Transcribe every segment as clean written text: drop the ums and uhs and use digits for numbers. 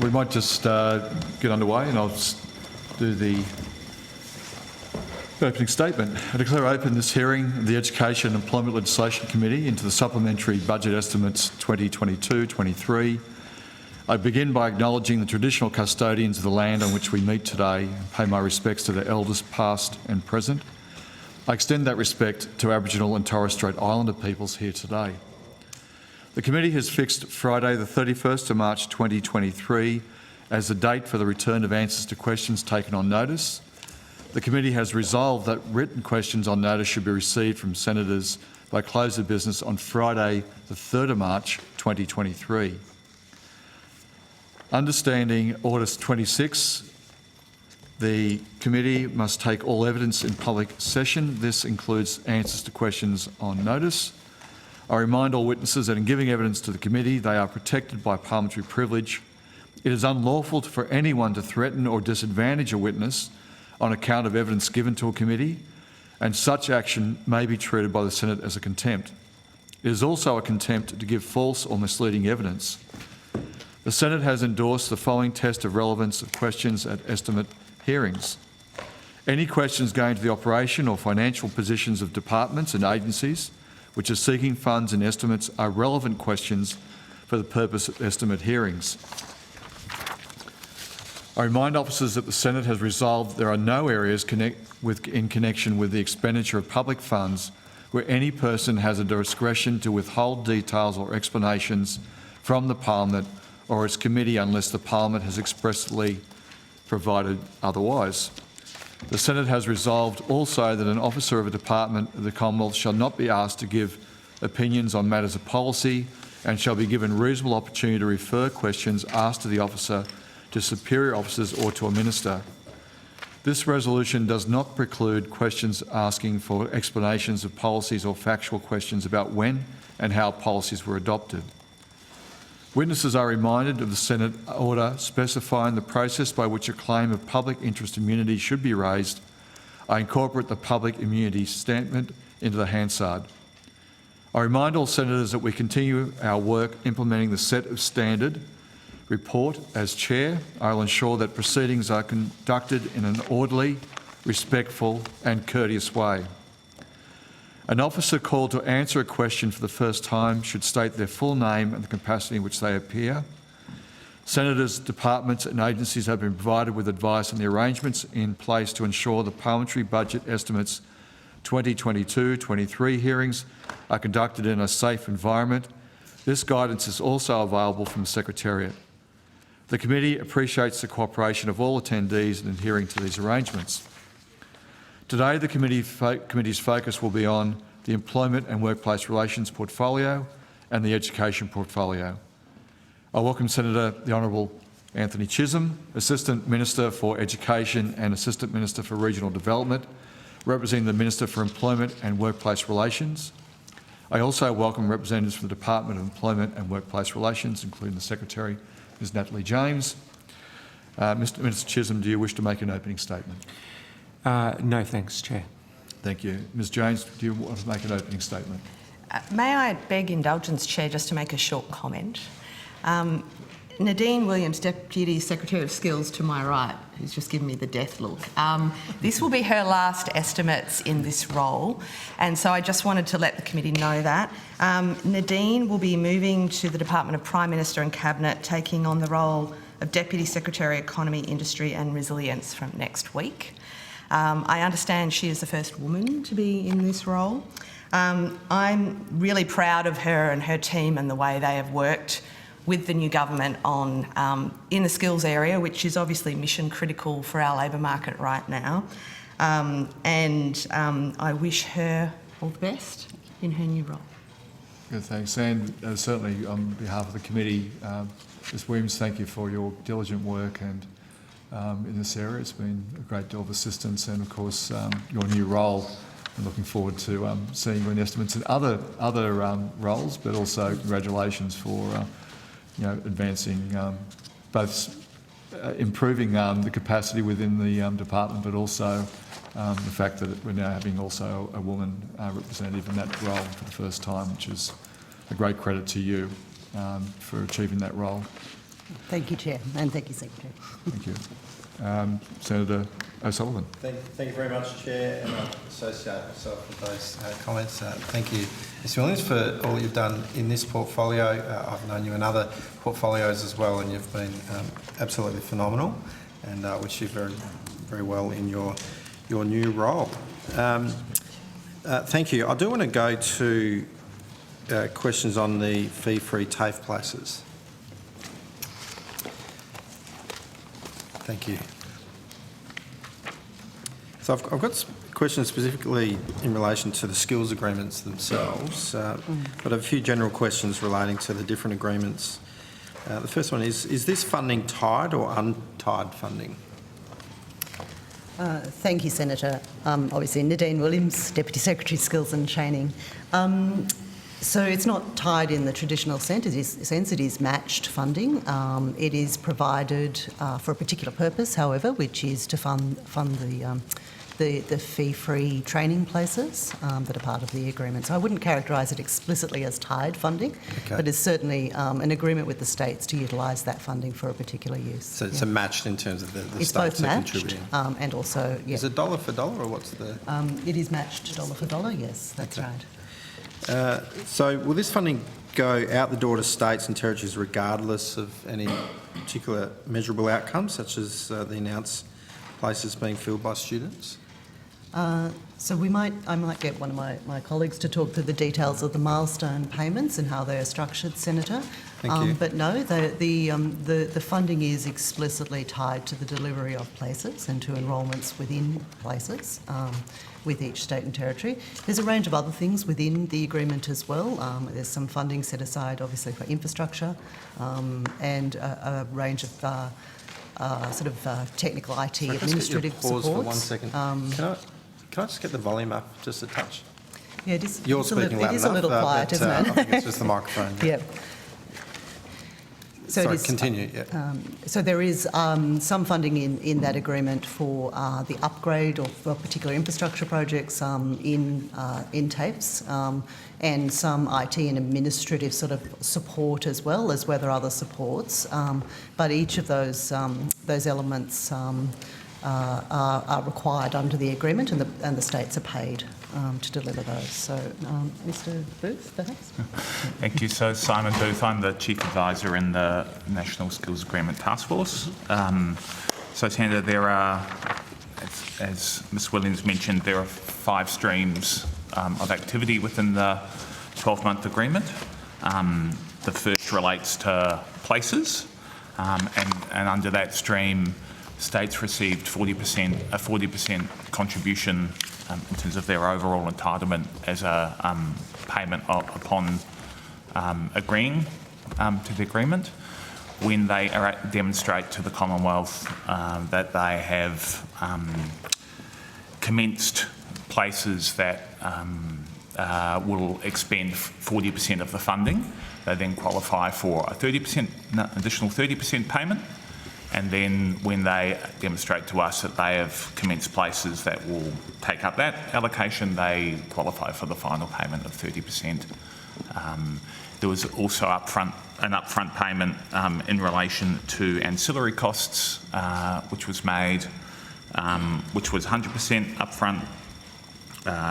We might just get underway, and I'll just do the opening statement. I declare open this hearing of the Education and Employment Legislation Committee into the Supplementary Budget Estimates 2022-23. I begin by acknowledging the traditional custodians of the land on which we meet today and pay my respects to their elders past and present. I extend that respect to Aboriginal and Torres Strait Islander peoples here today. The committee has fixed Friday the 31st of March 2023 as the date for the return of answers to questions taken on notice. The committee has resolved that written questions on notice should be received from senators by close of business on Friday the 3rd of March 2023. Understanding Order 26, the committee must take all evidence in public session. This includes answers to questions on notice. I remind all witnesses that in giving evidence to the committee, they are protected by parliamentary privilege. It is unlawful for anyone to threaten or disadvantage a witness on account of evidence given to a committee, and such action may be treated by the Senate as a contempt. It is also a contempt to give false or misleading evidence. The Senate has endorsed the following test of relevance of questions at estimate hearings. Any questions going to the operation or financial positions of departments and agencies which are seeking funds and estimates are relevant questions for the purpose of estimate hearings. I remind officers that the Senate has resolved there are no areas in connection with the expenditure of public funds where any person has a discretion to withhold details or explanations from the Parliament or its committee unless the Parliament has expressly provided otherwise. The Senate has resolved also that an officer of a department of the Commonwealth shall not be asked to give opinions on matters of policy and shall be given reasonable opportunity to refer questions asked to the officer to superior officers or to a minister. This resolution does not preclude questions asking for explanations of policies or factual questions about when and how policies were adopted. Witnesses are reminded of the Senate order specifying the process by which a claim of public interest immunity should be raised. I incorporate the public immunity statement into the Hansard. I remind all senators that we continue our work implementing the set of standard report. As Chair, I will ensure that proceedings are conducted in an orderly, respectful and courteous way. An officer called to answer a question for the first time should state their full name and the capacity in which they appear. Senators, departments and agencies have been provided with advice on the arrangements in place to ensure the Parliamentary Budget Estimates 2022-23 hearings are conducted in a safe environment. This guidance is also available from the Secretariat. The committee appreciates the cooperation of all attendees in adhering to these arrangements. Today, the committee's focus will be on the Employment and Workplace Relations portfolio and the Education portfolio. I welcome Senator the Honourable Anthony Chisholm, Assistant Minister for Education and Assistant Minister for Regional Development, representing the Minister for Employment and Workplace Relations. I also welcome representatives from the Department of Employment and Workplace Relations, including the Secretary, Ms Natalie James. Mr Minister Chisholm, do you wish to make an opening statement? No, thanks, Chair. Thank you. Ms James, do you want to make an opening statement? May I beg indulgence, Chair, just to make a short comment? Nadine Williams, Deputy Secretary of Skills to my right, who's just given me the death look. This will be her last estimates in this role, and so I just wanted to let the committee know that. Nadine will be moving to the Department of Prime Minister and Cabinet, taking on the role of Deputy Secretary, Economy, Industry and Resilience from next week. I understand she is the first woman to be in this role. I'm really proud of her and her team and the way they have worked with the new government on in the skills area, which is obviously mission critical for our labour market right now. I wish her all the best in her new role. Good, thanks. And certainly on behalf of the committee, Ms Williams, thank you for your diligent work and in this area. It's been a great deal of assistance, and of course your new role. I'm looking forward to seeing you in estimates and other roles, but also congratulations for advancing both improving the capacity within the department, but also the fact that we're now having also a woman representative in that role for the first time, which is a great credit to you for achieving that role. Thank you, Chair, and thank you, Secretary. Thank you. Senator O'Sullivan. Thank you very much, Chair, and I associate myself with those comments. Thank you, Ms Williams, for all you've done in this portfolio. I've known you in other portfolios as well, and you've been absolutely phenomenal, and wish you very, very well in your new role. Thank you. I do want to go to questions on the fee-free TAFE places. Thank you. So I've got questions specifically in relation to the skills agreements themselves, but a few general questions relating to the different agreements. The first one is this funding tied or untied funding? Thank you, Senator. Obviously, Nadine Williams, Deputy Secretary, Skills and Training. So it's not tied in the traditional sense. It is matched funding. It is provided for a particular purpose, however, which is to fund the fee-free training places that are part of the agreement. So I wouldn't characterise it explicitly as tied funding, but it's certainly an agreement with the states to utilise that funding for a particular use. So it's matched in terms of the it's states both are matched contributing. and also, yeah. Is it dollar for dollar or what's the... It is matched dollar for dollar, yes, that's Okay. right. So will this funding go out the door to states and territories regardless of any particular measurable outcomes, such as the announced places being filled by students? So I might get one of my colleagues to talk through the details of the milestone payments and how they are structured, Senator. Thank you. But no, the funding is explicitly tied to the delivery of places and to enrolments within places with each state and territory. There's a range of other things within the agreement as well. There's some funding set aside, obviously, for infrastructure and a range of technical IT administrative Pause supports. for 1 second. Can I just get the volume up just a touch? Yeah, it is. You're it's speaking loud enough. It is a little quiet, but, isn't it? I think it's just the microphone. Yeah. So Sorry, it is, continue. Yeah. so there is some funding in that agreement for the upgrade of particular infrastructure projects in TAFEs and some IT and administrative sort of support as well as whether other supports. But each of those elements are required under the agreement, and the states are paid to deliver those. So, Mr. Booth, perhaps? Thank you. So, Simon Booth, I'm the Chief Advisor in the National Skills Agreement Task Force. So, Senator, there are, as Ms Williams mentioned, there are 5 streams of activity within the 12-month agreement. The first relates to places, and under that stream, states received a 40% contribution in terms of their overall entitlement as a payment upon agreeing to the agreement when they demonstrate to the Commonwealth that they have commenced places that will expend 40% of the funding. They then qualify for a additional 30% payment. And then when they demonstrate to us that they have commenced places that will take up that allocation, they qualify for the final payment of 30%. There was also an upfront payment in relation to ancillary costs, which was made, which was 100% upfront.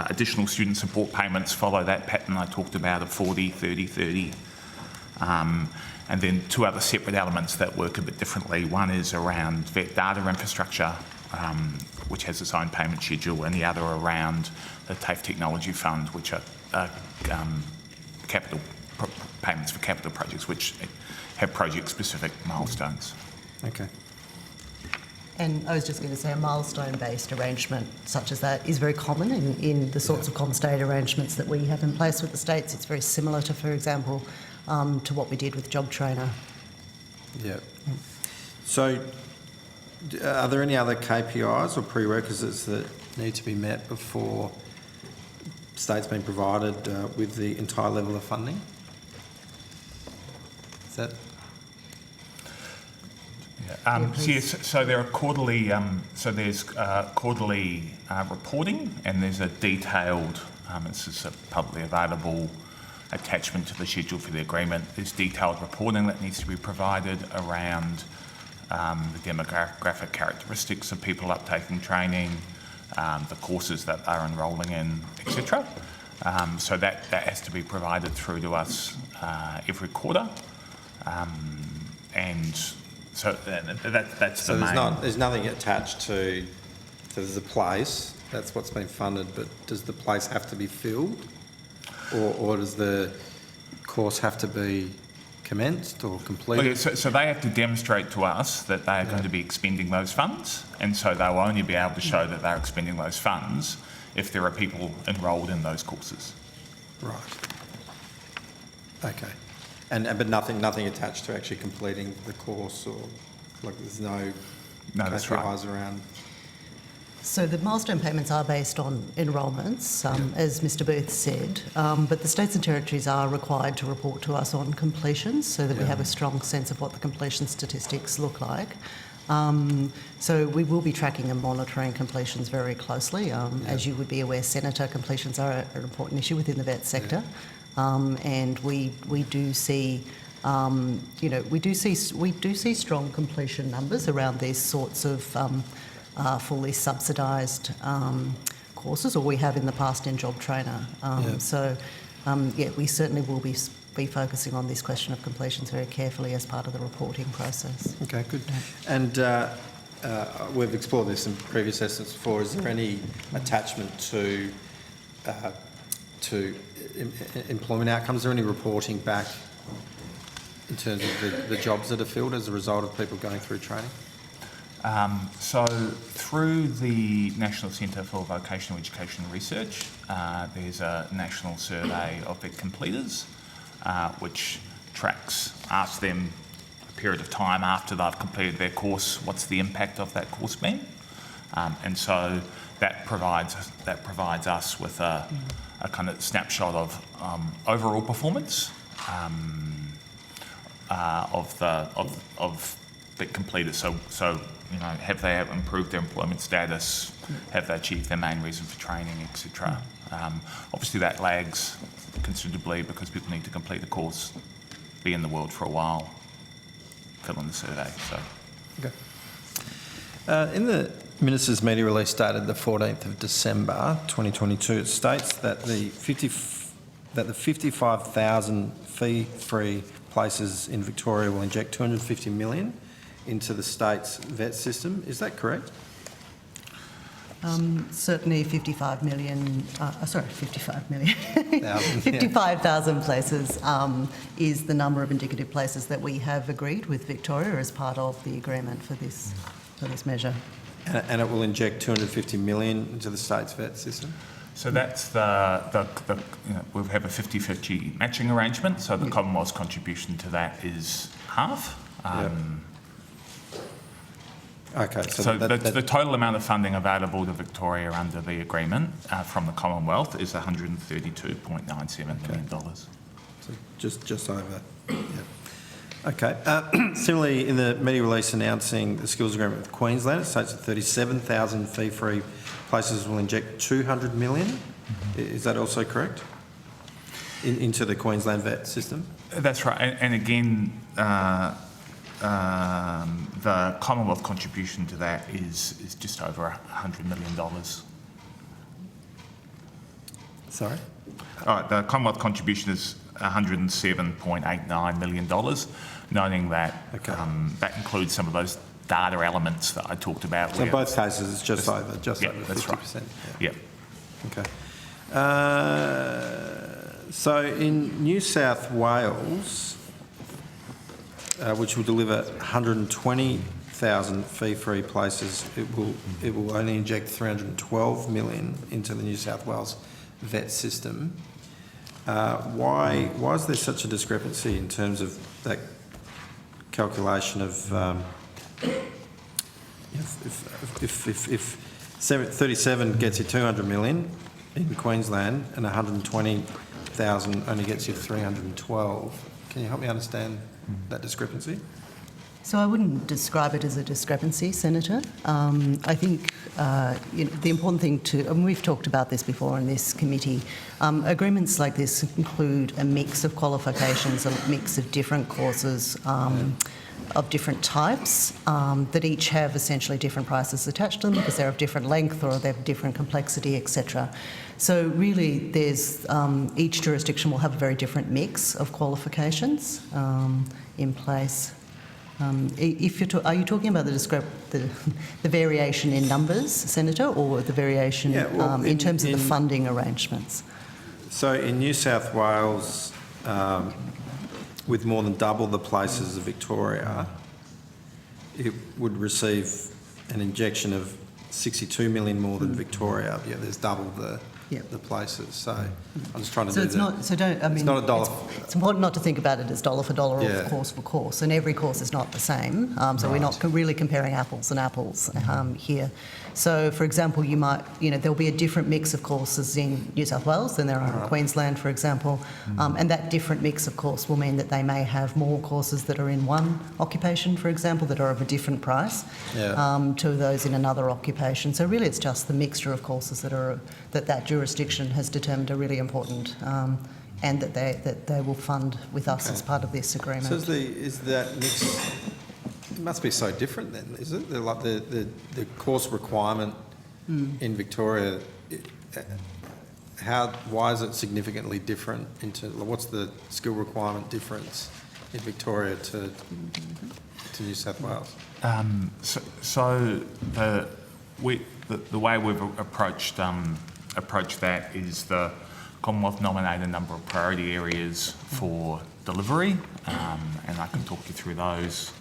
Additional student support payments follow that pattern I talked about of 40, 30, 30. And then 2 other separate elements that work a bit differently. One is around vet data infrastructure, which has its own payment schedule, and the other around the TAFE Technology Fund, which are capital payments for capital projects, which have project-specific milestones. Okay. And I was just going to say a milestone-based arrangement such as that is very common in the sorts of ComState arrangements that we have in place with the states. It's very similar to, for example, to what we did with Job Trainer. Yeah. So are there any other KPIs or prerequisites that need to be met before states being provided with the entire level of funding? Is that... Yes, so there are quarterly. There's quarterly reporting, and there's a detailed. This is a publicly available attachment to the schedule for the agreement. There's detailed reporting that needs to be provided around the demographic characteristics of people uptaking training, the courses that they're enrolling in, etc. So that has to be provided through to us every quarter. And so that's So the main... there's nothing attached to the place, that's what's been funded, but does the place have to be filled? Or does the course have to be commenced or completed? Well, so they have to demonstrate to us that they are going to be expending those funds, and so they'll only be able to show that they're expending those funds if there are people enrolled in those courses. Right. Okay. But nothing attached to actually completing the course, or like there's no that's right. KPIs around. So the milestone payments are based on enrolments, as Mr Booth said, but the states and territories are required to report to us on completions so that we have a strong sense of what the completion statistics look like. So we will be tracking and monitoring completions very closely. As you would be aware, Senator, completions are an important issue within the vet sector, and we do see. We do see strong completion numbers around these sorts of fully subsidised courses, or we have in the past in Job Trainer. So, we certainly will be focusing on this question of completions very carefully as part of the reporting process. Okay, good. And we've explored this in previous estimates before. Is there any attachment to employment outcomes? Is there any reporting back in terms of the jobs that are filled as a result of people going through training? So through the National Centre for Vocational Education and Research, there's a national survey of vet completers, which asks them a period of time after they've completed their course, what's the impact of that course been? And so that provides us with a kind of snapshot of overall performance of vet completers. So have they improved their employment status? Have they achieved their main reason for training, etc.? Obviously that lags considerably because people need to complete the course, be in the world for a while, fill in the survey. So. Okay. In the Minister's media release dated the 14th of December 2022, it states that the 55,000 fee-free places in Victoria will inject 250 million into the state's vet system. Is that correct? Certainly 55 million, 55,000 places is the number of indicative places that we have agreed with Victoria as part of the agreement for this measure. And it will inject 250 million into the state's vet system? So that's we'll have a 50-50 matching arrangement, so the Commonwealth's contribution to that is half. Okay, so the total amount of funding available to Victoria under the agreement from the Commonwealth is $132.97 million. So just over. Yeah. Okay. Similarly, in the media release announcing the skills agreement with Queensland, it states that 37,000 fee-free places will inject 200 million. Mm-hmm. Is that also correct? Into the Queensland vet system? That's right. And again, the Commonwealth contribution to that is just over $100 million. Sorry? The Commonwealth contribution is $107.89 million, noting that that includes some of those data elements that I talked about. So in both cases, it's just over 50%. That's right. Yeah. Okay. So in New South Wales, which will deliver 120,000 fee-free places, it will only inject 312 million into the New South Wales vet system. Why is there such a discrepancy in terms of that calculation of if 37 gets you 200 million in Queensland and 120,000 only gets you 312? Can you help me understand that discrepancy? So I wouldn't describe it as a discrepancy, Senator. I think the important thing and we've talked about this before in this committee, agreements like this include a mix of qualifications, a mix of different courses of different types that each have essentially different prices attached to them because they're of different length or they have different complexity, etc. So really, there's each jurisdiction will have a very different mix of qualifications in place. Are you talking about the variation in numbers, Senator, or the variation in terms of the funding arrangements? So in New South Wales, with more than double the places of Victoria, it would receive an injection of 62 million more than Victoria. Yeah, there's double the places. So I'm just trying to it's not a dollar. It's important not to think about it as dollar for dollar or course for course, and every course is not the same. So we're not really comparing apples and apples here. So, for example, there'll be a different mix of courses in New South Wales than there are in Queensland, for example, and that different mix of course will mean that they may have more courses that are in one occupation, for example, that are of a different price to those in another occupation. So really, it's just the mixture of courses that jurisdiction has determined are really important, and that they will fund with us as part of this agreement. So is that mix? It must be so different then, is it? Like the course requirement in Victoria, why is it significantly different what's the skill requirement difference in Victoria to New South Wales? The way we've approached that is the Commonwealth nominated a number of priority areas for delivery, and I can talk you through those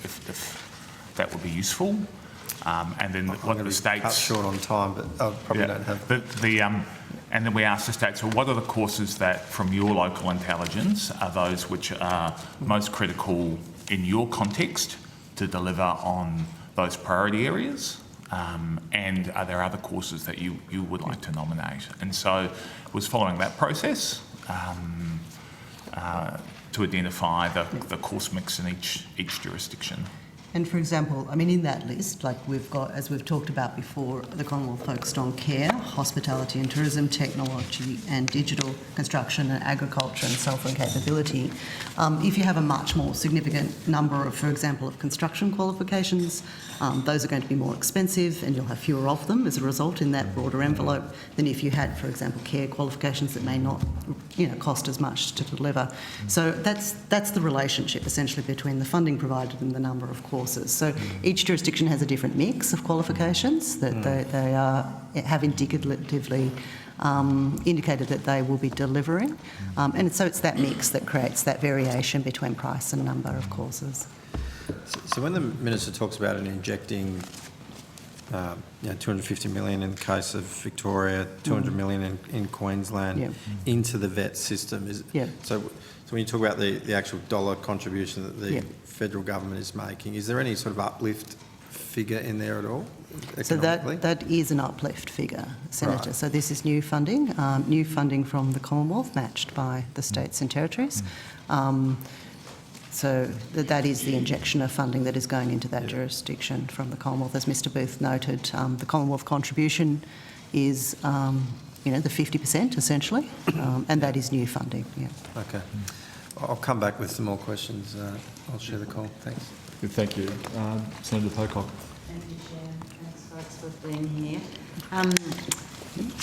if that would be useful. And then what the states... Cut short on time, but I probably don't have... And then we asked the states, well, what are the courses that, from your local intelligence, are those which are most critical in your context to deliver on those priority areas? And are there other courses that you would like to nominate? And so it was following that process to identify the course mix in each jurisdiction. And for example, in that list, like we've got, as we've talked about before, the Commonwealth focused on care, hospitality and tourism, technology and digital, construction and agriculture and software and capability. If you have a much more significant number of, for example, of construction qualifications, those are going to be more expensive and you'll have fewer of them as a result in that broader envelope than if you had, for example, care qualifications that may not, cost as much to deliver. So that's the relationship essentially between the funding provided and the number of courses. So each jurisdiction has a different mix of qualifications that they have indicatively indicated that they will be delivering. And so it's that mix that creates that variation between price and number of courses. So when the Minister talks about it injecting 250 million in the case of Victoria, 200 million in Queensland into the VET system, so when you talk about the actual dollar contribution that the federal government is making, is there any sort of uplift figure in there at all? So that is an uplift figure, Senator. Right. So this is new funding from the Commonwealth matched by the states and territories. So that is the injection of funding that is going into that jurisdiction from the Commonwealth. As Mr Booth noted, the Commonwealth contribution is, the 50% essentially, and that is new funding. Yeah. Okay. I'll come back with some more questions. I'll share the call. Thanks. Good, thank you. Senator Pocock. Thank you, Chair. Thanks, folks, for being here.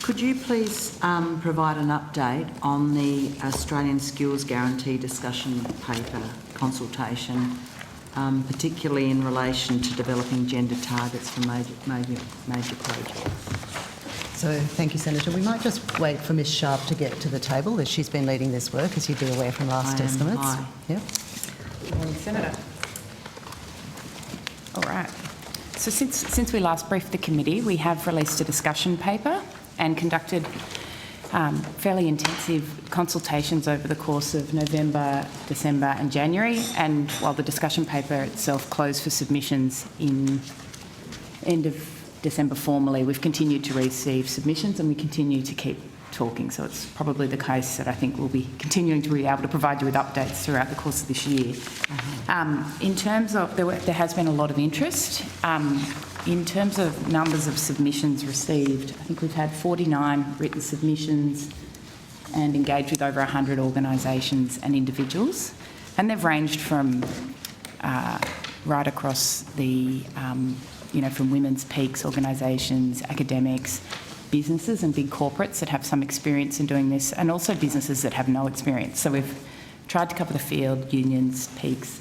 Could you please provide an update on the Australian Skills Guarantee discussion paper consultation, particularly in relation to developing gender targets for major projects? So thank you, Senator. We might just wait for Ms Sharp to get to the table, as she's been leading this work, as you'd be aware from last estimates. Aye. Yep. Good morning, Senator. All right. So since we last briefed the committee, we have released a discussion paper and conducted fairly intensive consultations over the course of November, December and January. And while the discussion paper itself closed for submissions in end of December formally, we've continued to receive submissions and we continue to keep talking. So it's probably the case that I think we'll be continuing to be able to provide you with updates throughout the course of this year. In terms of, there has been a lot of interest. In terms of numbers of submissions received, I think we've had 49 written submissions and engaged with over 100 organisations and individuals. And they've ranged from right across the, from women's peaks organisations, academics, businesses and big corporates that have some experience in doing this, and also businesses that have no experience. So we've tried to cover the field, unions, peaks.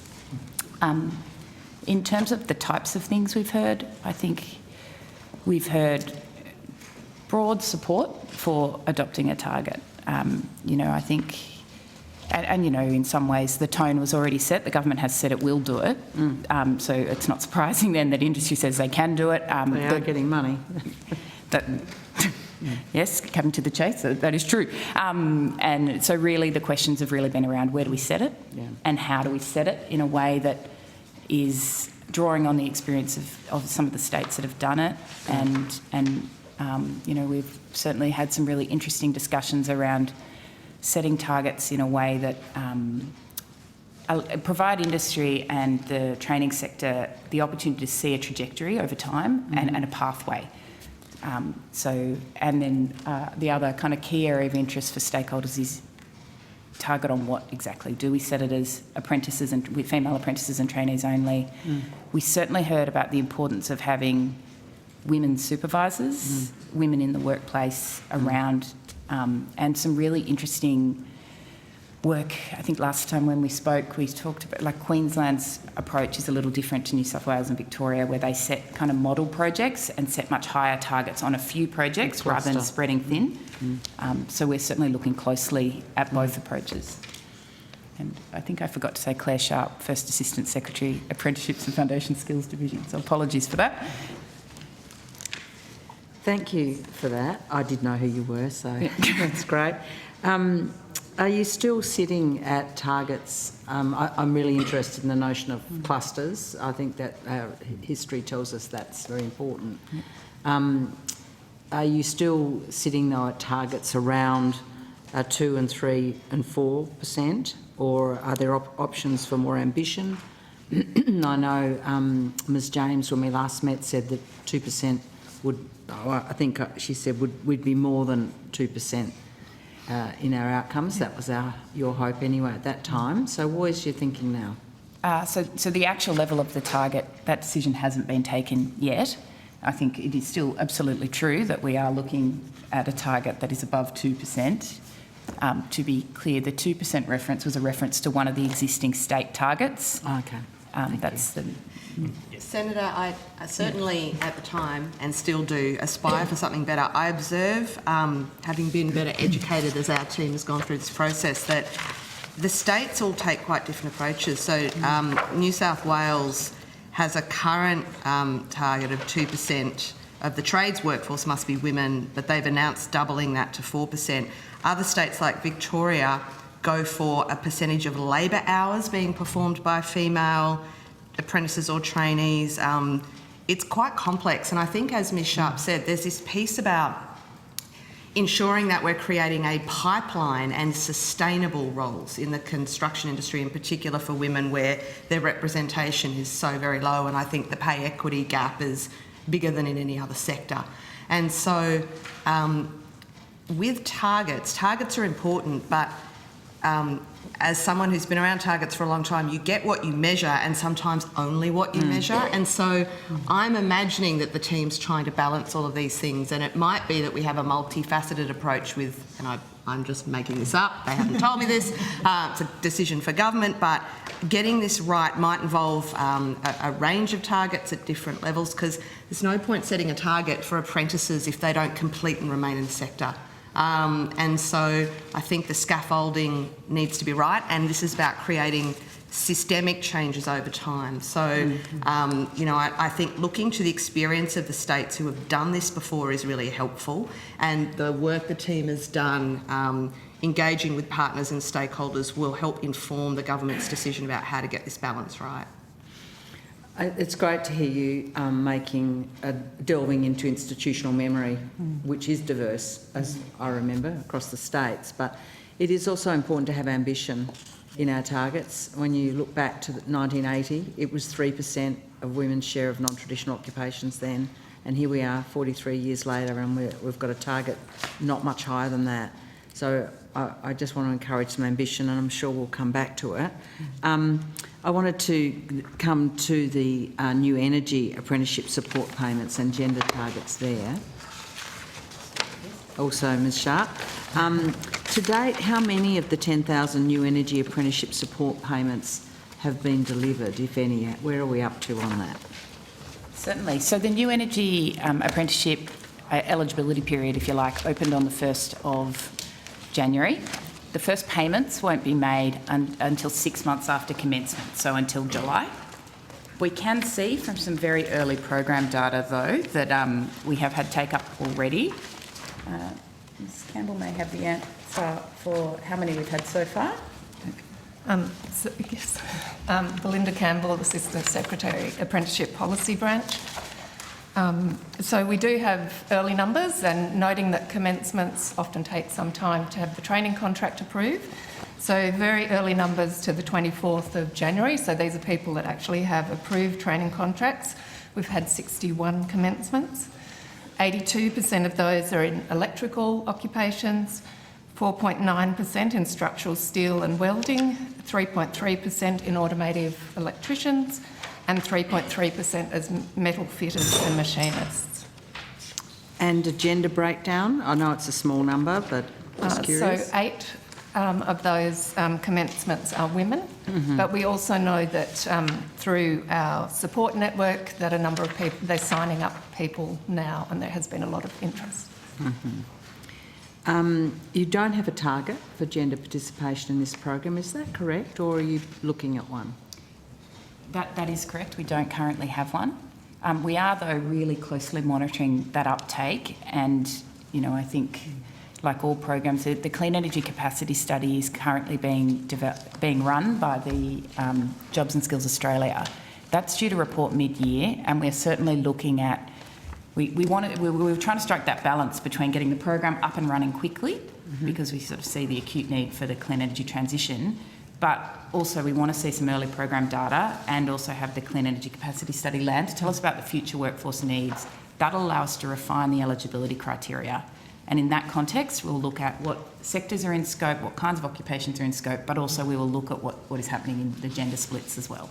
In terms of the types of things we've heard, I think we've heard broad support for adopting a target. I think, in some ways the tone was already set. The government has said it will do it. So it's not surprising then that industry says they can do it. They are getting money. Yes, coming to the chase, that is true. And so really the questions have really been around where do we set it and how do we set it in a way that is drawing on the experience of some of the states that have done it. And we've certainly had some really interesting discussions around setting targets in a way that provide industry and the training sector the opportunity to see a trajectory over time and a pathway. The other kind of key area of interest for stakeholders is target on what exactly. Do we set it as apprentices and with female apprentices and trainees only? We certainly heard about the importance of having women supervisors, women in the workplace around, and some really interesting work. I think last time when we spoke, we talked about Queensland's approach is a little different to New South Wales and Victoria, where they set kind of model projects and set much higher targets on a few projects rather than spreading thin. So we're certainly looking closely at both approaches. And I think I forgot to say Claire Sharp, First Assistant Secretary, Apprenticeships and Foundation Skills Division. So apologies for that. Thank you for that. I did know who you were, so that's great. Are you still sitting at targets? I'm really interested in the notion of clusters. I think that our history tells us that's very important. Are you still sitting, though, at targets around 2 and 3 and 4%, or are there options for more ambition? I know Ms James, when we last met, said that 2% would, I think she said would be more than 2%. In our outcomes. That was your hope anyway at that time. So what is your thinking now? So the actual level of the target, that decision hasn't been taken yet. I think it is still absolutely true that we are looking at a target that is above 2%. To be clear, the 2% reference was a reference to one of the existing state targets. Okay. That's the... Senator, I certainly at the time and still do aspire for something better. I observe, having been better educated as our team has gone through this process, that the states all take quite different approaches. So New South Wales has a current target of 2% of the trades workforce must be women, but they've announced doubling that to 4%. Other states like Victoria go for a percentage of labour hours being performed by female apprentices or trainees. It's quite complex, and I think, as Ms Sharp said, there's this piece about ensuring that we're creating a pipeline and sustainable roles in the construction industry, in particular for women, where their representation is so very low, and I think the pay equity gap is bigger than in any other sector. And so with targets are important, but as someone who's been around targets for a long time, you get what you measure and sometimes only what you measure. And so I'm imagining that the team's trying to balance all of these things, and it might be that we have a multifaceted approach with, and I'm just making this up, they haven't told me this, it's a decision for government, but getting this right might involve a range of targets at different levels, because there's no point setting a target for apprentices if they don't complete and remain in the sector. And so I think the scaffolding needs to be right, and this is about creating systemic changes over time. So, I think looking to the experience of the states who have done this before is really helpful, and the work the team has done engaging with partners and stakeholders will help inform the government's decision about how to get this balance right. It's great to hear you delving into institutional memory, which is diverse, as I remember, across the states. But it is also important to have ambition in our targets. When you look back to 1980, it was 3% of women's share of non-traditional occupations then, and here we are 43 years later, and we've got a target not much higher than that. So I just want to encourage some ambition, and I'm sure we'll come back to it. I wanted to come to the new energy apprenticeship support payments and gender targets there. Also, Ms Sharp. To date, how many of the 10,000 new energy apprenticeship support payments have been delivered, if any? Where are we up to on that? Certainly. So the new energy apprenticeship eligibility period, if you like, opened on the 1st of January. The first payments won't be made until 6 months after commencement, so until July. We can see from some very early program data, though, that we have had take-up already. Ms Campbell may have the answer for how many we've had so far. Belinda Campbell, Assistant Secretary, Apprenticeship Policy Branch. So we do have early numbers, and noting that commencements often take some time to have the training contract approved. So very early numbers to the 24th of January. So these are people that actually have approved training contracts. We've had 61 commencements. 82% of those are in electrical occupations, 4.9% in structural steel and welding, 3.3% in automotive electricians, and 3.3% as metal fitters and machinists. And a gender breakdown? I know it's a small number, but just curious. So 8 of those commencements are women, but we also know that through our support network that a number of people, they're signing up people now, and there has been a lot of interest. You don't have a target for gender participation in this program, is that correct, or are you looking at one? That is correct. We don't currently have one. We are, though, really closely monitoring that uptake, and, you know, I think, like all programs, the Clean Energy Capacity Study is currently being run by the Jobs and Skills Australia. That's due to report mid-year, and we're certainly looking at. We were trying to strike that balance between getting the program up and running quickly, because we sort of see the acute need for the clean energy transition, but also we want to see some early program data and also have the Clean Energy Capacity Study land to tell us about the future workforce needs. That'll allow us to refine the eligibility criteria. And in that context, we'll look at what sectors are in scope, what kinds of occupations are in scope, but also we will look at what is happening in the gender splits as well.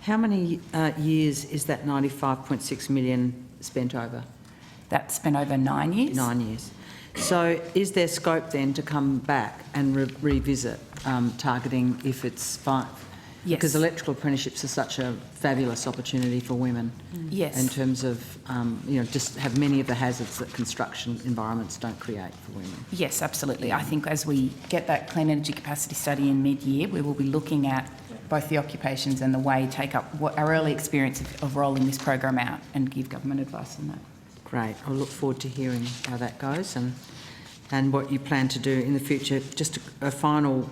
How many years is that 95.6 million spent over? That's spent over 9 years. 9 years. So is there scope then to come back and revisit targeting if it's fine? Yes. Because electrical apprenticeships are such a fabulous opportunity for women. Yes. In terms of, you know, just have many of the hazards that construction environments don't create for women. Yes, absolutely. I think as we get that Clean Energy Capacity Study in mid-year, we will be looking at both the occupations and the way take up what our early experience of rolling this program out and give government advice on that. Great. I look forward to hearing how that goes and what you plan to do in the future. Just a final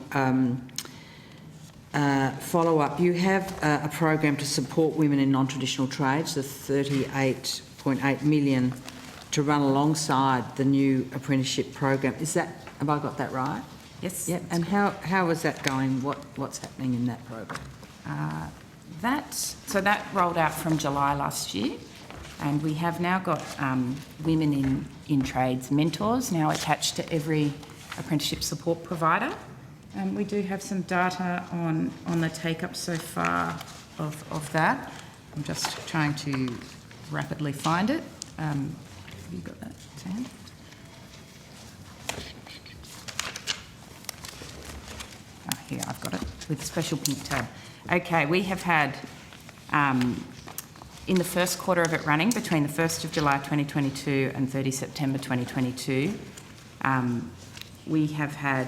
follow-up. You have a program to support women in non-traditional trades, the 38.8 million to run alongside the new apprenticeship program. Is that, have I got that right? Yes. Yep. And how is that going? What's happening in that program? That rolled out from July last year, and we have now got women in trades mentors now attached to every apprenticeship support provider. We do have some data on the take-up so far of that. I'm just trying to rapidly find it. Have you got that, Sam? Oh, here, I've got it, with a special pink tab. Okay, we have had, in the first quarter of it running, between the 1st of July 2022 and 30 September 2022, we have had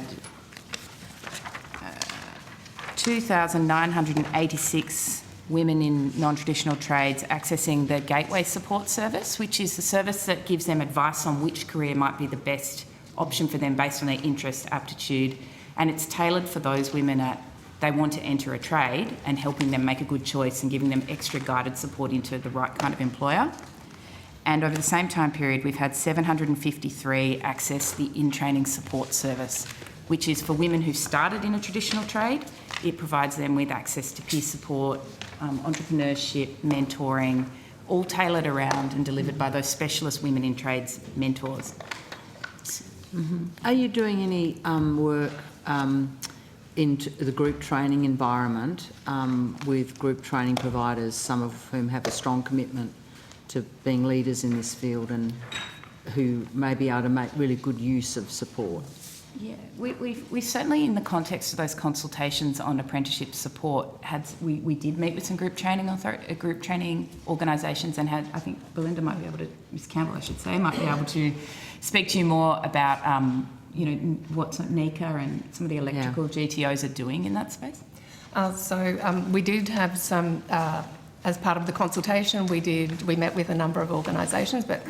2,986 women in non-traditional trades accessing the Gateway Support Service, which is the service that gives them advice on which career might be the best option for them based on their interest, aptitude, and it's tailored for those women they want to enter a trade and helping them make a good choice and giving them extra guided support into the right kind of employer. And over the same time period, we've had 753 access the in-training support service, which is for women who started in a traditional trade it provides them with access to peer support, entrepreneurship, mentoring, all tailored around and delivered by those specialist women in trades mentors. Are you doing any work into the group training environment with group training providers, some of whom have a strong commitment to being leaders in this field and who may be able to make really good use of support? Yeah, we certainly, in the context of those consultations on apprenticeship support, we did meet with some group training organisations and had, I think Belinda might be able to, Ms Campbell I should say, might be able to speak to you more about, what NECA and some of the electrical GTOs are doing in that space. We did have some, as part of the consultation, we met with a number of organisations, but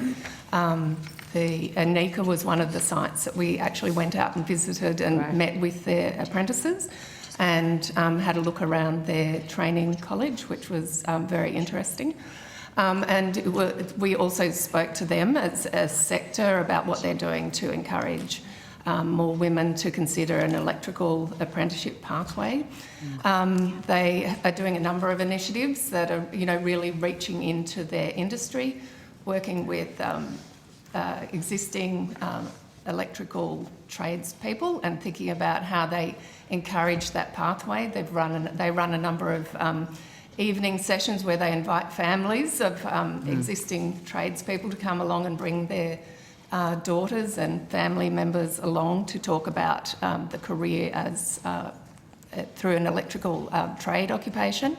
NECA was one of the sites that we actually went out and visited and met with their apprentices and had a look around their training college, which was very interesting. We also spoke to them as a sector about what they're doing to encourage more women to consider an electrical apprenticeship pathway. They are doing a number of initiatives that are, really reaching into their industry, working with existing electrical tradespeople and thinking about how they encourage that pathway. They run a number of evening sessions where they invite families of existing tradespeople to come along and bring their daughters and family members along to talk about the career as through an electrical trade occupation.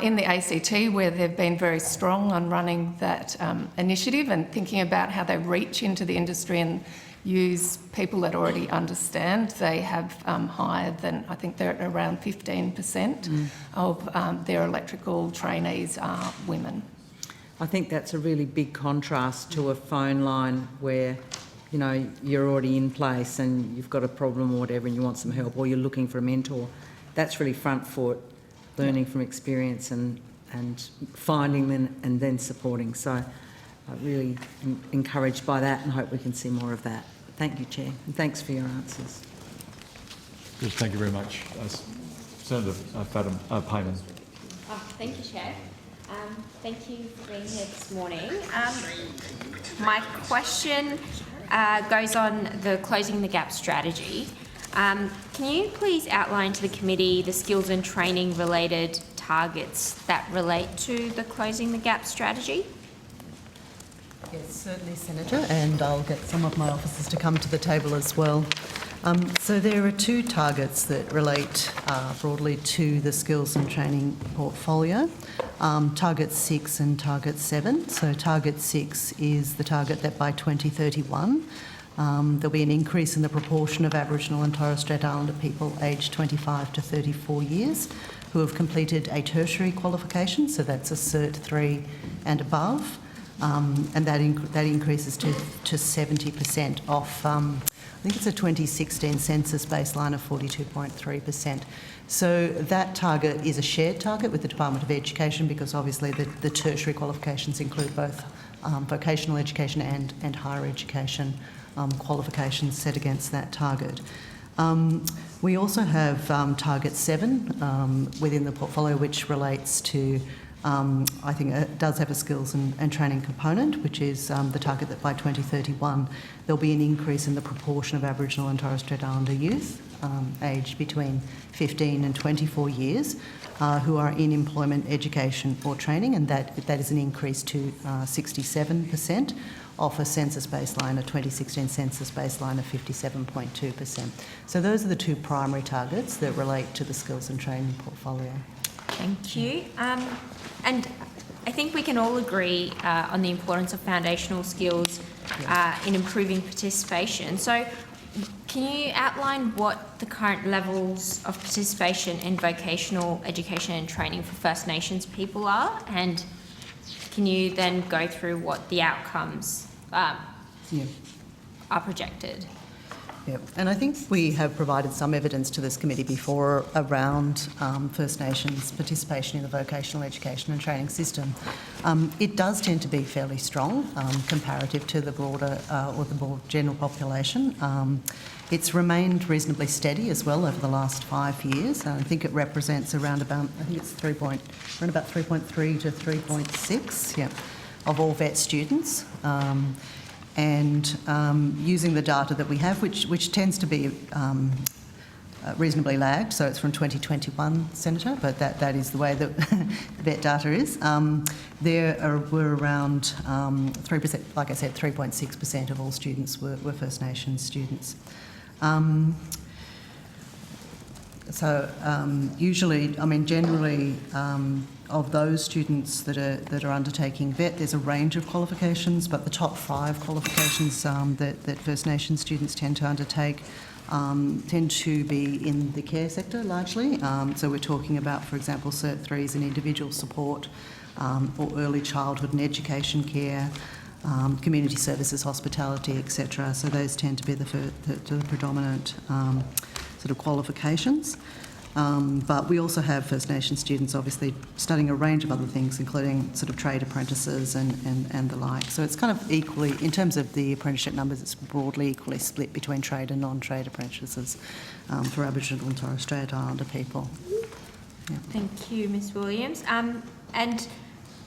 In the ACT, where they've been very strong on running that initiative and thinking about how they reach into the industry and use people that already understand, they have hired, I think they're at around 15% of their electrical trainees are women. I think that's a really big contrast to a phone line where, you're already in place and you've got a problem or whatever and you want some help or you're looking for a mentor. That's really front foot, learning from experience and finding them and then supporting. So I'm really encouraged by that and hope we can see more of that. Thank you, Chair, and thanks for your answers. Good, thank you very much. Senator Payman. Thank you, Chair. Thank you for being here this morning. My question goes on the Closing the Gap strategy. Can you please outline to the committee the skills and training related targets that relate to the Closing the Gap strategy? Yes, certainly, Senator, and I'll get some of my officers to come to the table as well. So there are two targets that relate broadly to the skills and training portfolio, Target 6 and Target 7. So Target 6 is the target that by 2031 there'll be an increase in the proportion of Aboriginal and Torres Strait Islander people aged 25 to 34 years who have completed a tertiary qualification, so that's a Cert 3 and above, and that increases to 70% off, I think it's a 2016 census baseline of 42.3%. So that target is a shared target with the Department of Education because obviously the tertiary qualifications include both vocational education and higher education qualifications set against that target. We also have Target 7 within the portfolio, which relates to, I think it does have a skills and training component, which is the target that by 2031 there'll be an increase in the proportion of Aboriginal and Torres Strait Islander youth aged between 15 and 24 years who are in employment, education or training, and that is an increase to 67%. Off a census baseline, a 2016 census baseline of 57.2%. So those are the two primary targets that relate to the skills and training portfolio. Thank you. And I think we can all agree on the importance of foundational skills in improving participation. So can you outline what the current levels of participation in vocational education and training for First Nations people are? And can you then go through what the outcomes are projected? Yep. And I think we have provided some evidence to this committee before around First Nations participation in the vocational education and training system. It does tend to be fairly strong comparative to the broader or the more general population. It's remained reasonably steady as well over the last 5 years. I think it represents around about, I think it's around about 3.3 to 3.6, yeah, of all VET students. Using the data that we have, which tends to be reasonably lagged, so it's from 2021, Senator, but that is the way that VET data is. Were around 3%, like I said, 3.6% of all students were First Nations students. Usually, I mean, generally, of those students that are undertaking VET, there's a range of qualifications, but the top 5 qualifications that First Nations students tend to undertake tend to be in the care sector largely. So we're talking about, for example, Cert 3s in individual support or early childhood and education care, community services, hospitality, etc. So those tend to be the predominant sort of qualifications. But we also have First Nation students obviously studying a range of other things, including sort of trade apprentices and the like. So it's kind of equally, in terms of the apprenticeship numbers, it's broadly equally split between trade and non-trade apprentices for Aboriginal and Torres Strait Islander people. Yeah. Thank you, Ms Williams. And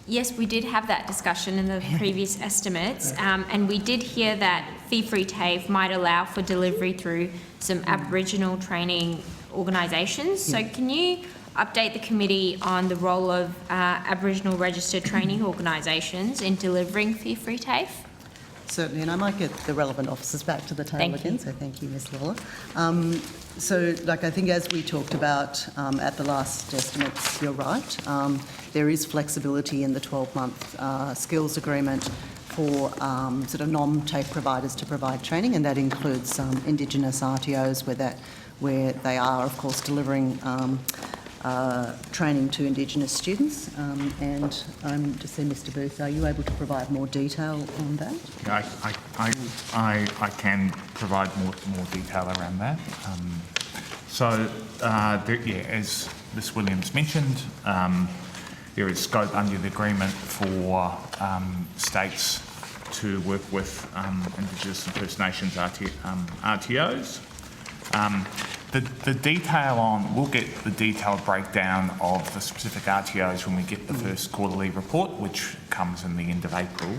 yes, we did have that discussion in the previous estimates, and we did hear that fee-free TAFE might allow for delivery through some Aboriginal training organisations. So can you update the committee on the role of Aboriginal registered training organisations in delivering fee-free TAFE? Certainly, and I might get the relevant officers back to the table again, so thank you, Ms Lawler. I think as we talked about at the last estimates, you're right, there is flexibility in the 12-month skills agreement for sort of non-TAFE providers to provide training, and that includes Indigenous RTOs where they are, of course, delivering training to Indigenous students. And I'm just saying, Mr Booth, are you able to provide more detail on that? Yeah, I can provide more detail around that. As Ms Williams mentioned, there is scope under the agreement for states to work with Indigenous and First Nations RTOs. The detail on, we'll get the detailed breakdown of the specific RTOs when we get the first quarterly report, which comes in the end of April.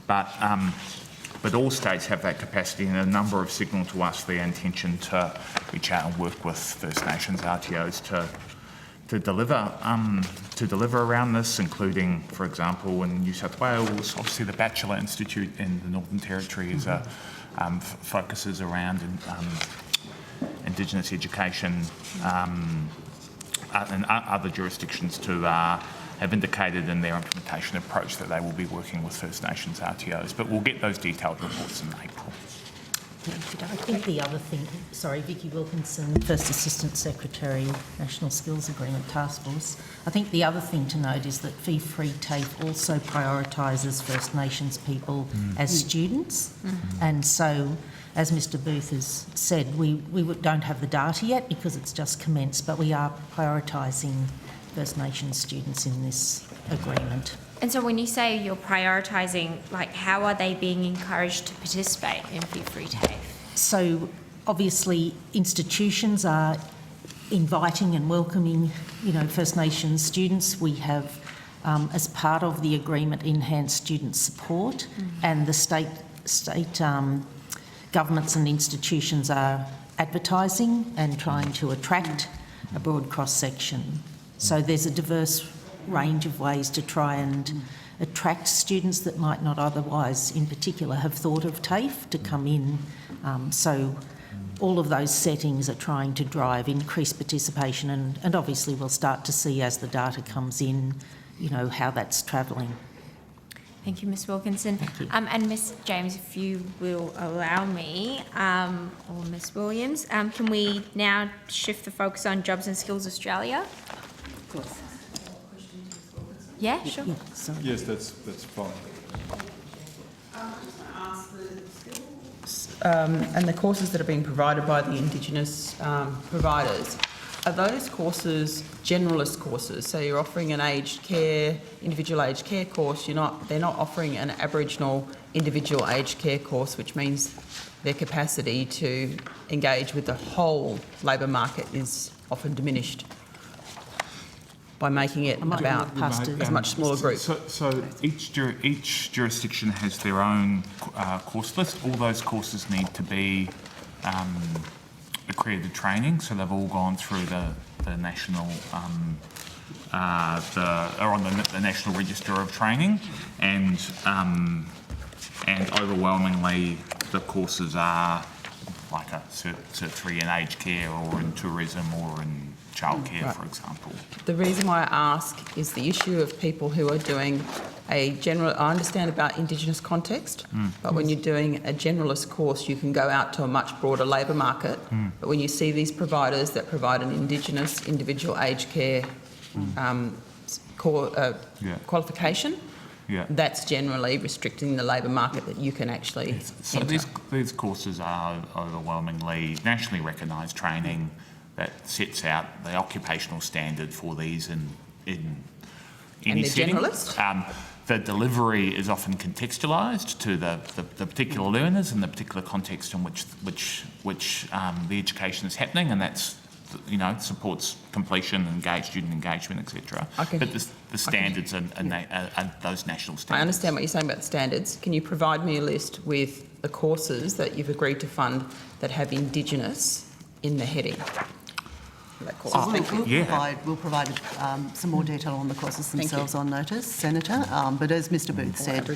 But all states have that capacity, and a number have signalled to us their intention to reach out and work with First Nations RTOs to deliver around this, including, for example, in New South Wales, obviously the Bachelor Institute in the Northern Territory is focuses around Indigenous education, and other jurisdictions to have indicated in their implementation approach that they will be working with First Nations RTOs. But we'll get those detailed reports in April. I think the other thing, Vicky Wilkinson, First Assistant Secretary, National Skills Agreement Task Force. I think the other thing to note is that fee-free TAFE also prioritises First Nations people as students. And so, as Mr Booth has said, we don't have the data yet because it's just commenced, but we are prioritising First Nations students in this agreement. And so when you say you're prioritising, like how are they being encouraged to participate in fee-free TAFE? So obviously institutions are inviting and welcoming, First Nations students. We have, as part of the agreement, enhanced student support, and the state governments and institutions are advertising and trying to attract a broad cross-section. So there's a diverse range of ways to try and attract students that might not otherwise, in particular, have thought of TAFE to come in. So all of those settings are trying to drive increased participation, and obviously we'll start to see as the data comes in, how that's travelling. Thank you, Ms Wilkinson. Thank you. And Ms James, if you will allow me, or Ms Williams, can we now shift the focus on Jobs and Skills Australia? Of course. Yeah, sure. Yeah, sorry. Yes, that's fine. and the courses that are being provided by the Indigenous providers, are those courses generalist courses? So you're offering an aged care, individual aged care course. They're not offering an Aboriginal individual aged care course, which means their capacity to engage with the whole labour market is often diminished by making it about a much smaller group. So each jurisdiction has their own course list. All those courses need to be accredited training, so they've all gone through the national, are on the National Register of Training, and overwhelmingly the courses are like a Cert 3 in aged care or in tourism or in childcare, for example. The reason why I ask is the issue of people who are doing a general, I understand about Indigenous context, but when you're doing a generalist course, you can go out to a much broader labour market. But when you see these providers that provide an Indigenous individual aged care qualification, that's generally restricting the labour market that you can actually So enter. these courses are overwhelmingly nationally recognised training that sets out the occupational standard for these in any they're setting. generalist? The delivery is often contextualised to the particular learners and the particular context in which the education is happening, and that's, supports completion, student engagement, etc. Okay. But the standards are those national standards. I understand what you're saying about the standards. Can you provide me a list with the courses that you've agreed to fund that have Indigenous in the heading? That course. We'll provide some more detail on the courses themselves on notice, Senator. But as Mr Booth said,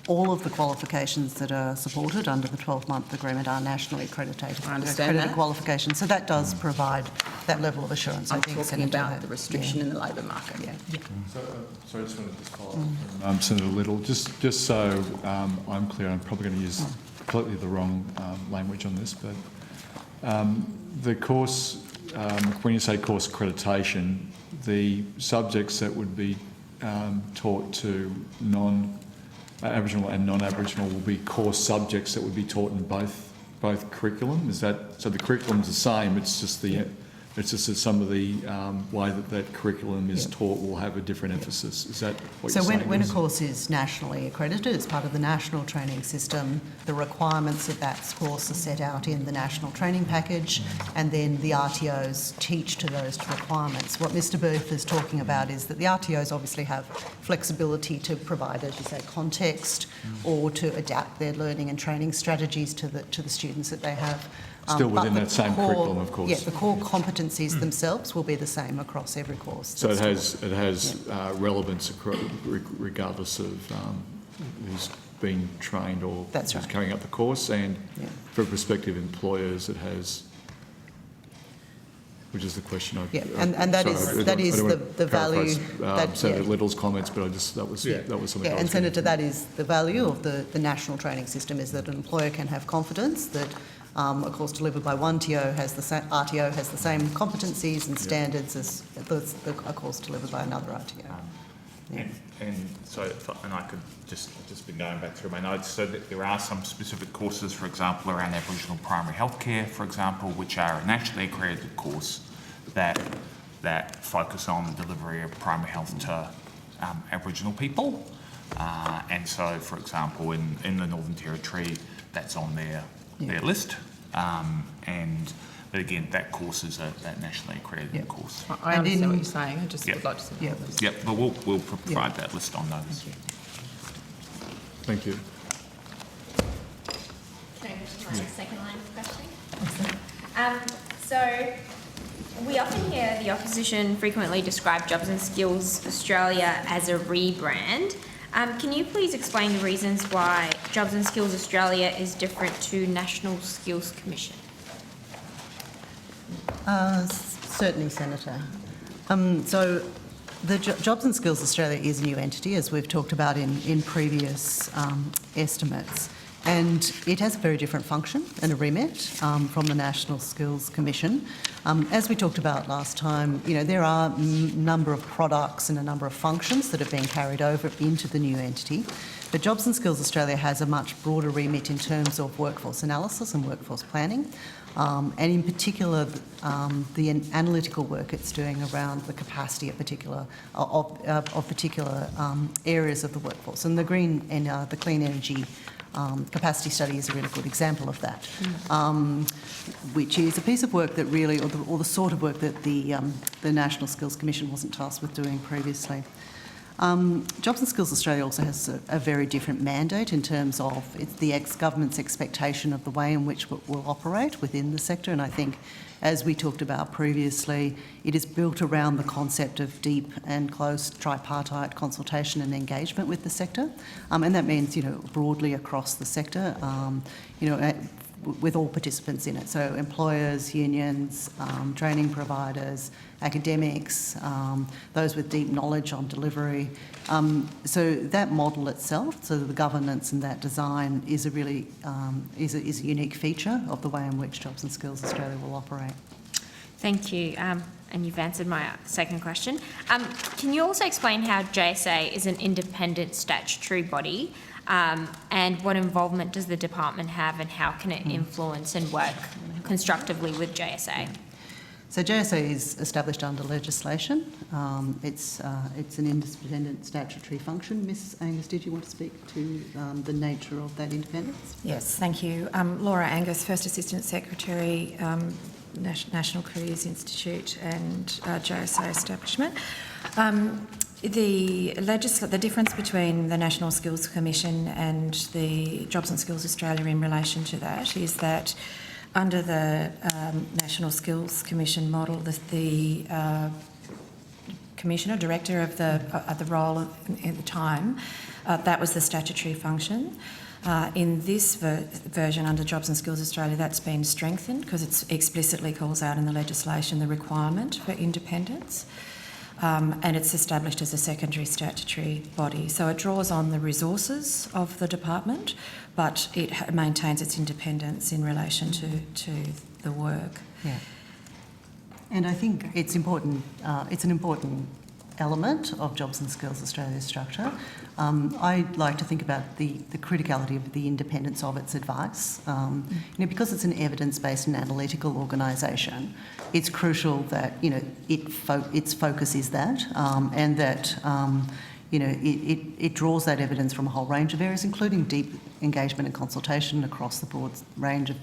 all of the qualifications that are supported under the 12-month agreement are nationally accredited. I understand that. Qualifications. So that does provide that level of assurance. I'm I think talking Senator about the restriction in the labour market. So I just wanted to follow up, Senator Little, just so I'm clear, I'm probably going to use completely the wrong language on this, but the course, when you say course accreditation, the subjects that would be taught to Aboriginal and non-Aboriginal will be course subjects that would be taught in both curriculum. Is that so? The curriculum's the same. It's just that some of the way that curriculum is taught will have a different emphasis. Is that what you're saying? So when a course is nationally accredited as part of the national training system, the requirements of that course are set out in the national training package, and then the RTOs teach to those requirements. What Mr Booth is talking about is that the RTOs obviously have flexibility to provide, as you say, context or to adapt their learning and training strategies to the students that they have. Still within but that same curriculum, of course. Yeah, the core competencies themselves will be the same across every course. So it has relevance regardless of who's been trained or That's who's right. carrying out the course, and for prospective employers it has, which is the question I... and that is the value... Senator Little's comments, but that was something I was and Senator, that is the value of the national training system, is that an employer can have confidence that a course delivered by one RTO has the same competencies and standards as a course delivered by another RTO. And I could just been going back through my notes, so that there are some specific courses, for example, around Aboriginal primary health care, for example, which are a nationally accredited course that focus on the delivery of primary health to Aboriginal people. And so, for example, in the Northern Territory, that's on their list. But again, that course is that nationally accredited course. I understand what you're saying. I just would like to see that list. Yep, but we'll provide that list on notice. Thank you. Can I just my second line of questioning? So we often hear the opposition frequently describe Jobs and Skills Australia as a rebrand. Can you please explain the reasons why Jobs and Skills Australia is different to National Skills Commission? Certainly, Senator. So the Jobs and Skills Australia is a new entity, as we've talked about in previous estimates, and it has a very different function and a remit from the National Skills Commission. As we talked about last time, there are a number of products and a number of functions that have been carried over into the new entity. But Jobs and Skills Australia has a much broader remit in terms of workforce analysis and workforce planning, and in particular the analytical work it's doing around the capacity of particular areas of the workforce. And the clean energy capacity study is a really good example of that, which is a piece of work that really, or the sort of work that the National Skills Commission wasn't tasked with doing previously. Jobs and Skills Australia also has a very different mandate in terms of it's the ex-government's expectation of the way in which it will operate within the sector, and I think, as we talked about previously, it is built around the concept of deep and close tripartite consultation and engagement with the sector, and that means, broadly across the sector, with all participants in it. So employers, unions, training providers, academics, those with deep knowledge on delivery. So that model itself, so the governance and that design is a really is a unique feature of the way in which Jobs and Skills Australia will operate. Thank you. And you've answered my second question. Can you also explain how JSA is an independent statutory body, and what involvement does the department have, and how can it influence and work constructively with JSA? So JSA is established under legislation. It's an independent statutory function. Ms Angus, did you want to speak to the nature of that independence? Yes, thank you. Laura Angus, First Assistant Secretary, National Careers Institute and JSA establishment. The difference between the National Skills Commission and the Jobs and Skills Australia in relation to that is that under the National Skills Commission model, the Commissioner, Director of the role at the time, that was the statutory function. In this version under Jobs and Skills Australia, that's been strengthened because it explicitly calls out in the legislation the requirement for independence. And it's established as a secondary statutory body. So it draws on the resources of the department, but it maintains its independence in relation to the work. Yeah. And I think it's important, it's an important element of Jobs and Skills Australia's structure. I like to think about the criticality of the independence of its advice. Because it's an evidence-based and analytical organisation, it's crucial that its focus is that, and that it draws that evidence from a whole range of areas, including deep engagement and consultation across the broad range of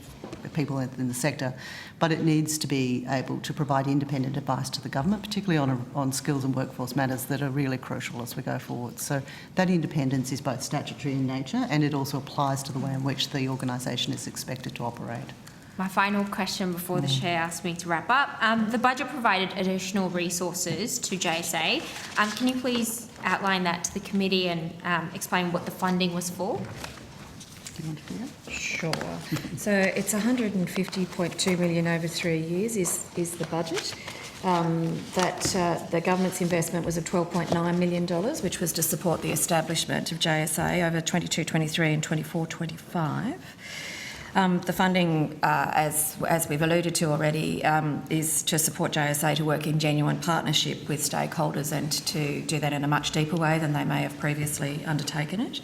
people in the sector. But it needs to be able to provide independent advice to the government, particularly on skills and workforce matters that are really crucial as we go forward. So that independence is both statutory in nature, and it also applies to the way in which the organisation is expected to operate. My final question before the Chair asks me to wrap up. The budget provided additional resources to JSA. Can you please outline that to the committee and explain what the funding was for? Do you want to do that? Sure. So it's 150.2 million over 3 years is the budget. The government's investment was of $12.9 million, which was to support the establishment of JSA over 22-23 and 24-25. The funding, as we've alluded to already, is to support JSA to work in genuine partnership with stakeholders and to do that in a much deeper way than they may have previously undertaken it.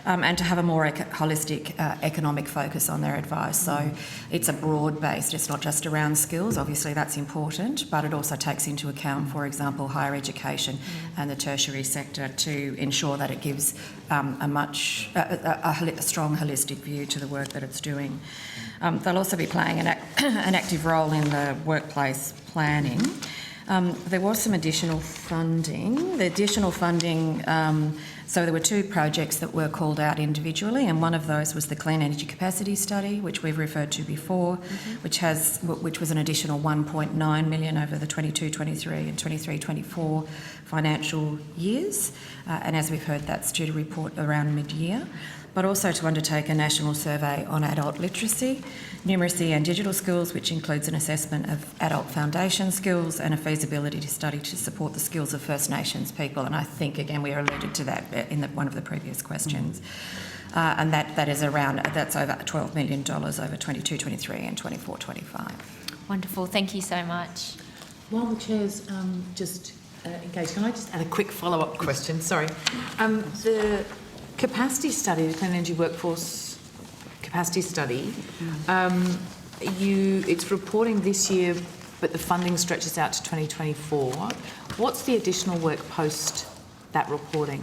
And to have a more holistic economic focus on their advice. So it's a broad-based, it's not just around skills, obviously that's important, but it also takes into account, for example, higher education and the tertiary sector to ensure that it gives a strong holistic view to the work that it's doing. They'll also be playing an active role in the workplace planning. There was some additional funding. The additional funding, so there were 2 projects that were called out individually, and one of those was the Clean Energy Capacity Study, which we've referred to before, which was an additional $1.9 million over the 22-23 and 23-24 financial years. And as we've heard, that's due to report around mid-year. But also to undertake a national survey on adult literacy, numeracy and digital skills, which includes an assessment of adult foundation skills and a feasibility study to support the skills of First Nations people. And I think, again, we alluded to that in one of the previous questions. And that's over $12 million over 22-23 and 24-25. Wonderful. Thank you so much. While the Chair's engaged, can I just add a quick follow-up question? Sorry. capacity study, the Clean Energy Workforce Capacity Study, it's reporting this year, but the funding stretches out to 2024. What's the additional work post that reporting?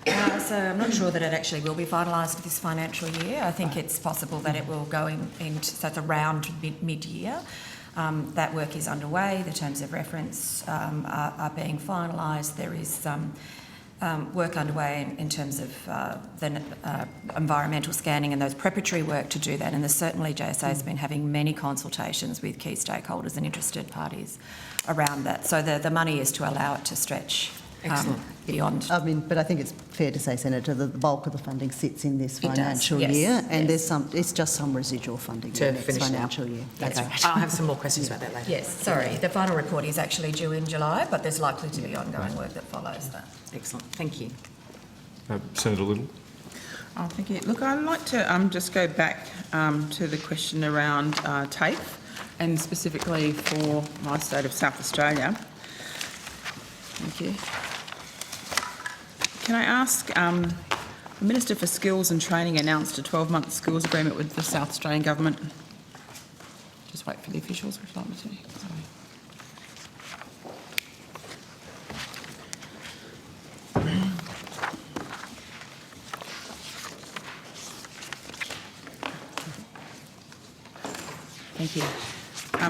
So I'm not sure that it actually will be finalised this financial year. I think it's possible that it will go into, so it's around mid-year. That work is underway. The terms of reference are being finalised. There is work underway in terms of the environmental scanning and those preparatory work to do that. And there's certainly JSA has been having many consultations with key stakeholders and interested parties around that. So the money is to allow it to stretch beyond. I mean, but I think it's fair to say, Senator, that the bulk of the funding sits in this financial year, and there's it's just some residual funding in the next financial year. That's right. I'll have some more questions about that later. Yes, sorry. The final report is actually due in July, but there's likely to be ongoing work that follows that. Excellent. Thank you. Senator Little. Oh, thank you. Look, I'd like to just go back to the question around TAFE, and specifically for my state of South Australia. Thank you. Can I ask, the Minister for Skills and Training announced a 12-month skills agreement with the South Australian Government. Just wait for the officials, would you like me to? Sorry. Thank you.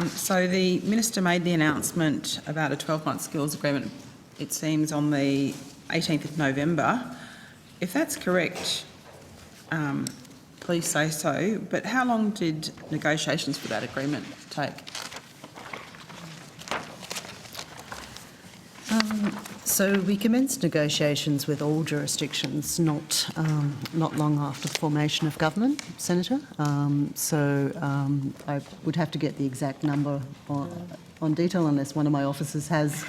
So the Minister made the announcement about a 12-month skills agreement, it seems, on the 18th of November. If that's correct, please say so. But how long did negotiations for that agreement take? So we commenced negotiations with all jurisdictions not long after the formation of government, Senator. I would have to get the exact number on detail unless one of my officers has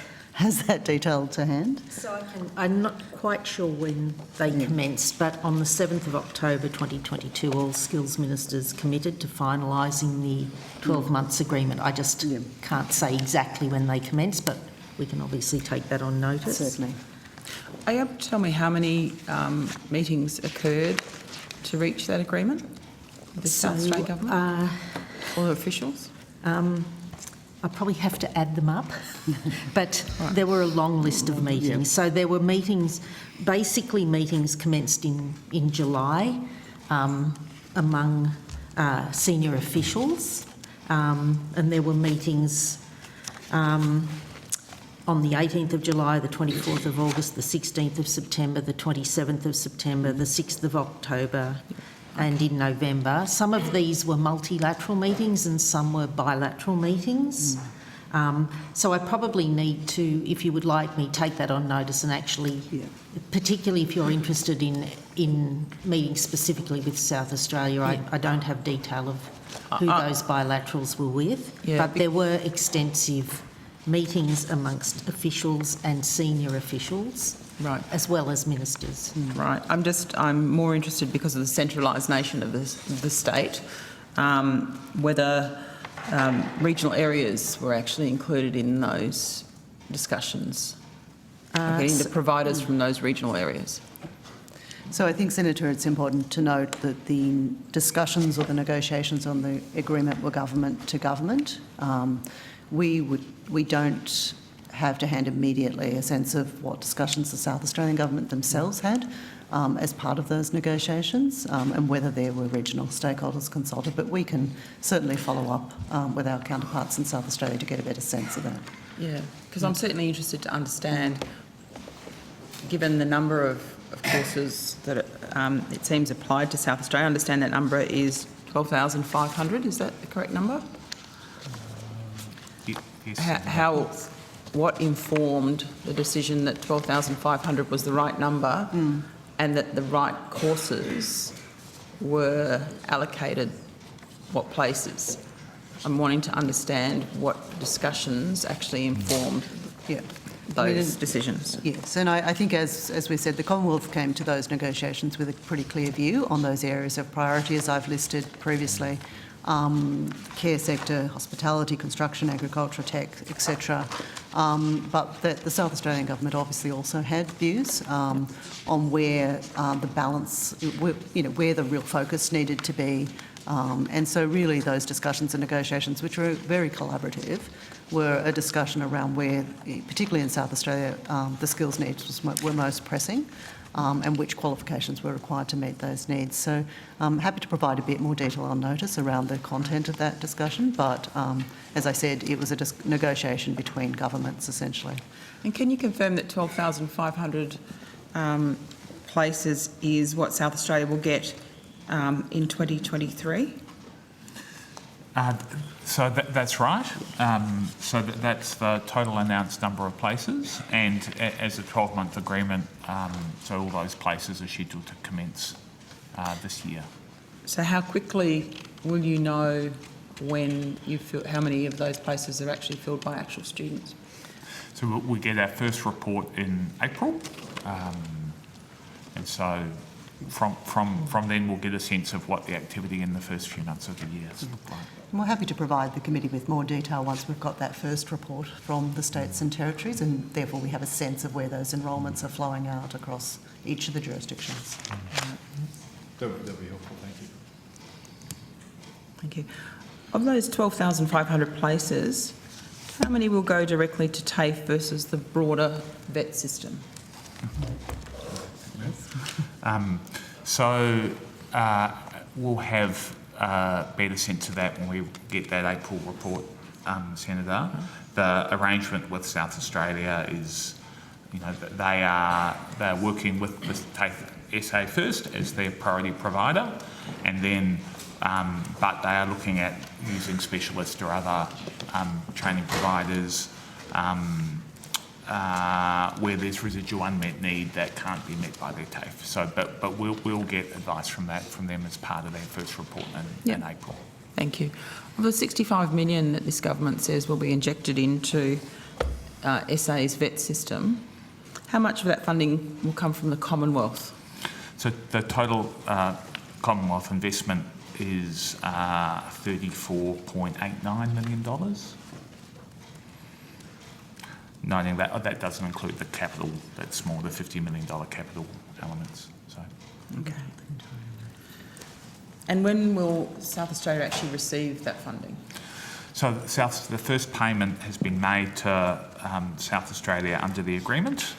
that detail to hand. So I'm not quite sure when they commenced, but on the 7th of October 2022, all skills ministers committed to finalising the 12 months agreement. I just can't say exactly when they commenced, but we can obviously take that on notice. Certainly. Are you able to tell me how many meetings occurred to reach that agreement with the South Australian Government or officials? I probably have to add them up, but there were a long list of meetings. So there were meetings, basically meetings commenced in July among senior officials, and there were meetings on the 18th of July, the 24th of August, the 16th of September, the 27th of September, the 6th of October, and in November. Some of these were multilateral meetings and some were bilateral meetings. So I probably need to, if you would like me, take that on notice and actually, particularly if you're interested in meeting specifically with South Australia, I don't have detail of who those bilaterals were with, but there were extensive meetings amongst officials and senior officials, right, as well as ministers. Right. I'm more interested because of the centralised nation of the state, whether regional areas were actually included in those discussions, getting the providers from those regional areas. So I think, Senator, it's important to note that the discussions or the negotiations on the agreement were government to government. We don't have to hand immediately a sense of what discussions the South Australian Government themselves had as part of those negotiations and whether there were regional stakeholders consulted, but we can certainly follow up with our counterparts in South Australia to get a better sense of that. Yeah, because I'm certainly interested to understand, given the number of courses that it seems applied to South Australia, I understand that number is 12,500, is that the correct number? Yes. What informed the decision that 12,500 was the right number and that the right courses were allocated what places? I'm wanting to understand what discussions actually informed those decisions. Yes, and I think as we said, the Commonwealth came to those negotiations with a pretty clear view on those areas of priority as I've listed previously. Care sector, hospitality, construction, agriculture, tech, etc. But the South Australian Government obviously also had views on where the balance, where the real focus needed to be. And so really those discussions and negotiations, which were very collaborative, were a discussion around where, particularly in South Australia, the skills needs were most pressing. And which qualifications were required to meet those needs. So I'm happy to provide a bit more detail on notice around the content of that discussion, but as I said, it was a negotiation between governments essentially. And can you confirm that 12,500 places is what South Australia will get in 2023? So that's right. That's the total announced number of places, and as a 12-month agreement, so all those places are scheduled to commence this year. So how quickly will you know when you how many of those places are actually filled by actual students? So we get our first report in April, and so from then we'll get a sense of what the activity in the first few months of the year has looked like. And we're happy to provide the committee with more detail once we've got that first report from the states and territories, and therefore we have a sense of where those enrolments are flowing out across each of the jurisdictions. That'll be helpful, thank you. Thank you. Of those 12,500 places, how many will go directly to TAFE versus the broader VET system? We'll have a better sense of that when we get that April report, Senator. The arrangement with South Australia is, they're working with TAFE SA first as their priority provider, and then, but they are looking at using specialists or other training providers where there's residual unmet need that can't be met by their TAFE. So, but we'll get advice from them as part of their first report in April. Thank you. Of the 65 million that this government says will be injected into SA's VET system, how much of that funding will come from the Commonwealth? So the total Commonwealth investment is $34.89 million. Noting that doesn't include the capital, that's more the $50 million capital elements. So. Okay. And when will South Australia actually receive that funding? So the first payment has been made to South Australia under the agreement,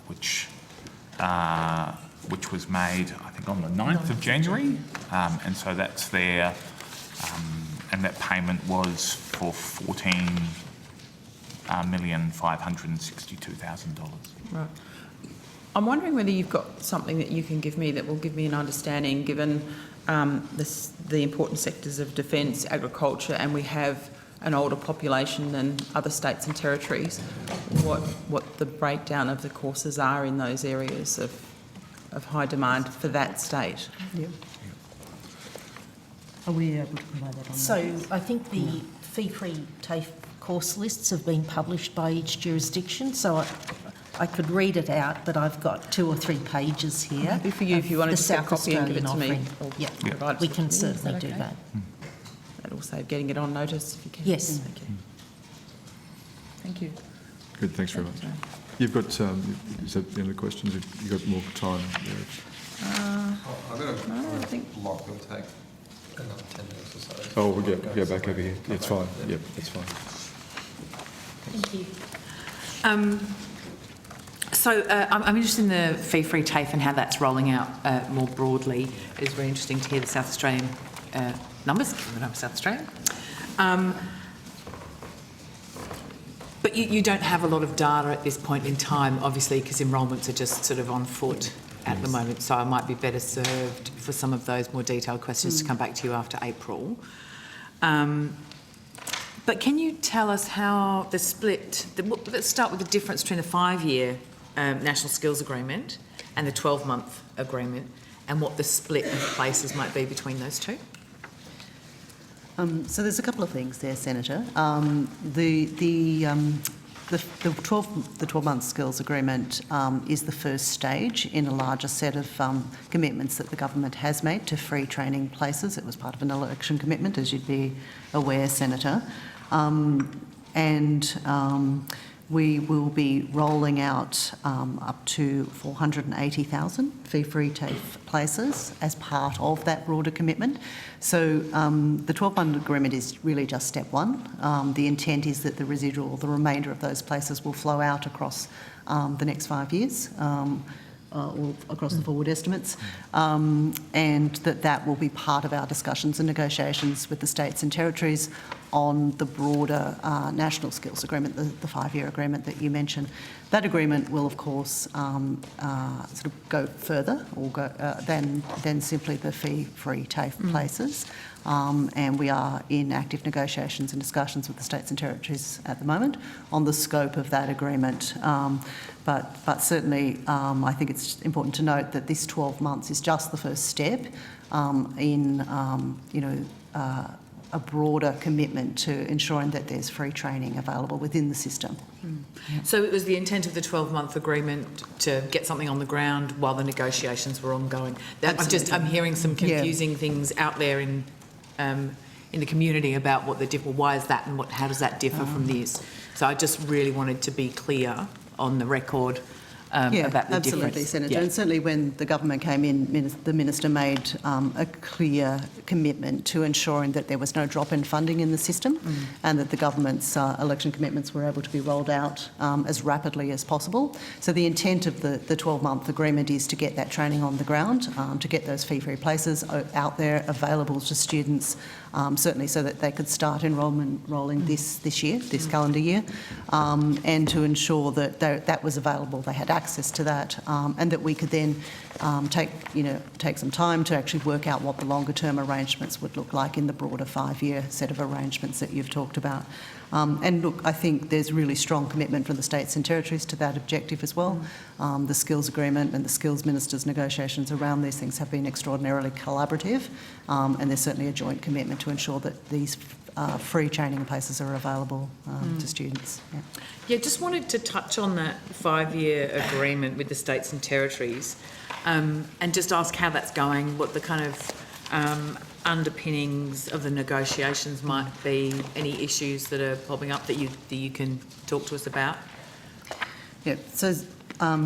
which was made, I think, on the 9th of January, and so that's there, and that payment was for $14,562,000. Right. I'm wondering whether you've got something that you can give me that will give me an understanding, given the important sectors of defence, agriculture, and we have an older population than other states and territories, what the breakdown of the courses are in those areas of high demand for that state. Yeah. Are we able to provide that on So I think the fee-free TAFE course lists have been published by each jurisdiction, so I could read it out, but I've got 2 or 3 pages here. Happy for you if you want to just get a copy and give it to me. Yeah, we can certainly do that. That'll save getting it on notice if you can. Yes. Okay. Thank you. Good, thanks very much. You've got, is that the end of the questions? You've got more time. I've got a block that will take another 10 minutes or so. Oh, we'll go back over here. It's fine. Yep, that's fine. Thank you. I'm interested in the fee-free TAFE and how that's rolling out more broadly. It's very interesting to hear the South Australian numbers, given that I'm South Australian. But you don't have a lot of data at this point in time, obviously, because enrolments are just sort of on foot at the moment. So I might be better served for some of those more detailed questions to come back to you after April. But can you tell us how the split, let's start with the difference between the 5-year National Skills Agreement and the 12-month agreement, and what the split of places might be between those two? So there's a couple of things there, Senator. The 12-month skills agreement is the first stage in a larger set of commitments that the government has made to free training places. It was part of an election commitment, as you'd be aware, Senator. we will be rolling out up to 480,000 fee-free TAFE places as part of that broader commitment. So the 12-month agreement is really just step one. The intent is that the residual, the remainder of those places will flow out across the next 5 years. Or across the forward estimates, and that will be part of our discussions and negotiations with the states and territories on the broader national skills agreement, the 5-year agreement that you mentioned. That agreement will, of course, sort of go further or go, than simply the fee-free TAFE places. And we are in active negotiations and discussions with the states and territories at the moment on the scope of that agreement. But certainly, I think it's important to note that this 12 months is just the first step in, a broader commitment to ensuring that there's free training available within the system. So it was the intent of the 12-month agreement to get something on the ground while the negotiations were ongoing. I'm hearing some confusing things out there in the community about what why is that and how does that differ from this? So I just really wanted to be clear on the record about the absolutely, difference. Senator. Yeah. And certainly when the government came in, the Minister made a clear commitment to ensuring that there was no drop in funding in the system and that the government's election commitments were able to be rolled out as rapidly as possible. So the intent of the 12-month agreement is to get that training on the ground, to get those fee-free places out there available to students, certainly so that they could start enrolling this year, this calendar year, and to ensure that that was available, they had access to that, and that we could then take some time to actually work out what the longer term arrangements would look like in the broader 5-year set of arrangements that you've talked about. And look, I think there's really strong commitment from the states and territories to that objective as well. The skills agreement and the skills ministers' negotiations around these things have been extraordinarily collaborative, and there's certainly a joint commitment to ensure that these free training places are available to students. Yeah, just wanted to touch on that 5-year agreement with the states and territories, and just ask how that's going, what the kind of underpinnings of the negotiations might be, any issues that are popping up that you can talk to us about. Yeah, so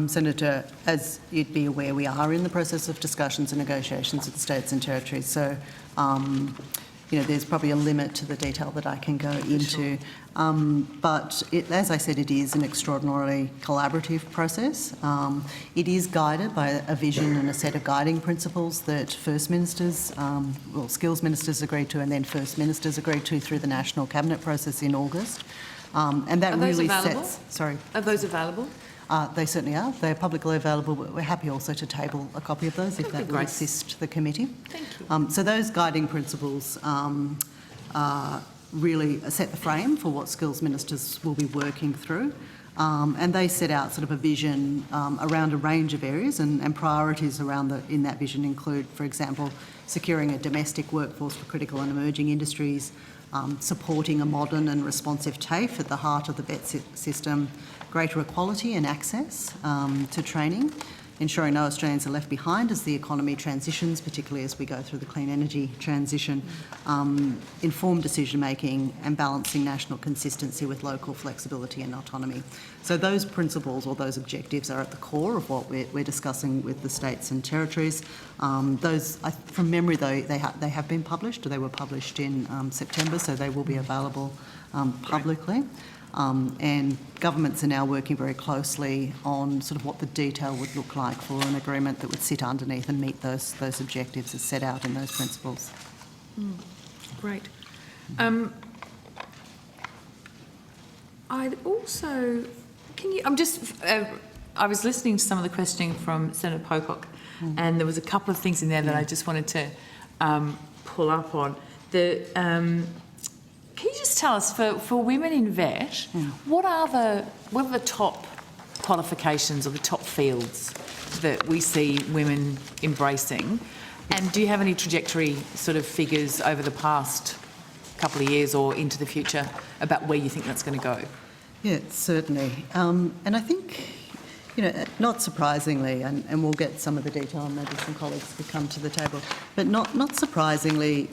Senator, as you'd be aware, we are in the process of discussions and negotiations with the states and territories. So, there's probably a limit to the detail that I can go into. But as I said, it is an extraordinarily collaborative process. It is guided by a vision and a set of guiding principles that First Ministers, skills ministers agreed to, and then First Ministers agreed to through the National Cabinet process in August. And that really sets... Sorry. Are those available? They certainly are. They're publicly available, but we're happy also to table a copy of those if that will assist the committee. Thank you. So those guiding principles really set the frame for what skills ministers will be working through. And they set out sort of a vision around a range of areas, and priorities in that vision include, for example, securing a domestic workforce for critical and emerging industries, supporting a modern and responsive TAFE at the heart of the VET system, greater equality and access to training, ensuring no Australians are left behind as the economy transitions, particularly as we go through the clean energy transition, informed decision-making and balancing national consistency with local flexibility and autonomy. So those principles or those objectives are at the core of what we're discussing with the states and territories. Those, from memory though, they have been published, or they were published in September, so they will be available publicly. And governments are now working very closely on sort of what the detail would look like for an agreement that would sit underneath and meet those objectives as set out in those principles. Great. I'd also, I was listening to some of the questioning from Senator Pocock, and there was a couple of things in there that I just wanted to pull up on. Can you just tell us, for women in VET, what are the top qualifications or the top fields that we see women embracing? And do you have any trajectory sort of figures over the past couple of years or into the future about where you think that's going to go? Yeah, certainly. And I think, Not surprisingly, and we'll get some of the detail, and maybe some colleagues could come to the table, but not surprisingly,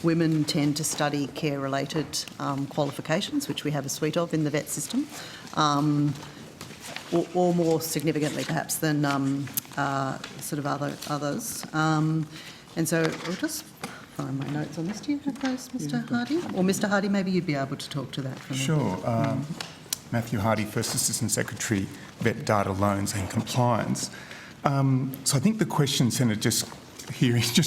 women tend to study care-related qualifications, which we have a suite of in the vet system, or more significantly perhaps than sort of others. And so I'll just find my notes on this. Do you have those, Mr. Hardy? Or Mr. Hardy, maybe you'd be able to talk to that for me. Sure. Matthew Hardy, First Assistant Secretary, Vet Data Loans and Compliance. So I think the question, Senator, just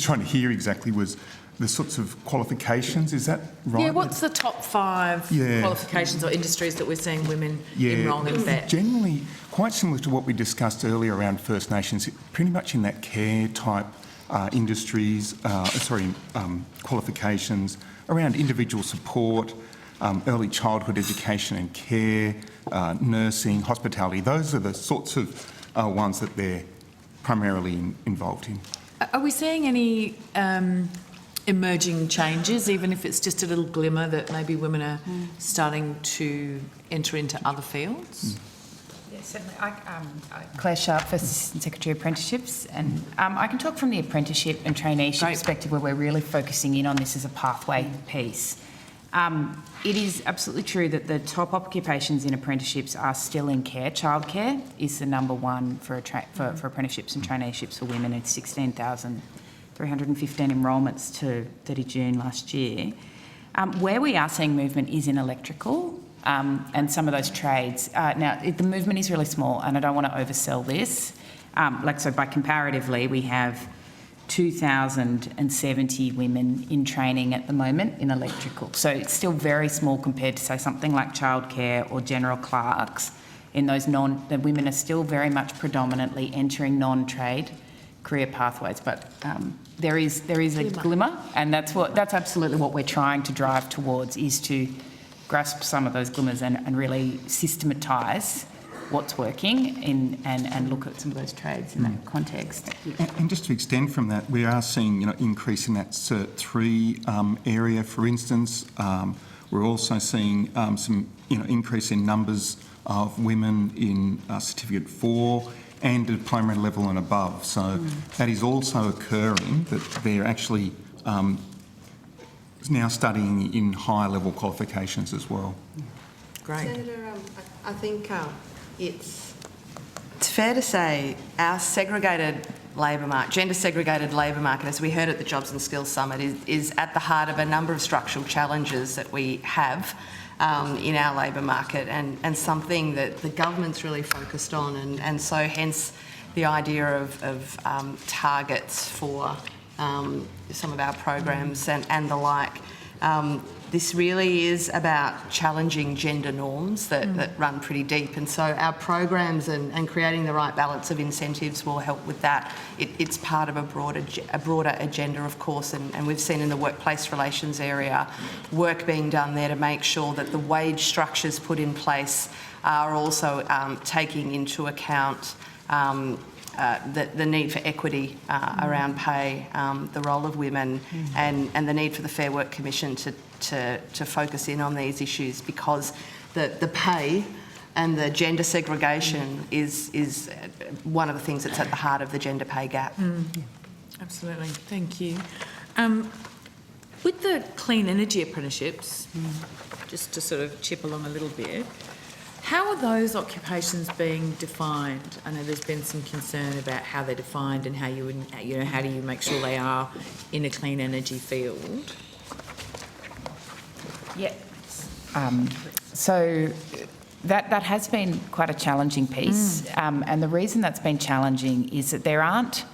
trying to hear exactly was the sorts of qualifications, is that right? Yeah, what's the top 5 qualifications or industries that we're seeing women enrol in vet? Generally, quite similar to what we discussed earlier around First Nations, pretty much in that care type industries, qualifications around individual support, early childhood education and care, nursing, hospitality. Those are the sorts of ones that they're primarily involved in. Are we seeing any emerging changes, even if it's just a little glimmer that maybe women are starting to enter into other fields? Yes, certainly. Claire Sharp, First Assistant Secretary of Apprenticeships, and I can talk from the apprenticeship and traineeship perspective, where we're really focusing in on this as a pathway piece. It is absolutely true that the top occupations in apprenticeships are still in care. Childcare is the number one for apprenticeships and traineeships for women. It's 16,315 enrolments to 30 June last year. Where we are seeing movement is in electrical and some of those trades. Now, the movement is really small, and I don't want to oversell this. So by comparatively, we have 2,070 women in training at the moment in electrical. So it's still very small compared to, say, something like childcare or general clerks. In those the women are still very much predominantly entering non-trade career pathways, but there is a glimmer, and that's absolutely what we're trying to drive towards, is to grasp some of those glimmers and really systematise what's working and look at some of those trades in that context. And just to extend from that, we are seeing increase in that Cert 3 area, for instance. We're also seeing some increase in numbers of women in Certificate 4 and diploma level and above. So that is also occurring, that they're actually now studying in higher level qualifications as well. Great. Senator, I think it's fair to say our segregated labour market, gender segregated labour market, as we heard at the Jobs and Skills Summit, is at the heart of a number of structural challenges that we have in our labour market, and something that the government's really focused on, and so hence the idea of targets for some of our programs and the like. This really is about challenging gender norms that run pretty deep, and so our programs and creating the right balance of incentives will help with that. It's part of a broader agenda, of course, and we've seen in the workplace relations area work being done there to make sure that the wage structures put in place are also taking into account the need for equity around pay, the role of women, and the need for the Fair Work Commission to focus in on these issues, because the pay and the gender segregation is one of the things that's at the heart of the gender pay gap. Absolutely, thank you. With the clean energy apprenticeships, just to sort of chip along a little bit, how are those occupations being defined? I know there's been some concern about how they're defined and how how do you make sure they are in a clean energy field? Yeah. So that has been quite a challenging piece, and the reason that's been challenging is that there aren't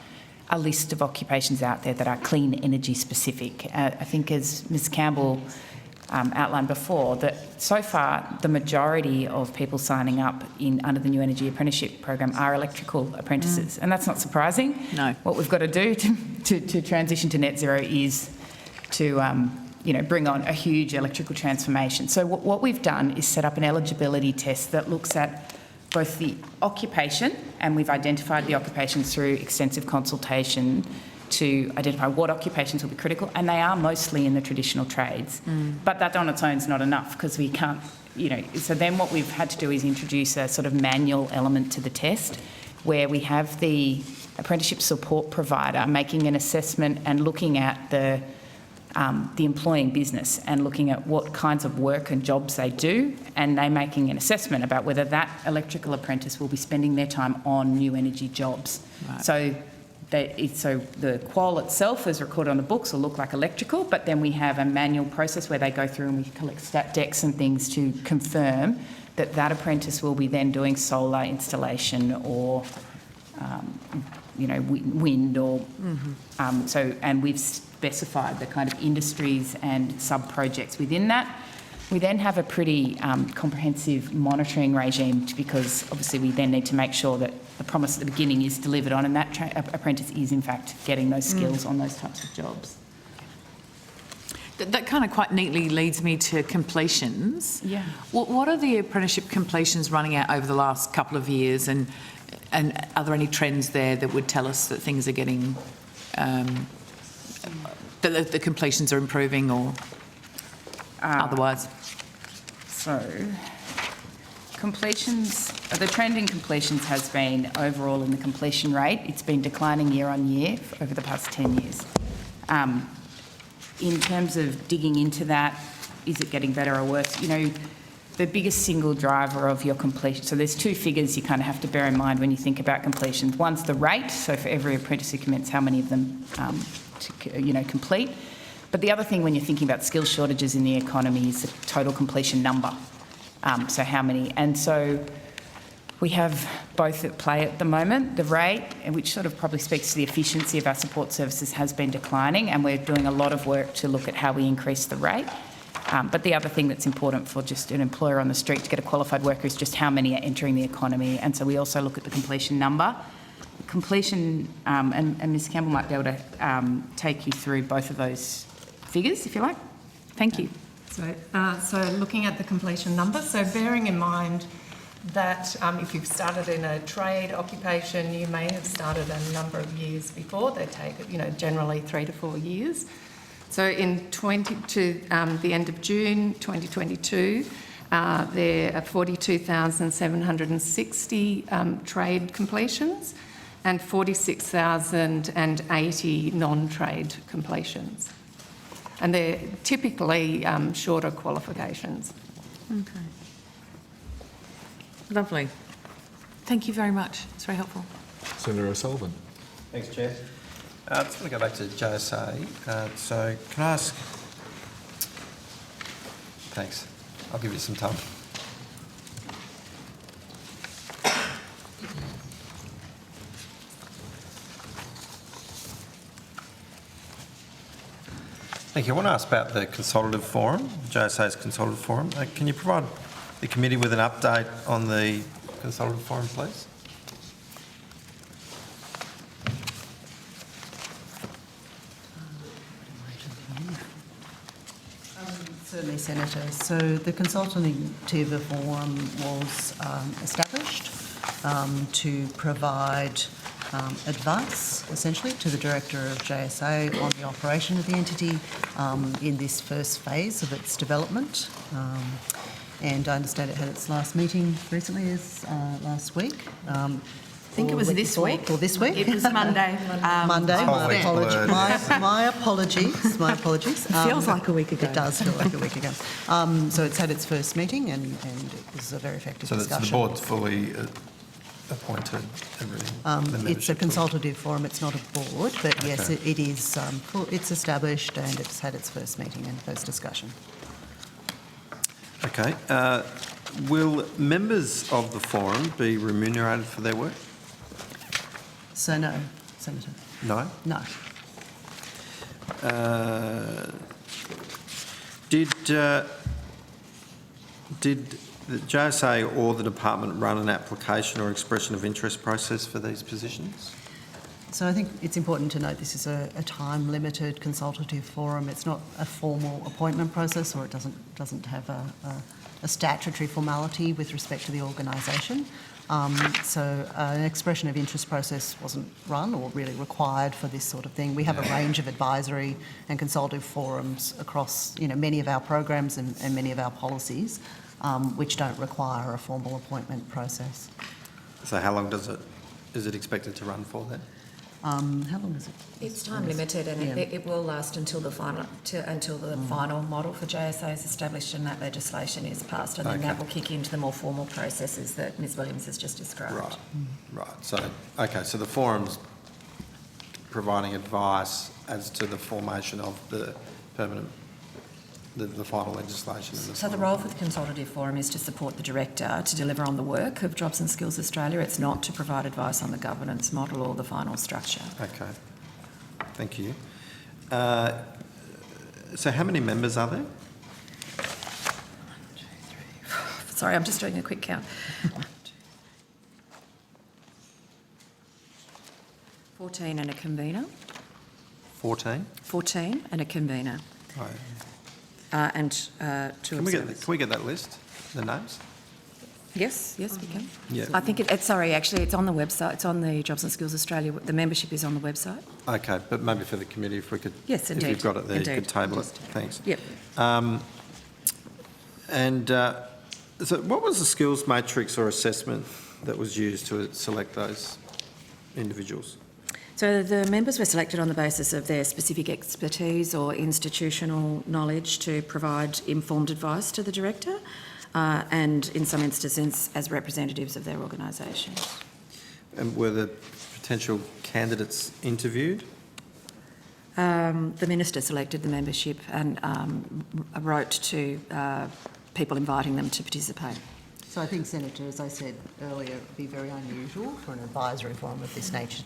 a list of occupations out there that are clean energy specific. I think, as Ms Campbell outlined before, that so far the majority of people signing up under the new energy apprenticeship program are electrical apprentices, and that's not surprising. No. What we've got to do to transition to net zero is to bring on a huge electrical transformation. So what we've done is set up an eligibility test that looks at both the occupation, and we've identified the occupations through extensive consultation, to identify what occupations will be critical, and they are mostly in the traditional trades. But that on its own is not enough, because we can't, so then what we've had to do is introduce a sort of manual element to the test, where we have the apprenticeship support provider making an assessment and looking at the employing business and looking at what kinds of work and jobs they do, and they making an assessment about whether that electrical apprentice will be spending their time on new energy jobs. Right. So the qual itself as recorded on the books will look like electrical, but then we have a manual process where they go through and we collect stat decks and things to confirm that that apprentice will be then doing solar installation or wind or and we've specified the kind of industries and sub-projects within that. We then have a pretty comprehensive monitoring regime, because obviously we then need to make sure that the promise at the beginning is delivered on, and that apprentice is in fact getting those skills on those types of jobs. That kind of quite neatly leads me to completions. Yeah. What are the apprenticeship completions running at over the last couple of years, and are there any trends there that would tell us that things are getting, that the completions are improving or otherwise? So, completions, the trend in completions has been overall in the completion rate. It's been declining year on year over the past 10 years. In terms of digging into that, is it getting better or worse? The biggest single driver of your completion, so there's two figures you kind of have to bear in mind when you think about completions. One's the rate, so for every apprentice who commences, how many of them complete. But the other thing when you're thinking about skill shortages in the economy is the total completion number. So how many? And so we have both at play at the moment. The rate, which sort of probably speaks to the efficiency of our support services, has been declining, and we're doing a lot of work to look at how we increase the rate. But the other thing that's important for just an employer on the street to get a qualified worker is just how many are entering the economy. And so we also look at the completion number. Completion, and Ms Campbell might be able to take you through both of those figures, if you like. Thank you. So looking at the completion number, so bearing in mind that if you've started in a trade occupation, you may have started a number of years before. They take, generally 3 to 4 years. So to the end of June 2022, there are 42,760 trade completions and 46,080 non-trade completions. And they're typically shorter qualifications. Okay. Lovely. Thank you very much. It's very helpful. Senator O'Sullivan. Thanks, Chair. I just want to go back to JSA. So can I ask... Thanks. I'll give you some time. Thank you. I want to ask about the consultative forum, JSA's consultative forum. Can you provide the committee with an update on the consultative forum, please? Certainly, Senator. So the consultative forum was established to provide advice, essentially, to the Director of JSA on the operation of the entity in this first phase of its development. And I understand it had its last meeting recently, last week. I think it was this week. Or this week? It was Monday. Monday. My apologies. My apologies. Feels like a week ago. It does feel like a week ago. So it's had its first meeting, and it was a very effective discussion. So the board's fully appointed, everything? It's a consultative forum. It's not a board, but yes, it is. It's established, and it's had its first meeting and first discussion. Okay. Will members of the forum be remunerated for their work? So no, Senator. No? No. Did the JSA or the department run an application or expression of interest process for these positions? So I think it's important to note this is a time-limited consultative forum. It's not a formal appointment process, or it doesn't have a statutory formality with respect to the organisation. So an expression of interest process wasn't run or really required for this sort of thing. We have a range of advisory and consultative forums across, many of our programs and many of our policies, which don't require a formal appointment process. So how long is it expected to run for then? How long is it? It's time limited, and it will last until the final model for JSA is established and that legislation is passed, and then that will kick into the more formal processes that Ms Williams has just described. Right. So the forum's providing advice as to the formation of the permanent, the final legislation. So the role for the consultative forum is to support the director to deliver on the work of Jobs and Skills Australia. It's not to provide advice on the governance model or the final structure. Okay, thank you. So how many members are there? 1, 2, 3, 4. Sorry, I'm just doing a quick count. 14 and a convener. 14? 14 and a convener. Right. And two observers. Can we get that list, the names? Yes, we can. Yeah. I think it's on the website. It's on the Jobs and Skills Australia. The membership is on the website. Okay, but maybe for the committee, if we could... Yes, indeed. If you've got it there, Indeed. you could table it. Thanks. Yep. So what was the skills matrix or assessment that was used to select those individuals? So the members were selected on the basis of their specific expertise or institutional knowledge to provide informed advice to the director, and in some instances as representatives of their organisations. And were the potential candidates interviewed? The minister selected the membership and wrote to people inviting them to participate. So I think, Senator, as I said earlier, it would be very unusual for an advisory forum of this nature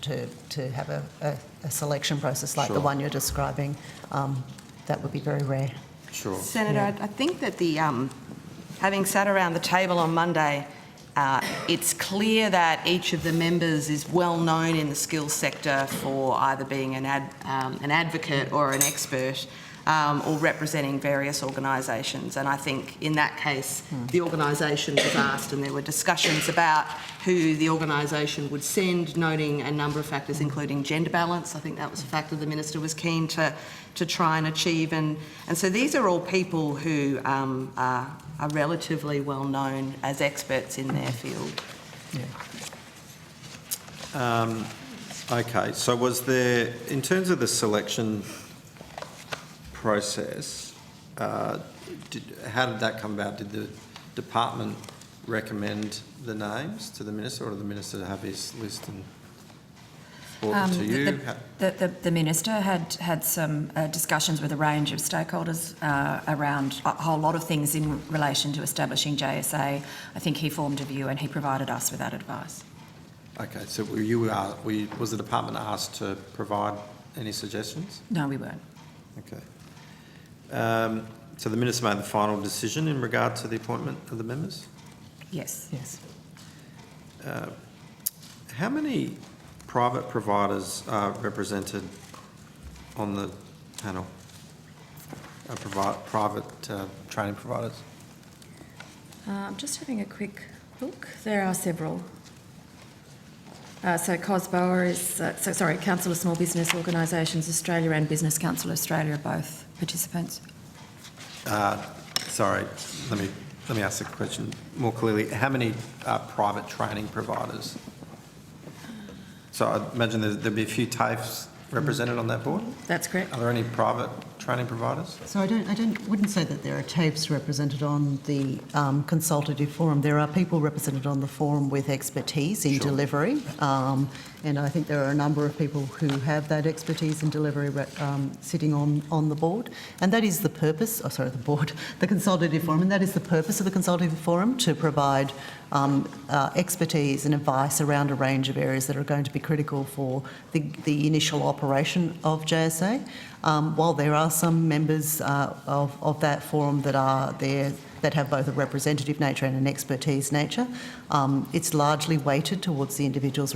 to have a selection process like the one you're describing. That would be very rare. Sure. Senator, I think that having sat around the table on Monday, it's clear that each of the members is well known in the skills sector for either being an advocate or an expert, or representing various organisations. And I think in that case, the organisation was asked and there were discussions about who the organisation would send, noting a number of factors, including gender balance. I think that was a factor the Minister was keen to try and achieve. And so these are all people who are relatively well known as experts in their field. Okay, so was there, in terms of the selection process, how did that come about? Did the department recommend the names to the Minister, or did the Minister have his list and brought it to you? The Minister had some discussions with a range of stakeholders around a whole lot of things in relation to establishing JSA. I think he formed a view and he provided us with that advice. Okay, so was the department asked to provide any suggestions? No, we weren't. Okay. So the Minister made the final decision in regard to the appointment of the members? Yes. How many private providers are represented on the panel? Private training providers? I'm just having a quick look. There are several. So COSBOA is, Council of Small Business Organisations Australia and Business Council Australia are both participants. Sorry, let me ask the question more clearly. How many private training providers? So I imagine there'd be a few TAFEs represented on that board? That's correct. Are there any private training providers? So I wouldn't say that there are TAFEs represented on the consultative forum. There are people represented on the forum with expertise in delivery, and I think there are a number of people who have that expertise in delivery sitting on the board, and that is the purpose. The consultative forum, and that is the purpose of the consultative forum, to provide expertise and advice around a range of areas that are going to be critical for the initial operation of JSA. While there are some members of that forum that are there that have both a representative nature and an expertise nature, it's largely weighted towards the individual's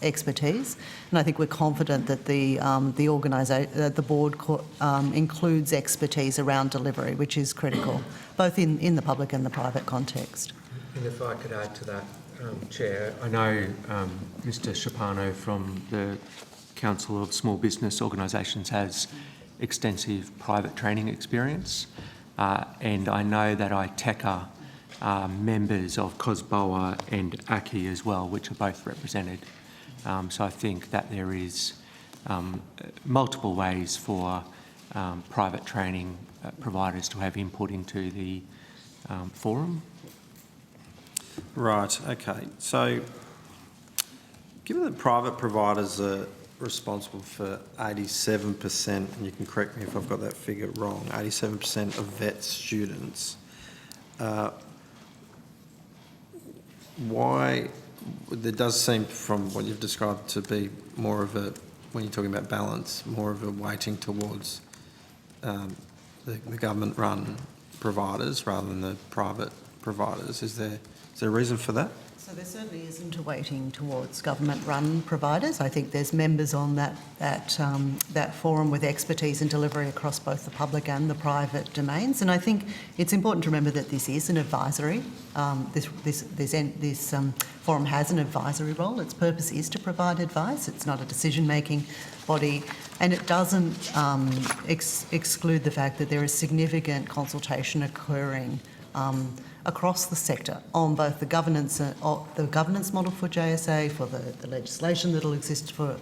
expertise. And I think we're confident that the board includes expertise around delivery, which is critical, both in the public and the private context. And if I could add to that, Chair, I know Mr Schapano from the Council of Small Business Organisations has extensive private training experience, and I know that ITECA are members of COSBOA and ACCI as well, which are both represented. So I think that there is multiple ways for private training providers to have input into the forum. Right, okay. So, given that private providers are responsible for 87%, and you can correct me if I've got that figure wrong, 87% of vet students, why, there does seem from what you've described to be more of a, when you're talking about balance, more of a weighting towards the government-run providers rather than the private providers. Is there a reason for that? So there certainly isn't a weighting towards government-run providers. I think there's members on that forum with expertise in delivery across both the public and the private domains. And I think it's important to remember that this is an advisory. This forum has an advisory role. Its purpose is to provide advice. It's not a decision-making body, and it doesn't exclude the fact that there is significant consultation occurring across the sector on both the governance model for JSA, for the legislation that will exist for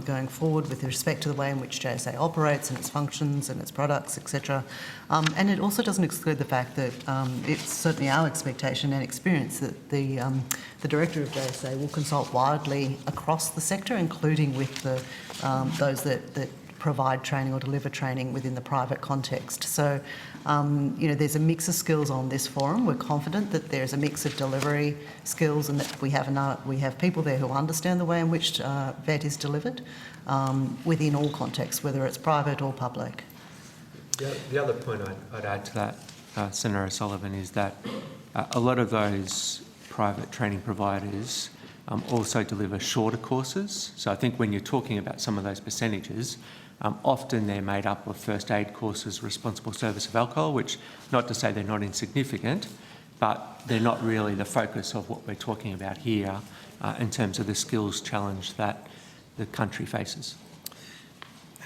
going forward with respect to the way in which JSA operates and its functions and its products, etc. And it also doesn't exclude the fact that it's certainly our expectation and experience that the Director of JSA will consult widely across the sector, including with those that provide training or deliver training within the private context. So, there's a mix of skills on this forum. We're confident that there's a mix of delivery skills and that we have people there who understand the way in which vet is delivered within all contexts, whether it's private or public. The other point I'd add to that, Senator O'Sullivan, is that a lot of those private training providers also deliver shorter courses. So I think when you're talking about some of those percentages, often they're made up of first aid courses, responsible service of alcohol, which, not to say they're not insignificant, but they're not really the focus of what we're talking about here in terms of the skills challenge that the country faces.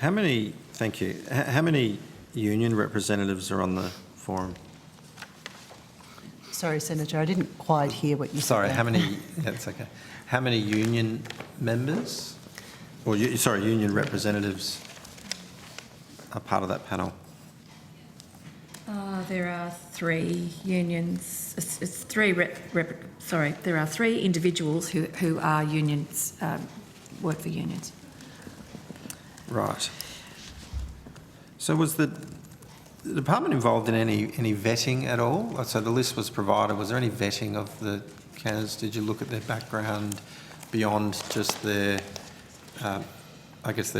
Thank you. How many union representatives are on the forum? Sorry, Senator, I didn't quite hear what you said. Sorry, there. how many? That's okay. How many union members, or union representatives, are part of that panel? There are 3 unions. It's 3. There are 3 individuals who are unions, work for unions. Right. So was the department involved in any vetting at all? So the list was provided. Was there any vetting of the candidates? Did you look at their background beyond just their,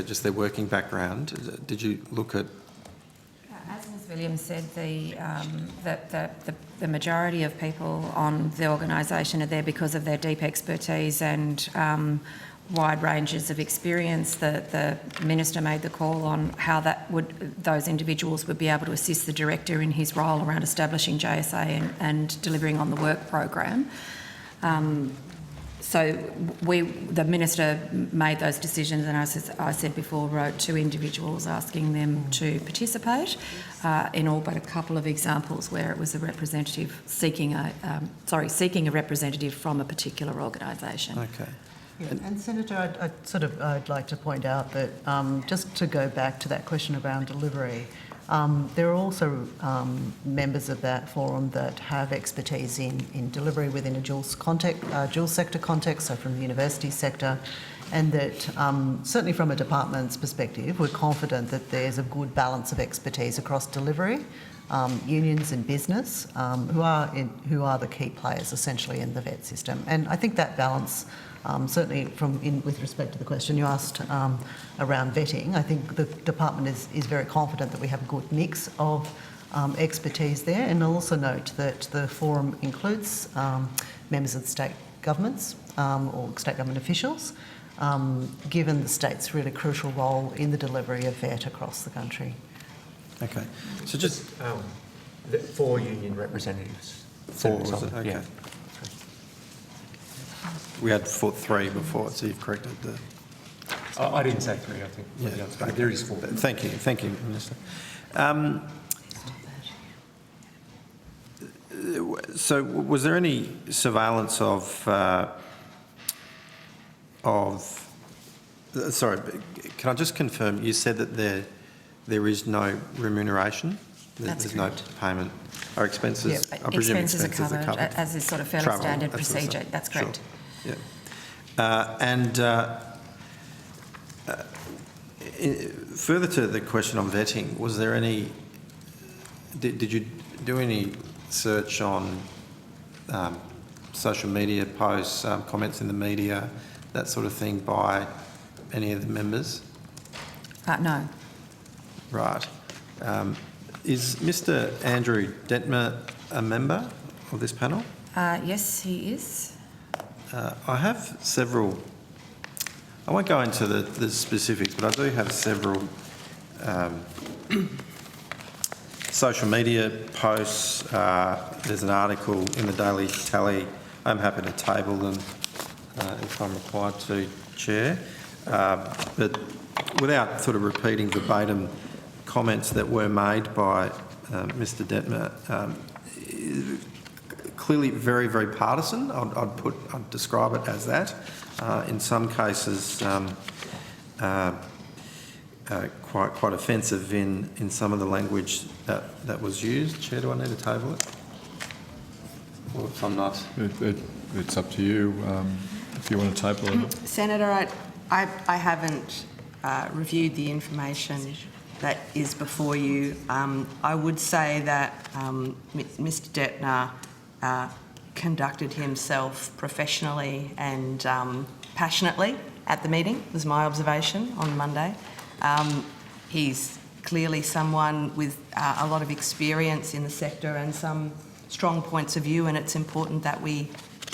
just their working background? Did you look at? As Ms Williams said, the majority of people on the organisation are there because of their deep expertise and wide ranges of experience. The Minister made the call on how those individuals would be able to assist the Director in his role around establishing JSA and delivering on the work program. So the Minister made those decisions, and as I said before, wrote 2 individuals asking them to participate in all but a couple of examples where it was a representative seeking a representative from a particular organisation. Okay. Yeah, and Senator, I'd like to point out that just to go back to that question around delivery, there are also members of that forum that have expertise in delivery within a dual sector context, so from the university sector, and that certainly from a department's perspective, we're confident that there's a good balance of expertise across delivery, unions and business, who are the key players essentially in the vet system. And I think that balance, certainly with respect to the question you asked around vetting, I think the department is very confident that we have a good mix of expertise there. And I'll also note that the forum includes members of the state governments or state government officials, given the state's really crucial role in the delivery of vet across the country. Okay. So just 4 union representatives. 4, was it? Okay. Yeah. We had 3 before, so you've corrected the... I didn't say 3, I think. Yeah, There is 4. Thank you, Minister. So, was there any surveillance of? Sorry, can I just confirm? You said that there is no remuneration. There's no payment or expenses. Yeah, I presume expenses are covered, as is sort of fairly Travel, standard that sort of procedure. stuff. That's correct. Sure. Yeah. Further to the question on vetting, was there any? Did you do any search on social media posts, comments in the media, that sort of thing by any of the members? No. Right. Is Mr Andrew Detmer a member of this panel? Yes, he is. I have several, I won't go into the specifics, but I do have several social media posts. There's an article in the Daily Tally. I'm happy to table them if I'm required to, Chair. But without sort of repeating verbatim comments that were made by Mr Detmer, clearly very, very partisan. I'd describe it as that. In some cases, quite offensive in some of the language that was used. Chair, do I need to table it? Or if I'm not? It's up to you if you want to table it. Senator, I haven't reviewed the information that is before you. I would say that Mr Detmer conducted himself professionally and passionately at the meeting, was my observation on Monday. He's clearly someone with a lot of experience in the sector and some strong points of view, and it's important that we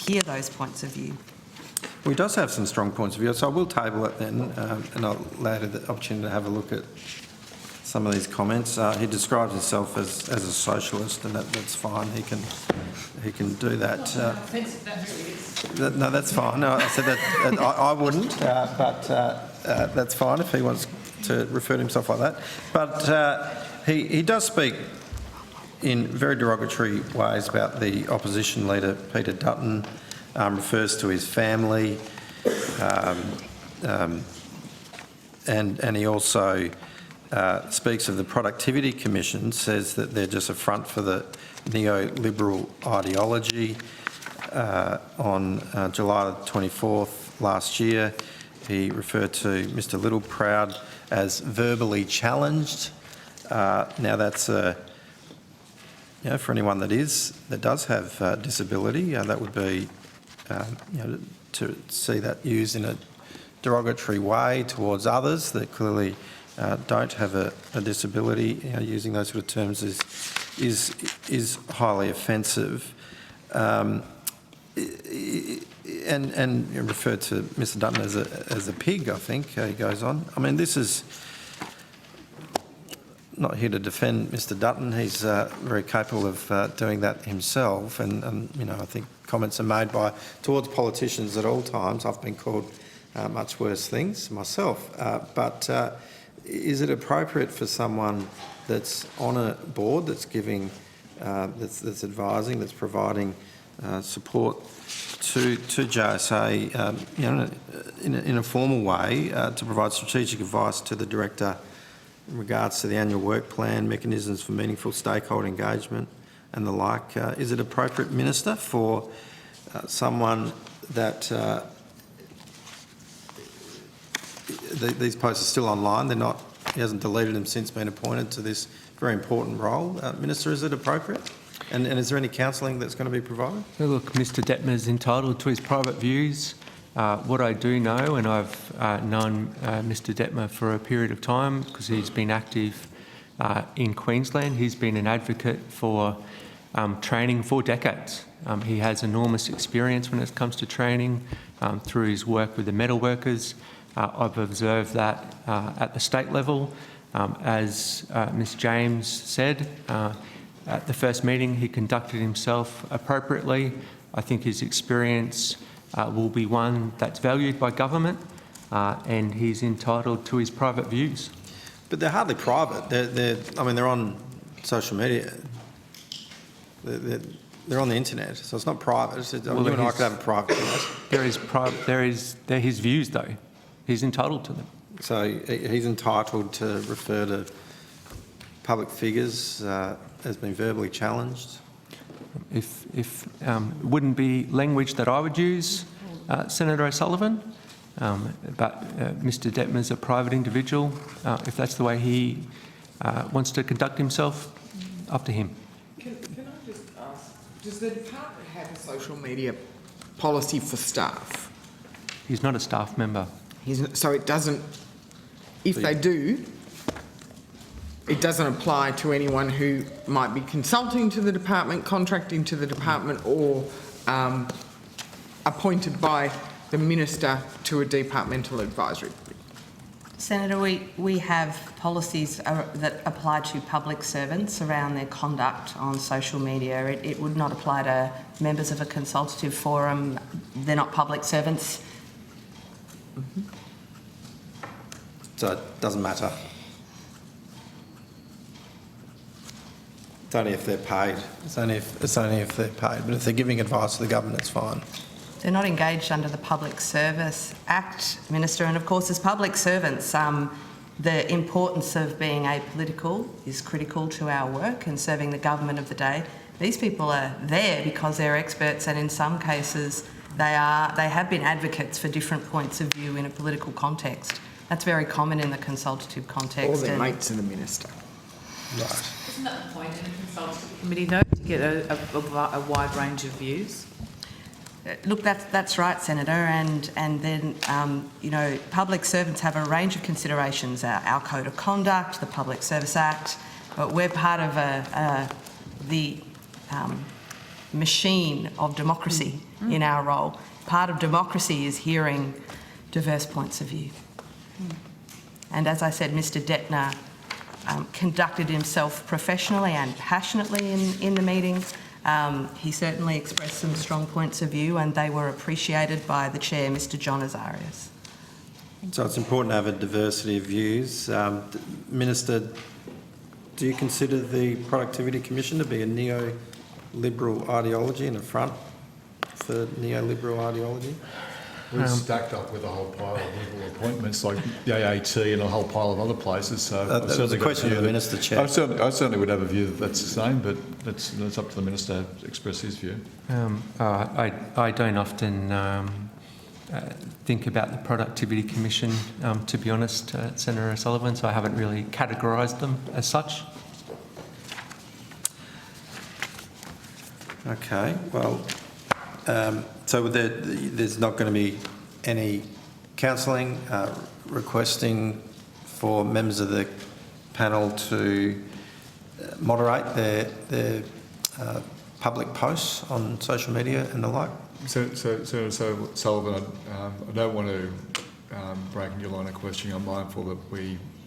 hear those points of view. Well, he does have some strong points of view, so I will table it then, and I'll allow you the opportunity to have a look at some of these comments. He describes himself as a socialist, and that's fine. He can do that. No, that's fine. No, I said that I wouldn't, but that's fine if he wants to refer to himself like that. But he does speak in very derogatory ways about the opposition leader, Peter Dutton, refers to his family, and he also speaks of the Productivity Commission, says that they're just a front for the neoliberal ideology. On July 24th last year, he referred to Mr Littleproud as verbally challenged. Now that's for anyone that does have disability, that would be to see that used in a derogatory way towards others that clearly don't have a disability. Using those sort of terms is highly offensive. And referred to Mr Dutton as a pig, I think, he goes on. I mean, this is not here to defend Mr Dutton. He's very capable of doing that himself, and I think comments are made towards politicians at all times. I've been called much worse things myself. But is it appropriate for someone that's on a board that's giving, that's advising, that's providing support to JSA, in a formal way, to provide strategic advice to the director in regards to the annual work plan, mechanisms for meaningful stakeholder engagement and the like? Is it appropriate, Minister, for someone that these posts are still online, he hasn't deleted them since being appointed to this very important role? Minister, is it appropriate? And is there any counselling that's going to be provided? Look, Mr Detmer is entitled to his private views. What I do know, and I've known Mr Detmer for a period of time because he's been active in Queensland. He's been an advocate for training for decades. He has enormous experience when it comes to training through his work with the metal workers. I've observed that at the state level. As Ms James said, at the first meeting he conducted himself appropriately. I think his experience will be one that's valued by government, and he's entitled to his private views. But they're hardly private. They're on social media. They're on the internet, so it's not private. You and I could have a private conversation. They're his views, though. He's entitled to them. So he's entitled to refer to public figures as being verbally challenged. If it wouldn't be language that I would use, Senator O'Sullivan, but Mr. Detmer's a private individual. If that's the way he wants to conduct himself, up to him. Can I just ask, does the department have a social media policy for staff? He's not a staff member. So it doesn't, if they do, it doesn't apply to anyone who might be consulting to the department, contracting to the department, or appointed by the minister to a departmental advisory. Senator, we have policies that apply to public servants around their conduct on social media. It would not apply to members of a consultative forum. They're not public servants. Mm-hmm. So it doesn't matter. It's only if they're paid. It's only if they're paid. But if they're giving advice to the government, it's fine. They're not engaged under the Public Service Act, Minister, and of course as public servants, the importance of being apolitical is critical to our work and serving the government of the day. These people are there because they're experts, and in some cases they have been advocates for different points of view in a political context. That's very common in the consultative context. Or their mates of the minister. Right. Isn't that the point in a consultative committee, though, to get a wide range of views? Look, that's right, Senator, and then, public servants have a range of considerations, our Code of Conduct, the Public Service Act, but we're part of the machine of democracy in our role. Part of democracy is hearing diverse points of view. And as I said, Mr. Detmer conducted himself professionally and passionately in the meetings. He certainly expressed some strong points of view, and they were appreciated by the Chair, Mr. John Azarias. So it's important to have a diversity of views. Minister, do you consider the Productivity Commission to be a neoliberal ideology and a front for neoliberal ideology? We're stacked up with a whole pile of liberal appointments like the AAT and a whole pile of other places. So That was a question to the Minister, Chair. I certainly would have a view that that's the same, but it's up to the Minister to express his view. I don't often think about the Productivity Commission, to be honest, Senator O'Sullivan, so I haven't really categorised them as such. Okay, well, so there's not going to be any counselling, requesting for members of the panel to moderate their public posts on social media and the like? So Sullivan, I don't want to break your line of questioning. I'm mindful that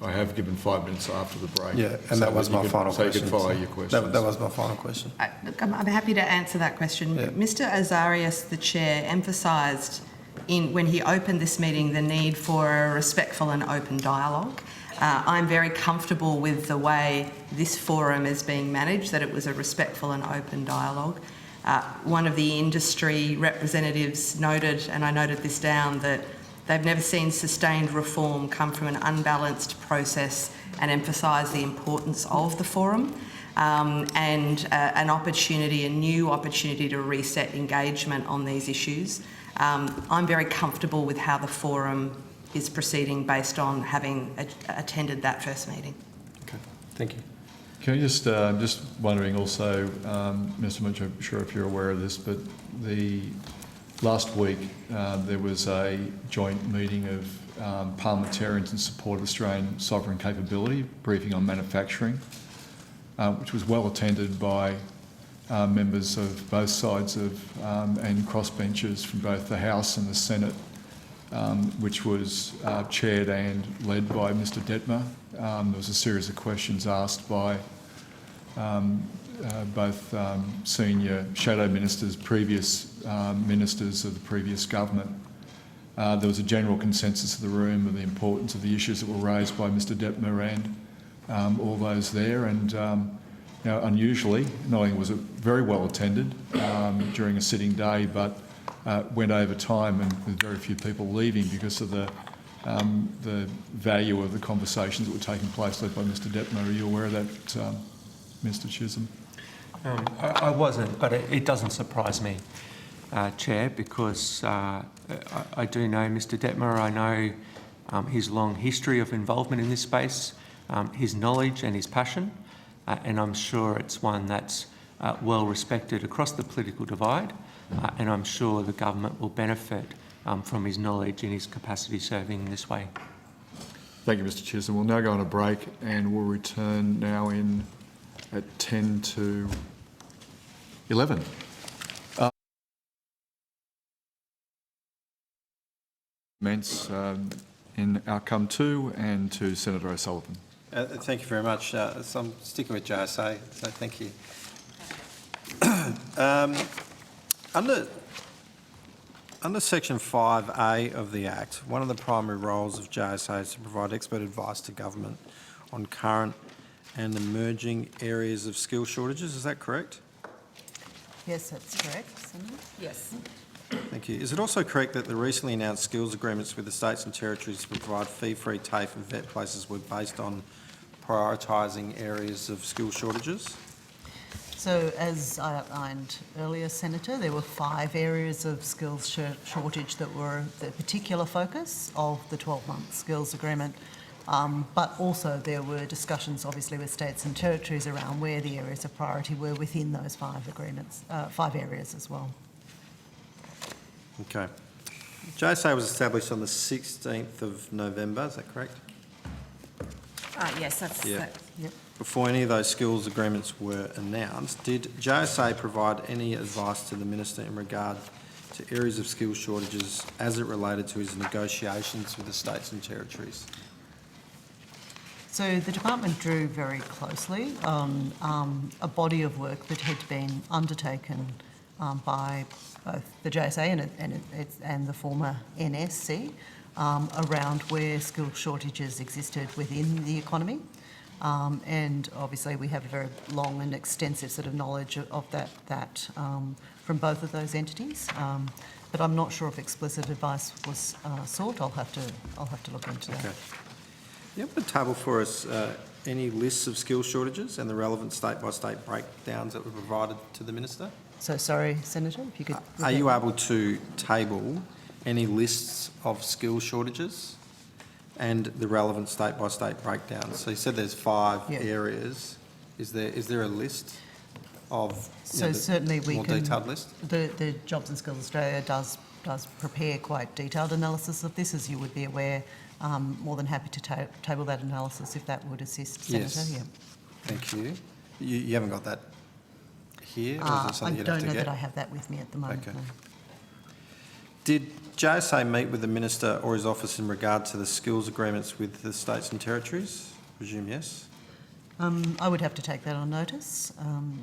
I have given 5 minutes after the break. Yeah, and that was my final question. So you can follow your questions. That was my final question. Look, I'm happy to answer that question. Yeah. Mr. Azarias, the Chair, emphasised when he opened this meeting the need for a respectful and open dialogue. I'm very comfortable with the way this forum is being managed, that it was a respectful and open dialogue. One of the industry representatives noted, and I noted this down, that they've never seen sustained reform come from an unbalanced process, and emphasise the importance of the forum and an opportunity, a new opportunity to reset engagement on these issues. I'm very comfortable with how the forum is proceeding based on having attended that first meeting. Okay, thank you. Can you just wondering also, Mr. Mitchell, I'm sure if you're aware of this, but last week there was a joint meeting of parliamentarians in support of Australian sovereign capability, briefing on manufacturing, which was well attended by members of both sides of and crossbenchers from both the House and the Senate, which was chaired and led by Mr. Detmer. There was a series of questions asked by both senior shadow ministers, previous ministers of the previous government. There was a general consensus of the room of the importance of the issues that were raised by Mr Detmer and all those there. And unusually, not only was it very well attended during a sitting day, but went over time and with very few people leaving because of the value of the conversations that were taking place led by Mr Detmer. Are you aware of that, Mr Chisholm? I wasn't, but it doesn't surprise me, Chair, because I do know Mr Detmer. I know his long history of involvement in this space, his knowledge and his passion, and I'm sure it's one that's well respected across the political divide, and I'm sure the government will benefit from his knowledge and his capacity serving in this way. Thank you, Mr Chisholm. We'll now go on a break and we'll return now at 10 to 11. Comments in outcome 2 and to Senator O'Sullivan. Thank you very much. So I'm sticking with JSA, so thank you. Under Section 5A of the Act, one of the primary roles of JSA is to provide expert advice to government on current and emerging areas of skill shortages. Is that correct? Yes, that's correct, Senator. Yes. Thank you. Is it also correct that the recently announced skills agreements with the states and territories to provide fee-free TAFE and vet places were based on prioritising areas of skill shortages? So, as I outlined earlier, Senator, there were 5 areas of skills shortage that were the particular focus of the 12-month skills agreement. But also there were discussions, obviously, with states and territories around where the areas of priority were within those 5 agreements, 5 areas as well. Okay. JSA was established on the 16th of November, is that correct? Yes, that's... Yeah. Yep. Before any of those skills agreements were announced, did JSA provide any advice to the Minister in regard to areas of skills shortages as it related to his negotiations with the states and territories? So the department drew very closely on a body of work that had been undertaken by both the JSA and the former NSC around where skill shortages existed within the economy. And obviously we have a very long and extensive sort of knowledge of that from both of those entities. But I'm not sure if explicit advice was sought. I'll have to look into that. Okay. You have a table for us any lists of skill shortages and the relevant state-by-state breakdowns that were provided to the Minister? So sorry, Senator, if you could... Are you able to table any lists of skill shortages and the relevant state-by-state breakdowns? So you said there's 5 areas. Is there a list of certainly we more can, detailed list? The Jobs and Skills Australia does prepare quite detailed analysis of this, as you would be aware. More than happy to table that analysis if that would assist, Senator. Yes. Yeah. Thank you. You haven't got that here? Or is it something I you'd have don't to know get? that I have that with me at the moment. Okay. No. Did JSA meet with the Minister or his office in regard to the skills agreements with the states and territories? I presume yes. I would have to take that on notice,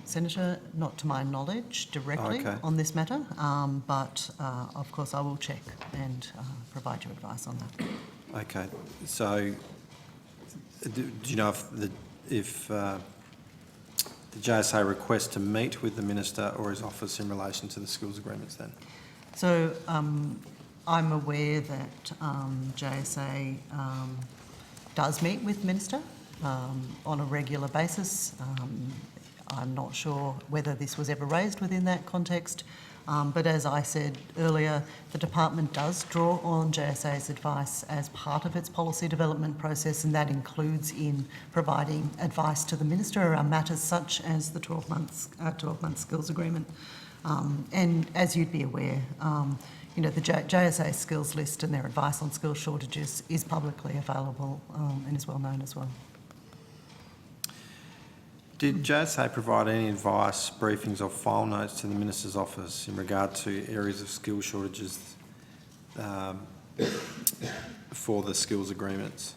Senator, not to my knowledge directly on this matter, but of course I will check and provide you advice on that. Okay, so do you know if the JSA requests to meet with the Minister or his office in relation to the skills agreements then? So I'm aware that JSA does meet with Minister on a regular basis. I'm not sure whether this was ever raised within that context, but as I said earlier, the department does draw on JSA's advice as part of its policy development process, and that includes in providing advice to the Minister around matters such as the 12-month skills agreement. And as you'd be aware, the JSA skills list and their advice on skills shortages is publicly available and is well known as well. Did JSA provide any advice, briefings or file notes to the Minister's office in regard to areas of skill shortages for the skills agreements?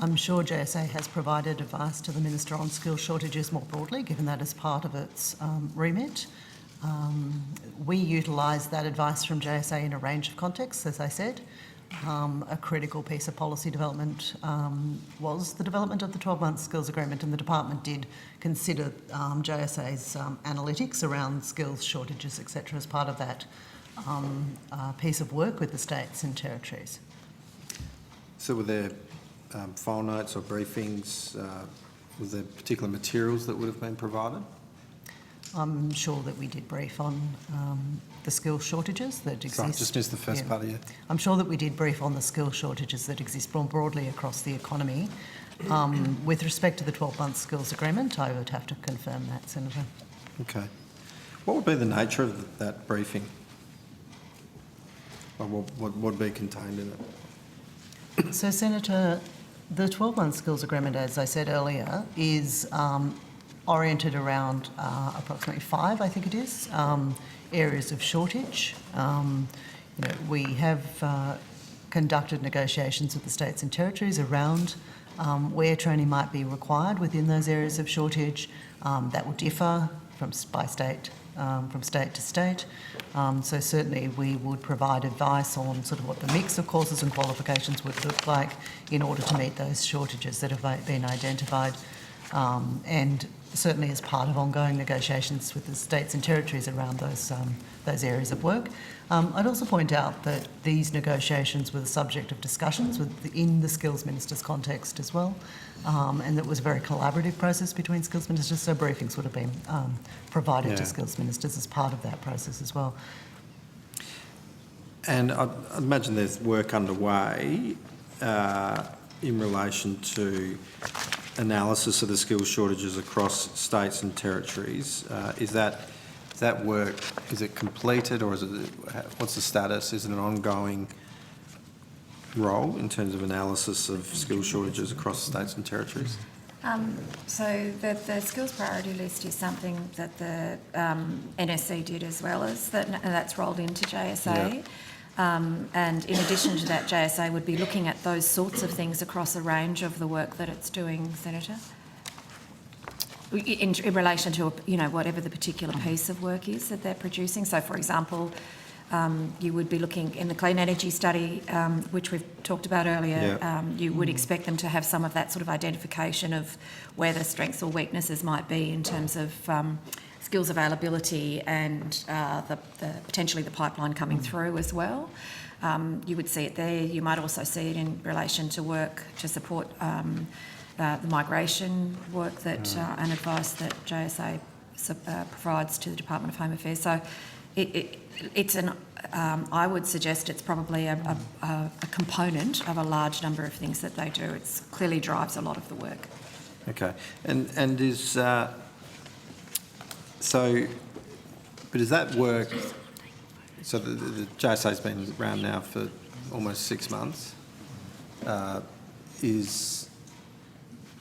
I'm sure JSA has provided advice to the Minister on skills shortages more broadly, given that as part of its remit. We utilise that advice from JSA in a range of contexts, as I said. A critical piece of policy development was the development of the 12-month skills agreement, and the department did consider JSA's analytics around skills shortages, etc., as part of that piece of work with the states and territories. So were there file notes or briefings? Was there particular materials that would have been provided? I'm sure that we did brief on the skills shortages that exist. Sorry, just missed the first part of you. I'm sure that we did brief on the skills shortages that exist more broadly across the economy. With respect to the 12-month skills agreement, I would have to confirm that, Senator. Okay. What would be the nature of that briefing? Or what would be contained in it? So, Senator, the 12-month skills agreement, as I said earlier, is oriented around approximately 5, I think it is, areas of shortage. We have conducted negotiations with the states and territories around where training might be required within those areas of shortage. That will differ from state to state. So certainly we would provide advice on sort of what the mix of courses and qualifications would look like in order to meet those shortages that have been identified. And certainly as part of ongoing negotiations with the states and territories around those areas of work. I'd also point out that these negotiations were the subject of discussions in the Skills Minister's context as well, and that was a very collaborative process between Skills Ministers, so briefings would have been provided to Skills Ministers as part of that process as well. And I imagine there's work underway in relation to analysis of the skills shortages across states and territories. Is that work, is it completed, or is it, what's the status? Is it an ongoing role in terms of analysis of skills shortages across states and territories? So the skills priority list is something that the NSC did as well as that, and that's rolled into JSA. Yeah. And in addition to that, JSA would be looking at those sorts of things across a range of the work that it's doing, Senator, in relation to, whatever the particular piece of work is that they're producing. So, for example, you would be looking in the clean energy study, which we've talked about earlier, you would expect them to have some of that sort of identification of where the strengths or weaknesses might be in terms of skills availability and potentially the pipeline coming through as well. You would see it there. You might also see it in relation to work to support the migration work that and advice that JSA provides to the Department of Home Affairs. So it's I would suggest it's probably a component of a large number of things that they do. It clearly drives a lot of the work. Okay, and is but is that work? So the JSA's been around now for almost 6 months. Is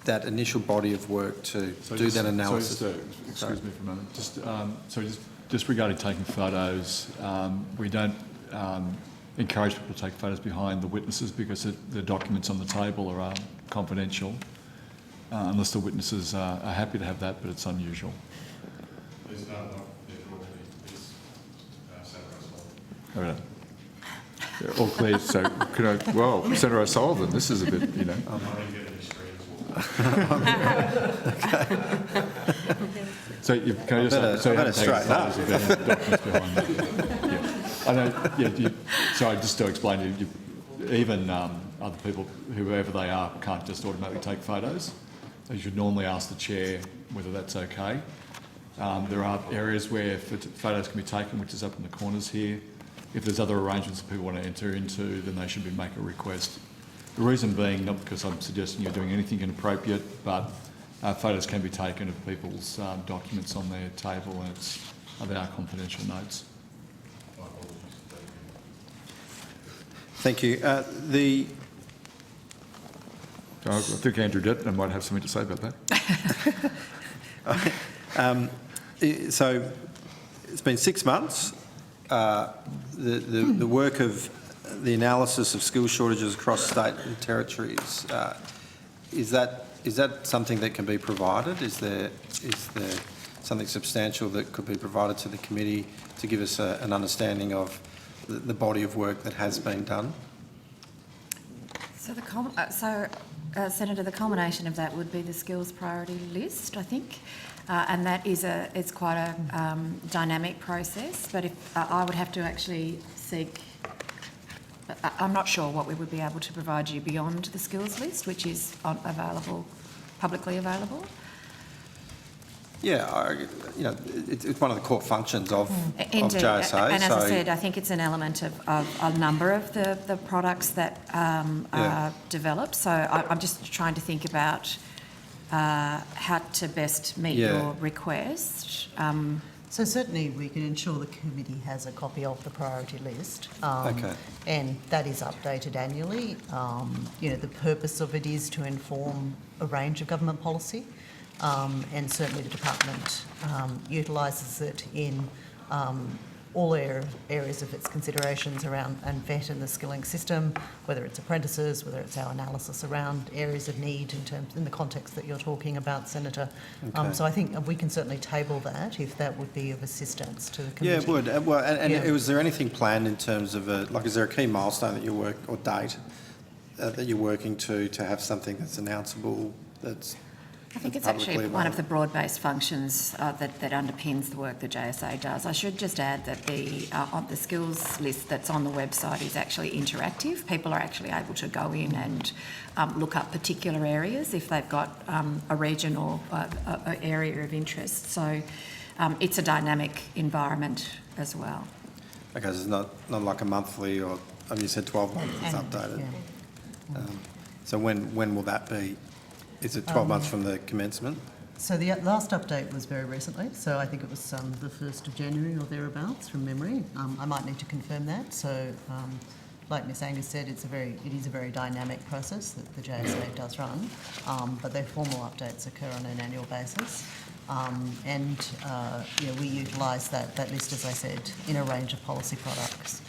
that initial body of work to do that analysis? Excuse me for a moment. Just regarding taking photos, we don't encourage people to take photos behind the witnesses because the documents on the table are confidential, unless the witnesses are happy to have that, but it's unusual. There's no it's All right. Yeah, all clear. So, Senator O'Sullivan, this is a bit, I'm not going to get any screens. So you can just straighten up. Documents behind that. Yeah. I know. So just to explain, even other people, whoever they are, can't just automatically take photos. So you should normally ask the chair whether that's okay. There are areas where photos can be taken, which is up in the corners here. If there's other arrangements that people want to enter into, then they should make a request. The reason being, not because I'm suggesting you're doing anything inappropriate, but photos can be taken of people's documents on their table, and they are confidential notes. Thank you. I think Andrew Detton might have something to say about that. So it's been 6 months. The work of the analysis of skills shortages across state and territories, is that something that can be provided? Is there something substantial that could be provided to the committee to give us an understanding of the body of work that has been done? So, Senator, the culmination of that would be the skills priority list, I think, and that is it's quite a dynamic process. But if I would have to actually seek, I'm not sure what we would be able to provide you beyond the skills list, which is publicly available. Yeah, it's one of the core functions of Indeed. JSA. And as I said, I think it's an element of a number of the products that are developed. So I'm just trying to think about how to best meet your request. So certainly we can ensure the committee has a copy of the priority list. Okay. And that is updated annually. The purpose of it is to inform a range of government policy. And certainly the department utilises it in all areas of its considerations around and VET and the skilling system, whether it's apprentices, whether it's our analysis around areas of need in the context that you're talking about, Senator. Okay. So I think we can certainly table that if that would be of assistance to the committee. Yeah, it would. Well, and was there anything planned in terms of is there a key milestone that you work or date that you're working to have something that's announceable? I think it's actually one of the broad-based functions that underpins the work that JSA does. I should just add that the skills list that's on the website is actually interactive. People are actually able to go in and look up particular areas if they've got a region or an area of interest. So it's a dynamic environment as well. Okay, so it's not like a monthly or, you said 12 months it's updated. Yeah. So when will that be? Is it 12 months from the commencement? So the last update was very recently, so I think it was the 1st of January or thereabouts from memory. I might need to confirm that. So like Ms Angus said, it is a very dynamic process that the JSA does run, but their formal updates occur on an annual basis. We utilise that list, as I said, in a range of policy products.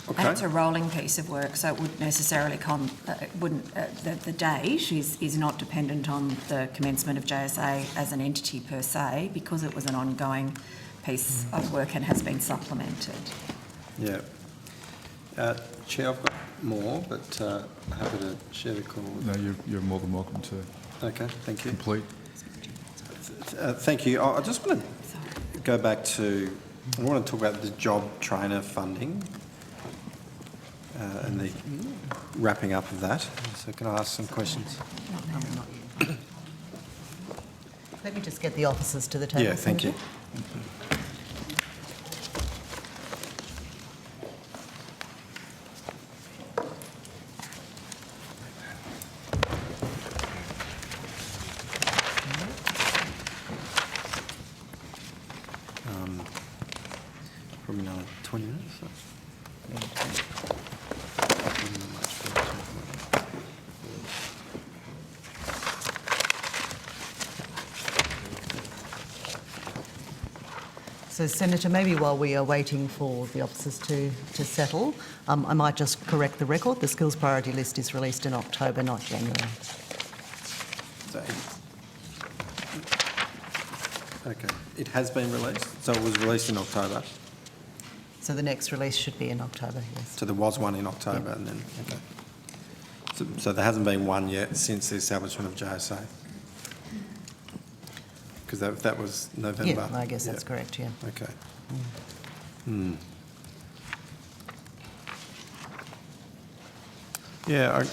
Okay. And it's a rolling piece of work, so it wouldn't necessarily the date is not dependent on the commencement of JSA as an entity per se, because it was an ongoing piece of work and has been supplemented. Yeah. Chair, I've got more, but happy to share the call. No, you're more than welcome to. Okay, thank you. Complete. Thank you. I just want to go back to, I want to talk about the job trainer funding. And the wrapping up of that. So can I ask some questions? Not yet. Let me just get the officers to the table. Yeah, thank you. Probably another 20 minutes. So, Senator, maybe while we are waiting for the officers to settle, I might just correct the record. The skills priority list is released in October, not January. Okay. It has been released? So it was released in October? So the next release should be in October, yes. So there was one in October and then, okay. So there hasn't been one yet since the establishment of JSA? Because that was November. Yeah, I guess that's correct, yeah. Okay. Yeah,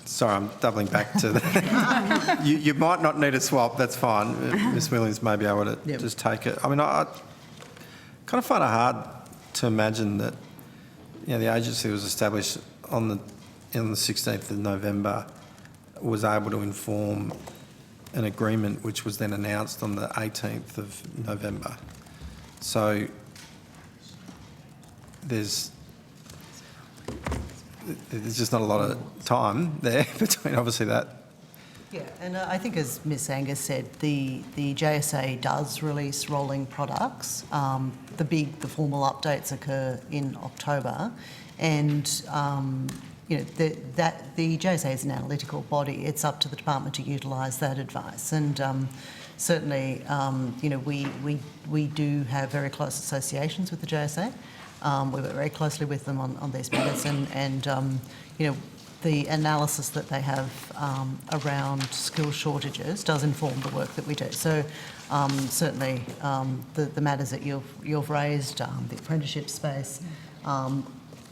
sorry, I'm doubling back to that. You might not need a swap, that's fine. Ms Williams may be able to just take it. I mean, I kind of find it hard to imagine that, the agency was established on the 16th of November, was able to inform an agreement which was then announced on the 18th of November. So there's just not a lot of time there between obviously that. Yeah, and I think as Ms Angus said, the JSA does release rolling products. The formal updates occur in October, and the JSA is an analytical body. It's up to the department to utilise that advice, and certainly, we do have very close associations with the JSA. We work very closely with them on these matters, and the analysis that they have around skill shortages does inform the work that we do. So certainly the matters that you've raised, the apprenticeship space,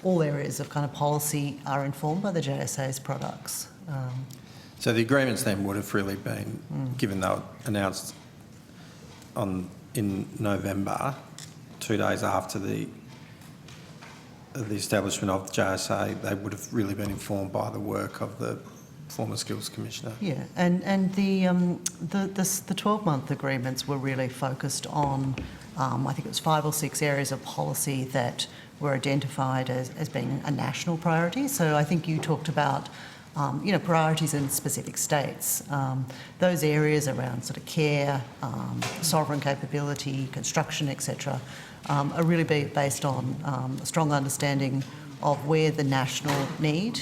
all areas of kind of policy are informed by the JSA's products. So the agreements then would have really been, given they were announced in November, 2 days after the establishment of the JSA, they would have really been informed by the work of the former Skills Commissioner. Yeah, and the 12-month agreements were really focused on, I think it was 5 or 6 areas of policy that were identified as being a national priority. So I think you talked about, priorities in specific states. Those areas around sort of care, sovereign capability, construction, etc., are really based on a strong understanding of where the national need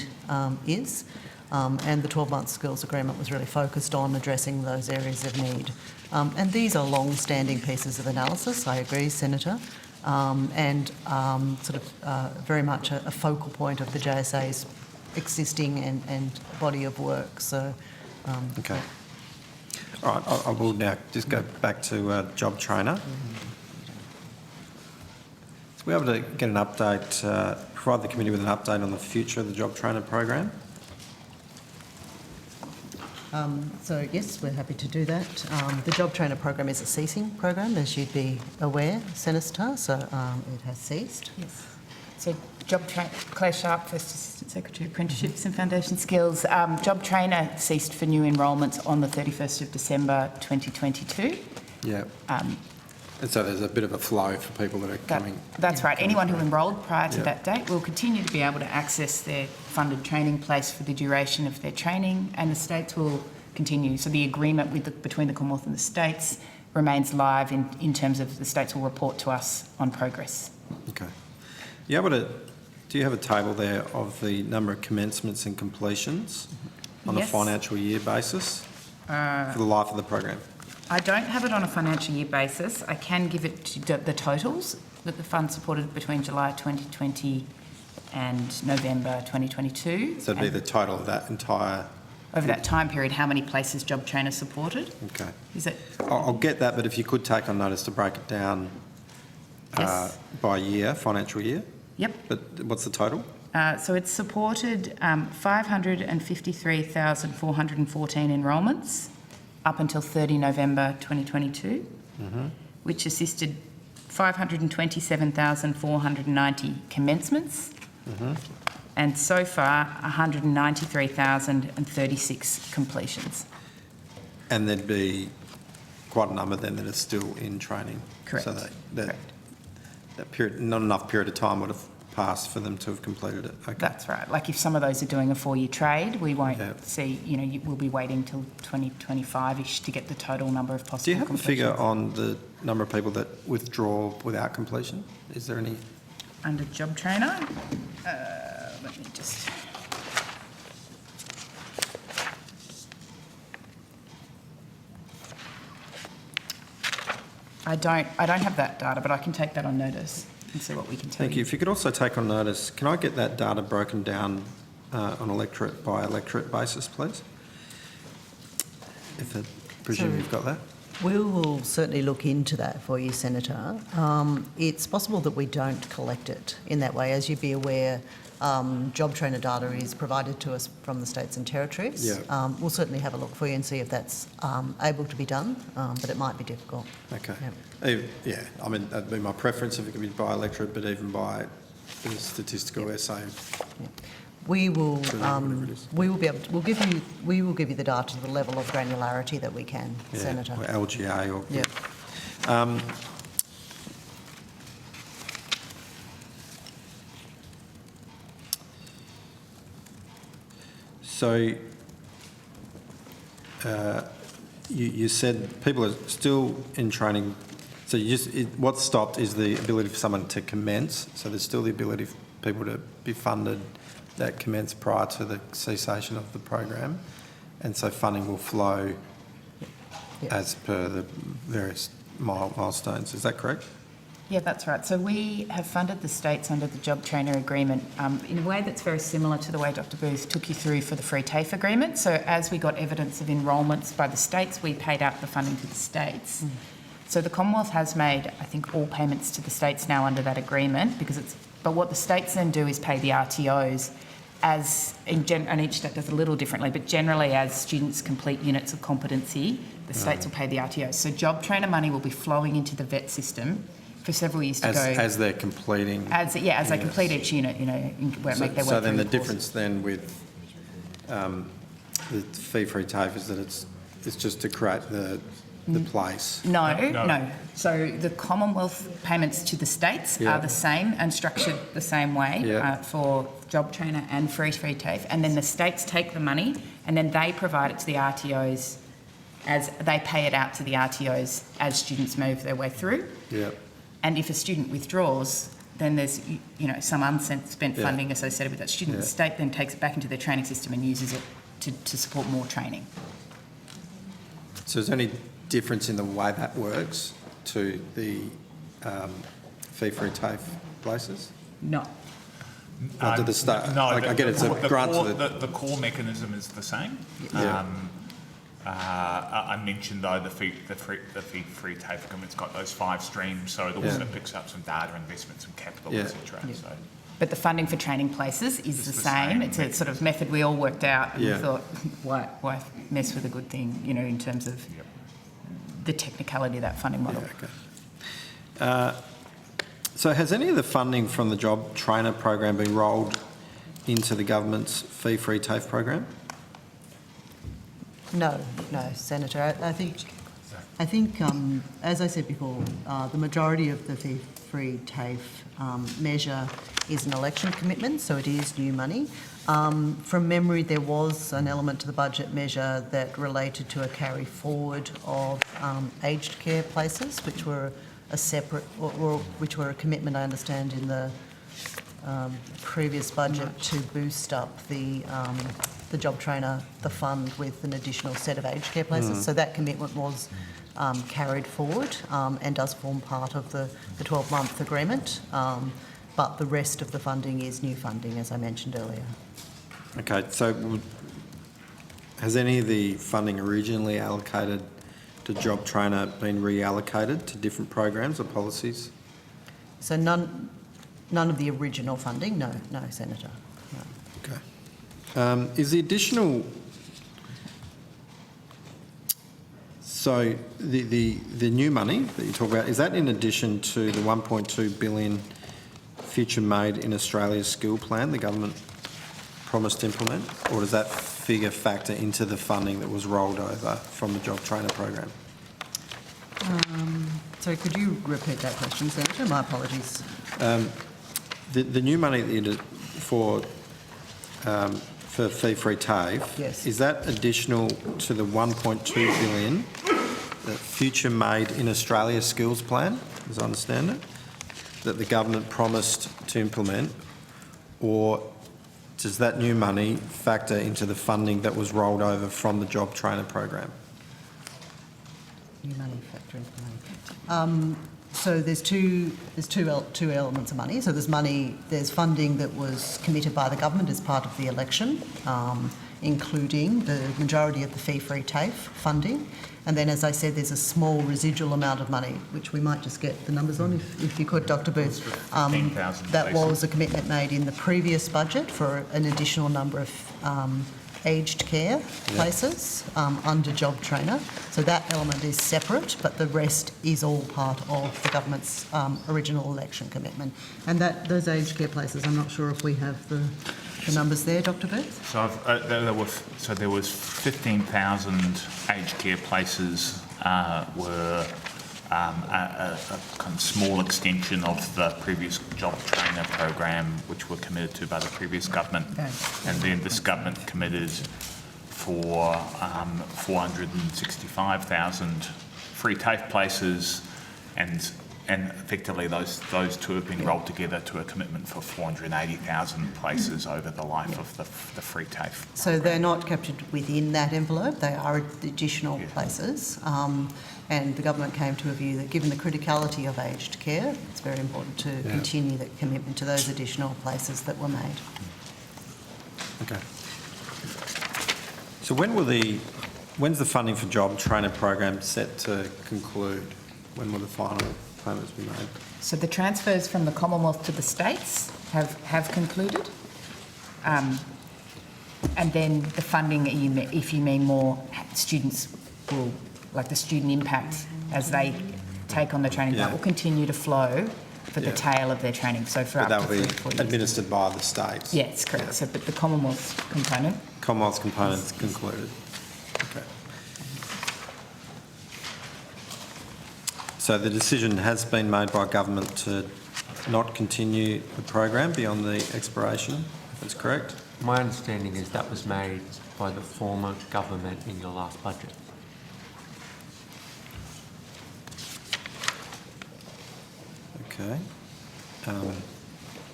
is. And the 12-month skills agreement was really focused on addressing those areas of need. And these are long-standing pieces of analysis, I agree, Senator, and very much a focal point of the JSA's existing and body of work. So, okay. All right, I will now just go back to Job Trainer. So we're able to get an update, provide the committee with an update on the future of the Job Trainer program. So yes, we're happy to do that. The Job Trainer program is a ceasing program, as you'd be aware, Senator, so it has ceased. Yes. So Claire Sharp, First Assistant Secretary, Apprenticeships and Foundation Skills. Job Trainer ceased for new enrolments on the 31st of December 2022. Yeah. And so there's a bit of a flow for people that are coming. That's right. Anyone who enrolled prior to that date will continue to be able to access their funded training place for the duration of their training, and the states will continue. So the agreement between the Commonwealth and the states remains live in terms of the states will report to us on progress. Okay. Do you have a table there of the number of commencements and completions on a financial year basis for the life of the program? I don't have it on a financial year basis. I can give it to the totals that the fund supported between July 2020 and November 2022. So it'd be the total of that entire... Over that time period, how many places Job Trainer supported? Okay. Is it? I'll get that, but if you could take on notice to break it down by year, financial year. Yep. But what's the total? So it's supported 553,414 enrolments up until 30 November 2022, which assisted 527,490 commencements, and so far 193,036 completions. And there'd be quite a number then that are still in training. Correct. So that period, not enough period of time would have passed for them to have completed it. Okay. That's right. Like if some of those are doing a 4-year trade, we won't see, we'll be waiting till 2025-ish to get the total number of possible Do you have completions. a figure on the number of people that withdraw without completion? Is there any? Under Job Trainer? Let me just... I don't have that data, but I can take that on notice and see what we can tell Thank you. If you could also take on notice, can I get that data broken down on electorate by electorate basis, please? If I presume you've got that. We will certainly look into that for you, Senator. It's possible that we don't collect it in that way. As you'd be aware, Job Trainer data is provided to us from the states and territories. Yeah. We'll certainly have a look for you and see if that's able to be done, but it might be difficult. Okay. Yep. Yeah, I mean, that'd be my preference if it could be by electorate, but even by the statistical essay. Yep. We will be able to, we will give you the data to the level of granularity that we can, Senator. Or LGA or... Yep. So you said people are still in training. So what's stopped is the ability for someone to commence. So there's still the ability people to be funded that commence prior to the cessation of the program, and so funding will flow as per the various milestones. Is that correct? Yeah, that's right. So we have funded the states under the Job Trainer Agreement in a way that's very similar to the way Dr Booth took you through for the Free TAFE Agreement. So as we got evidence of enrolments by the states, we paid out the funding to the states. So the Commonwealth has made, I think, all payments to the states now under that agreement, but what the states then do is pay the RTOs and each state does a little differently, but generally as students complete units of competency, the states will pay the RTOs. So Job Trainer money will be flowing into the VET system for several years to go. As they're completing. They complete each unit, where make their way So then through the difference then with the fee-free TAFE is that it's just to create the place. No. So the Commonwealth payments to the states are the same and structured the same way for Job Trainer and Free TAFE, and then the states take the money and then they provide it to the RTOs as they pay it out to the RTOs as students move their way through. Yeah. And if a student withdraws, then there's some unspent funding associated with that student. The state then takes it back into their training system and uses it to support more training. So is there any difference in the way that works to the fee-free TAFE places? No. To the state? No, I get it's a grant to the core mechanism is the same. Yeah. I mentioned though the fee-free TAFE agreement's got those 5 streams, so it also picks up some data investments, some capital, etc. So. But the funding for training places is the same. It's a sort of method we all worked out, and we thought, why mess with a good thing, in terms of the technicality of that funding model. Okay. So has any of the funding from the Job Trainer program been rolled into the government's fee-free TAFE program? No, Senator. I think, as I said before, the majority of the fee-free TAFE measure is an election commitment, so it is new money. From memory, there was an element to the budget measure that related to a carry forward of aged care places, which were a separate, or which were a commitment, I understand, in the previous budget to boost up the Job Trainer, the fund, with an additional set of aged care places. So that commitment was carried forward and does form part of the 12-month agreement. But the rest of the funding is new funding, as I mentioned earlier. Okay, so has any of the funding originally allocated to Job Trainer been reallocated to different programs or policies? So none of the original funding? No, Senator. No. Okay. Is the additional... So the new money that you talk about, is that in addition to the 1.2 billion Future Made in Australia skill plan the government promised to implement, or does that figure factor into the funding that was rolled over from the Job Trainer program? Sorry, could you repeat that question, Senator? My apologies. The new money that you did for fee-free TAFE, is that additional to the 1.2 billion that Future Made in Australia skills plan, as I understand it, that the government promised to implement, or does that new money factor into the funding that was rolled over from the Job Trainer program? New money factor into money. So there's two elements of money. So there's funding that was committed by the government as part of the election, including the majority of the fee-free TAFE funding. And then, as I said, there's a small residual amount of money, which we might just get the numbers on, if you could, Dr Booth. That was a commitment made in the previous budget for an additional number of aged care places under Job Trainer. So that element is separate, but the rest is all part of the government's original election commitment. And those aged care places, I'm not sure if we have the numbers there, Dr Booth? So there was 15,000 aged care places were a kind of small extension of the previous Job Trainer program, which were committed to by the previous government. Okay. And then this government committed for 465,000 free TAFE places, and and effectively those two have been rolled together to a commitment for 480,000 places over the life of the free TAFE. So they're not captured within that envelope, they are additional places. And the government came to a view that given the criticality of aged care, it's very important to continue that commitment to those additional places that were made. Okay. So when's the funding for job trainer program set to conclude? When will the final payments be made? So the transfers from the Commonwealth to the states have concluded. And then the funding, if you mean more, students will, like the student impact as they take on the training, that will continue to flow for the tail of their training. So for But up that to will 3 to 4 be years. administered by the states? Yes, correct. Yeah. So, but the Commonwealth component. Commonwealth component's concluded. Okay. So the decision has been made by government to not continue the program beyond the expiration, if that's correct? My understanding is that was made by the former government in your last budget. Okay.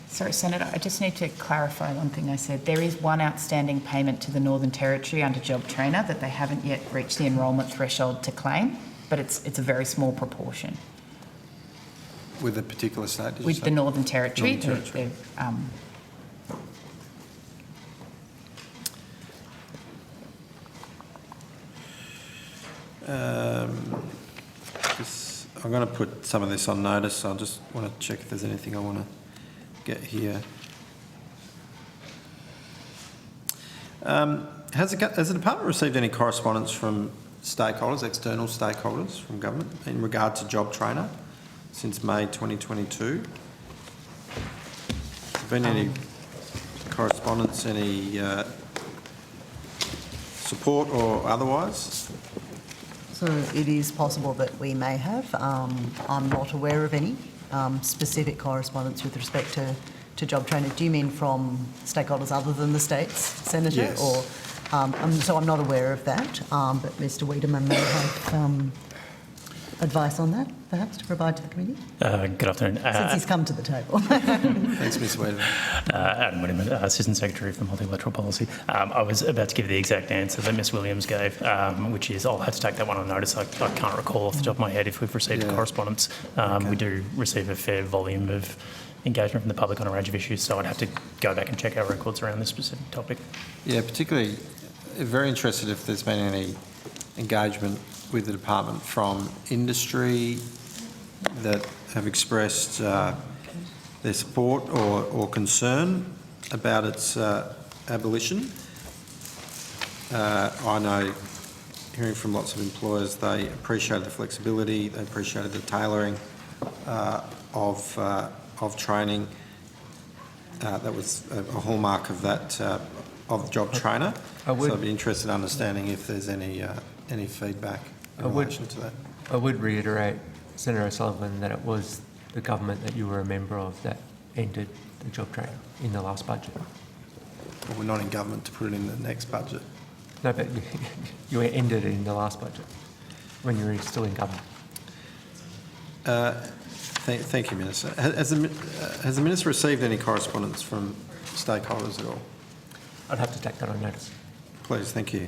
Sorry, Senator, I just need to clarify one thing I said. There is one outstanding payment to the Northern Territory under Job Trainer that they haven't yet reached the enrolment threshold to claim, but it's a very small proportion. With a particular state, did you With say? the Northern Territory, Northern Territory. I'm going to put some of this on notice, so I just want to check if there's anything I want to get here. Has the department received any correspondence from stakeholders, external stakeholders from government in regard to job trainer since May 2022? Has there been any correspondence, any support or otherwise? So it is possible that we may have. I'm not aware of any specific correspondence with respect to job training. Do you mean from stakeholders other than the states, Senator? Yes. Or, so I'm not aware of that, but Mr Wiedemann may have advice on that, perhaps, to provide to the committee? Good afternoon. Since he's come to the table. Thanks, Mr Wiedemann. Adam Wiedemann, Assistant Secretary for Multilateral Policy. I was about to give the exact answer that Ms Williams gave, which is I'll have to take that one on notice. I can't recall off the top of my head if we've received a correspondence. We do receive a fair volume of engagement from the public on a range of issues, so I'd have to go back and check our records around this specific topic. Yeah, particularly very interested if there's been any engagement with the department from industry that have expressed their support or concern about its abolition. I know, hearing from lots of employers, they appreciated the flexibility, they appreciated the tailoring of training. That was a hallmark of that of job trainer. So I'd be interested in understanding if there's any feedback in relation to that. I would reiterate, Senator O'Sullivan, that it was the government that you were a member of that ended the job training in the last budget. Well, we're not in government to put it in the next budget. No, but you ended it in the last budget when you were still in government. Thank you, Minister. Has the Minister received any correspondence from stakeholders at all? I'd have to take that on notice. Please, thank you.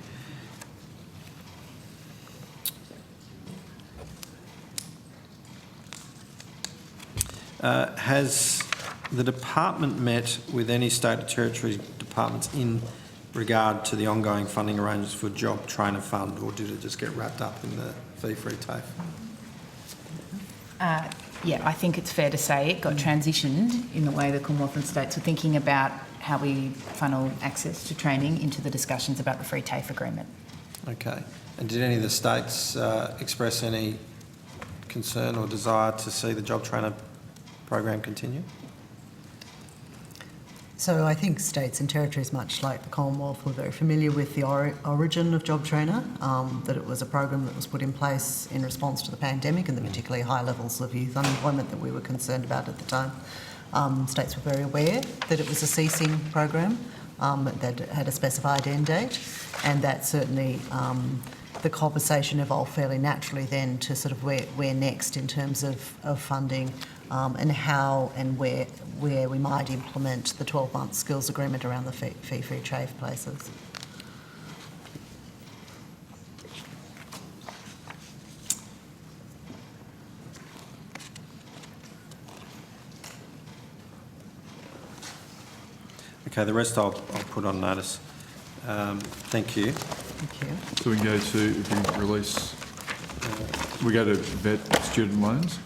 Has the department met with any state or territory departments in regard to the ongoing funding arrangements for Job Trainer Fund, or did it just get wrapped up in the fee-free TAFE? Yeah, I think it's fair to say it got transitioned in the way the Commonwealth and states were thinking about how we funnel access to training into the discussions about the free TAFE agreement. Okay. And did any of the states express any concern or desire to see the Job Trainer program continue? So I think states and territories, much like the Commonwealth, were very familiar with the origin of Job Trainer, that it was a program that was put in place in response to the pandemic and the particularly high levels of youth unemployment that we were concerned about at the time. States were very aware that it was a ceasing program that had a specified end date, and that certainly the conversation evolved fairly naturally then to sort of where next in terms of funding, and how and where we might implement the 12-month skills agreement around the fee-free TAFE places. Okay, the rest I'll put on notice. Thank you. Thank you. So we can go to, if we release, we go to vet student loans.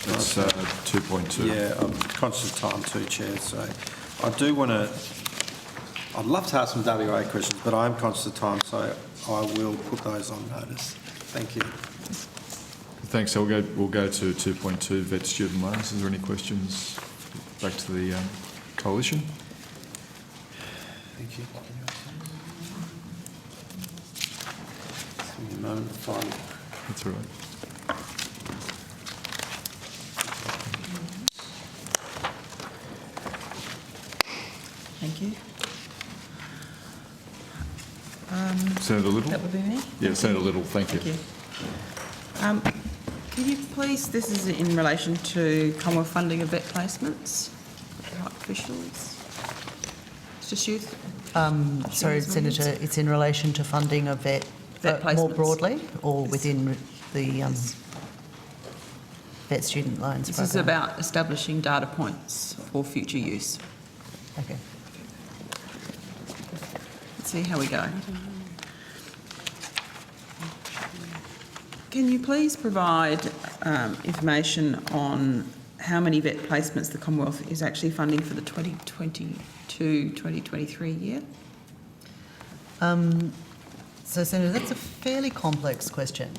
That's 2.2. Yeah, I'm conscious of time too, Chair, so I do want to, I'd love to ask some WA questions, but I am conscious of time, so I will put those on notice. Thank you. Thanks. So we'll go to 2.2 vet student loans. Is there any questions back to the coalition? Thank you. Give me a moment to find. That's all right. Thank you. Senator Little? That would be me? Yeah, Senator Little, thank you. Thank you. Can you please, this is in relation to Commonwealth funding of vet placements, right officials, Justice Youth? Sorry, Senator, it's in relation to funding of vet more placements. broadly, or within the vet student loans This program? is about establishing data points for future use. Okay. Let's see how we go. Can you please provide information on how many vet placements the Commonwealth is actually funding for the 2022-2023 year? So, Senator, that's a fairly complex question.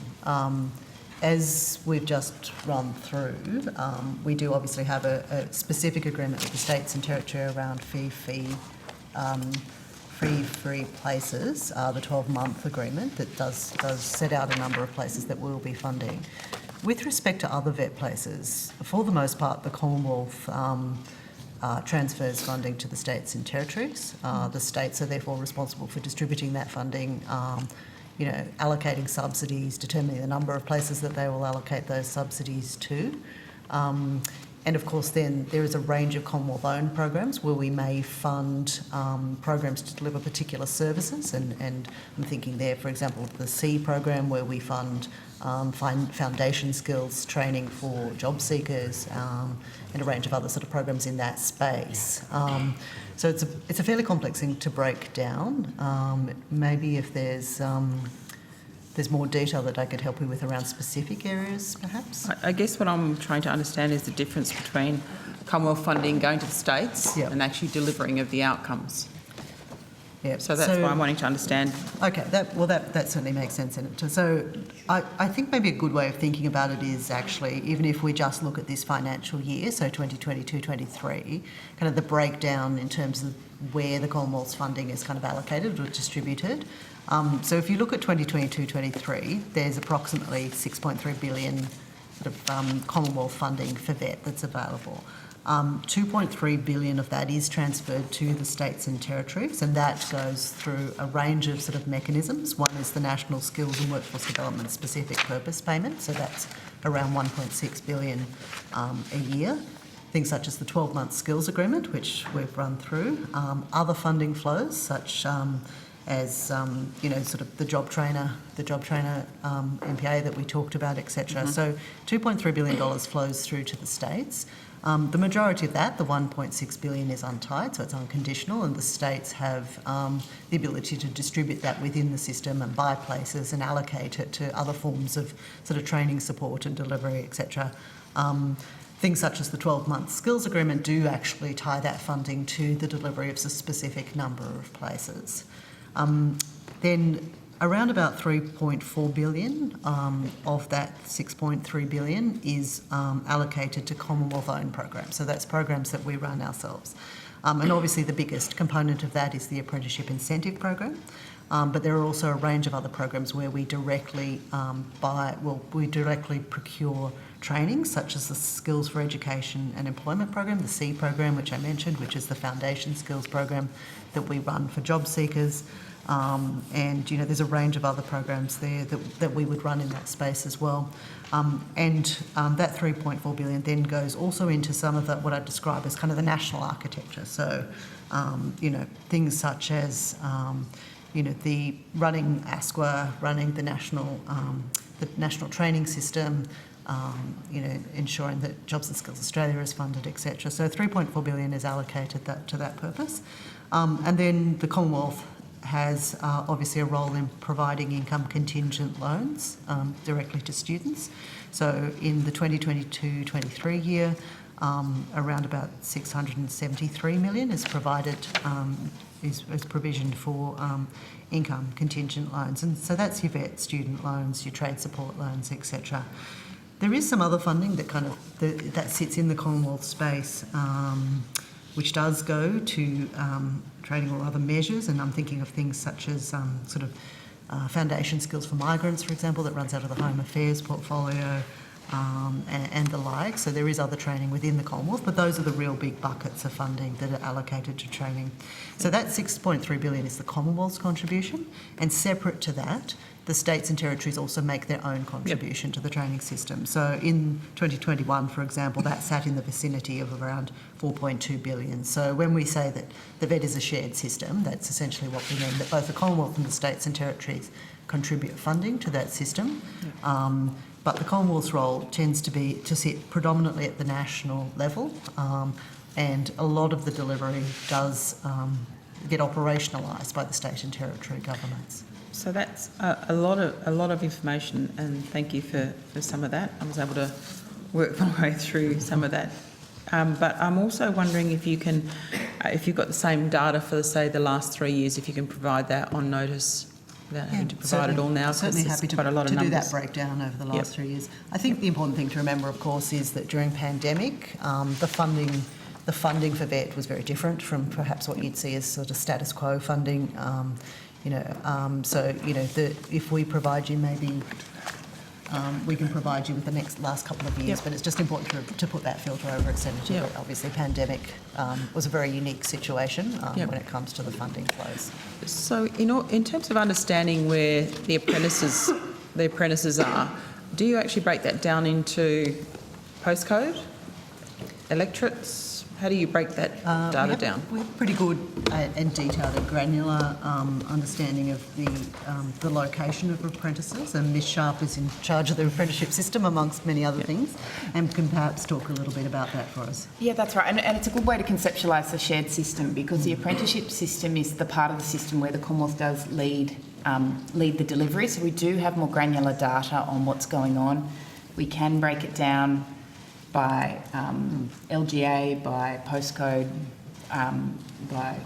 As we've just run through, we do obviously have a specific agreement with the states and territory around fee-free places, the 12-month agreement that does set out a number of places that we'll be funding. With respect to other vet places, for the most part, the Commonwealth transfers funding to the states and territories. The states are therefore responsible for distributing that funding, allocating subsidies, determining the number of places that they will allocate those subsidies to. And of course, then there is a range of Commonwealth-owned programs where we may fund programs to deliver particular services. And I'm thinking there, for example, the C program where we fund foundation skills training for job seekers, and a range of other sort of programs in that space. So it's a fairly complex thing to break down. Maybe if there's more detail that I could help you with around specific areas, perhaps? I guess what I'm trying to understand is the difference between Commonwealth funding going to the states and actually delivering of the outcomes. Yeah. So that's why I'm wanting to understand. Okay, that certainly makes sense, Senator. So I think maybe a good way of thinking about it is actually, even if we just look at this financial year, so 2022-23, kind of the breakdown in terms of where the Commonwealth's funding is kind of allocated or distributed. So if you look at 2022-23, there's approximately 6.3 billion sort of Commonwealth funding for vet that's available. 2.3 billion of that is transferred to the states and territories, and that goes through a range of sort of mechanisms. One is the National Skills and Workforce Development Specific Purpose Payment, so that's around 1.6 billion a year. Things such as the 12-month skills agreement, which we've run through. Other funding flows, such as sort of the job trainer MPA that we talked about, etc. Mm-hmm. So $2.3 billion flows through to the states. The majority of that, the 1.6 billion, is untied, so it's unconditional, and the states have the ability to distribute that within the system and buy places and allocate it to other forms of sort of training support and delivery, etc. Things such as the 12-month skills agreement do actually tie that funding to the delivery of a specific number of places. Then around about 3.4 billion of that 6.3 billion is allocated to Commonwealth-owned programs. So that's programs that we run ourselves. And obviously the biggest component of that is the Apprenticeship Incentive Program. But there are also a range of other programs where we directly procure training, such as the Skills for Education and Employment program, the SEE program, which I mentioned, which is the foundation skills program that we run for job seekers. And, you know, there's a range of other programs there that we would run in that space as well. That 3.4 billion then goes also into some of what I describe as kind of the national architecture. So, you know, things such as, you know, the running ASQA, running the national training system, you know, ensuring that Jobs and Skills Australia is funded, etc. So 3.4 billion is allocated to that purpose. And then the Commonwealth has obviously a role in providing income contingent loans directly to students. So in the 2022-23 year, around about 673 million is provided, is provisioned for income contingent loans. And so that's your VET student loans, your trade support loans, etc. There is some other funding that kind of that sits in the Commonwealth space, which does go to training or other measures, and I'm thinking of things such as sort of foundation skills for migrants, for example, that runs out of the Home Affairs portfolio, and the like. So there is other training within the Commonwealth, but those are the real big buckets of funding that are allocated to training. So that 6.3 billion is the Commonwealth's contribution, and separate to that, the states and territories also make their own contribution to the training system. So in 2021, for example, that sat in the vicinity of around 4.2 billion. So when we say that the VET is a shared system, that's essentially what we mean, that both the Commonwealth and the states and territories contribute funding to that system. But the Commonwealth's role tends to sit predominantly at the national level, and a lot of the delivery does get operationalised by the state and territory governments. So that's a lot of information, and thank you for some of that. I was able to work my way through some of that. But I'm also wondering if you can, if you've got the same data for, say, the last 3 years, if you can provide that on notice without having to provide it all now. Certainly happy to do that breakdown over the last 3 years. I think the important thing to remember, of course, is that during pandemic, the funding for VET was very different from perhaps what you'd see as sort of status quo funding. So, you know, if we provide you maybe, we can provide you with the last couple of years, but it's just important to put that filter over it, Senator. But obviously, pandemic was a very unique situation when it comes to the funding flows. So, in terms of understanding where the apprentices are, do you actually break that down into postcode, electorates? How do you break that data down? We have pretty good and detailed and granular understanding of the location of apprentices, and Ms Sharp is in charge of the apprenticeship system amongst many other things, and can perhaps talk a little bit about that for us. Yeah, that's right, and it's a good way to conceptualise the shared system, because the apprenticeship system is the part of the system where the Commonwealth does lead the delivery, so we do have more granular data on what's going on. We can break it down by LGA, by postcode, by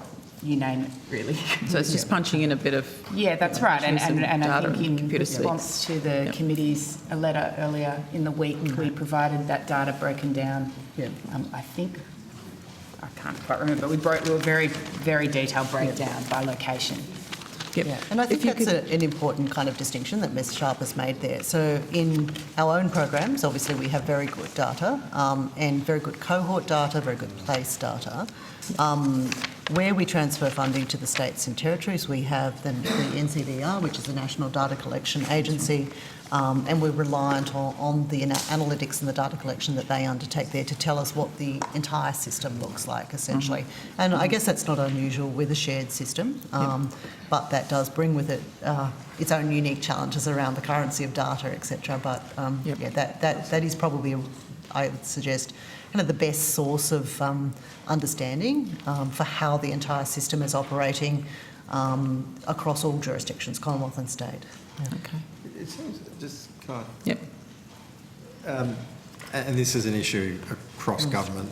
you name it, really. So it's just punching in a bit of... Yeah, that's right. And I think in response to the committee's letter earlier in the week, we provided that data broken down. I think, I can't quite remember, we were very, very detailed breakdown by location. Yeah. And I think that's an important kind of distinction that Ms Sharp has made there. So in our own programs, obviously we have very good data and very good cohort data, very good place data. Where we transfer funding to the states and territories, we have the NCDR, which is the National Data Collection Agency, and we're reliant on the analytics and the data collection that they undertake there to tell us what the entire system looks like, essentially. And I guess that's not unusual with a shared system, but that does bring with it its own unique challenges around the currency of data, etc. But that is probably, I would suggest, kind of the best source of understanding for how the entire system is operating across all jurisdictions, Commonwealth and state. Okay. It seems just kind of... Yep. And this is an issue across government.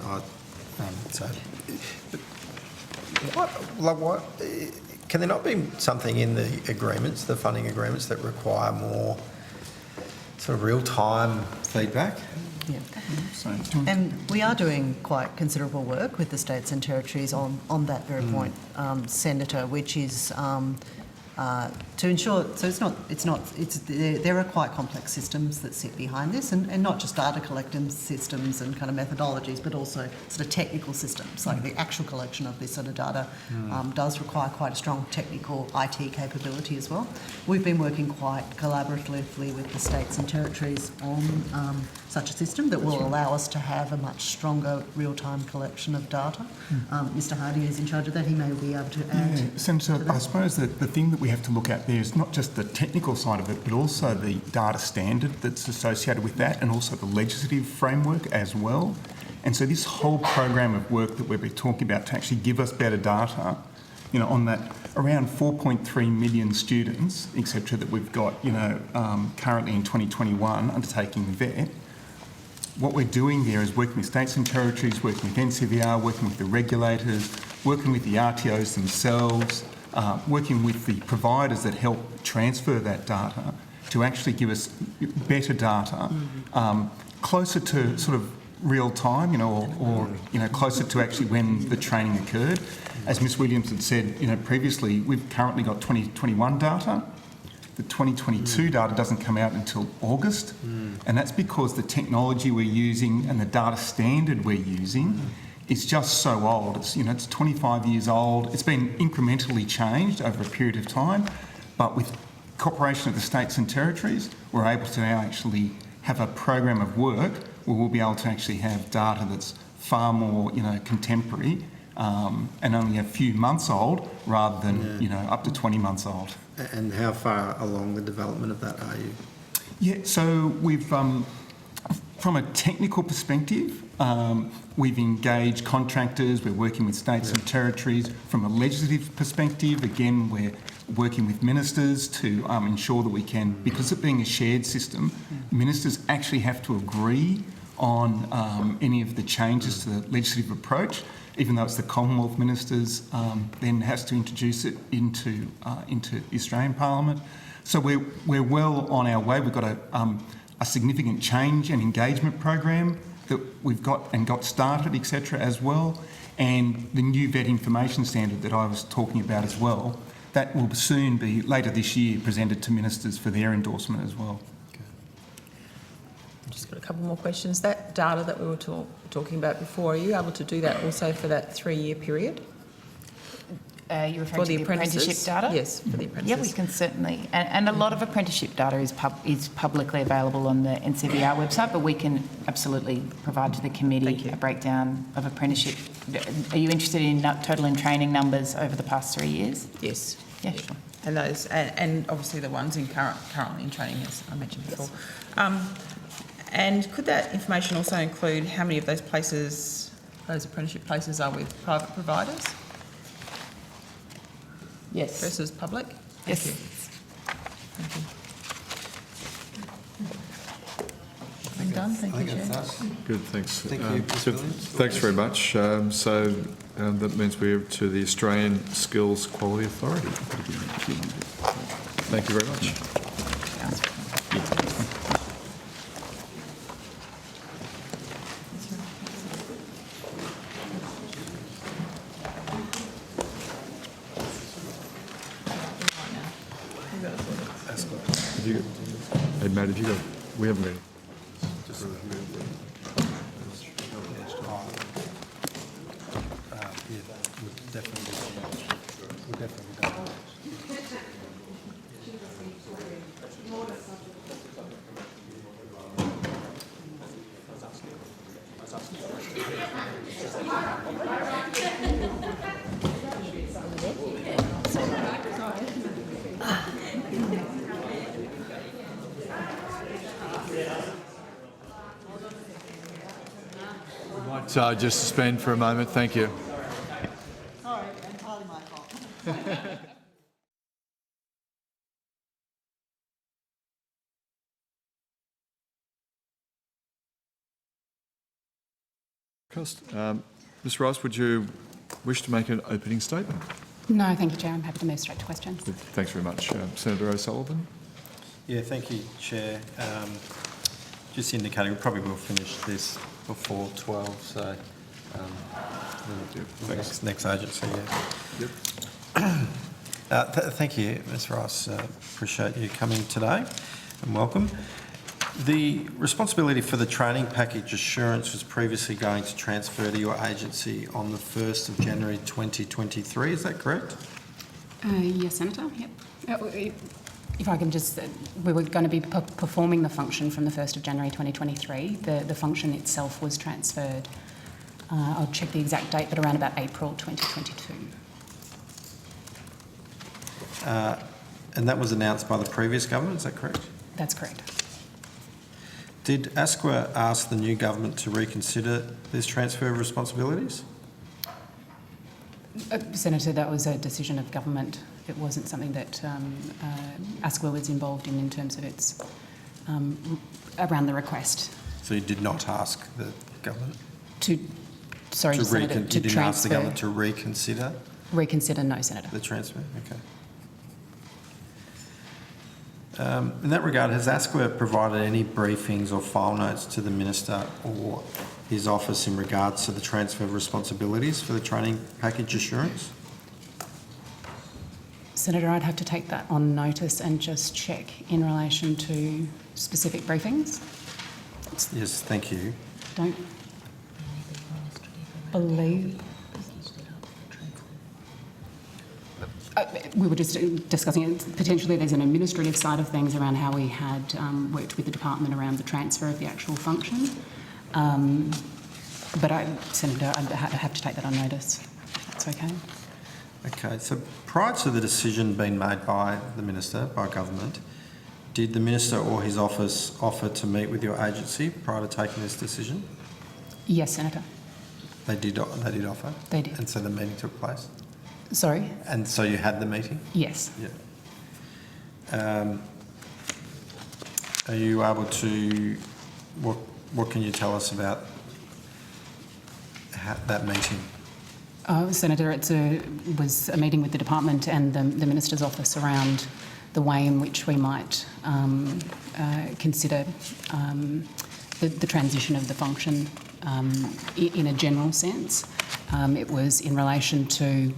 What can there not be something in the agreements, the funding agreements, that require more sort of real-time feedback? Yeah. And we are doing quite considerable work with the states and territories on that very point, Senator, which is to ensure, so there are quite complex systems that sit behind this, and not just data collecting systems and kind of methodologies, but also sort of technical systems, like the actual collection of this sort of data does require quite a strong technical IT capability as well. We've been working quite collaboratively with the states and territories on such a system that will allow us to have a much stronger real-time collection of data. Mr Hardy is in charge of that. He may be able to add. Yeah, Senator, I suppose that the thing that we have to look at there is not just the technical side of it, but also the data standard that's associated with that, and also the legislative framework as well. And so this whole program of work that we've been talking about to actually give us better data, you know, on that around 4.3 million students, etc., that we've got, you know, currently in 2021 undertaking the VET. What we're doing there is working with states and territories, working with NCVR, working with the regulators, working with the RTOs themselves, working with the providers that help transfer that data to actually give us better data, closer to sort of real time, you know, or you know, closer to actually when the training occurred. As Ms Williams had said, you know, previously, we've currently got 2021 data. The 2022 data doesn't come out until August, and that's because the technology we're using and the data standard we're using is just so old. It's, you know, it's 25 years old. It's been incrementally changed over a period of time, but with cooperation of the states and territories, we're able to now actually have a program of work where we'll be able to actually have data that's far more, you know, contemporary and only a few months old rather than, you know, up to 20 months old. And how far along the development of that are you? Yeah, so we've, from a technical perspective, we've engaged contractors, we're working with states and territories. From a legislative perspective, again, we're working with ministers to ensure that we can, because it being a shared system, ministers actually have to agree on any of the changes to the legislative approach, even though it's the Commonwealth ministers then has to introduce it into the Australian Parliament. So we're well on our way. We've got a significant change and engagement program that we've got started, etc., as well, and the new VET information standard that I was talking about as well. That will soon be, later this year, presented to ministers for their endorsement as well. Just got a couple more questions. That data that we were talking about before, are you able to do that also for that 3-year period? You're referring to the apprenticeship data? Yes, for the apprentices. Yeah, we can certainly. And a lot of apprenticeship data is publicly available on the NCVR website, but we can absolutely provide to the committee a breakdown of apprenticeship. Are you interested in total and training numbers over the past 3 years? Yes. Yeah, sure. And those, and obviously the ones in currently in training, as I mentioned before. And could that information also include how many of those places, those apprenticeship places, are with private providers? Yes. Versus public? Yes. Thank you. I'm done. Thank you, Chair. Good, thanks. Thank you, Ms. So Williams. thanks very much. That means we're to the Australian Skills Quality Authority. Thank you very much. Hey, Matt, have you got? We haven't got any. So just suspend for a moment. Thank you. Sorry, entirely my fault. Ms. Rice, would you wish to make an opening statement? No, thank you, Chair. I'm happy to move straight to questions. Thanks very much. Senator O'Sullivan? Yeah, thank you, Chair. Just indicating we probably will finish this before 12, so next agency, yeah. Yep. Thank you, Ms Ross. Appreciate you coming today and welcome. The responsibility for the training package assurance was previously going to transfer to your agency on the 1st of January 2023, is that correct? Yes, Senator, yep. If I can just, we were going to be performing the function from the 1st of January 2023. The function itself was transferred, I'll check the exact date, but around about April 2022. And that was announced by the previous government, is that correct? That's correct. Did ASQA ask the new government to reconsider this transfer of responsibilities? Senator, that was a decision of government. It wasn't something that ASQA was involved in terms of its, around the request. So you did not ask the government? Sorry, Senator, you didn't ask the government to reconsider? Reconsider, no, Senator. The transfer, okay. In that regard, has ASQA provided any briefings or file notes to the Minister or his office in regards to the transfer of responsibilities for the training package assurance? Senator, I'd have to take that on notice and just check in relation to specific briefings. Yes, thank you. Don't believe... we were just discussing it. Potentially there's an administrative side of things around how we had worked with the department around the transfer of the actual function. But Senator, I'd have to take that on notice, if that's okay. Okay, so prior to the decision being made by the Minister, by government, did the Minister or his office offer to meet with your agency prior to taking this decision? Yes, Senator. They did offer? They did. And so the meeting took place? Sorry? And so you had the meeting? Yes. Yeah. Are you able to, what can you tell us about that meeting? Senator, it was a meeting with the department and the Minister's office around the way in which we might consider the transition of the function in a general sense. It was in relation to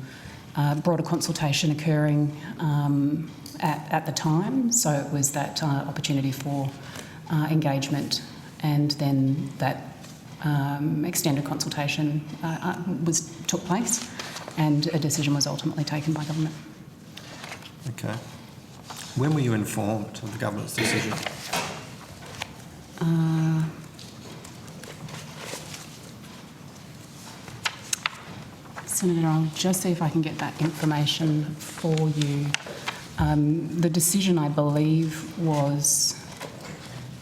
broader consultation occurring at the time, so it was that opportunity for engagement, and then that extended consultation took place, and a decision was ultimately taken by government. Okay. When were you informed of the government's decision? Senator, I'll just see if I can get that information for you. The decision, I believe, was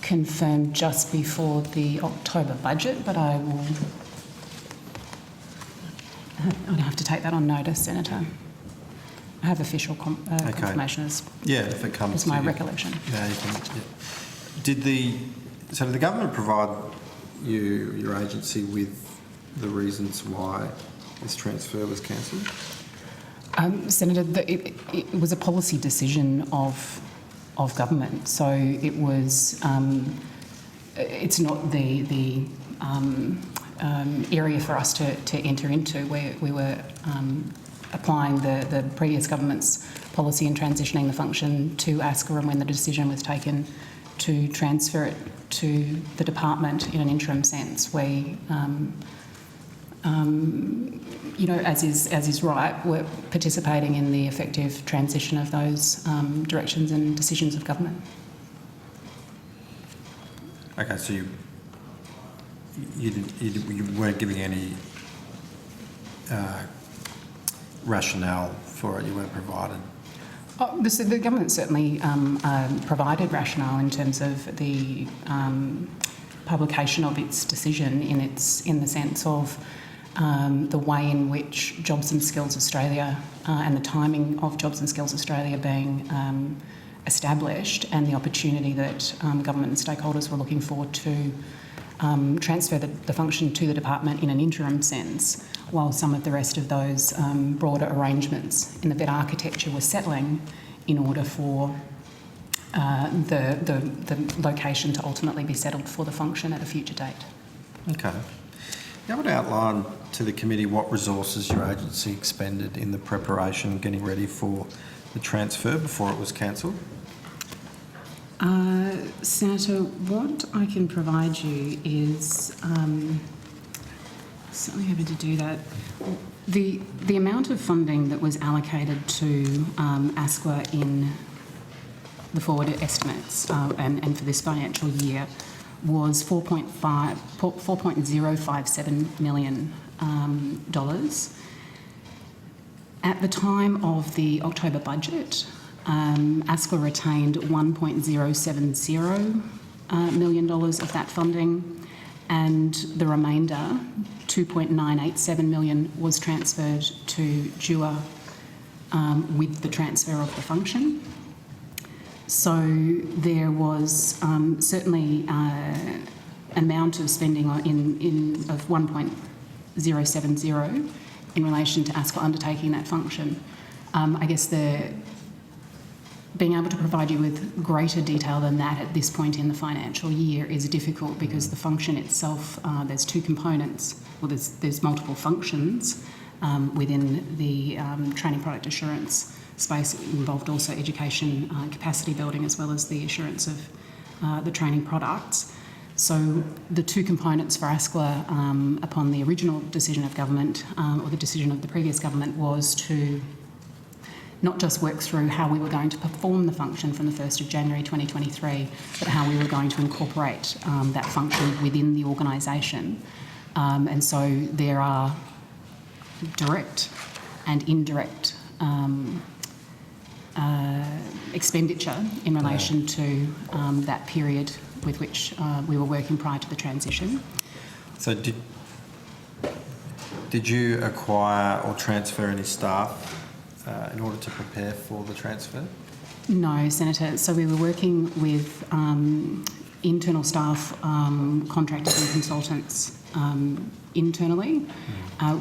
confirmed just before the October budget, but I'd have to take that on notice, Senator. I have official confirmation as, if it comes as my recollection. Yeah, you can. Yeah. So did the government provide your agency with the reasons why this transfer was cancelled? Senator, it was a policy decision of government, so it was. It's not the area for us to enter into. We were applying the previous government's policy in transitioning the function to ASQA, and when the decision was taken to transfer it to the department in an interim sense, we. As is right, we're participating in the effective transition of those directions and decisions of government. Okay, so you weren't giving any rationale for it, you weren't provided? The government certainly provided rationale in terms of the publication of its decision in the sense of the way in which Jobs and Skills Australia and the timing of Jobs and Skills Australia being established, and the opportunity that government and stakeholders were looking for to transfer the function to the department in an interim sense, while some of the rest of those broader arrangements in the bed architecture were settling in order for the location to ultimately be settled for the function at a future date. Okay. You able to outline to the committee what resources your agency expended in the preparation, getting ready for the transfer before it was cancelled? Senator, what I can provide you is certainly happy to do that. The amount of funding that was allocated to ASQA in the forward estimates and for this financial year was $4.057 million. At the time of the October budget, ASQA retained $1.070 million of that funding, and the remainder, $2.987 million, was transferred to DUA with the transfer of the function. So there was certainly an amount of spending of $1.070 in relation to ASQA undertaking that function. I guess being able to provide you with greater detail than that at this point in the financial year is difficult because the function itself, there's two components. Well, there's multiple functions within the training product assurance space. It involved also education capacity building as well as the assurance of the training products. So the two components for ASQA upon the original decision of government or the decision of the previous government was to not just work through how we were going to perform the function from the 1st of January 2023, but how we were going to incorporate that function within the organisation. And so there are direct and indirect expenditure in relation to that period with which we were working prior to the transition. So did you acquire or transfer any staff in order to prepare for the transfer? No, Senator. So we were working with internal staff, contractors and consultants internally.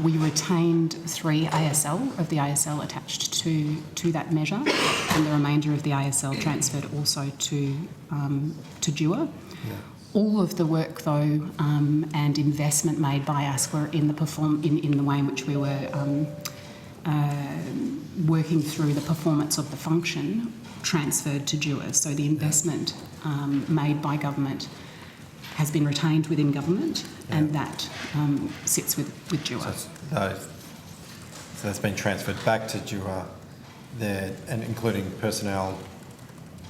We retained 3 ASL of the ASL attached to that measure, and the remainder of the ASL transferred also to DUA. Yeah. All of the work, though, and investment made by ASQA in the way in which we were working through the performance of the function transferred to DUA. So the investment made by government has been retained within government, and that sits with DUA. So that's been transferred back to DUA there, and including personnel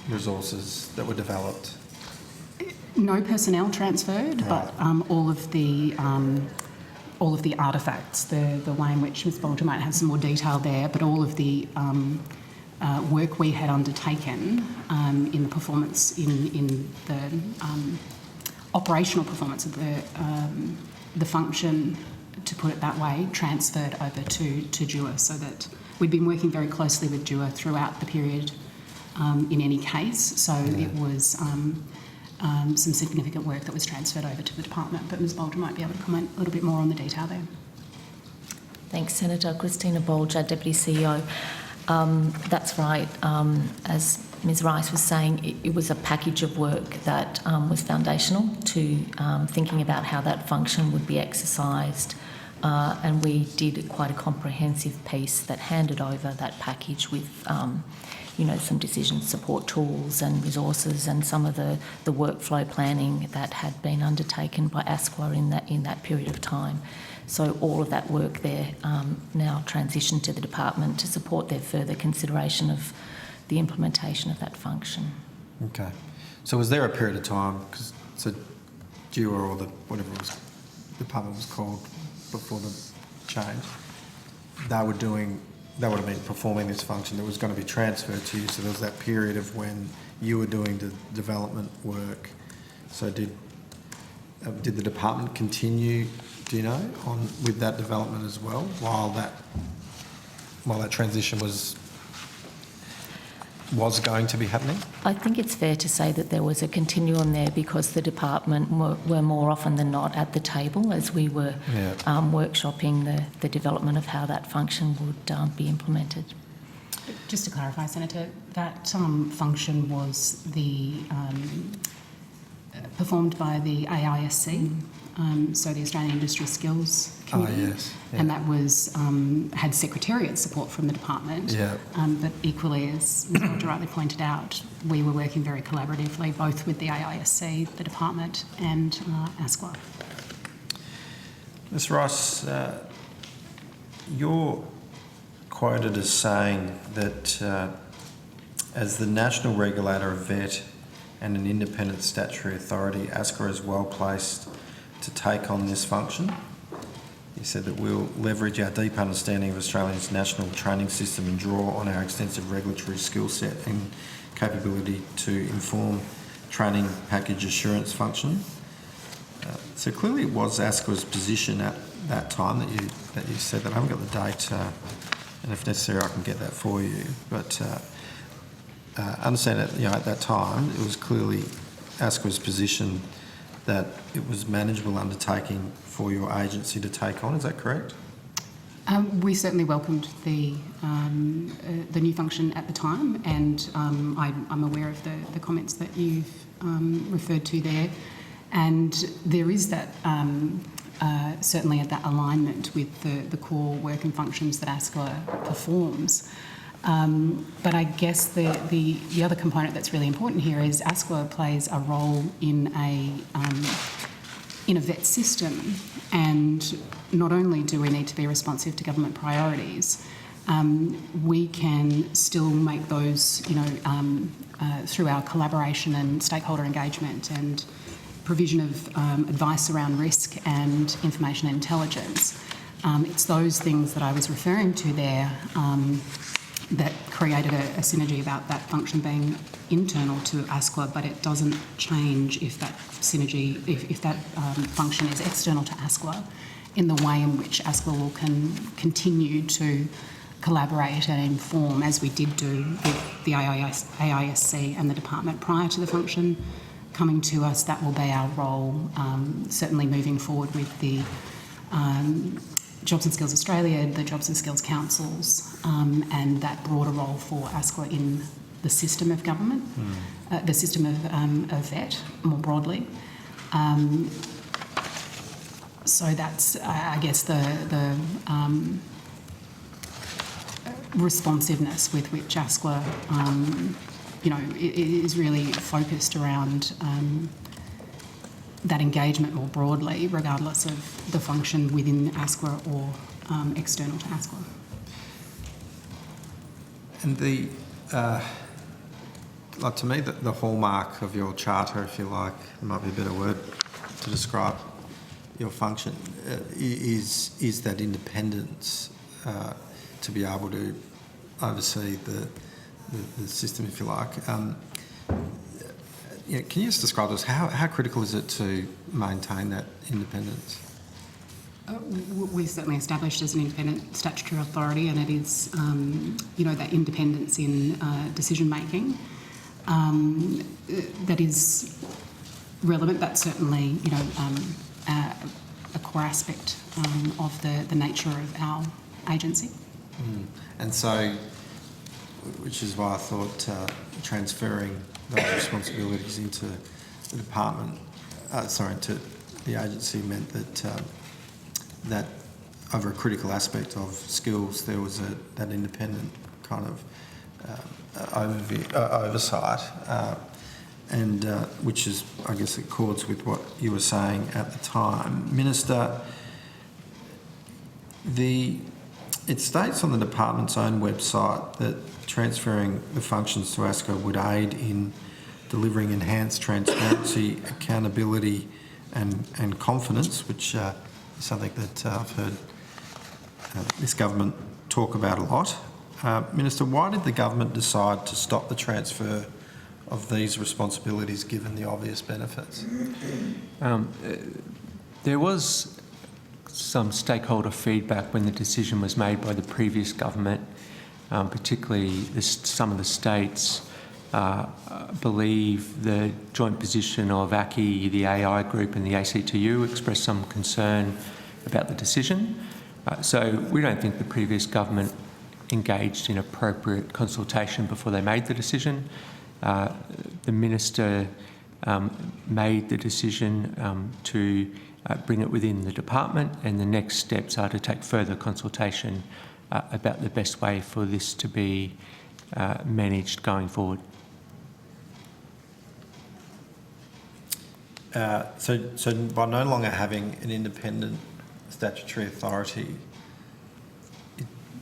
resources that were developed? No personnel transferred, right. But all of the artefacts, the way in which Ms Bolger might have some more detail there, but all of the work we had undertaken in the performance, in the operational performance of the function, to put it that way, transferred over to DUA, so that we'd been working very closely with DUA throughout the period in any case. So it was some significant work that was transferred over to the department, but Ms Bolger might be able to comment a little bit more on the detail there. Thanks, Senator. Christina Bolger, Deputy CEO. That's right. As Ms Rice was saying, it was a package of work that was foundational to thinking about how that function would be exercised, and we did quite a comprehensive piece that handed over that package with some decision support tools and resources and some of the workflow planning that had been undertaken by ASQA in that period of time. So all of that work there now transitioned to the department to support their further consideration of the implementation of that function. Okay. So was there a period of time, so DUA or whatever the department was called before the change, they would have been performing this function that was going to be transferred to you, so there was that period of when you were doing the development work. So did the department continue, do you know, with that development as well while that transition was going to be happening? I think it's fair to say that there was a continuum there because the department were more often than not at the table as we were workshopping the development of how that function would be implemented. Just to clarify, Senator, that function was performed by the AISC, so the Australian Industry Skills Oh, Committee. yes. Yeah. And that was had secretariat support from the department. Yeah. But equally, as Ms. Roger rightly pointed out, we were working very collaboratively, both with the AISC, the department, and ASQA. Ms Ross, you're quoted as saying that as the national regulator of VET and an independent statutory authority, ASQA is well placed to take on this function. You said that we'll leverage our deep understanding of Australia's national training system and draw on our extensive regulatory skill set and capability to inform training package assurance function. So clearly it was ASQA's position at that time that you said that. I haven't got the date, and if necessary I can get that for you. But understand that at that time it was clearly ASQA's position that it was manageable undertaking for your agency to take on. Is that correct? We certainly welcomed the new function at the time, and I'm aware of the comments that you've referred to there. And there is that certainly that alignment with the core work and functions that ASQA performs. But I guess the other component that's really important here is ASQA plays a role in a VET system, and not only do we need to be responsive to government priorities, we can still make those, through our collaboration and stakeholder engagement and provision of advice around risk and information intelligence. It's those things that I was referring to there that created a synergy about that function being internal to ASQA, but it doesn't change if that synergy, if that function is external to ASQA, in the way in which ASQA will continue to collaborate and inform, as we did do with the AISC and the department prior to the function coming to us. That will be our role, certainly moving forward with the Jobs and Skills Australia, the Jobs and Skills Councils, and that broader role for ASQA in the system of government, the system of VET more broadly. So that's, I guess, the responsiveness with which ASQA, is really focused around that engagement more broadly, regardless of the function within ASQA or external to ASQA. And to me, the hallmark of your charter, if you like, there might be a better word to describe your function, is that independence to be able to oversee the system, if you like. Can you just describe to us how critical is it to maintain that independence? We're certainly established as an independent statutory authority, and it is, that independence in decision making that is relevant. That's certainly, a core aspect of the nature of our agency. And so, which is why I thought transferring those responsibilities into the department, to the agency, meant that that over a critical aspect of skills, there was that independent kind of oversight, and which is, I guess, accords with what you were saying at the time. Minister, it states on the department's own website that transferring the functions to ASQA would aid in delivering enhanced transparency, accountability and confidence, which is something that I've heard this government talk about a lot. Minister, why did the government decide to stop the transfer of these responsibilities given the obvious benefits? There was some stakeholder feedback when the decision was made by the previous government, particularly some of the states believe the joint position of ACCI, the AI group and the ACTU expressed some concern about the decision. So we don't think the previous government engaged in appropriate consultation before they made the decision. The minister made the decision to bring it within the department, and the next steps are to take further consultation about the best way for this to be managed going forward. So by no longer having an independent statutory authority,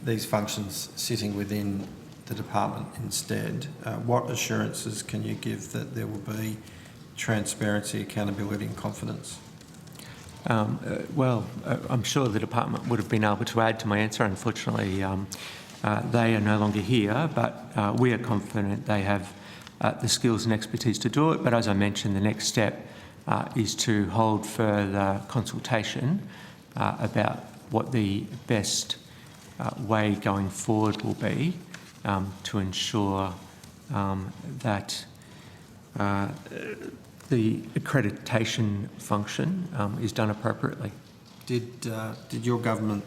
these functions sitting within the department instead, what assurances can you give that there will be transparency, accountability and confidence? I'm sure the department would have been able to add to my answer. Unfortunately, they are no longer here, but we are confident they have the skills and expertise to do it. But as I mentioned, the next step is to hold further consultation about what the best way going forward will be to ensure that the accreditation function is done appropriately. Did your government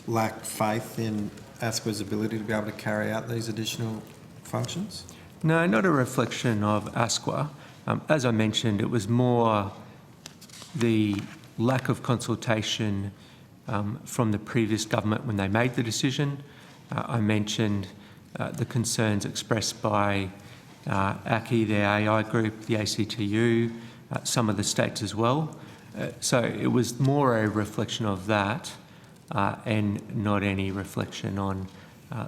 lack faith in ASQA's ability to be able to carry out these additional functions? No, not a reflection of ASQA. As I mentioned, it was more the lack of consultation from the previous government when they made the decision. I mentioned the concerns expressed by ACCI, the AI group, the ACTU, some of the states as well. So it was more a reflection of that and not any reflection on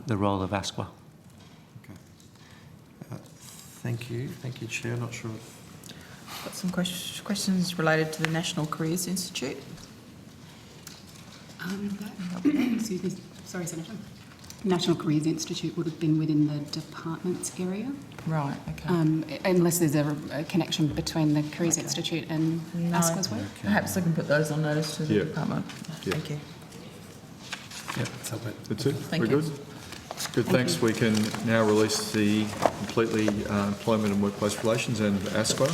the role of ASQA. Thank you. Thank you, Chair. Not sure if... Got some questions related to the National Careers Institute. Excuse me. Sorry, Senator. National Careers Institute would have been within the department's area. Right, okay. Unless there's a connection between the Careers Institute and ASQA's work. Perhaps I can put those on notice to the Yeah. department. Yeah. Thank you. Yep, That's it? Thank We're you. good? Good, thanks. We can now release the completely employment and workplace relations and ASQA.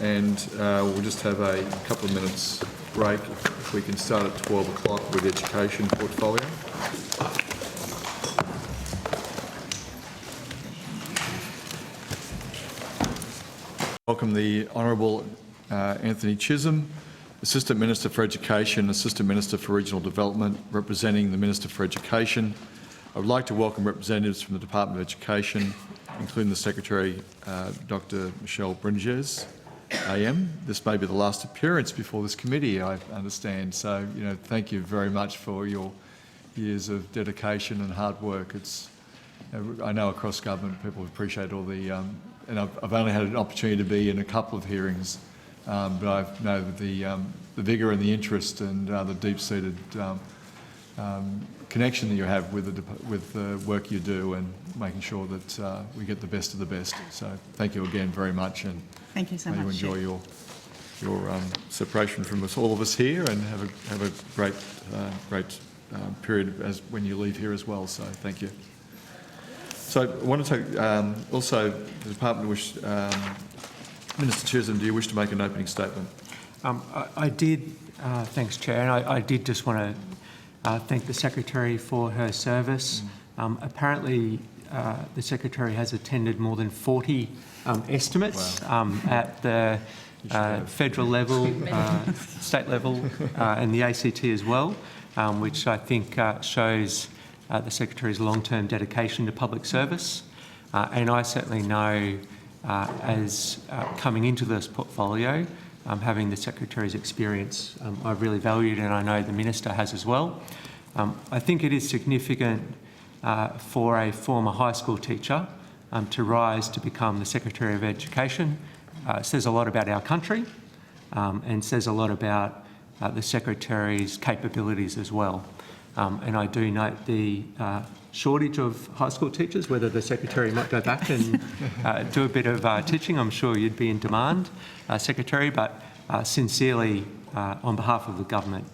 And we'll just have a couple of minutes break. If we can start at 12 o'clock with education portfolio. Welcome the Honourable Anthony Chisholm, Assistant Minister for Education, Assistant Minister for Regional Development, representing the Minister for Education. I would like to welcome representatives from the Department of Education, including the Secretary, Dr. Michelle Bringes, AM. This may be the last appearance before this committee, I understand. So, thank you very much for your years of dedication and hard work. I know across government people appreciate all the, and I've only had an opportunity to be in a couple of hearings, but I know the vigour and the interest and the deep-seated connection that you have with the work you do and making sure that we get the best of the best. So thank you again very much, and Thank you so may much. you enjoy your separation from all of us here, and have a great period when you leave here as well. So thank you. So I want to take also the department Minister Chisholm, do you wish to make an opening statement? I did, thanks Chair, and I did just want to thank the Secretary for her service. Apparently the Secretary has attended more than 40 estimates at the federal level, state level and the ACT as well, which I think shows the Secretary's long-term dedication to public service. And I certainly know as coming into this portfolio, having the Secretary's experience, I've really valued, and I know the Minister has as well. I think it is significant for a former high school teacher to rise to become the Secretary of Education. It says a lot about our country and says a lot about the Secretary's capabilities as well. And I do note the shortage of high school teachers, whether the Secretary might go back and do a bit of teaching. I'm sure you'd be in demand, Secretary, but sincerely, on behalf of the government,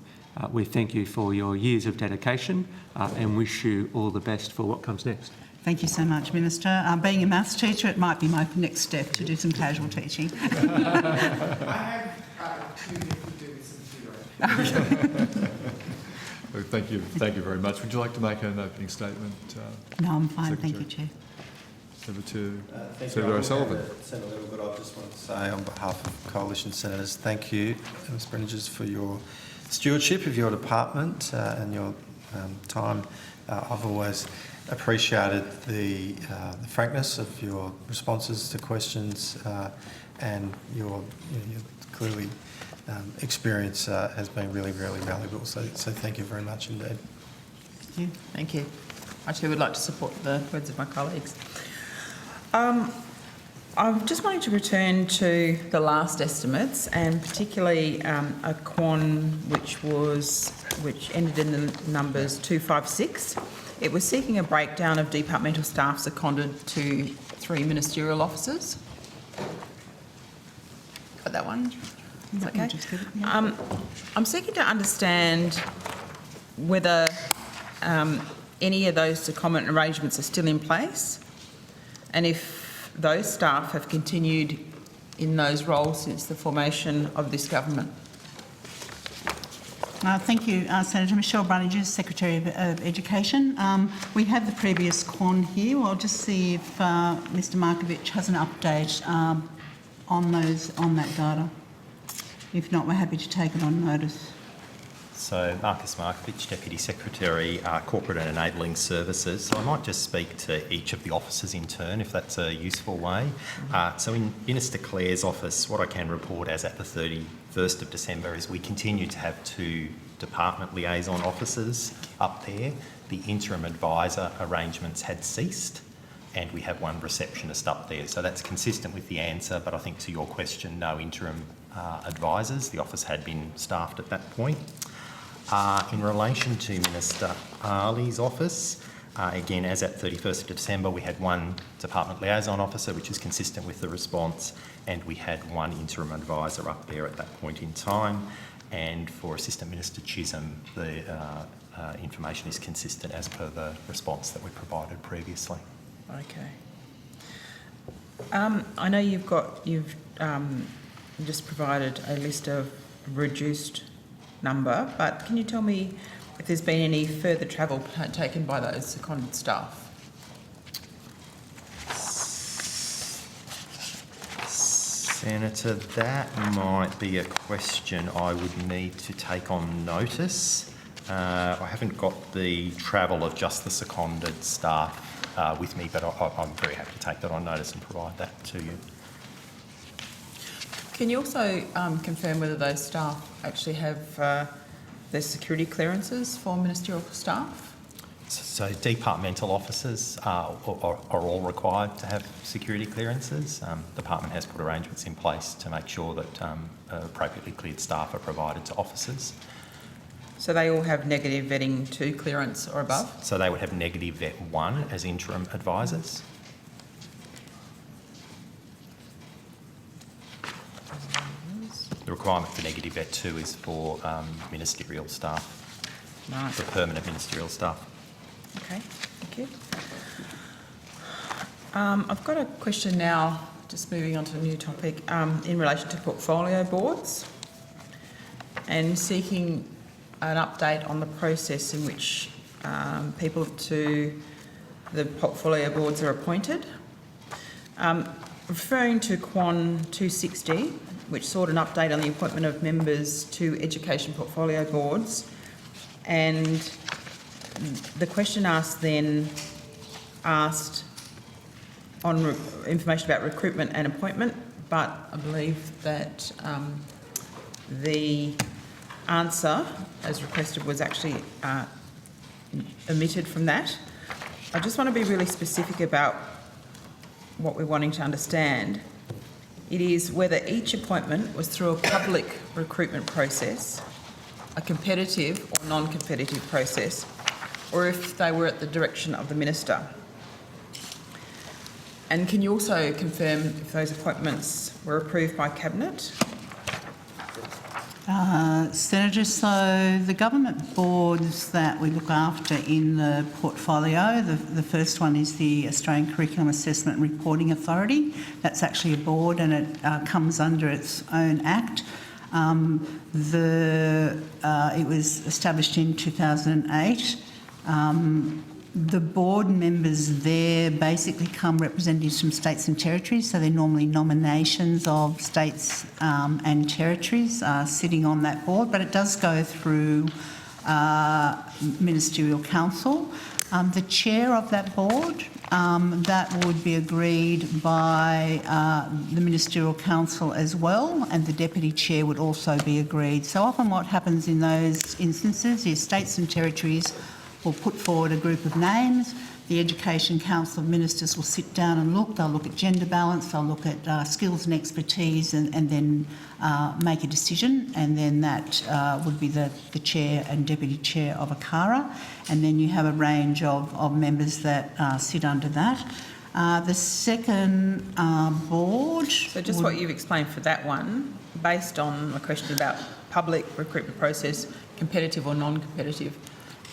we thank you for your years of dedication and wish you all the best for what comes next. Thank you so much, Minister. Being a maths teacher, it might be my next step to do some casual teaching. I have 2 different doing some theory. Thank you very much. Would you like to make an opening statement? No, I'm fine. Secretary? Thank you, Chair. Over to Thank Senator you. O'Sullivan. Senator Little, but I just want to say on behalf of Coalition Senators, thank you, Ms Breningers, for your stewardship of your department and your time. I've always appreciated the frankness of your responses to questions and your clearly experience has been really, really valuable. So thank you very much indeed. Thank you. Thank you. I too would like to support the words of my colleagues. I'm just wanting to return to the last estimates, and particularly a quon which ended in the numbers 256. It was seeking a breakdown of departmental staff seconded to 3 ministerial officers. Got that one? Is that okay? I'm seeking to understand whether any of those secondment arrangements are still in place, and if those staff have continued in those roles since the formation of this government. Thank you, Senator. Michelle Brunninges, Secretary of Education. We have the previous quon here. I'll just see if Mr Markovic has an update on that data. If not, we're happy to take it on notice. So, Marcus Markovic, Deputy Secretary, Corporate and Enabling Services. So I might just speak to each of the officers in turn, if that's a useful way. So in Minister Clare's office, what I can report as at the 31st of December is we continue to have 2 department liaison officers up there. The interim advisor arrangements had ceased, and we have 1 receptionist up there. So that's consistent with the answer, but I think to your question, no interim advisors. The office had been staffed at that point. In relation to Minister Ali's office, again, as at 31st of December, we had 1 department liaison officer, which is consistent with the response, and we had 1 interim advisor up there at that point in time. And for Assistant Minister Chisholm, the information is consistent as per the response that we provided previously. Okay. I know you've just provided a list of reduced number, but can you tell me if there's been any further travel taken by those seconded staff? Senator, that might be a question I would need to take on notice. I haven't got the travel of just the seconded staff with me, but I'm very happy to take that on notice and provide that to you. Can you also confirm whether those staff actually have their security clearances for ministerial staff? So departmental officers are all required to have security clearances. The department has put arrangements in place to make sure that appropriately cleared staff are provided to officers. So they all have negative vetting 2 clearance or above? So they would have negative vet 1 as interim advisors. The requirement for negative vet 2 is for ministerial staff, right. For permanent ministerial staff. Okay, thank you. I've got a question now, just moving on to a new topic, in relation to portfolio boards and seeking an update on the process in which people to the portfolio boards are appointed. Referring to Quon 260, which sought an update on the appointment of members to education portfolio boards, and the question asked on information about recruitment and appointment, but I believe that the answer, as requested, was actually omitted from that. I just want to be really specific about what we're wanting to understand. It is whether each appointment was through a public recruitment process, a competitive or non-competitive process, or if they were at the direction of the Minister. And can you also confirm if those appointments were approved by Cabinet? Senator, so the government boards that we look after in the portfolio, the first one is the Australian Curriculum Assessment and Reporting Authority. That's actually a board and it comes under its own act. It was established in 2008. The board members there basically come representatives from states and territories, so they're normally nominations of states and territories sitting on that board, but it does go through Ministerial Council. The chair of that board, that would be agreed by the Ministerial Council as well, and the deputy chair would also be agreed. So often what happens in those instances is states and territories will put forward a group of names. The Education Council of Ministers will sit down and look. They'll look at gender balance, they'll look at skills and expertise, and then make a decision. And then that would be the chair and deputy chair of ACARA. And then you have a range of members that sit under that. The second board... So just what you've explained for that one, based on a question about public recruitment process, competitive or non-competitive,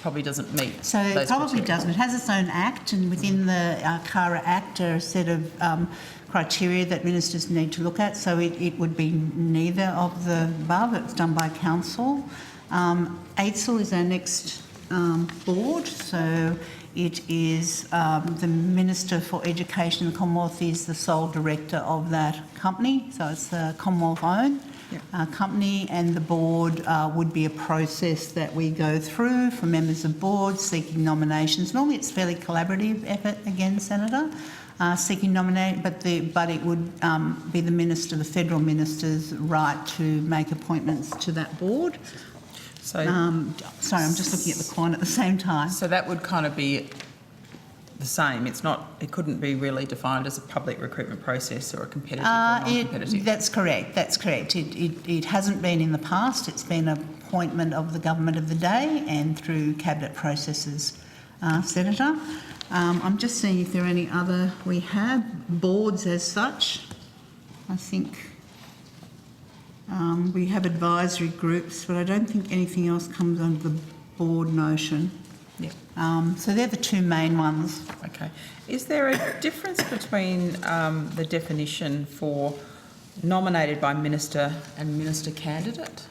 probably doesn't meet. So it probably doesn't. It has its own act, and within the CARA Act are a set of criteria that ministers need to look at. So it would be neither of the above. It's done by council. AITSL is our next board. So it is the Minister for Education in the Commonwealth is the sole director of that company. So it's the Commonwealth-owned company, and the board would be a process that we go through for members of boards seeking nominations. Normally it's fairly collaborative effort, again, Senator, seeking nominate, but it would be the minister, the federal minister's right to make appointments to that board. So, sorry, I'm just looking at the Quan at the same time. So that would kind of be the same. It's not. It couldn't be really defined as a public recruitment process or a competitive or non-competitive. That's correct. That's correct. It hasn't been in the past. It's been an appointment of the government of the day and through cabinet processes, Senator. I'm just seeing if there are any other. We have boards as such. I think we have advisory groups, but I don't think anything else comes under the board notion. Yeah. So they're the two main ones. Okay. Is there a difference between the definition for nominated by minister and minister candidate?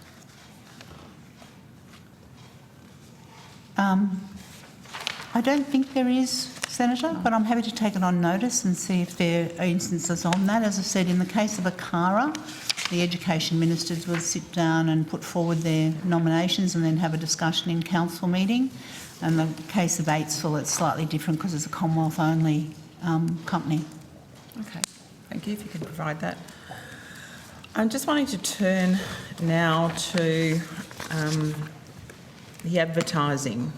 I don't think there is, Senator, but I'm happy to take it on notice and see if there are instances on that. As I said, in the case of ACARA, the education ministers will sit down and put forward their nominations and then have a discussion in council meeting. In the case of AITSL, it's slightly different because it's a Commonwealth-only company. Okay, thank you, if you can provide that. I'm just wanting to turn now to the advertising.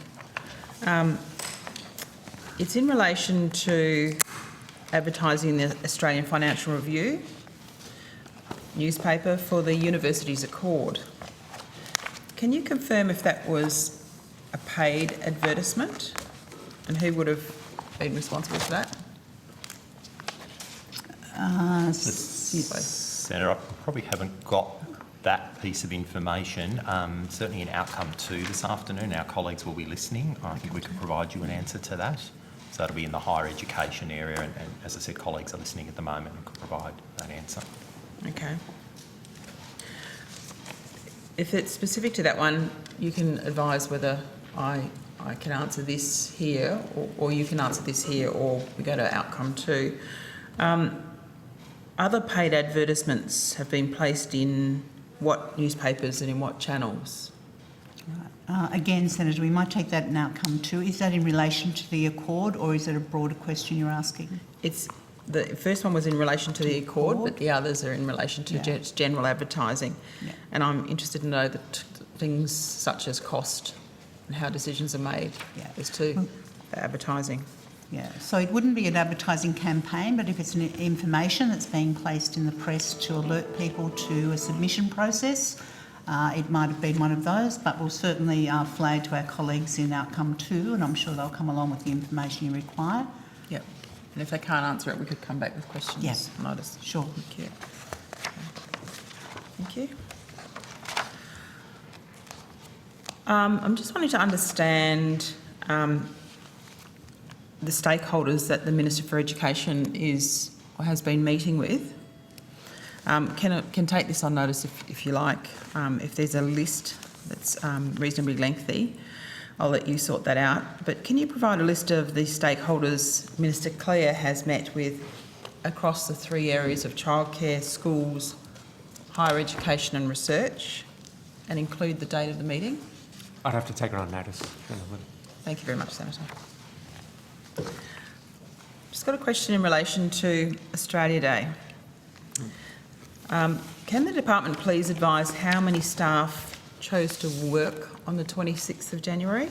It's in relation to advertising the Australian Financial Review newspaper for the Universities Accord. Can you confirm if that was a paid advertisement and who would have been responsible for that? Senator, I probably haven't got that piece of information. Certainly in outcome 2 this afternoon, our colleagues will be listening. I think we can provide you an answer to that. So that'll be in the higher education area, and as I said, colleagues are listening at the moment and could provide that answer. Okay. If it's specific to that one, you can advise whether I can answer this here, or you can answer this here, or we go to outcome 2. Other paid advertisements have been placed in what newspapers and in what channels? Again, Senator, we might take that in outcome 2. Is that in relation to the Accord, or is it a broader question you're asking? It's the first one was in relation to the Accord, but the others are in relation to general advertising. Yeah. And I'm interested to know that things such as cost and how decisions are made as to advertising. Yeah, so it wouldn't be an advertising campaign, but if it's an information that's being placed in the press to alert people to a submission process, it might have been one of those, but we'll certainly flag to our colleagues in outcome 2, and I'm sure they'll come along with the information you require. Yep. And if they can't answer it, we could come back with questions. Yes. Notice. Sure. Thank you. Thank you. I'm just wanting to understand the stakeholders that the Minister for Education is or has been meeting with. Can take this on notice if you like. If there's a list that's reasonably lengthy, I'll let you sort that out. But can you provide a list of the stakeholders Minister Clare has met with across the 3 areas of childcare, schools, higher education and research, and include the date of the meeting? I'd have to take it on notice. Thank you very much, Senator. Just got a question in relation to Australia Day. Can the department please advise how many staff chose to work on the 26th of January?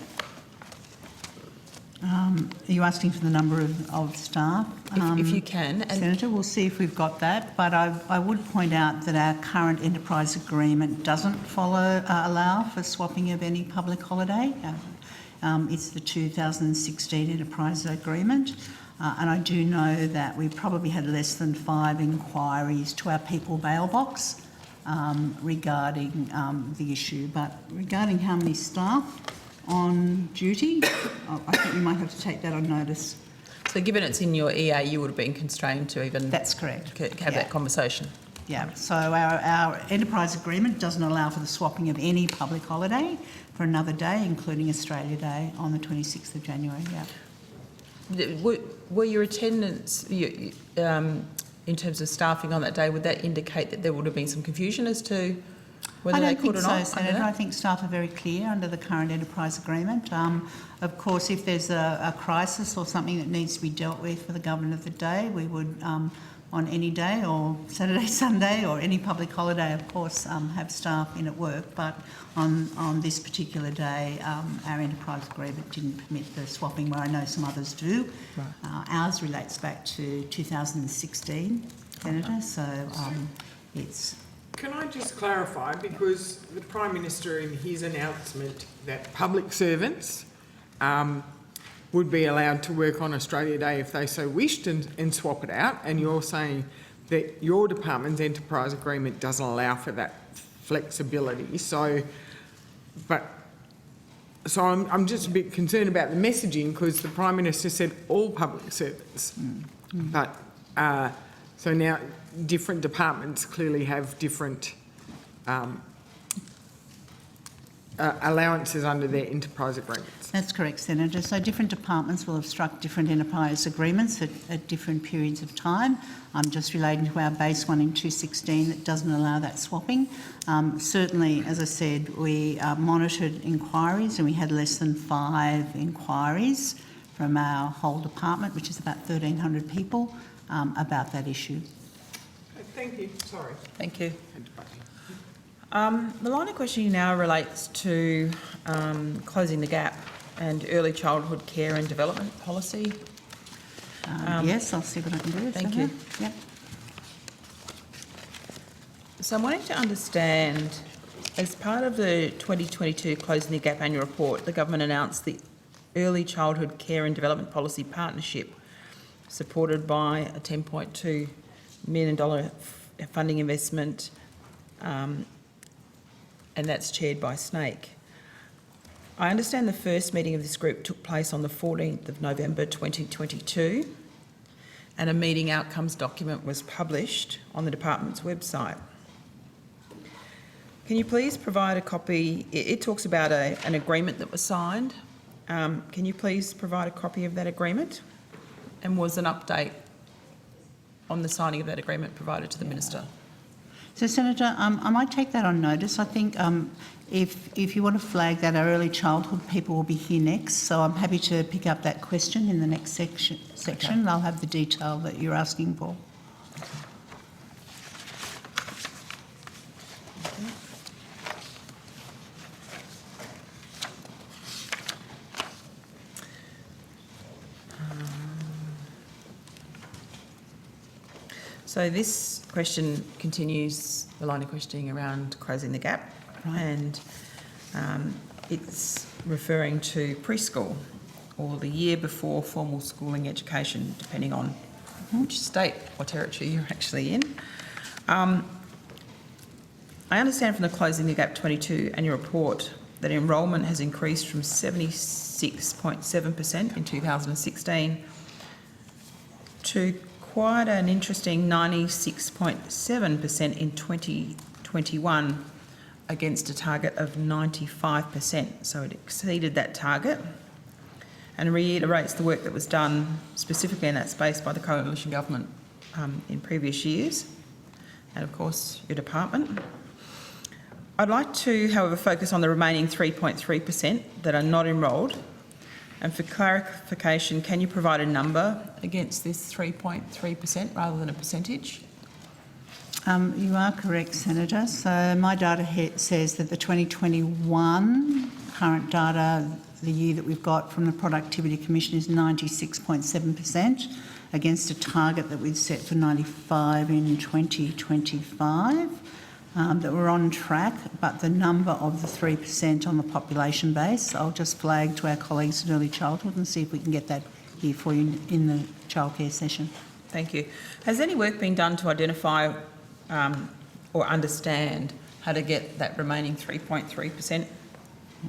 Are you asking for the number of staff? If you can. And Senator, we'll see if we've got that, but I would point out that our current enterprise agreement doesn't allow for swapping of any public holiday. It's the 2016 enterprise agreement, and I do know that we probably had less than 5 inquiries to our people mailbox regarding the issue. But regarding how many staff on duty, I think we might have to take that on notice. so given it's in your EA, you would have been constrained to even... That's correct. Have that conversation. Yeah, so our enterprise agreement doesn't allow for the swapping of any public holiday for another day, including Australia Day on the 26th of January, yeah. Were your attendance, in terms of staffing on that day, would that indicate that there would have been some confusion as to whether they could or not? I don't think so, Senator. I think staff are very clear under the current enterprise agreement. Of course, if there's a crisis or something that needs to be dealt with for the government of the day, we would, on any day or Saturday, Sunday or any public holiday, of course, have staff in at work. But on this particular day, our enterprise agreement didn't permit the swapping, where I know some others do. Right. Ours relates back to 2016, Senator, so it's... Can I just clarify, because the Prime Minister in his announcement that public servants would be allowed to work on Australia Day if they so wished and swap it out, and you're saying that your department's enterprise agreement doesn't allow for that flexibility. So I'm just a bit concerned about the messaging, because the Prime Minister said all public servants. But so now different departments clearly have different allowances under their enterprise agreements. That's correct, Senator. So different departments will have struck different enterprise agreements at different periods of time. I'm just relating to our base one in 2016 that doesn't allow that swapping. Certainly, as I said, we monitored inquiries, and we had less than 5 inquiries from our whole department, which is about 1,300 people, about that issue. Thank you. Sorry. Thank you. The line of questioning now relates to closing the gap and early childhood care and development policy. Yes, I'll see what I can do. Thank you. Yep. So I'm wanting to understand, as part of the 2022 Closing the Gap annual report, the government announced the Early Childhood Care and Development Policy Partnership, supported by a $10.2 million funding investment, and that's chaired by Snake. I understand the first meeting of this group took place on the 14th of November 2022, and a meeting outcomes document was published on the department's website. Can you please provide a copy? It talks about an agreement that was signed. Can you please provide a copy of that agreement? And was an update on the signing of that agreement provided to the Minister? So, Senator, I might take that on notice. I think if you want to flag that, our early childhood people will be here next, so I'm happy to pick up that question in the next section. Okay. I'll have the detail that you're asking for. So this question continues the line of questioning around closing the gap, and it's referring to preschool, or the year before formal schooling education, depending on which state or territory you're actually in. I understand from the Closing the Gap 22 annual report that enrolment has increased from 76.7% in 2016 to quite an interesting 96.7% in 2021, against a target of 95%, so it exceeded that target, and reiterates the work that was done specifically in that space by the Coalition Government in previous years, and of course your department. I'd like to, however, focus on the remaining 3.3% that are not enrolled, and for clarification, can you provide a number against this 3.3% rather than a percentage? You are correct, Senator. So my data says that the 2021 current data, the year that we've got from the Productivity Commission, is 96.7% against a target that we'd set for 95 in 2025, that we're on track, but the number of the 3% on the population base, I'll just flag to our colleagues in early childhood and see if we can get that here for you in the childcare session. Thank you. Has any work been done to identify or understand how to get that remaining 3.3%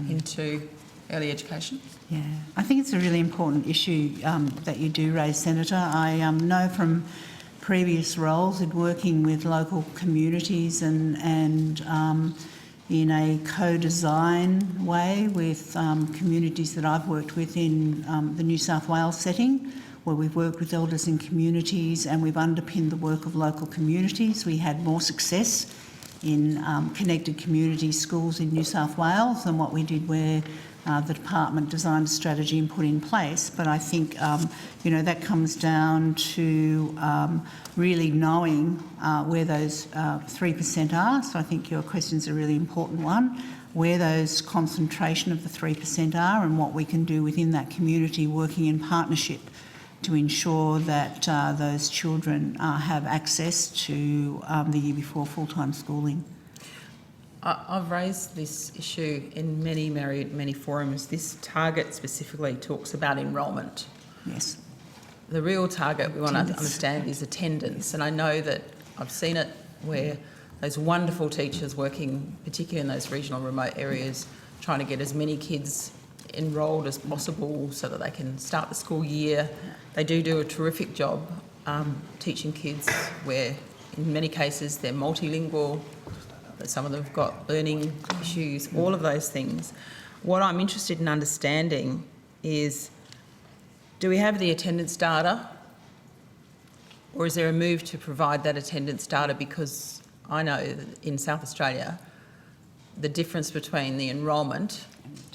into early education? Yeah, I think it's a really important issue that you do raise, Senator. I know from previous roles in working with local communities and in a co-design way with communities that I've worked with in the New South Wales setting, where we've worked with elders in communities and we've underpinned the work of local communities. We had more success in connected community schools in New South Wales than what we did where the department designed a strategy and put in place. But I think, that comes down to really knowing where those 3% are. So I think your question's a really important one, where those concentration of the 3% are and what we can do within that community working in partnership to ensure that those children have access to the year before full-time schooling. I've raised this issue in many forums. This target specifically talks about enrolment. Yes. The real target we want to understand is attendance, and I know that I've seen it where those wonderful teachers working, particularly in those regional remote areas, trying to get as many kids enrolled as possible so that they can start the school year. They do a terrific job teaching kids where in many cases they're multilingual, but some of them have got learning issues, all of those things. What I'm interested in understanding is, do we have the attendance data, or is there a move to provide that attendance data? Because I know that in South Australia, the difference between the enrolment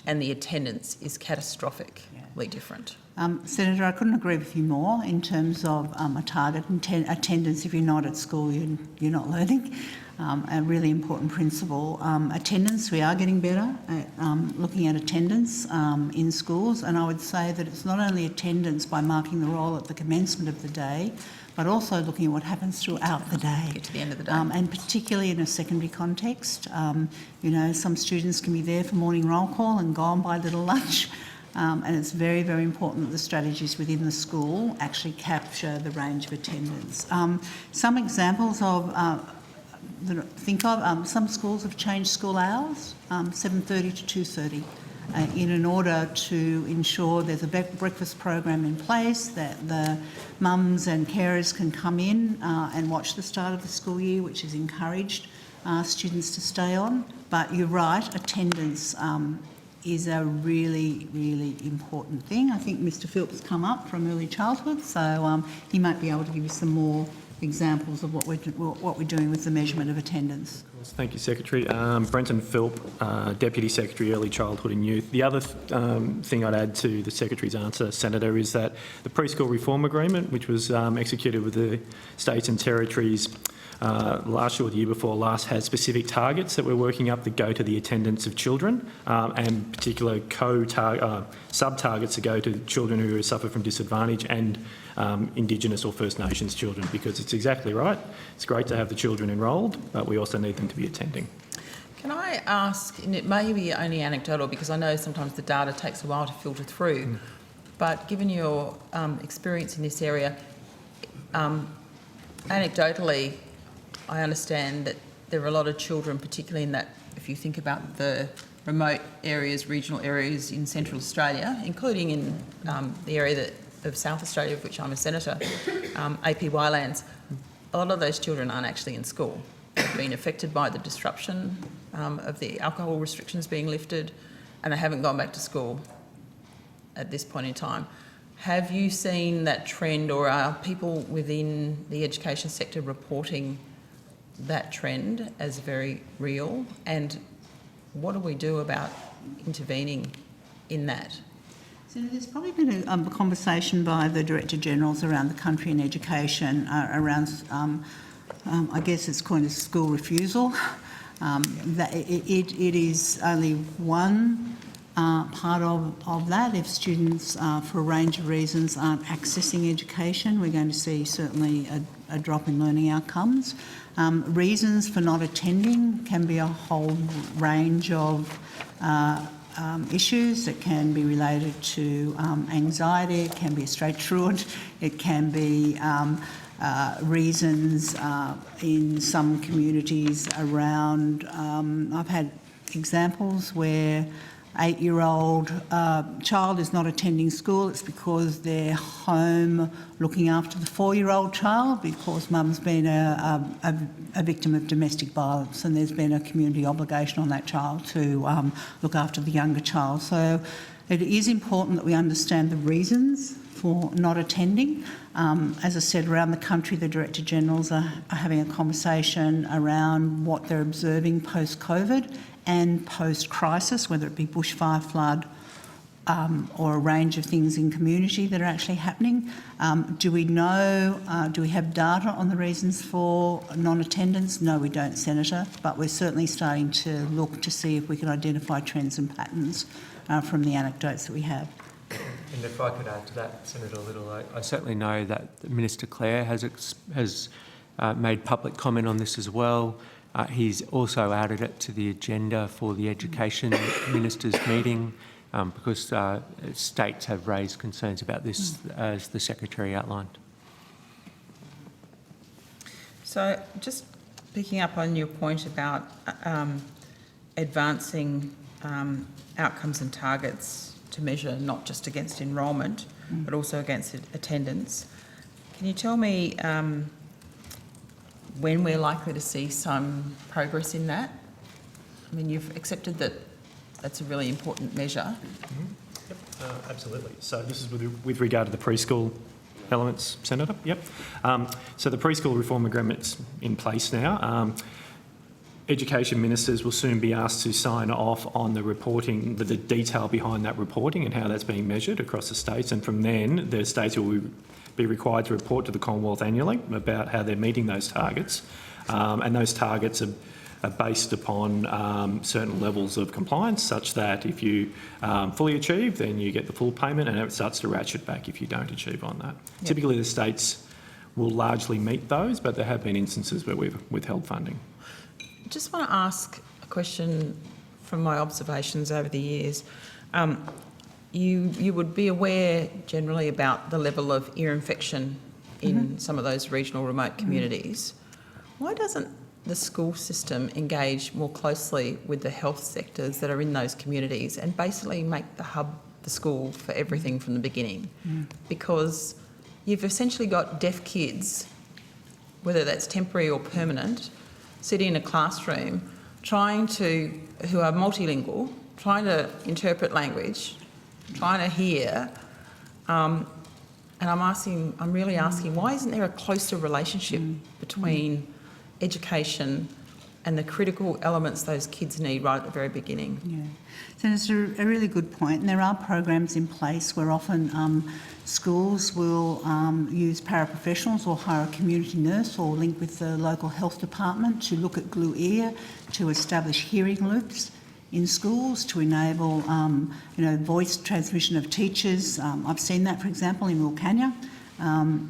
and the attendance is catastrophically different. Senator, I couldn't agree with you more in terms of a target attendance. If you're not at school, you're not learning. A really important principle. Attendance, we are getting better at looking at attendance in schools, and I would say that it's not only attendance by marking the roll at the commencement of the day, but also looking at what happens throughout the day. Get to the end of the day. And particularly in a secondary context. Some students can be there for morning roll call and gone by little lunch. And it's very, very important that the strategies within the school actually capture the range of attendance. Some examples of that I think of, some schools have changed school hours, 7:30 to 2:30, in order to ensure there's a breakfast program in place, that the mums and carers can come in and watch the start of the school year, which has encouraged students to stay on. But you're right, attendance is a really, really important thing. I think Mr Phillips come up from early childhood, so he might be able to give you some more examples of what we're doing with the measurement of attendance. Thank you, Secretary. Brenton Philp, Deputy Secretary, Early Childhood and Youth. The other thing I'd add to the Secretary's answer, Senator, is that the Preschool Reform Agreement, which was executed with the states and territories last year or the year before last, has specific targets that we're working up that go to the attendance of children, and particular sub-targets that go to children who suffer from disadvantage and Indigenous or First Nations children, because it's exactly right. It's great to have the children enrolled, but we also need them to be attending. Can I ask, and it may be only anecdotal because I know sometimes the data takes a while to filter through, but given your experience in this area, anecdotally, I understand that there are a lot of children, particularly in that, if you think about the remote areas, regional areas in Central Australia, including in the area of South Australia, of which I'm a senator, APY lands, a lot of those children aren't actually in school. They've been affected by the disruption of the alcohol restrictions being lifted, and they haven't gone back to school at this point in time. Have you seen that trend, or are people within the education sector reporting that trend as very real? And what do we do about intervening in that? So there's probably been a conversation by the Director-Generals around the country in education around, I guess it's called a school refusal. That it is only one part of that. If students, for a range of reasons, aren't accessing education, we're going to see certainly a drop in learning outcomes. Reasons for not attending can be a whole range of issues. It can be related to anxiety, it can be a straight through it can be reasons in some communities around, I've had examples where 8-year-old child is not attending school. It's because they're home looking after the 4-year-old child because mum's been a victim of domestic violence, and there's been a community obligation on that child to look after the younger child. So it is important that we understand the reasons for not attending. As I said, around the country, the Director-Generals are having a conversation around what they're observing post-COVID and post-crisis, whether it be bushfire, flood, or a range of things in community that are actually happening. Do we know, do we have data on the reasons for non-attendance? No, we don't, Senator, but we're certainly starting to look to see if we can identify trends and patterns from the anecdotes that we have. And if I could add to that, Senator Little, I certainly know that Minister Clare has made public comment on this as well. He's also added it to the agenda for the Education Ministers' meeting because states have raised concerns about this, as the Secretary outlined. So just picking up on your point about advancing outcomes and targets to measure not just against enrolment, but also against attendance. Can you tell me when we're likely to see some progress in that? I mean, you've accepted that that's a really important measure. Yep, absolutely. So this is with regard to the preschool elements, Senator. Yep. So the preschool reform agreement's in place now. Education ministers will soon be asked to sign off on the reporting, the detail behind that reporting and how that's being measured across the states. And from then, the states will be required to report to the Commonwealth annually about how they're meeting those targets. And those targets are based upon certain levels of compliance, such that if you fully achieve, then you get the full payment, and it starts to ratchet back if you don't achieve on that. Yep. Typically, the states will largely meet those, but there have been instances where we've withheld funding. I just want to ask a question from my observations over the years. You would be aware generally about the level of ear infection in some of those regional remote communities. Why doesn't the school system engage more closely with the health sectors that are in those communities and basically make the hub the school for everything from the beginning? Because you've essentially got deaf kids, whether that's temporary or permanent, sitting in a classroom who are multilingual, trying to interpret language, trying to hear, and I'm really asking, why isn't there a closer relationship between education and the critical elements those kids need right at the very beginning? Yeah, so it's a really good point. And there are programs in place where often schools will use paraprofessionals or hire a community nurse or link with the local health department to look at glue ear, to establish hearing loops in schools, to enable voice transmission of teachers. I've seen that, for example, in Wilcannia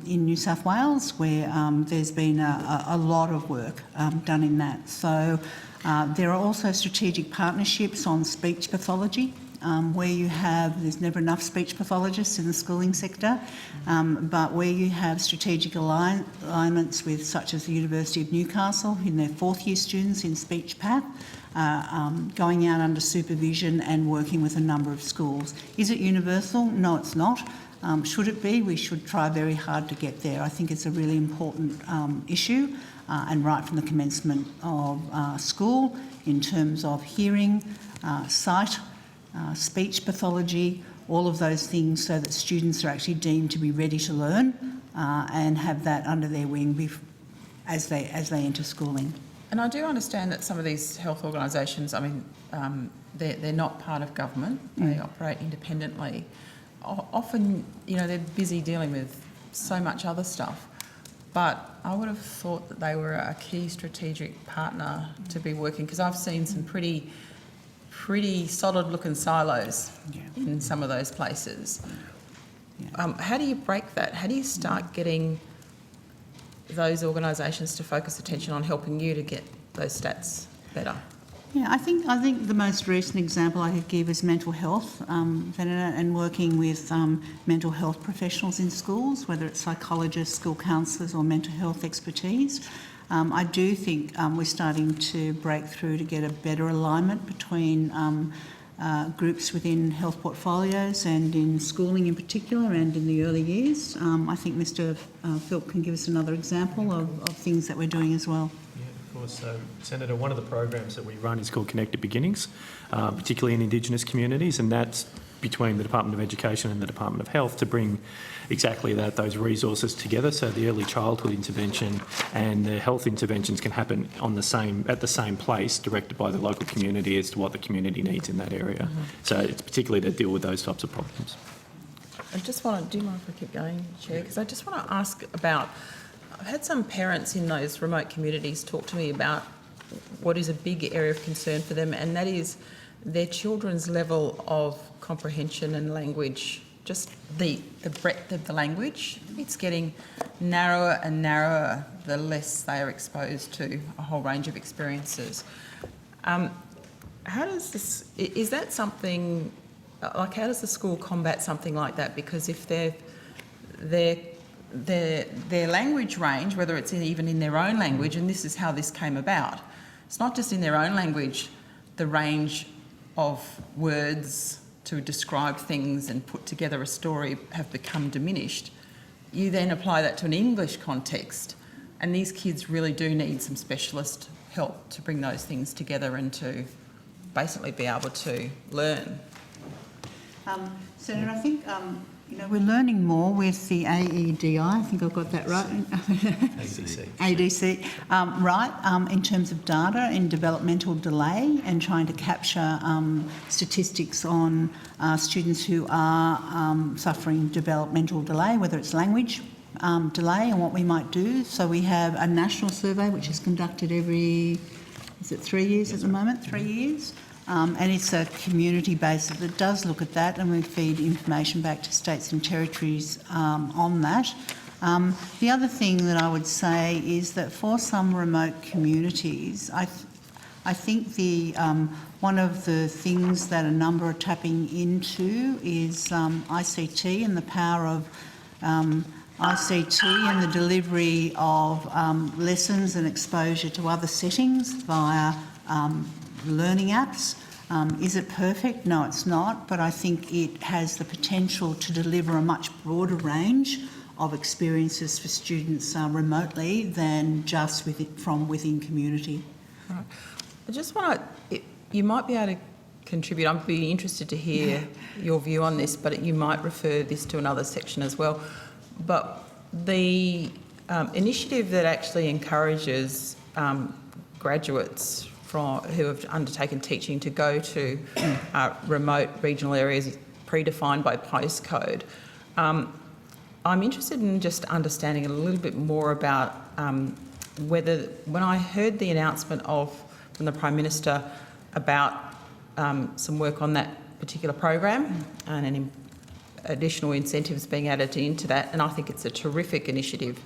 in New South Wales, where there's been a lot of work done in that. So there are also strategic partnerships on speech pathology, where there's never enough speech pathologists in the schooling sector, but where you have strategic alignments with, such as the University of Newcastle, in their 4th year students in speech path, going out under supervision and working with a number of schools. Is it universal? No, it's not. Should it be? We should try very hard to get there. I think it's a really important issue, and right from the commencement of school, in terms of hearing, sight, speech pathology, all of those things, so that students are actually deemed to be ready to learn and have that under their wing as they enter schooling. And I do understand that some of these health organisations, I mean, they're not part of government, they operate independently. Often, you know, they're busy dealing with so much other stuff, but I would have thought that they were a key strategic partner to be working, because I've seen some pretty solid looking silos in some of those places. How do you break that? How do you start getting those organisations to focus attention on helping you to get those stats better? Yeah, I think the most recent example I could give is mental health, and working with mental health professionals in schools, whether it's psychologists, school counsellors or mental health expertise. I do think we're starting to break through to get a better alignment between groups within health portfolios and in schooling in particular and in the early years. I think Mr Philp can give us another example of things that we're doing as well. Of course. So, Senator, one of the programs that we run is called Connected Beginnings, particularly in Indigenous communities, and that's between the Department of Education and the Department of Health to bring exactly that, those resources together, so the early childhood intervention and the health interventions can happen at the same place, directed by the local community as to what the community needs in that area. So it's particularly to deal with those types of problems. I just want to, do you mind if I keep going, Chair? Because I just want to ask about, I've had some parents in those remote communities talk to me about what is a big area of concern for them, and that is their children's level of comprehension and language, just the breadth of the language. It's getting narrower and narrower the less they are exposed to a whole range of experiences. How does this, is that something, like how does the school combat something like that? Because if their language range, whether it's even in their own language, and this is how this came about, it's not just in their own language, the range of words to describe things and put together a story have become diminished. You then apply that to an English context, and these kids really do need some specialist help to bring those things together and to basically be able to learn. Senator, I think we're learning more with the AEDI. I think I've got that right. ADC. Right, in terms of data in developmental delay and trying to capture statistics on students who are suffering developmental delay, whether it's language delay and what we might do. So we have a national survey which is conducted every, is it 3 years at the moment? 3 years. And it's a community-based that does look at that, and we feed information back to states and territories on that. The other thing that I would say is that for some remote communities, I think the one of the things that a number are tapping into is ICT and the power of ICT and the delivery of lessons and exposure to other settings via learning apps. Is it perfect? No, it's not, but I think it has the potential to deliver a much broader range of experiences for students remotely than just from within community. Right. I just want to, you might be able to contribute. I'd be interested to hear your view on this, but you might refer this to another section as well. But the initiative that actually encourages graduates who have undertaken teaching to go to remote regional areas predefined by postcode. I'm interested in just understanding a little bit more about whether, when I heard the announcement from the Prime Minister about some work on that particular program and additional incentives being added into that, and I think it's a terrific initiative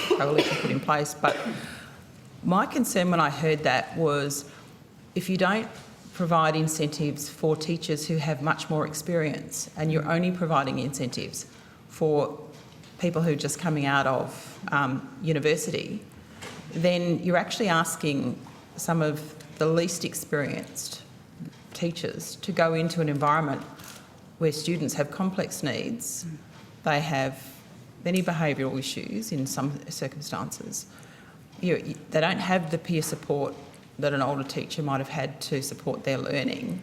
Coalition put in place, but my concern when I heard that was, if you don't provide incentives for teachers who have much more experience and you're only providing incentives for people who are just coming out of university, then you're actually asking some of the least experienced teachers to go into an environment where students have complex needs, they have many behavioural issues in some circumstances, they don't have the peer support that an older teacher might have had to support their learning.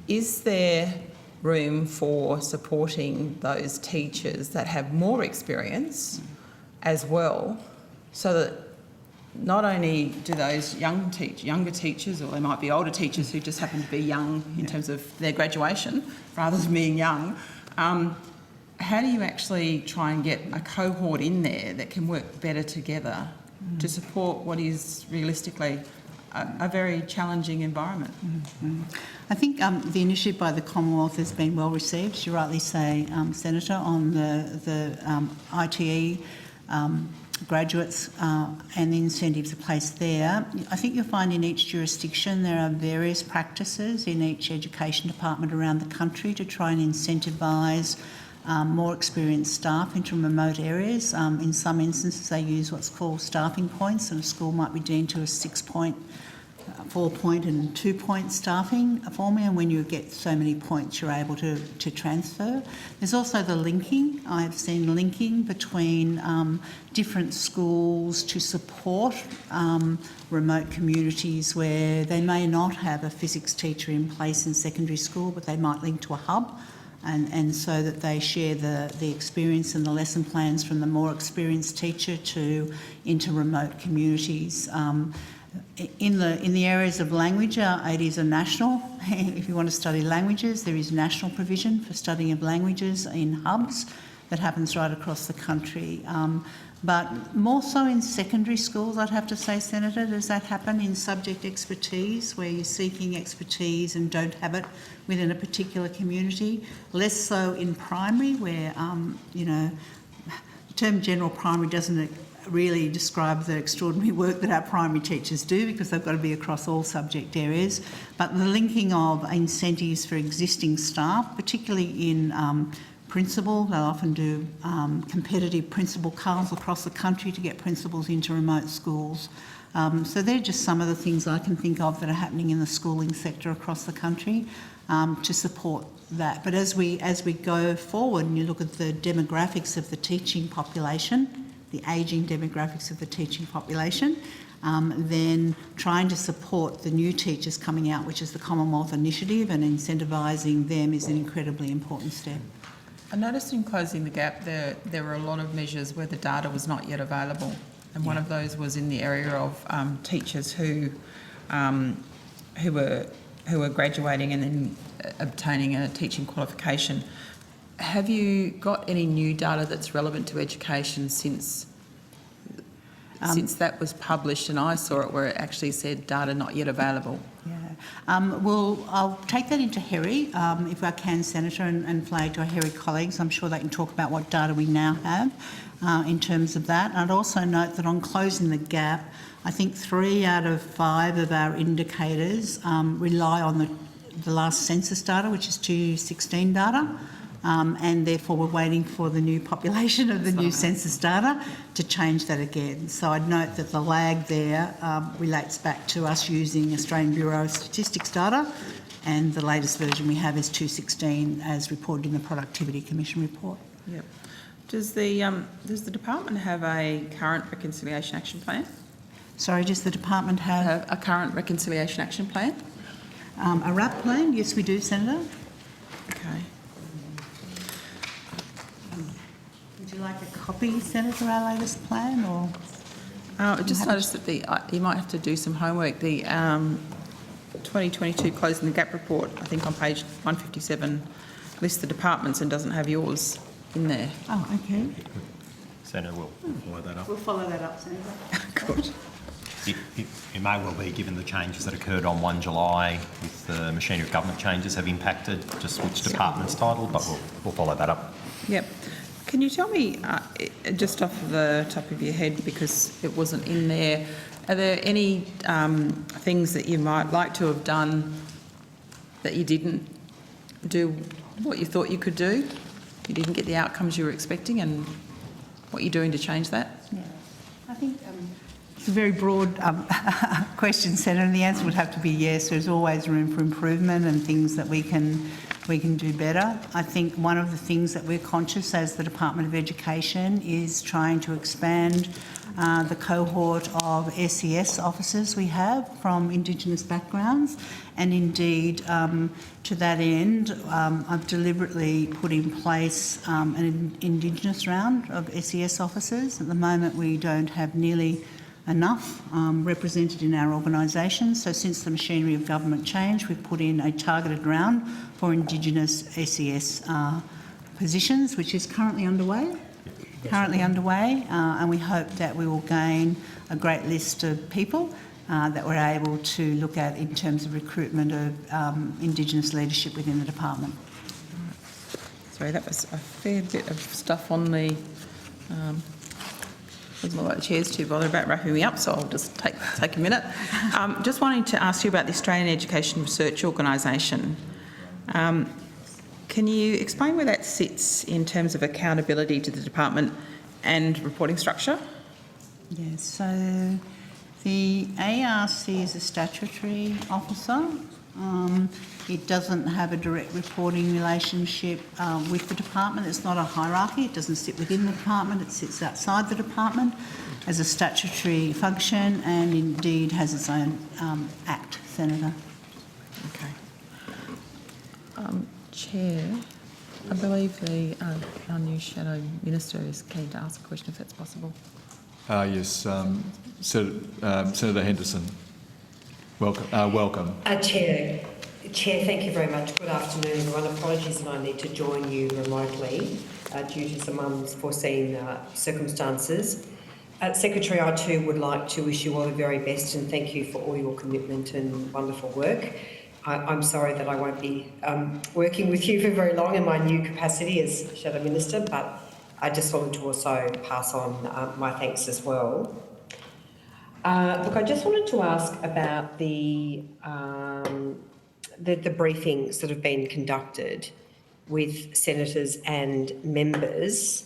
Is there room for supporting those teachers that have more experience as well, so that not only do those younger teachers, or they might be older teachers who just happen to be young in terms of their graduation rather than being young, how do you actually try and get a cohort in there that can work better together to support what is realistically a very challenging environment? I think the initiative by the Commonwealth has been well received, as you rightly say, Senator, on the ITE graduates and the incentives are placed there. I think you'll find in each jurisdiction there are various practices in each education department around the country to try and incentivise more experienced staff into remote areas. In some instances they use what's called staffing points, and a school might be deemed to a 6-point, 4-point and 2-point staffing formula, and when you get so many points you're able to transfer. There's also the linking. I've seen linking between different schools to support remote communities where they may not have a physics teacher in place in secondary school, but they might link to a hub, and so that they share the experience and the lesson plans from the more experienced teacher into remote communities. In the areas of language, it is a national. If you want to study languages, there is national provision for studying of languages in hubs that happens right across the country. But more so in secondary schools, I'd have to say, Senator, does that happen in subject expertise, where you're seeking expertise and don't have it within a particular community? Less so in primary, where, the term general primary doesn't really describe the extraordinary work that our primary teachers do, because they've got to be across all subject areas. But the linking of incentives for existing staff, particularly in principal, they'll often do competitive principal calls across the country to get principals into remote schools. So they're just some of the things I can think of that are happening in the schooling sector across the country to support that. But as we go forward and you look at the demographics of the teaching population, the ageing demographics of the teaching population, then trying to support the new teachers coming out, which is the Commonwealth Initiative, and incentivising them is an incredibly important step. I noticed in Closing the Gap there were a lot of measures where the data was not yet available, and one of those was in the area of teachers who were graduating and then obtaining a teaching qualification. Have you got any new data that's relevant to education since that was published? And I saw it where it actually said data not yet available. Yeah. Well, I'll take that into HERI, if I can, Senator, and flag to our HERI colleagues. I'm sure they can talk about what data we now have in terms of that. And I'd also note that on Closing the Gap, I think 3 out of 5 of our indicators rely on the last census data, which is 2016 data. And therefore we're waiting for the new population of the new census data to change that again. So I'd note that the lag there relates back to us using Australian Bureau of Statistics data, and the latest version we have is 2016 as reported in the Productivity Commission report. Yep. Does the department have a current reconciliation action plan? Sorry, does the department have a current reconciliation action plan? A RAP plan? Yes, we do, Senator. Okay. Would you like a copy, Senator, of our latest plan, or? I just noticed that you might have to do some homework. The 2022 Closing the Gap report, I think on page 157, lists the departments and doesn't have yours in there. Oh, okay. Senator, we'll follow that up. We'll follow that up, Senator. Good. It may well be, given the changes that occurred on 1 July with the machinery of government changes have impacted just which department's titled, but we'll follow that up. Yep. Can you tell me, just off the top of your head, because it wasn't in there, are there any things that you might like to have done that you didn't do what you thought you could do? You didn't get the outcomes you were expecting, and what you're doing to change that? Yeah. I think it's a very broad question, Senator, and the answer would have to be yes. There's always room for improvement and things that we can do better. I think one of the things that we're conscious as the Department of Education is trying to expand the cohort of SES officers we have from Indigenous backgrounds, and indeed to that end I've deliberately put in place an Indigenous round of SES officers. At the moment we don't have nearly enough represented in our organisation, so since the machinery of government changed, we've put in a targeted round for Indigenous SES positions, which is currently underway. And we hope that we will gain a great list of people that we're able to look at in terms of recruitment of Indigenous leadership within the department. Sorry, that was a fair bit of stuff on the... doesn't look like the chair's too bothered about wrapping me up, so I'll just take a minute. Just wanting to ask you about the Australian Education Research Organisation. Can you explain where that sits in terms of accountability to the department and reporting structure? Yes, so the ARC is a statutory officer. It doesn't have a direct reporting relationship with the department. It's not a hierarchy. It doesn't sit within the department. It sits outside the department as a statutory function, and indeed has its own Act, Senator. Okay. Chair, I believe our new Shadow Minister is keen to ask a question, if that's possible. Yes, Senator Henderson. Welcome. Chair, thank you very much. Good afternoon, everyone. Apologies that I need to join you remotely due to some unforeseen circumstances. Secretary, I too would like to wish you all the very best and thank you for all your commitment and wonderful work. I'm sorry that I won't be working with you for very long in my new capacity as Shadow Minister, but I just wanted to also pass on my thanks as well. Look, I just wanted to ask about the briefings that have been conducted with senators and members.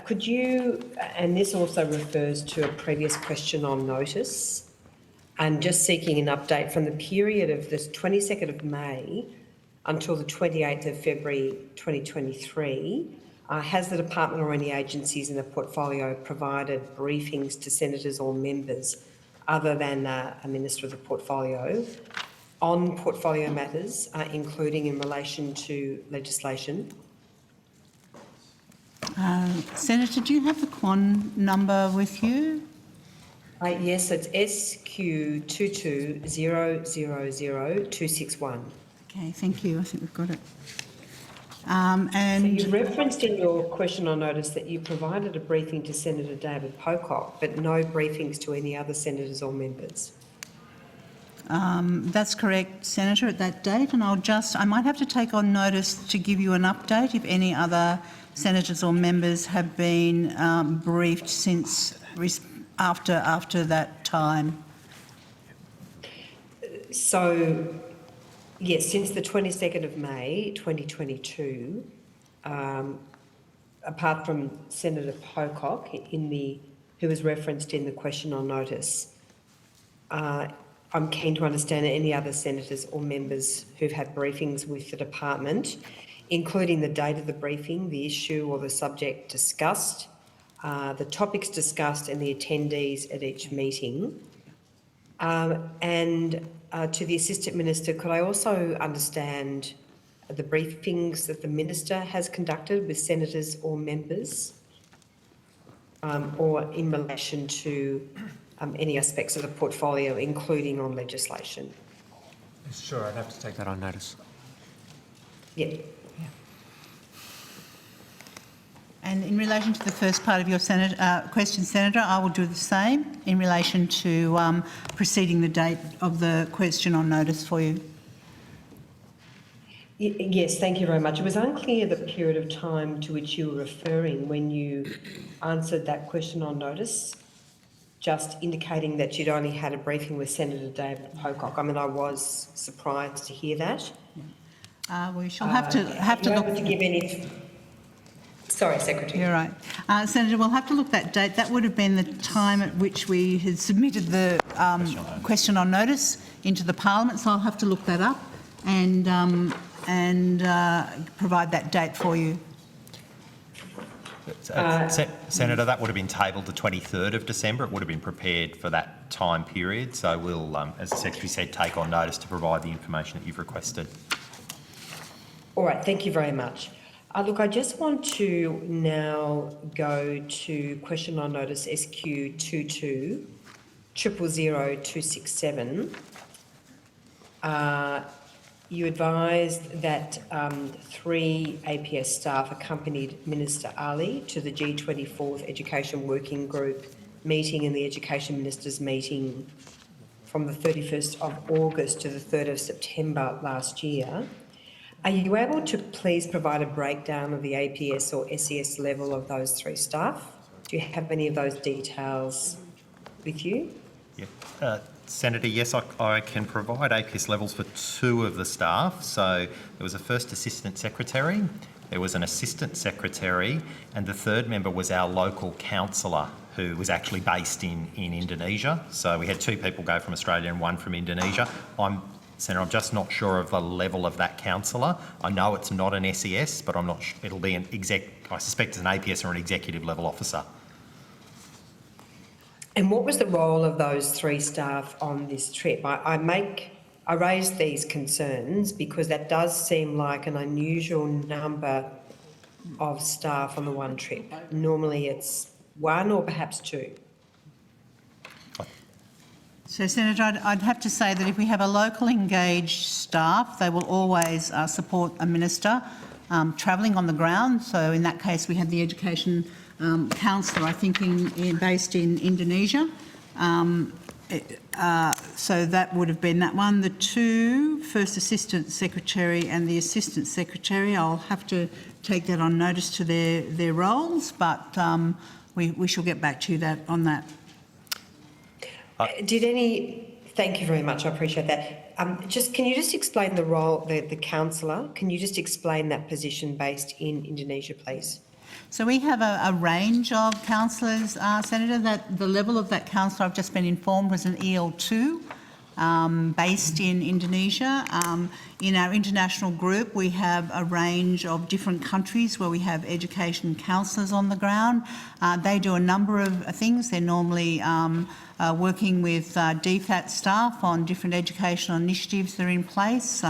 Could you, and this also refers to a previous question on notice, and just seeking an update from the period of the 22nd of May until the 28th of February 2023, has the department or any agencies in the portfolio provided briefings to senators or members other than a minister of the portfolio on portfolio matters, including in relation to legislation? Senator, do you have the Quan number with you? Yes, it's SQ220000261. Okay, thank you. I think we've got it. So you referenced in your question on notice that you provided a briefing to Senator David Pocock, but no briefings to any other senators or members. That's correct, Senator, at that date, and I might have to take on notice to give you an update if any other senators or members have been briefed since after that time. So, yes, since the 22nd of May 2022, apart from Senator Pocock who was referenced in the question on notice, I'm keen to understand any other senators or members who've had briefings with the department, including the date of the briefing, the issue or the subject discussed, the topics discussed and the attendees at each meeting. And to the Assistant Minister, could I also understand the briefings that the Minister has conducted with senators or members, or in relation to any aspects of the portfolio, including on legislation? Sure, I'd have to take that on notice. Yeah. And in relation to the first part of your question, Senator, I will do the same in relation to preceding the date of the question on notice for you. Yes, thank you very much. It was unclear the period of time to which you were referring when you answered that question on notice, just indicating that you'd only had a briefing with Senator David Pocock. I mean, I was surprised to hear that. We shall have to look to give any. Sorry, Secretary. You're right. Senator, we'll have to look that date. That would have been the time at which we had submitted the question on notice into the Parliament, so I'll have to look that up and provide that date for you. Senator, that would have been tabled the 23rd of December. It would have been prepared for that time period. So we'll, as the Secretary said, take on notice to provide the information that you've requested. All right, thank you very much. Look, I just want to now go to question on notice SQ 22 000267. You advised that 3 APS staff accompanied Minister Ali to the G24 Education Working Group meeting and the Education Ministers meeting from the 31st of August to the 3rd of September last year. Are you able to please provide a breakdown of the APS or SES level of those 3 staff? Do you have any of those details with you? Yeah. Senator, yes, I can provide APS levels for 2 of the staff. So there was a first assistant secretary, there was an assistant secretary, and the 3rd member was our local counsellor who was actually based in Indonesia. So we had 2 people go from Australia and 1 from Indonesia. Senator, I'm just not sure of the level of that counsellor. I know it's not an SES, but I'm not sure. It'll be an I suspect it's an APS or an executive level officer. And what was the role of those 3 staff on this trip? I raise these concerns because that does seem like an unusual number of staff on the one trip. Normally it's 1 or perhaps 2. So, Senator, I'd have to say that if we have a local engaged staff, they will always support a minister travelling on the ground. So in that case, we had the education counsellor, I think, based in Indonesia. So that would have been that one. The 2, first assistant secretary and the assistant secretary, I'll have to take that on notice to their roles, but we shall get back to you on that. Thank you very much, I appreciate that. Can you just explain the role, the counsellor? Can you just explain that position based in Indonesia, please? So we have a range of counsellors, Senator. That the level of that counsellor, I've just been informed, was an EL2 based in Indonesia. In our international group, we have a range of different countries where we have education counsellors on the ground. They do a number of things. They're normally working with DFAT staff on different educational initiatives that are in place.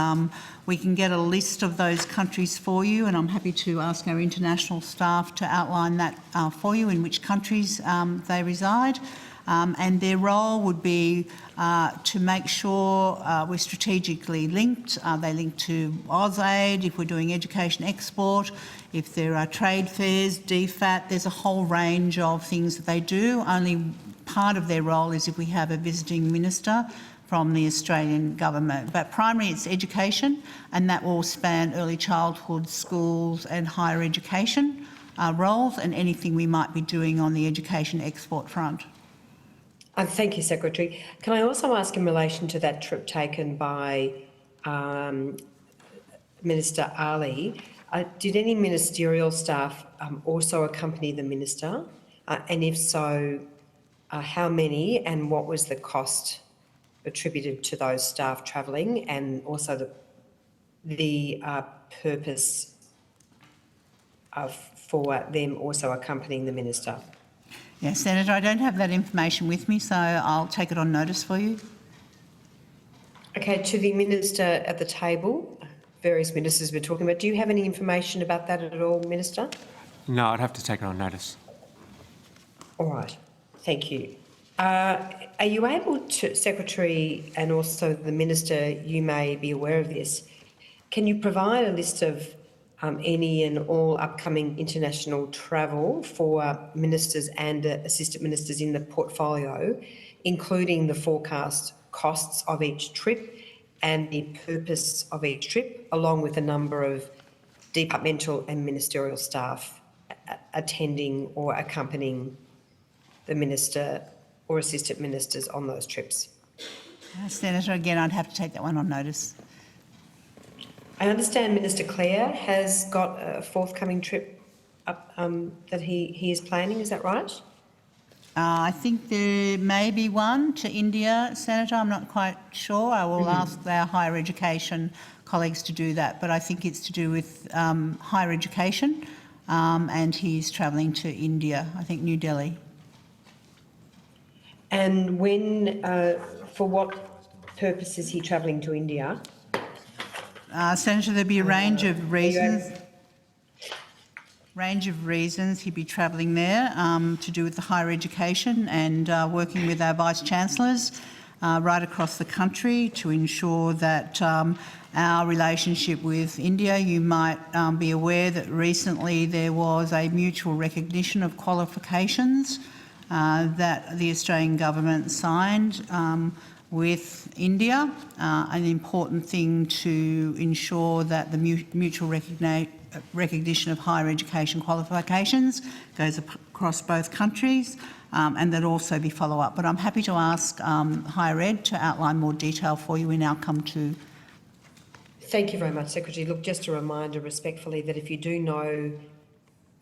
We can get a list of those countries for you, and I'm happy to ask our international staff to outline that for you, in which countries they reside. And their role would be to make sure we're strategically linked. They link to AusAid if we're doing education export, if there are trade fairs, DFAT. There's a whole range of things that they do. Only part of their role is if we have a visiting minister from the Australian government. But primarily it's education, and that will span early childhood, schools and higher education roles, and anything we might be doing on the education export front. Thank you, Secretary. Can I also ask in relation to that trip taken by Minister Ali, did any ministerial staff also accompany the minister? And if so, how many, and what was the cost attributed to those staff travelling, and also the purpose for them also accompanying the minister? Yes, Senator, I don't have that information with me, so I'll take it on notice for you. Okay, to the minister at the table, various ministers we're talking about, do you have any information about that at all, Minister? No, I'd have to take it on notice. All right, thank you. Are you able to, Secretary, and also the Minister, you may be aware of this, can you provide a list of any and all upcoming international travel for ministers and assistant ministers in the portfolio, including the forecast costs of each trip and the purpose of each trip, along with a number of departmental and ministerial staff attending or accompanying the minister or assistant ministers on those trips? Senator, again, I'd have to take that one on notice. I understand Minister Clare has got a forthcoming trip up, that he is planning, is that right? I think there may be one to India, Senator. I'm not quite sure. I will ask our higher education colleagues to do that, but I think it's to do with higher education and he's travelling to India, I think New Delhi. And when, for what purpose is he travelling to India? Senator, there'd be a range of reasons. He'd be travelling there to do with the higher education and working with our Vice-Chancellors right across the country to ensure that our relationship with India, you might be aware that recently there was a mutual recognition of qualifications that the Australian government signed with India, an important thing to ensure that the mutual recognition of higher education qualifications goes across both countries, and that also be follow-up. But I'm happy to ask Higher Ed to outline more detail for you in outcome 2. Thank you very much, Secretary. Look, just a reminder respectfully that if you do know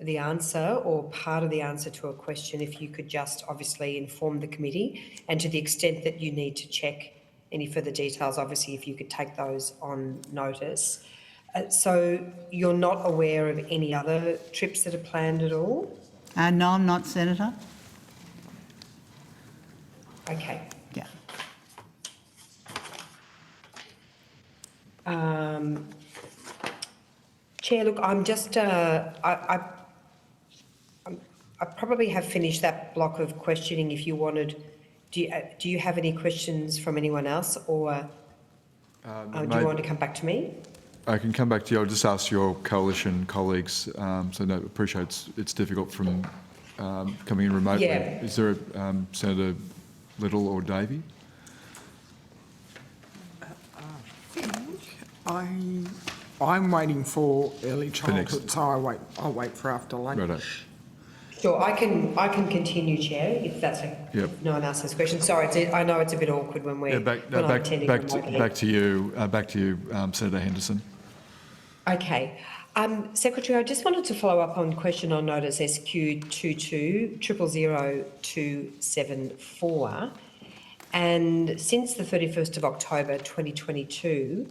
the answer or part of the answer to a question, if you could just obviously inform the committee, and to the extent that you need to check any further details, obviously if you could take those on notice. So you're not aware of any other trips that are planned at all? No, I'm not, Senator. Okay. Yeah. Chair, look, I'm just, I probably have finished that block of questioning. If you wanted, do you have any questions from anyone else, or do you want to come back to me? I can come back to you. I'll just ask your coalition colleagues. So no, appreciate it's difficult from coming in remotely. Yeah. Is there Senator Little or Davey? I'm waiting for early next. childhood, so I'll wait for after lunch. Righto. Sure, I can continue, Chair, if that's if no one else has questions. Sorry, I know it's a bit awkward when we're Back attending remotely. to you, Senator Henderson. Okay. Secretary, I just wanted to follow up on question on notice SQ 22000274. And since the 31st of October 2022,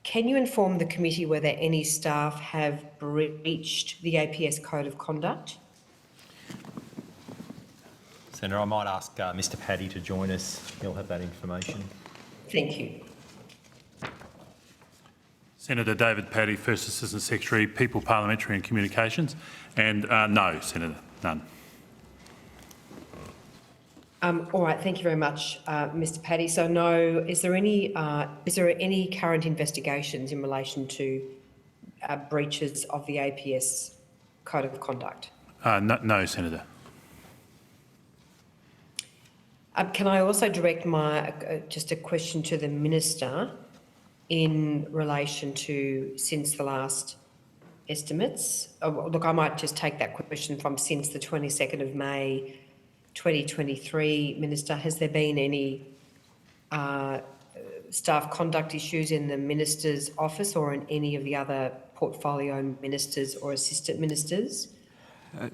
can you inform the committee whether any staff have breached the APS Code of Conduct? Senator, I might ask Mr Paddy to join us. He'll have that information. Thank you. Senator David Paddy, First Assistant Secretary, People, Parliamentary and Communications. And no, Senator, none. All right, thank you very much, Mr Paddy. So no, is there any current investigations in relation to breaches of the APS Code of Conduct? No, Senator. Can I also direct just a question to the Minister in relation to since the last estimates? Look, I might just take that question from since the 22nd of May 2023. Minister, has there been any staff conduct issues in the Minister's office or in any of the other portfolio ministers or assistant ministers?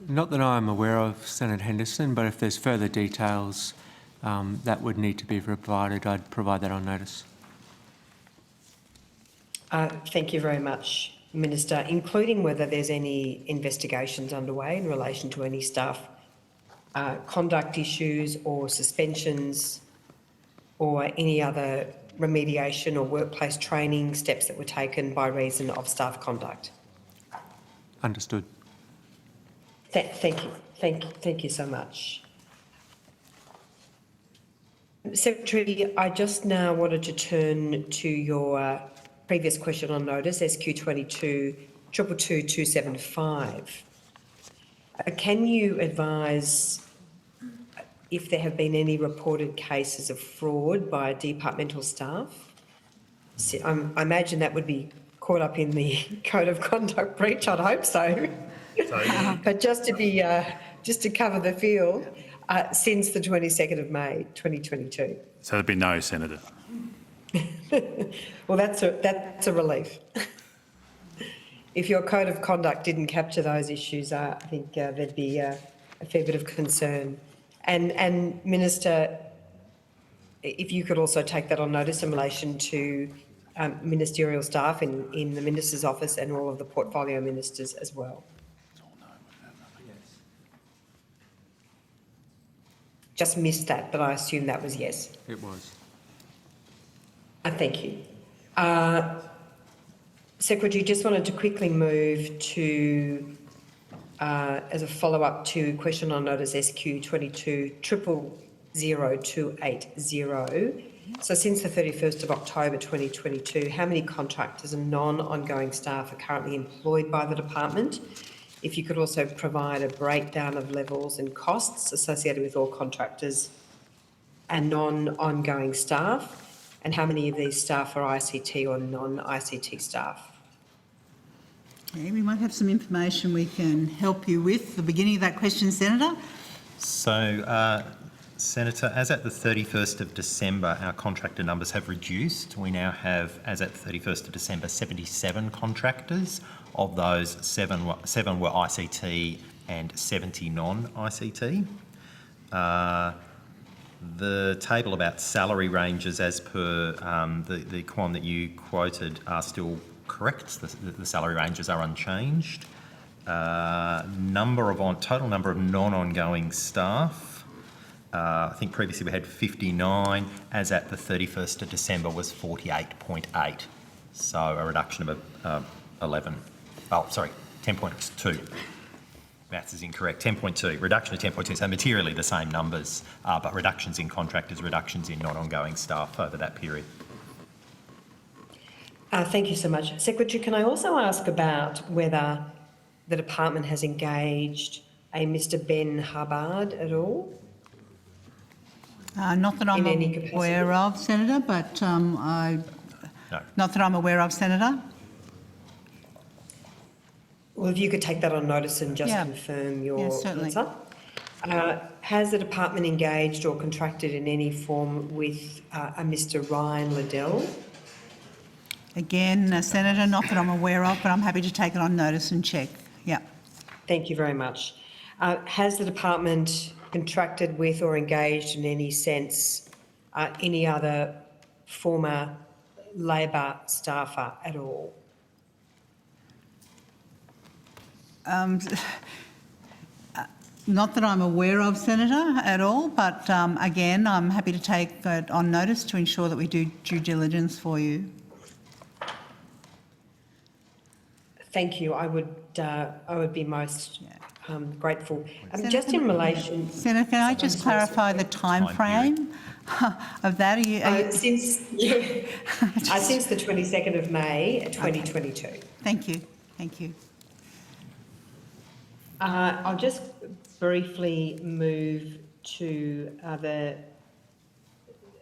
Not that I'm aware of, Senator Henderson, but if there's further details that would need to be provided, I'd provide that on notice. Thank you very much, Minister, including whether there's any investigations underway in relation to any staff conduct issues or suspensions or any other remediation or workplace training steps that were taken by reason of staff conduct. Understood. Thank you. Thank you so much. Secretary, I just now wanted to turn to your previous question on notice, SQ 22-222-275. Can you advise if there have been any reported cases of fraud by departmental staff? I imagine that would be caught up in the Code of Conduct breach. I'd hope so. But just to cover the field, since the 22nd of May 2022. So there'd be no, Senator. Well, that's a relief. If your Code of Conduct didn't capture those issues, I think there'd be a fair bit of concern. And Minister, if you could also take that on notice in relation to ministerial staff in the Minister's office and all of the portfolio ministers as well. Just missed that, but I assume that was yes. It was. Thank you. Secretary, just wanted to quickly move to, as a follow-up to question on notice SQ 22 000280. So since the 31st of October 2022, how many contractors and non-ongoing staff are currently employed by the department? If you could also provide a breakdown of levels and costs associated with all contractors and non-ongoing staff, and how many of these staff are ICT or non-ICT staff? Okay, we might have some information we can help you with. The beginning of that question, Senator. So, Senator, as at the 31st of December, our contractor numbers have reduced. We now have, as at the 31st of December, 77 contractors. Of those, seven were ICT and 70 non-ICT. The table about salary ranges as per the Quan that you quoted are still correct. The salary ranges are unchanged. Total number of non-ongoing staff. I think previously we had 59, as at the 31st of December was 48.8. So a reduction of 10.2. Maths is incorrect, 10.2, reduction of 10.2, so materially the same numbers, but reductions in contractors, reductions in non-ongoing staff over that period. Thank you so much. Secretary, can I also ask about whether the department has engaged a Mr Ben Hubbard at all? Not that I'm aware of, Senator, but not that I'm aware of, Senator. Well, if you could take that on notice and just confirm your answer. Has the department engaged or contracted in any form with a Mr Ryan Liddell? Again, Senator, not that I'm aware of, but I'm happy to take it on notice and check. Yeah. Thank you very much. Has the department contracted with or engaged in any sense any other former Labor staffer at all? Not that I'm aware of, Senator, at all, but again, I'm happy to take it on notice to ensure that we do due diligence for you. Thank you. I would be most grateful. Just in relation, Senator, can I just clarify the time frame of that? Since the 22nd of May, 2022. Thank you. Thank you. I'll just briefly move to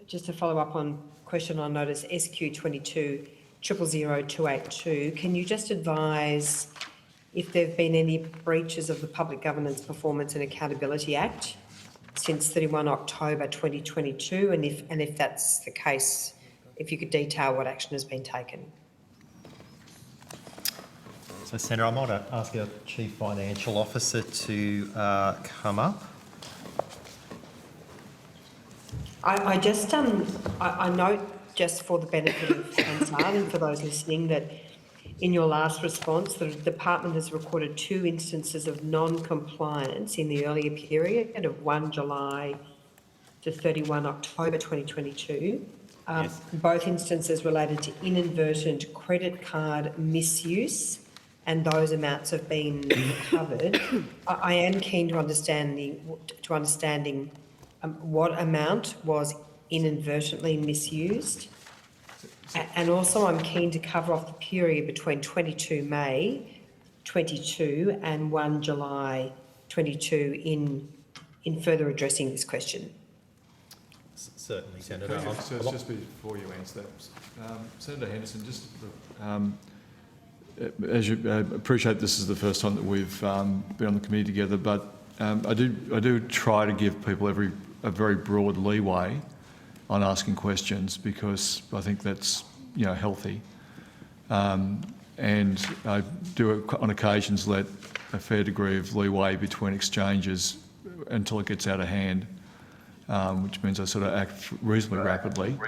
just to follow up on question on notice SQ 22 000282. Can you just advise if there have been any breaches of the Public Governance Performance and Accountability Act since 31 October 2022, and if that's the case, if you could detail what action has been taken? So, Senator, I might ask our Chief Financial Officer to come up. I just I note, just for the benefit of Hansard and for those listening, that in your last response, the department has recorded 2 instances of non-compliance in the earlier period of 1 July to 31 October 2022. Both instances related to inadvertent credit card misuse, and those amounts have been recovered. I am keen to understanding what amount was inadvertently misused, and also I'm keen to cover off the period between 22 May 22 and 1 July 22 in further addressing this question. Certainly, Senator. So it's just before you answer that, Senator Henderson, just as you appreciate, this is the first time that we've been on the committee together, but I do try to give people a very broad leeway on asking questions, because I think that's healthy, and I do on occasions let a fair degree of leeway between exchanges until it gets out of hand, which means I sort of act reasonably rapidly.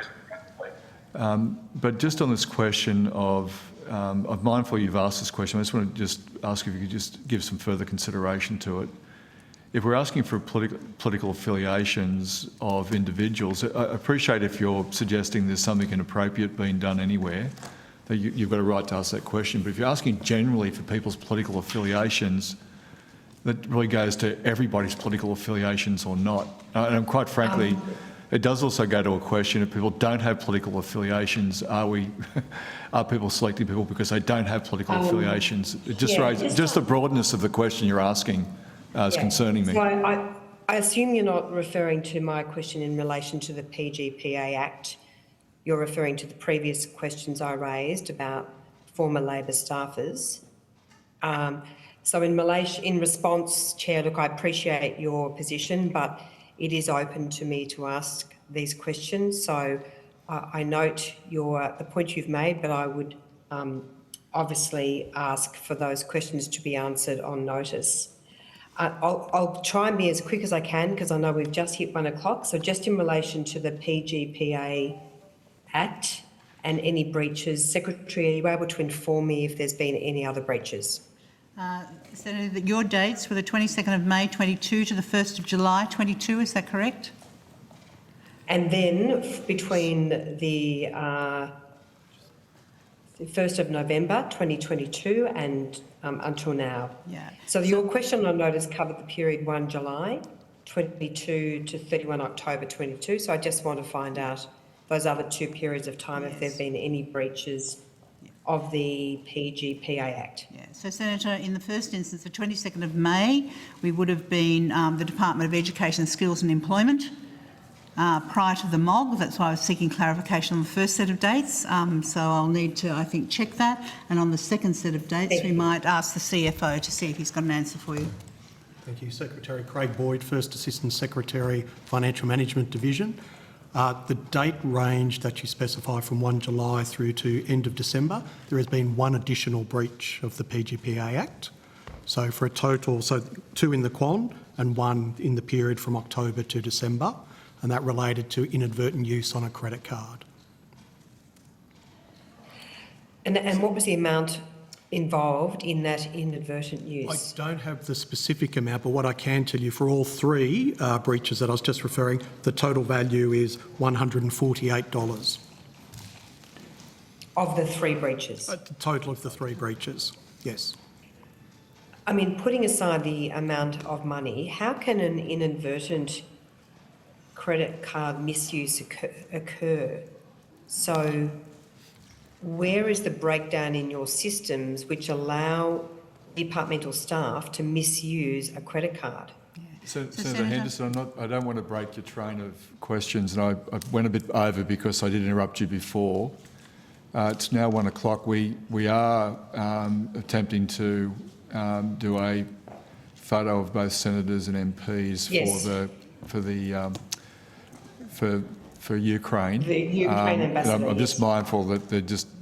But just on this question of, I'm mindful you've asked this question. I just want to just ask if you could just give some further consideration to it. If we're asking for political affiliations of individuals, I appreciate if you're suggesting there's something inappropriate being done anywhere, that you've got a right to ask that question. But if you're asking generally for people's political affiliations, that really goes to everybody's political affiliations or not. And quite frankly, it does also go to a question: if people don't have political affiliations, are people selecting people because they don't have political affiliations? It just raises just the broadness of the question you're asking is concerning me. So I assume you're not referring to my question in relation to the PGPA Act. You're referring to the previous questions I raised about former Labor staffers. So in response, Chair, look, I appreciate your position, but it is open to me to ask these questions. So I note the point you've made, but I would obviously ask for those questions to be answered on notice. I'll try and be as quick as I can because I know we've just hit 1 o'clock. So just in relation to the PGPA Act and any breaches, Secretary, are you able to inform me if there's been any other breaches? Senator, your dates were the 22nd of May 22 to the 1st of July 22, is that correct? And then between the 1st of November 2022 and until now. Yeah. So your question on notice covered the period 1 July 22 to 31 October 22. So I just want to find out those other 2 periods of time, if there have been any breaches of the PGPA Act. Yeah. So, Senator, in the first instance, the 22nd of May, we would have been the Department of Education, Skills and Employment. Prior to the MOG, that's why I was seeking clarification on the first set of dates. So I'll need to, I think, check that. And on the second set of dates, we might ask the CFO to see if he's got an answer for you. Thank you. Secretary Craig Boyd, First Assistant Secretary, Financial Management Division. The date range that you specify from 1 July through to end of December, there has been 1 additional breach of the PGPA Act. So for a total, 2 in the Quan and 1 in the period from October to December, and that related to inadvertent use on a credit card. And what was the amount involved in that inadvertent use? I don't have the specific amount, but what I can tell you for all 3 breaches that I was just referring, the total value is $148. Of the 3 breaches? The total of the 3 breaches, yes. I mean, putting aside the amount of money, how can an inadvertent credit card misuse occur? So where is the breakdown in your systems which allow departmental staff to misuse a credit card? Senator Henderson, I don't want to break your train of questions, and I went a bit over because I did interrupt you before. It's now 1 o'clock. We are attempting to do a photo of both senators and MPs for Ukraine. The Ukraine ambassador. I'm just mindful that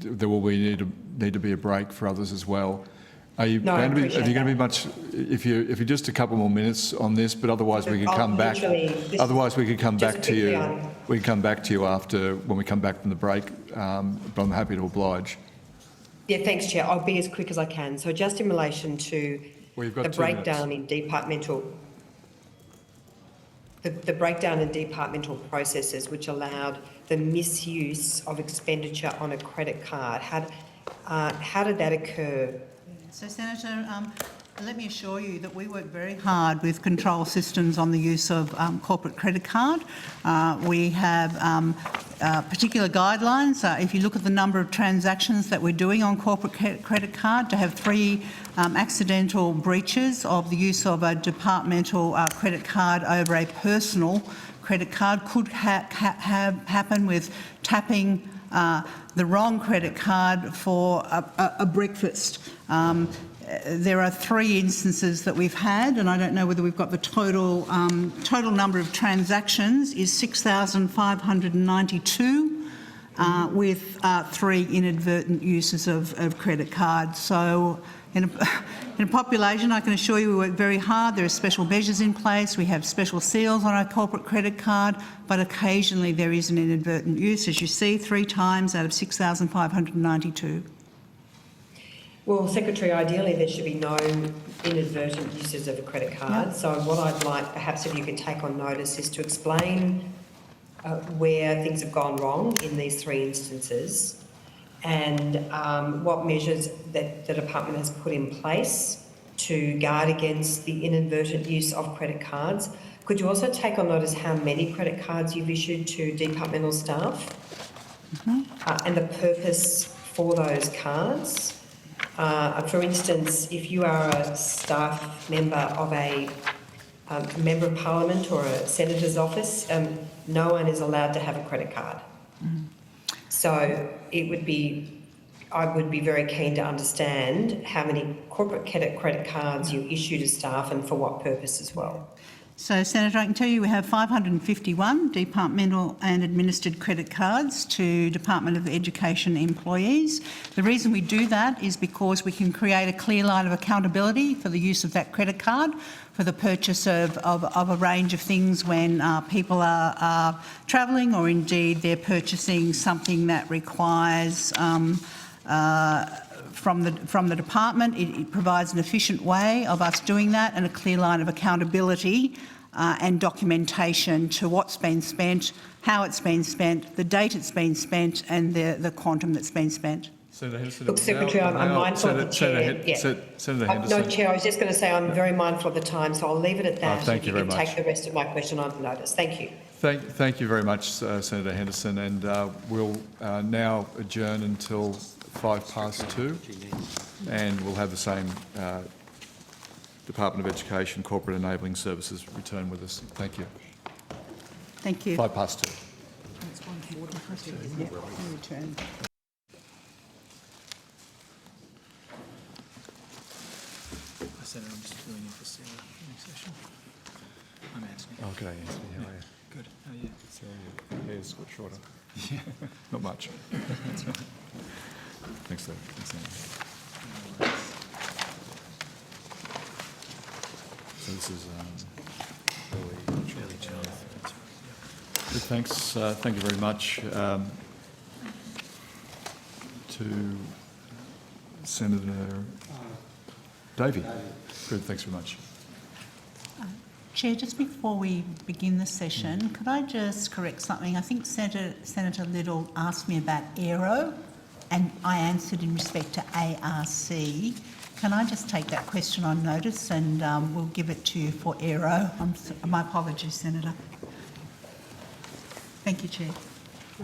there will need to be a break for others as well. Are you going to be? Are you going to be much? If you just a couple more minutes on this, but otherwise we could come back. Otherwise we could come back to you. We can come back to you after when we come back from the break. But I'm happy to oblige. Yeah, thanks, Chair. I'll be as quick as I can. So just in relation to the breakdown in departmental. The breakdown in departmental processes which allowed the misuse of expenditure on a credit card. How did that occur? So, Senator, let me assure you that we work very hard with control systems on the use of corporate credit card. We have particular guidelines. If you look at the number of transactions that we're doing on corporate credit card, to have 3 accidental breaches of the use of a departmental credit card over a personal credit card could happen with tapping the wrong credit card for a breakfast. There are 3 instances that we've had, and I don't know whether we've got the total number of transactions is 6,592 with 3 inadvertent uses of credit cards. So In a population, I can assure you we work very hard. There are special measures in place. We have special seals on our corporate credit card, but occasionally there is an inadvertent use, as you see, 3 times out of 6,592. Well, Secretary, ideally there should be no inadvertent uses of a credit card. Yep. So what I'd like, perhaps if you could take on notice, is to explain where things have gone wrong in these 3 instances and what measures that the department has put in place to guard against the inadvertent use of credit cards. Could you also take on notice how many credit cards you've issued to departmental staff and the purpose for those cards? For instance, if you are a staff member of a member of parliament or a senator's office, no one is allowed to have a credit card. So I would be very keen to understand how many corporate credit cards you issue to staff and for what purpose as well. So, Senator, I can tell you we have 551 departmental and administered credit cards to Department of Education employees. The reason we do that is because we can create a clear line of accountability for the use of that credit card for the purchase of a range of things when people are travelling, or indeed they're purchasing something that requires from the department. It provides an efficient way of us doing that and a clear line of accountability and documentation to what's been spent, how it's been spent, the date it's been spent and the quantum that's been spent. Senator Henderson. Look, Secretary, I'm mindful of the chair. Senator Henderson. No, Chair, I was just going to say I'm very mindful of the time, so I'll leave it at that. Thank you very much. Take the rest of my question on notice. Thank you. Thank you very much, Senator Henderson, and we'll now adjourn until 2:05, and we'll have the same Department of Education Corporate Enabling Services return with us. Thank you. Thank you. 2:05. It's 1:40. Yeah, we return. Senator, I'm just filling in for Sarah next session. I'm Anthony. Oh, good day, Anthony. How are you? Good. How are you? So your hair's got shorter. Yeah. Not much. That's right. Thanks, sir. Thanks, Anthony. So this is early childhood. Good, thanks. Thank you very much to Senator Davey. Good, thanks very much. Chair, just before we begin the session, could I just correct something? I think Senator Little asked me about AERO, and I answered in respect to ARC. Can I just take that question on notice, and we'll give it to you for AERO? My apologies, Senator. Thank you, Chair.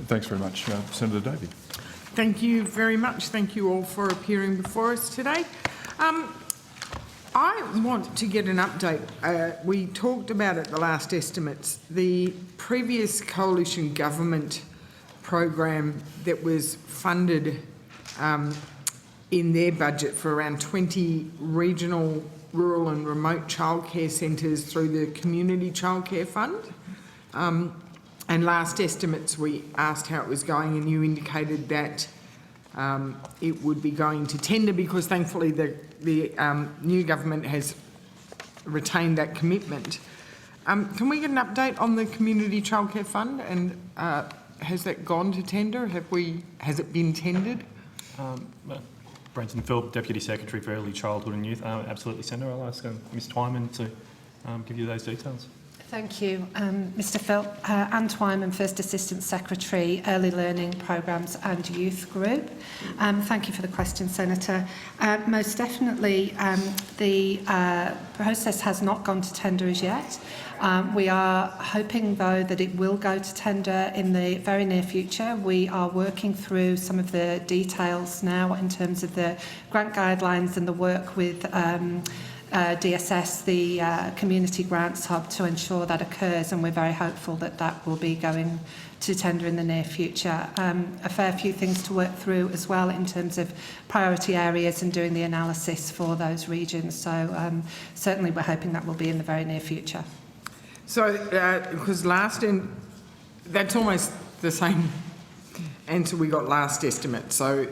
Thanks very much, Senator Davey. Thank you very much. Thank you all for appearing before us today. I want to get an update. We talked about at the last estimates, the previous coalition government program that was funded in their budget for around 20 regional, rural and remote childcare centres through the Community Childcare Fund. And last estimates, we asked how it was going, and you indicated that it would be going to tender because thankfully the new government has retained that commitment. Can we get an update on the Community Childcare Fund, and has that gone to tender? Has it been tendered? Brenton Philp, Deputy Secretary for Early Childhood and Youth. Absolutely, Senator. I'll ask Ms Twyman to give you those details. Thank you, Mr Philp. Anne Twyman, First Assistant Secretary, Early Learning Programmes and Youth Group. Thank you for the question, Senator. Most definitely, the process has not gone to tender as yet. We are hoping, though, that it will go to tender in the very near future. We are working through some of the details now in terms of the grant guidelines and the work with DSS, the Community Grants Hub, to ensure that occurs, and we're very hopeful that that will be going to tender in the near future. A fair few things to work through as well in terms of priority areas and doing the analysis for those regions. So certainly we're hoping that will be in the very near future. So, because that's almost the same and so we got last estimate. So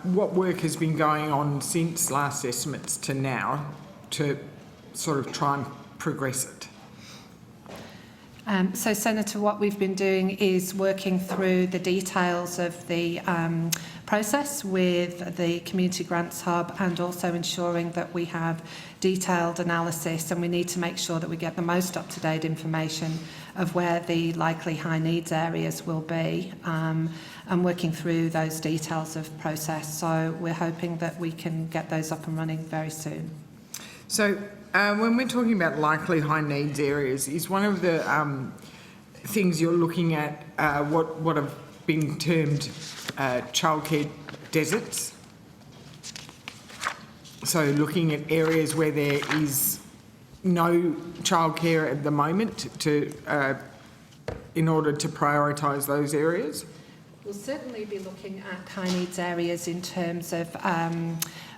what work has been going on since last estimates to now to sort of try and progress it? So, Senator, what we've been doing is working through the details of the process with the Community Grants Hub, and also ensuring that we have detailed analysis, and we need to make sure that we get the most up-to-date information of where the likely high needs areas will be, and working through those details of process. So we're hoping that we can get those up and running very soon. So when we're talking about likely high needs areas, is one of the things you're looking at what have been termed childcare deserts? So looking at areas where there is no childcare at the moment in order to prioritise those areas? We'll certainly be looking at high needs areas in terms of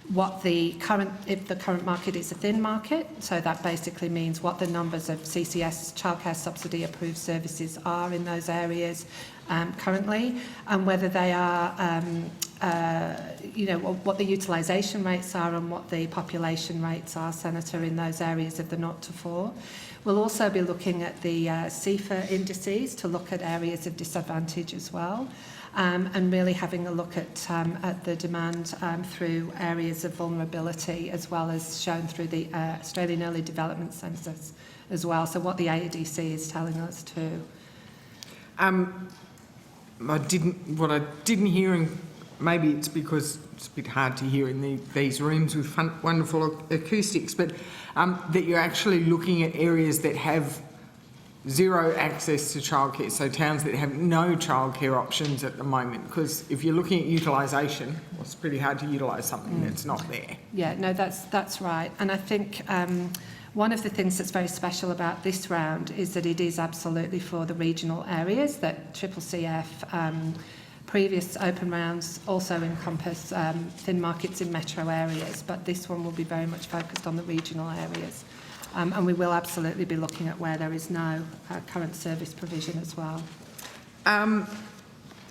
what if the current market is a thin market, so that basically means what the numbers of CCS childcare subsidy approved services are in those areas currently, and whether they are, what the utilisation rates are and what the population rates are, Senator, in those areas of the 0 to 4. We'll also be looking at the CEFA indices to look at areas of disadvantage as well. And really having a look at the demand through areas of vulnerability, as well as shown through the Australian Early Development Census as well. So what the AEDC is telling us too. What I didn't hear, and maybe it's because it's a bit hard to hear in these rooms with wonderful acoustics, but that you're actually looking at areas that have zero access to childcare, so towns that have no childcare options at the moment, because if you're looking at utilisation, well, it's pretty hard to utilise something that's not there. Yeah, no, that's right. And I think one of the things that's very special about this round is that it is absolutely for the regional areas, that CCCF previous open rounds also encompass thin markets in metro areas, but this one will be very much focused on the regional areas. And we will absolutely be looking at where there is no current service provision as well. And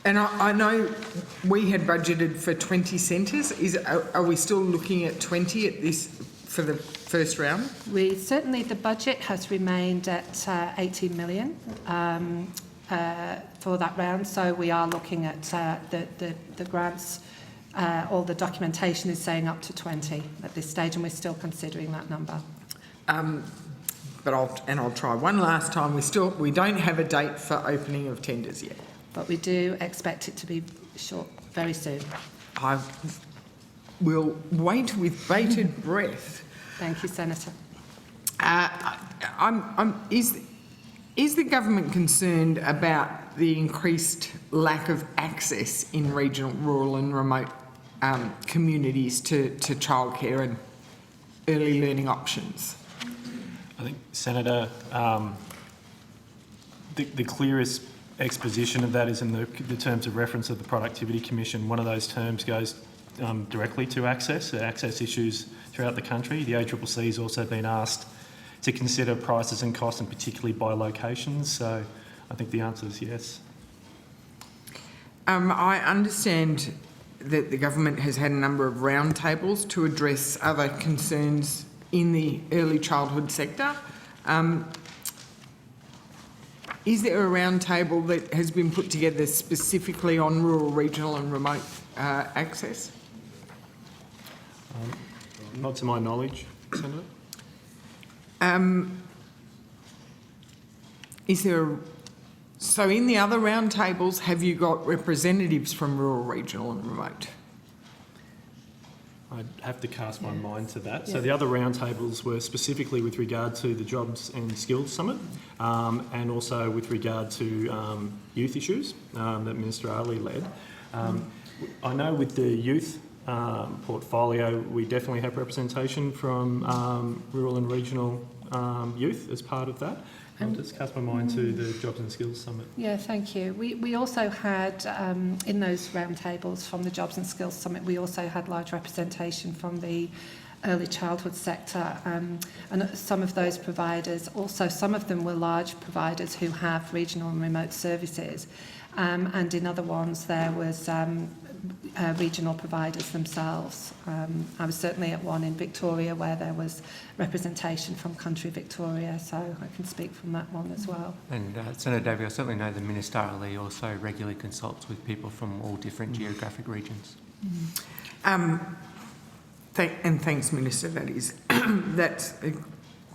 I know we had budgeted for 20 centres. Are we still looking at 20 at this for the first round? The budget has remained at 18 million for that round. So we are looking at the grants. All the documentation is saying up to 20 at this stage, and we're still considering that number. But I'll try one last time. We don't have a date for opening of tenders yet. But we do expect it to be very soon. I will wait with bated breath. Thank you, Senator. Is the government concerned about the increased lack of access in regional, rural and remote communities to childcare and early learning options? I think, Senator, the clearest exposition of that is in the terms of reference of the Productivity Commission. One of those terms goes directly to access issues throughout the country. The ACCC has also been asked to consider prices and costs, and particularly by locations. So I think the answer is yes. I understand that the government has had a number of roundtables to address other concerns in the early childhood sector. Is there a roundtable that has been put together specifically on rural, regional and remote access? Not to my knowledge, Senator. So in the other roundtables, have you got representatives from rural, regional and remote? I'd have to cast my mind to that. So the other roundtables were specifically with regard to the Jobs and Skills Summit, and also with regard to youth issues that Minister Ali led. I know with the youth portfolio, we definitely have representation from rural and regional youth as part of that. I'll just cast my mind to the Jobs and Skills Summit. Yeah, thank you. We also had, in those roundtables from the Jobs and Skills Summit, we also had large representation from the early childhood sector, and some of those providers, also some of them were large providers who have regional and remote services, and in other ones there was regional providers themselves. I was certainly at one in Victoria where there was representation from country Victoria, so I can speak from that one as well. And Senator Davey, I certainly know the Minister Ali also regularly consults with people from all different geographic regions. And thanks, Minister. That is, that's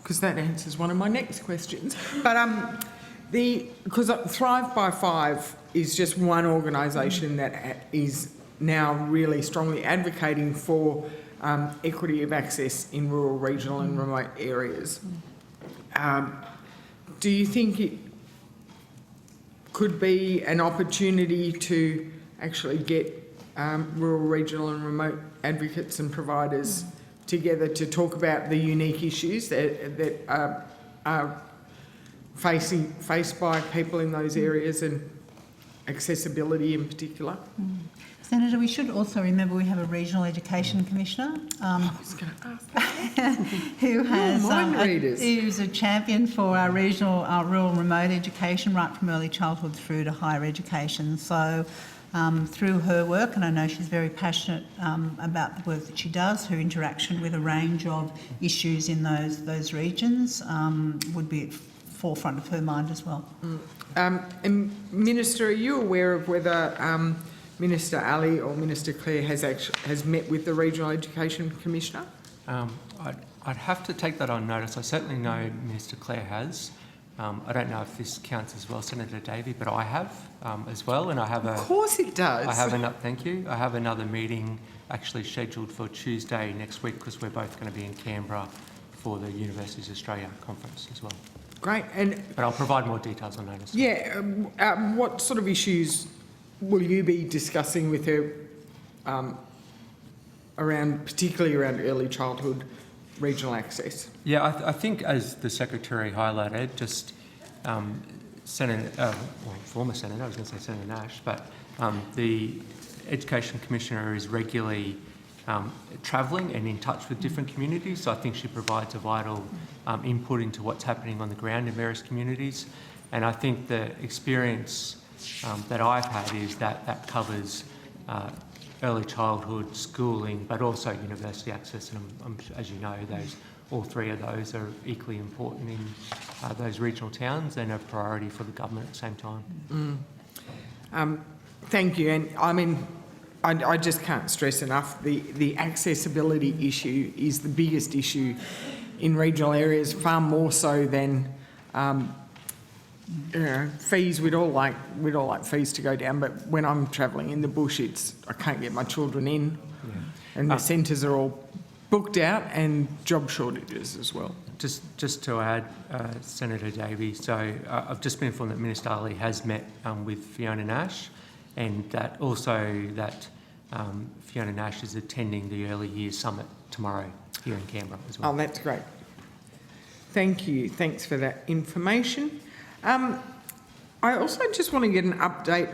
because that answers one of my next questions. But because Thrive by Five is just one organisation that is now really strongly advocating for equity of access in rural, regional, and remote areas. Do you think it could be an opportunity to actually get rural, regional and remote advocates and providers together to talk about the unique issues that are faced by people in those areas, and accessibility in particular? Senator, we should also remember we have a Regional Education Commissioner who has who's a champion for our regional, rural and remote education, right from early childhood through to higher education. So through her work, and I know she's very passionate about the work that she does, her interaction with a range of issues in those regions would be at forefront of her mind as well. And Minister, are you aware of whether Minister Ali or Minister Clare has met with the Regional Education Commissioner? I'd have to take that on notice. I certainly know Minister Clare has. I don't know if this counts as well, Senator Davey, but I have as well, and I have Of course it does. Thank you. I have another meeting actually scheduled for Tuesday next week, because we're both going to be in Canberra for the Universities Australia conference as well. Great. But I'll provide more details on notice. Yeah. What sort of issues will you be discussing with her particularly around early childhood regional access? Yeah, I think, as the Secretary highlighted, just former Senator, I was going to say Senator Nash, but the Education Commissioner is regularly travelling and in touch with different communities, so I think she provides a vital input into what's happening on the ground in various communities. And I think the experience that I've had is that covers early childhood, schooling, but also university access, and as you know, all three of those are equally important in those regional towns and a priority for the government at the same time. Thank you. And I mean, I just can't stress enough, the accessibility issue is the biggest issue in regional areas, far more so than fees. We'd all like fees to go down, but when I'm travelling in the bush, I can't get my children in, and the centres are all booked out, and job shortages as well. Just to add, Senator Davey, so I've just been informed that Minister Ali has met with Fiona Nash, and that Fiona Nash is attending the Early Years Summit tomorrow here in Canberra as well. Oh, that's great. Thank you. Thanks for that information. I also just want to get an update.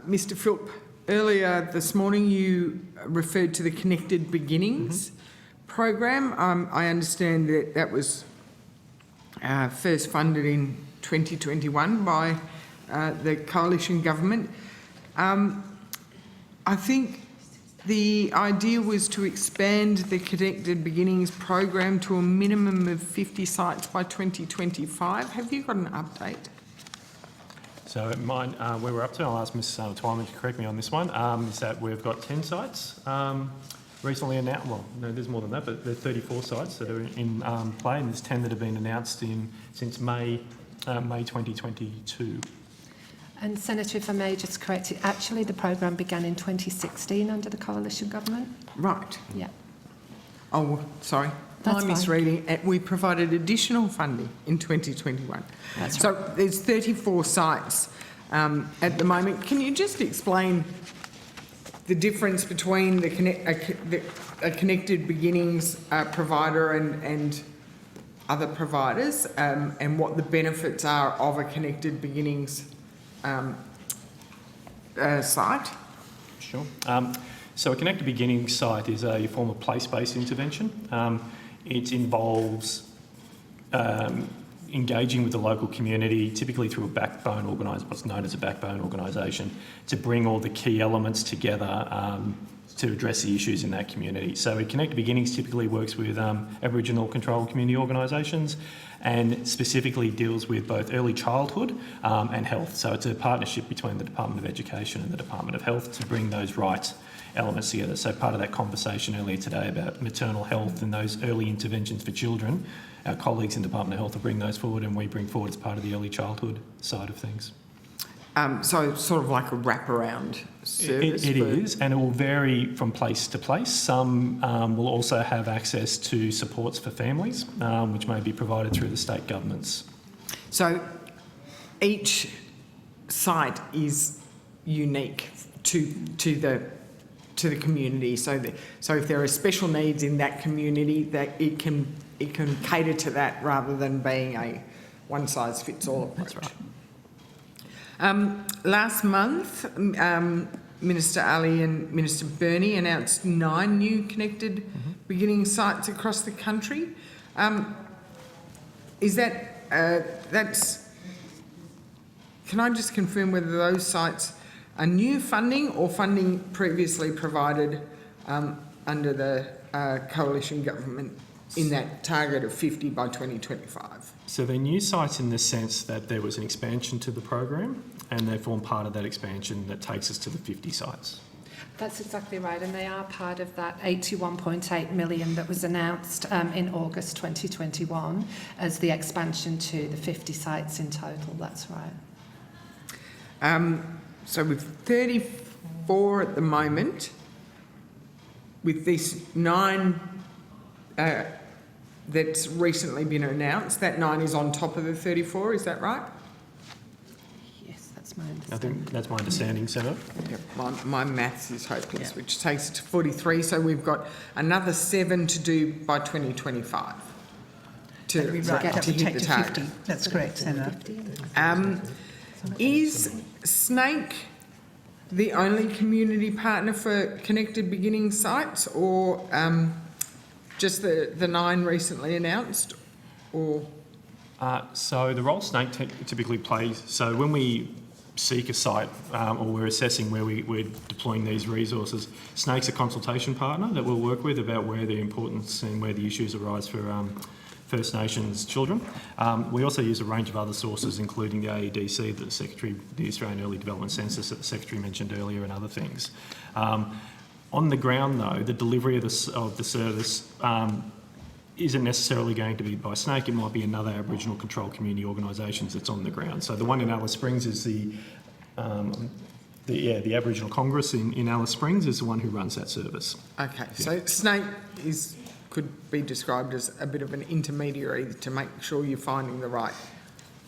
Mr. Philp, earlier this morning you referred to the Connected Beginnings program. I understand that was first funded in 2021 by the coalition government. I think the idea was to expand the Connected Beginnings program to a minimum of 50 sites by 2025. Have you got an update? So mine, where we're up to, I'll ask Ms Twyman to correct me on this one, is that we've got 10 sites recently announced. Well, no, there's more than that, but there are 34 sites that are in play, and there's 10 that have been announced since May 2022. And Senator, if I may just correct you, actually the programme began in 2016 under the coalition government. Right. Yeah. Oh, sorry. That's My misreading. We provided additional funding in 2021. That's right. So there's 34 sites at the moment. Can you just explain the difference between a Connected Beginnings provider and other providers, and what the benefits are of a Connected Beginnings site? Sure. So a Connected Beginnings site is a form of place-based intervention. It involves engaging with the local community, typically through a backbone what's known as a backbone organisation, to bring all the key elements together to address the issues in that community. So Connected Beginnings typically works with Aboriginal controlled community organisations and specifically deals with both early childhood and health. So it's a partnership between the Department of Education and the Department of Health to bring those right elements together. So part of that conversation earlier today about maternal health and those early interventions for children, our colleagues in the Department of Health will bring those forward and we bring forward as part of the early childhood side of things. So sort of like a wraparound service? It is, and it will vary from place to place. Some will also have access to supports for families, which may be provided through the state governments. So each site is unique to the community. So if there are special needs in that community, that it can cater to that rather than being a one-size-fits-all approach. That's right. Last month, Minister Ali and Minister Burney announced 9 new Connected Beginnings sites across the country. Is that, can I just confirm whether those sites are new funding or funding previously provided under the coalition government in that target of 50 by 2025? So they're new sites in the sense that there was an expansion to the program and they form part of that expansion that takes us to the 50 sites. That's exactly right, and they are part of that 81.8 million that was announced in August 2021 as the expansion to the 50 sites in total. That's right. So with 34 at the moment, with this 9 that's recently been announced, that 9 is on top of the 34, is that right? Yes, that's my understanding. I think that's my understanding, Senator. Yep, my maths is hopeless, which takes it to 43, so we've got another 7 to do by 2025 to hit the target. 50. That's correct, Senator. Is Snake the only community partner for Connected Beginnings sites, or just the 9 recently announced, or? So the role Snake typically plays, so when we seek a site or we're assessing where we're deploying these resources, Snake's a consultation partner that we'll work with about where the importance and where the issues arise for First Nations children. We also use a range of other sources, including the AEDC, that the Australian Early Development Census that the Secretary mentioned earlier, and other things. On the ground, though, the delivery of the service isn't necessarily going to be by Snake. It might be another Aboriginal controlled community organisations that's on the ground. So the one in Alice Springs is the Aboriginal Congress in Alice Springs is the one who runs that service. Okay, so Snake could be described as a bit of an intermediary to make sure you're finding the right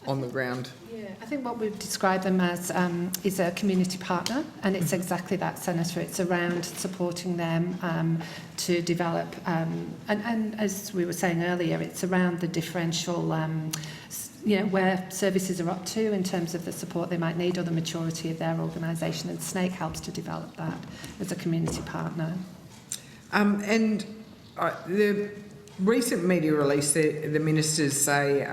on the ground. Yeah, I think what we've described them as is a community partner, and it's exactly that, Senator. It's around supporting them to develop, and as we were saying earlier, it's around the differential, where services are up to in terms of the support they might need or the maturity of their organisation, and Snake helps to develop that as a community partner. And the recent media release, the ministers say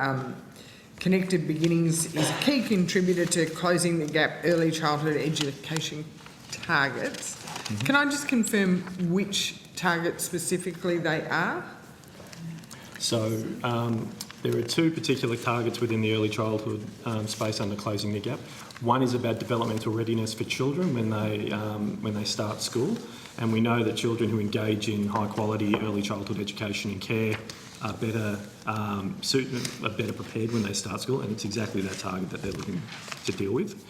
Connected Beginnings is a key contributor to closing the gap early childhood education targets. Can I just confirm which targets specifically they are? So there are 2 particular targets within the early childhood space under closing the gap. One is about developmental readiness for children when they start school, and we know that children who engage in high quality early childhood education and care are better prepared when they start school, and it's exactly that target that they're looking to deal with.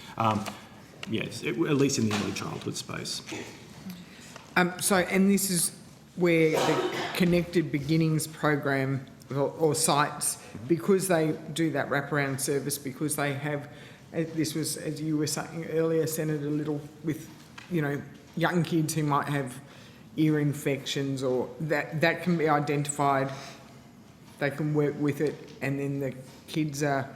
Yes, at least in the early childhood space. And this is where the Connected Beginnings program or sites, because they do that wraparound service, because they have, this was, as you were saying earlier, Senator Little, with, young kids who might have ear infections, or that can be identified, they can work with it, and then the kids are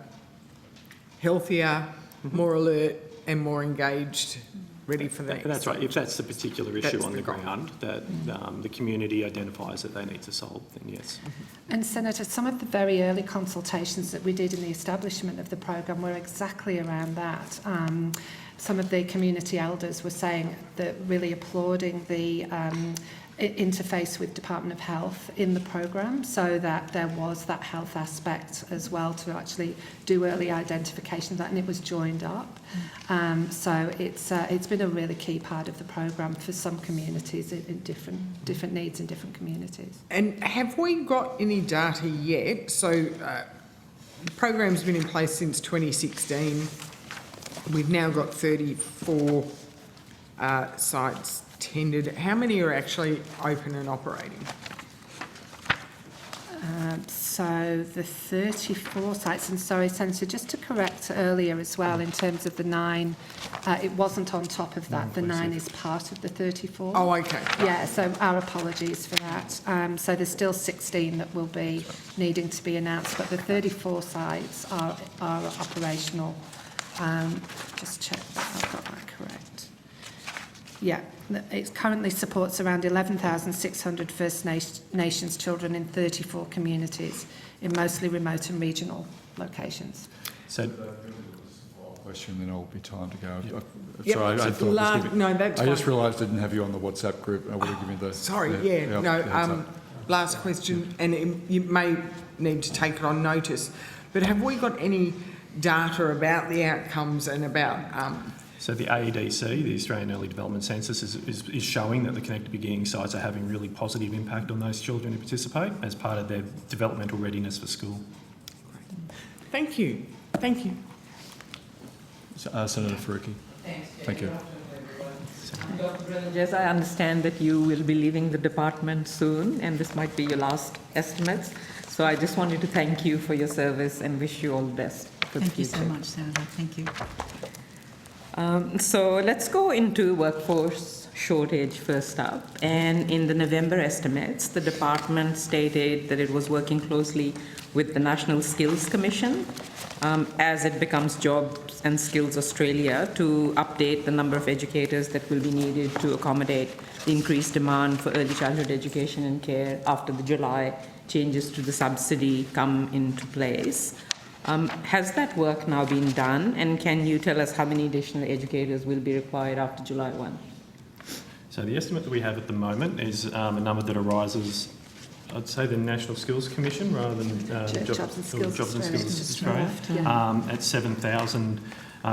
healthier, more alert and more engaged ready for the next That's right. stage. If that's the particular issue That's on the the goal. ground that the community identifies that they need to solve, then yes. And Senator, some of the very early consultations that we did in the establishment of the programme were exactly around that. Some of the community elders were saying that really applauding the interface with Department of Health in the programme, so that there was that health aspect as well to actually do early identification of that, and it was joined up. So it's been a really key part of the programme for some communities in different needs in different communities. And have we got any data yet? So the program's been in place since 2016. We've now got 34 sites tendered. How many are actually open and operating? So the 34 sites, and sorry, Senator, just to correct earlier as well, in terms of the 9, it wasn't on top of that. The 9 is part of the 34. Oh, okay. Yeah, so our apologies for that. So there's still 16 that will be needing to be announced, but the 34 sites are operational. Just check that I've got that correct. Yeah, it currently supports around 11,600 First Nations children in 34 communities in mostly remote and regional locations. So, question, then it'll be time to go. Yep. Sorry, I thought La- I was giving, no, that's I just fine. realised I didn't have you on the WhatsApp group. I would have given you the... Sorry, heads last question, and you may need to take it on notice, but have we got any data about the outcomes and about... So the AEDC, the Australian Early Development Census, is showing that the Connected Beginning sites are having really positive impact on those children who participate as part of their developmental readiness for school. Thank you. Thank you. Senator Faruqi. Thank you. Dr. Brennan, I understand that you will be leaving the department soon, and this might be your last estimates. So I just wanted to thank you for your service and wish you all the best for the future. Thank you so much, Senator. Thank you. So let's go into workforce shortage first up. And in the November estimates, the department stated that it was working closely with the National Skills Commission as it becomes Jobs and Skills Australia to update the number of educators that will be needed to accommodate the increased demand for early childhood education and care after the July changes to the subsidy come into place. Has that work now been done, and can you tell us how many additional educators will be required after July 1? So the estimate that we have at the moment is a number that arises, I'd say, the National Skills Commission rather than Jobs and Skills Australia, at 7,000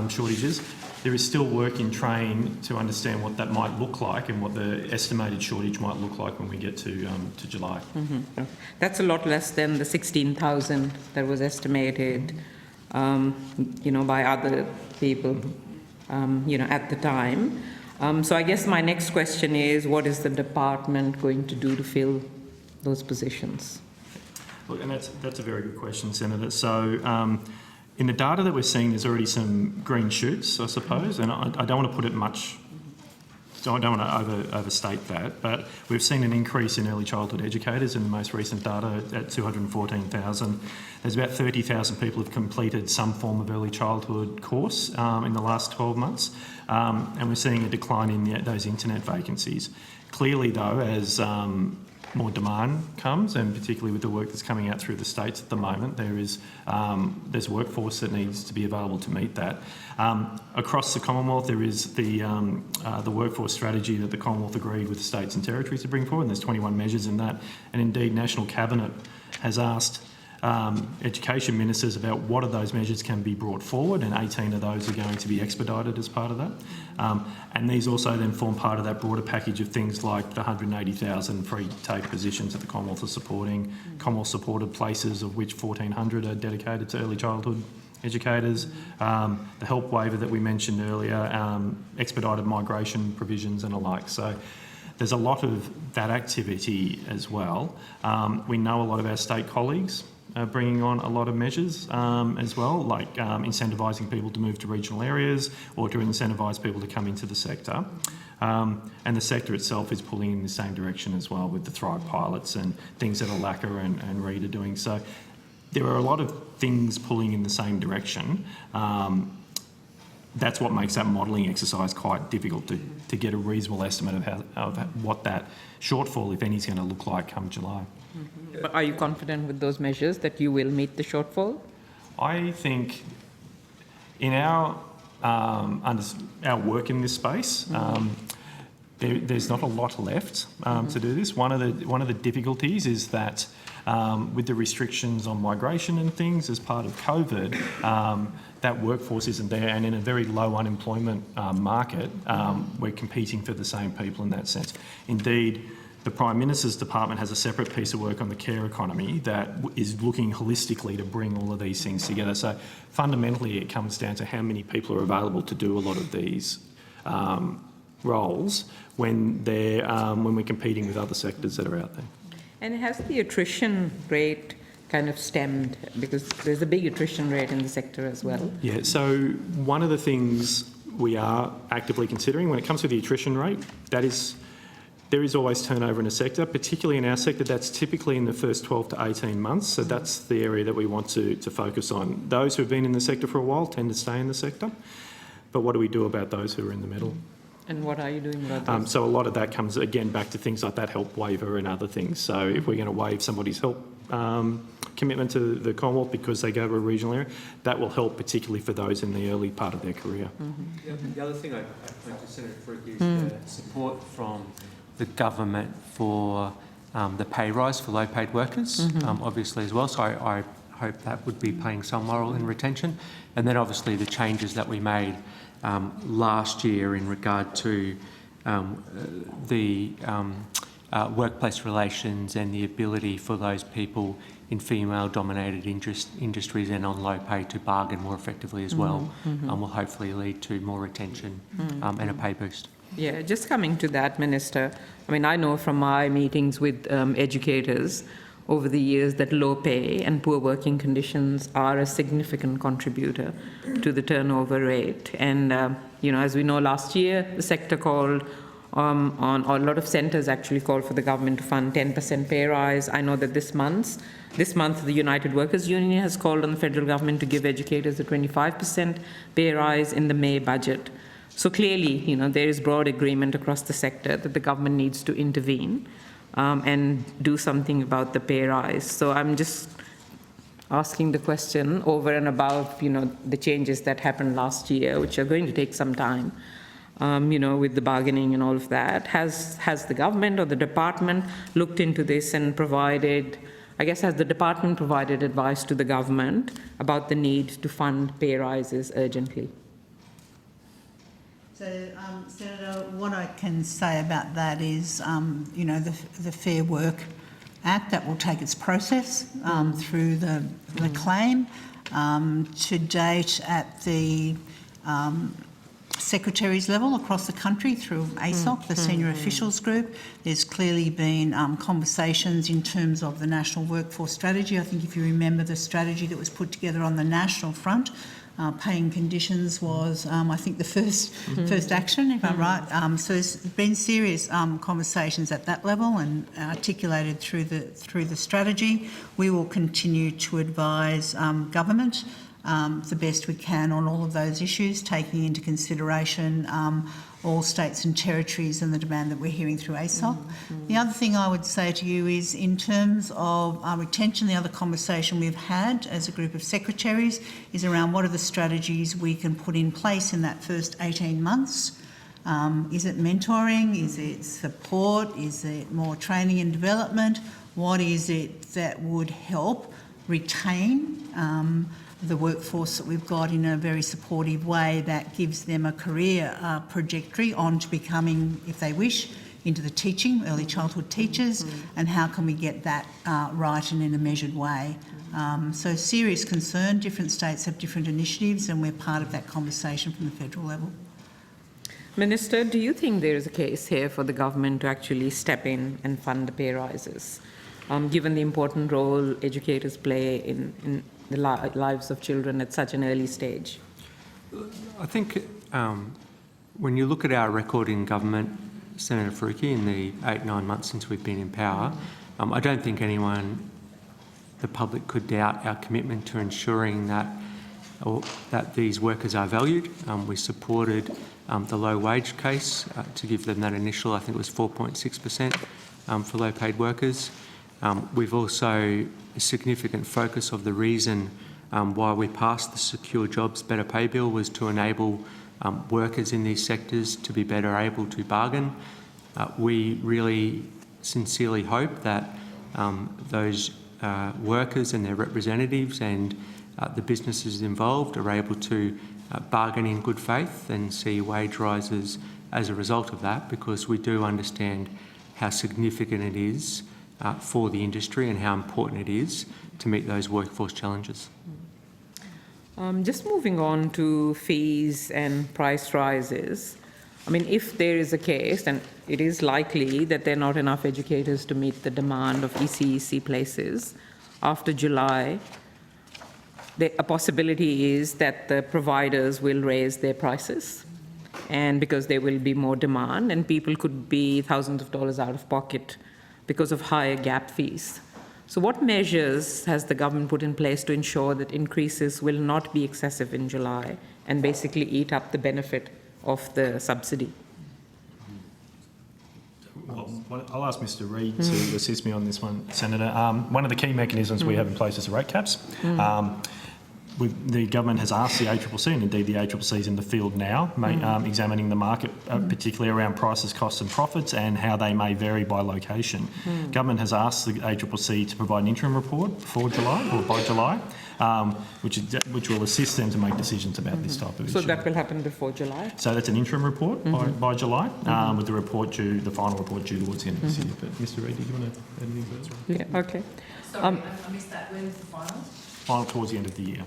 shortages. There is still work in train to understand what that might look like and what the estimated shortage might look like when we get to July. Mm-hmm. That's a lot less than the 16,000 that was estimated, by other people, at the time. So I guess my next question is, what is the department going to do to fill those positions? Look, and that's a very good question, Senator. So in the data that we're seeing, there's already some green shoots, I suppose, and I don't want to put it much, so I don't want to overstate that, but we've seen an increase in early childhood educators in the most recent data at 214,000. There's about 30,000 people who've completed some form of early childhood course in the last 12 months, and we're seeing a decline in those internet vacancies. Clearly, though, as more demand comes, and particularly with the work that's coming out through the states at the moment, there's workforce that needs to be available to meet that. Across the Commonwealth, there is the workforce strategy that the Commonwealth agreed with the states and territories to bring forward, and there's 21 measures in that. And indeed, National Cabinet has asked education ministers about what of those measures can be brought forward, and 18 of those are going to be expedited as part of that. And these also then form part of that broader package of things like the 180,000 free TAFE positions that the Commonwealth is supporting, Commonwealth supported places, of which 1,400 are dedicated to early childhood educators, the help waiver that we mentioned earlier, expedited migration provisions and alike. So there's a lot of that activity as well. We know a lot of our state colleagues are bringing on a lot of measures as well, like incentivising people to move to regional areas or to incentivise people to come into the sector. And the sector itself is pulling in the same direction as well with the Thrive pilots and things that Alaka and Reed are doing. So there are a lot of things pulling in the same direction. that's what makes that modelling exercise quite difficult to get a reasonable estimate of what that shortfall, if any, is going to look like come July. But are you confident with those measures that you will meet the shortfall? I think in our work in this space, there's not a lot left to do this. One of the difficulties is that with the restrictions on migration and things as part of COVID, that workforce isn't there, and in a very low unemployment market, we're competing for the same people in that sense. Indeed, the Prime Minister's department has a separate piece of work on the care economy that is looking holistically to bring all of these things together. So fundamentally, it comes down to how many people are available to do a lot of these roles when we're competing with other sectors that are out there. And has the attrition rate kind of stemmed? Because there's a big attrition rate in the sector as well. Yeah, so one of the things we are actively considering when it comes to the attrition rate, there is always turnover in a sector, particularly in our sector. That's typically in the first 12 to 18 months, so that's the area that we want to focus on. Those who have been in the sector for a while tend to stay in the sector, but what do we do about those who are in the middle? And what are you doing about this? So a lot of that comes, again, back to things like that help waiver and other things. So if we're going to waive somebody's help commitment to the Commonwealth because they go to a regional area, that will help particularly for those in the early part of their career. The other thing I point to Senator Faruqi is the support from the government for the pay rise for low-paid workers, obviously as well. So I hope that would be playing some role in retention. And then obviously the changes that we made last year in regard to the workplace relations and the ability for those people in female-dominated industries and on low pay to bargain more effectively as well will hopefully lead to more retention and a pay boost. Yeah, just coming to that, Minister, I mean, I know from my meetings with educators over the years that low pay and poor working conditions are a significant contributor to the turnover rate. And, as we know, last year, the sector called or a lot of centres actually called for the government to fund 10% pay rise. I know that this month, the United Workers Union has called on the federal government to give educators a 25% pay rise in the May budget. So clearly, there is broad agreement across the sector that the government needs to intervene and do something about the pay rise. So I'm just asking the question over and above, the changes that happened last year, which are going to take some time, with the bargaining and all of that. Has the government or the department looked into this and has the department provided advice to the government about the need to fund pay rises urgently? So, Senator, what I can say about that is, the Fair Work Act, that will take its process through the claim. To date, at the secretaries level across the country through ASOC, the Senior Officials Group, there's clearly been conversations in terms of the National Workforce Strategy. I think if you remember the strategy that was put together on the national front, paying conditions was, I think, the first action, if I'm right. So there's been serious conversations at that level and articulated through the strategy. We will continue to advise government the best we can on all of those issues, taking into consideration all states and territories and the demand that we're hearing through ASOC. The other thing I would say to you is, in terms of retention, the other conversation we've had as a group of secretaries is around what are the strategies we can put in place in that first 18 months. Is it mentoring? Is it support? Is it more training and development? What is it that would help retain the workforce that we've got in a very supportive way that gives them a career trajectory on to becoming, if they wish, into the teaching, early childhood teachers, and how can we get that right and in a measured way. So serious concern, different states have different initiatives and we're part of that conversation from the federal level. Minister, do you think there is a case here for the government to actually step in and fund the pay rises, given the important role educators play in the lives of children at such an early stage? I think when you look at our record in government, Senator Faruqi, in the 8-9 months since we've been in power, I don't think anyone, the public, could doubt our commitment to ensuring that that these workers are valued. We supported the low wage case to give them that initial, I think it was 4.6% for low paid workers. We've also a significant focus of the reason why we passed the Secure Jobs Better Pay Bill was to enable workers in these sectors to be better able to bargain. We really sincerely hope that those workers and their representatives and the businesses involved are able to bargain in good faith and see wage rises as a result of that, because we do understand how significant it is for the industry and how important it is to meet those workforce challenges. Just moving on to fees and price rises. I mean, if there is a case, and it is likely that there are not enough educators to meet the demand of ECEC places after July, a possibility is that the providers will raise their prices, and because there will be more demand, and people could be thousands of dollars out of pocket because of higher gap fees. So what measures has the government put in place to ensure that increases will not be excessive in July and basically eat up the benefit of the subsidy? Well, I'll ask Mr Reid to assist me on this one, Senator. One of the key mechanisms we have in place is the rate caps. The government has asked the ACCC, and indeed the ACCC is in the field now, examining the market, particularly around prices, costs and profits, and how they may vary by location. Government has asked the ACCC to provide an interim report before July, or by July, which will assist them to make decisions about this type of issue. So that will happen before July? So that's an interim report by July, with the report due, the final report due towards the end of this year. But Mr Reid, do you want to add anything further? Yeah, okay. Sorry, I missed that. When is the final? Final towards the end of the year.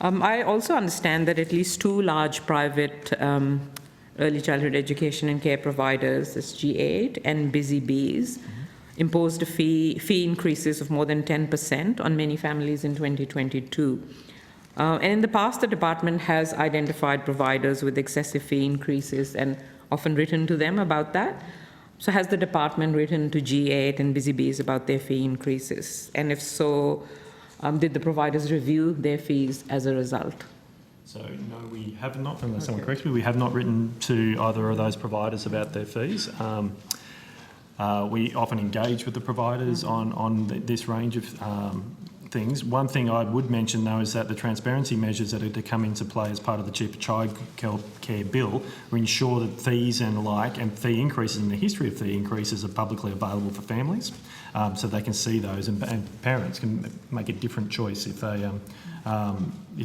I also understand that at least 2 large private early childhood education and care providers, as G8 and Busy Bees, imposed a fee increases of more than 10% on many families in 2022. And in the past, the department has identified providers with excessive fee increases and often written to them about that. So has the department written to G8 and Busy Bees about their fee increases? And if so, did the providers review their fees as a result? So no, we have not, unless someone corrects me, we have not written to either of those providers about their fees. We often engage with the providers on this range of things. One thing I would mention, though, is that the transparency measures that are to come into play as part of the Cheaper Childcare Bill will ensure that fees and fee increases and the history of fee increases are publicly available for families, so they can see those, and parents can make a different choice if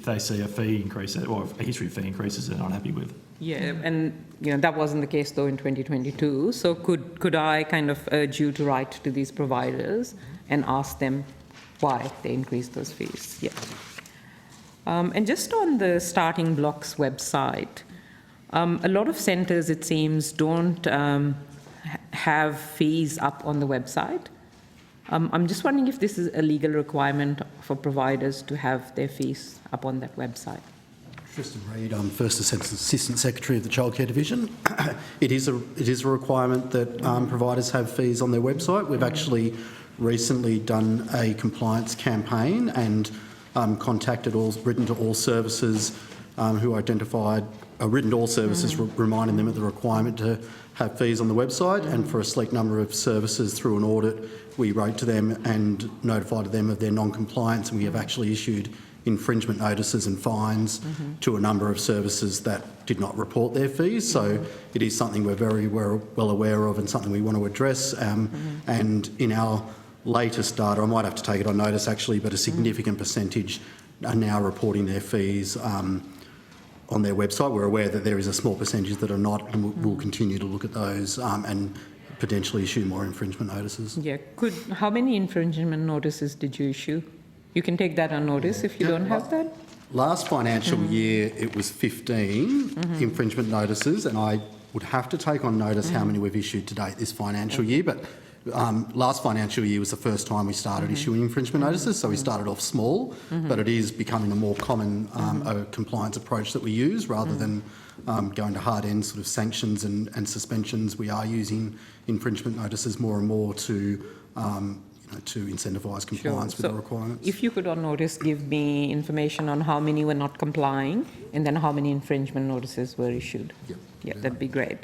they see a fee increase or a history of fee increases they're not happy with. Yeah, and that wasn't the case though in 2022. So could I kind of urge you to write to these providers and ask them why they increased those fees? Yeah. And just on the Starting Blocks website, a lot of centres, it seems, don't have fees up on the website. I'm just wondering if this is a legal requirement for providers to have their fees up on that website. Tristan Reid, I'm First Assistant Secretary of the Childcare Division. It is a requirement that providers have fees on their website. We've actually recently done a compliance campaign and written to all services who identified, written to all services reminding them of the requirement to have fees on the website, and for a select number of services through an audit we wrote to them and notified them of their non-compliance, and we have actually issued infringement notices and fines to a number of services that did not report their fees. So it is something we're very well aware of and something we want to address. And in our latest data, I might have to take it on notice actually, but a significant percentage are now reporting their fees on their website. We're aware that there is a small percentage that are not, and we'll continue to look at those and potentially issue more infringement notices. Yeah, how many infringement notices did you issue? You can take that on notice if you don't have that? Last financial year, it was 15 infringement notices, and I would have to take on notice how many we've issued to date this financial year, but last financial year was the first time we started issuing infringement notices, so we started off small, but it is becoming a more common compliance approach that we use rather than going to hard-end sort of sanctions and suspensions. We are using infringement notices more and more to to incentivise compliance with the requirements. If you could on notice give me information on how many were not complying and then how many infringement notices were issued. Yep. Yeah, that'd be great.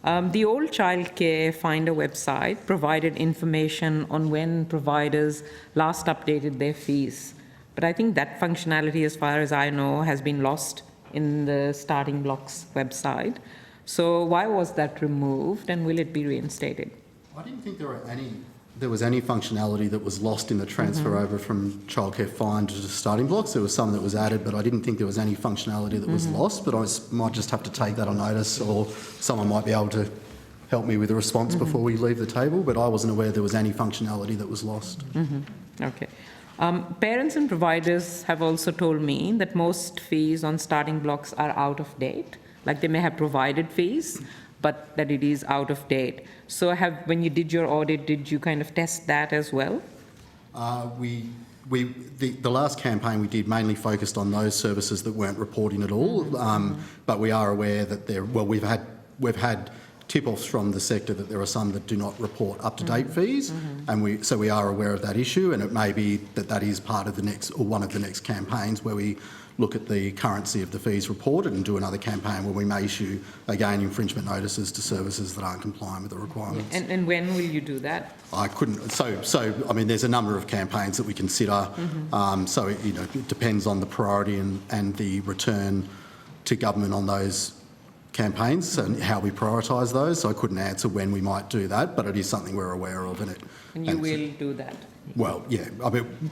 The Old Childcare Finder website provided information on when providers last updated their fees. But I think that functionality, as far as I know, has been lost in the Starting Blocks website. So why was that removed and will it be reinstated? I didn't think there was any functionality that was lost in the transfer over from Childcare Finder to Starting Blocks. There was some that was added, but I didn't think there was any functionality that was lost. But I might just have to take that on notice, or someone might be able to help me with a response before we leave the table. But I wasn't aware there was any functionality that was lost. Okay. Parents and providers have also told me that most fees on Starting Blocks are out of date. Like they may have provided fees, but that it is out of date. So when you did your audit, did you kind of test that as well? The last campaign we did mainly focused on those services that weren't reporting at all, but we are aware that we've had tip-offs from the sector that there are some that do not report up-to-date fees, and so we are aware of that issue, and it may be that is part of the next, or one of the next campaigns where we look at the currency of the fees reported and do another campaign where we may issue, again, infringement notices to services that aren't compliant with the requirements. And when will you do that? I couldn't. So I mean, there's a number of campaigns that we consider. So it depends on the priority and the return to government on those campaigns and how we prioritise those. So I couldn't answer when we might do that, but it is something we're aware of. And you will do that? Well, yeah. I mean,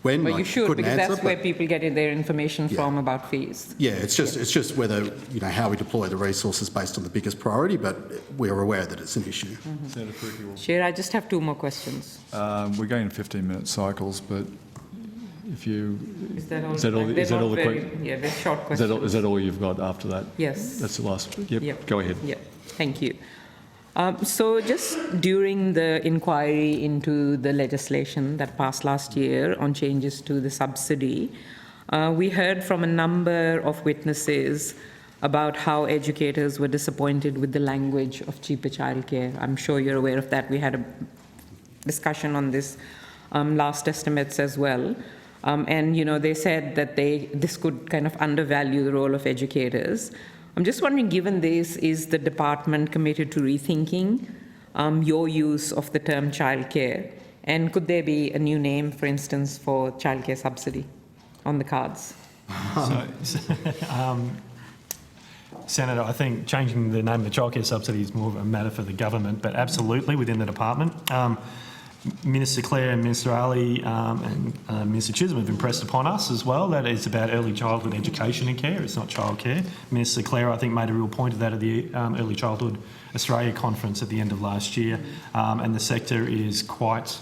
when well, I you should, couldn't because answer, that's where people get their information from about fees. Yeah, it's just whether how we deploy the resources based on the biggest priority, but we're aware that it's an issue. Senator Fruki will- Chair, I just have 2 more questions. We're going in 15-minute cycles, but if you... Is that all? Is that all the questions? Yeah, they're short questions. Is that all you've got after that? Yes. That's the last... Yep, go ahead. Yeah, thank you. So just during the inquiry into the legislation that passed last year on changes to the subsidy, we heard from a number of witnesses about how educators were disappointed with the language of cheaper childcare. I'm sure you're aware of that. We had a discussion on this last estimates as well. And, they said that this could kind of undervalue the role of educators. I'm just wondering, given this, is the department committed to rethinking your use of the term childcare? And could there be a new name, for instance, for childcare subsidy on the cards? Senator, I think changing the name of the childcare subsidy is more of a matter for the government, but absolutely within the department. Minister Clare and Minister Ali and Minister Chisholm have impressed upon us as well that it's about early childhood education and care, it's not childcare. Minister Clare, I think, made a real point of that at the Early Childhood Australia conference at the end of last year, and the sector is quite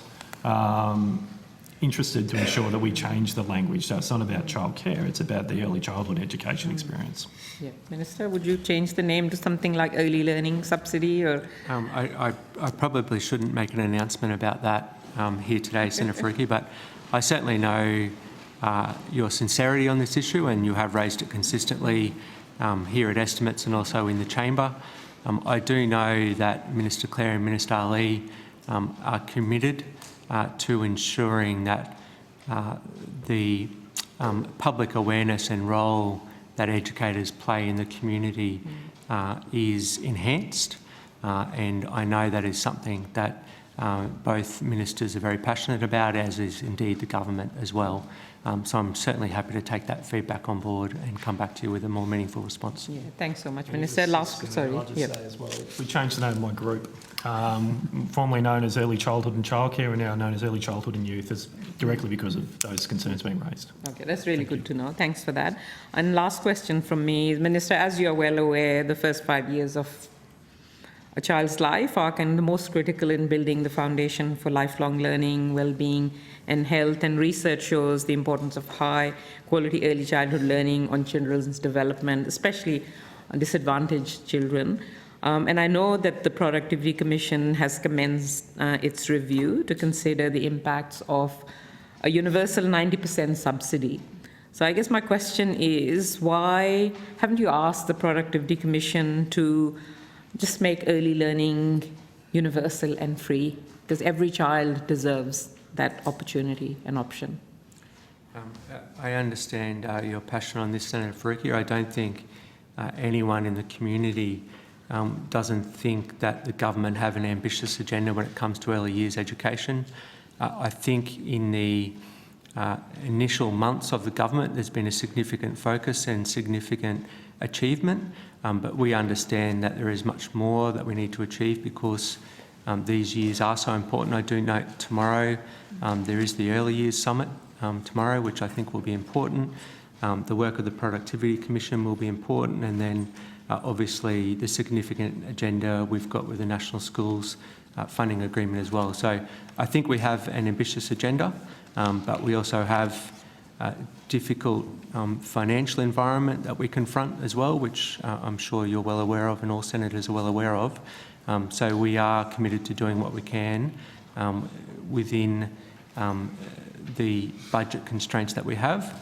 interested to ensure that we change the language. So it's not about childcare, it's about the early childhood education experience. Yeah. Minister, would you change the name to something like early learning subsidy or? I probably shouldn't make an announcement about that here today, Senator Fruki, but I certainly know your sincerity on this issue, and you have raised it consistently here at Estimates and also in the chamber. I do know that Minister Clare and Minister Ali are committed to ensuring that the public awareness and role that educators play in the community is enhanced, and I know that is something that both ministers are very passionate about, as is indeed the government as well. So I'm certainly happy to take that feedback on board and come back to you with a more meaningful response. Yeah, thanks so much, Minister. Sorry. I'll just say as well, we changed the name of my group, formerly known as Early Childhood and Childcare, and now known as Early Childhood and Youth, is directly because of those concerns being raised. Okay, that's really good to know. Thanks for that. And last question from me, Minister, as you are well aware, the first 5 years of a child's life are kind of the most critical in building the foundation for lifelong learning, well-being, and health, and research shows the importance of high quality early childhood learning on children's development, especially on disadvantaged children. And I know that the Productivity Commission has commenced its review to consider the impacts of a universal 90% subsidy. So I guess my question is, why haven't you asked the Productivity Commission to just make early learning universal and free because every child deserves that opportunity and option. I understand your passion on this, Senator Faruqi. I don't think anyone in the community doesn't think that the government have an ambitious agenda when it comes to early years education. I think in the initial months of the government, there's been a significant focus and significant achievement, but we understand that there is much more that we need to achieve because these years are so important. I do note tomorrow there is the Early Years Summit tomorrow, which I think will be important. The work of the Productivity Commission will be important, and then obviously the significant agenda we've got with the National Schools funding agreement as well. So I think we have an ambitious agenda, but we also have a difficult financial environment that we confront as well, which I'm sure you're well aware of and all senators are well aware of. So we are committed to doing what we can within the budget constraints that we have,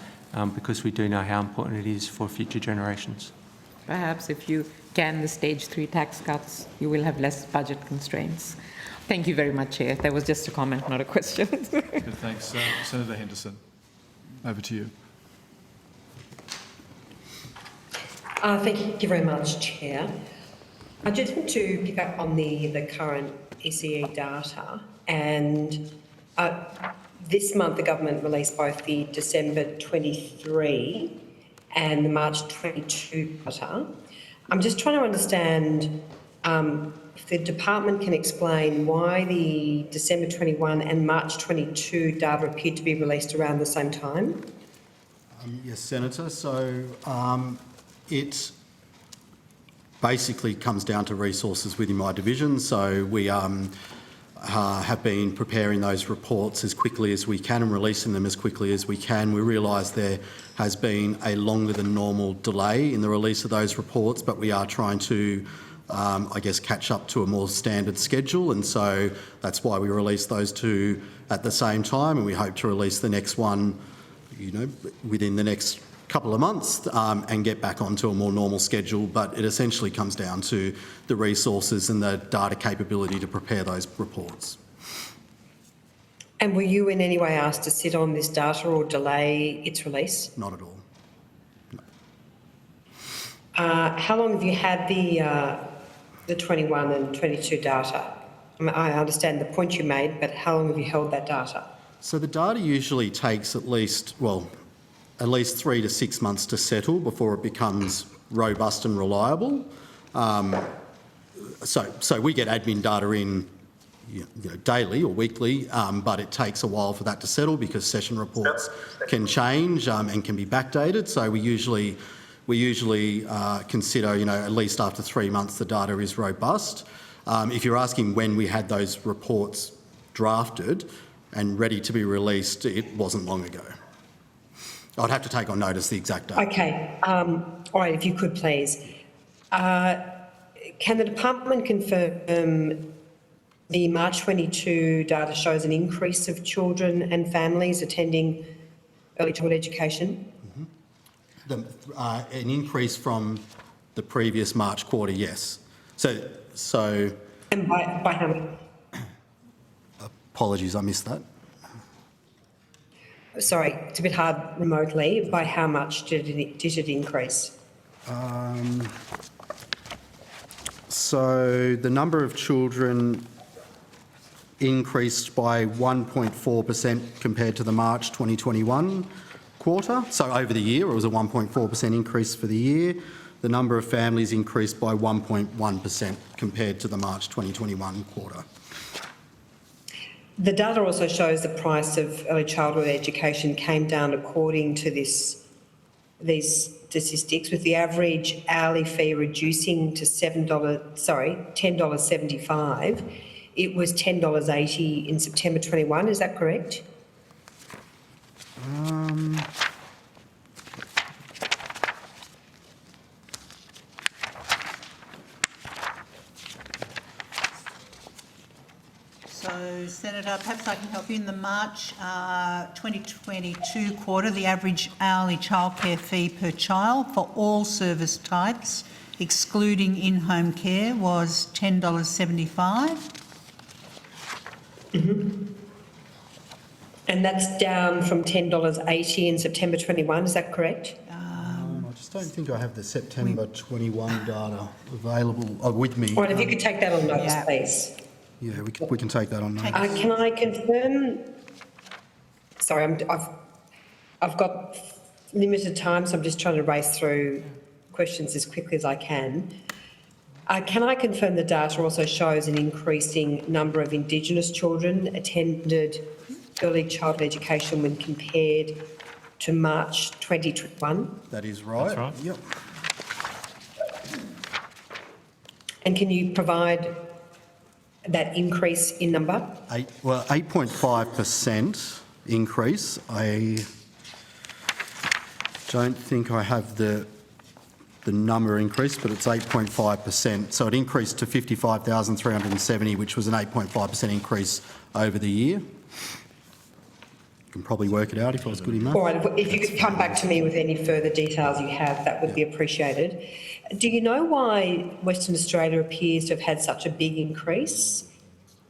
because we do know how important it is for future generations. Perhaps if you can the stage 3 tax cuts, you will have less budget constraints. Thank you very much, Chair. That was just a comment, not a question. Good, thanks. Senator Henderson, over to you. Thank you very much, Chair. I just want to pick up on the current ECE data, and this month the government released both the December 23 and the March 22 data. I'm just trying to understand if the department can explain why the December 21 and March 22 data appeared to be released around the same time. Yes, Senator. So it basically comes down to resources within my division. So we have been preparing those reports as quickly as we can and releasing them as quickly as we can. We realise there has been a longer than normal delay in the release of those reports, but we are trying to, I guess, catch up to a more standard schedule, and so that's why we released those two at the same time, and we hope to release the next one, within the next couple of months and get back onto a more normal schedule. But it essentially comes down to the resources and the data capability to prepare those reports. And were you in any way asked to sit on this data or delay its release? Not at all. No. How long have you had the 21 and 22 data? I understand the point you made, but how long have you held that data? So the data usually takes at least 3 to 6 months to settle before it becomes robust and reliable. So we get admin data in daily or weekly, but it takes a while for that to settle because session reports can change and can be backdated. So we usually consider, at least after 3 months the data is robust. If you're asking when we had those reports drafted and ready to be released, it wasn't long ago. I'd have to take on notice the exact date. Okay. All right, if you could please. Can the department confirm the March 22 data shows an increase of children and families attending early childhood education? An increase from the previous March quarter, yes. So. And by how many? Apologies, I missed that. Sorry, it's a bit hard remotely. By how much did it increase? So the number of children increased by 1.4% compared to the March 2021 quarter. So over the year, it was a 1.4% increase for the year. The number of families increased by 1.1% compared to the March 2021 quarter. The data also shows the price of early childhood education came down according to these statistics, with the average hourly fee reducing to $10.75. It was $10.80 in September 21. Is that correct? So, Senator, perhaps I can help you. In the March 2022 quarter, the average hourly childcare fee per child for all service types, excluding in-home care, was $10.75. And that's down from $10.80 in September 21, is that correct? I just don't think I have the September 21 data available with me. All right, if you could take that on notice, please. Yeah, we can take that on notice. Can I confirm? Sorry, I've got limited time, so I'm just trying to race through questions as quickly as I can. Can I confirm the data also shows an increasing number of Indigenous children attended early childhood education when compared to March 2021? That is right. That's right. Yep. And can you provide that increase in number? 8.5% increase. I don't think I have the number increase, but it's 8.5%. So it increased to 55,370, which was an 8.5% increase over the year. You can probably work it out if I was good enough. All right, if you could come back to me with any further details you have, that would be appreciated. Do you know why Western Australia appears to have had such a big increase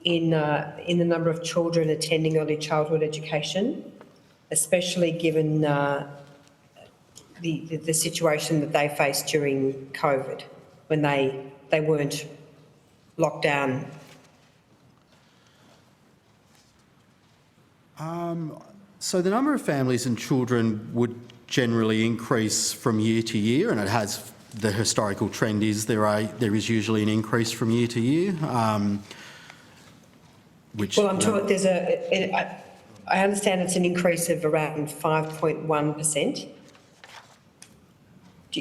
in the number of children attending early childhood education, especially given the situation that they faced during COVID when they weren't locked down? So the number of families and children would generally increase from year to year, and it has. The historical trend is there is usually an increase from year to year. Well, I'm told there's I understand it's an increase of around 5.1%.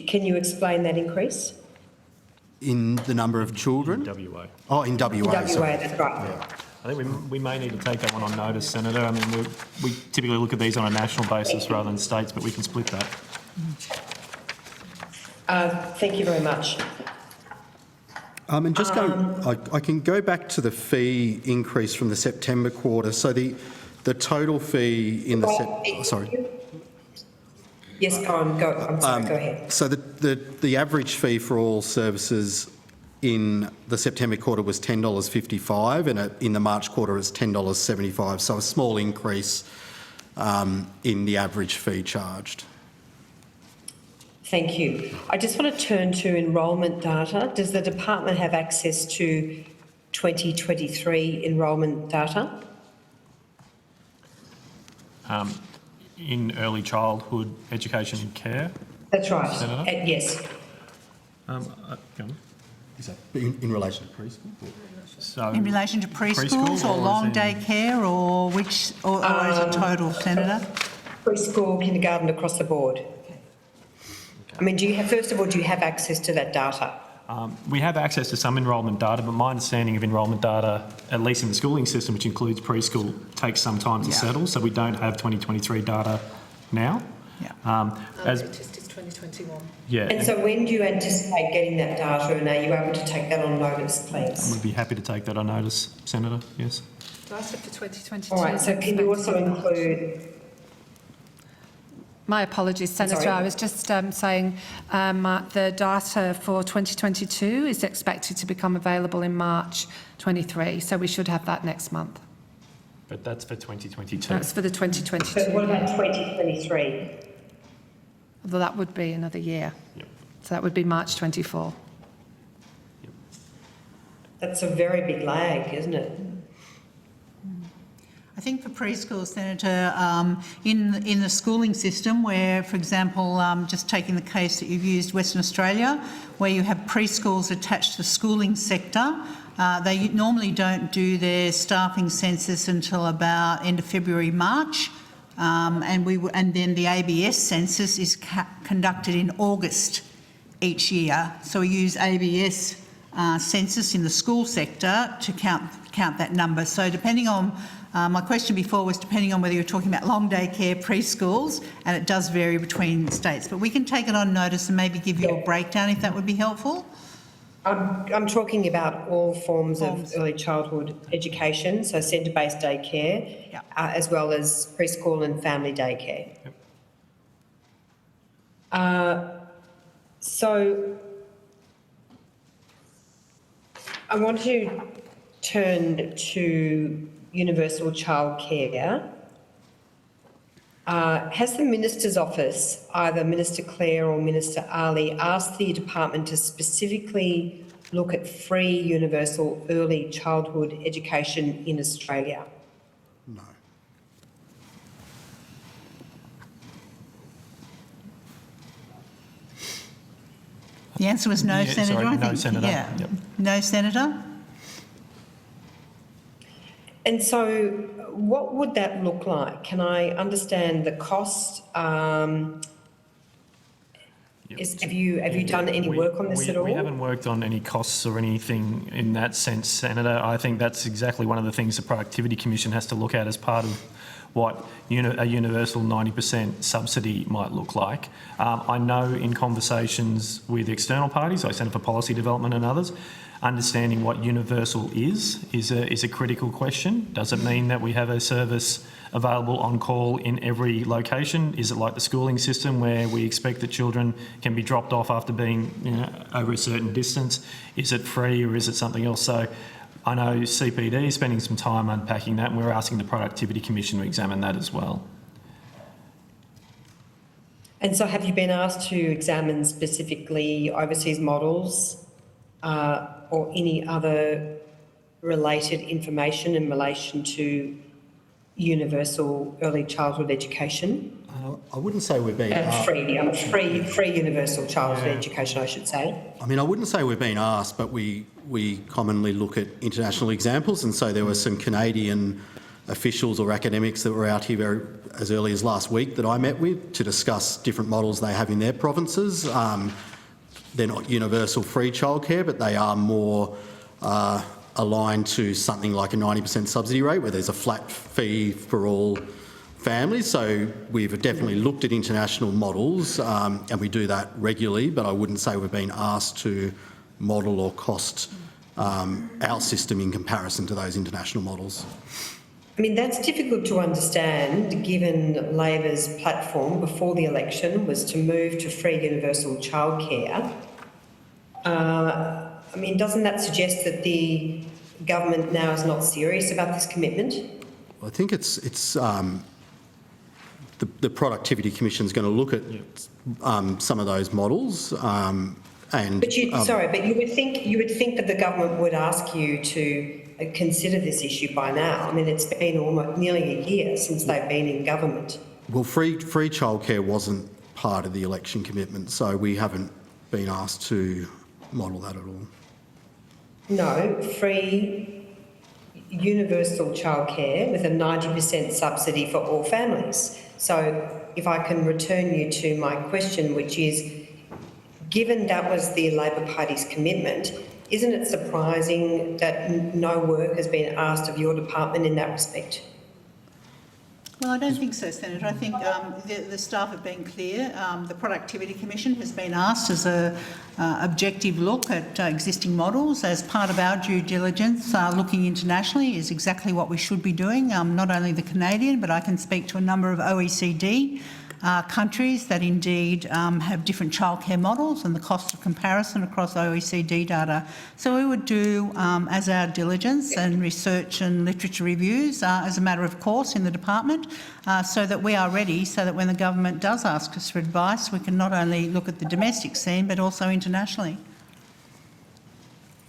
Can you explain that increase? In the number of children? WA. Oh, in WA. WA, sorry. that's right. Yeah. I think we may need to take that one on notice, Senator. I mean, we typically look at these on a national basis rather than states, but we can split that. Thank you very much. And just I can go back to the fee increase from the September quarter. So the total fee in the sorry. Yes, go on. I'm sorry. Go ahead. So the average fee for all services in the September quarter was $10.55, and in the March quarter it's $10.75. So a small increase in the average fee charged. Thank you. I just want to turn to enrolment data. Does the department have access to 2023 enrolment data? In early childhood education and care? That's right. Senator? Yes. Go on. Is that in relation to preschool? So In relation to preschools or long day care, or which, or is it total, Senator? Preschool, kindergarten, across the board. I mean, first of all, do you have access to that data? We have access to some enrolment data, but my understanding of enrolment data, at least in the schooling system, which includes preschool, takes some time to settle, so we don't have 2023 data now. Yeah. Latest is 2021. Yeah. And so when do you anticipate getting that data, and are you able to take that on notice, please? We'd be happy to take that on notice, Senator, yes. Data for 2022. All right, so can you also include... My apologies, Senator. Sorry. I was just saying the data for 2022 is expected to become available in March 23, so we should have that next month. But that's for 2022. That's for the 2022. But what about 2023? Although that would be another year. Yep. So that would be March 24. That's a very big lag, isn't it? I think for preschool, Senator, in the schooling system where, for example, just taking the case that you've used Western Australia, where you have preschools attached to the schooling sector, they normally don't do their staffing census until about end of February, March, and then the ABS census is conducted in August each year. So we use ABS census in the school sector to count that number. So depending on my question before was depending on whether you're talking about long day care preschools, and it does vary between states. But we can take it on notice and maybe give you a breakdown if that would be helpful. I'm talking about all forms of early childhood education, so centre-based daycare, as well as preschool and family daycare. So I want to turn to universal childcare, has the Minister's Office, either Minister Clare or Minister Ali, asked the department to specifically look at free universal early childhood education in Australia? No. The answer was no, Yeah, Senator, sorry, I think. no, Senator. Yeah. Yep. No, Senator? And so what would that look like? Can I understand the cost? Have you done any work on this at all? We haven't worked on any costs or anything in that sense, Senator. I think that's exactly one of the things the Productivity Commission has to look at as part of what a universal 90% subsidy might look like. I know in conversations with external parties, like Centre for Policy Development and others, understanding what universal is a critical question. Does it mean that we have a service available on call in every location? Is it like the schooling system where we expect that children can be dropped off after being over a certain distance? Is it free or is it something else? So I know CPD is spending some time unpacking that, and we're asking the Productivity Commission to examine that as well. And so have you been asked to examine specifically overseas models or any other related information in relation to universal early childhood education? I wouldn't say we've been free universal childhood education, I should say. I mean, I wouldn't say we've been asked, but we commonly look at international examples, and so there were some Canadian officials or academics that were out here as early as last week that I met with to discuss different models they have in their provinces. They're not universal free childcare, but they are more aligned to something like a 90% subsidy rate where there's a flat fee for all families. So we've definitely looked at international models and we do that regularly, but I wouldn't say we've been asked to model or cost our system in comparison to those international models. I mean, that's difficult to understand given Labor's platform before the election was to move to free universal childcare. I mean, doesn't that suggest that the government now is not serious about this commitment? Well, I think it's the Productivity Commission is going to look at some of those models. But you would think that the government would ask you to consider this issue by now. I mean, it's been almost nearly a year since they've been in government. Well, free childcare wasn't part of the election commitment, so we haven't been asked to model that at all. No, free universal childcare with a 90% subsidy for all families. So if I can return you to my question, which is, given that was the Labor Party's commitment, isn't it surprising that no work has been asked of your department in that respect? Well, I don't think so, Senator. I think the staff have been clear. The Productivity Commission has been asked as an objective look at existing models as part of our due diligence. Looking internationally is exactly what we should be doing, not only the Canadian, but I can speak to a number of OECD countries that indeed have different childcare models and the cost of comparison across OECD data. So we would do as our diligence and research and literature reviews as a matter of course in the department so that we are ready, so that when the government does ask us for advice, we can not only look at the domestic scene but also internationally.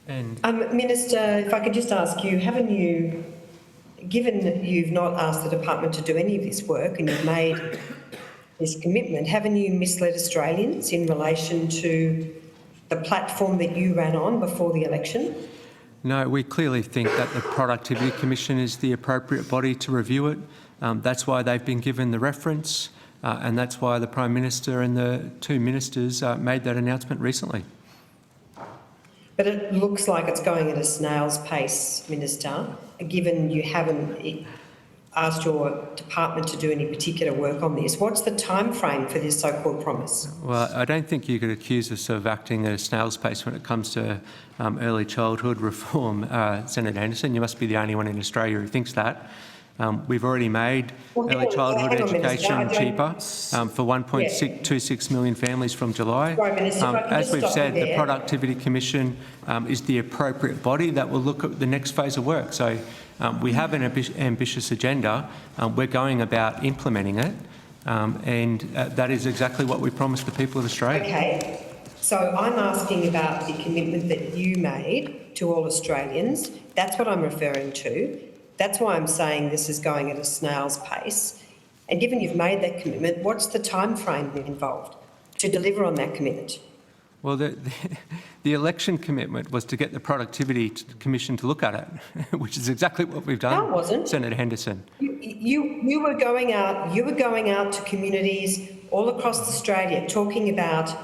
And Minister, if I could just ask you, haven't you, given that you've not asked the department to do any of this work and you've made this commitment, haven't you misled Australians in relation to the platform that you ran on before the election? no, we clearly think that the Productivity Commission is the appropriate body to review it. That's why they've been given the reference and that's why the Prime Minister and the two ministers made that announcement recently. But it looks like it's going at a snail's pace, Minister, given you haven't asked your department to do any particular work on this. What's the time frame for this so-called promise? Well, I don't think you could accuse us of acting at a snail's pace when it comes to early childhood reform, Senator Anderson. You must be the only one in Australia who thinks that. We've already made early childhood education cheaper for 1.26 million families from July. As we've said, the Productivity Commission is the appropriate body that will look at the next phase of work. So We have an ambitious agenda. We're going about implementing it, and that is exactly what we promised the people of Australia. Okay, so I'm asking about the commitment that you made to all Australians. That's what I'm referring to. That's why I'm saying this is going at a snail's pace. And given you've made that commitment, what's the time frame involved to deliver on that commitment? Well, the election commitment was to get the Productivity Commission to look at it, which is exactly what we've done. No, it wasn't. Senator Henderson. You were going out. You were going out to communities all across Australia, talking about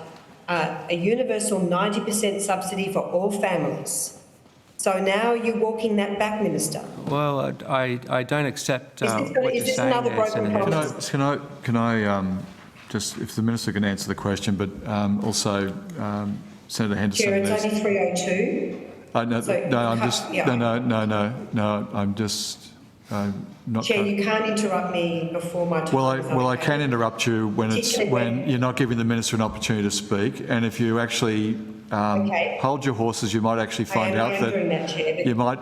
a universal 90% subsidy for all families. So now you're walking that back, Minister. Well, I don't accept what you're is this saying another there, broken Senator. promise? Can I just, if the Minister can answer the question, but also Senator Henderson. Chair, it's only 3:02. I'm just not. Chair, you can't interrupt me before my time. I can interrupt you when you're not giving the Minister an opportunity to speak, and if you actually hold your horses, you might actually find out that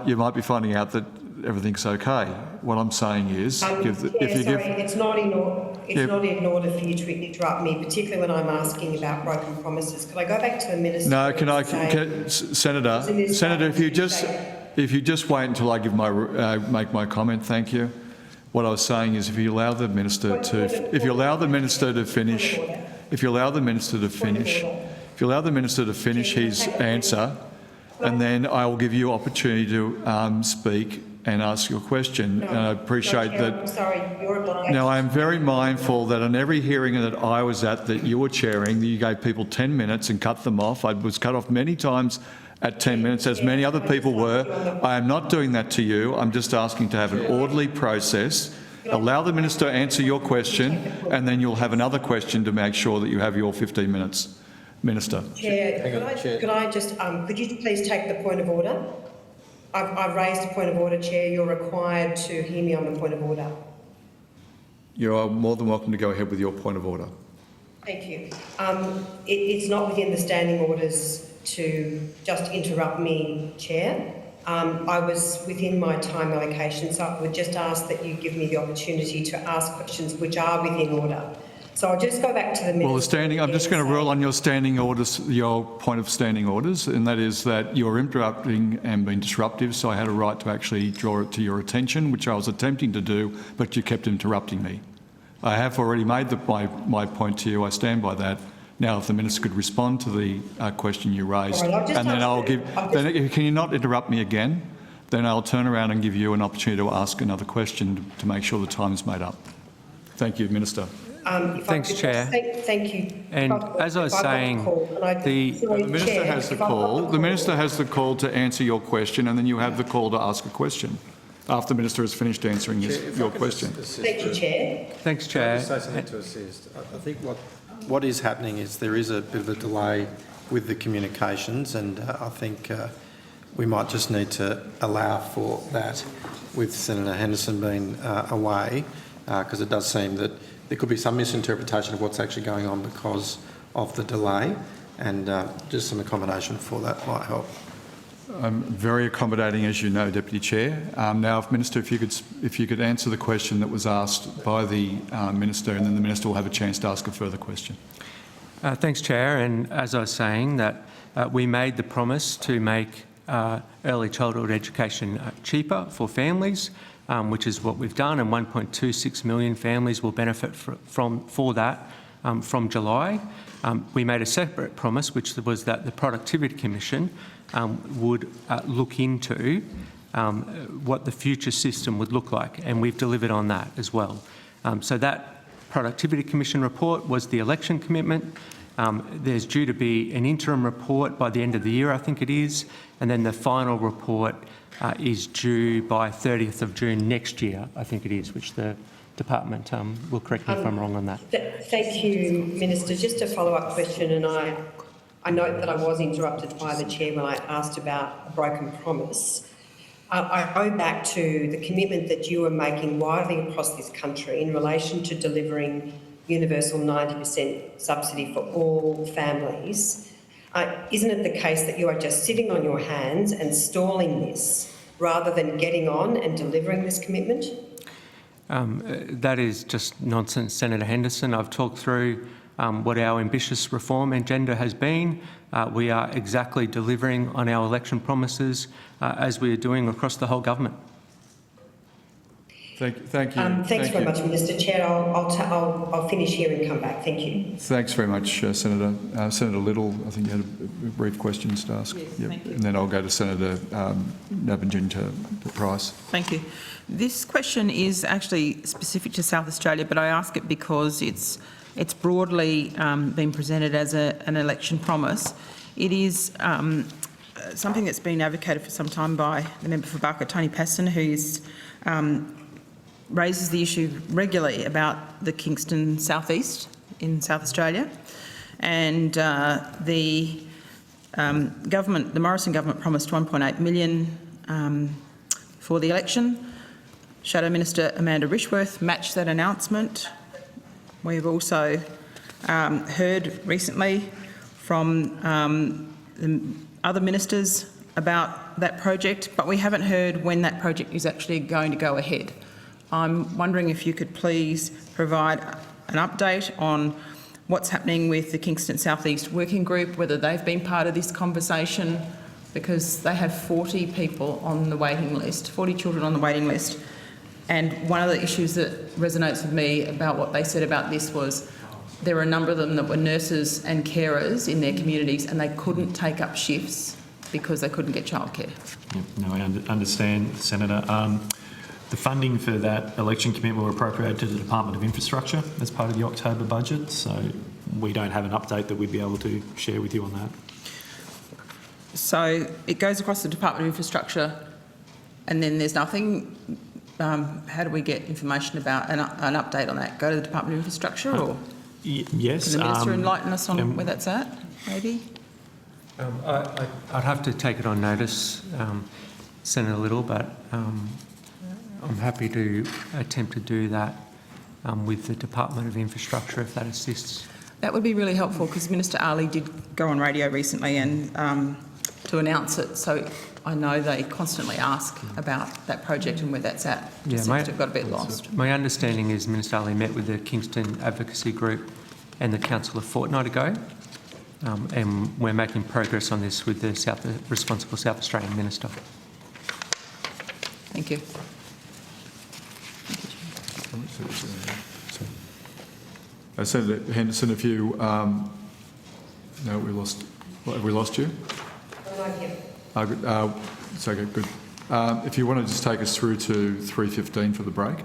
you might be finding out that everything's okay. What I'm saying is, it's not in order for you to interrupt me, particularly when I'm asking about broken promises. Could I go back to the Minister? No, Senator, if you just wait until I give make my comment, thank you. What I was saying is, if you allow the Minister to finish his answer, and then I will give you opportunity to speak and ask your question. And I appreciate that. I'm sorry, you're obliged. Now, I am very mindful that on every hearing that I was at that you were chairing, you gave people 10 minutes and cut them off. I was cut off many times at 10 minutes, as many other people were. I am not doing that to you. I'm just asking to have an orderly process. Allow the Minister to answer your question, and then you'll have another question to make sure that you have your 15 minutes. Minister. Chair, could you please take the point of order? I've raised a point of order, Chair. You're required to hear me on the point of order. You are more than welcome to go ahead with your point of order. Thank you. It's not within the standing orders to just interrupt me, Chair. I was within my time allocation, so I would just ask that you give me the opportunity to ask questions which are within order. So I'll just go back to the Minister. Well, I'm just going to rule on your standing orders, your point of standing orders, and that is that you're interrupting and being disruptive, so I had a right to actually draw it to your attention, which I was attempting to do, but you kept interrupting me. I have already made my point to you. I stand by that. Now, if the Minister could respond to the question you raised, and then can you not interrupt me again? Then I'll turn around and give you an opportunity to ask another question to make sure the time is made up. Thank you, Minister. Thanks, Chair. Thank you. And as I was saying, the Minister has the call. The Minister has the call to answer your question, and then you have the call to ask a question after the Minister has finished answering your question. Thank you, Chair. Thanks, Chair. Can I just say something to assist? I think what is happening is there is a bit of a delay with the communications, and I think we might just need to allow for that with Senator Henderson being away, because it does seem that there could be some misinterpretation of what's actually going on because of the delay, and just some accommodation for that might help. I'm very accommodating, as you know, Deputy Chair. Now, Minister, if you could answer the question that was asked by the Minister, and then the Minister will have a chance to ask a further question. Thanks, Chair. And as I was saying, that we made the promise to make early childhood education cheaper for families, which is what we've done, and 1.26 million families will benefit from that from July. We made a separate promise, which was that the Productivity Commission would look into what the future system would look like, and we've delivered on that as well. So that Productivity Commission report was the election commitment. There's due to be an interim report by the end of the year, I think it is, and then the final report is due by 30th of June next year, I think it is, which the Department will correct me if I'm wrong on that. Thank you, Minister. Just a follow-up question, and I note that I was interrupted by the Chair when I asked about a broken promise. I go back to the commitment that you are making widely across this country in relation to delivering universal 90% subsidy for all families. Isn't it the case that you are just sitting on your hands and stalling this rather than getting on and delivering this commitment? That is just nonsense, Senator Henderson. I've talked through what our ambitious reform agenda has been. We are exactly delivering on our election promises as we are doing across the whole government. Thank you. Thanks very much, Mr. Chair. I'll finish here and come back. Thank you. Thanks very much, Senator. Senator Little, I think you had a brief questions to ask. Yes, thank you. And then I'll go to Senator Nabangin to Price. Thank you. This question is actually specific to South Australia, but I ask it because it's broadly been presented as an election promise. It is something that's been advocated for some time by the member for Barker, Tony Paston, who raises the issue regularly about the Kingston Southeast in South Australia. And the Morrison government promised $1.8 million for the election. Shadow Minister Amanda Rishworth matched that announcement. We've also heard recently from the other ministers about that project, but we haven't heard when that project is actually going to go ahead. I'm wondering if you could please provide an update on what's happening with the Kingston Southeast Working Group, whether they've been part of this conversation, because they have 40 people on the waiting list, 40 children on the waiting list. And one of the issues that resonates with me about what they said about this was there were a number of them that were nurses and carers in their communities and they couldn't take up shifts because they couldn't get childcare. Yep, no, I understand, Senator. The funding for that election commitment were appropriated to the Department of Infrastructure as part of the October budget, so we don't have an update that we'd be able to share with you on that. So it goes across the Department of Infrastructure and then there's nothing. How do we get information about an update on that? Go to the Department of Infrastructure or yes. can the Minister enlighten us on where that's at, maybe? I'd have to take it on notice, Senator Little, but I'm happy to attempt to do that with the Department of Infrastructure if that assists. That would be really helpful because Minister Ali did go on radio recently and to announce it, so I know they constantly ask about that project and where that's at. Yeah, Seems to have got a bit lost. My understanding is Minister Ali met with the Kingston Advocacy Group and the Council a fortnight ago, and we're making progress on this with the responsible South Australian Minister. Thank you. Senator Henderson, if you... no, we lost... Have we lost you? It's okay, good. If you want to just take us through to 3:15 for the break.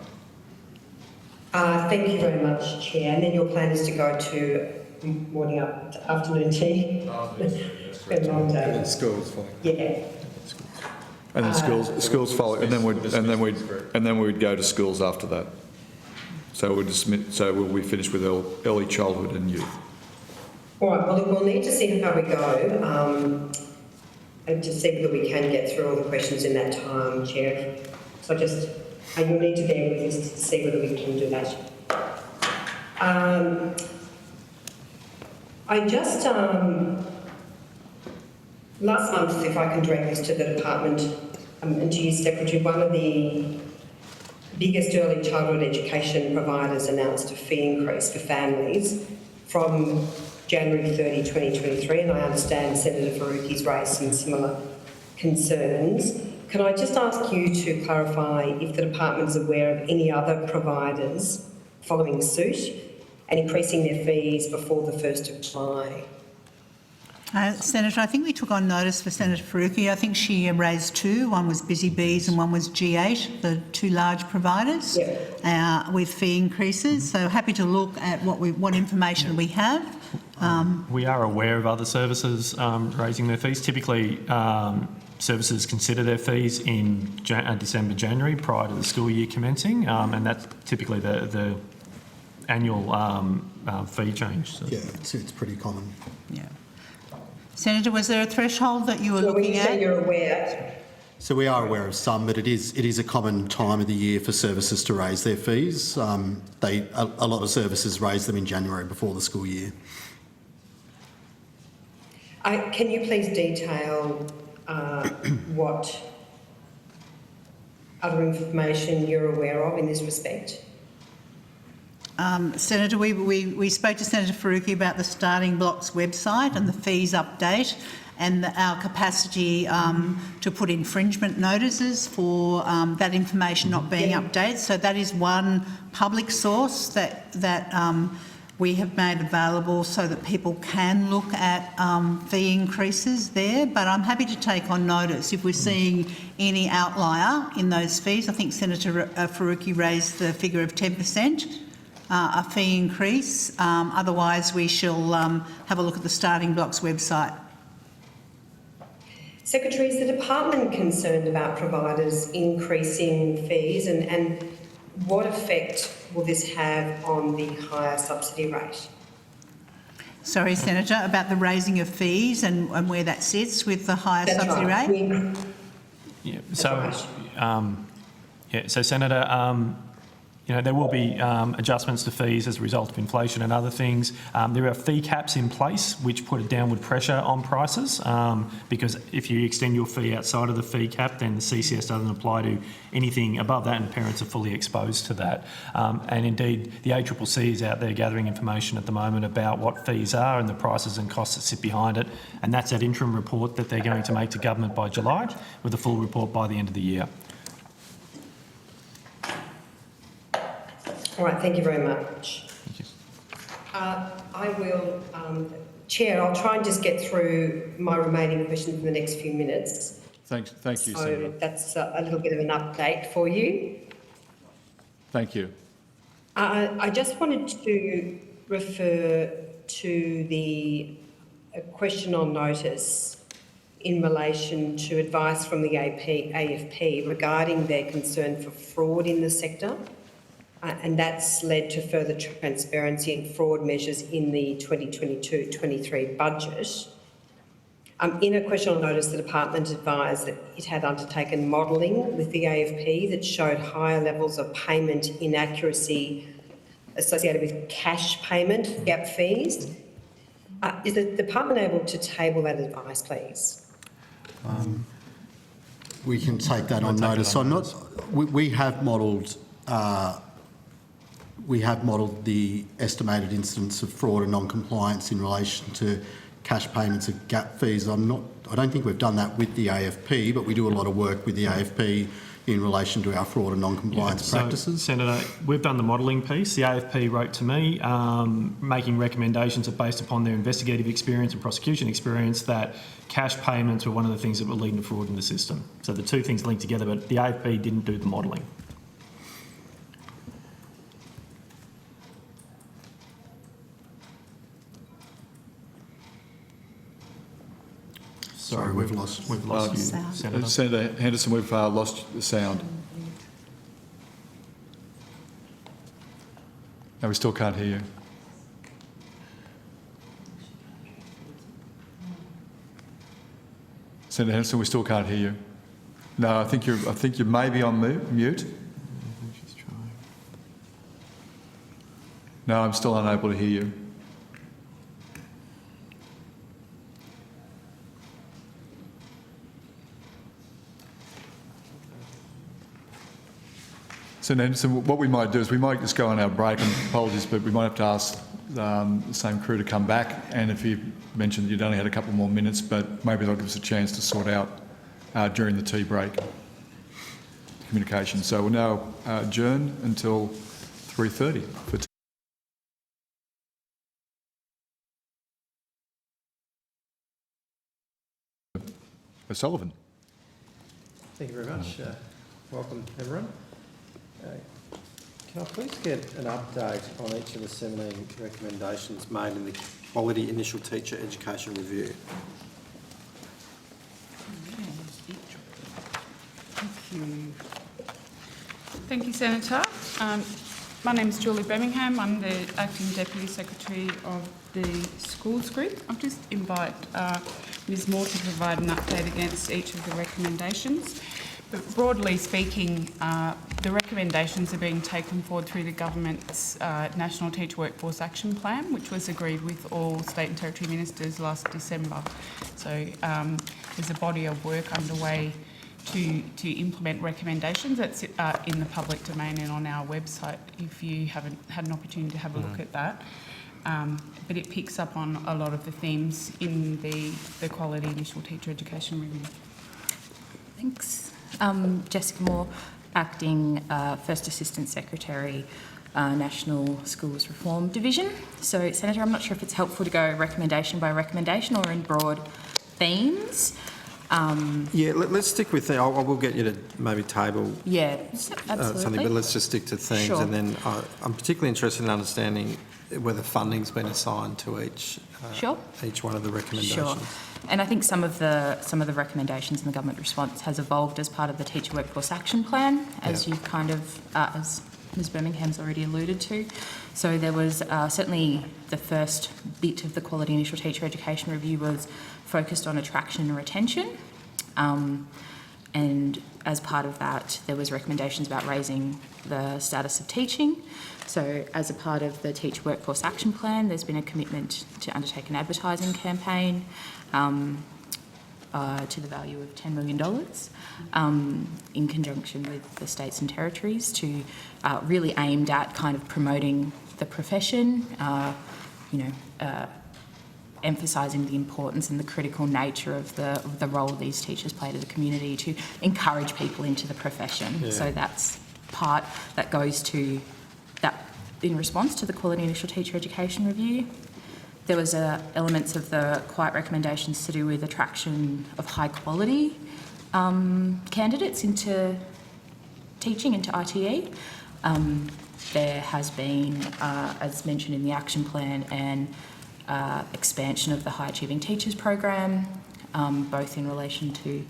Thank you very much, Chair. And then your plan is to go to morning up to afternoon tea? It's been a long day. And schools following. Yeah. And then schools follow, and then we'd go to schools after that. So we'll be finished with early childhood and youth. All right. Well, we'll need to see how we go. And to see whether we can get through all the questions in that time, Chair. So you'll need to bear with us to see whether we can do that. Last month, if I can direct this to the department and to you, Secretary, one of the biggest early childhood education providers announced a fee increase for families from January 30, 2023, and I understand Senator Faruqi's raised some similar concerns. Can I just ask you to clarify if the department is aware of any other providers following suit and increasing their fees before the 1st of July? Senator, I think we took on notice for Senator Faruqi. I think she raised two. One was Busy Bees and one was G8, the two large providers with fee increases. So happy to look at what information we have. We are aware of other services raising their fees. Typically, services consider their fees in December, January, prior to the school year commencing, and that's typically the annual fee change. So. Yeah, it's pretty common. Yeah. Senator, was there a threshold that you were looking at? When you say you're aware. So we are aware of some, but it is a common time of the year for services to raise their fees. A lot of services raise them in January before the school year. Can you please detail what other information you're aware of in this respect? Senator, we spoke to Senator Faruqi about the Starting Blocks website and the fees update and our capacity to put infringement notices for that information not being updated. So that is one public source that we have made available so that people can look at fee increases there. But I'm happy to take on notice if we're seeing any outlier in those fees. I think Senator Faruqi raised the figure of 10%. A fee increase. Otherwise, we shall have a look at the Starting Blocks website. Secretary, is the department concerned about providers increasing fees, and what effect will this have on the higher subsidy rate? Sorry, Senator, about the raising of fees and where that sits with the higher subsidy rate? Yeah. So Senator, there will be adjustments to fees as a result of inflation and other things. There are fee caps in place which put a downward pressure on prices because if you extend your fee outside of the fee cap, then the CCS doesn't apply to anything above that, and parents are fully exposed to that. And indeed, the ACCC is out there gathering information at the moment about what fees are and the prices and costs that sit behind it, and that's that interim report that they're going to make to government by July, with a full report by the end of the year. All right, thank you very much. Thank you. I will, Chair, I'll try and just get through my remaining questions in the next few minutes. Thank you, So Senator. that's a little bit of an update for you. Thank you. I just wanted to refer to the question on notice in relation to advice from the AFP regarding their concern for fraud in the sector. And that's led to further transparency and fraud measures in the 2022-23 budget. In a question on notice, the department advised that it had undertaken modelling with the AFP that showed higher levels of payment inaccuracy associated with cash payment gap fees. Is the department able to table that advice, please? We can take that on notice. So we have modelled. We have modelled the estimated incidence of fraud and non-compliance in relation to cash payments and gap fees. I don't think we've done that with the AFP, but we do a lot of work with the AFP in relation to our fraud and non-compliance practices. So, Senator, we've done the modelling piece. The AFP wrote to me making recommendations that based upon their investigative experience and prosecution experience that cash payments were one of the things that were leading to fraud in the system. So the two things linked together, but the AFP didn't do the modelling. Sorry, we've lost you, Senator. Senator Henderson, we've lost the sound. No, we still can't hear you. Senator Henderson, we still can't hear you. No, I think you may be on mute. No, I'm still unable to hear you. Senator Henderson, what we might do is we might just go on our break, and apologies, but we might have to ask the same crew to come back, and if you mentioned you'd only had a couple more minutes, but maybe they'll give us a chance to sort out during the tea break communication. So we'll now adjourn until 3:30 for tea. O'Sullivan. Thank you very much. Welcome, everyone. Can I please get an update on each of the 17 recommendations made in the Quality Initial Teacher Education Review? Thank you, Senator. My name is Julie Birmingham. I'm the Acting Deputy Secretary of the Schools Group. I'll just invite Ms Moore to provide an update against each of the recommendations. But broadly speaking, the recommendations are being taken forward through the government's National Teacher Workforce Action Plan, which was agreed with all state and territory ministers last December. So there's a body of work underway to implement recommendations. That's in the public domain and on our website if you haven't had an opportunity to have a look at that. But it picks up on a lot of the themes in the Quality Initial Teacher Education Review. Thanks. Jessica Moore, Acting First Assistant Secretary, National Schools Reform Division. So, Senator, I'm not sure if it's helpful to go recommendation by recommendation or in broad themes. Yeah, let's stick with that. I will get you to maybe table something, but let's just stick to themes. Sure. And then I'm particularly interested in understanding whether funding's been assigned to each one of the recommendations. Sure. And I think some of the recommendations in the government response has evolved as part of the Teacher Workforce Action Plan, as you kind of, as Ms Birmingham's already alluded to. So there was certainly the first bit of the Quality Initial Teacher Education Review was focused on attraction and retention. And as part of that, there was recommendations about raising the status of teaching. So as a part of the Teacher Workforce Action Plan, there's been a commitment to undertake an advertising campaign to the value of $10 million in conjunction with the states and territories to really aimed at kind of promoting the profession, emphasising the importance and the critical nature of the role these teachers play to the community to encourage people into the profession. Yeah. So that's part that goes to that in response to the Quality Initial Teacher Education Review. There was elements of the quiet recommendations to do with attraction of high quality candidates into teaching, into ITE. There has been, as mentioned in the action plan, an expansion of the High Achieving Teachers program, both in relation to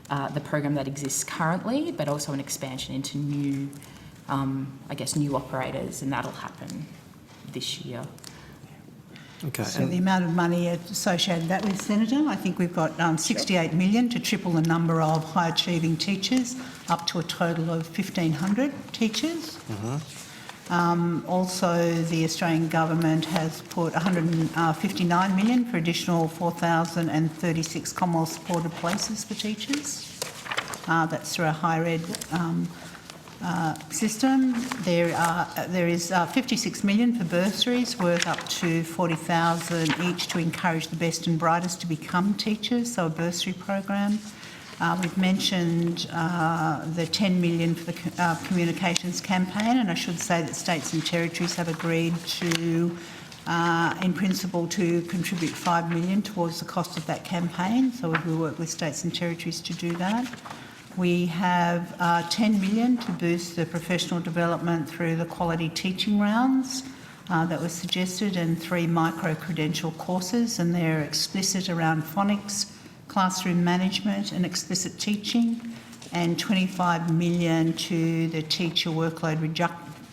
the program that exists currently, but also an expansion into new, new operators, and that'll happen this year. Okay. So the amount of money associated with that with, Senator, I think we've got 68 million to triple the number of high achieving teachers up to a total of 1,500 teachers. Also, the Australian government has put 159 million for additional 4,036 Commonwealth supported places for teachers. That's through our higher ed system. There is 56 million for bursaries worth up to 40,000 each to encourage the best and brightest to become teachers, so a bursary program. We've mentioned the 10 million for the communications campaign, and I should say that states and territories have agreed to, in principle, to contribute 5 million towards the cost of that campaign, so we will work with states and territories to do that. We have 10 million to boost the professional development through the quality teaching rounds that was suggested, and 3 micro-credential courses, and they're explicit around phonics, classroom management and explicit teaching, and 25 million to the Teacher Workload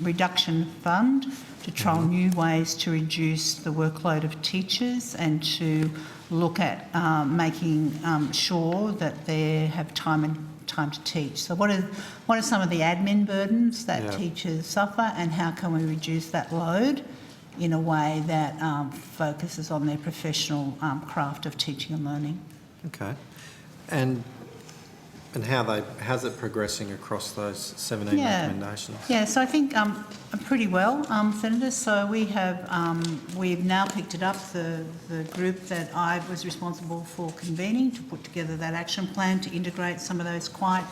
Reduction Fund to trial new ways to reduce the workload of teachers and to look at making sure that they have time to teach. So what are some of the admin burdens that teachers suffer, and how can we reduce that load in a way that focuses on their professional craft of teaching and learning? Okay. And how's it progressing across those 17 recommendations? Yeah, so I think pretty well, Senator. So we've now picked it up, the group that I was responsible for convening to put together that action plan to integrate some of those quiet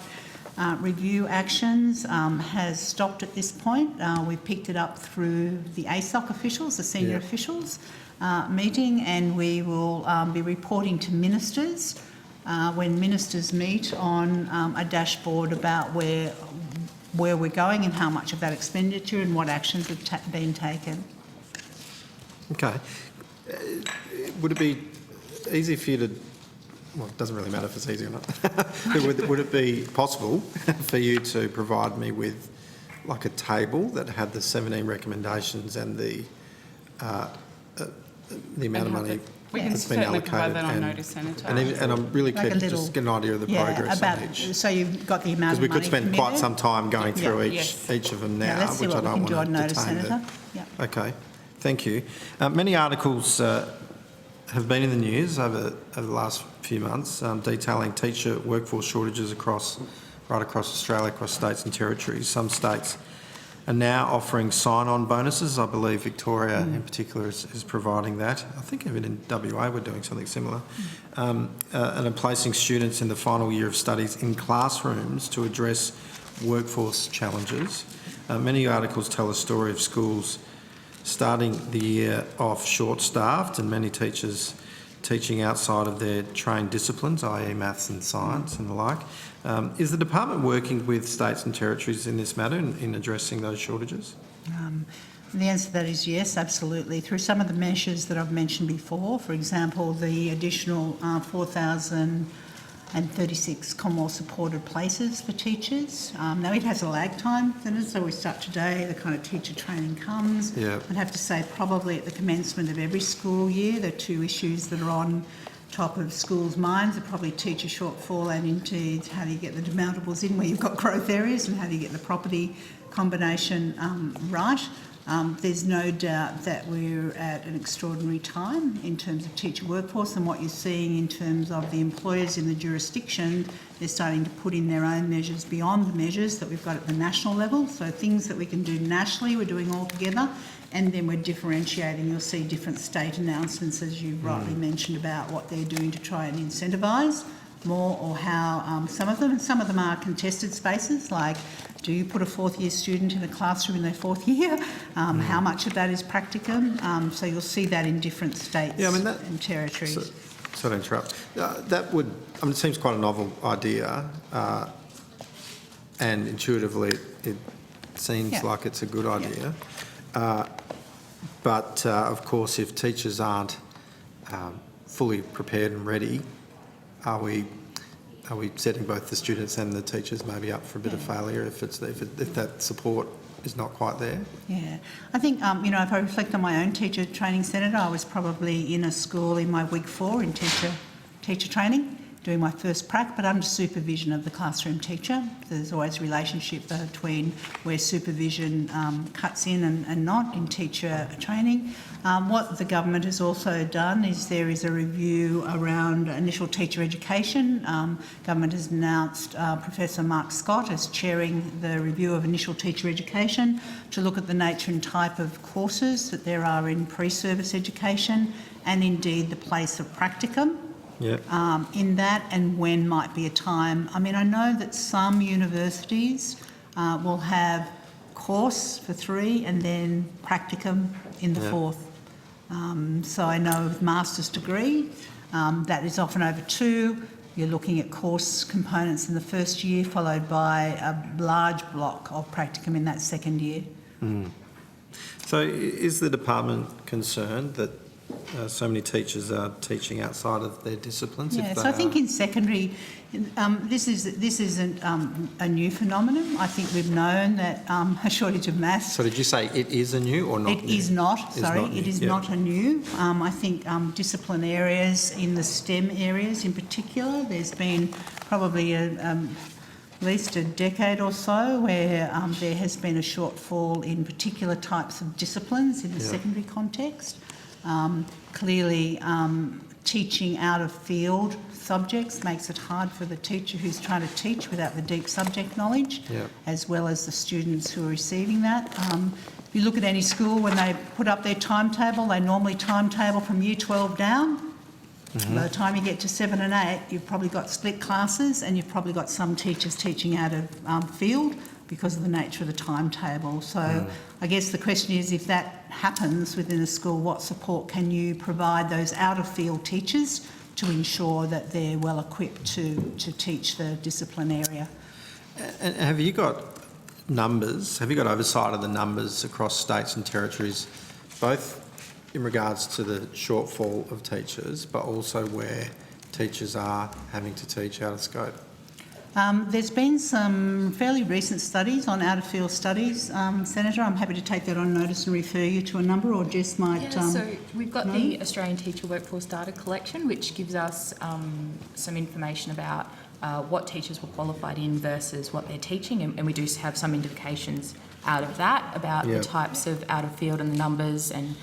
review actions has stopped at this point. We've picked it up through the ASOC officials, the senior officials meeting, and we will be reporting to ministers when ministers meet on a dashboard about where we're going and how much of that expenditure and what actions have been taken. Okay. Would it be easy for you to, well, it doesn't really matter if it's easy or not, would it be possible for you to provide me with like a table that had the 17 recommendations and the amount of money we can that's been certainly allocated? provide that on notice, Senator. And I'm really keen to just get an idea of the progress on each. So you've got the amount of money Because we could spend committed. quite some time going through each of them now, Let's see which what I we don't can do want on to notice, detain Senator. Okay, thank you. Many articles have been in the news over the last few months, detailing teacher workforce shortages right across Australia, across states and territories. Some states are now offering sign-on bonuses. I believe Victoria in particular is providing that. I think even in WA we're doing something similar. And are placing students in the final year of studies in classrooms to address workforce challenges. Many articles tell a story of schools starting the year off short-staffed and many teachers teaching outside of their trained disciplines, i.e. maths and science and the like. Is the department working with states and territories in this matter in addressing those shortages? The answer to that is yes, absolutely. Through some of the measures that I've mentioned before, for example, the additional 4,036 Commonwealth supported places for teachers. Now it has a lag time, so we start today, the kind of teacher training comes. Yeah. I'd have to say probably at the commencement of every school year, the two issues that are on top of schools' minds are probably teacher shortfall and indeed how do you get the demountables in where you've got growth areas and how do you get the property combination right. There's no doubt that we're at an extraordinary time in terms of teacher workforce, and what you're seeing in terms of the employers in the jurisdiction, they're starting to put in their own measures beyond the measures that we've got at the national level. So things that we can do nationally, we're doing all together, and then we're differentiating. You'll see different state announcements, as you rightly mentioned, about what they're doing to try and incentivise more, or how some of them are contested spaces, like do you put a fourth year student in a classroom in their fourth year? How much of that is practicum? So you'll see that in different states and territories. Sorry to interrupt. It seems quite a novel idea, and intuitively it seems like it's a good idea. But of course, if teachers aren't fully prepared and ready, are we setting both the students and the teachers maybe up for a bit of failure if that support is not quite there? Yeah, I think if I reflect on my own teacher training, Senator, I was probably in a school in my week 4 in teacher training, doing my first prac, but under supervision of the classroom teacher. There's always a relationship between where supervision cuts in and not in teacher training. What the government has also done is there is a review around initial teacher education. Government has announced Professor Mark Scott as chairing the review of initial teacher education to look at the nature and type of courses that there are in pre-service education and indeed the place of practicum. In that, and when might be a time. I mean, I know that some universities will have course for 3 and then practicum in the 4th. So I know with master's degree, that is often over 2. You're looking at course components in the first year, followed by a large block of practicum in that second year. So is the department concerned that so many teachers are teaching outside of their disciplines? Yeah, so I think in secondary, this isn't a new phenomenon. I think we've known that a shortage of maths. So did you say it is a new or not? It is not, sorry, it is not a new. I think discipline areas in the STEM areas in particular, there's been probably at least a decade or so where there has been a shortfall in particular types of disciplines in the secondary context. Clearly, teaching out of field subjects makes it hard for the teacher who's trying to teach without the deep subject knowledge, as well as the students who are receiving that. If you look at any school, when they put up their timetable, they normally timetable from year 12 down. By the time you get to 7 and 8, you've probably got split classes and you've probably got some teachers teaching out of field because of the nature of the timetable. So I guess the question is, if that happens within a school, what support can you provide those out-of-field teachers to ensure that they're well equipped to teach the discipline area? And have you got numbers, have you got oversight of the numbers across states and territories, both in regards to the shortfall of teachers, but also where teachers are having to teach out of scope? There's been some fairly recent studies on out-of-field studies, Senator. I'm happy to take that on notice and refer you to a number, or Jess might... so we've got the Australian Teacher Workforce Data Collection, which gives us some information about what teachers were qualified in versus what they're teaching, and we do have some indications out of that about the types of out-of-field and the numbers and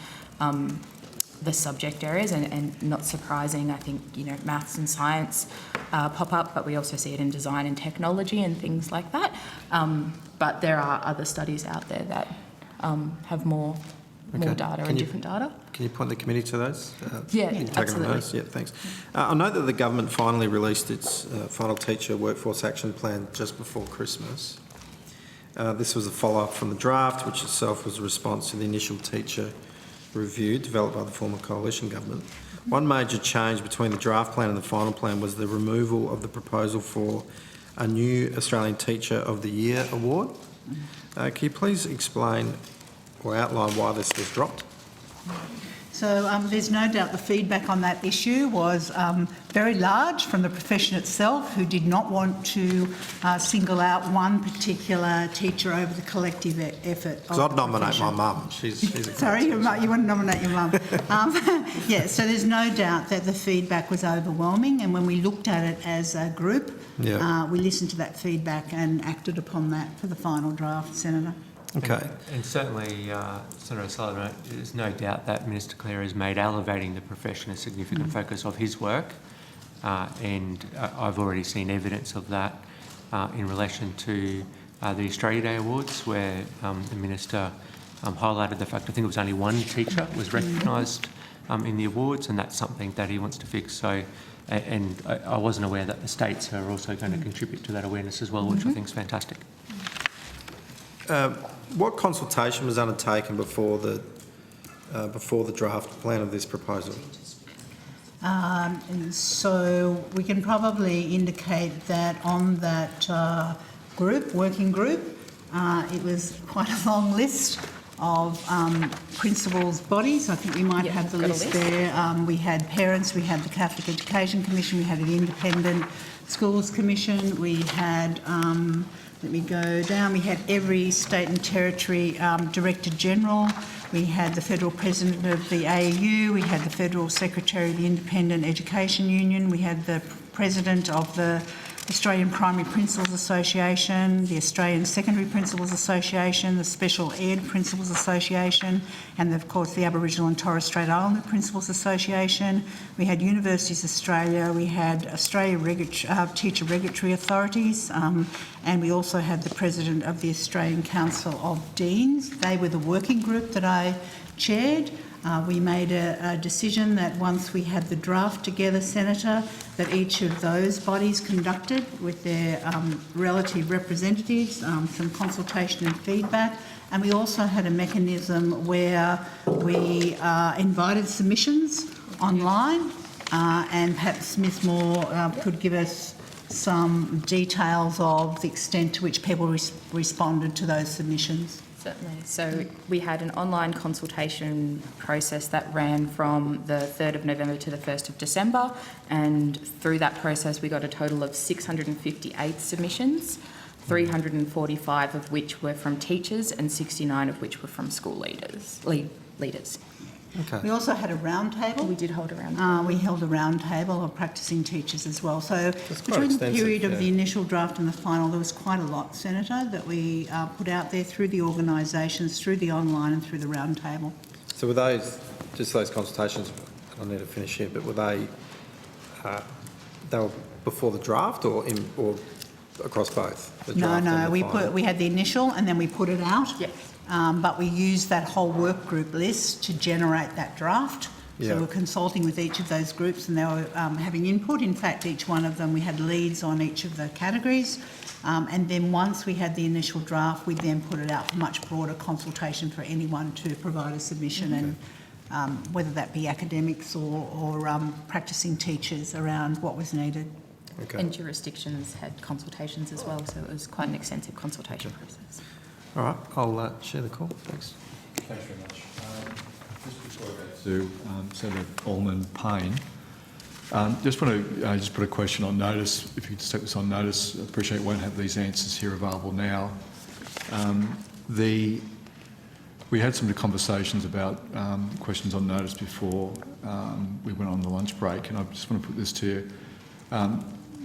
the subject areas, and not surprising, I think, maths and science pop up, but we also see it in design and technology and things like that. But there are other studies out there that have more data and different data. Can you point the committee to those? Yeah, you take absolutely. on those? Yeah, thanks. I know that the government finally released its final teacher workforce action plan just before Christmas. This was a follow-up from the draft, which itself was a response to the initial teacher review developed by the former coalition government. One major change between the draft plan and the final plan was the removal of the proposal for a new Australian Teacher of the Year award. Can you please explain or outline why this was dropped? So there's no doubt the feedback on that issue was very large from the profession itself, who did not want to single out one particular teacher over the collective effort. Because I'd nominate my mum. She's a Sorry, you want to nominate your mum. Yeah, so there's no doubt that the feedback was overwhelming, and when we looked at it as a group, we listened to that feedback and acted upon that for the final draft, Senator. Okay. And certainly, Senator O'Sullivan, there's no doubt that Minister Clare has made elevating the profession a significant focus of his work, and I've already seen evidence of that in relation to the Australia Day Awards, where the Minister highlighted the fact, I think it was only one teacher was recognised in the awards, and that's something that he wants to fix. So, and I wasn't aware that the states are also going to contribute to that awareness as well, which I think is fantastic. What consultation was undertaken before the draft plan of this proposal? And so we can probably indicate that on that working group, it was quite a long list of principals' bodies. I think we might have the list there. We had parents, we had the Catholic Education Commission, we had the Independent Schools Commission, we had... let me go down. We had every state and territory Director General. We had the Federal President of the AEU. We had the Federal Secretary of the Independent Education Union. We had the President of the Australian Primary Principals Association, the Australian Secondary Principals Association, the Special Ed Principals Association, and of course the Aboriginal and Torres Strait Islander Principals Association. We had Universities Australia, we had Australia Teacher Regulatory Authorities, and we also had the President of the Australian Council of Deans. They were the working group that I chaired. We made a decision that once we had the draft together, Senator, that each of those bodies conducted with their relative representatives some consultation and feedback. And we also had a mechanism where we invited submissions online, and perhaps Ms Moore could give us some details of the extent to which people responded to those submissions. Certainly. So we had an online consultation process that ran from the 3rd of November to the 1st of December, and through that process we got a total of 658 submissions, 345 of which were from teachers and 69 of which were from school leaders. Okay. We also had a round table. We did hold a round table. We held a round table of practising teachers as well. So between the period of the initial draft and the final, there was quite a lot, Senator, that we put out there through the organisations, through the online and through the round table. So were those, just those consultations, I need to finish here, but were they were before the draft or across both? The draft and the final? We had the initial and then we put it out. Yes. But we used that whole work group list to generate that draft. So we're consulting with each of those groups and they were having input. In fact, each one of them, we had leads on each of the categories. And then once we had the initial draft, we then put it out for much broader consultation for anyone to provide a submission, and whether that be academics or practising teachers around what was needed. Okay. And jurisdictions had consultations as well, so it was quite an extensive consultation process. All right, I'll share the call. Thanks. Thanks very much. Just before I go to Senator Allman-Payne, just want to just put a question on notice. If you could just take this on notice, I appreciate we won't have these answers here available now. We had some conversations about questions on notice before we went on the lunch break, and I just want to put this to you.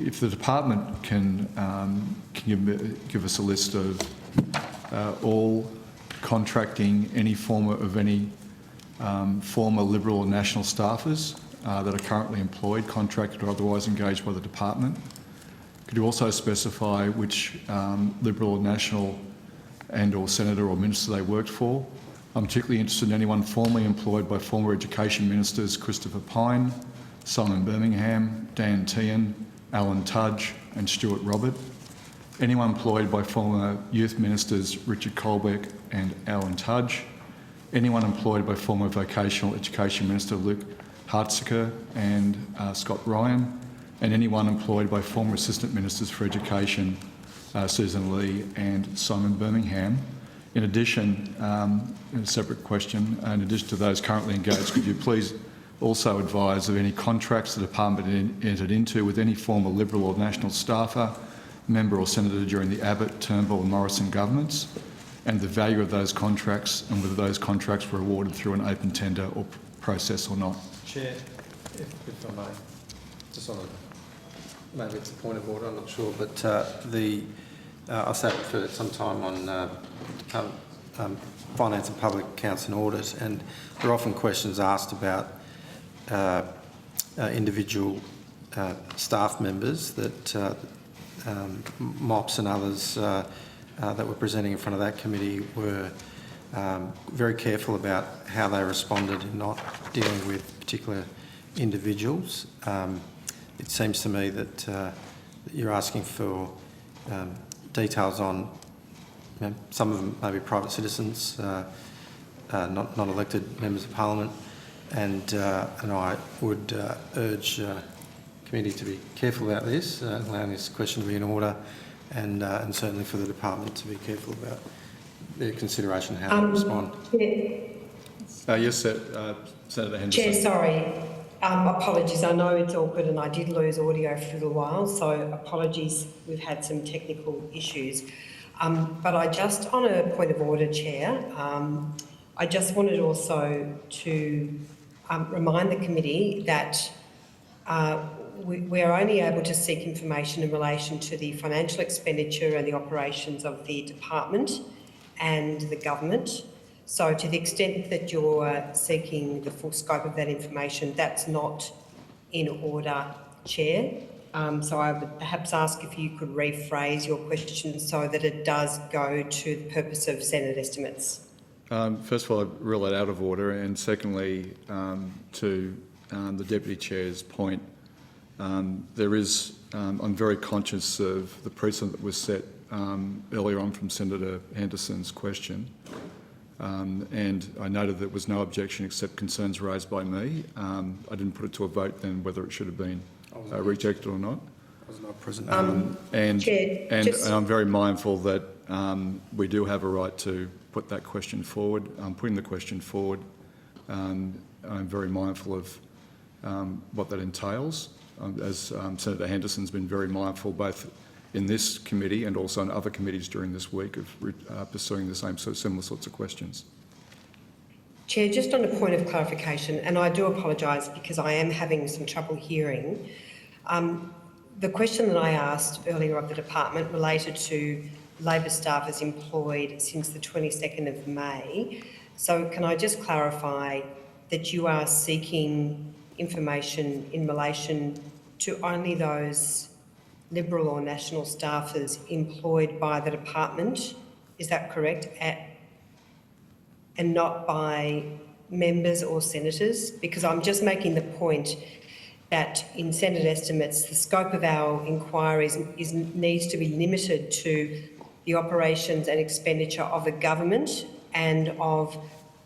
If the department can give us a list of all contracting, any form of any former Liberal or National staffers that are currently employed, contracted or otherwise engaged by the department? Could you also specify which Liberal or National and or Senator or Minister they worked for? I'm particularly interested in anyone formerly employed by former Education Ministers Christopher Pyne, Simon Birmingham, Dan Tehan, Alan Tudge and Stuart Robert. Anyone employed by former Youth Ministers Richard Colbeck and Alan Tudge. Anyone employed by former Vocational Education Minister Luke Hartziker and Scott Ryan. And anyone employed by former Assistant Ministers for Education Susan Lee and Simon Birmingham. In addition, in a separate question, in addition to those currently engaged, could you please also advise of any contracts the department entered into with any former Liberal or National staffer, member or senator during the Abbott, Turnbull and Morrison governments, and the value of those contracts and whether those contracts were awarded through an open tender or process or not? Chair, if I may, just on a, maybe it's a point of order, I'm not sure, but I sat for some time on finance and public accounts and audit, and there are often questions asked about individual staff members that MOPS and others that were presenting in front of that committee were very careful about how they responded in not dealing with particular individuals. It seems to me that you're asking for details on, you know, some of them may be private citizens, not elected members of Parliament, and I would urge the committee to be careful about this, allowing this question to be in order, and certainly for the department to be careful about their consideration of how they respond. Yes, Senator Henderson. Chair, sorry. Apologies. I know it's awkward and I did lose audio for a little while, so apologies. We've had some technical issues. But I just, on a point of order, Chair, I just wanted also to remind the committee that we are only able to seek information in relation to the financial expenditure and the operations of the department and the government. So to the extent that you're seeking the full scope of that information, that's not in order, Chair. So I would perhaps ask if you could rephrase your question so that it does go to the purpose of Senate estimates. First of all, I rule that out of order, and secondly, to the Deputy Chair's point, there is, I'm very conscious of the precedent that was set earlier on from Senator Henderson's question, and I noted there was no objection except concerns raised by me. I didn't put it to a vote then whether it should have been rejected or not. I was not present. And I'm very mindful that we do have a right to put that question forward. I'm putting the question forward. I'm very mindful of what that entails. As Senator Henderson's been very mindful both in this committee and also in other committees during this week of pursuing the same similar sorts of questions. Chair, just on a point of clarification, and I do apologise because I am having some trouble hearing. The question that I asked earlier of the department related to Labor staffers employed since the 22nd of May. So can I just clarify that you are seeking information in relation to only those Liberal or National staffers employed by the department? Is that correct? And not by members or senators? Because I'm just making the point that in Senate estimates, the scope of our inquiries needs to be limited to the operations and expenditure of the government and of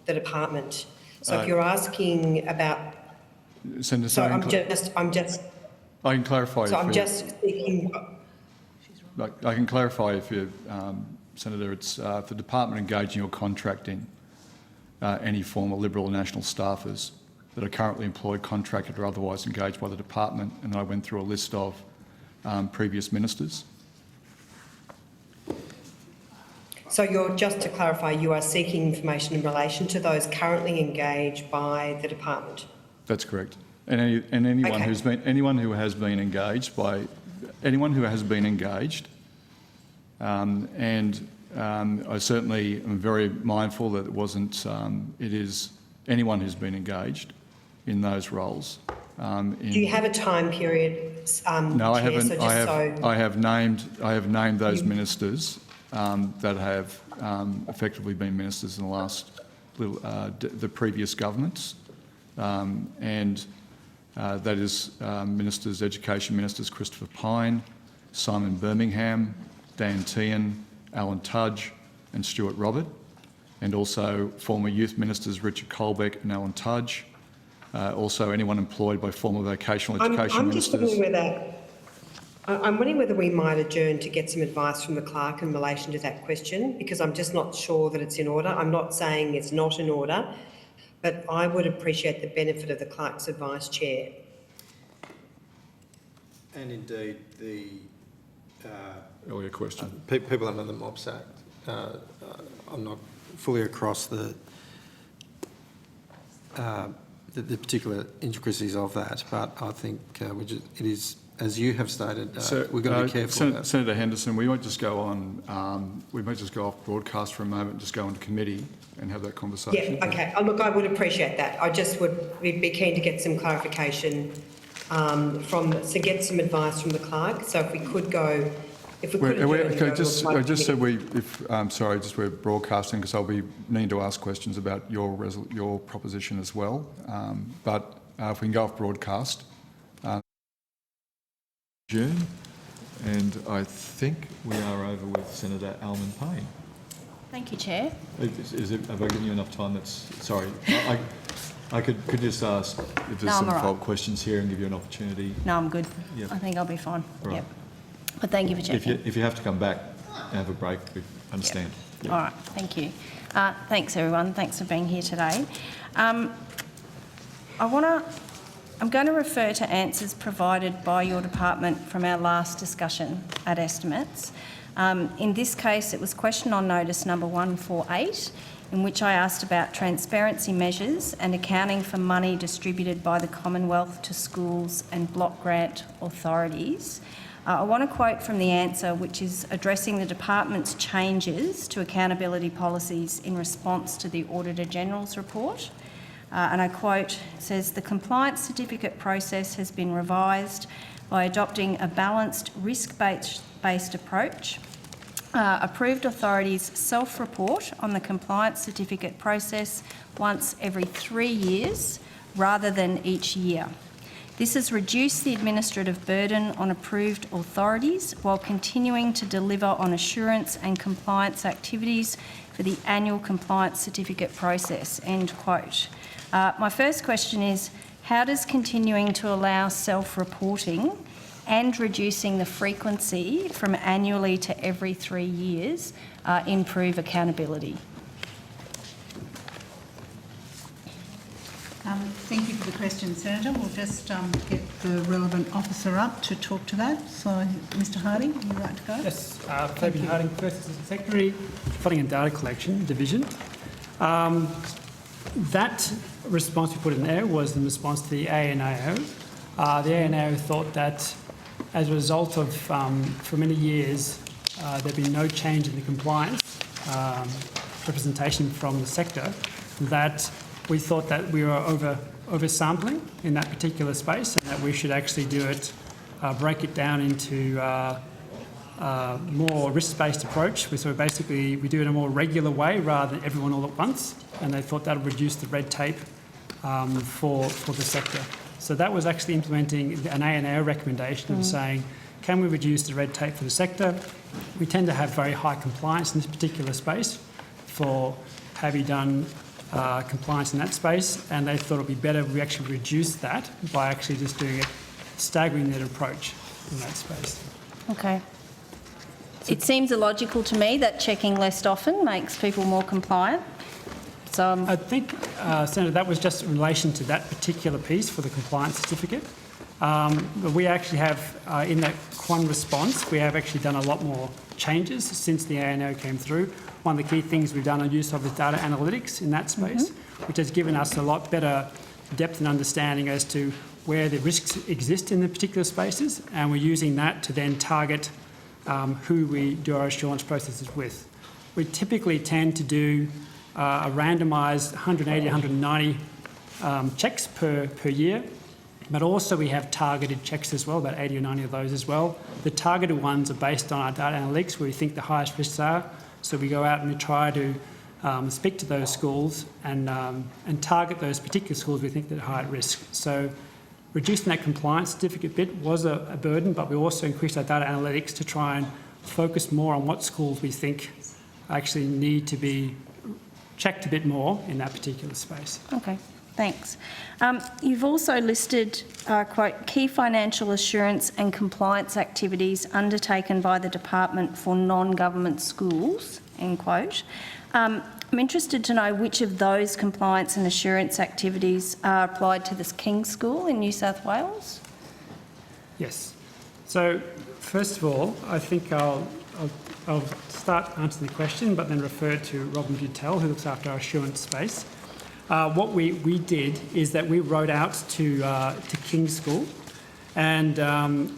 the department. So if you're asking about... Senator, so I'm just... I can clarify. So I'm just speaking... I can clarify if you, Senator, it's if the department engaging or contracting any former Liberal or National staffers that are currently employed, contracted or otherwise engaged by the department, and I went through a list of previous ministers. So you're, just to clarify, you are seeking information in relation to those currently engaged by the department? That's correct. And anyone Okay. who's been, anyone who has been engaged by, anyone who has been engaged, I certainly am very mindful that it wasn't, it is anyone who's been engaged in those roles. Do you have a time period, No, I Chair? haven't. So just I have named those ministers that have effectively been ministers in the last the previous governments, and that is Education Ministers Christopher Pyne, Simon Birmingham, Dan Tehan, Alan Tudge and Stuart Robert, and also former Youth Ministers Richard Colbeck and Alan Tudge. Also anyone employed by former vocational education I'm just ministers. I'm wondering whether we might adjourn to get some advice from the clerk in relation to that question, because I'm just not sure that it's in order. I'm not saying it's not in order, but I would appreciate the benefit of the clerk's advice, Chair. And indeed, the earlier question. People under the MOPS Act. I'm not fully across the particular intricacies of that, but I think it is, as you have stated, we're going to be careful. Senator Henderson, we might just go on. We might just go off broadcast for a moment, and just go into committee and have that conversation. Yeah, okay. Oh, look, I would appreciate that. I just would be keen to get some clarification get some advice from the clerk. So if we could go, we're broadcasting because I'll be needing to ask questions about your proposition as well. But if we can go off broadcast, June, and I think we are over with Senator Almond Payne. Thank you, Chair. Have I given you enough time? Sorry. I could just ask if there's some follow-up questions here and give you an opportunity. No, I'm good. Yep. I think I'll be fine. Right. Yep. But thank you for checking. If you have to come back and have a break, we understand. Yep. All right, thank you. Thanks, everyone. Thanks for being here today. I'm going to refer to answers provided by your department from our last discussion at estimates. In this case, it was question on notice number 148, in which I asked about transparency measures and accounting for money distributed by the Commonwealth to schools and block grant authorities. I want to quote from the answer, which is addressing the department's changes to accountability policies in response to the Auditor General's report. And I quote, it says, "The compliance certificate process has been revised by adopting a balanced risk-based approach. Approved authorities self-report on the compliance certificate process once every 3 years rather than each year. This has reduced the administrative burden on approved authorities while continuing to deliver on assurance and compliance activities for the annual compliance certificate process." End quote. My first question is, how does continuing to allow self-reporting and reducing the frequency from annually to every 3 years improve accountability? Thank you for the question, Senator. We'll just get the relevant officer up to talk to that. So, Mr Harding, are you right to go? Yes, Fabian Harding, First Assistant Secretary, Funding and Data Collection Division. That response we put in there was in response to the ANAO. The ANAO thought that as a result of, for many years, there'd been no change in the compliance representation from the sector, that we thought that we were oversampling in that particular space and that we should actually do it, break it down into more risk-based approach. So basically we do it in a more regular way rather than everyone all at once, and they thought that would reduce the red tape for the sector. So that was actually implementing an ANAO recommendation of saying, can we reduce the red tape for the sector? We tend to have very high compliance in this particular space. For have you done compliance in that space? And they thought it would be better if we actually reduce that by actually just doing a staggering net approach in that space. Okay. It seems illogical to me that checking less often makes people more compliant. So I think, Senator, that was just in relation to that particular piece for the compliance certificate. But we actually have, in that one response, we have actually done a lot more changes since the ANO came through. One of the key things we've done a use of is data analytics in that space, which has given us a lot better depth and understanding as to where the risks exist in the particular spaces, and we're using that to then target who we do our assurance processes with. We typically tend to do a randomised 180, 190 checks per year. But also we have targeted checks as well, about 80 or 90 of those as well. The targeted ones are based on our data analytics, where we think the highest risks are. So we go out and we try to speak to those schools and target those particular schools we think that are high at risk. So reducing that compliance certificate bit was a burden, but we also increased our data analytics to try and focus more on what schools we think actually need to be checked a bit more in that particular space. Okay. Thanks. You've also listed, quote, key financial assurance and compliance activities undertaken by the Department for non-government schools, end quote. I'm interested to know which of those compliance and assurance activities are applied to this King's School in New South Wales? Yes. So, first of all, I think I'll start answering the question, but then refer to Robin Butel, who looks after our assurance space. What we did is that we wrote out to King's School, and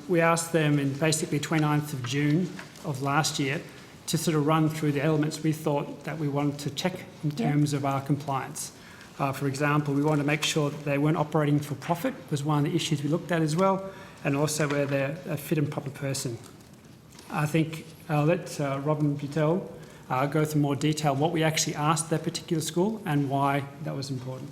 we asked them in basically 29th of June of last year to sort of run through the elements we thought that we wanted to check in terms of our compliance. For example, we wanted to make sure that they weren't operating for profit, was one of the issues we looked at as well, and also where they're a fit and proper person. I think I'll let Robin Butel go through more detail what we actually asked that particular school and why that was important.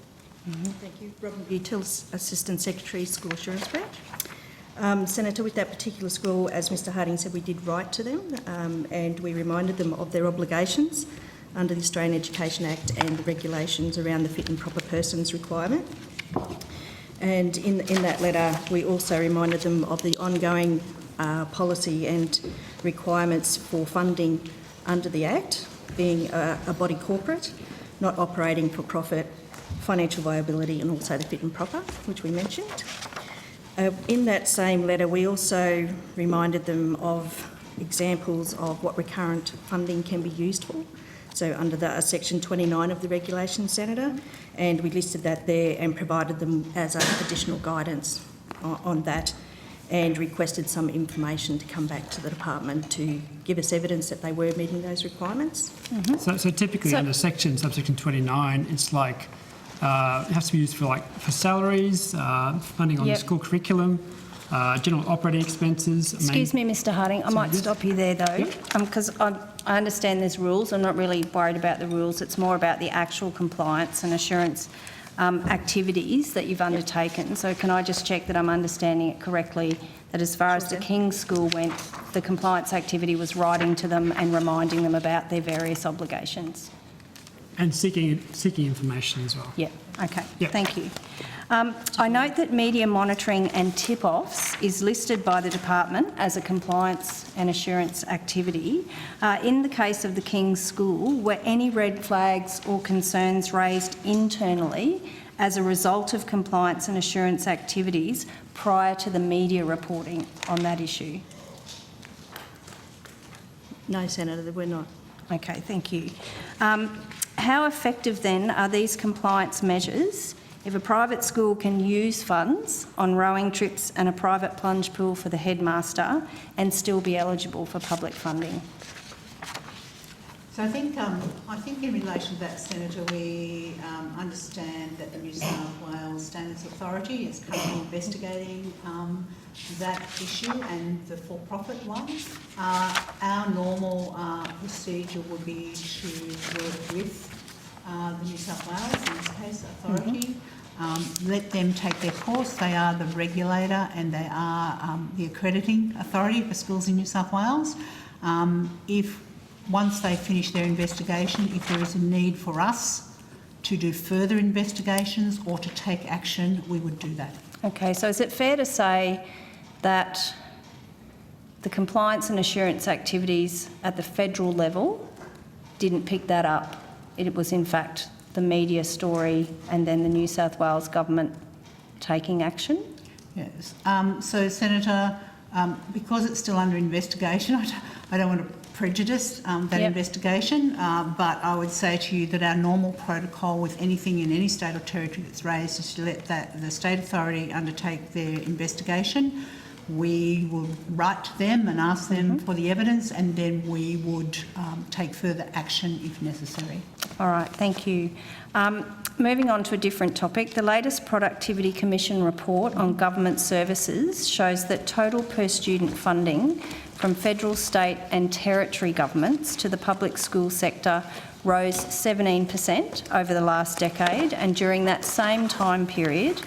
Thank you. Robin Butel, Assistant Secretary, School Assurance Branch. Senator, with that particular school, as Mr Harding said, we did write to them and we reminded them of their obligations under the Australian Education Act and the regulations around the fit and proper persons requirement. And in that letter, we also reminded them of the ongoing policy and requirements for funding under the Act, being a body corporate, not operating for profit, financial viability, and also the fit and proper, which we mentioned. In that same letter, we also reminded them of examples of what recurrent funding can be used for. So under the Section 29 of the Regulations, Senator, and we listed that there and provided them as additional guidance on that, and requested some information to come back to the department to give us evidence that they were meeting those requirements. So typically under subsection 29, it's like it has to be used for salaries, funding on the school curriculum, general operating expenses. Excuse me, Mr Harding, I might stop you there though, because I understand there's rules. I'm not really worried about the rules. It's more about the actual compliance and assurance activities that you've undertaken. So can I just check that I'm understanding it correctly, that as far as the King's School went, the compliance activity was writing to them and reminding them about their various obligations? And seeking information as well. Yeah, okay, thank you. I note that media monitoring and tip-offs is listed by the department as a compliance and assurance activity. In the case of the King's School, were any red flags or concerns raised internally as a result of compliance and assurance activities prior to the media reporting on that issue? No, Senator, there were not. Okay, thank you. How effective then are these compliance measures if a private school can use funds on rowing trips and a private plunge pool for the headmaster and still be eligible for public funding? So I think in relation to that, Senator, we understand that the New South Wales Standards Authority is currently investigating that issue and the for-profit one. Our normal procedure would be to work with the New South Wales, in this case, authority, let them take their course. They are the regulator and they are the accrediting authority for schools in New South Wales. Once they finish their investigation, if there is a need for us to do further investigations or to take action, we would do that. Okay, so is it fair to say that the compliance and assurance activities at the federal level didn't pick that up? It was in fact the media story and then the New South Wales government taking action? Yes. So, Senator, because it's still under investigation, I don't want to prejudice that investigation, but I would say to you that our normal protocol with anything in any state or territory that's raised is to let the state authority undertake their investigation. We will write to them and ask them for the evidence, and then we would take further action if necessary. All right, thank you. Moving on to a different topic, the latest Productivity Commission report on government services shows that total per student funding from federal, state and territory governments to the public school sector rose 17% over the last decade, and during that same time period,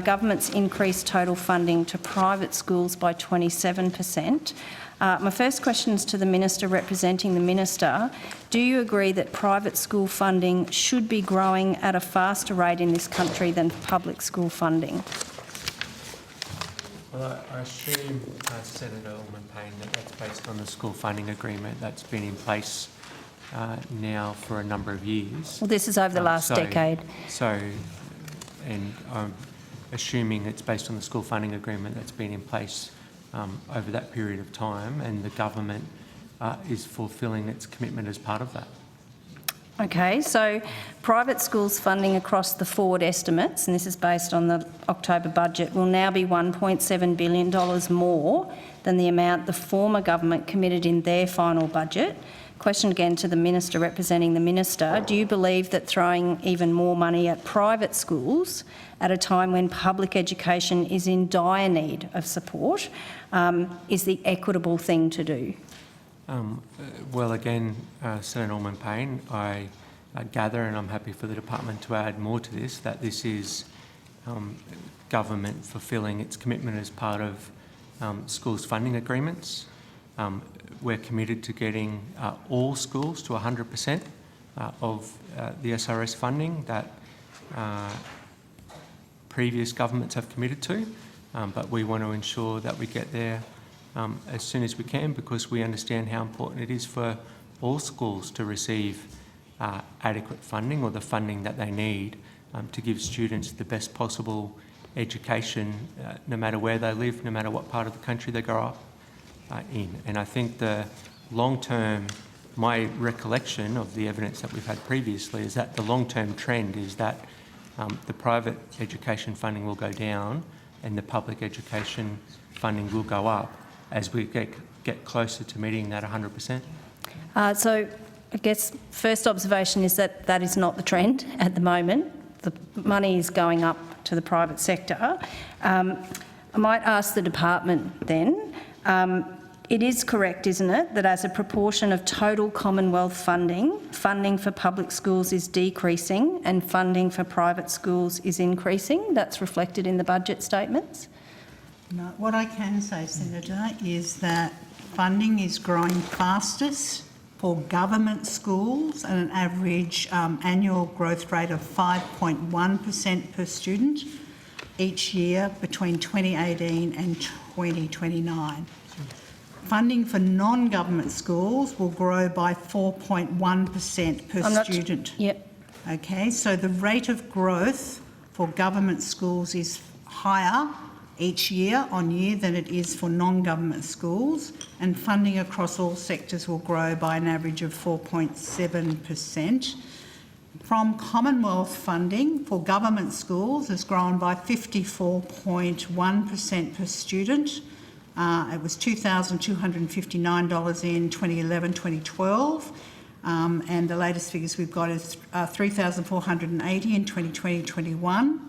governments increased total funding to private schools by 27%. My first question is to the Minister representing the Minister. Do you agree that private school funding should be growing at a faster rate in this country than public school funding? Well, I assume, Senator Ullman-Payne, that that's based on the school funding agreement that's been in place now for a number of years. Well, this is over the last decade. And I'm assuming it's based on the school funding agreement that's been in place over that period of time, and the government is fulfilling its commitment as part of that. Okay, so private schools funding across the forward estimates, and this is based on the October budget, will now be $1.7 billion more than the amount the former government committed in their final budget. Question again to the Minister representing the Minister. Do you believe that throwing even more money at private schools at a time when public education is in dire need of support is the equitable thing to do? Well, again, Senator Ullman-Payne, I gather, and I'm happy for the department to add more to this, that this is government fulfilling its commitment as part of schools funding agreements. We're committed to getting all schools to 100% of the SRS funding that previous governments have committed to, but we want to ensure that we get there as soon as we can, because we understand how important it is for all schools to receive adequate funding, or the funding that they need to give students the best possible education, no matter where they live, no matter what part of the country they grow up in. And I think the long-term, my recollection of the evidence that we've had previously is that the long-term trend is that the private education funding will go down and the public education funding will go up as we get closer to meeting that 100%. So I guess first observation is that that is not the trend at the moment. The money is going up to the private sector. I might ask the department then, it is correct, isn't it, that as a proportion of total Commonwealth funding, funding for public schools is decreasing and funding for private schools is increasing? That's reflected in the budget statements? No, what I can say, Senator, is that funding is growing fastest for government schools at an average annual growth rate of 5.1% per student each year between 2018 and 2029. Funding for non-government schools will grow by 4.1% per student. Yep. Okay, so the rate of growth for government schools is higher each year on year than it is for non-government schools, and funding across all sectors will grow by an average of 4.7%. From Commonwealth funding for government schools has grown by 54.1% per student. It was $2,259 in 2011-2012, and the latest figures we've got is $3,480 in 2020-21.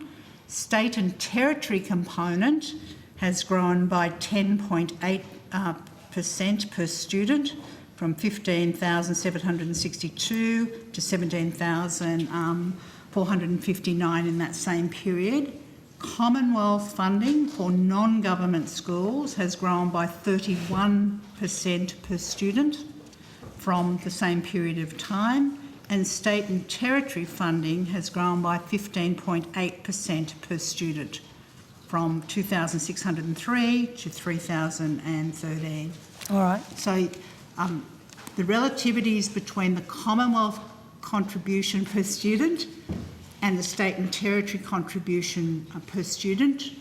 State and territory component has grown by 10.8% per student, from 15,762 to 17,459 in that same period. Commonwealth funding for non-government schools has grown by 31% per student from the same period of time, and state and territory funding has grown by 15.8% per student from 2,603 to 3,013. All right. So the relativities between the Commonwealth contribution per student and the state and territory contribution per student,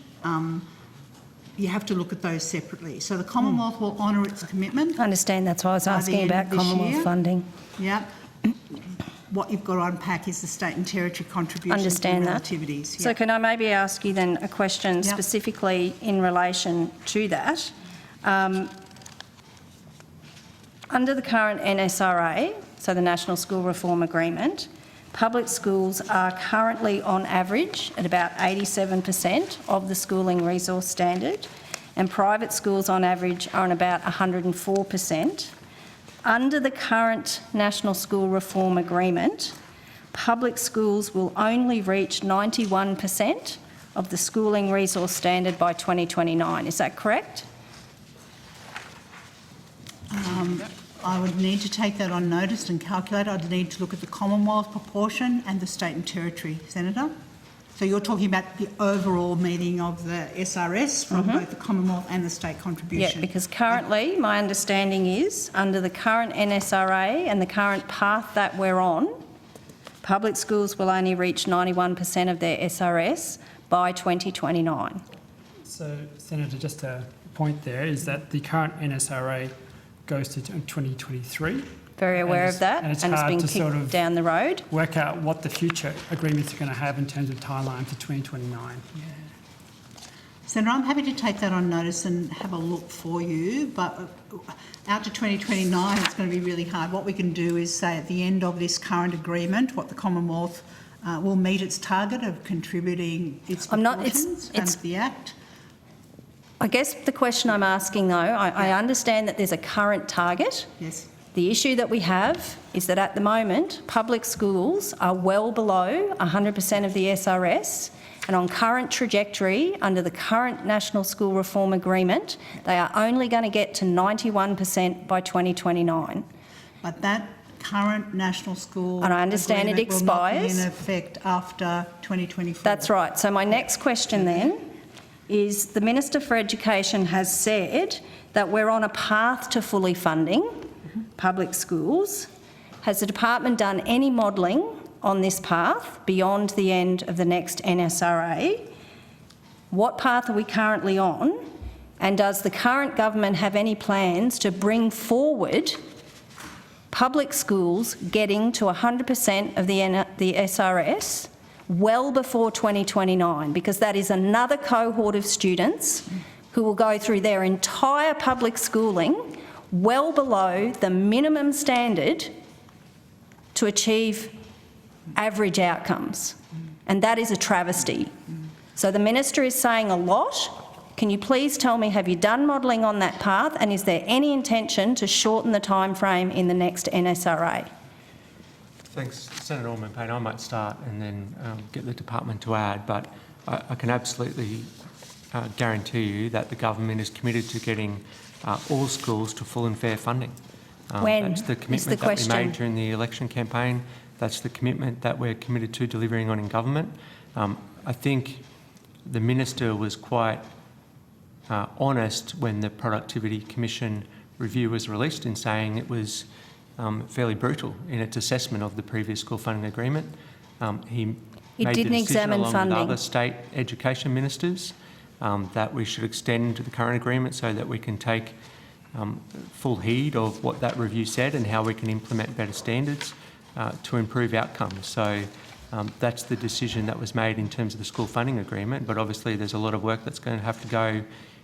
you have to look at those separately. So the Commonwealth will honour its commitment. I understand, that's why I was asking about Commonwealth funding. Yeah. What you've got to unpack is the state and territory contributions. Understand and that. relativities. So can I maybe ask you then a question specifically in relation to that? Under the current NSRA, so the National School Reform Agreement, public schools are currently on average at about 87% of the schooling resource standard, and private schools on average are on about 104%. Under the current National School Reform Agreement, public schools will only reach 91% of the schooling resource standard by 2029. Is that correct? I would need to take that on notice and calculate. I'd need to look at the Commonwealth proportion and the state and territory, Senator. So you're talking about the overall meaning of the SRS from both the Commonwealth and the state contribution? Yeah, because currently my understanding is under the current NSRA and the current path that we're on, public schools will only reach 91% of their SRS by 2029. So, Senator, just a point there is that the current NSRA goes to 2023. Very aware of that, and it's been hard to kicked sort of down the road. Work out what the future agreements are going to have in terms of timeline to 2029. Senator, I'm happy to take that on notice and have a look for you, but out to 2029 it's going to be really hard. What we can do is say at the end of this current agreement what the Commonwealth will meet its target of contributing its proportions under the Act. I guess the question I'm asking though, I understand that there's a current target. Yes. The issue that we have is that at the moment, public schools are well below 100% of the SRS, and on current trajectory, under the current National School Reform Agreement, they are only going to get to 91% by 2029. But that current National School and I understand it expires. Will not be in effect after 2024. That's right. So my next question then is the Minister for Education has said that we're on a path to fully funding public schools. Has the department done any modelling on this path beyond the end of the next NSRA? What path are we currently on? And does the current government have any plans to bring forward public schools getting to 100% of the SRS well before 2029? Because that is another cohort of students who will go through their entire public schooling well below the minimum standard to achieve average outcomes. And that is a travesty. So the Minister is saying a lot. Can you please tell me, have you done modelling on that path, and is there any intention to shorten the time frame in the next NSRA? Thanks, Senator Allman-Payne. I might start and then get the department to add, but I can absolutely guarantee you that the government is committed to getting all schools to full and fair funding. When that's the commitment that we made during the election campaign. That's the commitment that we're committed to delivering on in government. I think the Minister was quite honest when the Productivity Commission review was released in saying it was fairly brutal in its assessment of the previous school funding agreement. He made the decision along with other state education ministers that we should extend the current agreement so that we can take full heed of what that review said and how we can implement better standards to improve outcomes. So that's the decision that was made in terms of the school funding agreement, but obviously there's a lot of work that's going to have to go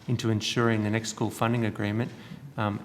into ensuring the next school funding agreement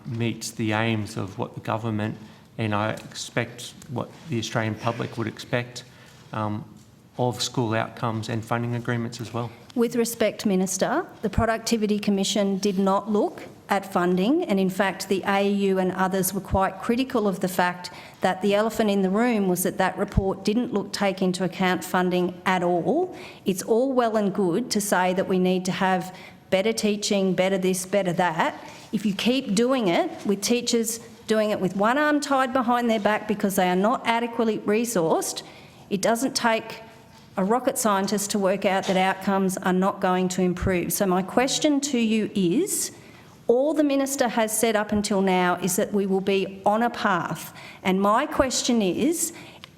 meets the aims of what the government and I expect what the Australian public would expect of school outcomes and funding agreements as well. With respect, Minister, the Productivity Commission did not look at funding, and in fact the AEU and others were quite critical of the fact that the elephant in the room was that that report didn't take into account funding at all. It's all well and good to say that we need to have better teaching, better this, better that. If you keep doing it with teachers doing it with one arm tied behind their back because they are not adequately resourced, it doesn't take a rocket scientist to work out that outcomes are not going to improve. So my question to you is, all the Minister has said up until now is that we will be on a path. And my question is,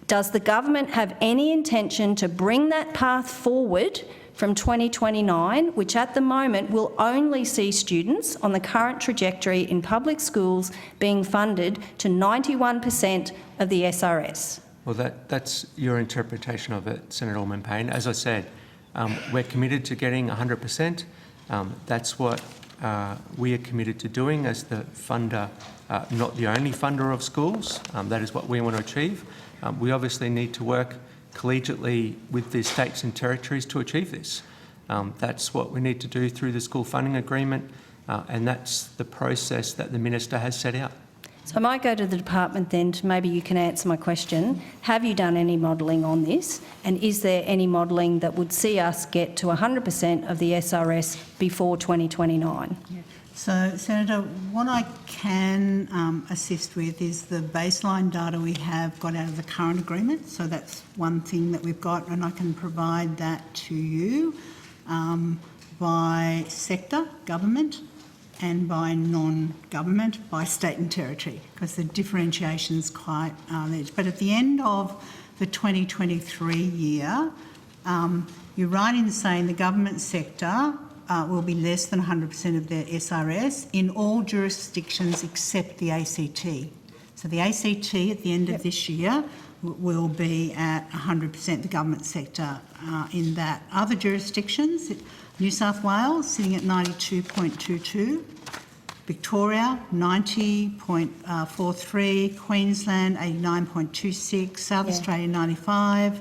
does the government have any intention to bring that path forward from 2029, which at the moment will only see students on the current trajectory in public schools being funded to 91% of the SRS? Well, that's your interpretation of it, Senator Allman-Payne. As I said, we're committed to getting 100%. That's what we are committed to doing as the funder, not the only funder of schools. That is what we want to achieve. We obviously need to work collegiately with the states and territories to achieve this. That's what we need to do through the school funding agreement, and that's the process that the Minister has set out. So I might go to the department then, maybe you can answer my question. Have you done any modelling on this? And is there any modelling that would see us get to 100% of the SRS before 2029? So, Senator, what I can assist with is the baseline data we have got out of the current agreement. So that's one thing that we've got, and I can provide that to you by sector, government, and by non-government, by state and territory, because the differentiation is quite large. But at the end of the 2023 year, you're right in saying the government sector will be less than 100% of their SRS in all jurisdictions except the ACT. So the ACT at the end of this year will be at 100% the government sector in that. Other jurisdictions, New South Wales sitting at 92.22, Victoria 90.43, Queensland 89.26, South Australia 95,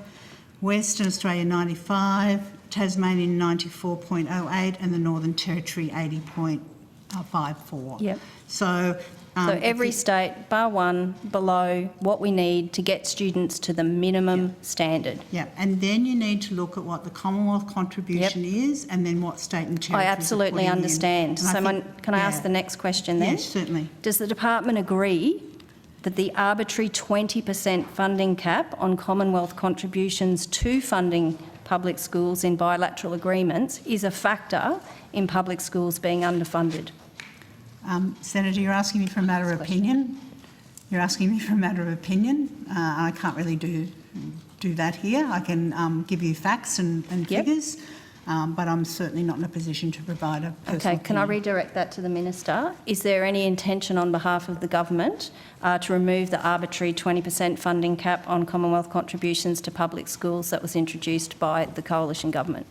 Western Australia 95, Tasmania 94.08, and the Northern Territory 80.54. Yep. So every state, bar one, below what we need to get students to the minimum standard. Yeah, and then you need to look at what the Commonwealth contribution is, and then what state and territories I absolutely are putting understand. in. So can I ask the next question then? Yes, certainly. Does the department agree that the arbitrary 20% funding cap on Commonwealth contributions to funding public schools in bilateral agreements is a factor in public schools being underfunded? Senator, you're asking me for a matter of opinion. You're asking me for a matter of opinion. I can't really do that here. I can give you facts and figures, but I'm certainly not in a position to provide a personal Okay, can I redirect that to the Minister? Is there any intention on behalf of the government to remove the arbitrary 20% funding cap on Commonwealth contributions to public schools that was introduced by the Coalition Government?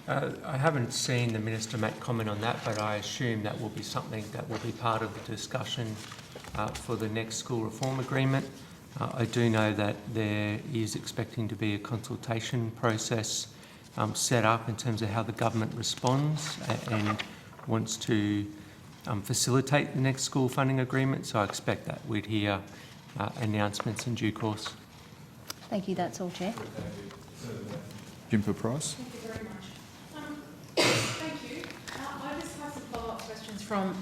I haven't seen the Minister make comment on that, but I assume that will be something that will be part of the discussion for the next school reform agreement. I do know that there is expecting to be a consultation process set up in terms of how the government responds and wants to facilitate the next school funding agreement, so I expect that we'd hear announcements in due course. Thank you, that's all, Chair. Jimper Price. Thank you. I just have some follow-up questions from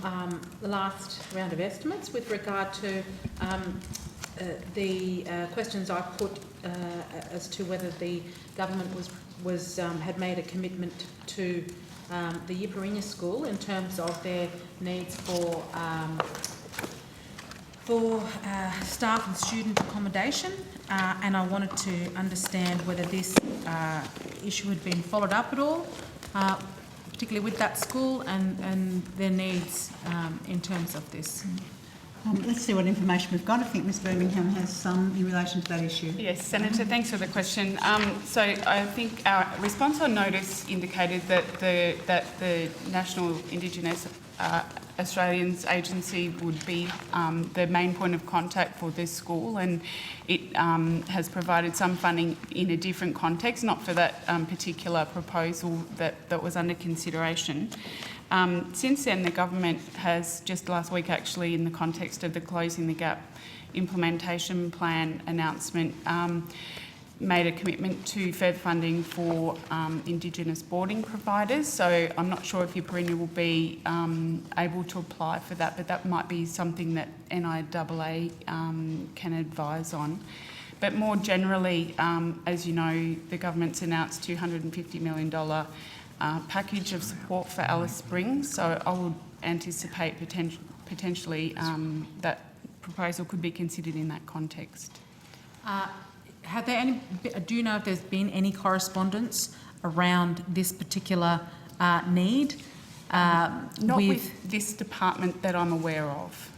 the last round of estimates with regard to the questions I put as to whether the government had made a commitment to the Yiparinya School in terms of their needs for staff and student accommodation, and I wanted to understand whether this issue had been followed up at all, particularly with that school and their needs in terms of this. Let's see what information we've got. I think Ms Birmingham has some in relation to that issue. Yes, Senator, thanks for the question. So I think our response on notice indicated that the National Indigenous Australians Agency would be the main point of contact for this school, and it has provided some funding in a different context, not for that particular proposal that was under consideration. Since then, the government has, just last week actually, in the context of the Closing the Gap implementation plan announcement, made a commitment to further funding for Indigenous boarding providers. So I'm not sure if Yiparinya will be able to apply for that, but that might be something that NIAA can advise on. But more generally, as you know, the government's announced $250 million package of support for Alice Springs, so I would anticipate potentially that proposal could be considered in that context. Do you know if there's been any correspondence around this particular need? Not with this department that I'm aware of.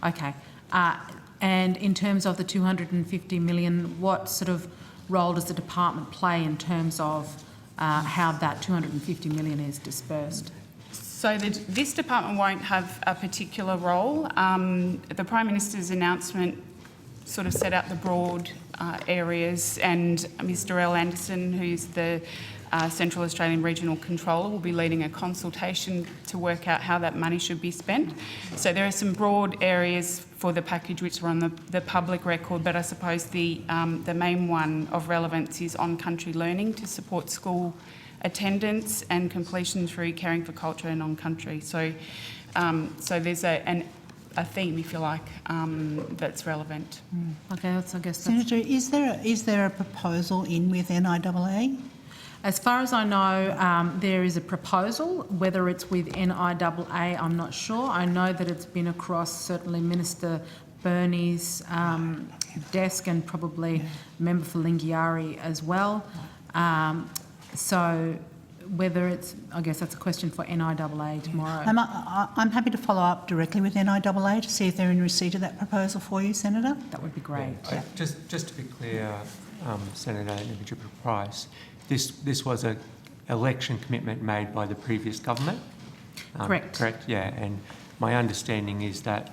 Okay. And in terms of the $250 million, what sort of role does the department play in terms of how that $250 million is dispersed? So this department won't have a particular role. The Prime Minister's announcement sort of set out the broad areas, and Mr L Anderson, who's the Central Australian Regional Controller, will be leading a consultation to work out how that money should be spent. So there are some broad areas for the package which are on the public record, but I suppose the main one of relevance is on-country learning to support school attendance and completion through caring for culture and on-country. So there's a theme, if you like, that's relevant. Okay, that's, I guess that's... Senator, is there a proposal in with NIAA? As far as I know, there is a proposal. Whether it's with NIAA, I'm not sure. I know that it's been across certainly Minister Burney's desk and probably member for Lingiari as well. So whether it's, I guess that's a question for NIAA tomorrow. I'm happy to follow up directly with NIAA to see if they're in receipt of that proposal for you, Senator. That would be great. Just to be clear, Senator Price, this was an election commitment made by the previous government. Correct. Correct, yeah. And my understanding is that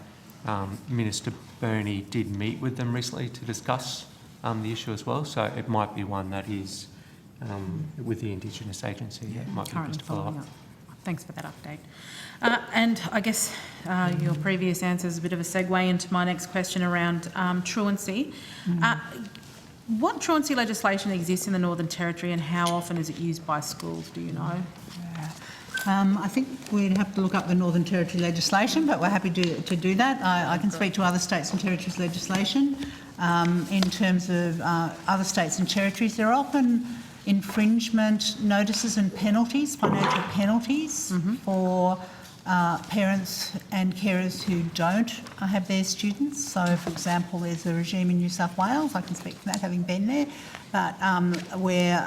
Minister Burney did meet with them recently to discuss the issue as well. So it might be one that is with the Indigenous Agency. Yeah, it might be Currently just to follow up. Thanks for that update. And I guess your previous answer is a bit of a segue into my next question around truancy. What truancy legislation exists in the Northern Territory and how often is it used by schools, do you know? I think we'd have to look up the Northern Territory legislation, but we're happy to do that. I can speak to other states and territories' legislation. In terms of other states and territories, there are often infringement notices and penalties, financial penalties for parents and carers who don't have their students. So, for example, there's a regime in New South Wales, I can speak to that having been there, but where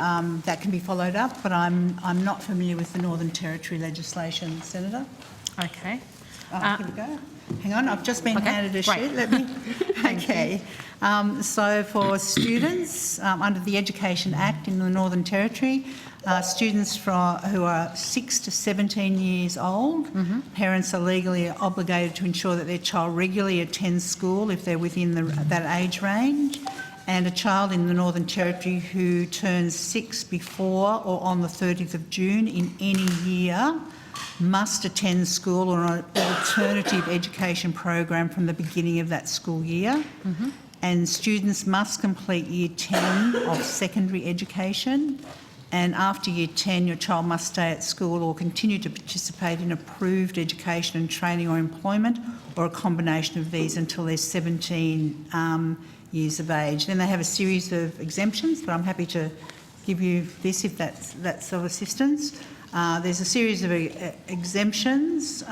that can be followed up, but I'm not familiar with the Northern Territory legislation, Senator. Okay. Here we go. Hang on, I've just been handed a sheet. Let me. Okay. So for students under the Education Act in the Northern Territory, students who are 6 to 17 years old, parents are legally obligated to ensure that their child regularly attends school if they're within that age range. And a child in the Northern Territory who turns 6 before or on the 30th of June in any year must attend school or an alternative education program from the beginning of that school year. And students must complete Year 10 of secondary education. And after Year 10, your child must stay at school or continue to participate in approved education and training or employment, or a combination of these until they're 17 years of age. Then they have a series of exemptions, but I'm happy to give you this if that's of assistance. There's a series of exemptions,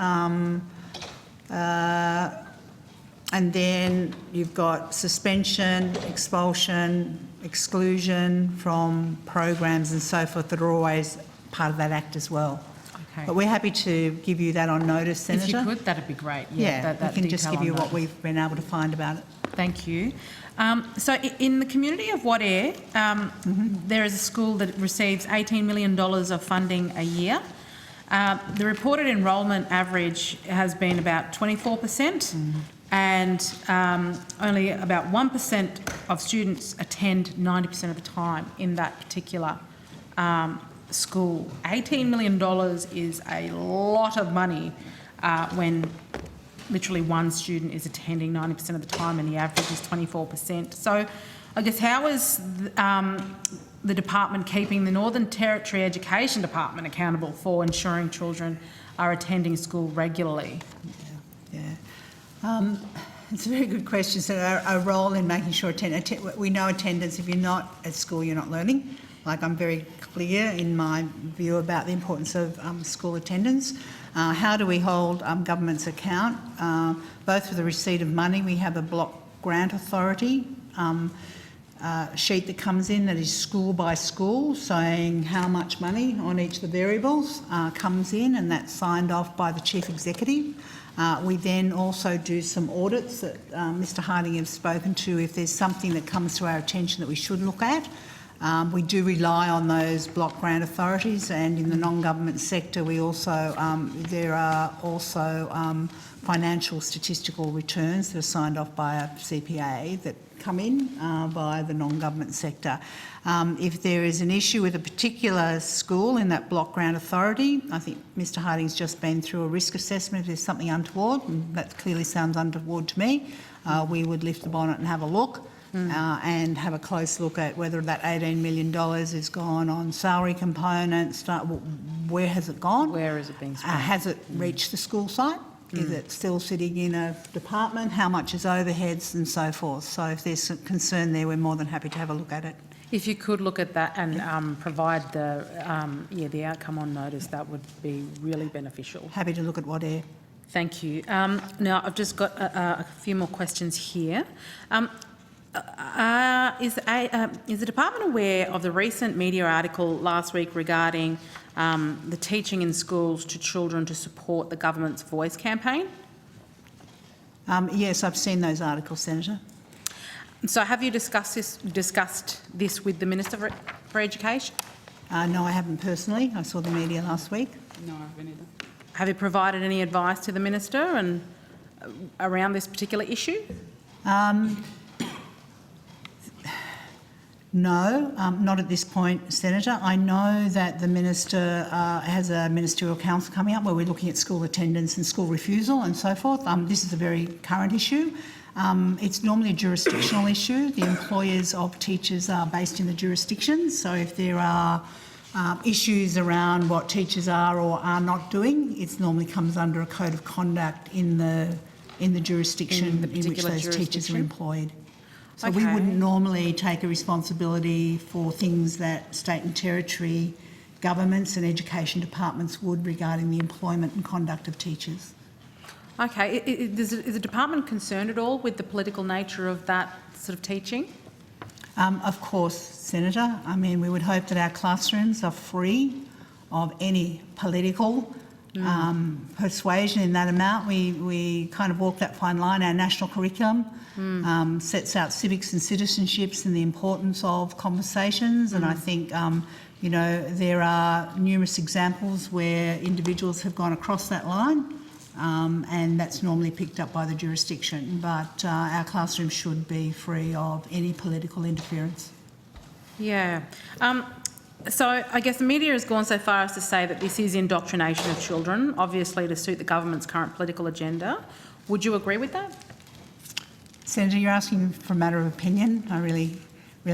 and then you've got suspension, expulsion, exclusion from programs and so forth that are always part of that Act as well. Okay. But we're happy to give you that on notice, Senator. If you could, that'd be great. Yeah, that we can just detail give you on what notice. we've been able to find about it. Thank you. So in the community of Wadair, there is a school that receives $18 million of funding a year. The reported enrolment average has been about 24%, and only about 1% of students attend 90% of the time in that particular school. $18 million is a lot of money when literally one student is attending 90% of the time and the average is 24%. So I guess how is the department keeping the Northern Territory Education Department accountable for ensuring children are attending school regularly? It's a very good question. So our role in making sure we know attendance, if you're not at school, you're not learning. Like, I'm very clear in my view about the importance of school attendance. How do we hold governments account? Both for the receipt of money, we have a block grant authority sheet that comes in that is school by school, saying how much money on each of the variables comes in, and that's signed off by the Chief Executive. We then also do some audits that Mr Harding has spoken to if there's something that comes to our attention that we should look at. We do rely on those block grant authorities, and in the non-government sector we also, there are also financial statistical returns that are signed off by a CPA that come in by the non-government sector. If there is an issue with a particular school in that block grant authority, I think Mr Harding's just been through a risk assessment. If there's something untoward, and that clearly sounds untoward to me, we would lift the bonnet and have a look. And have a close look at whether that $18 million has gone on salary components, where has it gone? Where is it being spent? Has it reached the school site? Is it still sitting in a department? How much is overheads and so forth? So if there's some concern there, we're more than happy to have a look at it. If you could look at that and provide the outcome on notice, that would be really beneficial. Happy to look at what air. Thank you. Now, I've just got a few more questions here. Is the department aware of the recent media article last week regarding the teaching in schools to children to support the government's Voice campaign? Yes, I've seen those articles, Senator. So have you discussed this with the Minister for Education? No, I haven't personally. I saw the media last week. No, I haven't either. Have you provided any advice to the Minister and around this particular issue? No, not at this point, Senator. I know that the Minister has a ministerial council coming up where we're looking at school attendance and school refusal and so forth. This is a very current issue. It's normally a jurisdictional issue. The employers of teachers are based in the jurisdictions, so if there are issues around what teachers are or are not doing, it normally comes under a code of conduct in the jurisdiction in which those teachers are employed. So we wouldn't normally take a responsibility for things that state and territory governments and education departments would regarding the employment and conduct of teachers. Okay. Is the department concerned at all with the political nature of that sort of teaching? Of course, Senator. I mean, we would hope that our classrooms are free of any political persuasion in that amount. We kind of walk that fine line. Our national curriculum sets out civics and citizenships and the importance of conversations, and I think you know, there are numerous examples where individuals have gone across that line, and that's normally picked up by the jurisdiction, but our classroom should be free of any political interference. Yeah. So I guess the media has gone so far as to say that this is indoctrination of children, obviously to suit the government's current political agenda. Would you agree with that? Senator, you're asking for a matter of opinion. I really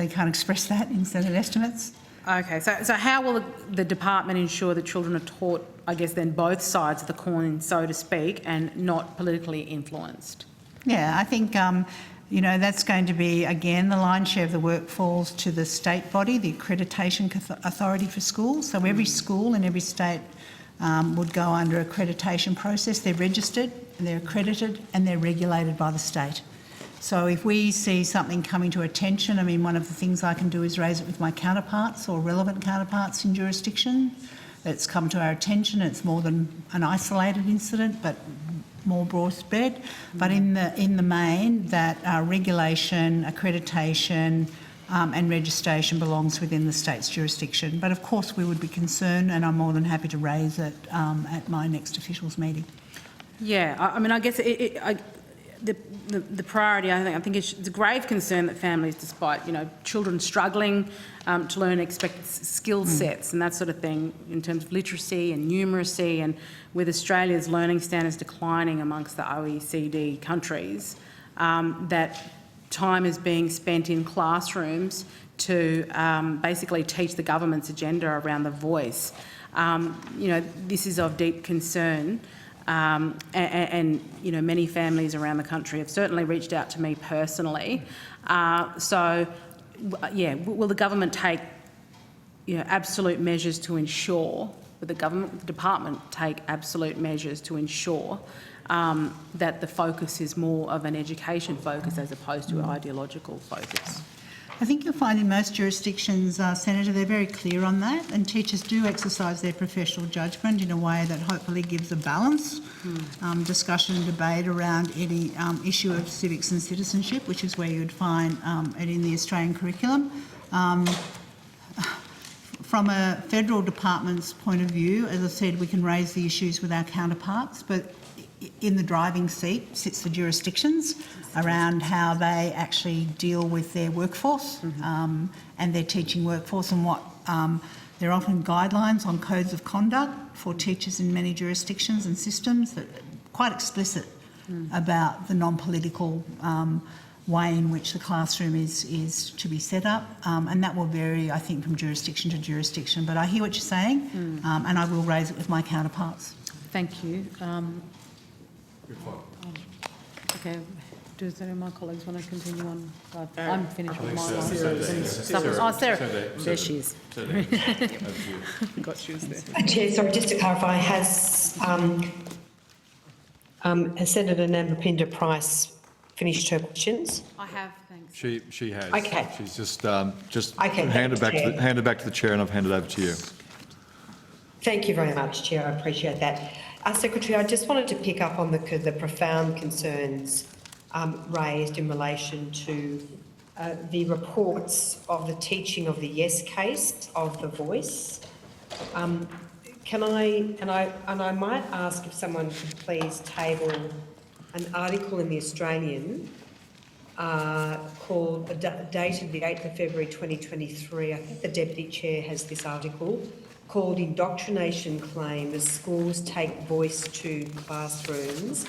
can't express that in Senate estimates. Okay, so how will the department ensure that children are taught, I guess then, both sides of the coin, so to speak, and not politically influenced? Yeah, I think, you know, that's going to be, again, the lion's share of the work falls to the state body, the Accreditation Authority for Schools. So every school in every state would go under accreditation process. They're registered, and they're accredited, and they're regulated by the state. So if we see something coming to attention, I mean, one of the things I can do is raise it with my counterparts or relevant counterparts in jurisdiction. It's come to our attention. It's more than an isolated incident, but more broad spread. But in the main, that regulation, accreditation and registration belongs within the state's jurisdiction. But of course we would be concerned, and I'm more than happy to raise it at my next officials meeting. Yeah, I mean, I guess the priority, I think it's a grave concern that families, despite, you know, children struggling to learn expected skill sets and that sort of thing in terms of literacy and numeracy, and with Australia's learning standards declining amongst the OECD countries, that time is being spent in classrooms to basically teach the government's agenda around the voice. You know, this is of deep concern. And you know, many families around the country have certainly reached out to me personally. So, yeah, will the government take, you know, absolute measures to ensure? Will the department take absolute measures to ensure that the focus is more of an education focus as opposed to an ideological focus? I think you'll find in most jurisdictions, Senator, they're very clear on that, and teachers do exercise their professional judgment in a way that hopefully gives a balanced discussion and debate around any issue of civics and citizenship, which is where you'd find it in the Australian curriculum. from a federal department's point of view, as I said, we can raise the issues with our counterparts, but in the driving seat sits the jurisdictions around how they actually deal with their workforce and their teaching workforce, and what there are often guidelines on codes of conduct for teachers in many jurisdictions and systems that are quite explicit about the non-political way in which the classroom is to be set up, and that will vary, I think, from jurisdiction to jurisdiction. But I hear what you're saying, and I will raise it with my counterparts. Thank you. Okay, does any of my colleagues want to continue on? I'm finished with my Sarah. There she is. Got you there. Chair, sorry, just to clarify, has Senator Nampapinda Price finished her questions? I have, thanks. She has. Okay. She's just Okay, handed back Chair. handed back to the chair, and I've handed over to you. Thank you very much, Chair. I appreciate that. Secretary, I just wanted to pick up on the profound concerns raised in relation to the reports of the teaching of the Yes case of The Voice. Can I might ask if someone could please table an article in the Australian called dated the 8th of February 2023. I think the Deputy Chair has this article called Indoctrination Claim as Schools Take Voice to Classrooms.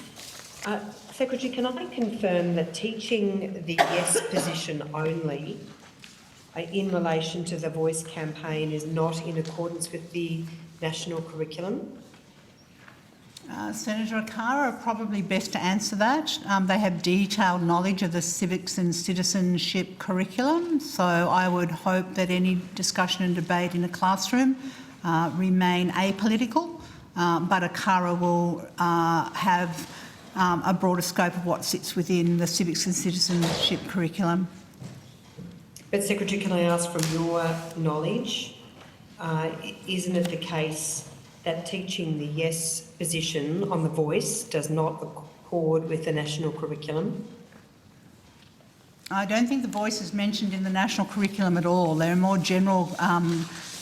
Secretary, can I confirm that teaching the Yes position only in relation to the Voice campaign is not in accordance with the national curriculum? Senator Akara are probably best to answer that. They have detailed knowledge of the civics and citizenship curriculum, so I would hope that any discussion and debate in a classroom remain apolitical, but Akara will have a broader scope of what sits within the civics and citizenship curriculum. But Secretary, can I ask from your knowledge, isn't it the case that teaching the Yes position on The Voice does not accord with the national curriculum? I don't think The Voice is mentioned in the national curriculum at all. There are more general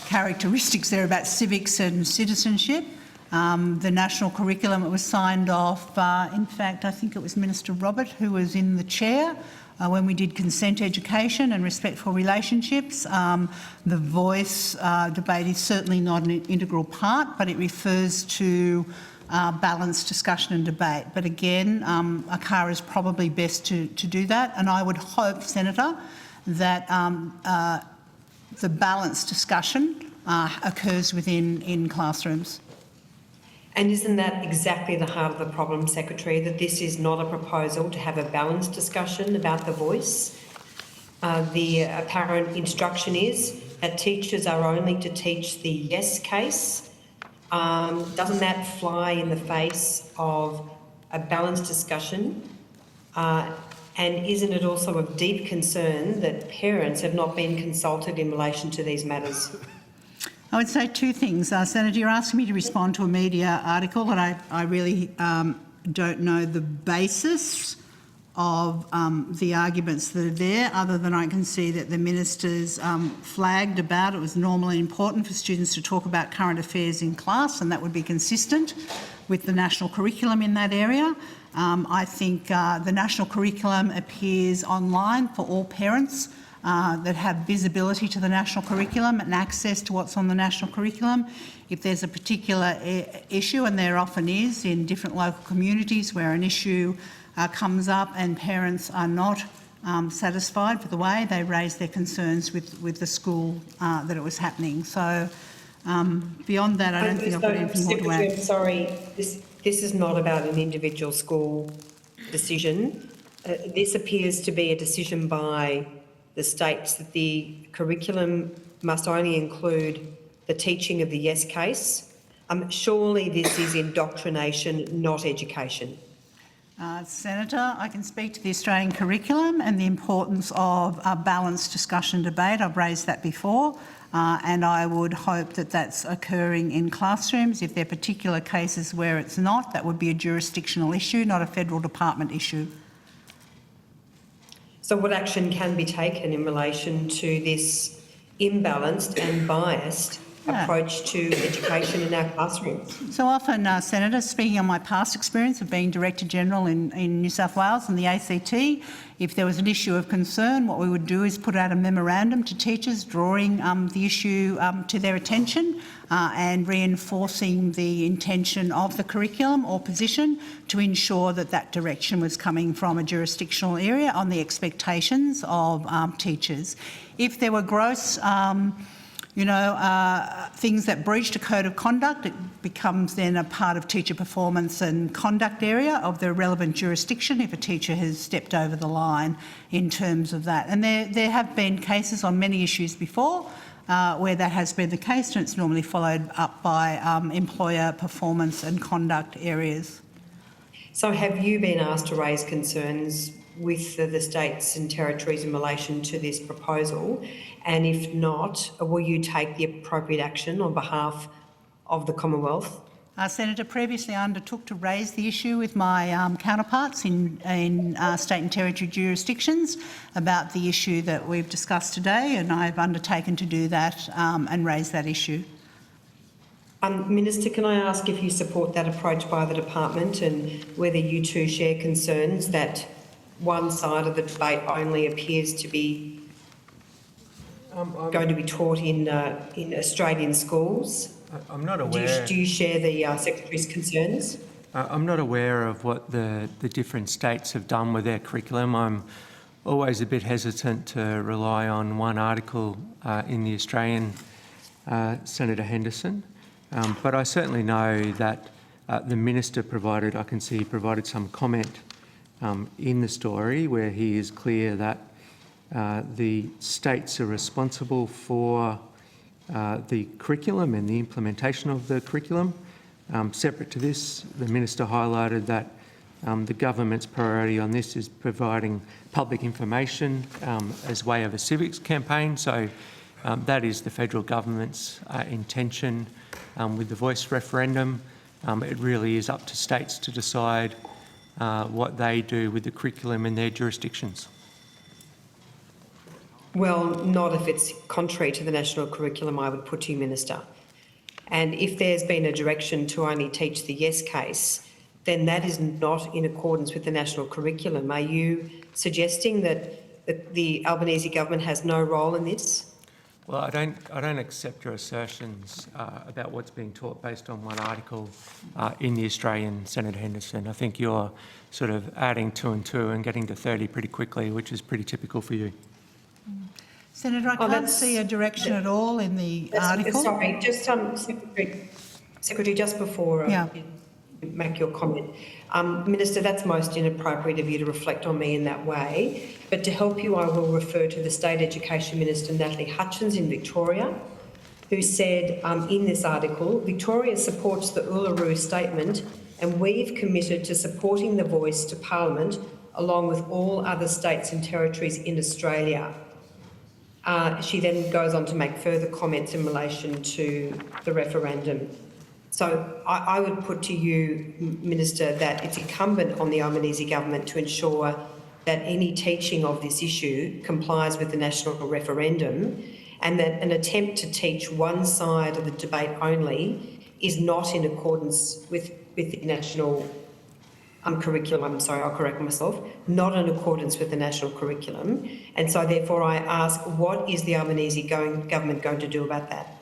characteristics there about civics and citizenship. The national curriculum, it was signed off, in fact, I think it was Minister Robert who was in the chair when we did consent education and respectful relationships. The Voice debate is certainly not an integral part, but it refers to balanced discussion and debate. But again, Akara is probably best to do that, and I would hope, Senator, that the balanced discussion occurs in classrooms. And isn't that exactly the heart of the problem, Secretary, that this is not a proposal to have a balanced discussion about The Voice? The apparent instruction is that teachers are only to teach the Yes case. Doesn't that fly in the face of a balanced discussion? And isn't it also of deep concern that parents have not been consulted in relation to these matters? I would say two things. Senator, you're asking me to respond to a media article, and I really don't know the basis of the arguments that are there, other than I can see that the ministers flagged about it was normally important for students to talk about current affairs in class, and that would be consistent with the national curriculum in that area. I think the national curriculum appears online for all parents that have visibility to the national curriculum and access to what's on the national curriculum. If there's a particular issue, and there often is in different local communities where an issue comes up and parents are not satisfied with the way, they raise their concerns with the school that it was happening. So beyond that, I don't think I've got anything more to add. I'm sorry, this is not about an individual school decision. This appears to be a decision by the states that the curriculum must only include the teaching of the Yes case. Surely this is indoctrination, not education. Senator, I can speak to the Australian curriculum and the importance of a balanced discussion debate. I've raised that before, and I would hope that that's occurring in classrooms. If there are particular cases where it's not, that would be a jurisdictional issue, not a federal department issue. So what action can be taken in relation to this imbalanced and biased approach to education in our classrooms. So often, Senator, speaking on my past experience of being Director-General in New South Wales and the ACT, if there was an issue of concern, what we would do is put out a memorandum to teachers drawing the issue to their attention and reinforcing the intention of the curriculum or position to ensure that that direction was coming from a jurisdictional area on the expectations of teachers. If there were gross things that breached a code of conduct, it becomes then a part of teacher performance and conduct area of the relevant jurisdiction if a teacher has stepped over the line in terms of that. And there have been cases on many issues before where that has been the case, and it's normally followed up by employer performance and conduct areas. So have you been asked to raise concerns with the states and territories in relation to this proposal? And if not, will you take the appropriate action on behalf of the Commonwealth? Senator, previously I undertook to raise the issue with my counterparts in state and territory jurisdictions about the issue that we've discussed today, and I've undertaken to do that and raise that issue. Minister, can I ask if you support that approach by the department and whether you too share concerns that one side of the debate only appears to be going to be taught in Australian schools? I'm not aware. Do you share the Secretary's concerns? I'm not aware of what the different states have done with their curriculum. I'm always a bit hesitant to rely on one article in the Australian Senator Henderson. But I certainly know that the Minister provided, I can see he provided some comment in the story where he is clear that the states are responsible for the curriculum and the implementation of the curriculum. Separate to this, the Minister highlighted that the government's priority on this is providing public information as way of a civics campaign. So that is the federal government's intention with the Voice referendum. It really is up to states to decide what they do with the curriculum in their jurisdictions. Well, not if it's contrary to the national curriculum, I would put to you, Minister. And if there's been a direction to only teach the yes case, then that is not in accordance with the national curriculum. Are you suggesting that the Albanese government has no role in this? Well, I don't accept your assertions about what's being taught based on one article in the Australian Senator Henderson. I think you're sort of adding 2 and 2 and getting to 30 pretty quickly, which is pretty typical for you. Senator, I can't see a direction at all in the article. Sorry, just Secretary, just before you make your comment. Minister, that's most inappropriate of you to reflect on me in that way. But to help you, I will refer to the State Education Minister, Natalie Hutchins in Victoria, who said in this article, Victoria supports the Uluru Statement and we've committed to supporting the Voice to Parliament along with all other states and territories in Australia. She then goes on to make further comments in relation to the referendum. So I would put to you, Minister, that it's incumbent on the Albanese government to ensure that any teaching of this issue complies with the national referendum, and that an attempt to teach one side of the debate only is not in accordance with the national curriculum. I'm sorry, I'll correct myself, not in accordance with the national curriculum. And so therefore I ask, what is the Albanese government going to do about that?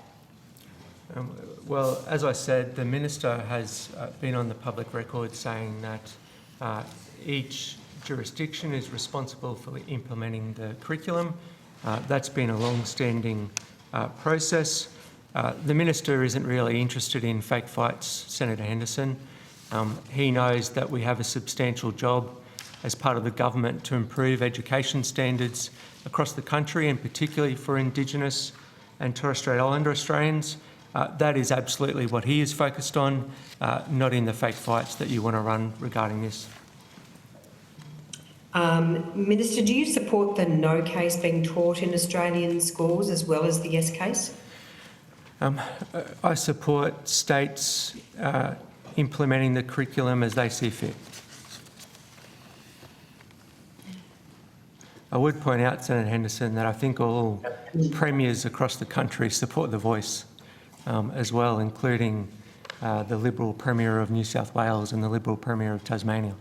Well, as I said, the Minister has been on the public record saying that each jurisdiction is responsible for implementing the curriculum. That's been a long-standing process. The Minister isn't really interested in fake fights, Senator Henderson. He knows that we have a substantial job as part of the government to improve education standards across the country, and particularly for Indigenous and Torres Strait Islander Australians. That is absolutely what he is focused on, not in the fake fights that you want to run regarding this. Minister, do you support the no case being taught in Australian schools as well as the yes case? I support states implementing the curriculum as they see fit. I would point out, Senator Henderson, that I think all premiers across the country support the voice as well, including the Liberal Premier of New South Wales and the Liberal Premier of Tasmania.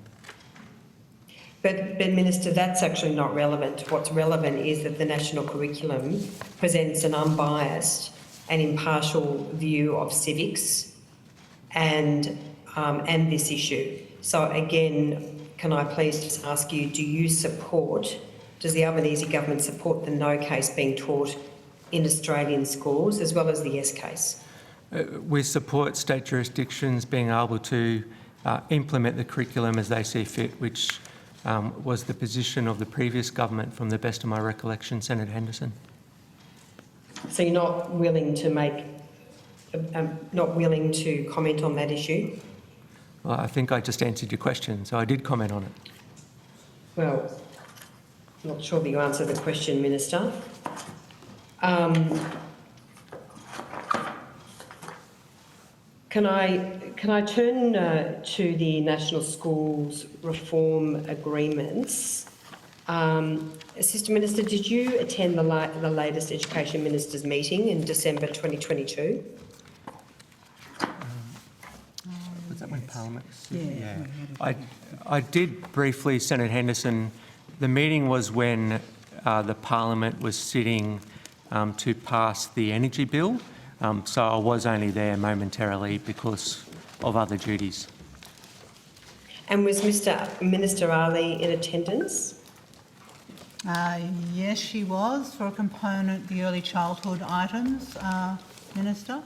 But Minister, that's actually not relevant. What's relevant is that the national curriculum presents an unbiased and impartial view of civics and this issue. So again, can I please just ask you, does the Albanese government support the no case being taught in Australian schools as well as the yes case? We support state jurisdictions being able to implement the curriculum as they see fit, which was the position of the previous government from the best of my recollection, Senator Henderson. So you're not willing to comment on that issue? Well, I think I just answered your question, so I did comment on it. Well, I'm not sure that you answered the question, Minister. Can I turn to the National Schools Reform Agreements? Assistant Minister, did you attend the latest Education Ministers meeting in December 2022? Was that when Parliament? Yeah. I did briefly, Senator Henderson. The meeting was when the Parliament was sitting to pass the energy bill. So I was only there momentarily because of other duties. And was Minister Ali in attendance? Yes, she was, for a component, the early childhood items, Minister.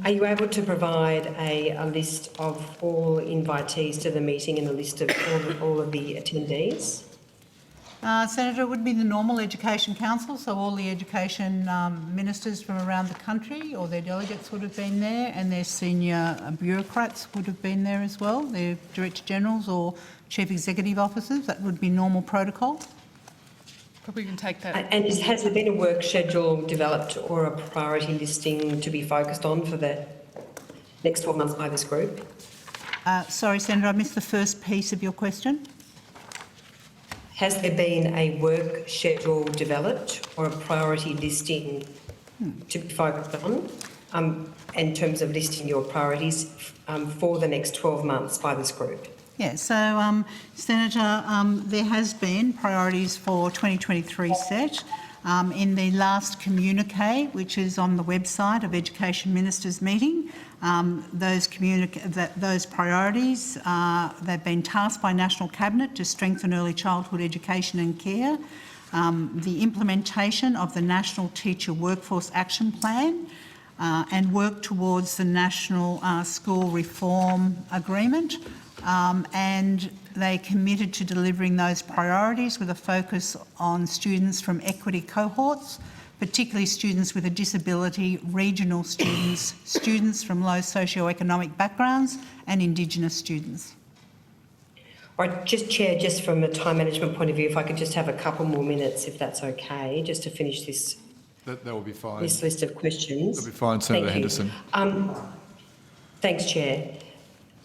Are you able to provide a list of all invitees to the meeting and a list of all of the attendees? Senator, it would be the normal Education Council, so all the education ministers from around the country or their delegates would have been there, and their senior bureaucrats would have been there as well, their Director Generals or Chief Executive Officers. That would be normal protocol. Probably can take that. And has there been a work schedule developed or a priority listing to be focused on for the next 12 months by this group? Sorry, Senator, I missed the first piece of your question. Has there been a work schedule developed or a priority listing to be focused on in terms of listing your priorities for the next 12 months by this group? Yeah, so Senator, there has been priorities for 2023 set. In the last communique, which is on the website of Education Ministers meeting, those priorities, they've been tasked by National Cabinet to strengthen early childhood education and care, the implementation of the National Teacher Workforce Action Plan, and work towards the National School Reform Agreement, and they committed to delivering those priorities with a focus on students from equity cohorts, particularly students with a disability, regional students, students from low socioeconomic backgrounds and Indigenous students. All right, Chair, just from a time management point of view, if I could just have a couple more minutes, if that's okay, just to finish this. That will be fine. This list of questions. That'll be fine, Senator Henderson. Thanks, Chair.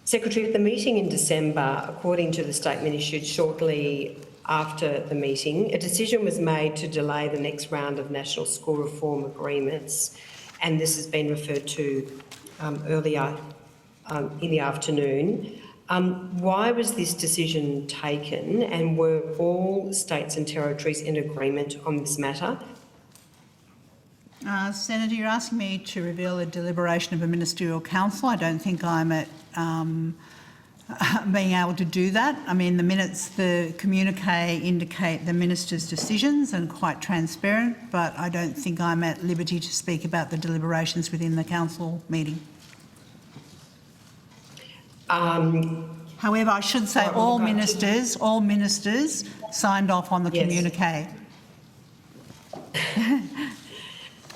Secretary, at the meeting in December, according to the statement issued shortly after the meeting, a decision was made to delay the next round of national school reform agreements, and this has been referred to earlier in the afternoon. Why was this decision taken, and were all states and territories in agreement on this matter? Senator, you're asking me to reveal a deliberation of a ministerial council. I don't think I'm at being able to do that. I mean, the minutes, the communique indicate the minister's decisions and quite transparent, but I don't think I'm at liberty to speak about the deliberations within the council meeting. However, I should say all ministers signed off on the communique.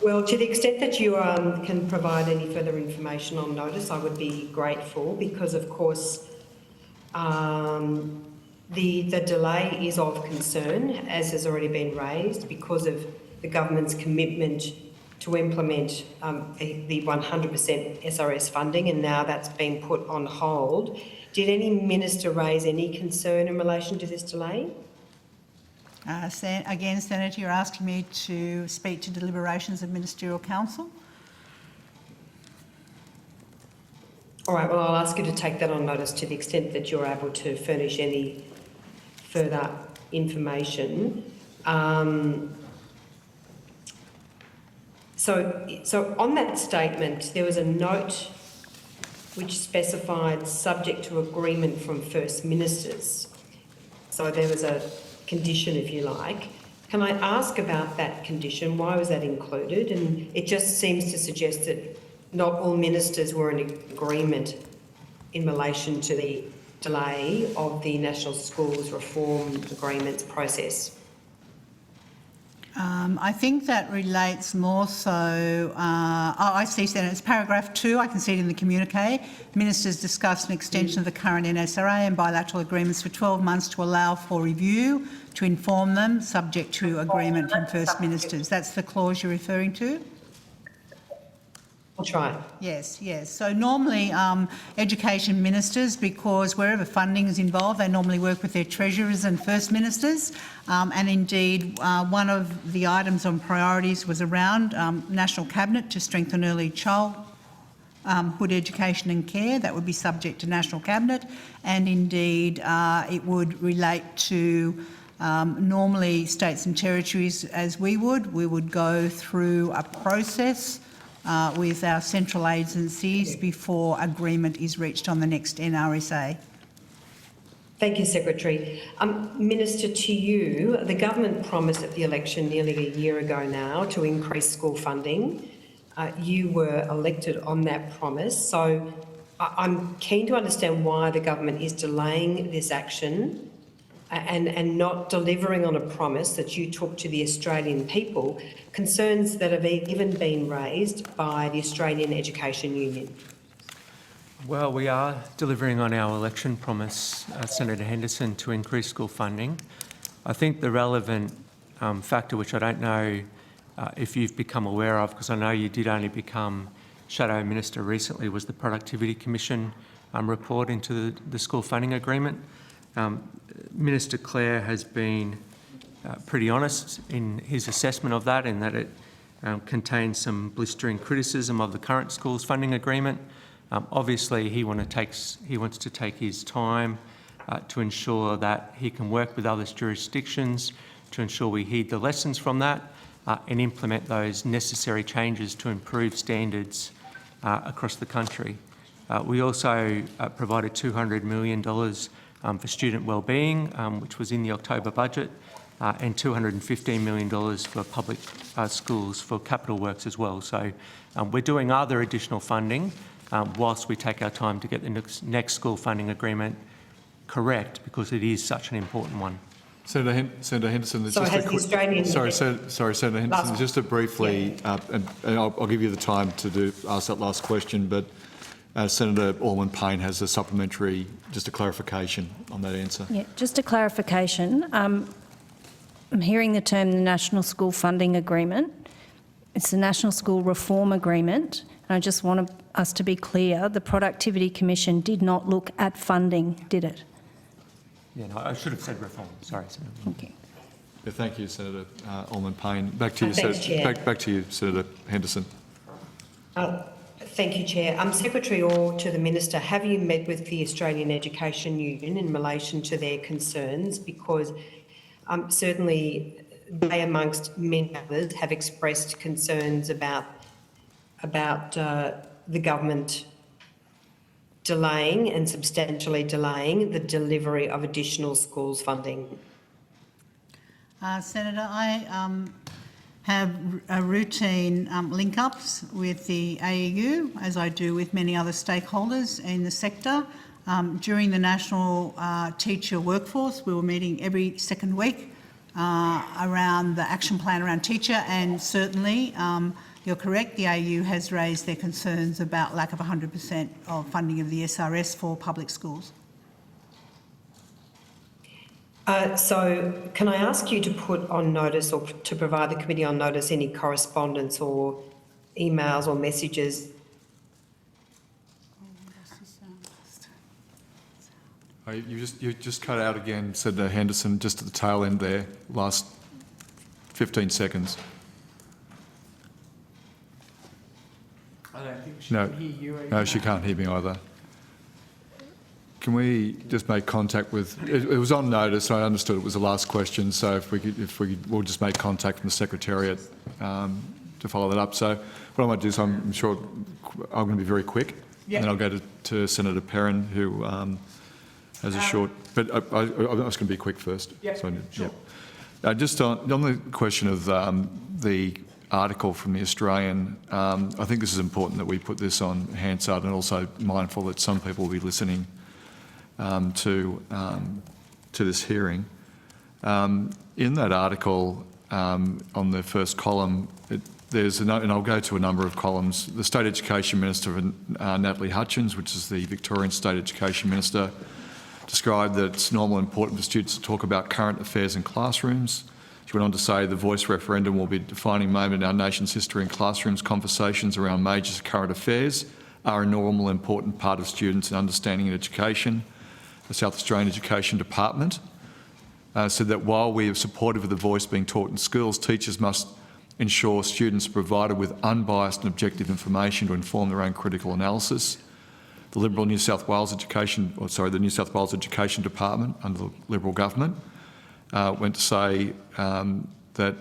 Well, to the extent that you can provide any further information on notice, I would be grateful, because, of course, the delay is of concern, as has already been raised, because of the government's commitment to implement the 100% SRS funding, and now that's been put on hold. Did any minister raise any concern in relation to this delay? Again, Senator, you're asking me to speak to deliberations of Ministerial Council. All right, well, I'll ask you to take that on notice to the extent that you're able to furnish any further information. So on that statement, there was a note which specified subject to agreement from First Ministers. So there was a condition, if you like. Can I ask about that condition? Why was that included? And it just seems to suggest that not all ministers were in agreement in relation to the delay of the National Schools Reform Agreements process. I think that relates more so, I see, Senator, it's paragraph 2, I can see it in the communique. Ministers discussed an extension of the current NSRA and bilateral agreements for 12 months to allow for review, to inform them, subject to agreement from First Ministers. That's the clause you're referring to? That's right. Yes, yes. So normally education ministers, because wherever funding is involved, they normally work with their treasurers and First Ministers. And indeed, one of the items on priorities was around National Cabinet to strengthen early childhood education and care. That would be subject to National Cabinet. And indeed, it would relate to normally states and territories as we would go through a process with our central agencies before agreement is reached on the next NRSA. Thank you, Secretary. Minister, to you, the government promised at the election nearly a year ago now to increase school funding. You were elected on that promise, so I'm keen to understand why the government is delaying this action and not delivering on a promise that you took to the Australian people, concerns that have even been raised by the Australian Education Union. Well, we are delivering on our election promise, Senator Henderson, to increase school funding. I think the relevant factor, which I don't know if you've become aware of, because I know you did only become Shadow Minister recently, was the Productivity Commission report into the school funding agreement. Minister Clare has been pretty honest in his assessment of that, in that it contains some blistering criticism of the current schools funding agreement. Obviously, he wants to take his time to ensure that he can work with other jurisdictions to ensure we heed the lessons from that and implement those necessary changes to improve standards across the country. We also provided $200 million for student wellbeing, which was in the October budget, and $215 million for public schools for capital works as well. So we're doing other additional funding whilst we take our time to get the next school funding agreement correct, because it is such an important one. Senator Henderson, So has the Australian... Sorry, Senator Henderson, just to briefly, and I'll give you the time to ask that last question, but Senator Allman-Payne has a supplementary, just a clarification on that answer. Yeah, just a clarification. I'm hearing the term the National School Funding Agreement. It's the National School Reform Agreement. And I just want us to be clear, the Productivity Commission did not look at funding, did it? Yeah, no, I should have said reform. Sorry, Senator. Thank you. Yeah, thank you, Senator Allman-Payne. Back to you, Thanks, Chair. back to you, Senator Henderson. Thank you, Chair. Secretary, or to the Minister, have you met with the Australian Education Union in relation to their concerns? Because certainly they, amongst many others, have expressed concerns about the government delaying and substantially delaying the delivery of additional schools funding. Senator, I have routine link-ups with the AEU, as I do with many other stakeholders in the sector. During the National Teacher Workforce, we were meeting every second week around the action plan around teacher, and certainly you're correct, the AEU has raised their concerns about lack of 100% of funding of the SRS for public schools. So can I ask you to put on notice, or to provide the committee on notice, any correspondence or emails or messages? You just cut out again, said Henderson, just at the tail end there, last 15 seconds. I don't think she No, can hear you either. no, she can't hear me either. Can we just make contact with? It was on notice. I understood it was the last question. So we'll just make contact from the Secretariat to follow that up. So what I might do is I'm sure I'm going to be very quick, Yep. and then I'll go to Senator Perrin, who has a short. But I was going to be quick first. Yep, So, sure. yep. Just on the question of the article from the Australian, I think this is important that we put this on Hansard, and also mindful that some people will be listening to this hearing. In that article, on the first column, and I'll go to a number of columns. The State Education Minister, Natalie Hutchins, which is the Victorian State Education Minister, described that it's normal and important for students to talk about current affairs in classrooms. She went on to say the Voice referendum will be a defining moment in our nation's history, and classrooms conversations around major current affairs are a normal and important part of students in understanding and education. The South Australian Education Department said that while we are supportive of the Voice being taught in schools, teachers must ensure students are provided with unbiased and objective information to inform their own critical analysis. The New South Wales Education Department under the Liberal government went to say that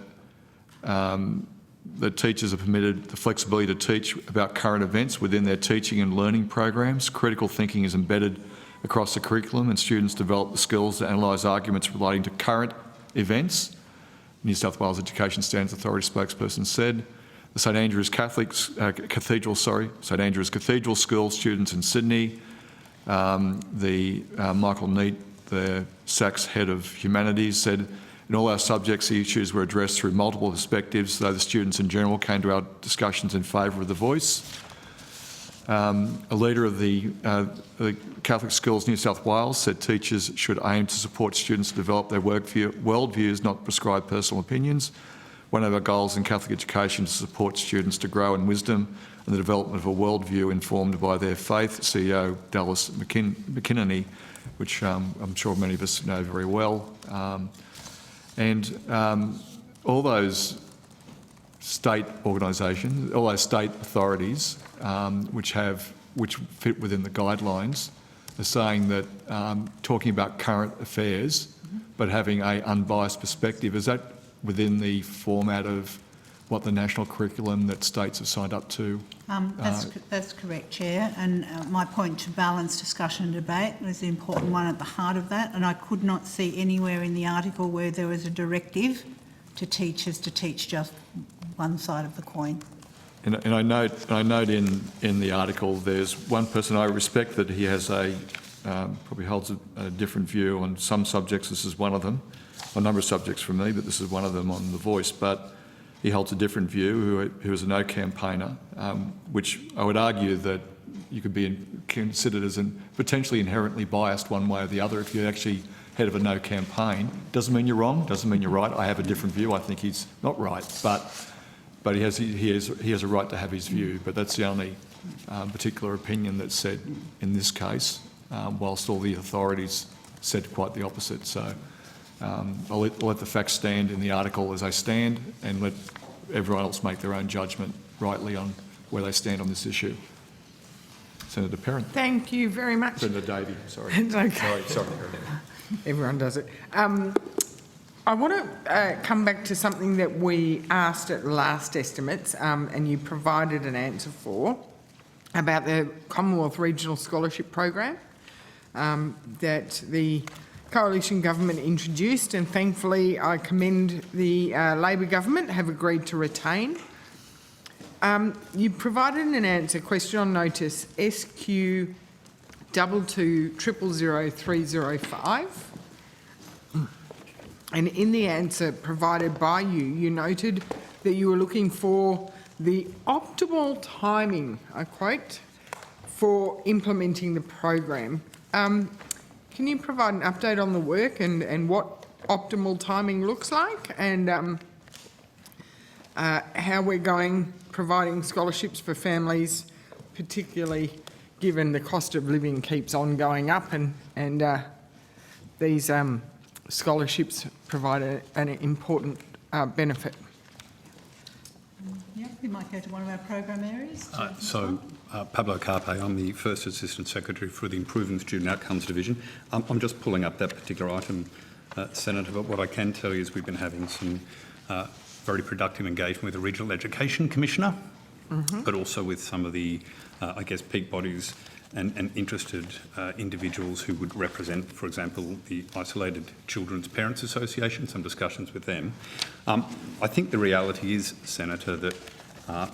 teachers are permitted the flexibility to teach about current events within their teaching and learning programs. Critical thinking is embedded across the curriculum, and students develop the skills to analyse arguments relating to current events. New South Wales Education Standards Authority spokesperson said. The St Andrews Cathedral School students in Sydney, the Michael Neate, the SACS Head of Humanities, said in all our subjects the issues were addressed through multiple perspectives, though the students in general came to our discussions in favour of the Voice. A leader of the Catholic Schools New South Wales said teachers should aim to support students to develop their worldviews, not prescribe personal opinions. One of our goals in Catholic education is to support students to grow in wisdom and the development of a worldview informed by their faith, CEO Dallas McKinney, which I'm sure many of us know very well. All those state organisations, all those state authorities which fit within the guidelines are saying that talking about current affairs but having an unbiased perspective, is that within the format of what the national curriculum that states have signed up to? That's correct, Chair. And my point to balance discussion and debate was the important one at the heart of that. And I could not see anywhere in the article where there was a directive to teachers to teach just one side of the coin. And I note in the article there's one person I respect that he has probably holds a different view on some subjects. This is one of them. A number of subjects from me, but this is one of them on The Voice. But he holds a different view, who is a no campaigner, which I would argue that you could be considered as potentially inherently biased one way or the other if you're actually head of a no campaign. Doesn't mean you're wrong, doesn't mean you're right. I have a different view. I think he's not right, but he has a right to have his view. But that's the only particular opinion that's said in this case, whilst all the authorities said quite the opposite. So I'll let the facts stand in the article as they stand, and let everyone else make their own judgment rightly on where they stand on this issue. Senator Perrin. Thank you very much. Senator Davey, sorry. It's okay. Sorry. Everyone does it. I want to come back to something that we asked at last estimates, and you provided an answer for, about the Commonwealth Regional Scholarship Program that the Coalition Government introduced, and thankfully I commend the Labor Government have agreed to retain. You provided an answer, question on notice, SQ 22000305. And in the answer provided by you, you noted that you were looking for the optimal timing, I quote, for implementing the program. Can you provide an update on the work and what optimal timing looks like, and how we're providing scholarships for families, particularly given the cost of living keeps on going up and these scholarships provide an important benefit. Yeah, we might go to one of our program areas. Pablo Carpe, I'm the First Assistant Secretary for the Improving Student Outcomes Division. I'm just pulling up that particular item, Senator, but what I can tell you is we've been having some very productive engagement with the Regional Education Commissioner, but also with some of the, peak bodies and interested individuals who would represent, for example, the Isolated Children's Parents Association, some discussions with them. I think the reality is, Senator, that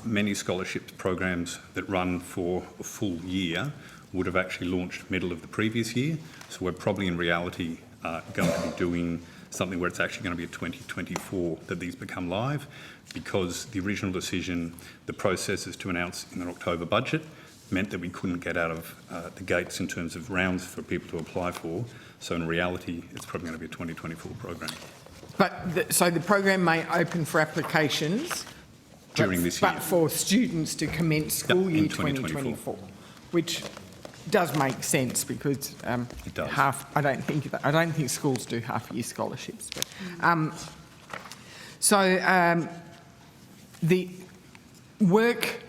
many scholarship programs that run for a full year would have actually launched middle of the previous year. So we're probably in reality going to be doing something where it's actually going to be a 2024 that these become live, because the original decision, the processes to announce in an October budget, meant that we couldn't get out of the gates in terms of rounds for people to apply for. So in reality, it's probably going to be a 2024 program. But so the program may open for applications during this year, but for students to commence school year 2024, which does make sense because it does. I don't think schools do half-year scholarships. But, the work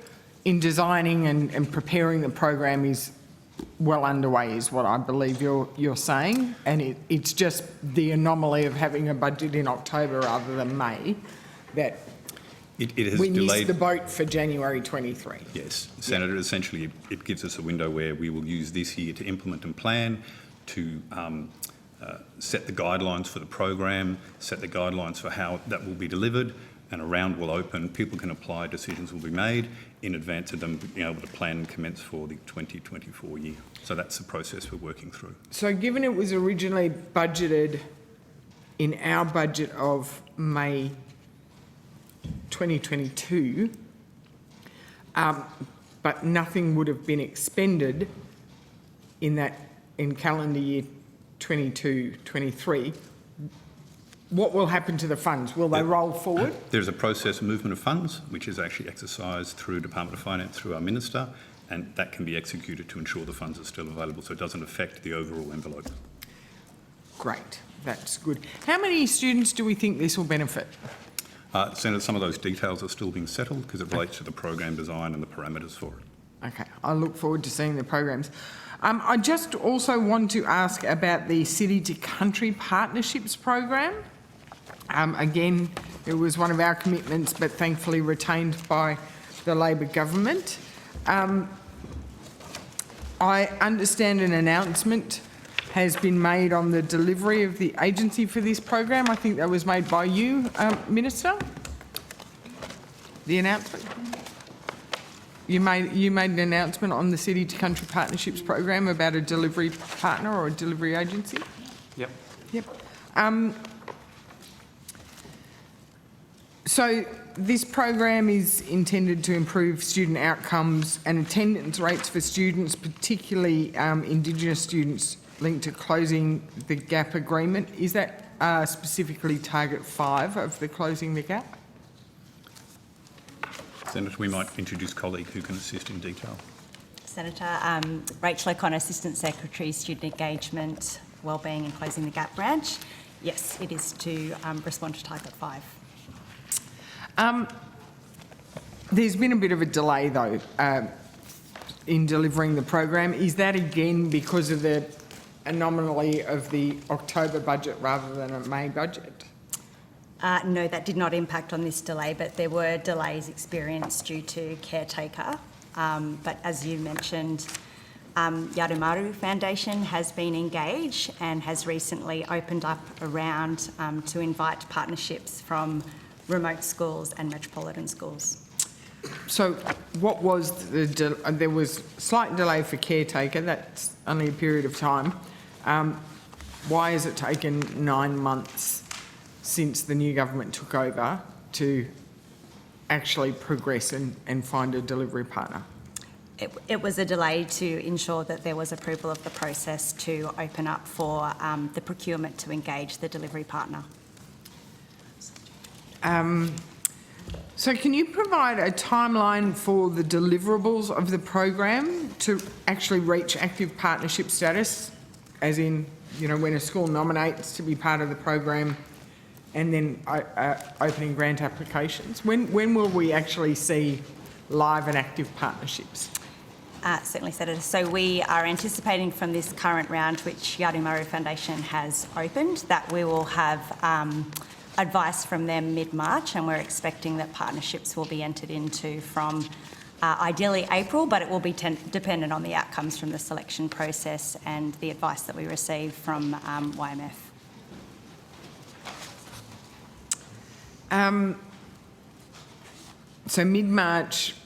in designing and preparing the program is well underway, is what I believe you're saying, and it's just the anomaly of having a budget in October rather than May that it has we delayed missed the boat for January 23. Yes, Senator, essentially it gives us a window where we will use this year to implement and plan, to set the guidelines for the program, set the guidelines for how that will be delivered, and a round will open, people can apply, decisions will be made in advance of them being able to plan and commence for the 2024 year. So that's the process we're working through. So given it was originally budgeted in our budget of May 2022, but nothing would have been expended in calendar year 22-23, what will happen to the funds? Will they roll forward? There's a process of movement of funds, which is actually exercised through Department of Finance, through our Minister, and that can be executed to ensure the funds are still available, so it doesn't affect the overall envelope. Great, that's good. How many students do we think this will benefit? Senator, some of those details are still being settled because it relates to the program design and the parameters for it. Okay, I look forward to seeing the programs. I just also want to ask about the City to Country Partnerships program. Again, it was one of our commitments, but thankfully retained by the Labor government. I understand an announcement has been made on the delivery of the agency for this program. I think that was made by you, Minister. The announcement. You made an announcement on the City to Country Partnerships program about a delivery partner or a delivery agency. Yep. So this program is intended to improve student outcomes and attendance rates for students, particularly Indigenous students, linked to closing the gap agreement. Is that specifically target 5 of the closing the gap? Senator, we might introduce a colleague who can assist in detail. Senator, Rachel O'Connor, Assistant Secretary, Student Engagement, Wellbeing and Closing the Gap branch. Yes, it is to respond to target 5. There's been a bit of a delay, though, in delivering the program. Is that again because of the anomaly of the October budget rather than a May budget? No, that did not impact on this delay, but there were delays experienced due to caretaker. But as you mentioned, Yarumaru Foundation has been engaged and has recently opened up a round to invite partnerships from remote schools and metropolitan schools. So what was there was slight delay for caretaker, that's only a period of time. Why has it taken 9 months since the new government took over to actually progress and find a delivery partner? It was a delay to ensure that there was approval of the process to open up for the procurement to engage the delivery partner. So can you provide a timeline for the deliverables of the program to actually reach active partnership status, as in you know, when a school nominates to be part of the program and then opening grant applications? When will we actually see live and active partnerships? Certainly, Senator. So we are anticipating from this current round, which Yarding Murray Foundation has opened, that we will have advice from them mid-March, and we're expecting that partnerships will be entered into from ideally April, but it will be dependent on the outcomes from the selection process and the advice that we receive from YMF. So mid-March,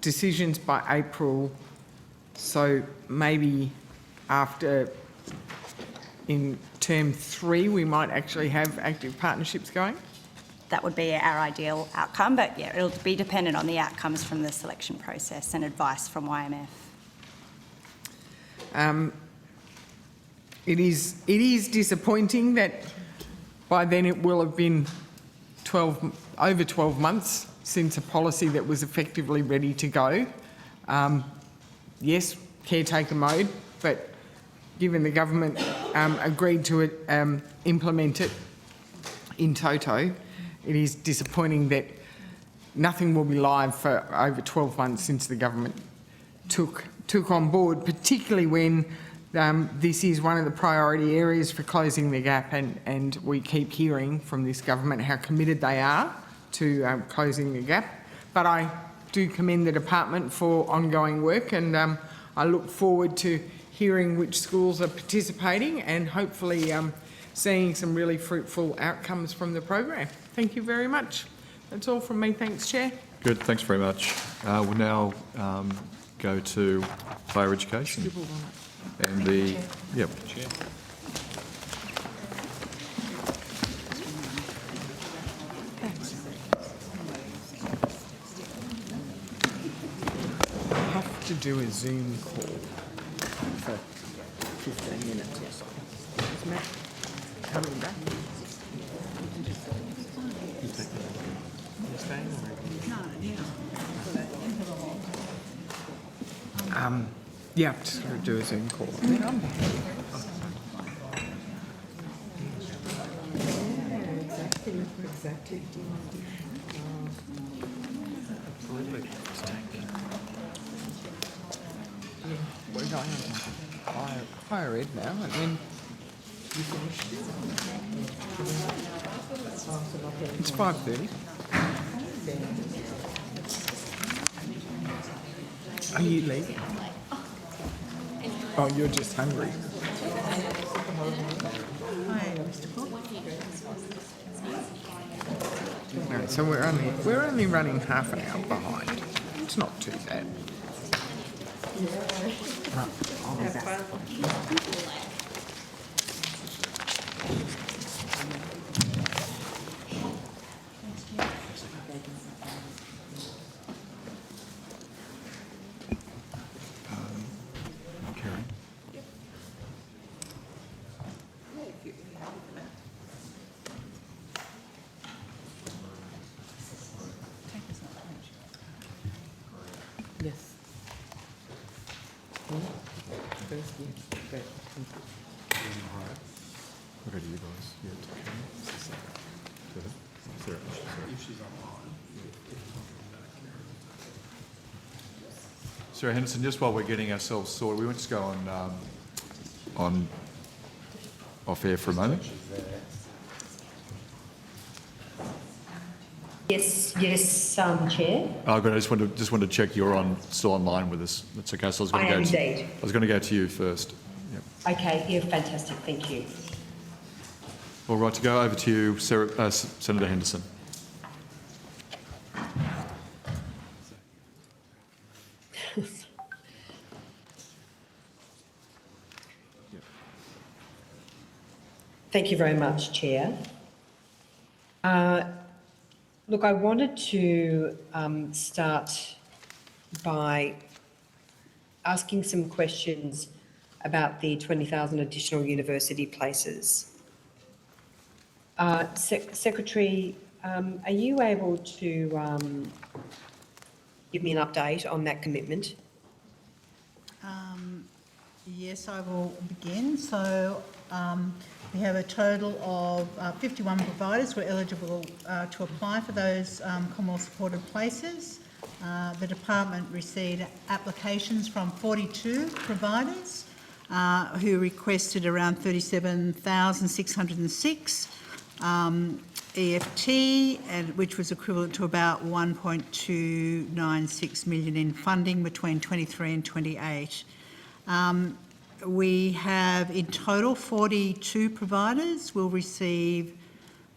decisions by April, so maybe after, in term 3, we might actually have active partnerships going? That would be our ideal outcome, but yeah, it'll be dependent on the outcomes from the selection process and advice from YMF. It is disappointing that by then it will have been over 12 months since a policy that was effectively ready to go. Yes, caretaker mode, but given the government agreed to implement it in toto, it is disappointing that nothing will be live for over 12 months since the government took on board, particularly when this is one of the priority areas for closing the gap, and we keep hearing from this government how committed they are to closing the gap. But I do commend the department for ongoing work, and I look forward to hearing which schools are participating and hopefully seeing some really fruitful outcomes from the program. Thank you very much. That's all from me. Thanks, Chair. Good, thanks very much. We'll now go to higher education. And the, yep. I have to do a Zoom call for 15 minutes or so. Is Matt coming back? Yeah, I'm just going to do a Zoom call. Exactly. We're going on higher ed now, and then you finish. It's 5:30. Are you leaving? Oh, you're just hungry. No, so we're only running half an hour behind. It's not too bad. Right, I'll be back. Yes. Okay, do you guys? Sarah Henderson, just while we're getting ourselves sorted, we want to go on off air for a moment. Yes, Chair. I just want to check you're still online with us. That's okay. So I was going to go to you first. Yep. Okay, yeah, fantastic. Thank you. All right, to go over to you, Senator Henderson. Thank you very much, Chair. Look, I wanted to start by asking some questions about the 20,000 additional university places. Secretary, are you able to give me an update on that commitment? Yes, I will begin. So we have a total of 51 providers who are eligible to apply for those Commonwealth supported places. The department received applications from 42 providers who requested around 37,606 EFT, which was equivalent to about 1.296 million in funding between 23 and 28. We have in total 42 providers will receive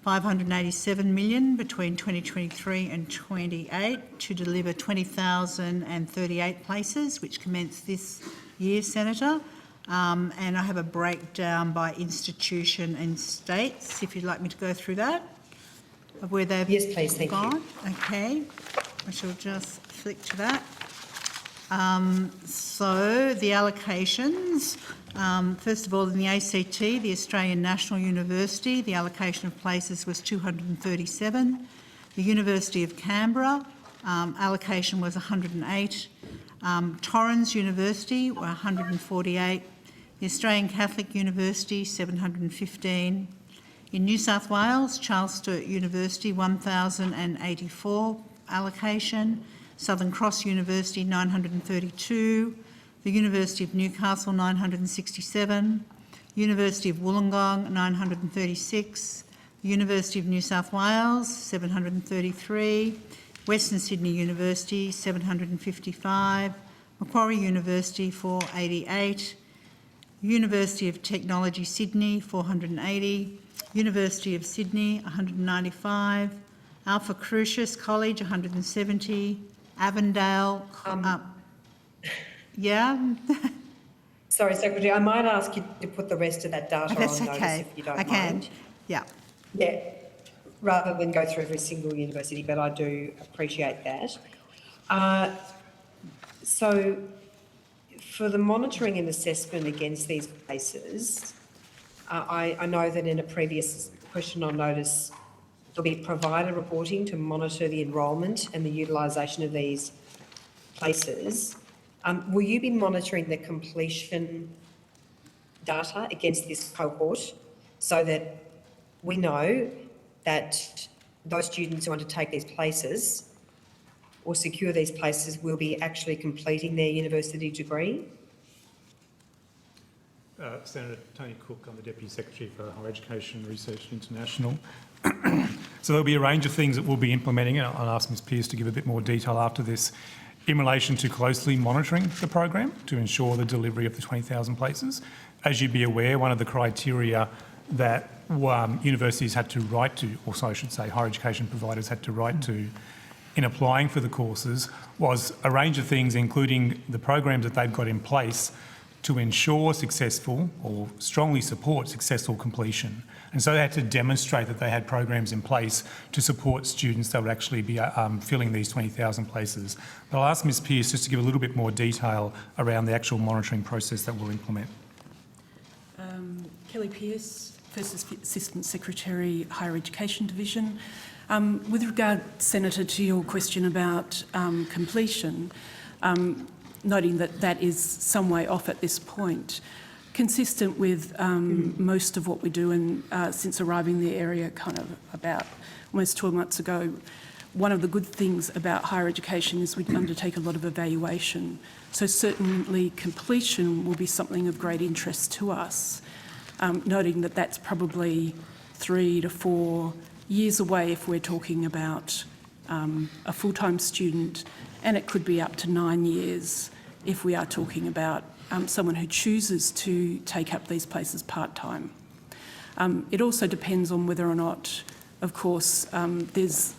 587 million between 2023 and 28 to deliver 20,038 places, which commenced this year, Senator. And I have a breakdown by institution and states, if you'd like me to go through that, of where they've Yes, please, thank you. Okay, I shall just flick to that. So the allocations, first of all, in the ACT, the Australian National University, the allocation of places was 237. The University of Canberra, allocation was 108. Torrens University were 148. The Australian Catholic University, 715. In New South Wales, Charles Sturt University, 1,084 allocation. Southern Cross University, 932. The University of Newcastle, 967. University of Wollongong, 936. The University of New South Wales, 733. Western Sydney University, 755. Macquarie University, 488. University of Technology Sydney, 480. University of Sydney, 195. Alpha Crucis College, 170. Avondale, yeah? Sorry, Secretary, I might ask you to put the rest of that data on notice if you don't mind. I can, yeah. Yeah, rather than go through every single university, but I do appreciate that. So for the monitoring and assessment against these places, I know that in a previous question on notice, there'll be provider reporting to monitor the enrolment and the utilisation of these places. Will you be monitoring the completion data against this cohort so that we know that those students who undertake these places or secure these places will be actually completing their university degree? Senator Tony Cook, I'm the Deputy Secretary for Higher Education Research International. So there'll be a range of things that we'll be implementing, and I'll ask Ms Pearce to give a bit more detail after this, in relation to closely monitoring the program to ensure the delivery of the 20,000 places. As you'd be aware, one of the criteria that universities had to write to, or so I should say higher education providers had to write to in applying for the courses was a range of things, including the programs that they've got in place to ensure successful or strongly support successful completion. And so they had to demonstrate that they had programs in place to support students that would actually be filling these 20,000 places. But I'll ask Ms Pearce just to give a little bit more detail around the actual monitoring process that we'll implement. Kelly Pearce, First Assistant Secretary, Higher Education Division. With regard, Senator, to your question about completion, noting that that is some way off at this point, consistent with most of what we do and since arriving in the area kind of about almost 12 months ago, one of the good things about higher education is we undertake a lot of evaluation. So certainly completion will be something of great interest to us, noting that that's probably 3 to 4 years away if we're talking about a full-time student, and it could be up to 9 years if we are talking about someone who chooses to take up these places part-time. It also depends on whether or not, of course, there's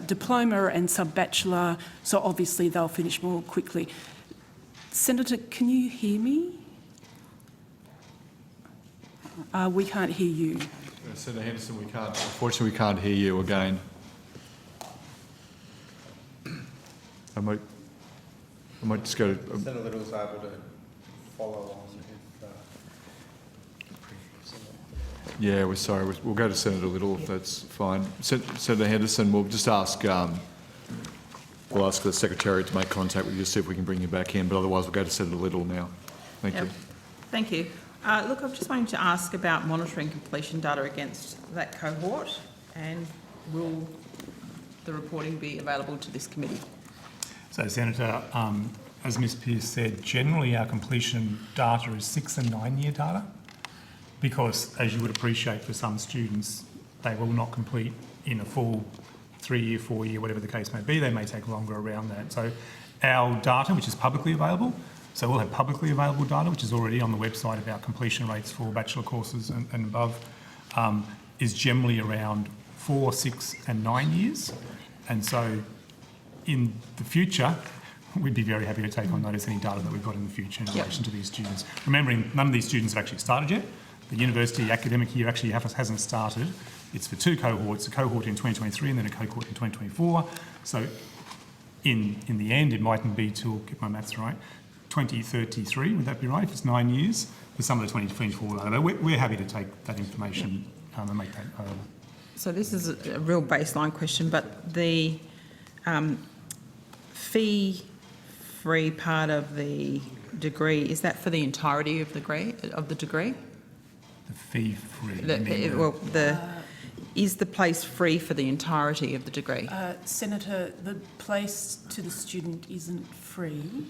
diploma and sub-bachelor, so obviously they'll finish more quickly. Senator, can you hear me? We can't hear you. Senator Henderson, unfortunately we can't hear you again. I might just go to... Senator Little's able to follow on if... Yeah, we're sorry. We'll go to Senator Little if that's fine. Senator Henderson, we'll just ask... we'll ask the Secretary to make contact with you, see if we can bring you back in, but otherwise we'll go to Senator Little now. Thank you. Thank you. Look, I'm just wanting to ask about monitoring completion data against that cohort, and will the reporting be available to this committee? So, Senator, as Ms Pearce said, generally our completion data is 6 and 9 year data, because as you would appreciate, for some students, they will not complete in a full 3 year, 4 year, whatever the case may be. They may take longer around that. So our data, which is publicly available, so we'll have publicly available data, which is already on the website about completion rates for bachelor courses and above, is generally around 4, 6 and 9 years. And so in the future, we'd be very happy to take on notice any data that we've got in the future in relation to these students. Remembering, none of these students have actually started yet. The university academic year actually hasn't started. It's for 2 cohorts, a cohort in 2023 and then a cohort in 2024. So in the end, it mightn't be till, get my maths right, 2033, would that be right? If it's 9 years, for some of the 2024 data. We're happy to take that information and make that available. So this is a real baseline question, but the fee-free part of the degree, is that for the entirety of the degree? The fee-free? Is the place free for the entirety of the degree? Senator, the place to the student isn't free.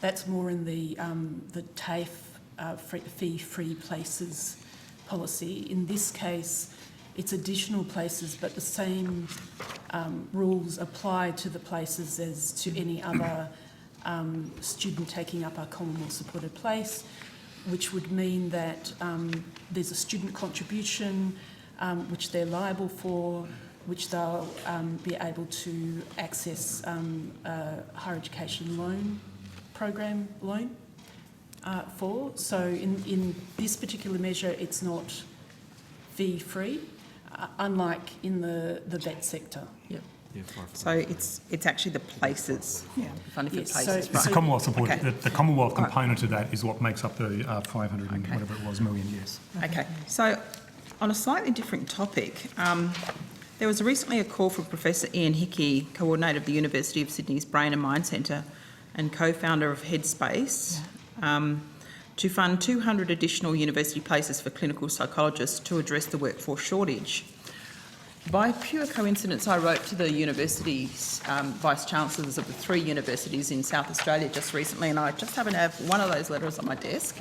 That's more in the TAFE fee-free places policy. In this case, it's additional places, but the same rules apply to the places as to any other student taking up a Commonwealth supported place, which would mean that there's a student contribution which they're liable for, which they'll be able to access a higher education loan program loan for. So in this particular measure, it's not fee-free, unlike in the vet sector. Yep. So it's actually the places, funding for places. It's the Commonwealth support. Okay. The Commonwealth component to that is what makes up the 500 and whatever it was million, yes. Okay. So on a slightly different topic, there was recently a call from Professor Ian Hickey, coordinator of the University of Sydney's Brain and Mind Centre and co-founder of Headspace, to fund 200 additional university places for clinical psychologists to address the workforce shortage. By pure coincidence, I wrote to the university's vice-chancellors of the 3 universities in South Australia just recently, and I just happen to have one of those letters on my desk,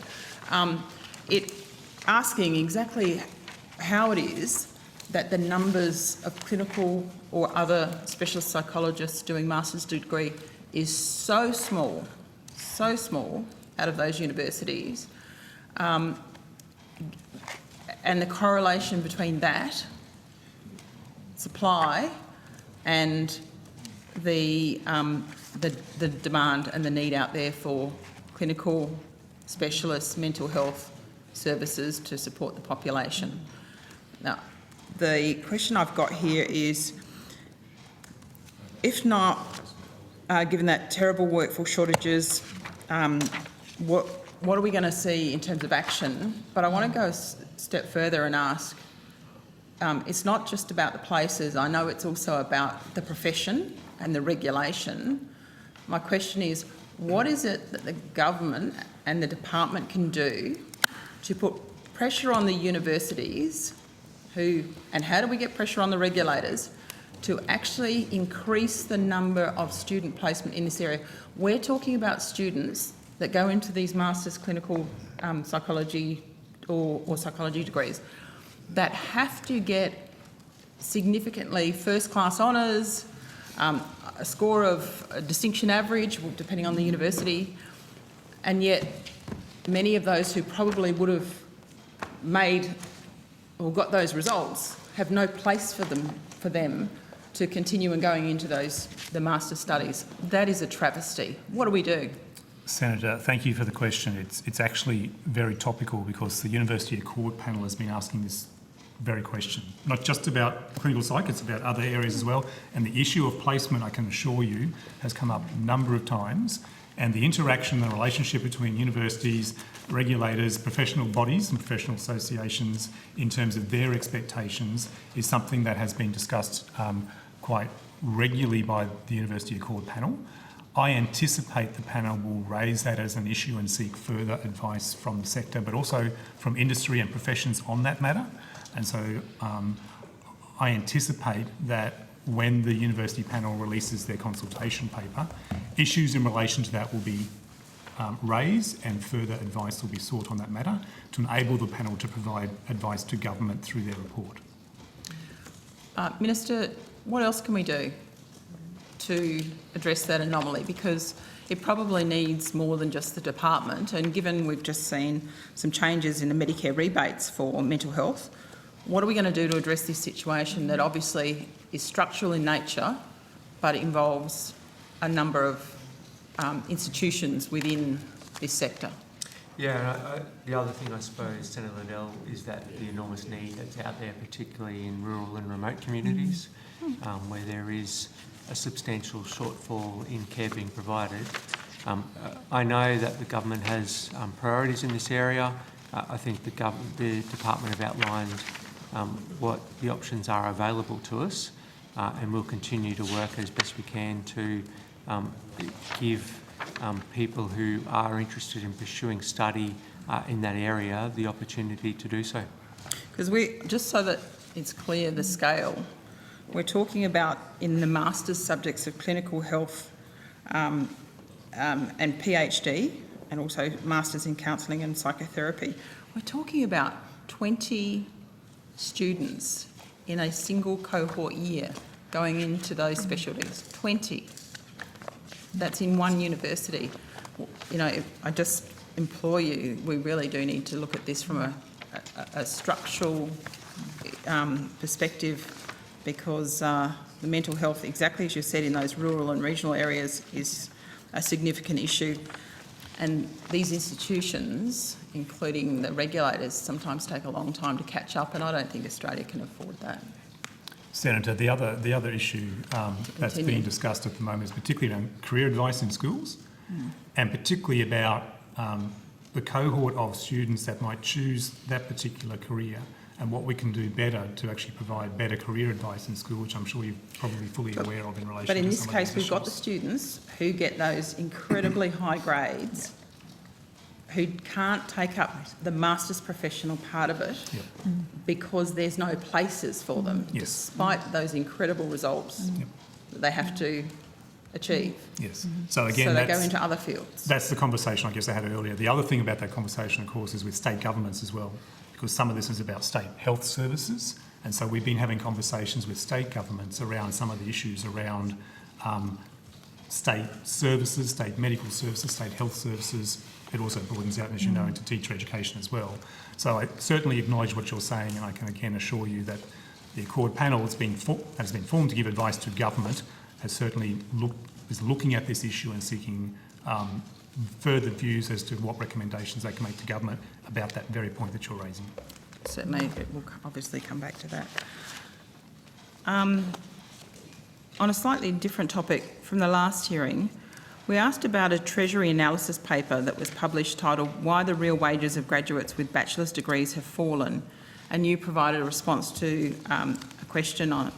asking exactly how it is that the numbers of clinical or other specialist psychologists doing master's degree is so small out of those universities, and the correlation between that supply and the demand and the need out there for clinical specialists, mental health services to support the population. Now, the question I've got here is, if not, given that terrible workforce shortages, what are we going to see in terms of action? But I want to go a step further and ask, it's not just about the places. I know it's also about the profession and the regulation. My question is, what is it that the government and the department can do to put pressure on the universities and how do we get pressure on the regulators to actually increase the number of student placement in this area? We're talking about students that go into these master's clinical psychology or psychology degrees that have to get significantly first-class honours, a score of a distinction average, depending on the university, and yet many of those who probably would have made or got those results have no place for them to continue and going into the master's studies. That is a travesty. What do we do? Senator, thank you for the question. It's actually very topical because the University Accord panel has been asking this very question, not just about clinical psych, it's about other areas as well. And the issue of placement, I can assure you, has come up a number of times. And the interaction and the relationship between universities, regulators, professional bodies and professional associations in terms of their expectations is something that has been discussed quite regularly by the University Accord panel. I anticipate the panel will raise that as an issue and seek further advice from the sector, but also from industry and professions on that matter. And so I anticipate that when the university panel releases their consultation paper, issues in relation to that will be raised and further advice will be sought on that matter to enable the panel to provide advice to government through their report. Minister, what else can we do to address that anomaly? Because it probably needs more than just the department, and given we've just seen some changes in the Medicare rebates for mental health, what are we going to do to address this situation that obviously is structural in nature but involves a number of institutions within this sector? Yeah, the other thing I suppose, Senator Liddell, is that the enormous need that's out there, particularly in rural and remote communities, where there is a substantial shortfall in care being provided. I know that the government has priorities in this area. I think the department have outlined what the options are available to us, and we'll continue to work as best we can to give people who are interested in pursuing study in that area the opportunity to do so. Because just so that it's clear the scale, we're talking about in the master's subjects of clinical health and PhD, and also masters in counselling and psychotherapy. We're talking about 20 students in a single cohort year going into those specialties. 20. That's in one university. You know, I just implore you, we really do need to look at this from a structural perspective, because the mental health, exactly as you said, in those rural and regional areas is a significant issue. And these institutions, including the regulators, sometimes take a long time to catch up, and I don't think Australia can afford that. Senator, the other issue that's being discussed at the moment is particularly around career advice in schools, and particularly about the cohort of students that might choose that particular career and what we can do better to actually provide better career advice in school, which I'm sure you're probably fully aware of in relation to some of these issues. But in this case, we've got the students who get those incredibly high grades, who can't take up the master's professional part of it because there's no places for them, despite those incredible results that they have to achieve. Yes. So again, so they go into other fields. That's the conversation I guess I had earlier. The other thing about that conversation, of course, is with state governments as well, because some of this is about state health services, and so we've been having conversations with state governments around some of the issues around state services, state medical services, state health services. It also broadens out, as you know, into teacher education as well. So I certainly acknowledge what you're saying, and I can again assure you that the Accord panel has been formed to give advice to government, has certainly is looking at this issue and seeking further views as to what recommendations they can make to government about that very point that you're raising. Certainly, it will obviously come back to that. On a slightly different topic from the last hearing, we asked about a Treasury analysis paper that was published titled "Why the Real Wages of Graduates with Bachelor's Degrees Have Fallen," and you provided a response to a question on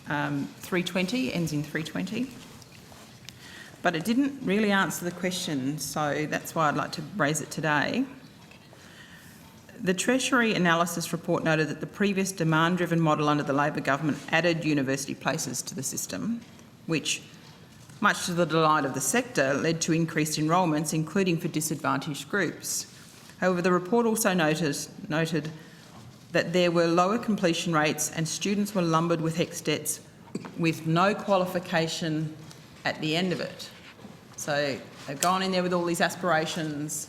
320, ends in 320. But it didn't really answer the question, so that's why I'd like to raise it today. The Treasury analysis report noted that the previous demand-driven model under the Labor government added university places to the system, which, much to the delight of the sector, led to increased enrolments, including for disadvantaged groups. However, the report also noted that there were lower completion rates and students were lumbered with HECS debts with no qualification at the end of it. So they've gone in there with all these aspirations,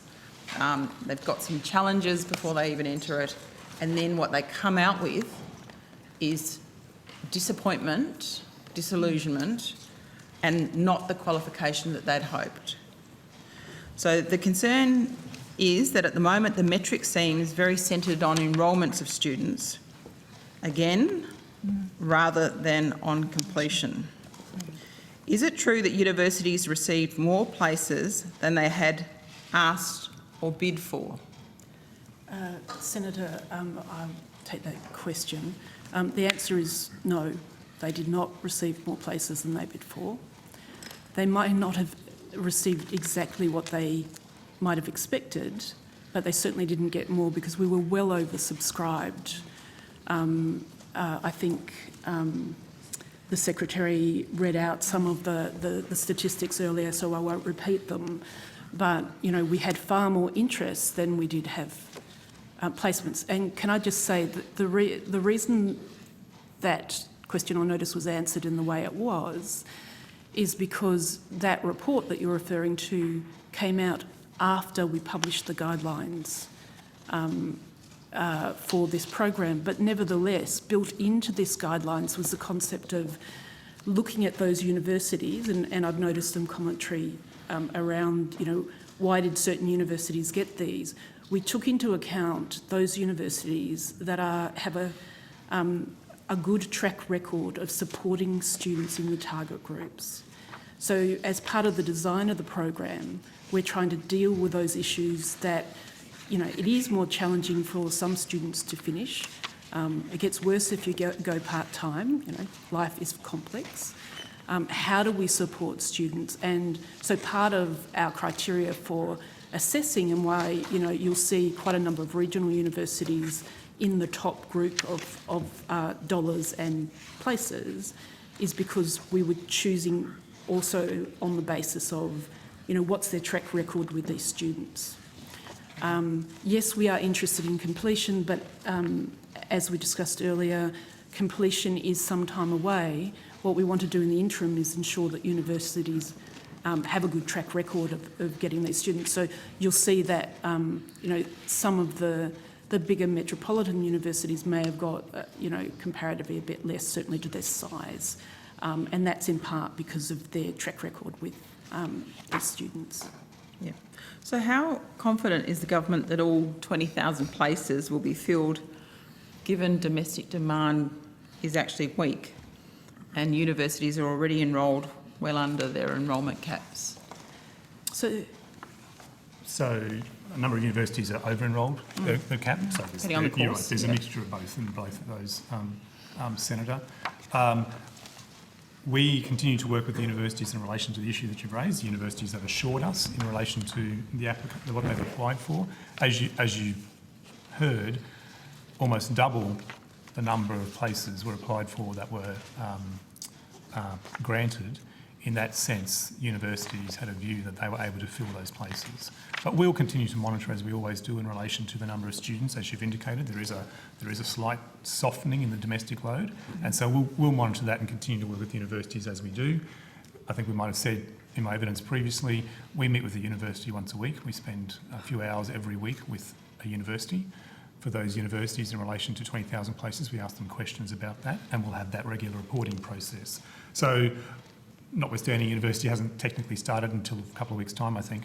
they've got some challenges before they even enter it, and then what they come out with is disappointment, disillusionment, and not the qualification that they'd hoped. So the concern is that at the moment the metric seems very centred on enrolments of students, again, rather than on completion. Is it true that universities received more places than they had asked or bid for? Senator, I'll take that question. The answer is no. They did not receive more places than they bid for. They might not have received exactly what they might have expected, but they certainly didn't get more because we were well oversubscribed. I think the Secretary read out some of the statistics earlier, so I won't repeat them. But, you know, we had far more interest than we did have placements. And can I just say that the reason that question or notice was answered in the way it was is because that report that you're referring to came out after we published the guidelines for this program. But nevertheless, built into this guidelines was the concept of looking at those universities, and I've noticed some commentary around, you know, why did certain universities get these? We took into account those universities that have a good track record of supporting students in the target groups. So as part of the design of the program, we're trying to deal with those issues that, you know, it is more challenging for some students to finish. It gets worse if you go part-time, you know, life is complex. How do we support students? And so part of our criteria for assessing, and why, you know, you'll see quite a number of regional universities in the top group of dollars and places, is because we were choosing also on the basis of, you know, what's their track record with these students. Yes, we are interested in completion, but as we discussed earlier, completion is some time away. What we want to do in the interim is ensure that universities have a good track record of getting these students. So you'll see that, you know, some of the bigger metropolitan universities may have got, you know, comparatively a bit less, certainly to their size. And that's in part because of their track record with their students. Yeah. So how confident is the government that all 20,000 places will be filled, given domestic demand is actually weak and universities are already enrolled well under their enrolment caps? So a number of universities are over-enrolled, the cap. So Depending on the course, right, there's a mixture of both in both of those, Senator. We continue to work with the universities in relation to the issue that you've raised. The universities have assured us in relation to what they've applied for. As you heard, almost double the number of places were applied for that were granted. In that sense, universities had a view that they were able to fill those places. But we'll continue to monitor, as we always do, in relation to the number of students. As you've indicated, there is a slight softening in the domestic load, and so we'll monitor that and continue to work with universities as we do. I think we might have said in my evidence previously, we meet with the university once a week. We spend a few hours every week with a university. For those universities in relation to 20,000 places, we ask them questions about that, and we'll have that regular reporting process. So, notwithstanding university hasn't technically started until a couple of weeks' time, I think,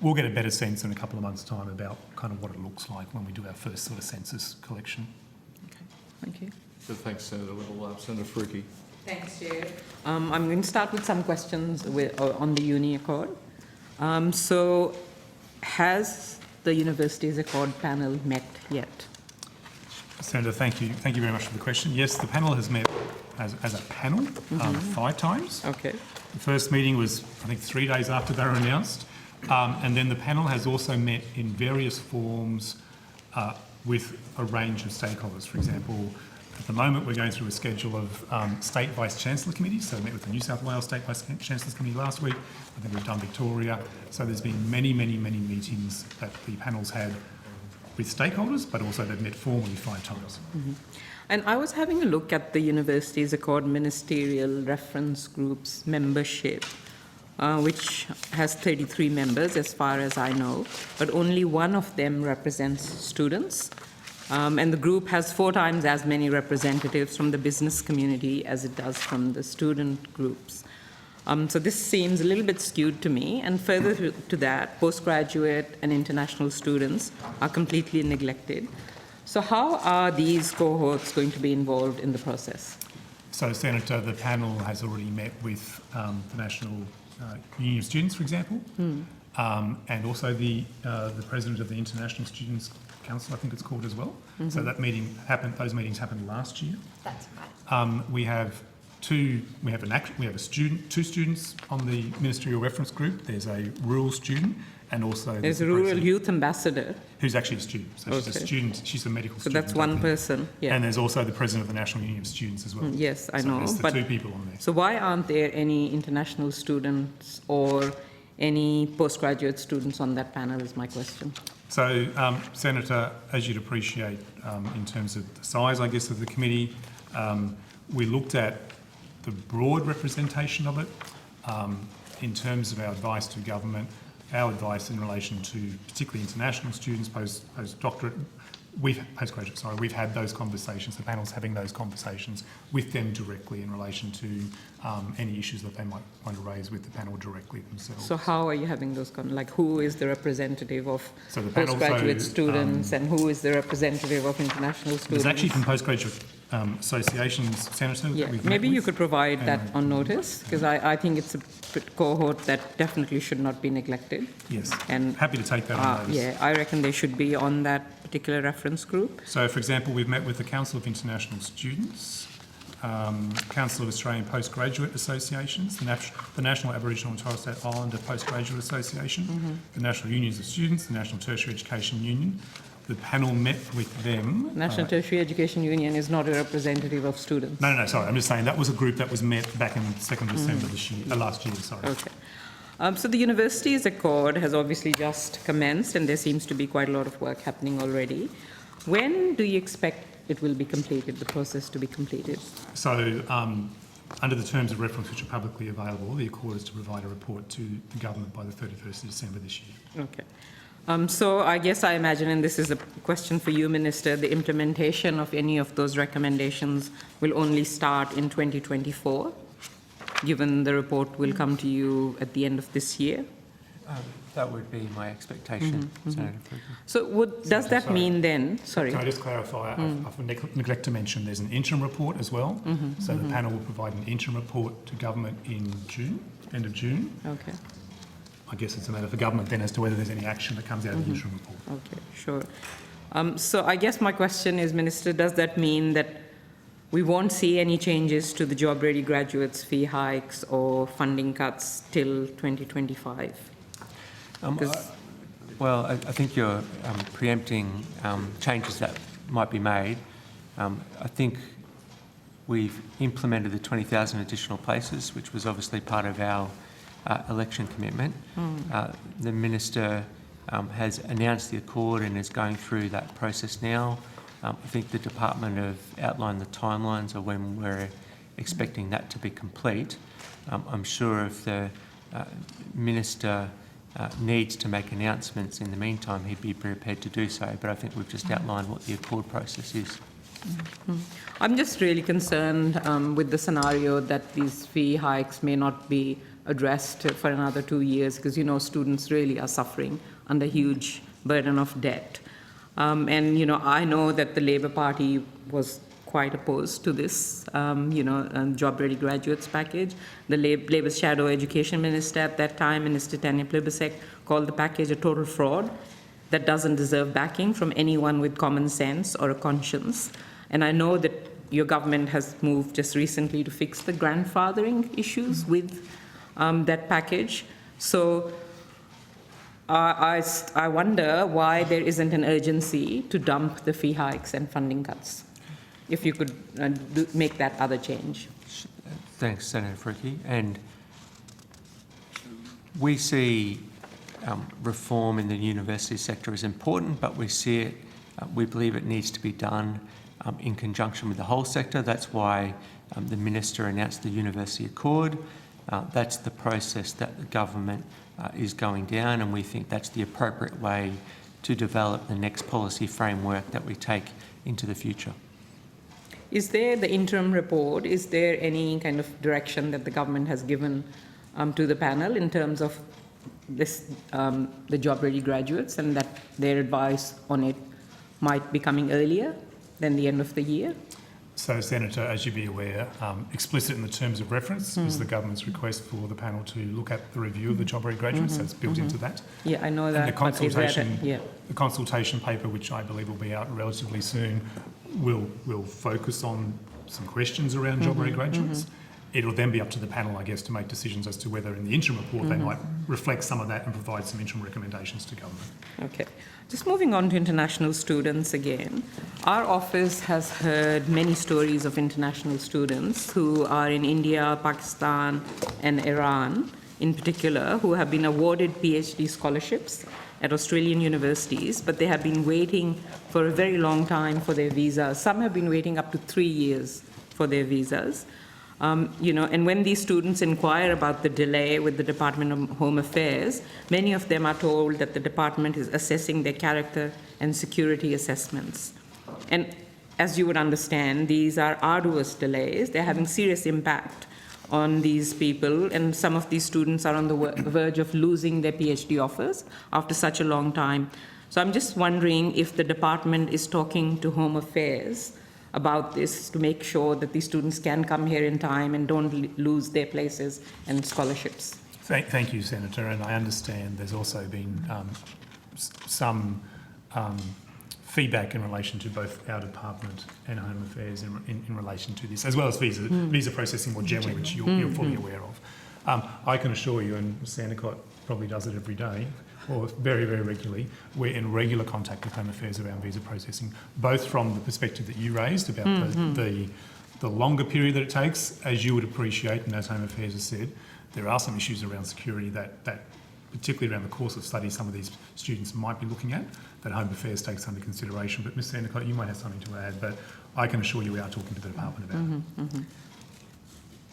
we'll get a better sense in a couple of months' time about kind of what it looks like when we do our first sort of census collection. Okay, thank you. So thanks, Senator Little. Senator Faruqi. Thanks, Chair. I'm going to start with some questions on the Uni Accord. So, has the Universities Accord panel met yet? Senator, thank you. Thank you very much for the question. Yes, the panel has met as a panel 5 times. Okay. The first meeting was, I think, 3 days after they were announced. And then the panel has also met in various forms with a range of stakeholders. For example, at the moment we're going through a schedule of State Vice-Chancellor committees. So we met with the New South Wales State Vice-Chancellors Committee last week. I think we've done Victoria. So there's been many, many, many meetings that the panel's had with stakeholders, but also they've met formally 5 times. Mm-hmm. And I was having a look at the Universities Accord Ministerial Reference Group's membership, which has 33 members as far as I know, but only one of them represents students. And the group has 4 times as many representatives from the business community as it does from the student groups. So this seems a little bit skewed to me, and further to that, postgraduate and international students are completely neglected. So how are these cohorts going to be involved in the process? So, Senator, the panel has already met with the National Union of Students, for example, and also the President of the International Students Council, I think it's called as well. So that meeting happened; those meetings happened last year. That's right. We have we have a student, 2 students on the ministerial reference group. There's a rural student, and also There's a rural youth ambassador. who's actually a student. So she's a student. She's a medical So student. that's one person, yeah. And there's also the president of the National Union of Students as well. Yes, I So know. there's the but 2 people on there. So why aren't there any international students or any postgraduate students on that panel is my question. So, Senator, as you'd appreciate, in terms of the size, I guess, of the committee, we looked at the broad representation of it. In terms of our advice to government, our advice in relation to particularly international students, postdoctorate, we've had those conversations, the panel's having those conversations with them directly in relation to any issues that they might want to raise with the panel directly themselves. So how are you having those like who is the representative of So the panel, postgraduate students and who is the representative of international students? There's actually from postgraduate associations, Senator, Yeah, that we've maybe met you with. could provide that on notice, because I think it's a cohort that definitely should not be neglected. Yes, and happy to take that on notice. Yeah, I reckon they should be on that particular reference group. So, for example, we've met with the Council of International Students, Council of Australian Postgraduate Associations, the National Aboriginal and Torres Strait Islander Postgraduate Association, the National Unions of Students, the National Tertiary Education Union. The panel met with them. National Tertiary Education Union is not a representative of students. No, sorry. I'm just saying that was a group that was met back in 2nd December this year, last year, sorry. Okay. So the university's accord has obviously just commenced and there seems to be quite a lot of work happening already. When do you expect it will be completed, the process to be completed? So, under the terms of reference which are publicly available, the accord is to provide a report to the government by the 31st of December this year. Okay. So I guess I imagine, and this is a question for you, Minister, the implementation of any of those recommendations will only start in 2024, given the report will come to you at the end of this year? That would be my expectation, Senator Freaky. So does that mean then, sorry? Can I just clarify, I've neglect to mention there's an interim report as well. So the panel will provide an interim report to government in June, end of June. Okay. I guess it's a matter for government then as to whether there's any action that comes out of the interim report. Okay, sure. So I guess my question is, Minister, does that mean that we won't see any changes to the job-ready graduates' fee hikes or funding cuts till 2025? Well, I think you're preempting changes that might be made. I think we've implemented the 20,000 additional places, which was obviously part of our election commitment. The Minister has announced the accord and is going through that process now. I think the Department have outlined the timelines of when we're expecting that to be complete. I'm sure if the Minister needs to make announcements in the meantime, he'd be prepared to do so, but I think we've just outlined what the accord process is. I'm just really concerned with the scenario that these fee hikes may not be addressed for another 2 years, because, you know, students really are suffering under huge burden of debt. And, you know, I know that the Labour Party was quite opposed to this, job-ready graduates package. The Labour's shadow education minister at that time, Minister Tanya Plibersek, called the package a total fraud that doesn't deserve backing from anyone with common sense or a conscience. And I know that your government has moved just recently to fix the grandfathering issues with that package. So I wonder why there isn't an urgency to dump the fee hikes and funding cuts, if you could make that other change. Thanks, Senator Freaky. And we see reform in the university sector as important, but we see it, we believe it needs to be done in conjunction with the whole sector. That's why the Minister announced the University Accord. That's the process that the government is going down, and we think that's the appropriate way to develop the next policy framework that we take into the future. Is there the interim report? Is there any kind of direction that the government has given to the panel in terms of this, the job-ready graduates, and that their advice on it might be coming earlier than the end of the year? So, Senator, as you'd be aware, explicit in the terms of reference is the government's request for the panel to look at the review of the job-ready graduates, so it's built into that. Yeah, I know that. And the consultation paper, which I believe will be out relatively soon, will focus on some questions around job-ready graduates. it'll then be up to the panel, I guess, to make decisions as to whether in the interim report they might reflect some of that and provide some interim recommendations to government. Okay. Just moving on to international students again. Our office has heard many stories of international students who are in India, Pakistan, and Iran in particular, who have been awarded PhD scholarships at Australian universities, but they have been waiting for a very long time for their visas. Some have been waiting up to 3 years for their visas. And when these students inquire about the delay with the Department of Home Affairs, many of them are told that the department is assessing their character and security assessments. And as you would understand, these are arduous delays. They're having serious impact on these people, and some of these students are on the verge of losing their PhD offers after such a long time. So I'm just wondering if the department is talking to Home Affairs about this to make sure that these students can come here in time and don't lose their places and scholarships. Thank you, Senator, and I understand there's also been some feedback in relation to both our department and Home Affairs in relation to this, as well as visa processing more generally, which you're fully aware of. I can assure you, and Ms. Endicott probably does it every day, or very, very regularly, we're in regular contact with Home Affairs around visa processing, both from the perspective that you raised about the longer period that it takes. As you would appreciate, and as Home Affairs has said, there are some issues around security that particularly around the course of study some of these students might be looking at, that Home Affairs takes under consideration. But Ms. Endicott, you might have something to add, but I can assure you we are talking to the department about it.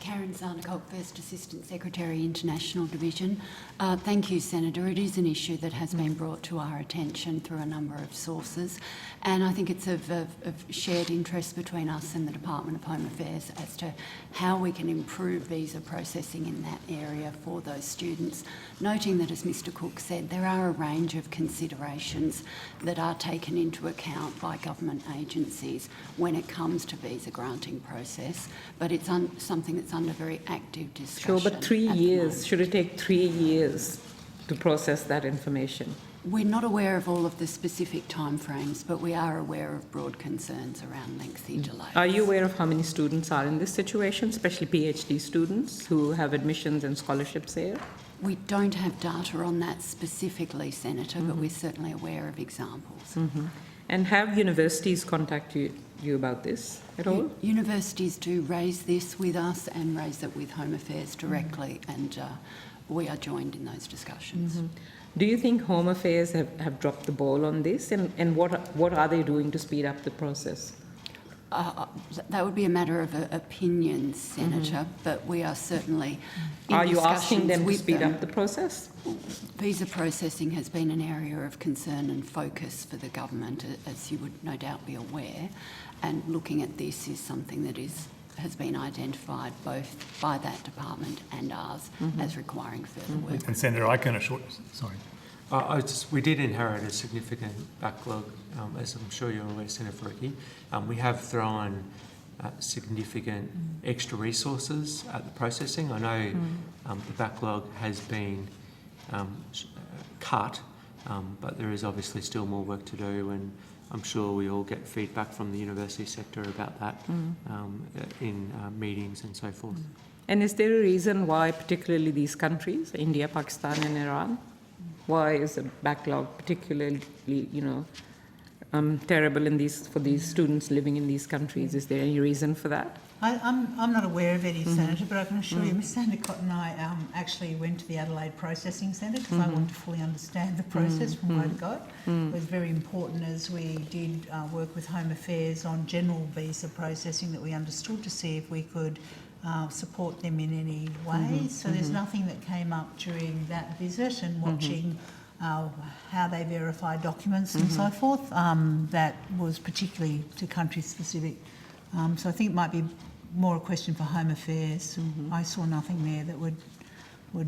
Karen Zarnikot, First Assistant Secretary, International Division. Thank you, Senator. It is an issue that has been brought to our attention through a number of sources, and I think it's of shared interest between us and the Department of Home Affairs as to how we can improve visa processing in that area for those students, noting that, as Mr Cook said, there are a range of considerations that are taken into account by government agencies when it comes to visa granting process, but it's something that's under very active discussion. Sure, but 3 years, should it take 3 years to process that information? We're not aware of all of the specific timeframes, but we are aware of broad concerns around lengthy delays. Are you aware of how many students are in this situation, especially PhD students who have admissions and scholarships here? We don't have data on that specifically, Senator, but we're certainly aware of examples. And have universities contacted you about this at all? Universities do raise this with us and raise it with Home Affairs directly, and we are joined in those discussions. Do you think Home Affairs have dropped the ball on this, and what are they doing to speed up the process? That would be a matter of opinion, Senator, but we are certainly in Are you asking them to with speed them. up the process? Visa processing has been an area of concern and focus for the government, as you would no doubt be aware, and looking at this is something that has been identified both by that department and ours as requiring further work. And Senator, I can assure... Sorry. We did inherit a significant backlog, as I'm sure you're aware, Senator Faruqi. We have thrown significant extra resources at the processing. I know the backlog has been cut, but there is obviously still more work to do, and I'm sure we all get feedback from the university sector about that in meetings and so forth. And is there a reason why particularly these countries, India, Pakistan and Iran, why is the backlog particularly, terrible for these students living in these countries? Is there any reason for that? I'm not aware of any, Senator, but I can assure you, Ms Endicott and I actually went to the Adelaide Processing Centre because I want to fully understand the process from where it got. It was very important as we did work with Home Affairs on general visa processing that we understood to see if we could support them in any way. So there's nothing that came up during that visit and watching how they verify documents and so forth that was particularly to country specific. So I think it might be more a question for Home Affairs. I saw nothing there that would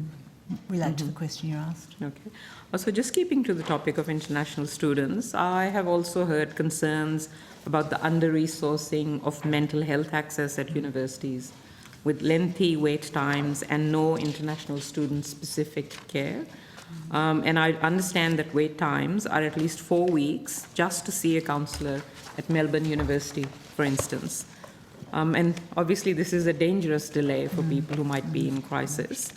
relate to the question you asked. Okay. Also, just keeping to the topic of international students, I have also heard concerns about the under-resourcing of mental health access at universities, with lengthy wait times and no international student-specific care. And I understand that wait times are at least 4 weeks just to see a counsellor at Melbourne University, for instance. And obviously, this is a dangerous delay for people who might be in crisis.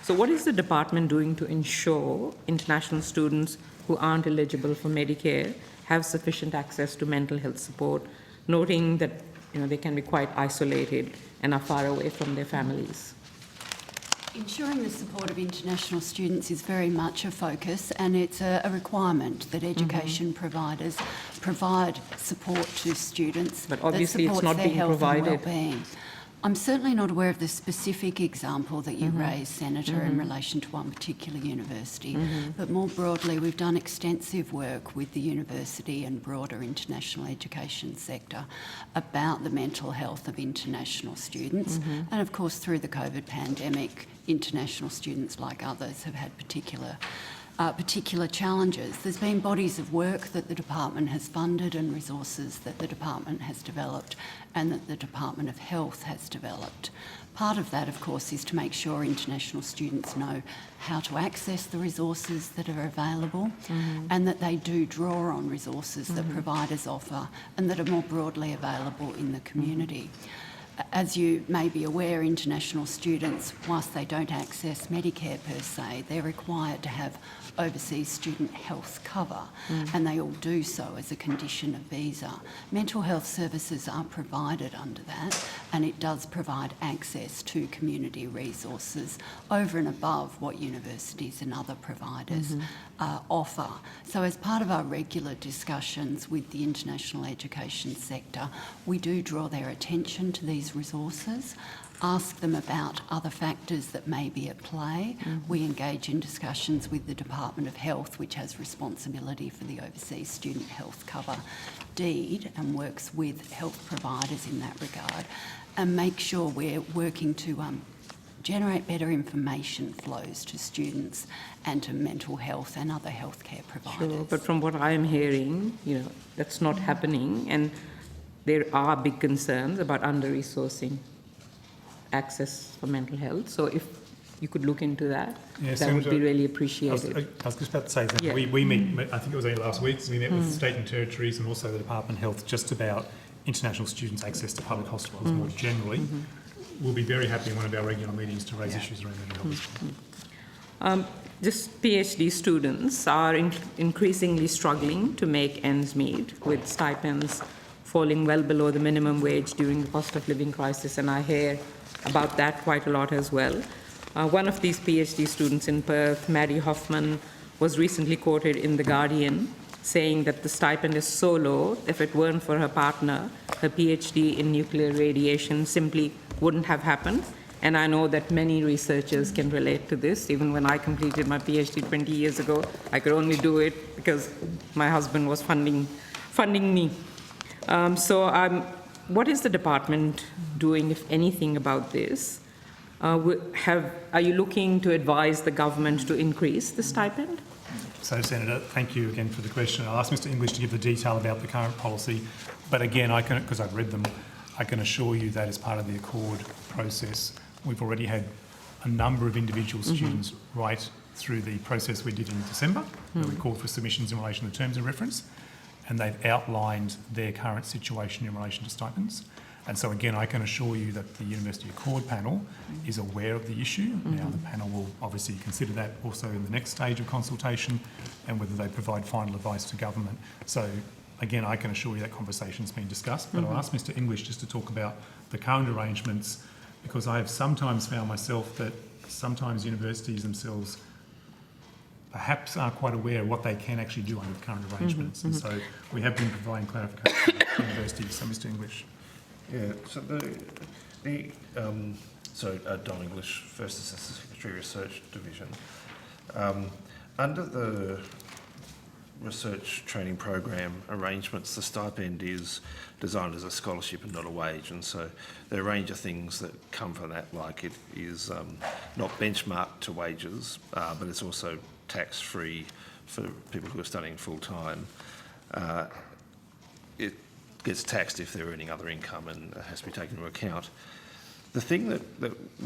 So what is the department doing to ensure international students who aren't eligible for Medicare have sufficient access to mental health support, noting that they can be quite isolated and are far away from their families? Ensuring the support of international students is very much a focus, and it's a requirement that education providers provide support to students. But obviously it's not their being health and provided. well-being. I'm certainly not aware of the specific example that you raised, Senator, in relation to one particular university, but more broadly, we've done extensive work with the university and broader international education sector about the mental health of international students. And of course, through the COVID pandemic, international students, like others, have had particular challenges. There's been bodies of work that the department has funded and resources that the department has developed and that the Department of Health has developed. Part of that, of course, is to make sure international students know how to access the resources that are available and that they do draw on resources that providers offer and that are more broadly available in the community. As you may be aware, international students, whilst they don't access Medicare per se, they're required to have overseas student health cover, and they all do so as a condition of visa. Mental health services are provided under that, and it does provide access to community resources over and above what universities and other providers offer. So as part of our regular discussions with the international education sector, we do draw their attention to these resources, ask them about other factors that may be at play. We engage in discussions with the Department of Health, which has responsibility for the overseas student health cover deed and works with health providers in that regard, and make sure we're working to generate better information flows to students and to mental health and other healthcare providers. Sure, but from what I'm hearing, that's not happening, and there are big concerns about under-resourcing access for mental health. So if you could look into that, that would be really appreciated. I was just about to say that we meet, I think it was only last week, so we met with state and territories and also the Department of Health just about international students' access to public hospitals more generally. We'll be very happy in one of our regular meetings to raise issues around mental health. Just PhD students are increasingly struggling to make ends meet, with stipends falling well below the minimum wage during the cost of living crisis, and I hear about that quite a lot as well. One of these PhD students in Perth, Maddie Hoffman, was recently quoted in The Guardian saying that the stipend is so low, if it weren't for her partner, her PhD in nuclear radiation simply wouldn't have happened. And I know that many researchers can relate to this. Even when I completed my PhD 20 years ago, I could only do it because my husband was funding me. What is the department doing, if anything, about this? Are you looking to advise the government to increase the stipend? So, Senator, thank you again for the question. I'll ask Mr English to give the detail about the current policy, but again, because I've read them, I can assure you that as part of the Accord process, we've already had a number of individual students right through the process we did in December, where we called for submissions in relation to terms of reference, and they've outlined their current situation in relation to stipends. And so again, I can assure you that the University Accord panel is aware of the issue. Now, the panel will obviously consider that also in the next stage of consultation and whether they provide final advice to government. So again, I can assure you that conversation's been discussed, but I'll ask Mr English just to talk about the current arrangements, because I have sometimes found myself that sometimes universities themselves perhaps aren't quite aware of what they can actually do under the current arrangements. And so we have been providing clarification to universities. So, Mr English. Yeah, so Don English, First Assistant Secretary Research Division. Under the research training program arrangements, the stipend is designed as a scholarship and not a wage, and so there are a range of things that come from that, like it is not benchmarked to wages, but it's also tax-free for people who are studying full-time. It gets taxed if they're earning other income, and it has to be taken into account. The thing that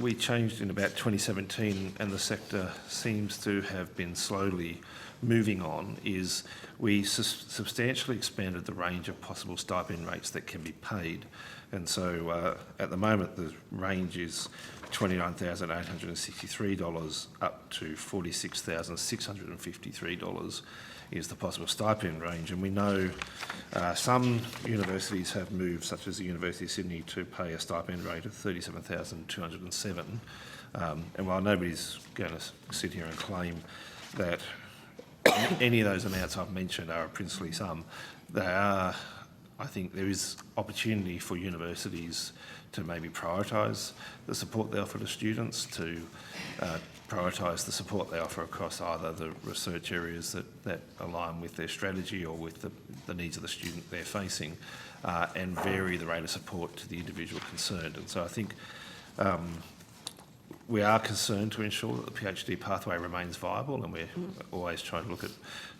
we changed in about 2017 and the sector seems to have been slowly moving on is we substantially expanded the range of possible stipend rates that can be paid. And so at the moment the range is $29,863 up to $46,653 is the possible stipend range. And we know some universities have moved, such as the University of Sydney, to pay a stipend rate of $37,207. And while nobody's going to sit here and claim that any of those amounts I've mentioned are a princely sum, they are, I think there is opportunity for universities to maybe prioritise the support they offer to students, to prioritise the support they offer across either the research areas that align with their strategy or with the needs of the student they're facing, and vary the rate of support to the individual concerned. And so I think we are concerned to ensure that the PhD pathway remains viable, and we're always trying to look at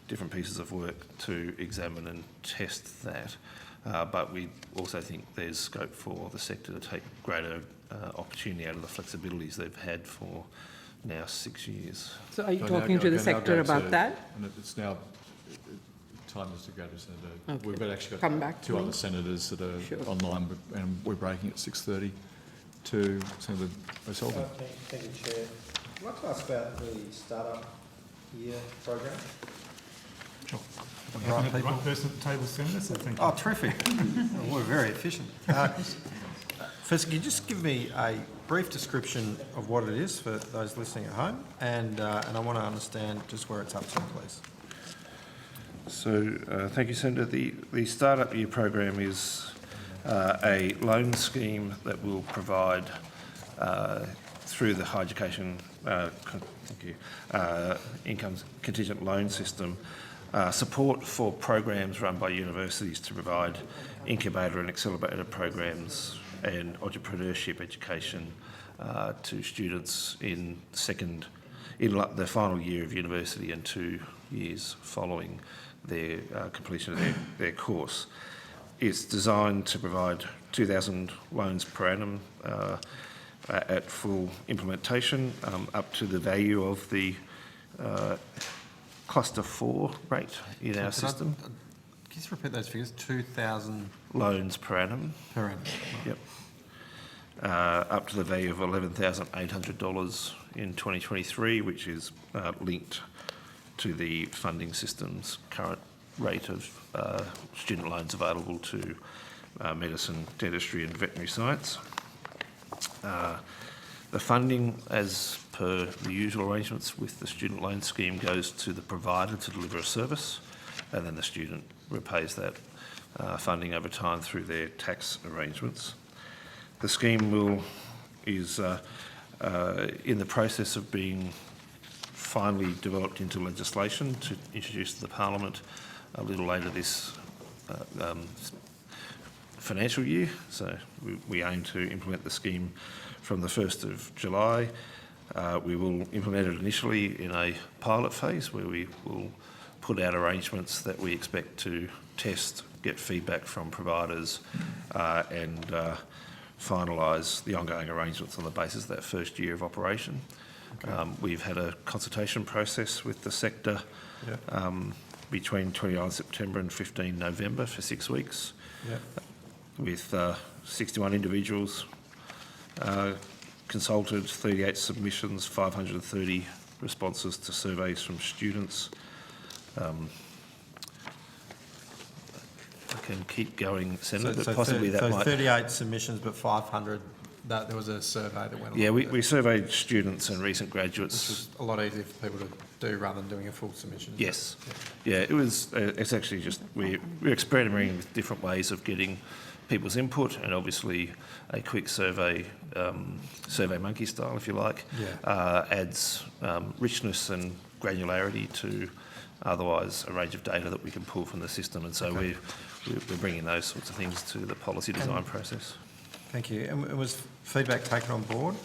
different pieces of work to examine and test that. But we also think there's scope for the sector to take greater opportunity out of the flexibilities they've had for now 6 years. So are you talking to the sector about that? And it's now time is to go to Senator. Okay. We've actually got Come back two to other me. senators that are online, and we're breaking at 6:30 to Senator O'Sullivan. Thank you, Chair. I'd like to ask about the Startup Year program. Sure. The The right people. right person at the table, Senator, so thank you. Oh, terrific. We're very efficient. First, can you just give me a brief description of what it is for those listening at home, and I want to understand just where it's up to, please. So thank you, Senator. The Startup Year program is a loan scheme that will provide through the higher education income contingent loan system support for programs run by universities to provide incubator and accelerator programs and entrepreneurship education to students in the final year of university and 2 years following their completion of their course. It's designed to provide 2,000 loans per annum at full implementation, up to the value of the cluster 4 rate in our system. Can you just repeat those figures? 2,000 loans per annum. Per annum. Yep. Up to the value of $11,800 in 2023, which is linked to the funding system's current rate of student loans available to medicine, dentistry and veterinary science. The funding, as per the usual arrangements with the student loan scheme, goes to the provider to deliver a service, and then the student repays that funding over time through their tax arrangements. The scheme is in the process of being finally developed into legislation to introduce to the Parliament a little later this financial year. So we aim to implement the scheme from the 1st of July. We will implement it initially in a pilot phase where we will put out arrangements that we expect to test, get feedback from providers and finalise the ongoing arrangements on the basis of that first year of operation. Okay. We've had a consultation process with the sector between 29 September and 15 November for 6 weeks with 61 individuals consulted, 38 submissions, 530 responses to surveys from students. I can keep going, Senator, but possibly that might... 38 submissions, but 500, there was a survey that went on. Yeah, we surveyed students and recent graduates. Which is a lot easier for people to do rather than doing a full submission. Yes. Yeah, it was, it's actually just, we're experimenting with different ways of getting people's input, and obviously a quick survey, survey monkey style, if you like, adds richness and granularity to otherwise a range of data that we can pull from the system. And so we're bringing those sorts of things to the policy design process. Thank you. And was feedback taken on board?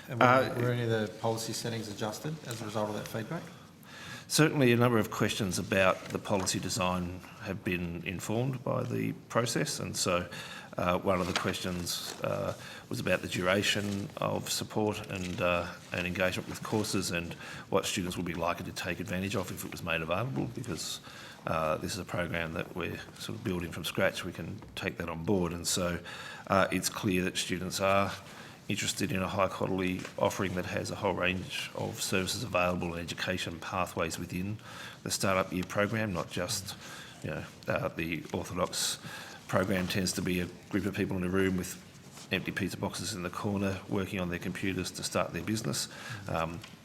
And were any of the policy settings adjusted as a result of that feedback? Certainly a number of questions about the policy design have been informed by the process, and so one of the questions was about the duration of support and engagement with courses and what students would be likely to take advantage of if it was made available, because this is a program that we're sort of building from scratch. We can take that on board, and so it's clear that students are interested in a high quality offering that has a whole range of services available and education pathways within the Startup Year program, not just, you know, the orthodox program tends to be a group of people in a room with empty pizza boxes in the corner working on their computers to start their business.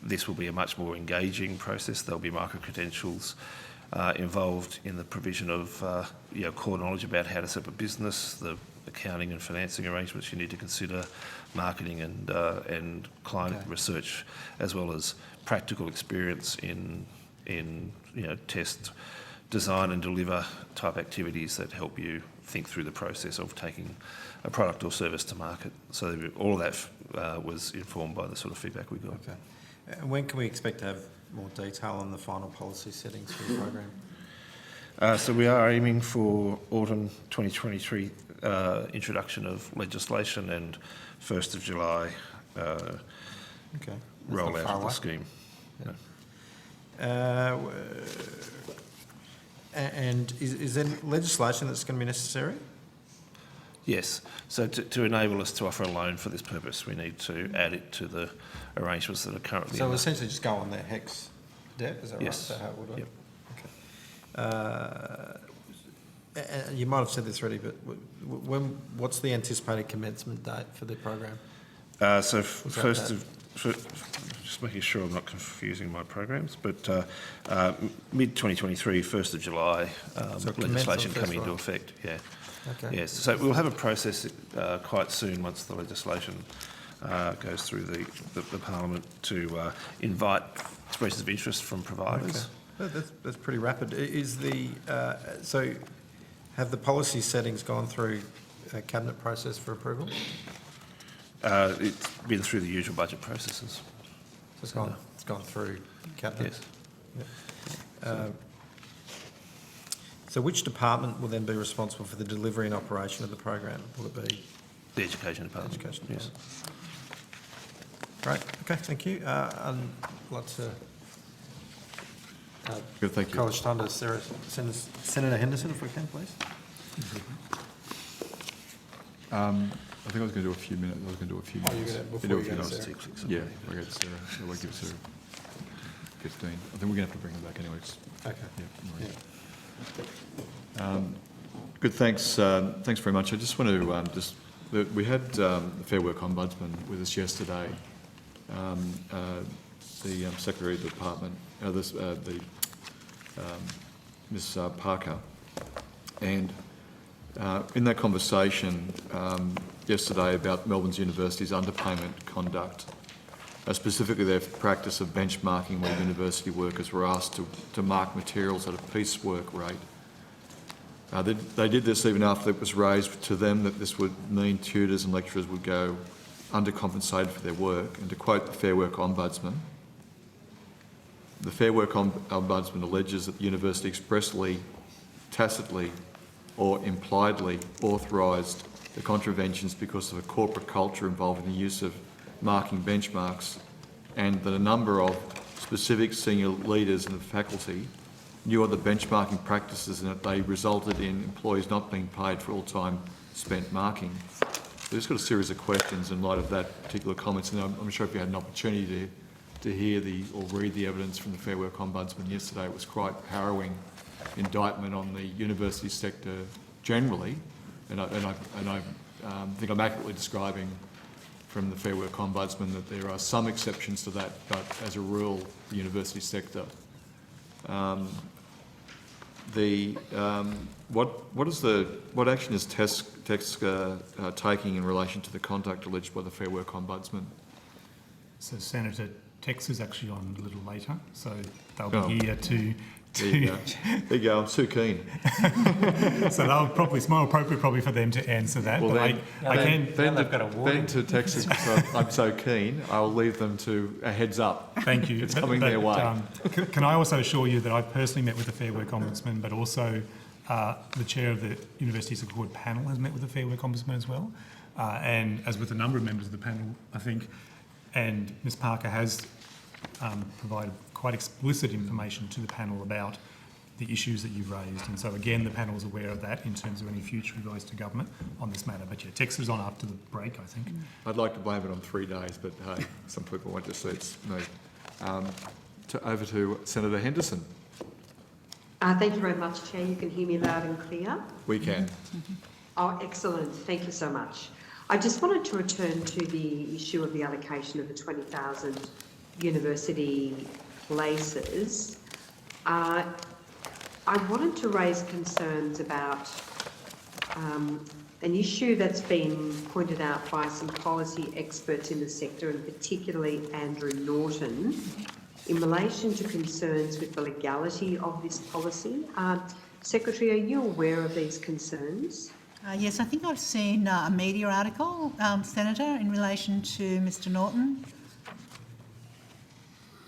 This will be a much more engaging process. There'll be micro-credentials involved in the provision of you know, core knowledge about how to set up a business, the accounting and financing arrangements you need to consider, marketing and client research, as well as practical experience in you know, test, design and deliver type activities that help you think through the process of taking a product or service to market. So all of that was informed by the sort of feedback we got. Okay. And when can we expect to have more detail on the final policy settings for the program? So we are aiming for autumn 2023 introduction of legislation and 1st of July rollout of the scheme. Yeah. And is there legislation that's going to be necessary? Yes. So to enable us to offer a loan for this purpose, we need to add it to the arrangements that are currently. So essentially, just go on their HECS debt. Is that right? Yes. Is that how it would work? Yep. Okay. And you might have said this already, but what's the anticipated commencement date for the program? So just making sure I'm not confusing my programs, but mid-2023, 1st of July, So legislation commence on coming into first, effect, yeah. Okay. Yes, so we'll have a process quite soon once the legislation goes through the Parliament to invite expressions of interest from providers. Okay. That's pretty rapid. Is the so have the policy settings gone through a cabinet process for approval? It's been through the usual budget processes. So it's gone through cabinet. Yes. Yep. So which department will then be responsible for the delivery and operation of the program? Will it be the Education Department? Education Yes. Great. Okay. Thank you. I'd like to. Good, thank you. College time to Senator Henderson, if we can, please. I think I was going to do a few minutes. Oh, you're going to, before you go to Sarah. Yeah, we'll get Sarah. We'll give Sarah 15. I think we're going to have to bring them back anyway. Okay. Yeah. Good, thanks. Thanks very much. I just want to we had the Fair Work Ombudsman with us yesterday. The Secretary of the Department, Ms. Parker, and in that conversation yesterday about Melbourne's University's underpayment conduct, specifically their practice of benchmarking where university workers were asked to mark materials at a piecework rate. They did this even after it was raised to them that this would mean tutors and lecturers would go undercompensated for their work. And to quote the Fair Work Ombudsman, the Fair Work Ombudsman alleges that the university expressly, tacitly or impliedly authorised the contraventions because of a corporate culture involving the use of marking benchmarks, and that a number of specific senior leaders in the faculty knew of the benchmarking practices and that they resulted in employees not being paid for all time spent marking. So just got a series of questions in light of that particular comments, and I'm sure if you had an opportunity to hear or read the evidence from the Fair Work Ombudsman yesterday, it was quite harrowing indictment on the university sector generally, and I think I'm accurately describing from the Fair Work Ombudsman that there are some exceptions to that, but as a rule, the university sector. What action is TESC taking in relation to the conduct alleged by the Fair Work Ombudsman? So Senator Tex is actually on a little later, so they'll be here to There you go. There you go. I'm too keen. So they'll probably, it's more appropriate probably for them to answer that. Well, but then to Texas, because I'm so keen, I'll leave them to a heads up. Thank you. It's coming their way. Can I also assure you that I've personally met with the Fair Work Ombudsman, but also the chair of the Universities Accord panel has met with the Fair Work Ombudsman as well, and as with a number of members of the panel, I think, and Ms Parker has provided quite explicit information to the panel about the issues that you've raised. And so again, the panel is aware of that in terms of any future advice to government on this matter. But yeah, Texas is on after the break, I think. I'd like to blame it on 3 days, but hey, some people want to see it's me. Over to Senator Henderson. Thank you very much, Chair. You can hear me loud and clear. We can. Oh, excellent. Thank you so much. I just wanted to return to the issue of the allocation of the 20,000 university places. I wanted to raise concerns about an issue that's been pointed out by some policy experts in the sector, and particularly Andrew Norton, in relation to concerns with the legality of this policy. Secretary, are you aware of these concerns? Yes, I think I've seen a media article, Senator, in relation to Mr Norton.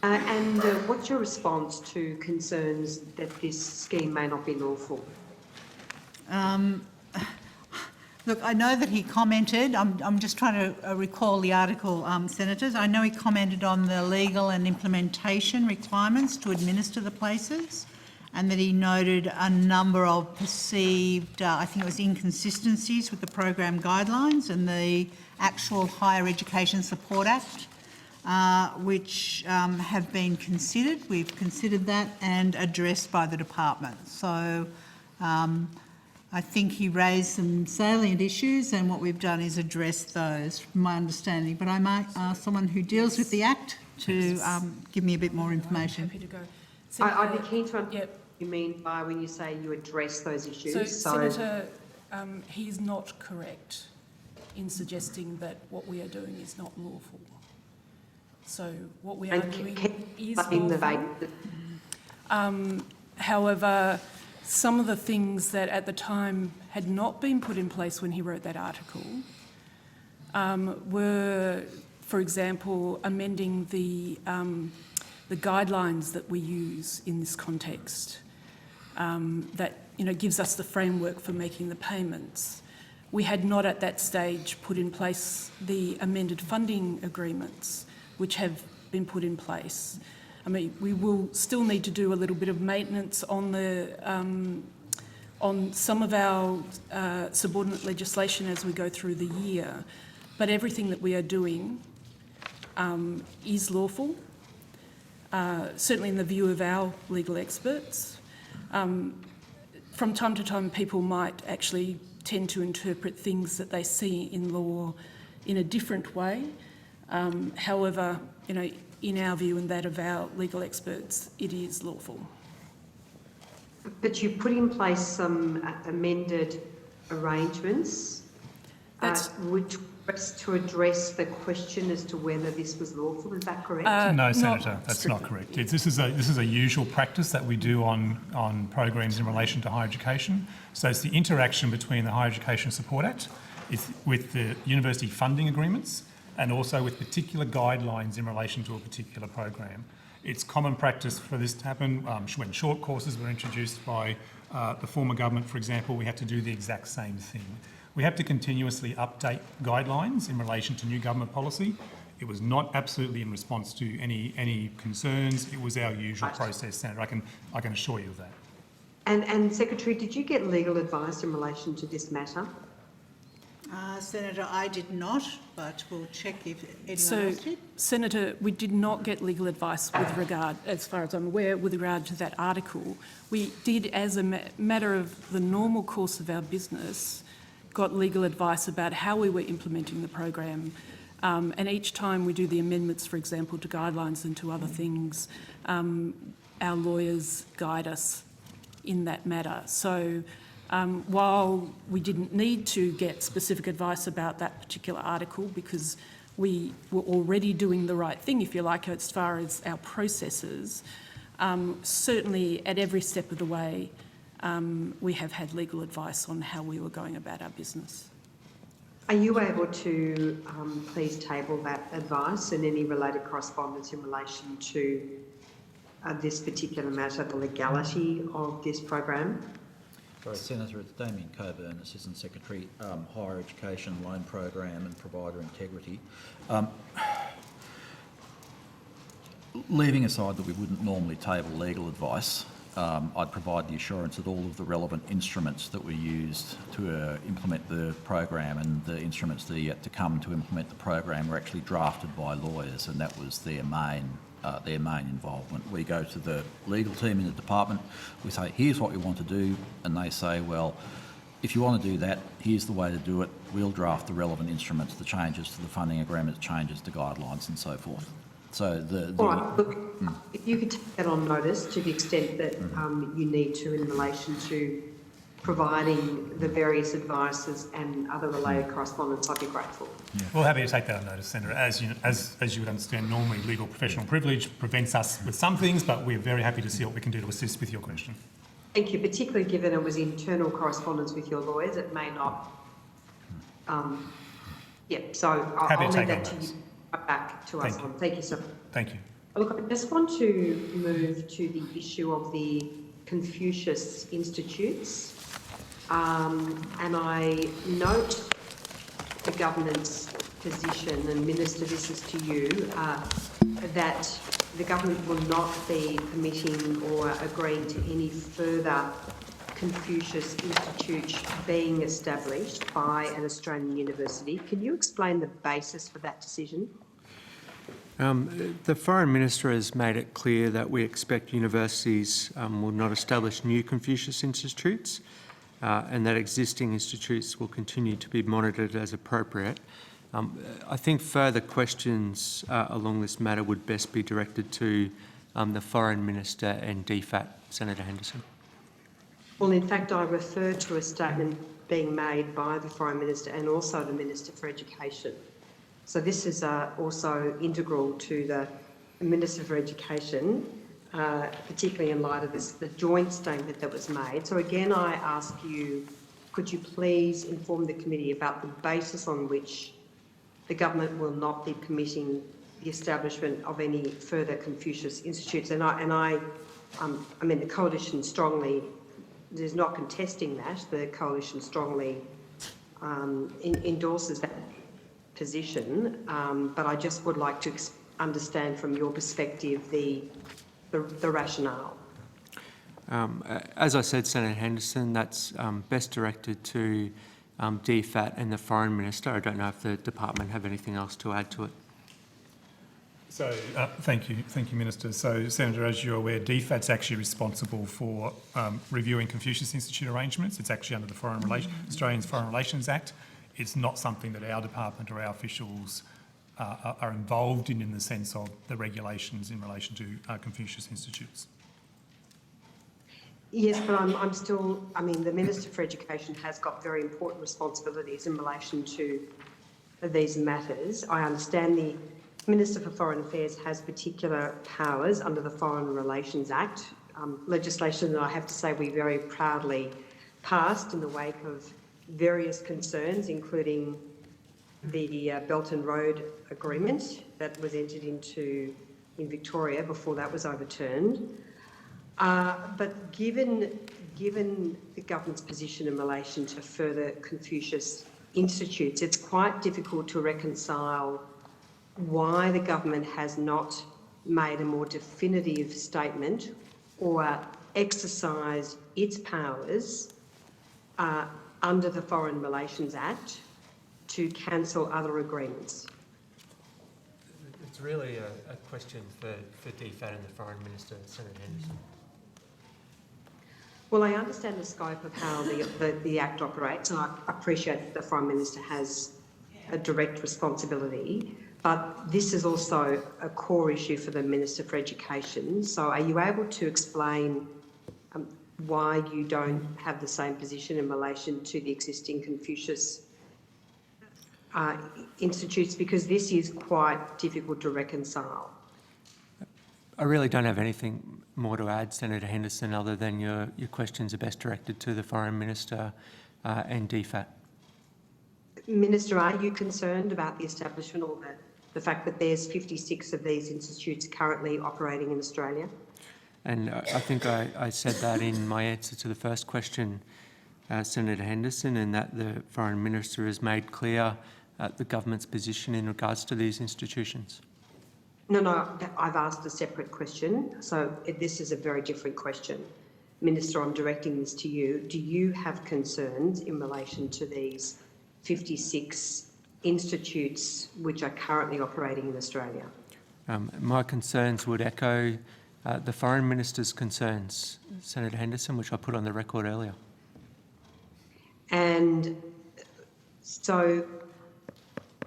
And what's your response to concerns that this scheme may not be lawful? Look, I know that he commented, I'm just trying to recall the article, Senators. I know he commented on the legal and implementation requirements to administer the places, and that he noted a number of perceived, I think it was inconsistencies with the program guidelines and the actual Higher Education Support Act, which have been considered. We've considered that and addressed by the department. So I think he raised some salient issues, and what we've done is address those, from my understanding. But I might ask someone who deals with the Act to give me a bit more information. Happy to go. I'd be keen to understand what you mean by when you say you address those issues. So Senator, he's not correct in suggesting that what we are doing is not lawful. So what we are doing is lawful. However, some of the things that at the time had not been put in place when he wrote that article were, for example, amending the guidelines that we use in this context that gives us the framework for making the payments. We had not at that stage put in place the amended funding agreements, which have been put in place. I mean, we will still need to do a little bit of maintenance on the on some of our subordinate legislation as we go through the year, but everything that we are doing is lawful, certainly in the view of our legal experts. From time to time, people might actually tend to interpret things that they see in law in a different way. However, in our view and that of our legal experts, it is lawful. But you put in place some amended arrangements which was to address the question as to whether this was lawful. Is that correct? No, Senator, that's not correct. This is a usual practice that we do on programs in relation to higher education. So it's the interaction between the Higher Education Support Act with the university funding agreements, and also with particular guidelines in relation to a particular program. It's common practice for this to happen. When short courses were introduced by the former government, for example, we had to do the exact same thing. We have to continuously update guidelines in relation to new government policy. It was not absolutely in response to any concerns. It was our usual process, Senator. I can assure you of that. And Secretary, did you get legal advice in relation to this matter? Senator, I did not, but we'll check if anyone So, else did. Senator, we did not get legal advice with regard, as far as I'm aware, with regard to that article. We did, as a matter of the normal course of our business, got legal advice about how we were implementing the program. And each time we do the amendments, for example, to guidelines and to other things, our lawyers guide us in that matter. So while we didn't need to get specific advice about that particular article because we were already doing the right thing, if you like, as far as our processes, Certainly, at every step of the way, we have had legal advice on how we were going about our business. Are you able to please table that advice and any related correspondence in relation to this particular matter, the legality of this program? Sorry, Senator, it's Damien Coburn, Assistant Secretary, Higher Education Loan Program and Provider Integrity. Leaving aside that we wouldn't normally table legal advice, I'd provide the assurance that all of the relevant instruments that were used to implement the program and the instruments that are yet to come to implement the program were actually drafted by lawyers, and that was their main involvement. We go to the legal team in the department, we say, here's what we want to do, and they say, well, if you want to do that, here's the way to do it. We'll draft the relevant instruments, the changes to the funding agreement, changes to guidelines and so forth. So All right, look, if you could take that on notice to the extent that you need to in relation to providing the various advices and other related correspondence, I'd be grateful. We're happy to take that on notice, Senator. As you would understand, normally legal professional privilege prevents us with some things, but we're very happy to see what we can do to assist with your question. Thank you, particularly given it was internal correspondence with your lawyers. It may not... so I'll leave that to you back to us on. Thank you, sir. Thank you. Look, I just want to move to the issue of the Confucius Institutes. And I note the government's position, and Minister, this is to you, that the government will not be permitting or agreeing to any further Confucius Institutes being established by an Australian university. Can you explain the basis for that decision? The Foreign Minister has made it clear that we expect universities will not establish new Confucius Institutes and that existing institutes will continue to be monitored as appropriate. I think further questions along this matter would best be directed to the Foreign Minister and DFAT. Senator Henderson. Well, in fact, I refer to a statement being made by the Foreign Minister and also the Minister for Education. So this is also integral to the Minister for Education, particularly in light of the joint statement that was made. So again, I ask you, could you please inform the committee about the basis on which the government will not be permitting the establishment of any further Confucius Institutes? I mean, the Coalition strongly is not contesting that. The Coalition strongly endorses that position, but I just would like to understand from your perspective the rationale. As I said, Senator Henderson, that's best directed to DFAT and the Foreign Minister. I don't know if the department have anything else to add to it. So, thank you, Minister. So, Senator, as you're aware, DFAT's actually responsible for reviewing Confucius Institute arrangements. It's actually under the Australian Foreign Relations Act. It's not something that our department or our officials are involved in the sense of the regulations in relation to Confucius Institutes. Yes, but I'm still, I mean, the Minister for Education has got very important responsibilities in relation to these matters. I understand the Minister for Foreign Affairs has particular powers under the Foreign Relations Act, legislation that I have to say we very proudly passed in the wake of various concerns, including the Belt and Road Agreement that was entered into in Victoria before that was overturned. But given the government's position in relation to further Confucius Institutes, it's quite difficult to reconcile why the government has not made a more definitive statement or exercised its powers under the Foreign Relations Act to cancel other agreements. It's really a question for DFAT and the Foreign Minister, Senator Henderson. Well, I understand the scope of how the Act operates, and I appreciate that the Foreign Minister has a direct responsibility, but this is also a core issue for the Minister for Education. So are you able to explain why you don't have the same position in relation to the existing Confucius institutes? Because this is quite difficult to reconcile. I really don't have anything more to add, Senator Henderson, other than your questions are best directed to the Foreign Minister and DFAT. Minister, are you concerned about the establishment or the fact that there's 56 of these institutes currently operating in Australia? And I think I said that in my answer to the first question, Senator Henderson, and that the Foreign Minister has made clear the government's position in regards to these institutions. No, I've asked a separate question, so this is a very different question. Minister, I'm directing this to you. Do you have concerns in relation to these 56 institutes which are currently operating in Australia? My concerns would echo the Foreign Minister's concerns, Senator Henderson, which I put on the record earlier. And so,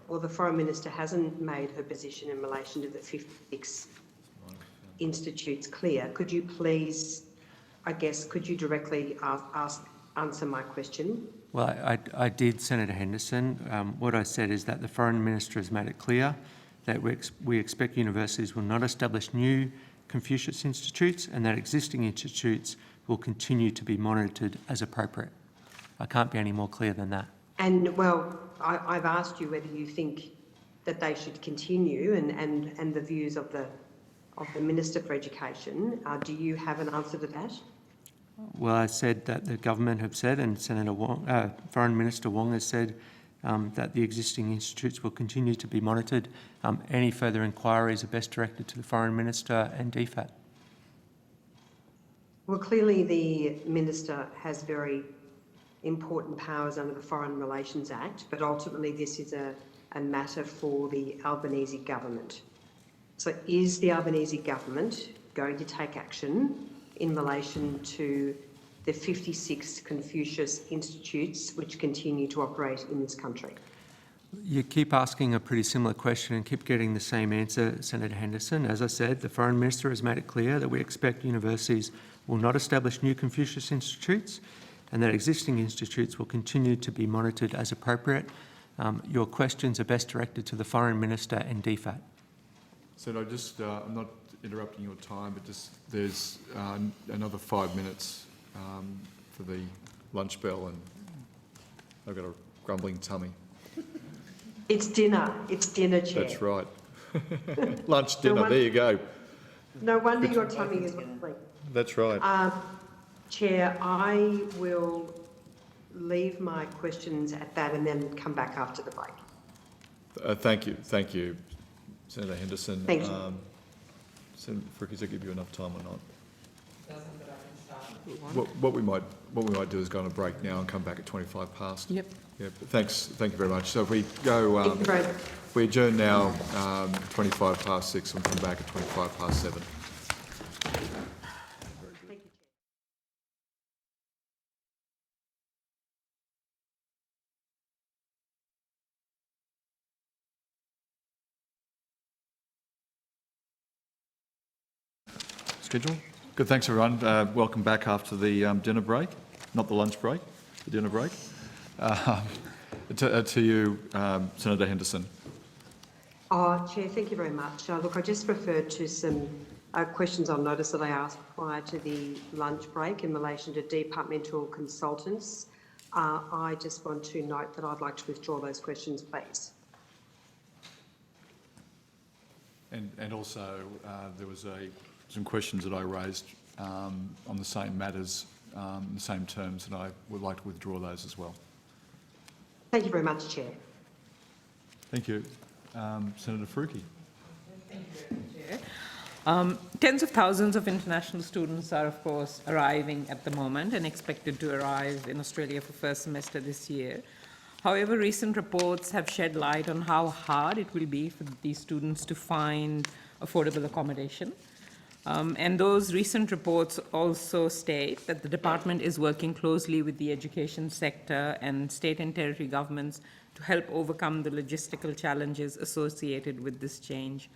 well, the Foreign Minister hasn't made her position in relation to the 56 institutes clear. Could you please, I guess, could you directly answer my question? Well, I did, Senator Henderson. What I said is that the Foreign Minister has made it clear that we expect universities will not establish new Confucius institutes and that existing institutes will continue to be monitored as appropriate. I can't be any more clear than that. And, well, I've asked you whether you think that they should continue and the views of the Minister for Education. Do you have an answer to that? Well, I said that the government have said, and Senator Wong, Foreign Minister Wong has said that the existing institutes will continue to be monitored. Any further inquiries are best directed to the Foreign Minister and DFAT. Well, clearly the Minister has very important powers under the Foreign Relations Act, but ultimately this is a matter for the Albanese government. So is the Albanese government going to take action in relation to the 56 Confucius institutes which continue to operate in this country? You keep asking a pretty similar question and keep getting the same answer, Senator Henderson. As I said, the Foreign Minister has made it clear that we expect universities will not establish new Confucius institutes and that existing institutes will continue to be monitored as appropriate. Your questions are best directed to the Foreign Minister and DFAT. So I'm not interrupting your time, but there's another 5 minutes for the lunch bell, and I've got a grumbling tummy. It's dinner, Chair. That's right. Lunch, dinner, there you go. No wonder your tummy is rumbling. That's right. Chair, I will leave my questions at that and then come back after the break. Thank you, Senator Henderson. Thank you. Senator Fricke, does that give you enough time or not? What we might do is go on a break now and come back at 25 past. Yep. Yep. Thank you very much. So if we go, we adjourn now 25 past 6 and come back at 25 past 7. Schedule. Good, thanks everyone. Welcome back after the dinner break, not the lunch break, the dinner break. To you, Senator Henderson. Chair, thank you very much. Look, I just referred to some questions on notice that I asked prior to the lunch break in relation to departmental consultants. I just want to note that I'd like to withdraw those questions, please. And also, there was some questions that I raised on the same matters, in the same terms, and I would like to withdraw those as well. Thank you very much, Chair. Thank you. Senator Fricke. Thank you, Chair. Tens of thousands of international students are, of course, arriving at the moment and expected to arrive in Australia for first semester this year. However, recent reports have shed light on how hard it will be for these students to find affordable accommodation. And those recent reports also state that the department is working closely with the education sector and state and territory governments to help overcome the logistical challenges associated with this change.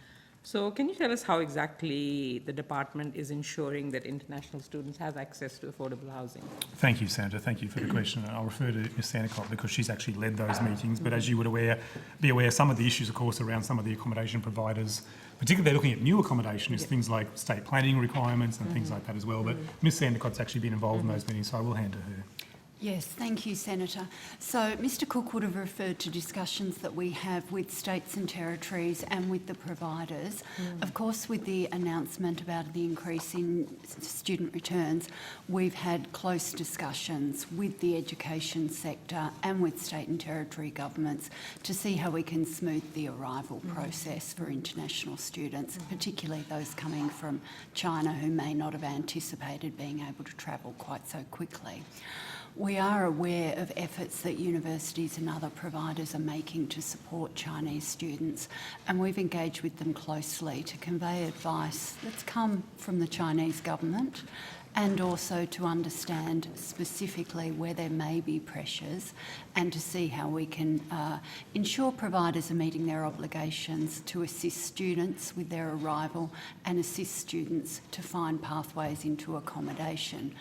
So can you tell us how exactly the department is ensuring that international students have access to affordable housing? Thank you, Senator. Thank you for the question. And I'll refer to Ms Sandicott because she's actually led those meetings. But as you would be aware, some of the issues, of course, around some of the accommodation providers, particularly they're looking at new accommodation, is things like state planning requirements and things like that as well. But Ms Sandicott's actually been involved in those meetings, so I will hand to her. Yes, thank you, Senator. So Mr Cook would have referred to discussions that we have with states and territories and with the providers. Of course, with the announcement about the increase in student returns, we've had close discussions with the education sector and with state and territory governments to see how we can smooth the arrival process for international students, particularly those coming from China who may not have anticipated being able to travel quite so quickly. We are aware of efforts that universities and other providers are making to support Chinese students, and we've engaged with them closely to convey advice that's come from the Chinese government and also to understand specifically where there may be pressures and to see how we can ensure providers are meeting their obligations to assist students with their arrival and assist students to find pathways into accommodation.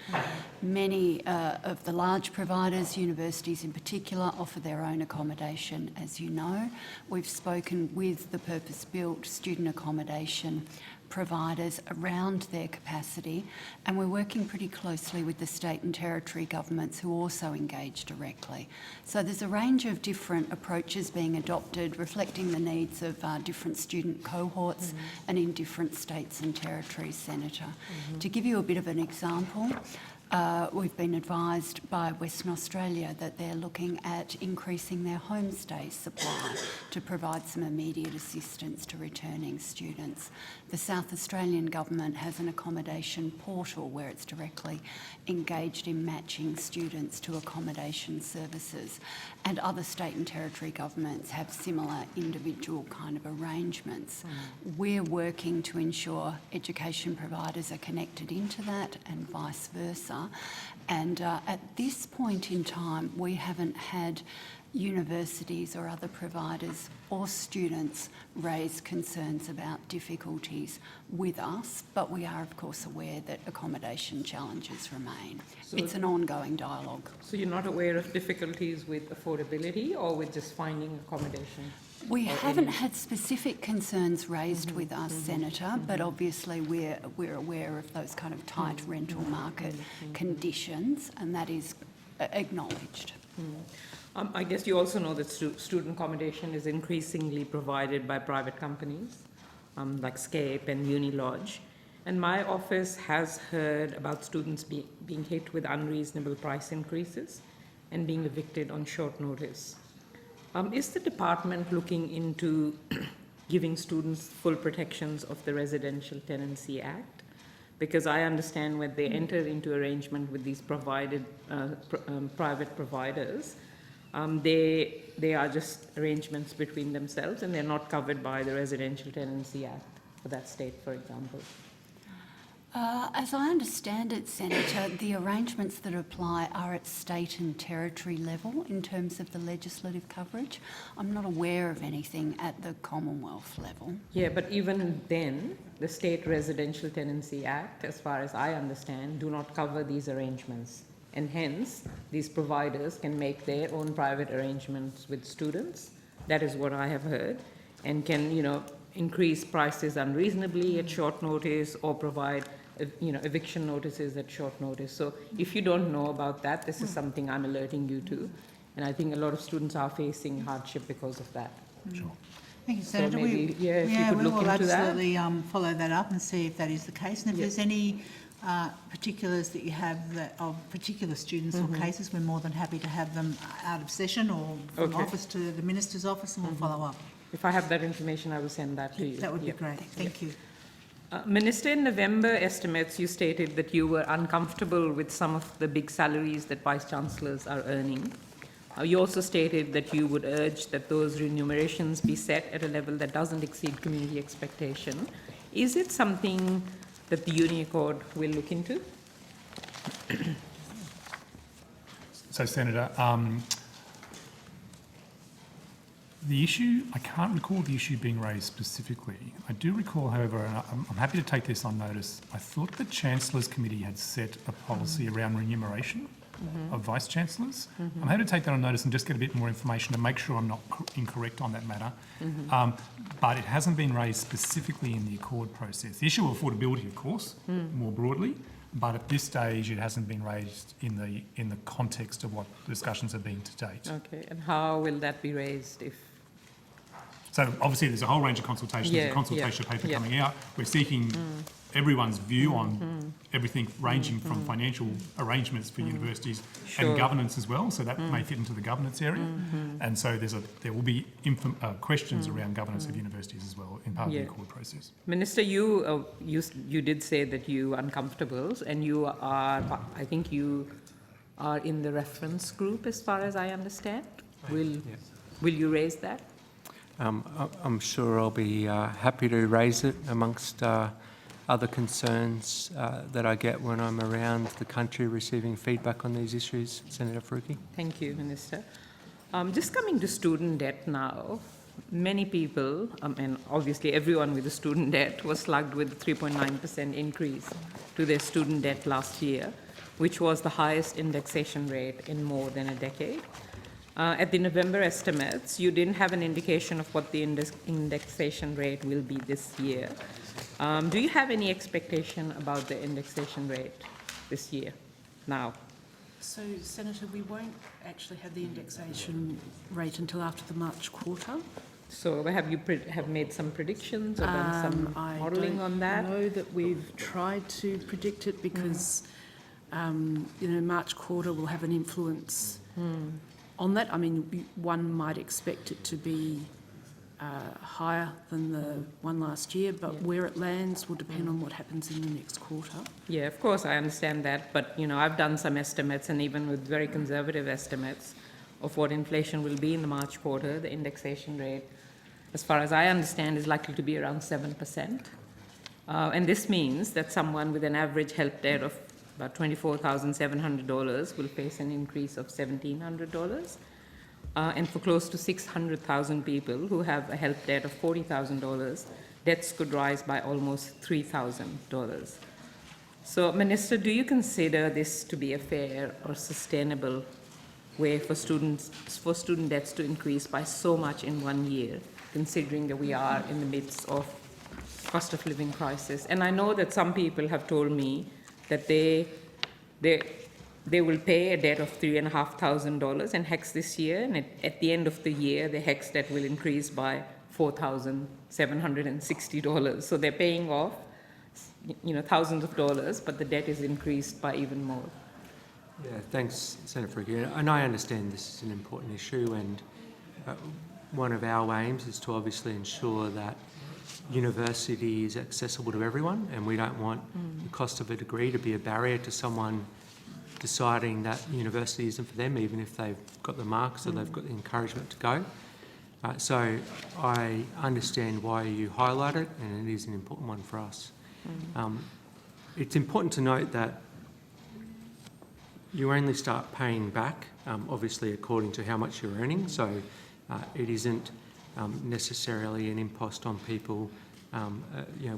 Many of the large providers, universities in particular, offer their own accommodation, as you know. We've spoken with the purpose-built student accommodation providers around their capacity, and we're working pretty closely with the state and territory governments who also engage directly. So there's a range of different approaches being adopted reflecting the needs of different student cohorts and in different states and territories, Senator. To give you a bit of an example, we've been advised by Western Australia that they're looking at increasing their homestay supply to provide some immediate assistance to returning students. The South Australian government has an accommodation portal where it's directly engaged in matching students to accommodation services, and other state and territory governments have similar individual kind of arrangements. We're working to ensure education providers are connected into that and vice versa. And at this point in time, we haven't had universities or other providers or students raise concerns about difficulties with us, but we are of course aware that accommodation challenges remain. So it's an ongoing dialogue. So you're not aware of difficulties with affordability or with just finding accommodation? We haven't had specific concerns raised with us, Senator, but obviously we're aware of those kind of tight rental market conditions, and that is acknowledged. I guess you also know that student accommodation is increasingly provided by private companies like Scape and Unilodge. And my office has heard about students being hit with unreasonable price increases and being evicted on short notice. Is the department looking into giving students full protections of the Residential Tenancy Act? Because I understand when they enter into arrangement with these private providers, they are just arrangements between themselves and they're not covered by the Residential Tenancy Act for that state, for example. As I understand it, Senator, the arrangements that apply are at state and territory level in terms of the legislative coverage. I'm not aware of anything at the Commonwealth level. Yeah, but even then, the State Residential Tenancy Act, as far as I understand, do not cover these arrangements. And hence, these providers can make their own private arrangements with students. That is what I have heard. And can, increase prices unreasonably at short notice or provide eviction notices at short notice. So if you don't know about that, this is something I'm alerting you to. And I think a lot of students are facing hardship because of that. Sure. Thank you, So Senator. maybe, if you could look into that. We will absolutely follow that up and see if that is the case. And if there's any particulars that you have of particular students or cases, we're more than happy to have them out of session or from office to the Minister's office, and we'll follow up. If I have that information, I will send that to you. That would be great. Thank you. Minister, in November estimates, you stated that you were uncomfortable with some of the big salaries that Vice-Chancellors are earning. You also stated that you would urge that those remunerations be set at a level that doesn't exceed community expectation. Is it something that the Uni Accord will look into? So, Senator, The issue, I can't recall the issue being raised specifically. I do recall, however, and I'm happy to take this on notice, I thought the Chancellor's Committee had set a policy around remuneration of Vice-Chancellors. I'm happy to take that on notice and just get a bit more information to make sure I'm not incorrect on that matter. But it hasn't been raised specifically in the accord process. The issue of affordability, of course, more broadly, but at this stage it hasn't been raised in the context of what discussions have been to date. Okay, and how will that be raised if? So obviously there's a whole range of consultations. There's a consultation paper coming out. We're seeking everyone's view on everything ranging from financial arrangements for universities and governance as well. So that may fit into the governance area. And so there will be questions around governance of universities as well in part of the accord process. Minister, you did say that you are uncomfortable, and you are, I think you are in the reference group as far as I understand. Will you raise that? I'm sure I'll be happy to raise it amongst other concerns that I get when I'm around the country receiving feedback on these issues. Senator Faruqi. Thank you, Minister. Just coming to student debt now, many people, and obviously everyone with a student debt, was slugged with a 3.9% increase to their student debt last year, which was the highest indexation rate in more than a decade. At the November estimates, you didn't have an indication of what the indexation rate will be this year. Do you have any expectation about the indexation rate this year, now? So, Senator, we won't actually have the indexation rate until after the March quarter. So have you have made some predictions or done some modelling on that? I know that we've tried to predict it because, March quarter will have an influence on that. I mean, one might expect it to be higher than the one last year, but where it lands will depend on what happens in the next quarter. Yeah, of course, I understand that. But, I've done some estimates, and even with very conservative estimates of what inflation will be in the March quarter, the indexation rate, as far as I understand, is likely to be around 7%. And this means that someone with an average help debt of about $24,700 will face an increase of $1,700. And for close to 600,000 people who have a help debt of $40,000, debts could rise by almost $3,000. So, Minister, do you consider this to be a fair or sustainable way for student debts to increase by so much in 1 year, considering that we are in the midst of cost of living crisis? And I know that some people have told me that they will pay a debt of $3,500 in HECS this year, and at the end of the year, the HECS debt will increase by $4,760. So they're paying off, thousands of dollars, but the debt is increased by even more. Yeah, thanks, Senator Faruqi. And I understand this is an important issue, and one of our aims is to obviously ensure that university is accessible to everyone, and we don't want the cost of a degree to be a barrier to someone deciding that university isn't for them, even if they've got the marks or they've got the encouragement to go. So I understand why you highlight it, and it is an important one for us. It's important to note that you only start paying back, obviously, according to how much you're earning. So it isn't necessarily an impost on people,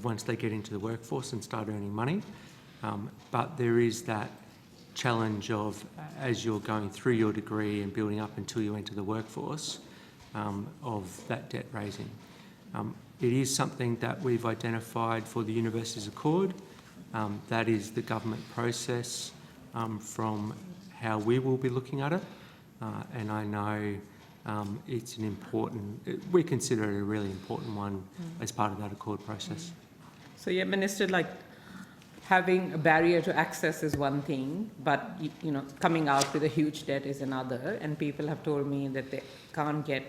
once they get into the workforce and start earning money. But there is that challenge of, as you're going through your degree and building up until you enter the workforce, of that debt raising. It is something that we've identified for the Universities Accord. That is the government process from how we will be looking at it. And I know it's an important, we consider it a really important one as part of that Accord process. So, yeah, Minister, having a barrier to access is one thing, but coming out with a huge debt is another. And people have told me that they can't get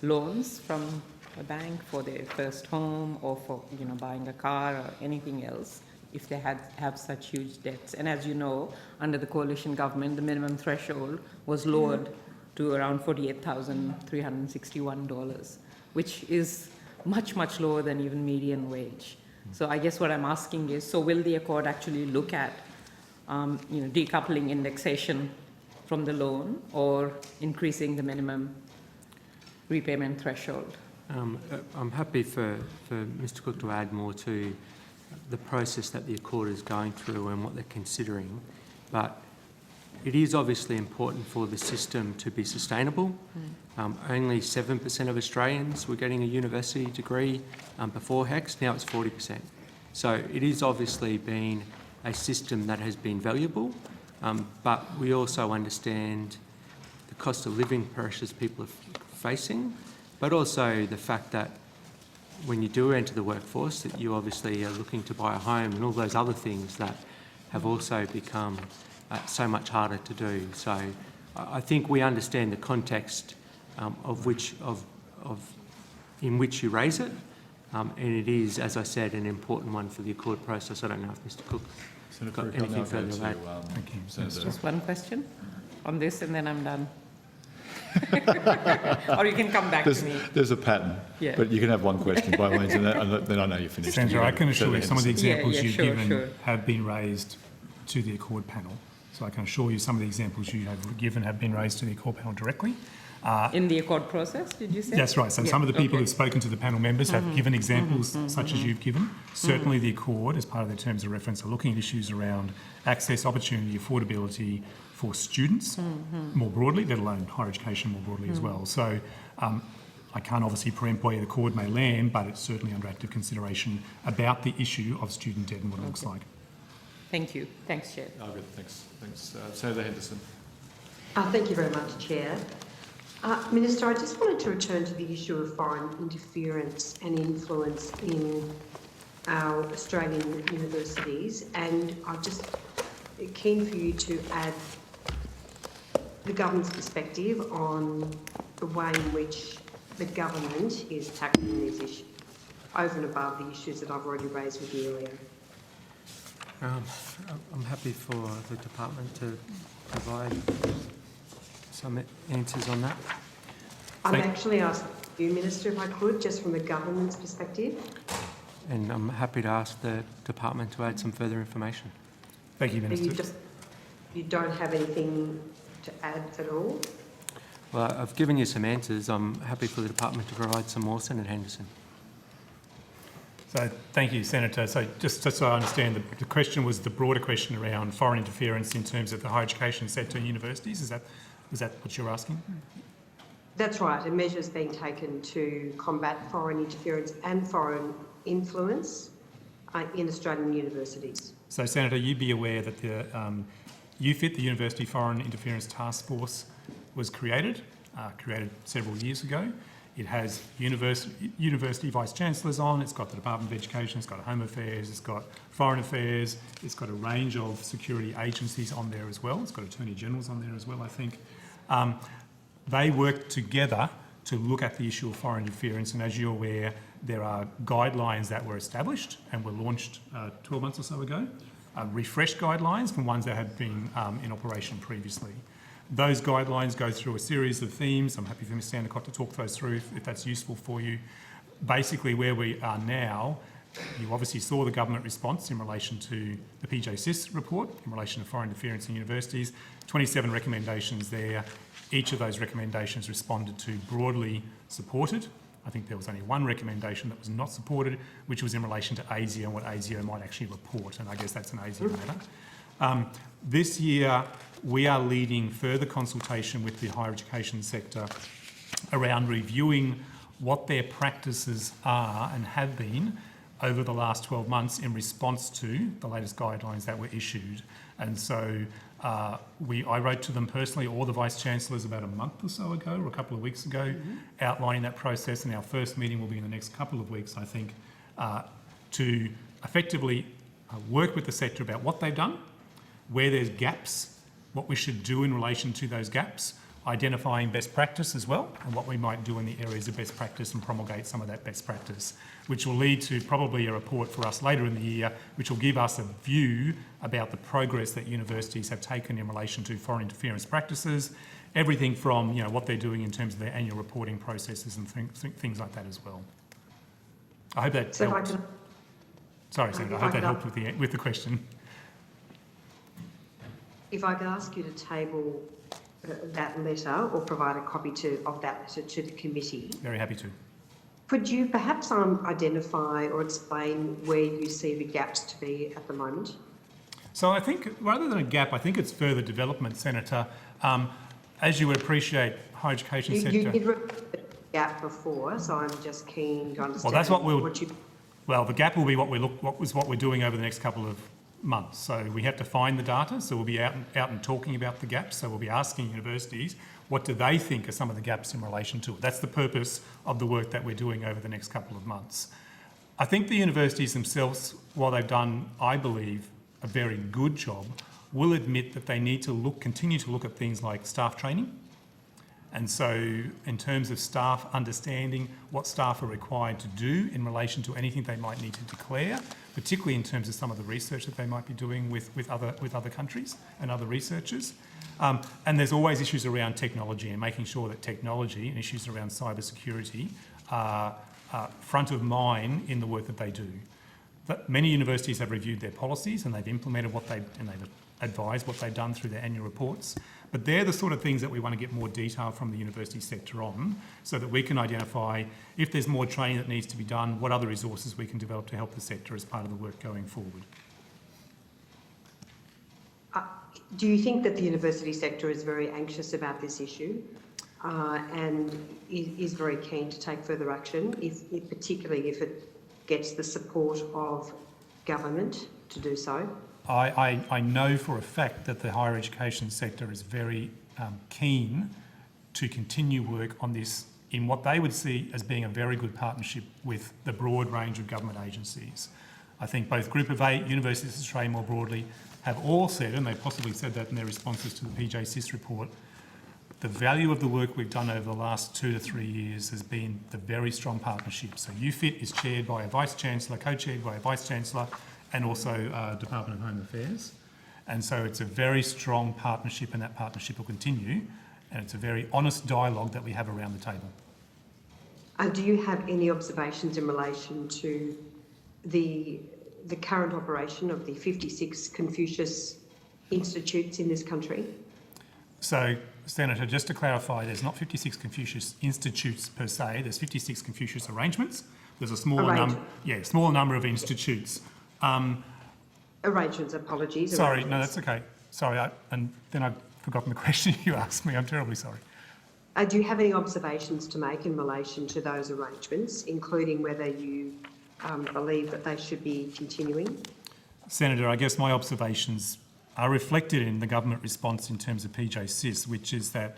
loans from a bank for their first home or for buying a car or anything else if they have such huge debts. And as you know, under the coalition government, the minimum threshold was lowered to around $48,361, which is much, much lower than even median wage. So I guess what I'm asking is, so will the Accord actually look at, decoupling indexation from the loan or increasing the minimum repayment threshold. I'm happy for Mr Cook to add more to the process that the Accord is going through and what they're considering, but it is obviously important for the system to be sustainable. Only 7% of Australians were getting a university degree before HECS, now it's 40%. So it is obviously been a system that has been valuable, but we also understand the cost of living pressures people are facing, but also the fact that when you do enter the workforce, that you obviously are looking to buy a home and all those other things that have also become so much harder to do. So I think we understand the context in which you raise it, and it is, as I said, an important one for the Accord process. I don't know if Mr Cook has got anything further to add. Just one question on this and then I'm done. Or you can come back to me. There's a pattern, Yeah. but you can have one question by all means, and then I know you're finished. Sandra, I can assure you some of the examples you've sure, given sure. have been raised to the Accord panel. So I can assure you some of the examples you have given have been raised to the Accord panel directly. In the Accord process, did you say? That's right. So some of the people who've spoken to the panel members have given examples such as you've given. Certainly the Accord, as part of their terms of reference, are looking at issues around access, opportunity, affordability for students more broadly, let alone higher education more broadly as well. So I can't obviously preempt where the Accord may land, but it's certainly under active consideration about the issue of student debt and what it looks like. Thank you. Thanks, Chair. Oh, good. Thanks. Senator Henderson. Thank you very much, Chair. Minister, I just wanted to return to the issue of foreign interference and influence in our Australian universities, and I'm just keen for you to add the government's perspective on the way in which the government is tackling these issues, over and above the issues that I've already raised with you earlier. I'm happy for the department to provide some answers on that. I'm actually asking you, Minister, if I could, just from the government's perspective. And I'm happy to ask the department to add some further information. Thank you, Minister. You don't have anything to add at all? Well, I've given you some answers. I'm happy for the department to provide some more, Senator Henderson. So thank you, Senator. So just so I understand, the question was the broader question around foreign interference in terms of the higher education sector and universities. Is that what you're asking? That's right, and measures being taken to combat foreign interference and foreign influence in Australian universities. So, Senator, you'd be aware that the UFIT, the University Foreign Interference Task Force, was created several years ago. It has university vice-chancellors on, it's got the Department of Education, it's got Home Affairs, it's got Foreign Affairs, it's got a range of security agencies on there as well. It's got Attorney Generals on there as well, I think. They work together to look at the issue of foreign interference, and as you're aware, there are guidelines that were established and were launched 12 months or so ago, refreshed guidelines from ones that had been in operation previously. Those guidelines go through a series of themes. I'm happy for Ms Sandicott to talk those through if that's useful for you. Basically, where we are now, you obviously saw the government response in relation to the PJSIS report in relation to foreign interference in universities. 27 recommendations there. Each of those recommendations responded to, broadly supported. I think there was only one recommendation that was not supported, which was in relation to ASIO and what ASIO might actually report, and I guess that's an ASIO matter. This year, we are leading further consultation with the higher education sector around reviewing what their practices are and have been over the last 12 months in response to the latest guidelines that were issued. And so I wrote to them personally, all the Vice-Chancellors, about a month or so ago, or a couple of weeks ago, outlining that process, and our first meeting will be in the next couple of weeks, I think, to effectively work with the sector about what they've done, where there's gaps, what we should do in relation to those gaps, identifying best practice as well, and what we might do in the areas of best practice and promulgate some of that best practice, which will lead to probably a report for us later in the year, which will give us a view about the progress that universities have taken in relation to foreign interference practices, everything from what they're doing in terms of their annual reporting processes and things like that as well. I hope that helped. Sorry, Senator, I hope that helped with the question. If I could ask you to table that letter or provide a copy of that letter to the committee. Very happy to. Could you perhaps identify or explain where you see the gaps to be at the moment? So I think, rather than a gap, I think it's further development, Senator. As you would appreciate, higher education sector... You did refer to the gap before, so I'm just keen to understand. Well, that's what we'll... what you... Well, the gap will be what we're doing over the next couple of months. So we have to find the data. So we'll be out and talking about the gaps. So we'll be asking universities, what do they think are some of the gaps in relation to it? That's the purpose of the work that we're doing over the next couple of months. I think the universities themselves, while they've done, I believe, a very good job, will admit that they need to continue to look at things like staff training. And so in terms of staff understanding what staff are required to do in relation to anything they might need to declare, particularly in terms of some of the research that they might be doing with other countries and other researchers. And there's always issues around technology and making sure that technology and issues around cybersecurity are front of mind in the work that they do. But many universities have reviewed their policies and they've implemented they've advised what they've done through their annual reports. But they're the sort of things that we want to get more detail from the university sector on, so that we can identify if there's more training that needs to be done, what other resources we can develop to help the sector as part of the work going forward. Do you think that the university sector is very anxious about this issue and is very keen to take further action, particularly if it gets the support of government to do so? I know for a fact that the higher education sector is very keen to continue work on this in what they would see as being a very good partnership with the broad range of government agencies. I think both Group of 8, Universities of Australia more broadly, have all said, and they possibly said that in their responses to the PJSIS report, the value of the work we've done over the last 2 to 3 years has been the very strong partnership. So UFIT is chaired by a Vice-Chancellor, co-chaired by a Vice-Chancellor, and also Department of Home Affairs. And so it's a very strong partnership, and that partnership will continue. And it's a very honest dialogue that we have around the table. Do you have any observations in relation to the current operation of the 56 Confucius Institutes in this country? So, Senator, just to clarify, there's not 56 Confucius Institutes per se, there's 56 Confucius arrangements. There's a smaller number of institutes. Arrangements, apologies. Sorry, no, that's okay. Sorry, and then I've forgotten the question you asked me. I'm terribly sorry. Do you have any observations to make in relation to those arrangements, including whether you believe that they should be continuing? Senator, I guess my observations are reflected in the government response in terms of PJSIS, which is that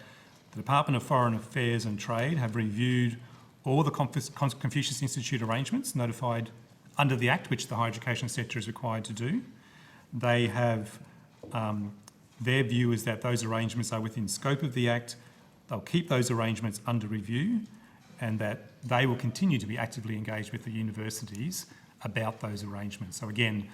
the Department of Foreign Affairs and Trade have reviewed all the Confucius Institute arrangements notified under the Act, which the higher education sector is required to do. They have, their view is that those arrangements are within scope of the Act. They'll keep those arrangements under review, and that they will continue to be actively engaged with the universities about those arrangements. So again,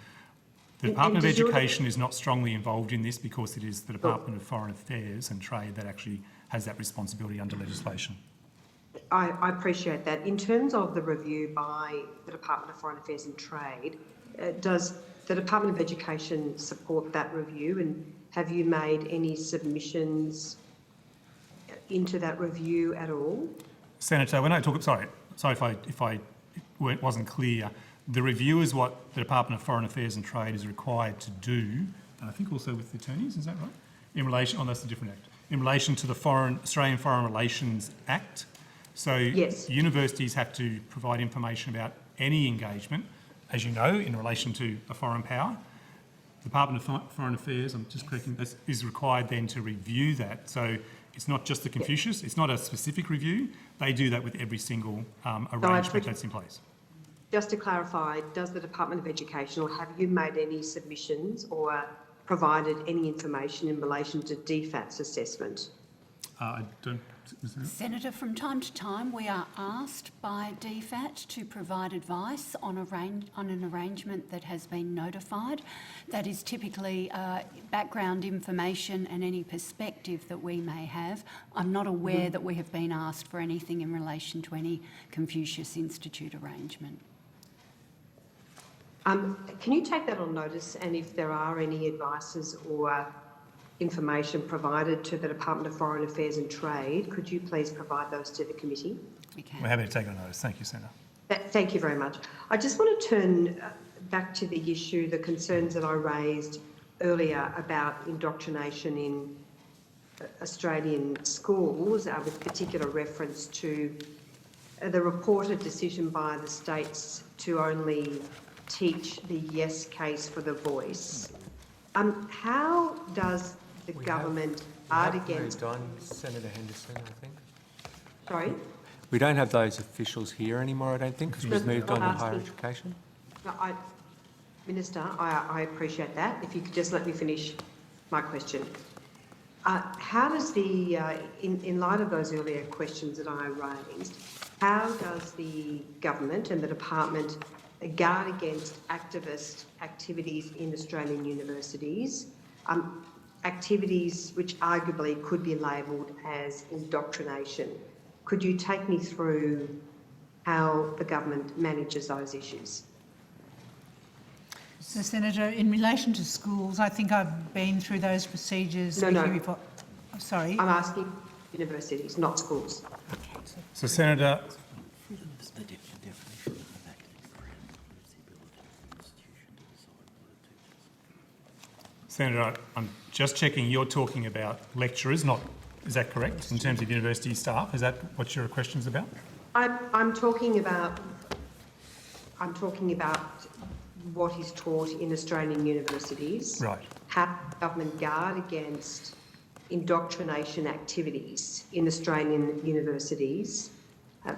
the Department of Education is not strongly involved in this because it is the Department of Foreign Affairs and Trade that actually has that responsibility under legislation. I appreciate that. In terms of the review by the Department of Foreign Affairs and Trade, does the Department of Education support that review, and have you made any submissions into that review at all? Senator, when I talk, sorry if I wasn't clear. The review is what the Department of Foreign Affairs and Trade is required to do, and I think also with the attorneys, is that right? In relation, that's a different act. In relation to the Australian Foreign Relations Act. So yes. Universities have to provide information about any engagement, as you know, in relation to a foreign power. The Department of Foreign Affairs, I'm just correcting, is required then to review that. So it's not just the Confucius, it's not a specific review. They do that with every single arrangement that's in place. Just to clarify, does the Department of Education, or have you made any submissions or provided any information in relation to DFAT's assessment? I don't... Senator, from time to time we are asked by DFAT to provide advice on an arrangement that has been notified. That is typically background information and any perspective that we may have. I'm not aware that we have been asked for anything in relation to any Confucius Institute arrangement. Can you take that on notice, and if there are any advices or information provided to the Department of Foreign Affairs and Trade. Could you please provide those to the committee? We're happy to take on notice. Thank you, Senator. Thank you very much. I just want to turn back to the issue, the concerns that I raised earlier about indoctrination in Australian schools, with particular reference to the reported decision by the states to only teach the yes case for the voice. How does the government guard against... moved on, Senator Henderson, I think. Sorry? We don't have those officials here anymore, I don't think, because we've moved on to higher education. No, Minister, I appreciate that. If you could just let me finish my question. How does the, in light of those earlier questions that I raised, how does the government and the department guard against activist activities in Australian universities, activities which arguably could be labelled as indoctrination? Could you take me through how the government manages those issues? So, Senator, in relation to schools, I think I've been through those procedures No, with no. you before. Sorry? I'm asking universities, not schools. So, Senator, I'm just checking, you're talking about lecturers, not, is that correct, in terms of university staff? Is that what your question's about? I'm talking about what is taught in Australian universities. Right. How the government guard against indoctrination activities in Australian universities,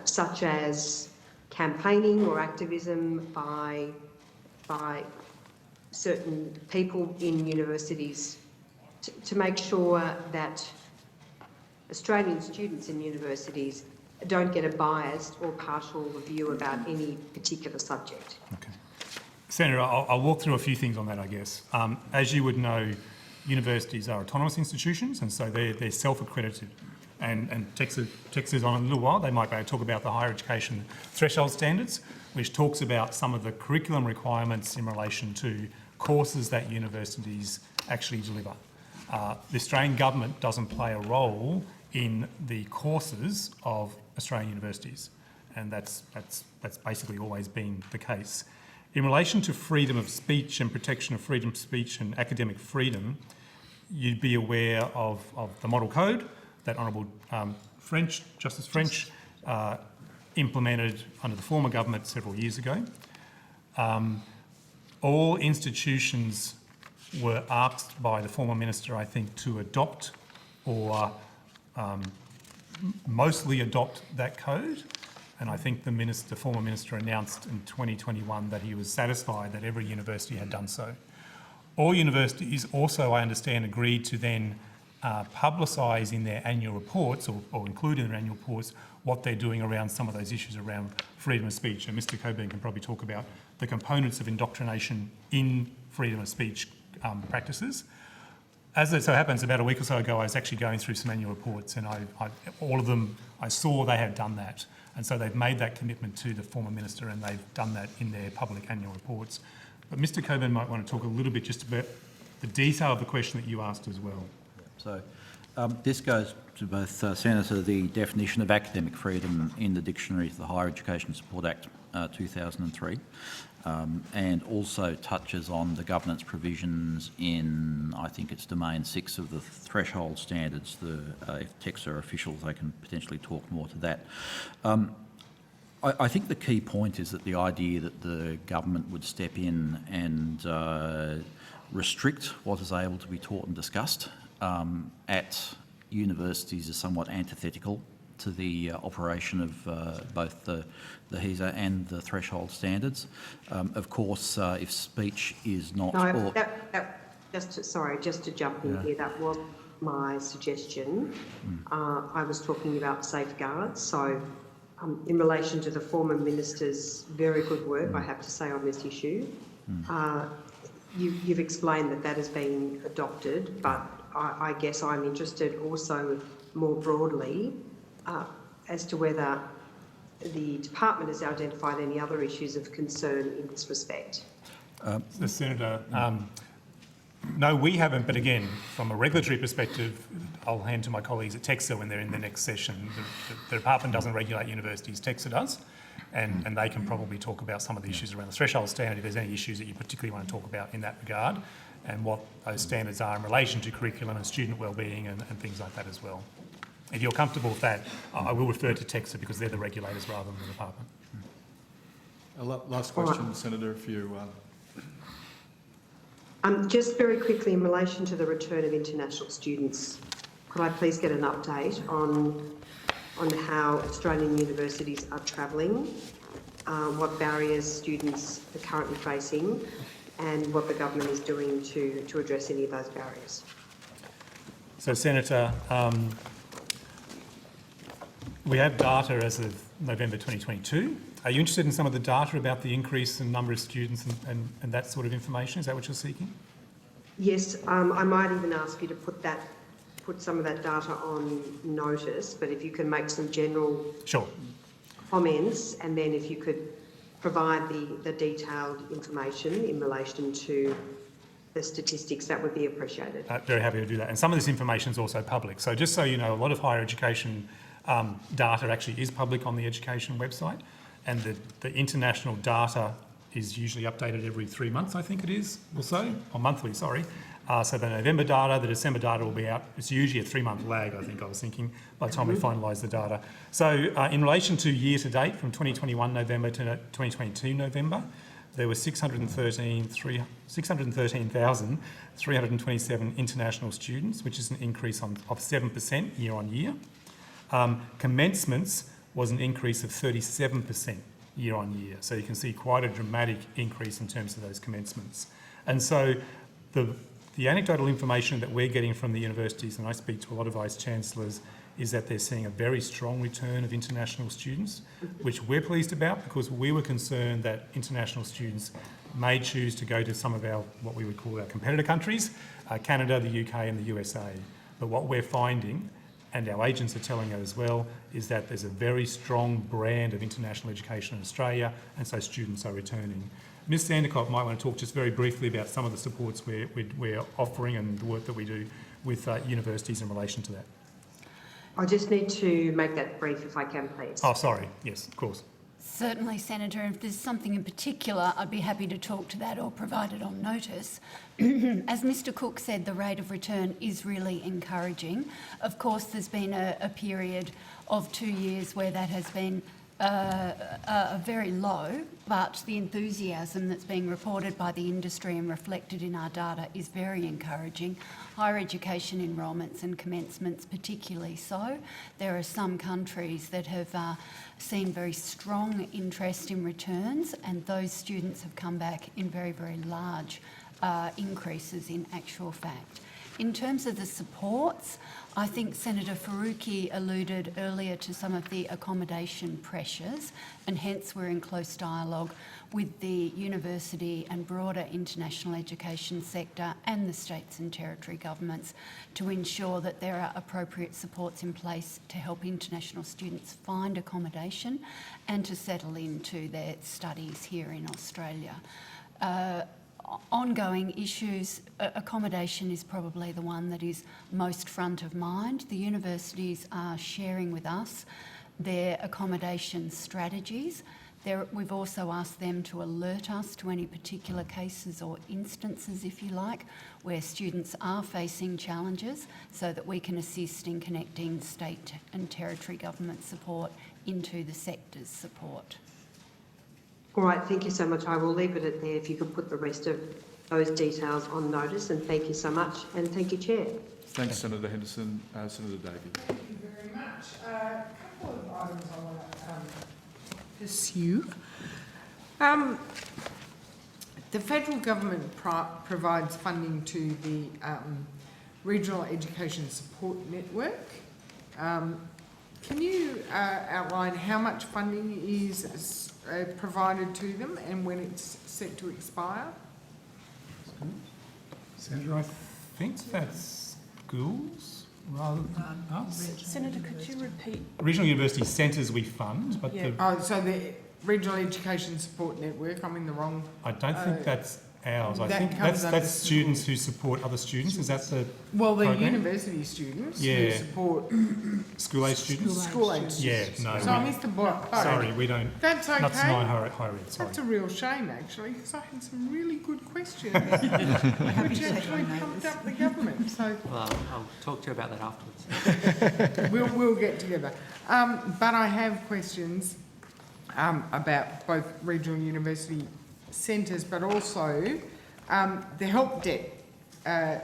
such as campaigning or activism by certain people in universities to make sure that Australian students in universities don't get a biased or partial view about any particular subject. Okay. Senator, I'll walk through a few things on that, I guess. As you would know, universities are autonomous institutions, and so they're self-accredited. And Tex is on in a little while. They might be able to talk about the higher education threshold standards, which talks about some of the curriculum requirements in relation to courses that universities actually deliver. The Australian government doesn't play a role in the courses of Australian universities, and that's basically always been the case. In relation to freedom of speech and protection of freedom of speech and academic freedom, you'd be aware of the Model Code that Honourable Justice French implemented under the former government several years ago. All institutions were asked by the former minister, I think, to adopt or mostly adopt that code. And I think the former minister announced in 2021 that he was satisfied that every university had done so. All universities also, I understand, agreed to then publicise in their annual reports or include in their annual reports what they're doing around some of those issues around freedom of speech. And Mr Coburn can probably talk about the components of indoctrination in freedom of speech practices. As it so happens, about a week or so ago, I was actually going through some annual reports, and all of them, I saw they had done that. And so they've made that commitment to the former minister, and they've done that in their public annual reports. But Mr Coburn might want to talk a little bit just about the detail of the question that you asked as well. So this goes to both, Senator, the definition of academic freedom in the dictionary to the Higher Education Support Act 2003, and also touches on the governance provisions in, I think it's Domain 6 of the threshold standards. If techs are officials, they can potentially talk more to that. I think the key point is that the idea that the government would step in and restrict what is able to be taught and discussed at universities is somewhat antithetical to the operation of both the HESA and the threshold standards. Of course, if speech is not... No, just to jump in here, that was my suggestion. I was talking about safeguards. So in relation to the former minister's very good work, I have to say, on this issue, you've explained that has been adopted, but I guess I'm interested also more broadly as to whether the department has identified any other issues of concern in this respect. So, Senator, No, we haven't, but again, from a regulatory perspective, I'll hand to my colleagues at TEXA when they're in the next session. The department doesn't regulate universities, TEXA does, and they can probably talk about some of the issues around the threshold standard if there's any issues that you particularly want to talk about in that regard, and what those standards are in relation to curriculum and student wellbeing and things like that as well. If you're comfortable with that, I will refer to TEXA because they're the regulators rather than the department. Last question, Senator, if you... Just very quickly, in relation to the return of international students, could I please get an update on how Australian universities are travelling, what barriers students are currently facing, and what the government is doing to address any of those barriers? So, Senator, we have data as of November 2022. Are you interested in some of the data about the increase in number of students and that sort of information? Is that what you're seeking? Yes, I might even ask you to put some of that data on notice, but if you can make some general comments, and then if you could provide the detailed information in relation to the statistics, that would be appreciated. Very happy to do that. And some of this information is also public. So just so you know, a lot of higher education data actually is public on the education website, and the international data is usually updated every 3 months, I think it is, or so, or monthly, sorry. So the November data, the December data will be out. It's usually a 3-month lag, I think I was thinking, by the time we finalise the data. So in relation to year to date, from 2021 November to 2022 November, there were 613,327 international students, which is an increase of 7% year on year. Commencements was an increase of 37% year on year. So you can see quite a dramatic increase in terms of those commencements. And so the anecdotal information that we're getting from the universities, and I speak to a lot of vice-chancellors, is that they're seeing a very strong return of international students, which we're pleased about because we were concerned that international students may choose to go to some of our, what we would call our competitor countries, Canada, the UK and the USA. But what we're finding, and our agents are telling us as well, is that there's a very strong brand of international education in Australia, and so students are returning. Ms Sandercock might want to talk just very briefly about some of the supports we're offering and the work that we do with universities in relation to that. I just need to make that brief if I can, please. Oh, sorry. Yes, of course. Certainly, Senator. If there's something in particular, I'd be happy to talk to that or provide it on notice. As Mr Cook said, the rate of return is really encouraging. Of course, there's been a period of 2 years where that has been very low, but the enthusiasm that's being reported by the industry and reflected in our data is very encouraging. Higher education enrolments and commencements particularly so. There are some countries that have seen very strong interest in returns, and those students have come back in very, very large increases in actual fact. In terms of the supports, I think Senator Faruqi alluded earlier to some of the accommodation pressures, and hence we're in close dialogue with the university and broader international education sector and the states and territory governments to ensure that there are appropriate supports in place to help international students find accommodation and to settle into their studies here in Australia. Ongoing issues, accommodation is probably the one that is most front of mind. The universities are sharing with us their accommodation strategies. We've also asked them to alert us to any particular cases or instances, if you like, where students are facing challenges so that we can assist in connecting state and territory government support into the sector's support. All right, thank you so much. I will leave it at there if you could put the rest of those details on notice, and thank you so much, and thank you, Chair. Thanks, Senator Henderson. Senator Davey. Thank you very much. A couple of items I want to pursue. The federal government provides funding to the Regional Education Support Network. Can you outline how much funding is provided to them and when it's set to expire? Senator, I think that's schools rather than us. Senator, could you repeat? Regional university centres we fund, but So the Regional Education Support Network, I'm in the wrong... I don't think that's Ours, I That think comes under that's students who support other students. Is that the Well, the program? university students who Yeah. support School-age students? school-age Yeah, students. no. So I missed the block. Sorry, we don't. That's okay. Not to my higher ed, sorry. That's a real shame, actually, because I had some really good questions, which actually pumped up the government. So Well, I'll talk to you about that afterwards. we'll get together. But I have questions about both regional university centres, but also the help debt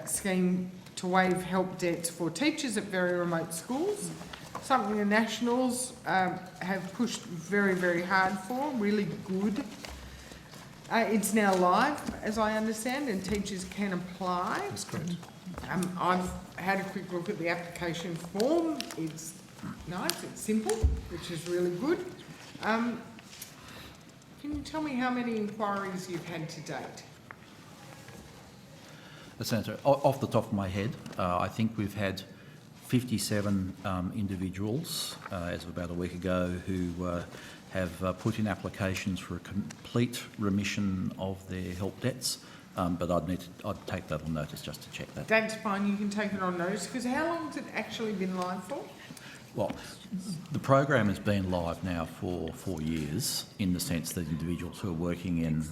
scheme to waive help debts for teachers at very remote schools. Something the Nationals have pushed very, very hard for, really good. It's now live, as I understand, and teachers can apply. That's correct. I've had a quick look at the application form. It's nice, it's simple, which is really good. Can you tell me how many inquiries you've had to date? Senator, off the top of my head, I think we've had 57 individuals as of about a week ago who have put in applications for a complete remission of their help debts, but I'd take that on notice just to check that. That's fine, you can take it on notice, because how long has it actually been live for? Well, the program has been live now for 4 years, in the sense that individuals who are working in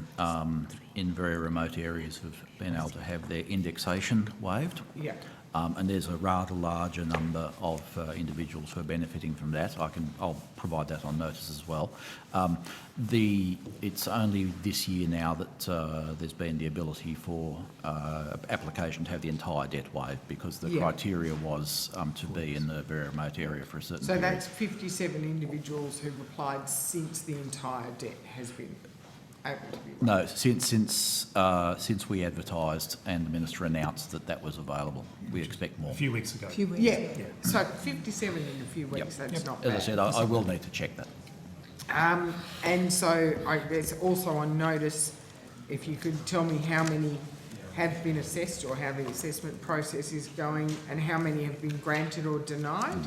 very remote areas have been able to have their indexation waived. Yeah. And there's a rather larger number of individuals who are benefiting from that. I'll provide that on notice as well. It's only this year now that there's been the ability for application to have the entire debt waived, because the criteria was to be in the very remote area for a certain So period. that's 57 individuals who've applied since the entire debt has been able to be waived? No, since we advertised and the Minister announced that was available. We expect more. A few weeks ago. Yeah, so 57 in a few weeks, that's not bad. As I said, I will need to check that. And so there's also on notice, if you could tell me how many have been assessed or how the assessment process is going, and how many have been granted or denied.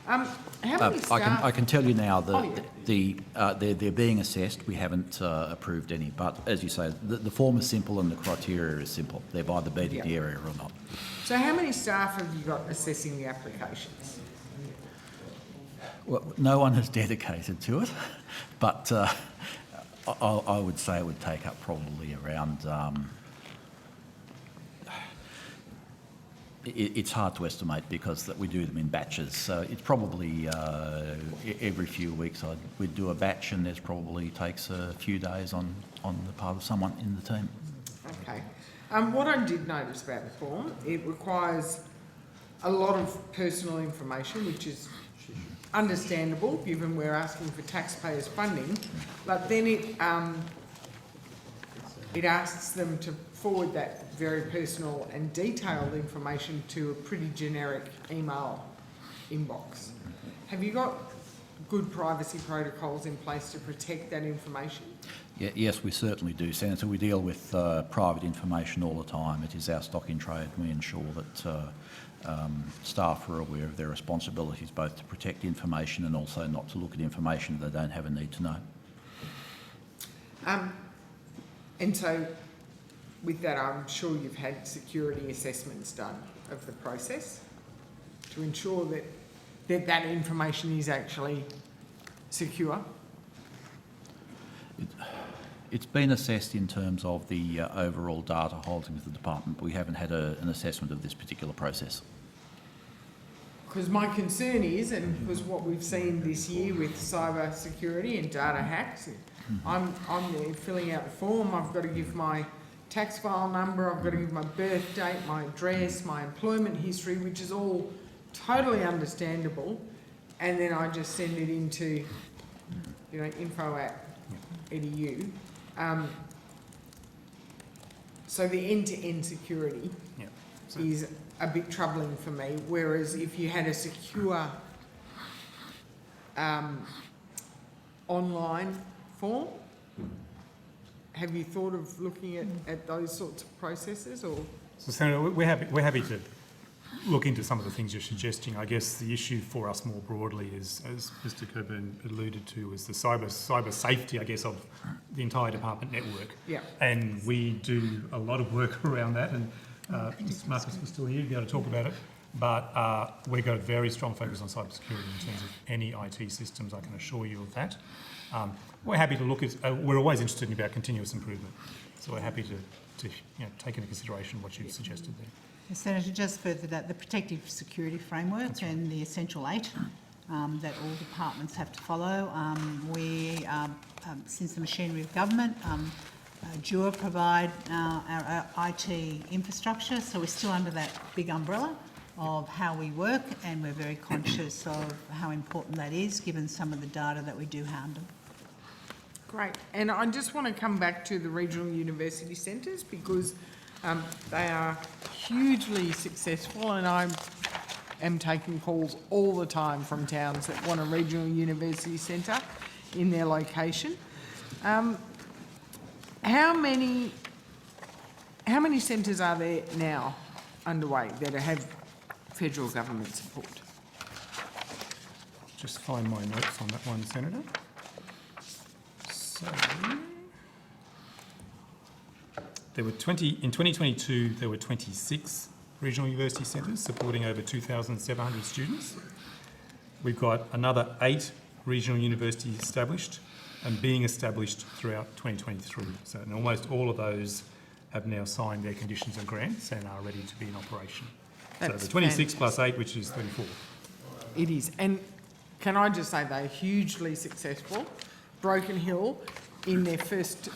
How many staff? I can tell you now that they're being assessed. We haven't approved any, but as you say, the form is simple and the criteria is simple. They're by the BDD area or not. So how many staff have you got assessing the applications? Well, no one has dedicated to it, but I would say it would take up probably around. It's hard to estimate because we do them in batches. So it's probably every few weeks we'd do a batch, and there's probably takes a few days on the part of someone in the team. Okay. What I did notice about the form, it requires a lot of personal information, which is understandable given we're asking for taxpayers' funding, but then it asks them to forward that very personal and detailed information to a pretty generic email inbox. Have you got good privacy protocols in place to protect that information? Yes, we certainly do, Senator. We deal with private information all the time. It is our stock in trade. We ensure that staff are aware of their responsibilities, both to protect information and also not to look at information they don't have a need to know. And so with that, I'm sure you've had security assessments done of the process to ensure that that information is actually secure. It's been assessed in terms of the overall data holdings of the department, but we haven't had an assessment of this particular process. Because my concern is, and because what we've seen this year with cyber security and data hacks, I'm there filling out the form, I've got to give my tax file number, I've got to give my birth date, my address, my employment history, which is all totally understandable, and then I just send it into, info@edu. So the end-to-end security is a bit troubling for me, whereas if you had a secure online form, have you thought of looking at those sorts of processes? Or So, Senator, we're happy to look into some of the things you're suggesting. I guess the issue for us more broadly is, as Mr. Coburn alluded to, is the cyber safety, I guess, of the entire department network. Yeah. And we do a lot of work around that, and if Marcus was still here, he'd be able to talk about it. But we've got a very strong focus on cybersecurity in terms of any IT systems, I can assure you of that. We're happy to look at, we're always interested in about continuous improvement. So we're happy to take into consideration what you've suggested there. Senator, just further that the protective security framework and the Essential 8 that all departments have to follow. We, since the machinery of government, DUA provide our IT infrastructure, so we're still under that big umbrella of how we work, and we're very conscious of how important that is, given some of the data that we do handle. Great. And I just want to come back to the regional university centres, because they are hugely successful, and I am taking calls all the time from towns that want a regional university centre in their location. How many centres are there now underway that have federal government support? Just find my notes on that one, Senator. So, there were in 2022, there were 26 regional university centres supporting over 2,700 students. We've got another 8 regional universities established and being established throughout 2023. So and almost all of those have now signed their conditions and grants and are ready to be in operation. That's so the 26 fantastic. plus 8, which is 34. It is. And can I just say they're hugely successful. Broken Hill, in their first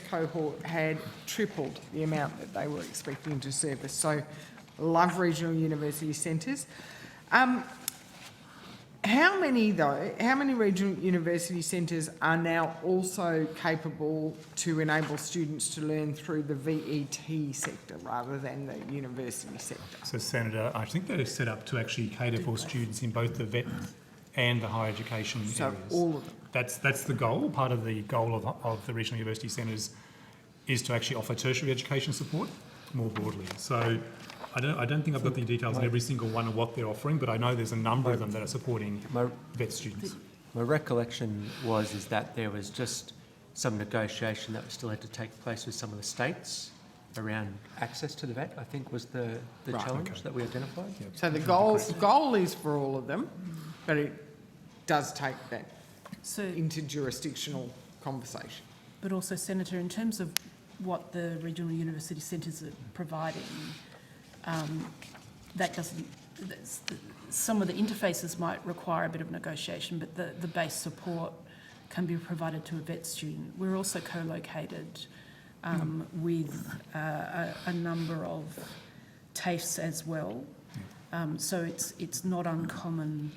cohort, had tripled the amount that they were expecting to service. So, love regional university centres. How many regional university centres are now also capable to enable students to learn through the VET sector rather than the university sector? So, Senator, I think they're set up to actually cater for students in both the VET and the higher education areas. All of them. That's the goal. Part of the goal of the regional university centres is to actually offer tertiary education support more broadly. So I don't think I've got the details on every single one of what they're offering, but I know there's a number of them that are supporting VET students. My recollection is that there was just some negotiation that still had to take place with some of the states around access to the VET, I think was the challenge that we identified. Yep. So the goal is for all of them, but it does take that interjurisdictional conversation. But also, Senator, in terms of what the regional university centres are providing, that doesn't. Some of the interfaces might require a bit of negotiation, but the base support can be provided to a VET student. We're also co-located with a number of TAFEs as well, so it's not uncommon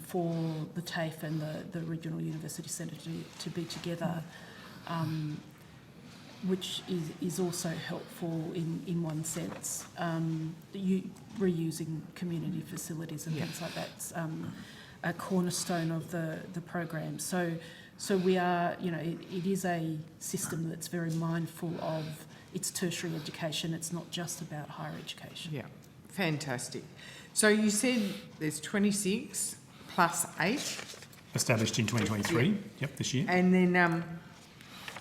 for the TAFE and the regional university centre to be together, which is also helpful in one sense. Reusing community facilities and things like that's a cornerstone of the program. So we are, it is a system that's very mindful of its tertiary education. It's not just about higher education. Yeah, fantastic. So you said there's 26 plus 8. Established in 2023, Yeah. yep, this year. And then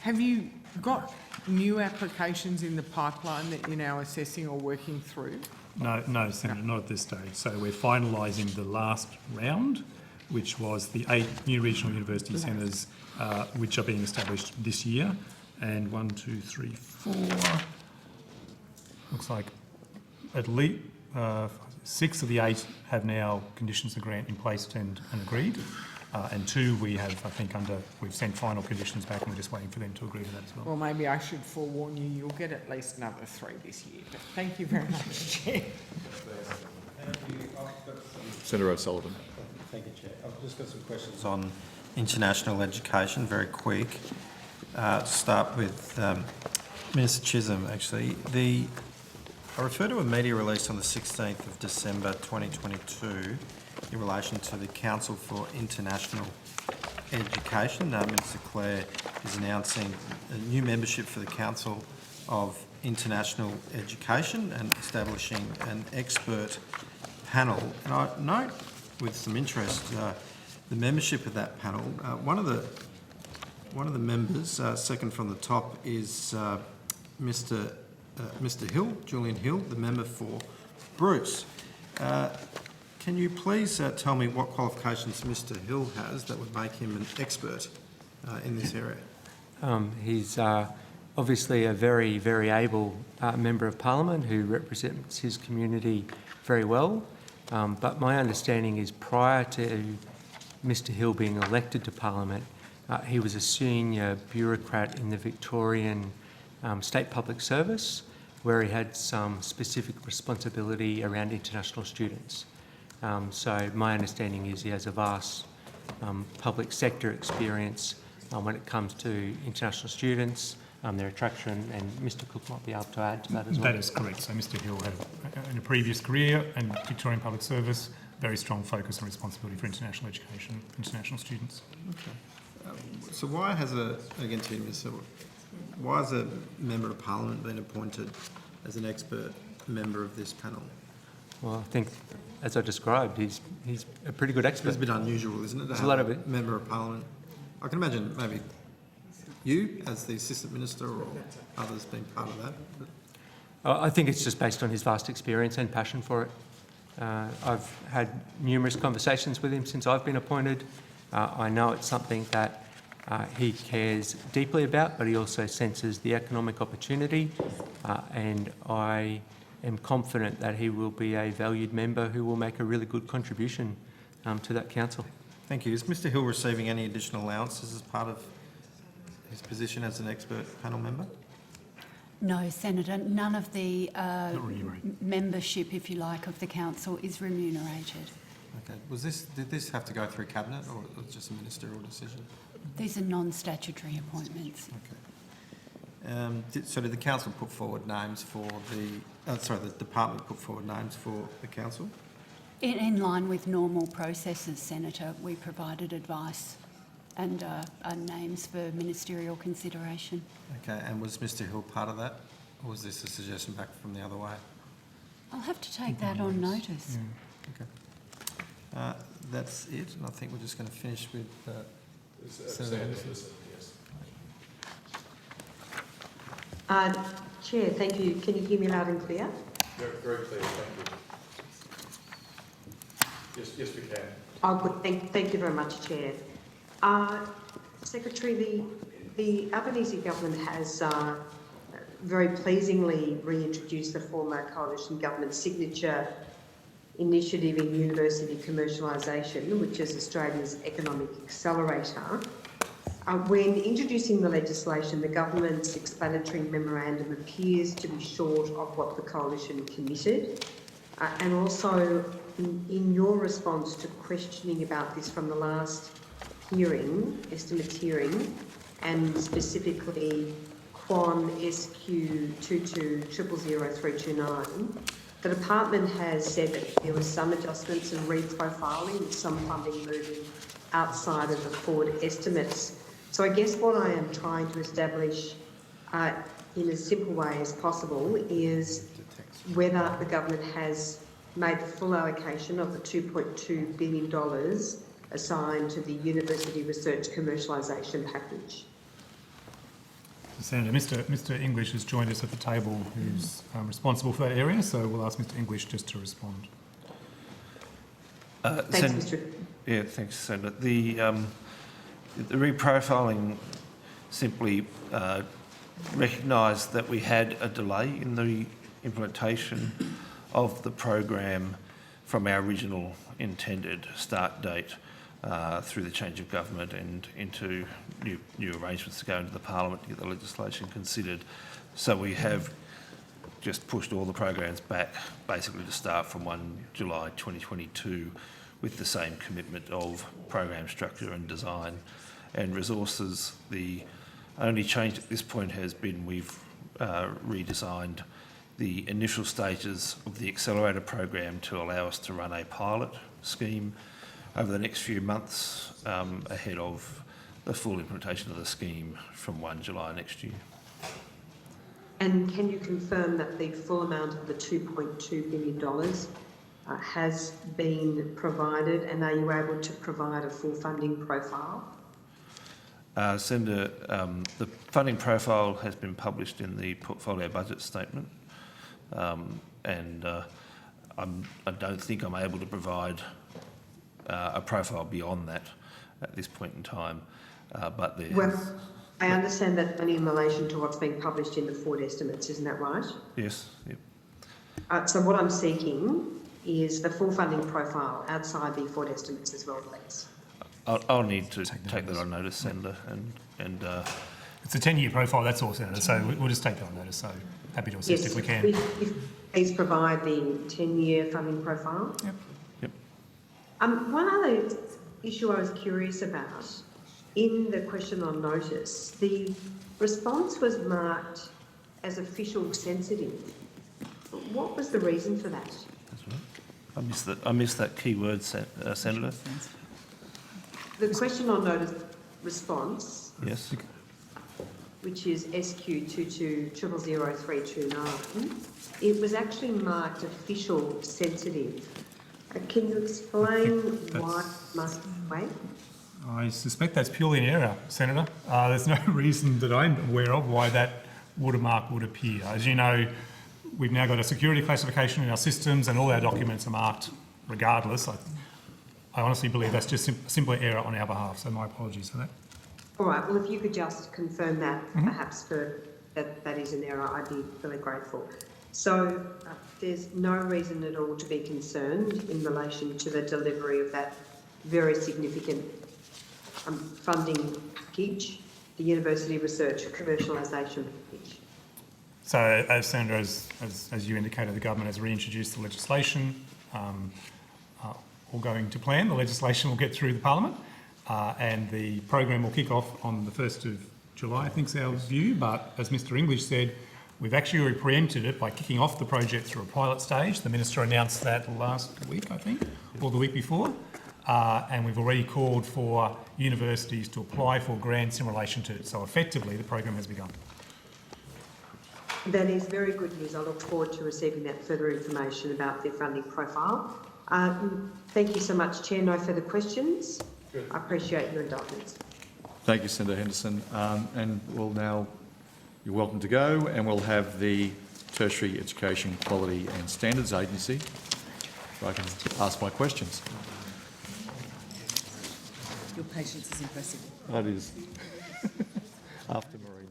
have you got new applications in the pipeline that you're now assessing or working through? No, Senator, not at this stage. So we're finalising the last round, which was the 8 new regional university centres which are being established this year. And 1, 2, 3, 4, looks like at least 6 of the 8 have now conditions of grant in place and agreed. And 2 we have, I think, we've sent final conditions back and we're just waiting for them to agree to that as well. Well, maybe I should forewarn you, you'll get at least another 3 this year. But thank you very much, Chair. Senator O'Sullivan. Thank you, Chair. I've just got some questions on international education, very quick. To start with Minister Chisholm, actually. I refer to a media release on the 16th of December 2022 in relation to the Council for International Education. Minister Clare is announcing a new membership for the Council of International Education and establishing an expert panel. And I note with some interest the membership of that panel. One of the one of the members, second from the top, is Mr Hill, Julian Hill, the member for Bruce. Can you please tell me what qualifications Mr Hill has that would make him an expert in this area? He's obviously a very, very able Member of Parliament who represents his community very well. But my understanding is prior to Mr Hill being elected to Parliament, he was a senior bureaucrat in the Victorian State Public Service, where he had some specific responsibility around international students. So my understanding is he has a vast public sector experience when it comes to international students, their attraction, and Mr Cook might be able to add to that as well. That is correct. So Mr Hill had, in a previous career in Victorian Public Service, very strong focus and responsibility for international education, international students. Okay. So why has again to you, Mr. Why has a Member of Parliament been appointed as an expert member of this panel? Well, I think, as I described, he's a pretty good expert. It's a bit unusual, isn't it? There's a lot of it. Member of Parliament. I can imagine maybe you, as the Assistant Minister, or others being part of that. But I think it's just based on his vast experience and passion for it. I've had numerous conversations with him since I've been appointed. I know it's something that he cares deeply about, but he also senses the economic opportunity, and I am confident that he will be a valued member who will make a really good contribution to that council. thank you. Is Mr Hill receiving any additional allowances as part of his position as an expert panel member? No, Senator, none of the membership, if you like, of the council is remunerated. Okay. Did this have to go through Cabinet, or was it just a ministerial decision? These are non-statutory appointments. Okay. So did the council put forward names for the department put forward names for the council? In line with normal processes, Senator, we provided advice and names for ministerial consideration. Okay, and was Mr Hill part of that, or was this a suggestion back from the other way? I'll have to take that on notice. Okay. That's it, and I think we're just going to finish with Senator Henderson. Chair, thank you. Can you hear me loud and clear? Very clear, thank you. Yes, we can. Oh, good. Thank you very much, Chair. Secretary, the Albanese government has very pleasingly reintroduced the former coalition government signature initiative in university commercialisation, which is Australia's economic accelerator. When introducing the legislation, the government's explanatory memorandum appears to be short of what the coalition committed. And also, in your response to questioning about this from the last hearing, estimates hearing, and specifically Quan SQ 22000329, the department has said that there were some adjustments and reprofiling with some funding moving outside of the forward estimates. So I guess what I am trying to establish in as simple way as possible is whether the government has made the full allocation of the $2.2 billion assigned to the university research commercialisation package. Senator, Mr English has joined us at the table, who's responsible for that area, so we'll ask Mr English just to respond. Thanks, Mr. Yeah, thanks, Senator. The reprofiling simply recognised that we had a delay in the implementation of the program from our original intended start date through the change of government and into new arrangements to go into the Parliament to get the legislation considered. So we have just pushed all the programs back basically to start from 1 July 2022 with the same commitment of program structure and design and resources. The only change at this point has been we've redesigned the initial stages of the accelerator program to allow us to run a pilot scheme over the next few months ahead of the full implementation of the scheme from 1 July next year. And can you confirm that the full amount of the $2.2 billion has been provided, and are you able to provide a full funding profile? Senator, the funding profile has been published in the portfolio budget statement, and I don't think I'm able to provide a profile beyond that at this point in time. But there. Well, I understand that only in relation to what's being published in the Ford estimates, isn't that right? Yes. Yep. So what I'm seeking is the full funding profile outside the Ford estimates as well, please. I'll need to take that on notice, Senator, and It's a 10-year profile, that's all, Senator, so we'll just take that on notice, so happy to assist if we can. If please provide the 10-year funding profile. Yep. One other issue I was curious about, in the question on notice, the response was marked as official sensitive. What was the reason for that? I missed that key word, Senator. The question on notice response, Yes. which is SQ 22000329, it was actually marked official sensitive. Can you explain why it must wait? I suspect that's purely an error, Senator. There's no reason that I'm aware of why that watermark would appear. As you know, we've now got a security classification in our systems and all our documents are marked regardless. I honestly believe that's just a simple error on our behalf, so my apologies for that. All right, well, if you could just confirm that, perhaps that is an error, I'd be really grateful. So there's no reason at all to be concerned in relation to the delivery of that very significant funding package, the University Research Commercialisation package. So, as Senator, as you indicated, the government has reintroduced the legislation. All going to plan, the legislation will get through the Parliament, and the program will kick off on the 1st of July, I think is our view. But as Mr English said, we've actually preempted it by kicking off the project through a pilot stage. The Minister announced that last week, I think, or the week before. And we've already called for universities to apply for grants in relation to it. So effectively, the program has begun. That is very good news. I look forward to receiving that further information about their funding profile. Thank you so much, Chair. No further questions. Good. I appreciate your indulgence. Thank you, Senator Henderson. And we'll now, you're welcome to go, and we'll have the Tertiary Education Quality and Standards Agency, so I can ask my questions. Your patience is impressive. That is. After Marine,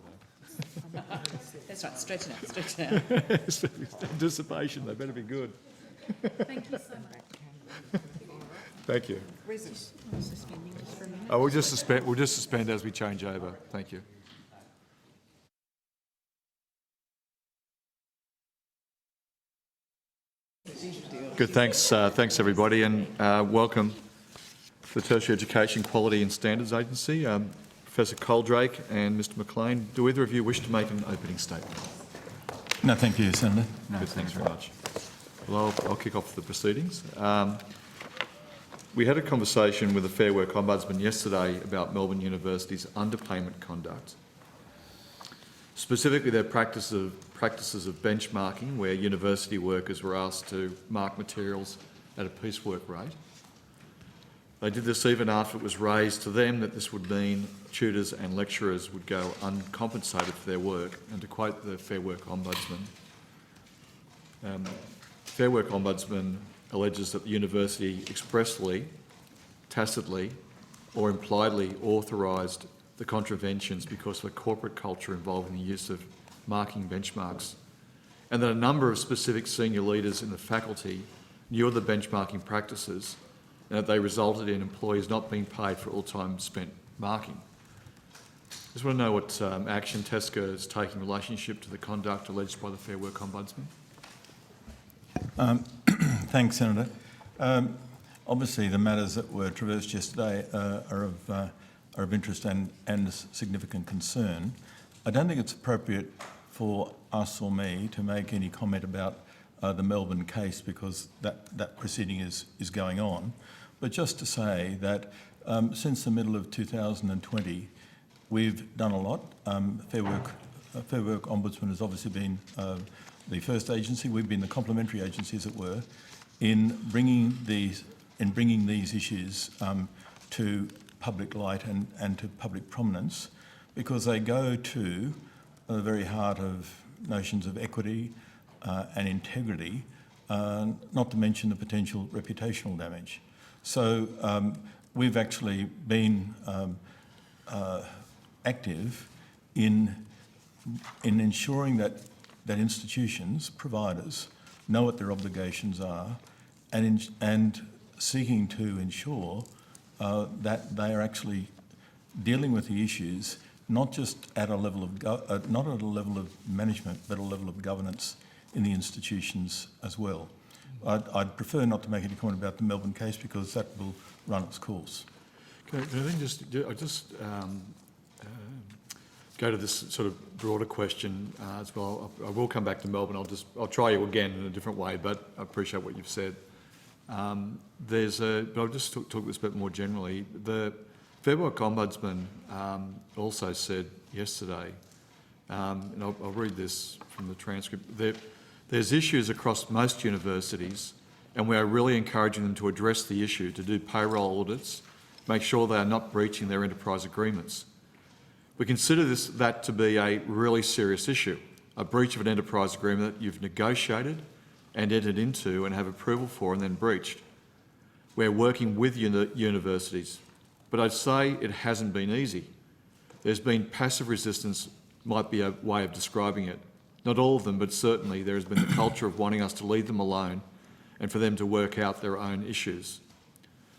though. That's right, stretch it out, stretch it out. Anticipation, they better be good. Thank you so much. Thank you. Suspending just for a minute. We'll just suspend as we change over. Thank you. Good, thanks everybody, and welcome to the Tertiary Education Quality and Standards Agency. Professor Coldrake and Mr McLean, do either of you wish to make an opening statement? No, thank you, Senator. Good, thanks very much. Well, I'll kick off the proceedings. We had a conversation with the Fair Work Ombudsman yesterday about Melbourne University's underpayment conduct. Specifically, their practices of benchmarking, where university workers were asked to mark materials at a piecework rate. They did this even after it was raised to them that this would mean tutors and lecturers would go uncompensated for their work. And to quote the Fair Work Ombudsman, Fair Work Ombudsman alleges that the university expressly, tacitly or impliedly authorised the contraventions because of a corporate culture involving the use of marking benchmarks, and that a number of specific senior leaders in the faculty knew of the benchmarking practices and that they resulted in employees not being paid for all time spent marking. I just want to know what action TESCA is taking in relationship to the conduct alleged by the Fair Work Ombudsman. Thanks, Senator. Obviously, the matters that were traversed yesterday are of interest and significant concern. I don't think it's appropriate for us or me to make any comment about the Melbourne case because that proceeding is going on. But just to say that since the middle of 2020, we've done a lot. Fair Work Ombudsman has obviously been the first agency. We've been the complementary agency, as it were, in bringing these issues to public light and to public prominence, because they go to the very heart of notions of equity and integrity, not to mention the potential reputational damage. So we've actually been active in ensuring that institutions, providers, know what their obligations are, and seeking to ensure that they are actually dealing with the issues not just at a level of not at a level of management, but a level of governance in the institutions as well. I'd prefer not to make any comment about the Melbourne case because that will run its course. Can I then just go to this sort of broader question as well? I will come back to Melbourne. I'll try you again in a different way, but I appreciate what you've said. But I'll just talk this a bit more generally. The Fair Work Ombudsman also said yesterday, and I'll read this from the transcript, there's issues across most universities, and we are really encouraging them to address the issue, to do payroll audits, make sure they are not breaching their enterprise agreements. We consider that to be a really serious issue, a breach of an enterprise agreement that you've negotiated and entered into and have approval for and then breached. We're working with universities, but I'd say it hasn't been easy. There's been passive resistance, might be a way of describing it. Not all of them, but certainly there has been the culture of wanting us to leave them alone and for them to work out their own issues.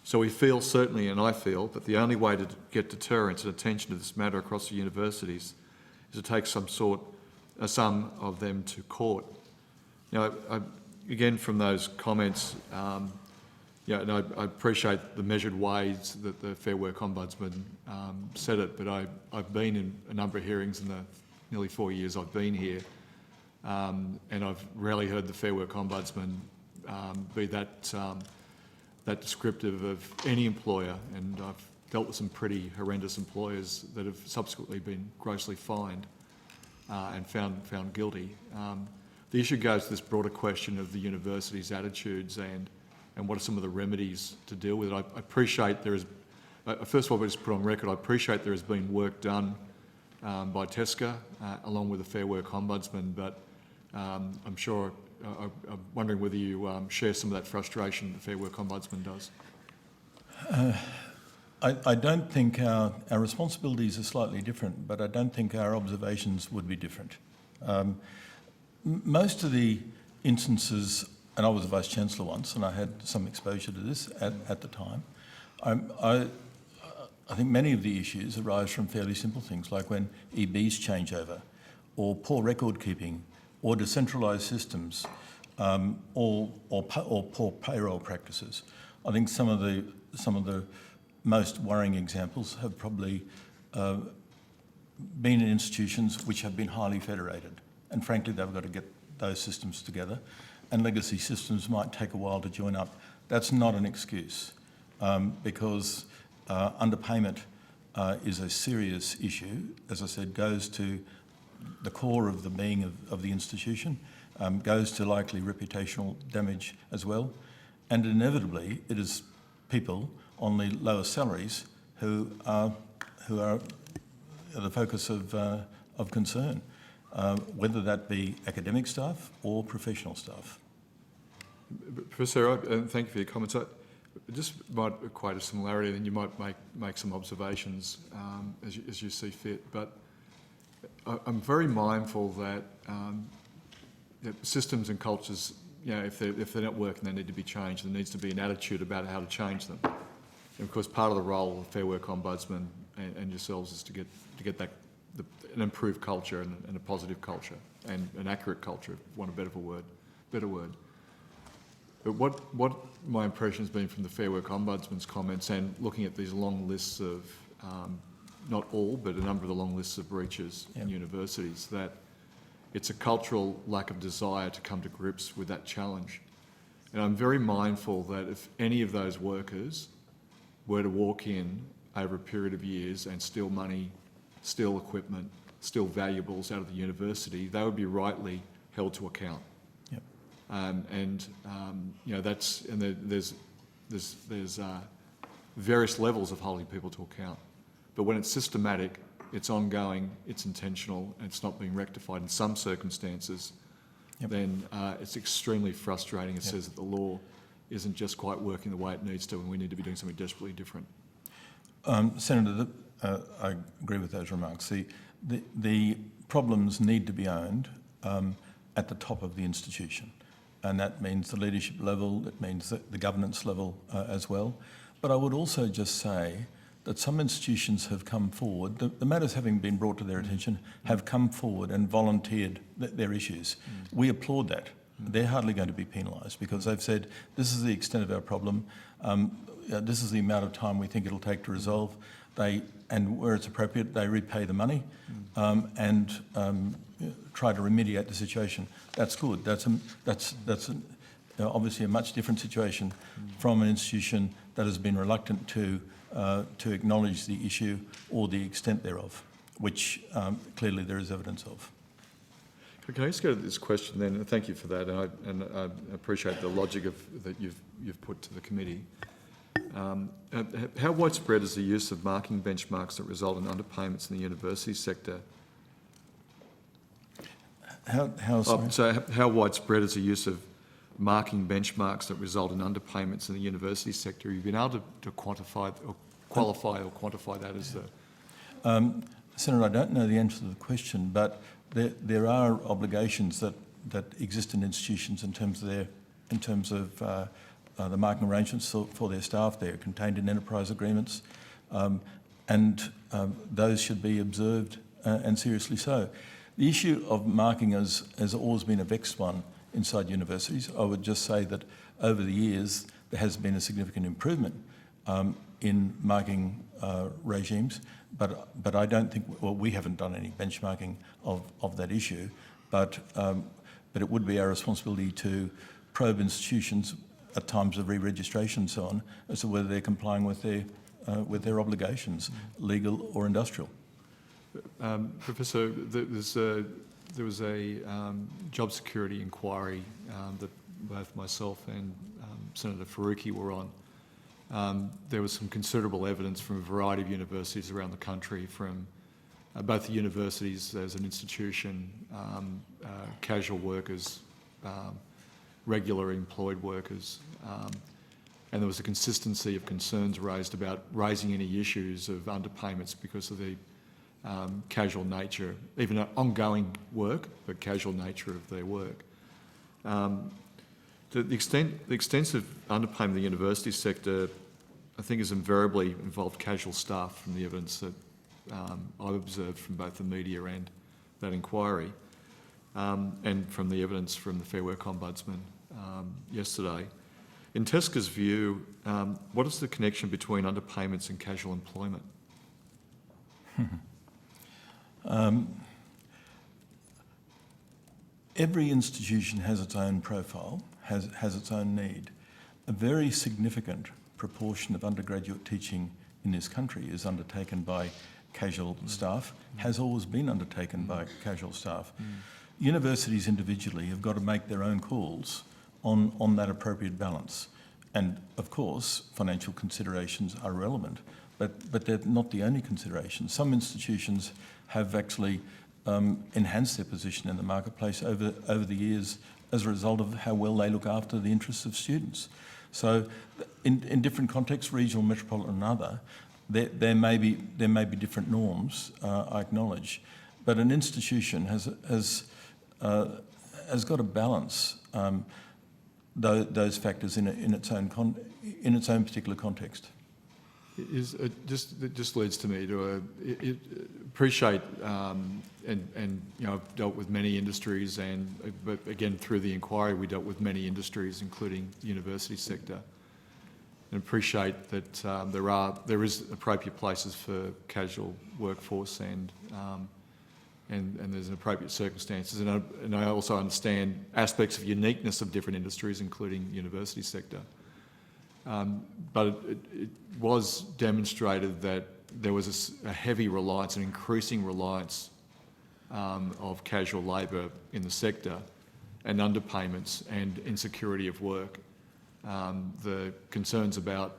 So we feel, certainly, and I feel, that the only way to get deterrence and attention to this matter across the universities is to take some of them to court. Now, again, from those comments, and I appreciate the measured ways that the Fair Work Ombudsman said it, but I've been in a number of hearings in the nearly 4 years I've been here, and I've rarely heard the Fair Work Ombudsman be that descriptive of any employer, and I've dealt with some pretty horrendous employers that have subsequently been grossly fined and found guilty. The issue goes to this broader question of the university's attitudes and what are some of the remedies to deal with it. I appreciate there is, first of all, just put on record, I appreciate there has been work done by TESCA along with the Fair Work Ombudsman, but I'm sure, I'm wondering whether you share some of that frustration the Fair Work Ombudsman does. I don't think our responsibilities are slightly different, but I don't think our observations would be different. Most of the instances, and I was a Vice-Chancellor once, and I had some exposure to this at the time, I think many of the issues arise from fairly simple things, like when EBs change over, or poor record keeping, or decentralised systems, or poor payroll practices. I think some of the most worrying examples have probably been in institutions which have been highly federated, and frankly they've got to get those systems together, and legacy systems might take a while to join up. That's not an excuse, because underpayment is a serious issue. As I said, goes to the core of the being of the institution, goes to likely reputational damage as well, and inevitably it is people on the lower salaries who are the focus of concern, whether that be academic staff or professional staff. Professor, thank you for your comments. I just might equate a similarity, and you might make some observations as you see fit. But I'm very mindful that systems and cultures, if they're not working, they need to be changed. There needs to be an attitude about how to change them. And of course, part of the role of the Fair Work Ombudsman and yourselves is to get that an improved culture and a positive culture and an accurate culture, if you want a better word. But what my impression has been from the Fair Work Ombudsman's comments and looking at these long lists of, not all, but a number of the long lists of breaches in universities, that it's a cultural lack of desire to come to grips with that challenge. And I'm very mindful that if any of those workers were to walk in over a period of years and steal money, steal equipment, steal valuables out of the university, they would be rightly held to account. That's, and there's various levels of holding people to account. But when it's systematic, it's ongoing, it's intentional, and it's not being rectified in some circumstances, then it's extremely frustrating. It says that the law isn't just quite working the way it needs to, and we need to be doing something desperately different. Senator, I agree with those remarks. The problems need to be owned at the top of the institution, and that means the leadership level, it means the governance level as well. But I would also just say that some institutions have come forward, the matters having been brought to their attention, have come forward and volunteered their issues. We applaud that. They're hardly going to be penalised because they've said, this is the extent of our problem, this is the amount of time we think it'll take to resolve. And where it's appropriate, they repay the money and try to remediate the situation. That's good. That's obviously a much different situation from an institution that has been reluctant to acknowledge the issue or the extent thereof, which clearly there is evidence of. Can I just go to this question then? Thank you for that, and I appreciate the logic that you've put to the committee. How widespread is the use of marking benchmarks that result in underpayments in the university sector? How widespread is the use of marking benchmarks that result in underpayments in the university sector? Have you been able to quantify or quantify that as the... Senator, I don't know the answer to the question, but there are obligations that exist in institutions in terms of the marking arrangements for their staff. They're contained in enterprise agreements, and those should be observed and seriously so. The issue of marking has always been a vexed one inside universities. I would just say that over the years there has been a significant improvement in marking regimes, but I don't think, well, we haven't done any benchmarking of that issue, but it would be our responsibility to probe institutions at times of re-registration and so on as to whether they're complying with their obligations, legal or industrial. Professor, there was a job security inquiry that both myself and Senator Faruqi were on. There was some considerable evidence from a variety of universities around the country, from both the universities as an institution, casual workers, regular employed workers, and there was a consistency of concerns raised about raising any issues of underpayments because of the casual nature, even ongoing work, but casual nature of their work. The extensive underpayment of the university sector, I think, has invariably involved casual staff from the evidence that I've observed from both the media and that inquiry, and from the evidence from the Fair Work Ombudsman yesterday. In TESCA's view, what is the connection between underpayments and casual employment? Every institution has its own profile, has its own need. A very significant proportion of undergraduate teaching in this country is undertaken by casual staff, has always been undertaken by casual staff. Universities individually have got to make their own calls on that appropriate balance. And of course, financial considerations are relevant, but they're not the only consideration. Some institutions have actually enhanced their position in the marketplace over the years as a result of how well they look after the interests of students. So in different contexts, regional, metropolitan and other, there may be different norms, I acknowledge, but an institution has got to balance those factors in its own particular context. It just leads to me to appreciate and you know, I've dealt with many industries, but again through the inquiry we dealt with many industries, including the university sector, and appreciate that there is appropriate places for casual workforce and there's an appropriate circumstances, and I also understand aspects of uniqueness of different industries, including the university sector. But it was demonstrated that there was a heavy reliance, an increasing reliance of casual labour in the sector, and underpayments and insecurity of work. The concerns about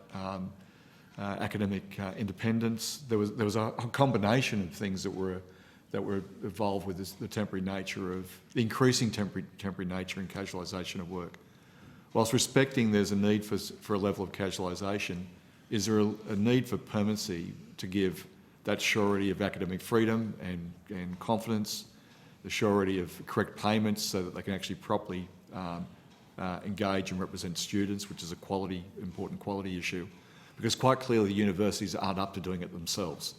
academic independence. There was a combination of things that were involved with the temporary nature of the increasing temporary nature and casualisation of work. Whilst respecting there's a need for a level of casualisation, is there a need for permanency to give that surety of academic freedom and confidence, the surety of correct payments so that they can actually properly engage and represent students, which is a important quality issue, because quite clearly the universities aren't up to doing it themselves.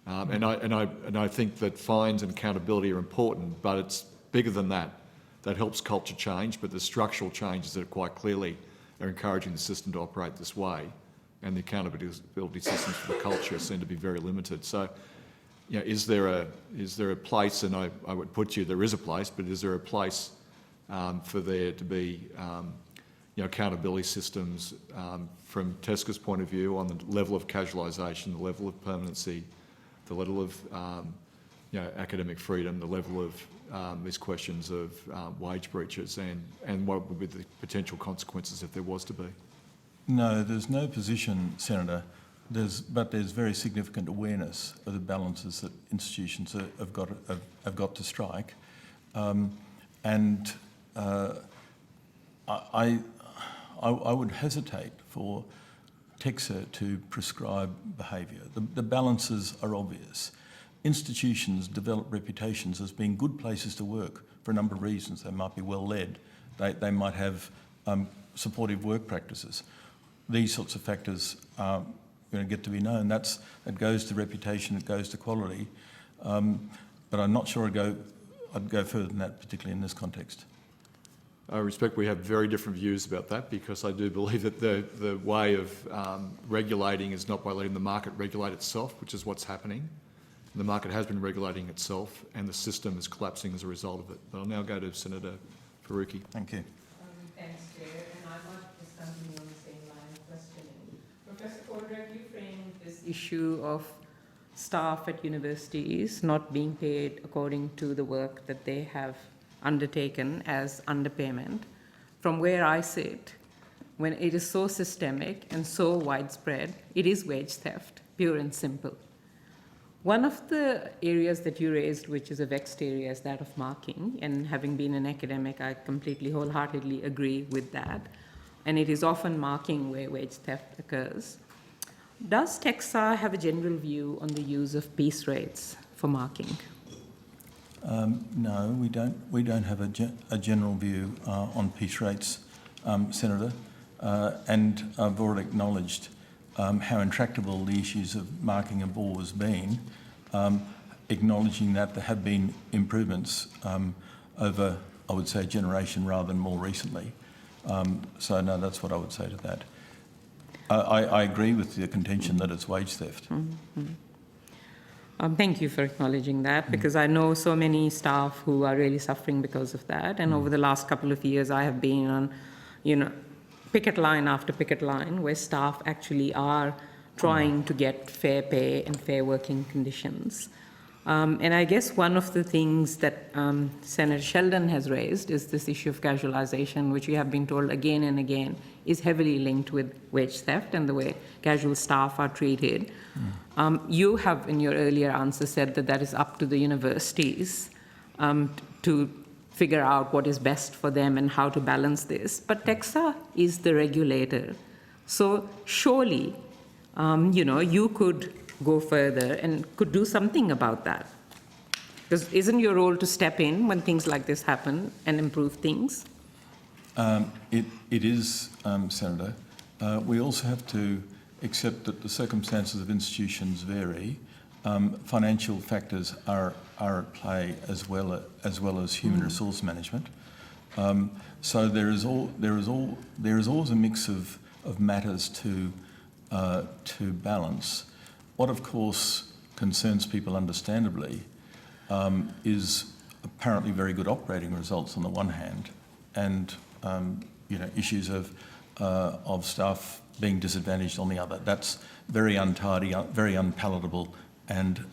And I think that fines and accountability are important, but it's bigger than that. That helps culture change, but the structural changes that quite clearly are encouraging the system to operate this way, and the accountability systems for the culture seem to be very limited. So, you know, is there a place, and I would put you, there is a place, but is there a place for there to be accountability systems from TESCA's point of view on the level of casualisation, the level of permanency, the level of academic freedom, the level of these questions of wage breaches, and what would be the potential consequences if there was to be? No, there's no position, Senator. But there's very significant awareness of the balances that institutions have got to strike, and I would hesitate for TEQSA to prescribe behaviour. The balances are obvious. Institutions develop reputations as being good places to work for a number of reasons. They might be well led. They might have supportive work practices. These sorts of factors are going to get to be known. It goes to reputation, it goes to quality. But I'm not sure I'd go further than that, particularly in this context. I respect we have very different views about that, because I do believe that the way of regulating is not by letting the market regulate itself, which is what's happening. The market has been regulating itself, and the system is collapsing as a result of it. But I'll now go to Senator Faruqi. Thank you. Thanks, Chair. And I want to just continue on the same line of questioning. Professor Cordray, you framed this issue of staff at universities not being paid according to the work that they have undertaken as underpayment. From where I sit, when it is so systemic and so widespread, it is wage theft, pure and simple. One of the areas that you raised, which is a vexed area, is that of marking. And having been an academic, I completely wholeheartedly agree with that. And it is often marking where wage theft occurs. Does TEQSA have a general view on the use of piece rates for marking? No, we don't. We don't have a general view on piece rates, Senator. And I've already acknowledged how intractable the issues of marking a ball has been, acknowledging that there have been improvements over, I would say, a generation rather than more recently. So no, that's what I would say to that. I agree with the contention that it's wage theft. Mm-hmm. Thank you for acknowledging that, because I know so many staff who are really suffering because of that. And over the last couple of years, I have been on, picket line after picket line where staff actually are trying to get fair pay and fair working conditions. And I guess one of the things that Senator Sheldon has raised is this issue of casualisation, which we have been told again and again is heavily linked with wage theft and the way casual staff are treated. You have, in your earlier answer, said that that is up to the universities to figure out what is best for them and how to balance this. But TEQSA is the regulator. So surely, you could go further and could do something about that. Because isn't your role to step in when things like this happen and improve things? It is, Senator. We also have to accept that the circumstances of institutions vary. Financial factors are at play as well as human resource management. So there is always a mix of matters to balance. What, of course, concerns people understandably is apparently very good operating results on the one hand, and issues of staff being disadvantaged on the other. That's very untidy, very unpalatable, and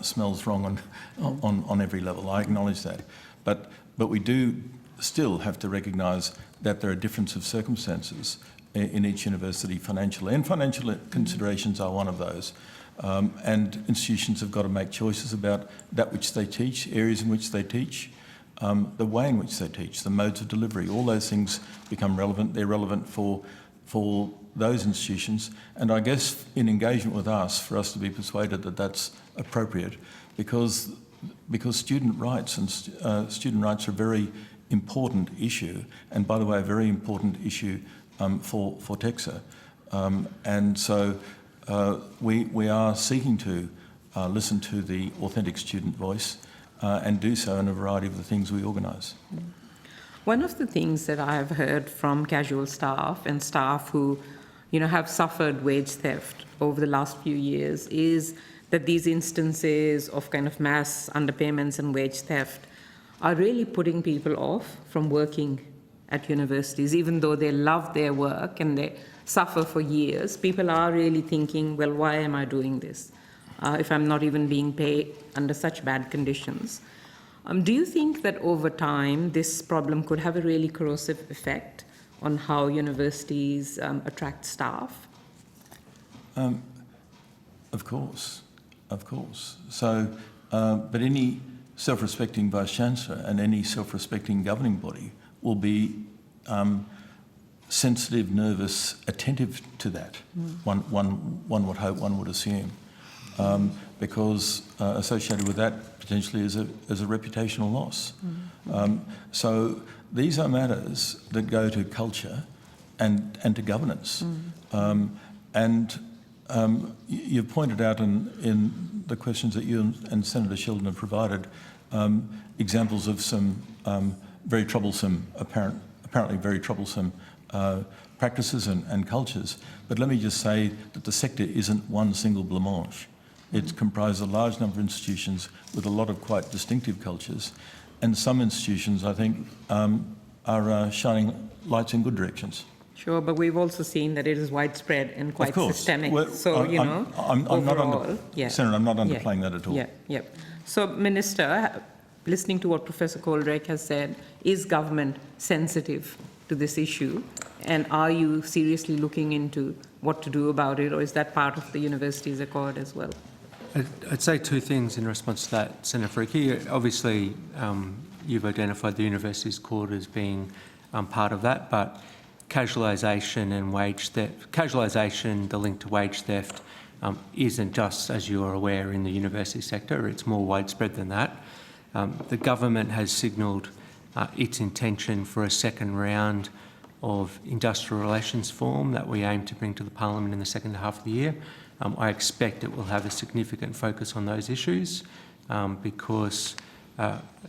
smells wrong on every level. I acknowledge that, but we do still have to recognise that there are differences of circumstances in each university financially, and financial considerations are one of those. And institutions have got to make choices about that which they teach, areas in which they teach, the way in which they teach, the modes of delivery. All those things become relevant. They're relevant for those institutions. And I guess in engagement with us, for us to be persuaded that that's appropriate, because student rights and student rights are a very important issue, and by the way, a very important issue for TEQSA. And so we are seeking to listen to the authentic student voice and do so in a variety of the things we organise. One of the things that I have heard from casual staff and staff who, have suffered wage theft over the last few years is that these instances of kind of mass underpayments and wage theft are really putting people off from working at universities, even though they love their work and they suffer for years. People are really thinking, well, why am I doing this if I'm not even being paid under such bad conditions? Do you think that over time this problem could have a really corrosive effect on how universities attract staff? Of course. So, but any self-respecting Vice-Chancellor and any self-respecting governing body will be sensitive, nervous, attentive to that. One would hope, one would assume, because associated with that potentially is a reputational loss. So these are matters that go to culture and to governance. You've pointed out in the questions that you and Senator Sheldon have provided examples of some very troublesome, apparently very troublesome practices and cultures. But let me just say that the sector isn't one single blancmange. It's comprised of a large number of institutions with a lot of quite distinctive cultures, and some institutions, I think, are shining lights in good directions. Sure, but we've also seen that it is widespread and quite systemic. Well, so, I'm overall, not Senator, I'm not underplaying that at all. Yeah. So, Minister, listening to what Professor Coldreck has said, is government sensitive to this issue? And are you seriously looking into what to do about it, or is that part of the university's accord as well? I'd say two things in response to that, Senator Fricke. Obviously, you've identified the university's accord as being part of that, but casualisation and wage theft, the link to wage theft, isn't just, as you are aware, in the university sector. It's more widespread than that. The government has signalled its intention for a second round of industrial relations forum that we aim to bring to the Parliament in the second half of the year. I expect it will have a significant focus on those issues because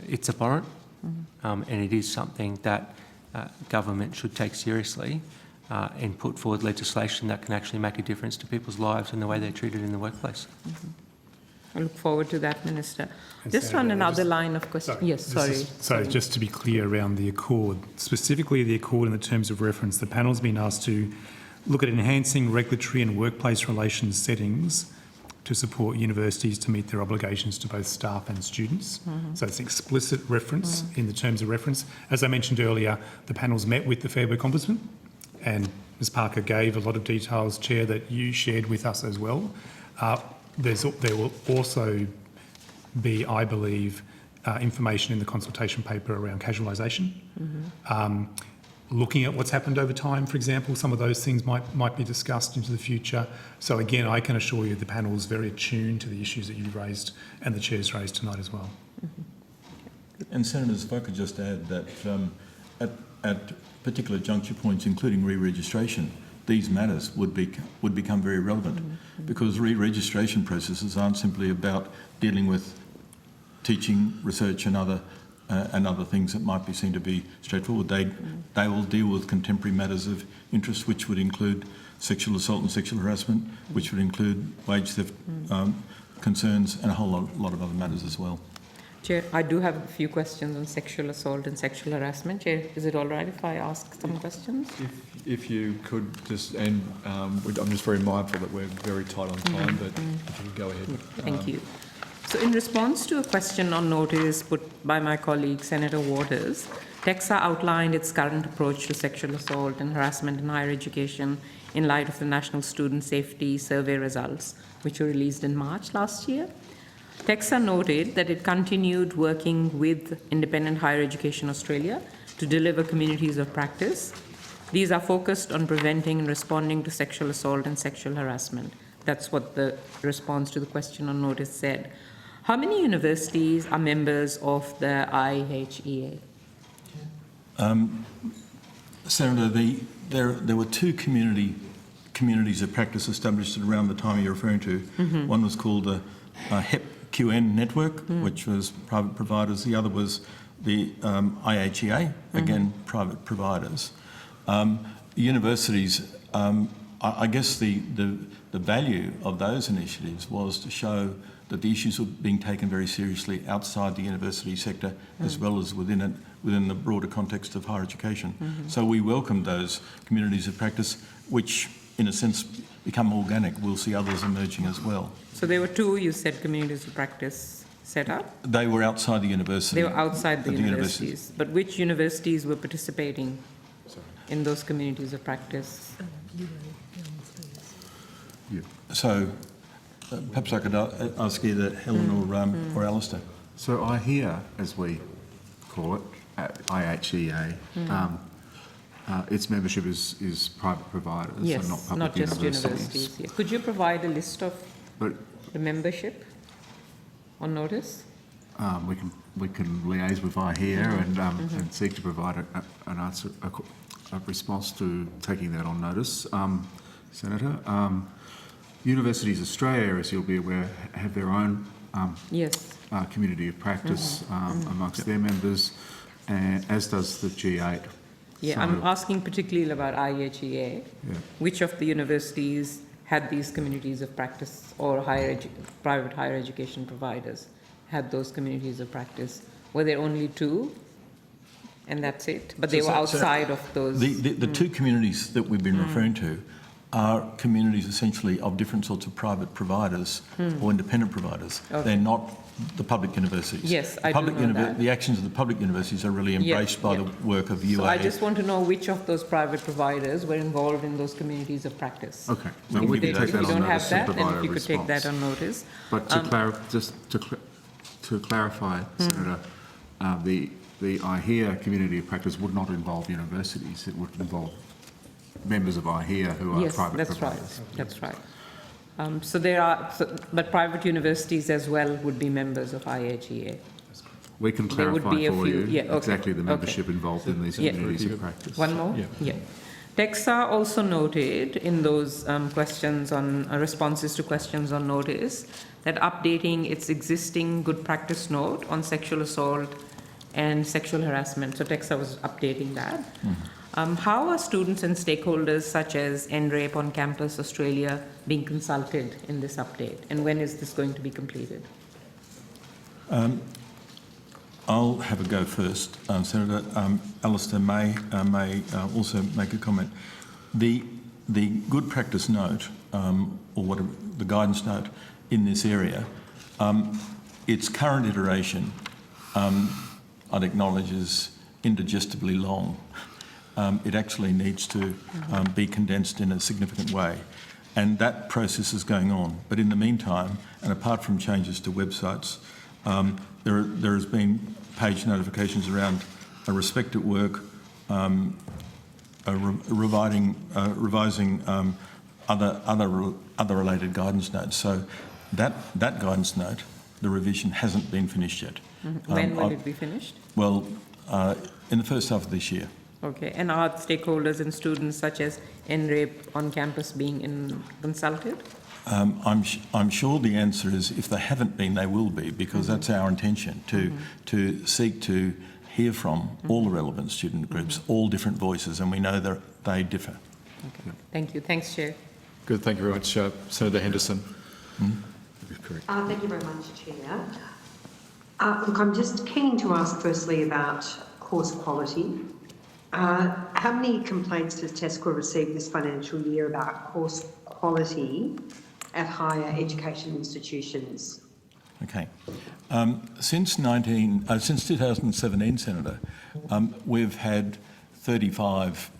it's abhorrent and it is something that government should take seriously and put forward legislation that can actually make a difference to people's lives and the way they're treated in the workplace. I look forward to that, Minister. Just on another line of questions. Yes, sorry. Just to be clear around the accord, specifically the accord in the terms of reference, the panel's been asked to look at enhancing regulatory and workplace relations settings to support universities to meet their obligations to both staff and students. So it's an explicit reference in the terms of reference. As I mentioned earlier, the panel's met with the Fair Work Ombudsman, and Ms Parker gave a lot of details, Chair, that you shared with us as well. There will also be, I believe, information in the consultation paper around casualisation. Looking at what's happened over time, for example, some of those things might be discussed into the future. So again, I can assure you the panel is very attuned to the issues that you've raised and the Chair's raised tonight as well. And Senators, if I could just add that at particular juncture points, including re-registration, these matters would become very relevant because re-registration processes aren't simply about dealing with teaching, research and other things that might be seen to be straightforward. They will deal with contemporary matters of interest, which would include sexual assault and sexual harassment, which would include wage theft concerns and a whole lot of other matters as well. Chair, I do have a few questions on sexual assault and sexual harassment. Chair, is it all right if I ask some questions? If you could just, and I'm just very mindful that we're very tight on time, but if you could go ahead. Thank you. So in response to a question on notice put by my colleague, Senator Waters, TEXA outlined its current approach to sexual assault and harassment in higher education in light of the National Student Safety Survey results, which were released in March last year. TEXA noted that it continued working with Independent Higher Education Australia to deliver communities of practice. These are focused on preventing and responding to sexual assault and sexual harassment. That's what the response to the question on notice said. How many universities are members of the IHEA? Senator, there were two communities of practice established at around the time you're referring to. Mhm. One was called the HEP-QN network, which was private providers. The other was the IHEA, again, private providers. Universities, I guess the value of those initiatives was to show that the issues were being taken very seriously outside the university sector as well as within the broader context of higher education. So we welcomed those communities of practice, which in a sense become organic. We'll see others emerging as well. So there were two, you said, communities of practice set up? They were outside the university. They were outside the universities. But which universities were participating in those communities of practice? So perhaps I could ask either Helen or Alistair. So IHEA, as we call it, IHEA, its membership is private providers, Yes, and not public not just universities. universities. Yeah. Could you provide a list of the membership on notice? We can liaise with IHEA and seek to provide an answer, a response to taking that on notice, Senator. Universities Australia, as you'll be aware, have their own community of practice amongst their members, as does the G8. Yeah, So- I'm asking particularly about IHEA. Which of the universities had these communities of practice, or private higher education providers had those communities of practice? Were there only two, and that's it? But they were outside of those. The two communities that we've been referring to are communities essentially of different sorts of private providers or independent providers. Okay. They're not the public universities. Yes, I do know that. The actions of the public universities are really embraced by the work of UA. So I just want to know which of those private providers were involved in those communities of practice. Okay. If we can you take that on don't have notice and that, then provide if a you could take that response. on notice. But to clarify, Senator, the IHEA community of practice would not involve universities. It would involve members of IHEA who are private Yes, providers. that's right. So there are, but private universities as well would be members of IHEA. We can There would clarify be a for few, you okay, exactly the okay. membership involved in these communities of practice. One more? Yeah. TEXA also noted in those questions on responses to questions on notice that updating its existing good practice note on sexual assault and sexual harassment. So TEXA was updating that. How are students and stakeholders such as NRAPE on Campus Australia being consulted in this update? And when is this going to be completed? I'll have a go first, Senator. Alistair may also make a comment. The good practice note, or whatever the guidance note in this area, its current iteration, I'd acknowledge, is indigestibly long. It actually needs to be condensed in a significant way. And that process is going on. But in the meantime, and apart from changes to websites, there has been page notifications around a Respect at Work, revising other related guidance notes. So that guidance note, the revision hasn't been finished yet. When will it be finished? Well, in the first half of this year. Okay, and are stakeholders and students such as NRAPE on campus being consulted? I'm sure the answer is if they haven't been, they will be, because that's our intention, to seek to hear from all the relevant student groups, all different voices, and we know that they differ. Okay. Thank you. Thanks, Chair. Good, thank you very much. Senator Henderson. Thank you very much, Chair. Look, I'm just keen to ask firstly about course quality. How many complaints does TESCA receive this financial year about course quality at higher education institutions? Okay. Since 2017, Senator, we've had 35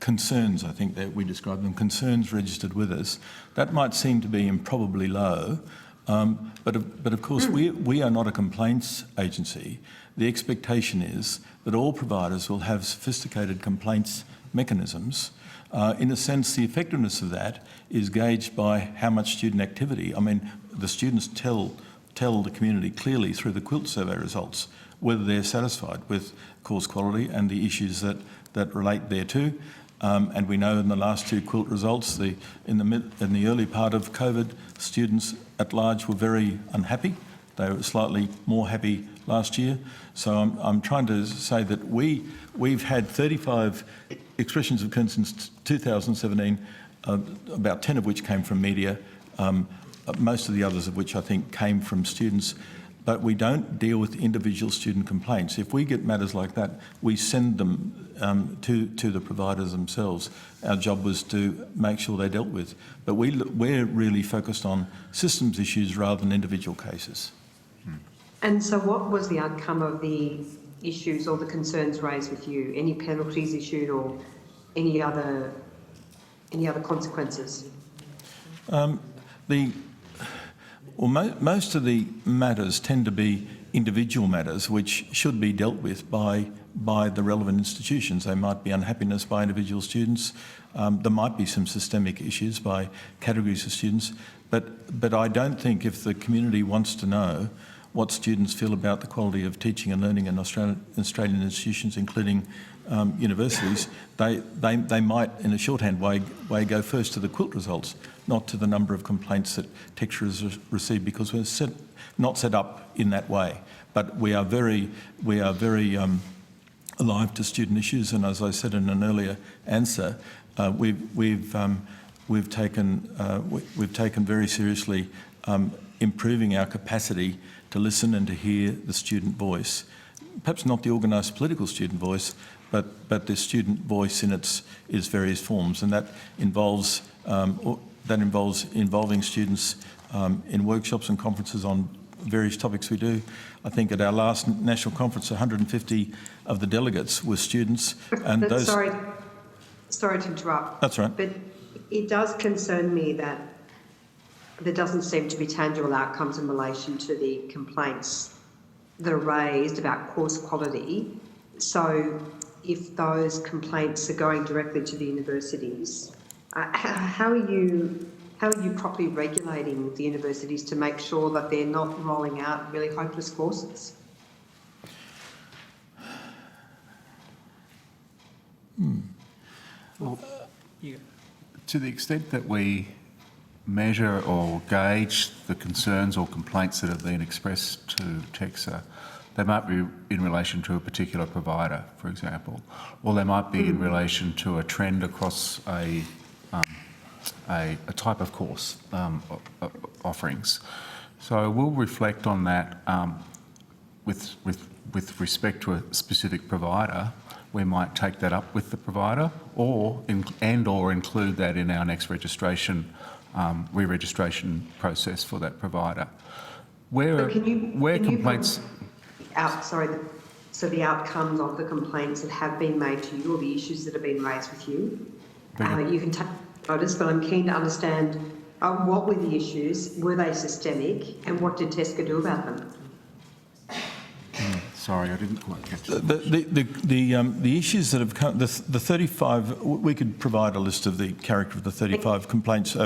concerns, I think that we describe them, concerns registered with us. That might seem to be improbably low, but of course we are not a complaints agency. The expectation is that all providers will have sophisticated complaints mechanisms. In a sense, the effectiveness of that is gauged by how much student activity. I mean, the students tell the community clearly through the QUILT survey results whether they're satisfied with course quality and the issues that relate thereto. And we know in the last two QUILT results, in the early part of COVID, students at large were very unhappy. They were slightly more happy last year. So I'm trying to say that we've had 35 expressions of concern since 2017, about 10 of which came from media, most of the others of which I think came from students. But we don't deal with individual student complaints. If we get matters like that, we send them to the providers themselves. Our job was to make sure they're dealt with. But we're really focused on systems issues rather than individual cases. And so what was the outcome of the issues or the concerns raised with you? Any penalties issued or any other consequences? Most of the matters tend to be individual matters which should be dealt with by the relevant institutions. They might be unhappiness by individual students. There might be some systemic issues by categories of students. But I don't think if the community wants to know what students feel about the quality of teaching and learning in Australian institutions, including universities, they might, in a shorthand way, go first to the QUILT results, not to the number of complaints that Texture has received, because we're not set up in that way. But we are very alive to student issues, and as I said in an earlier answer, we've taken very seriously improving our capacity to listen and to hear the student voice. Perhaps not the organised political student voice, but the student voice in its various forms, and that involves involving students in workshops and conferences on various topics we do. I think at our last national conference, 150 of the delegates were students, and those. Sorry to interrupt. That's right. But it does concern me that there doesn't seem to be tangible outcomes in relation to the complaints that are raised about course quality. So if those complaints are going directly to the universities, how are you properly regulating the universities to make sure that they're not rolling out really hopeless courses? Well, to the extent that we measure or gauge the concerns or complaints that have been expressed to TEXA, they might be in relation to a particular provider, for example, or they might be in relation to a trend across a type of course offerings. So we'll reflect on that with respect to a specific provider. We might take that up with the provider, or include that in our next re-registration process for that provider. So the outcomes of the complaints that have been made to you, or the issues that have been raised with you, you can take notice, but I'm keen to understand what were the issues, were they systemic, and what did TESCA do about them? Sorry, I didn't quite catch that. The issues that have come, the 35, we could provide a list of the character of the 35 complaints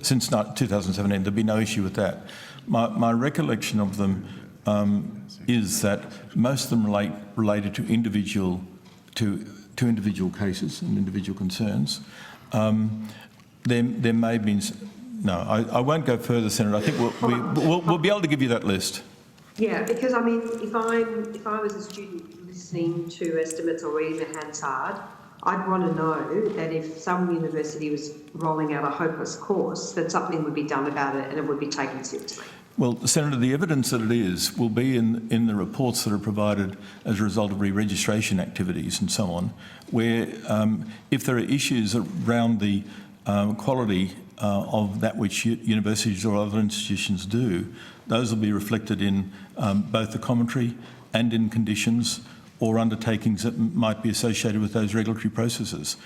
since 2017. There'd be no issue with that. My recollection of them is that most of them related to individual cases and individual concerns. There may have been. No, I won't go further, Senator. I think we'll be able to give you that list. Yeah, because I mean, if I was a student listening to estimates or reading the Hansard, I'd want to know that if some university was rolling out a hopeless course, that something would be done about it and it would be taken seriously. Well, Senator, the evidence that it is will be in the reports that are provided as a result of re-registration activities and so on, where if there are issues around the quality of that which universities or other institutions do, those will be reflected in both the commentary and in conditions or undertakings that might be associated with those regulatory processes,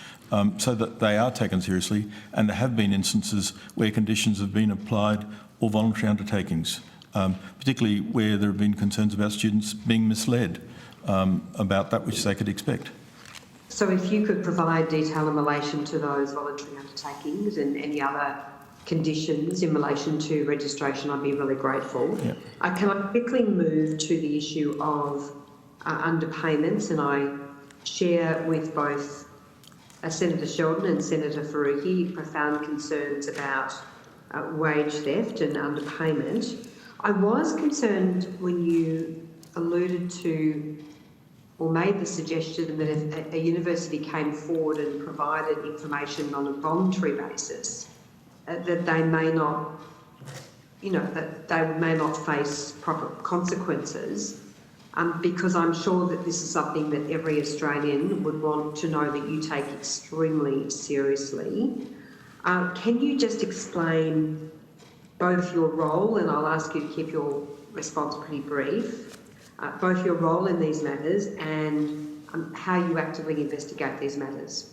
so that they are taken seriously. And there have been instances where conditions have been applied or voluntary undertakings, particularly where there have been concerns about students being misled about that which they could expect. So if you could provide detail in relation to those voluntary undertakings and any other conditions in relation to registration, I'd be really grateful. Yeah. Can I quickly move to the issue of underpayments? And I share with both Senator Sheldon and Senator Faruqi profound concerns about wage theft and underpayment. I was concerned when you alluded to or made the suggestion that if a university came forward and provided information on a voluntary basis, that they may not, that they may not face proper consequences, because I'm sure that this is something that every Australian would want to know that you take extremely seriously. Can you just explain both your role, and I'll ask you to keep your response pretty brief, both your role in these matters and how you actively investigate these matters?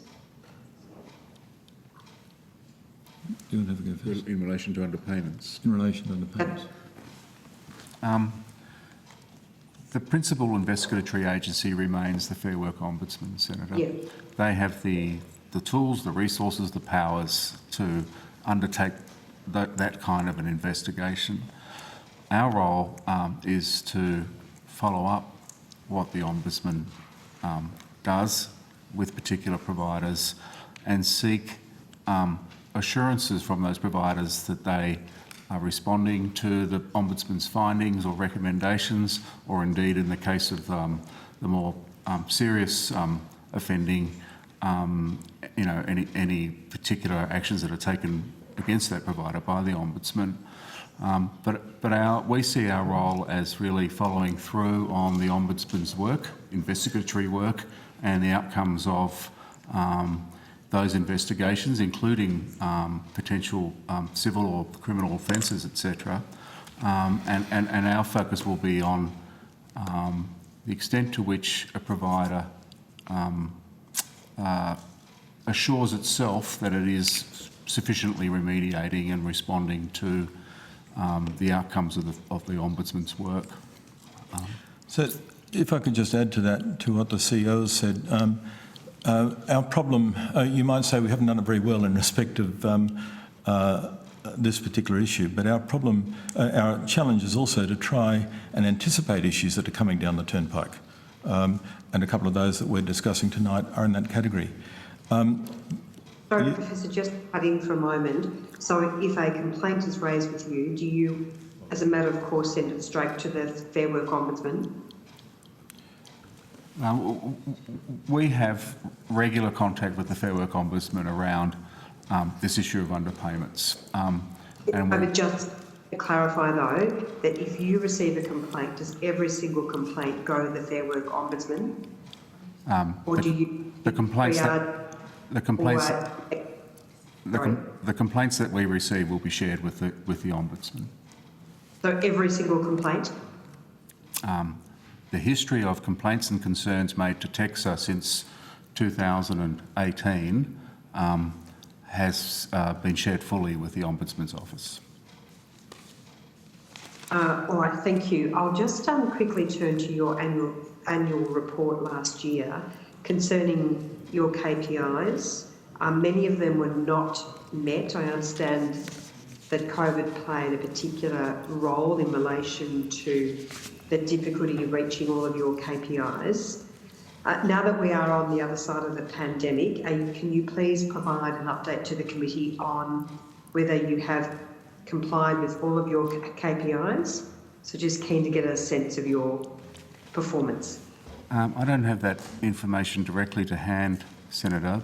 You want to go first? In relation to underpayments? In relation to underpayments. The principal investigatory agency remains the Fair Work Ombudsman, Senator. Yeah. They have the tools, the resources, the powers to undertake that kind of an investigation. Our role is to follow up what the Ombudsman does with particular providers and seek assurances from those providers that they are responding to the Ombudsman's findings or recommendations, or indeed in the case of the more serious offending, any particular actions that are taken against that provider by the Ombudsman. But we see our role as really following through on the Ombudsman's work, investigatory work, and the outcomes of those investigations, including potential civil or criminal offences, etc. And our focus will be on the extent to which a provider assures itself that it is sufficiently remediating and responding to the outcomes of the Ombudsman's work. So if I could just add to that, to what the CEO said, our problem, you might say we haven't done it very well in respect of this particular issue, but our problem, our challenge is also to try and anticipate issues that are coming down the turnpike. And a couple of those that we're discussing tonight are in that category. Sorry, Professor, just cut in for a moment. So if a complaint is raised with you, do you, as a matter of course, send it straight to the Fair Work Ombudsman? We have regular contact with the Fair Work Ombudsman around this issue of underpayments. I would just clarify, though, that if you receive a complaint, does every single complaint go to the Fair Work Ombudsman? Or do you... The complaints that we receive will be shared with the Ombudsman. So every single complaint? The history of complaints and concerns made to TEXA since 2018 has been shared fully with the Ombudsman's office. All right, thank you. I'll just quickly turn to your annual report last year concerning your KPIs. Many of them were not met. I understand that COVID played a particular role in relation to the difficulty of reaching all of your KPIs. Now that we are on the other side of the pandemic, can you please provide an update to the committee on whether you have complied with all of your KPIs? So just keen to get a sense of your performance. I don't have that information directly to hand, Senator.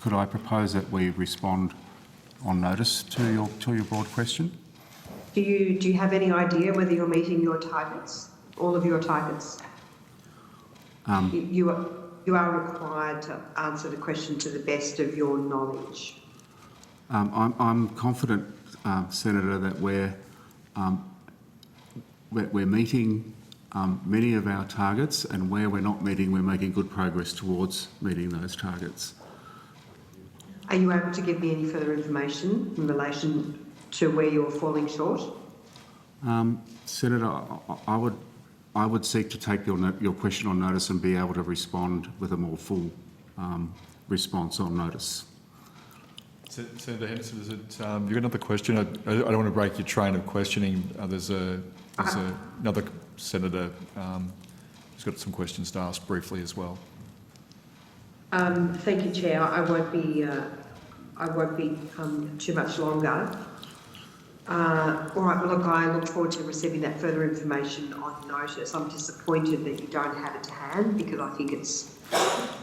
Could I propose that we respond on notice to your broad question? Do you have any idea whether you're meeting your targets, all of your targets? You are required to answer the question to the best of your knowledge. I'm confident, Senator, that we're meeting many of our targets, and where we're not meeting, we're making good progress towards meeting those targets. Are you able to give me any further information in relation to where you're falling short? Senator, I would seek to take your question on notice and be able to respond with a more full response on notice. Senator Henderson, is it, you've got another question? I don't want to break your train of questioning. There's another senator who's got some questions to ask briefly as well. Thank you, Chair. I won't be too much longer. All right, well, look, I look forward to receiving that further information on notice. I'm disappointed that you don't have it to hand, because I think it's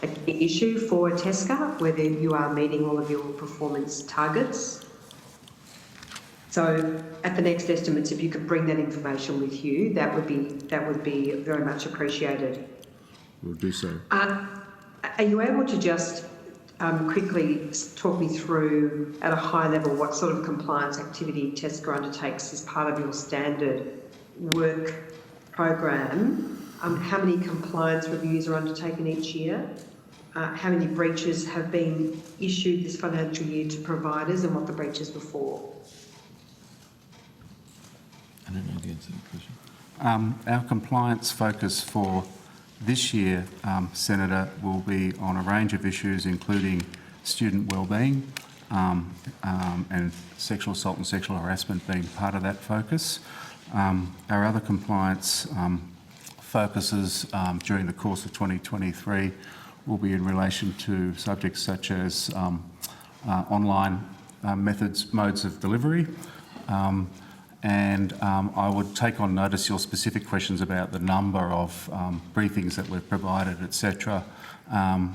a key issue for TESCA, whether you are meeting all of your performance targets. So at the next estimates, if you could bring that information with you, that would be very much appreciated. We'll do so. Are you able to just quickly talk me through, at a high level, what sort of compliance activity TESCA undertakes as part of your standard work program? How many compliance reviews are undertaken each year? How many breaches have been issued this financial year to providers, and what the breaches were for? I don't know the answer to the question. Our compliance focus for this year, Senator, will be on a range of issues, including student wellbeing and sexual assault and sexual harassment being part of that focus. Our other compliance focuses during the course of 2023 will be in relation to subjects such as online modes of delivery. I would take on notice your specific questions about the number of briefings that we've provided, etc., and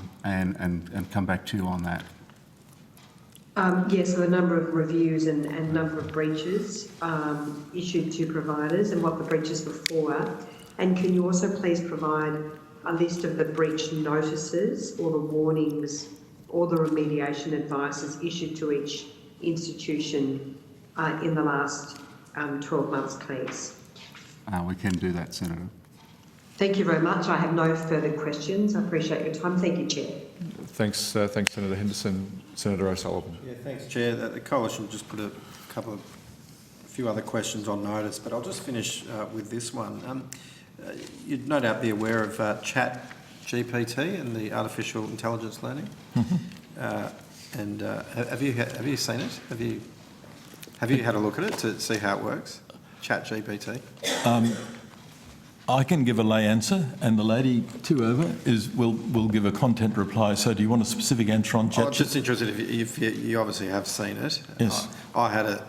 come back to you on that. Yes, so the number of reviews and number of breaches issued to providers, and what the breaches were for. And can you also please provide a list of the breach notices or the warnings or the remediation advices issued to each institution in the last 12 months, please? We can do that, Senator. Thank you very much. I have no further questions. I appreciate your time. Thank you, Chair. Thanks, Senator Henderson. Senator O'Sullivan. Yeah, thanks, Chair. The Coalition just put a few other questions on notice, but I'll just finish with this one. You'd no doubt be aware of ChatGPT and the artificial intelligence learning. Have you seen it? Have you had a look at it to see how it works? ChatGPT. I can give a lay answer, and the lady two over will give a content reply. So, do you want a specific answer on ChatGPT? I'm just interested if you obviously have seen it. Yes. I had a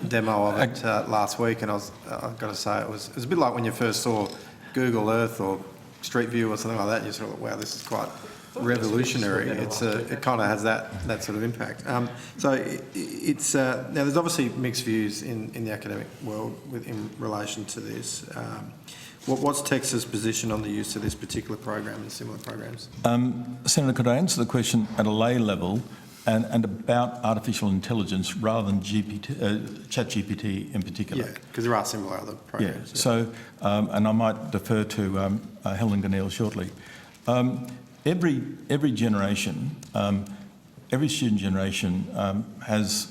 demo of it last week, and I've got to say it was a bit like when you first saw Google Earth or Street View or something like that. You sort of, wow, this is quite revolutionary. It kind of has that sort of impact. So it's now there's obviously mixed views in the academic world in relation to this. What's Texas' position on the use of this particular program and similar programs? Senator, could I answer the question at a lay level and about artificial intelligence rather than ChatGPT in particular? Yeah, because there are similar other programs. Yeah. So, and I might defer to Helen Ganneal shortly. Every generation, every student generation has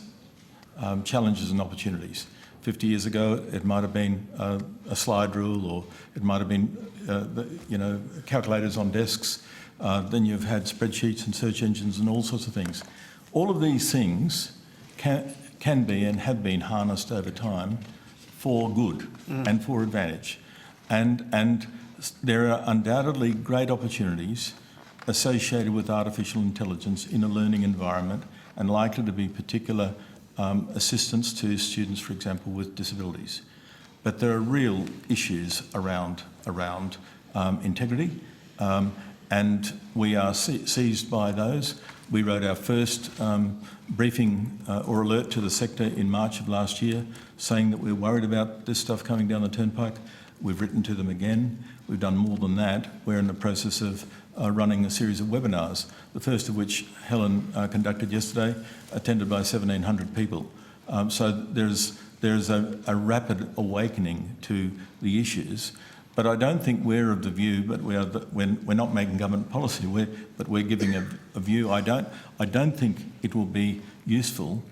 challenges and opportunities. 50 years ago, it might have been a slide rule, or it might have been, calculators on desks. Then you've had spreadsheets and search engines and all sorts of things. All of these things can be and have been harnessed over time for good and for advantage. And there are undoubtedly great opportunities associated with artificial intelligence in a learning environment, and likely to be particular assistance to students, for example, with disabilities. But there are real issues around integrity, and we are seized by those. We wrote our first briefing or alert to the sector in March of last year, saying that we're worried about this stuff coming down the turnpike. We've written to them again. We've done more than that. We're in the process of running a series of webinars, the first of which Helen conducted yesterday, attended by 1,700 people. So there's a rapid awakening to the issues. But I don't think we're of the view, but we're not making government policy, but we're giving a view. I don't think it will be useful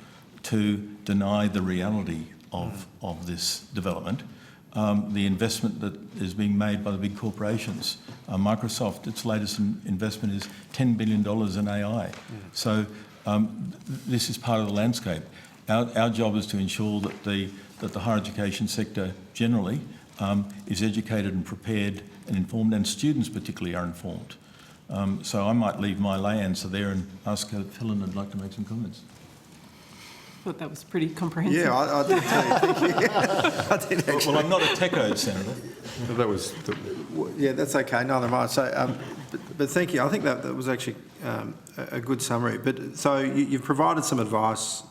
to deny the reality of this development. The investment that is being made by the big corporations. Microsoft, its latest investment is $10 billion in AI. So this is part of the landscape. Our job is to ensure that the higher education sector generally is educated and prepared and informed, and students particularly are informed. So I might leave my lay answer there and ask if Helen would like to make some comments. I thought that was pretty comprehensive. Yeah, I did too. Thank you. I did actually. Well, I'm not a techo, Senator. That was... Yeah, that's okay. Neither am I. So, but thank you. I think that was actually a good summary. But so you've provided some advice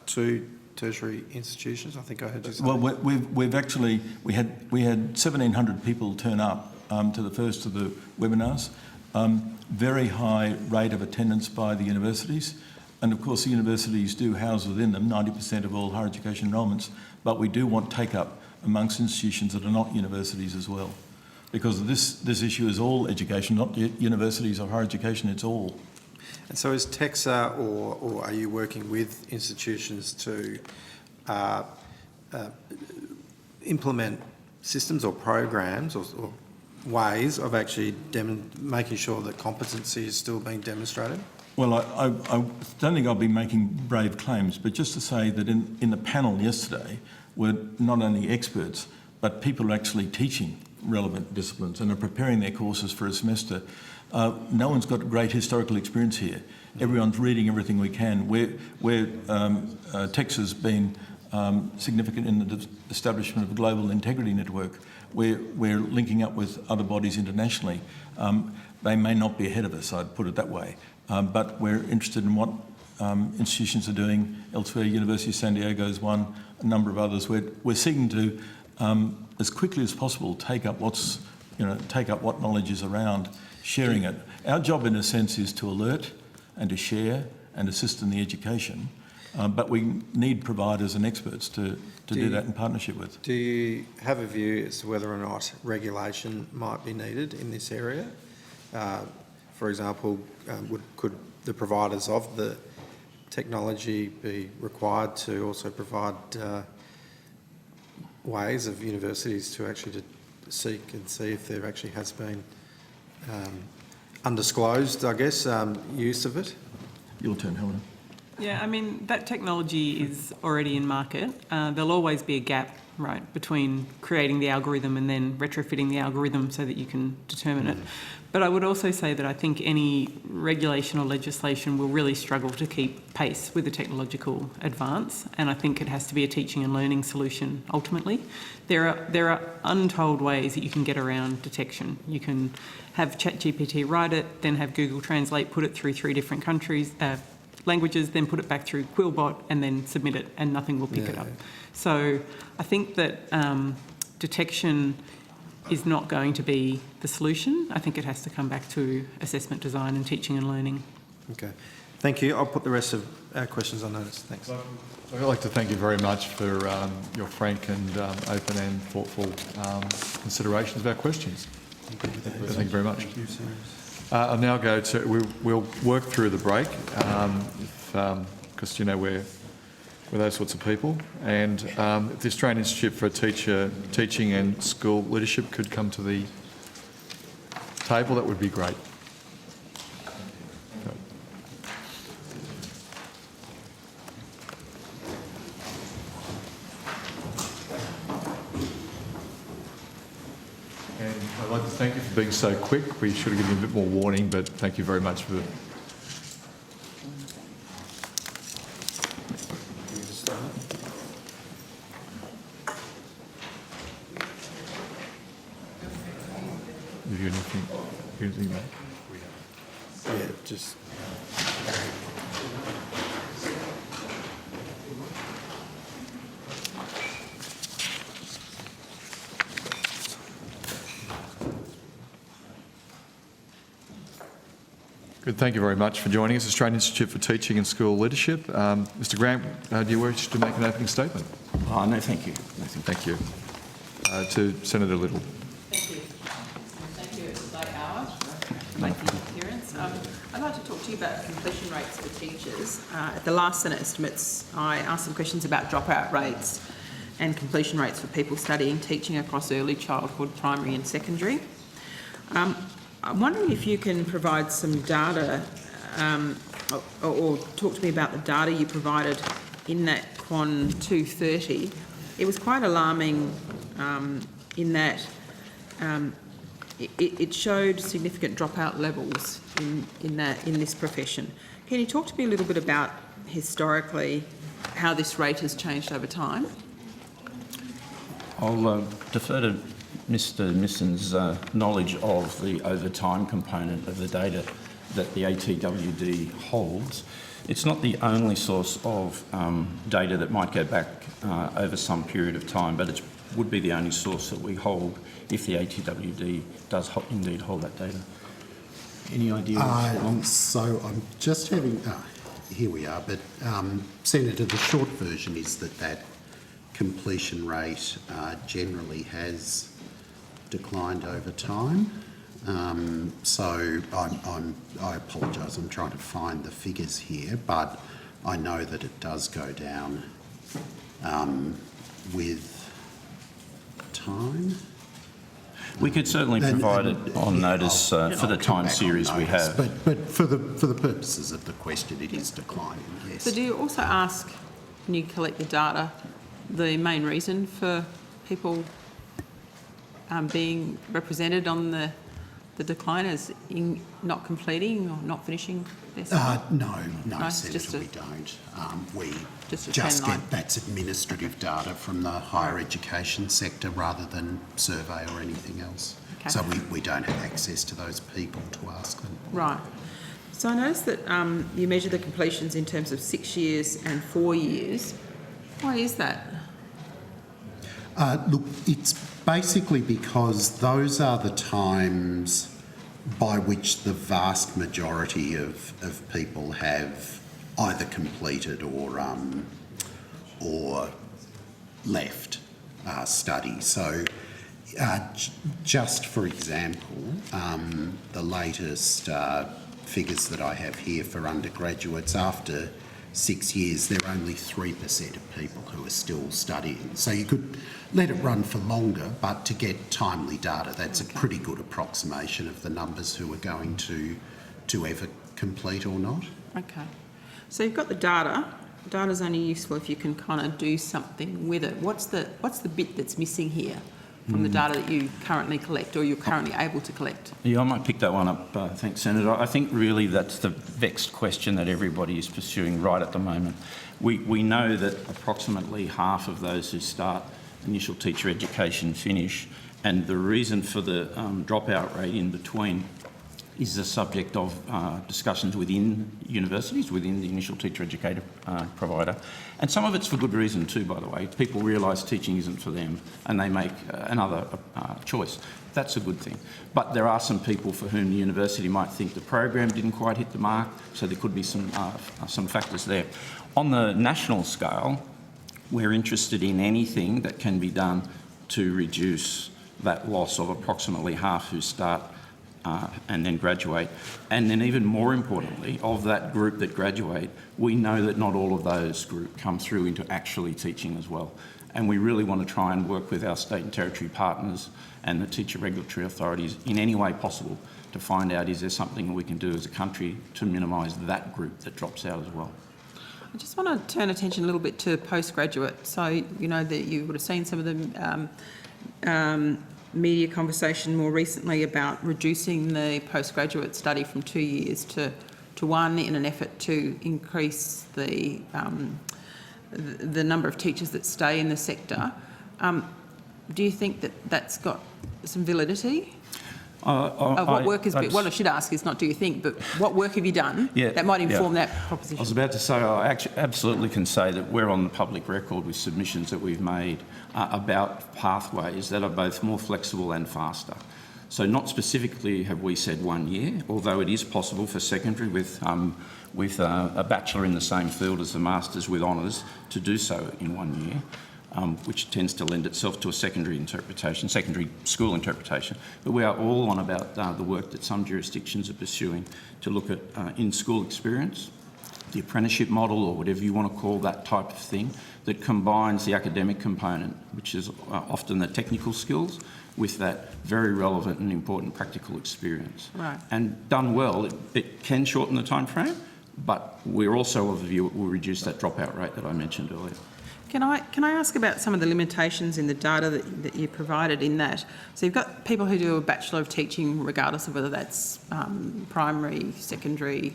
to tertiary institutions. I think I heard you say. Well, we had 1,700 people turn up to the first of the webinars. Very high rate of attendance by the universities. And of course, the universities do house within them 90% of all higher education enrolments, but we do want take-up amongst institutions that are not universities as well. Because this issue is all education, not universities or higher education, it's all. And so is TEXA or are you working with institutions to implement systems or programs or ways of actually making sure that competency is still being demonstrated? Well, I don't think I'll be making brave claims, but just to say that in the panel yesterday were not only experts, but people actually teaching relevant disciplines and are preparing their courses for a semester. No one's got great historical experience here. Everyone's reading everything we can. TEXA's been significant in the establishment of a global integrity network. We're linking up with other bodies internationally. They may not be ahead of us, I'd put it that way. But we're interested in what institutions are doing elsewhere. University of San Diego is one, a number of others. We're seeking to, as quickly as possible, take up what knowledge is around, sharing it. Our job, in a sense, is to alert and to share and assist in the education. But we need providers and experts to do that in partnership with. Do you have a view as to whether or not regulation might be needed in this area? For example, could the providers of the technology be required to also provide ways of universities to actually to seek and see if there actually has been undisclosed, I guess, use of it? Your turn, Helen. Yeah, I mean, that technology is already in market. There'll always be a gap, right, between creating the algorithm and then retrofitting the algorithm so that you can determine it. But I would also say that I think any regulation or legislation will really struggle to keep pace with the technological advance, and I think it has to be a teaching and learning solution ultimately. There are untold ways that you can get around detection. You can have ChatGPT write it, then have Google Translate put it through 3 different languages, then put it back through Quillbot and then submit it, and nothing will pick it up. So I think that detection is not going to be the solution. I think it has to come back to assessment design and teaching and learning. Okay. Thank you. I'll put the rest of our questions on notice. Thanks. I'd like to thank you very much for your frank and open and thoughtful considerations of our questions. Thank you very much. Thank you, Senator. I'll now go to, we'll work through the break, because, you know, we're those sorts of people. And if the Australian Institute for Teaching and School Leadership could come to the table, that would be great. And I'd like to thank you for being so quick. We should have given you a bit more warning, but thank you very much for anything, mate? Yeah, just... Good, thank you very much for joining us, Australian Institute for Teaching and School Leadership. Mr Grant, do you wish to make an opening statement? No, thank you. Thank you. To Senator Little. Thank you. Thank you. It's a late hour for making an appearance. I'd like to talk to you about completion rates for teachers. At the last Senate estimates, I asked some questions about dropout rates and completion rates for people studying teaching across early childhood, primary and secondary. I'm wondering if you can provide some data or talk to me about the data you provided in that Quan 230. It was quite alarming in that it showed significant dropout levels in this profession. Can you talk to me a little bit about historically how this rate has changed over time? I'll defer to Mr Misson's knowledge of the overtime component of the data that the ATWD holds. It's not the only source of data that might go back over some period of time, but it would be the only source that we hold if the ATWD does indeed hold that data. Any idea? So I'm just having, here we are, but Senator, the short version is that completion rate generally has declined over time. So I apologise, I'm trying to find the figures here, but I know that it does go down with time. We could certainly provide it on notice for the time series we have. But for the purposes of the question, it is declining, yes. So do you also ask, when you collect the data, the main reason for people being represented on the decline as in not completing or not finishing their study? No, Senator, we don't. We just get that's administrative data from the higher education sector rather than survey or anything else. Okay. So we don't have access to those people to ask them. Right. So I noticed that you measure the completions in terms of 6 years and 4 years. Why is that? Look, it's basically because those are the times by which the vast majority of people have either completed or left study. So just for example, the latest figures that I have here for undergraduates, after 6 years, there are only 3% of people who are still studying. So you could let it run for longer, but to get timely data, that's a pretty good approximation of the numbers who are going to ever complete or not. Okay. So you've got the data. Data's only useful if you can kind of do something with it. What's the bit that's missing here from the data that you currently collect or you're currently able to collect? Yeah, I might pick that one up. Thanks, Senator. I think really that's the vexed question that everybody is pursuing right at the moment. We know that approximately half of those who start initial teacher education finish, and the reason for the dropout rate in between is the subject of discussions within universities, within the initial teacher educator provider. And some of it's for good reason too, by the way. People realise teaching isn't for them and they make another choice. That's a good thing. But there are some people for whom the university might think the program didn't quite hit the mark, so there could be some factors there. On the national scale, we're interested in anything that can be done to reduce that loss of approximately half who start and then graduate. And then even more importantly, of that group that graduate, we know that not all of those group come through into actually teaching as well. And we really want to try and work with our state and territory partners and the teacher regulatory authorities in any way possible to find out, is there something we can do as a country to minimise that group that drops out as well. I just want to turn attention a little bit to postgraduate. So, you know, that you would have seen some of the media conversation more recently about reducing the postgraduate study from 2 years to 1 in an effort to increase the number of teachers that stay in the sector. Do you think that that's got some validity? What work has been, what I should ask is not do you think, but what work have you done that might inform that proposition? I was about to say, I absolutely can say that we're on the public record with submissions that we've made about pathways that are both more flexible and faster. So not specifically have we said 1 year, although it is possible for secondary with a bachelor in the same field as the masters with honours to do so in 1 year, which tends to lend itself to a secondary school interpretation. But we are all on about the work that some jurisdictions are pursuing to look at in-school experience, the apprenticeship model, or whatever you want to call that type of thing, that combines the academic component, which is often the technical skills, with that very relevant and important practical experience. Right. And done well, it can shorten the time frame, but we're also of the view it will reduce that dropout rate that I mentioned earlier. Can I ask about some of the limitations in the data that you provided in that? So you've got people who do a Bachelor of Teaching regardless of whether that's primary, secondary,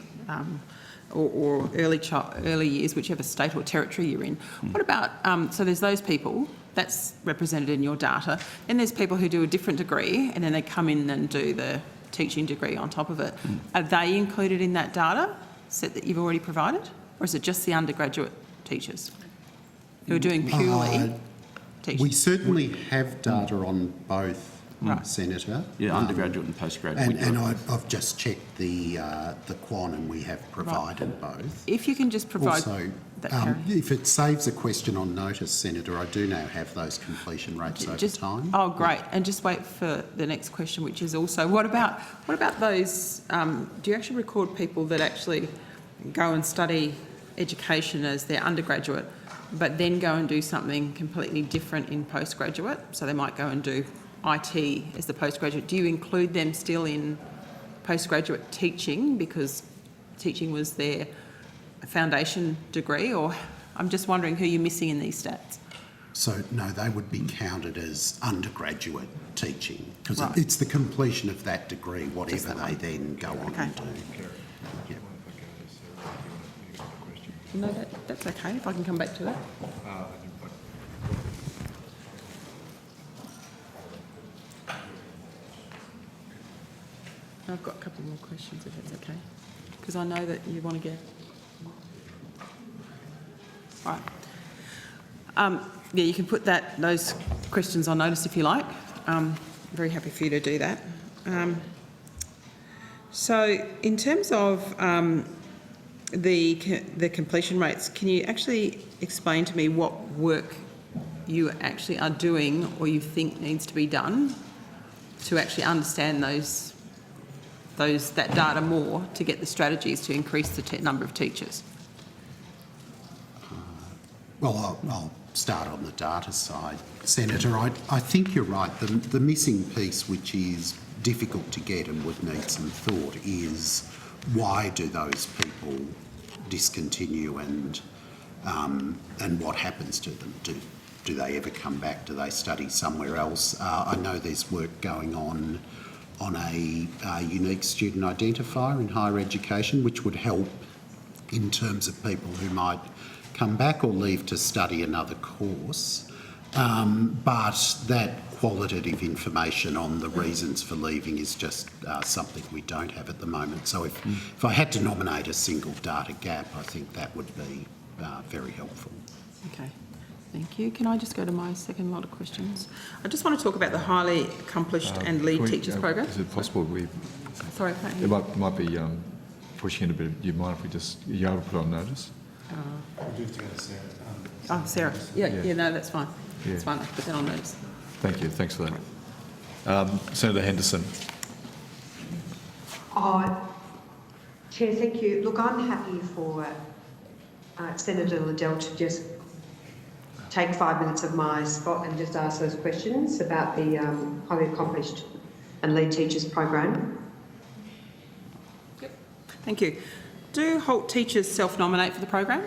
or early years, whichever state or territory you're in. What about, so there's those people, that's represented in your data, and there's people who do a different degree and then they come in and do the teaching degree on top of it. Are they included in that data set that you've already provided? Or is it just the undergraduate teachers who are doing purely teaching? We certainly have data on both, Senator. Yeah, undergraduate and postgraduate. And I've just checked the Quan, and we have provided both. If you can just provide Also, that, if it saves a question on notice, Senator, I do now have those completion rates over time. Oh, great. And just wait for the next question, which is also, what about those, do you actually record people that actually go and study education as their undergraduate, but then go and do something completely different in postgraduate? So they might go and do IT as the postgraduate. Do you include them still in postgraduate teaching because teaching was their foundation degree? Or I'm just wondering who you're missing in these stats. So, no, they would be counted as undergraduate teaching because Right. it's the completion of that degree, whatever they then go on and do. Yep. No, that's okay, if I can come back to that. I've got a couple more questions, if that's okay, because I know that you want to get... All right. Yeah, you can put those questions on notice if you like. I'm very happy for you to do that. So in terms of the completion rates, can you actually explain to me what work you actually are doing or you think needs to be done to actually understand that data more to get the strategies to increase the number of teachers? Well, I'll start on the data side, Senator. I think you're right. The missing piece, which is difficult to get and would need some thought, is why do those people discontinue and what happens to them? Do they ever come back? Do they study somewhere else? I know there's work going on a unique student identifier in higher education, which would help in terms of people who might come back or leave to study another course. But that qualitative information on the reasons for leaving is just something we don't have at the moment. So if I had to nominate a single data gap, I think that would be very helpful. Okay, thank you. Can I just go to my second lot of questions? I just want to talk about the highly accomplished and lead teachers program. Is it possible we... Sorry, I can't hear It you. might be pushing it a bit. Do you mind if we just... Are you able to put on notice? Oh, Sarah. Yeah, Yeah. no, that's fine. Yeah. That's fine. I'll put that on notice. Thank you. Thanks for that. Senator Henderson. Chair, thank you. Look, I'm happy for Senator Liddell to just take 5 minutes of my spot and just ask those questions about the highly accomplished and lead teachers program. Yep. Thank you. Do Holt teachers self-nominate for the program?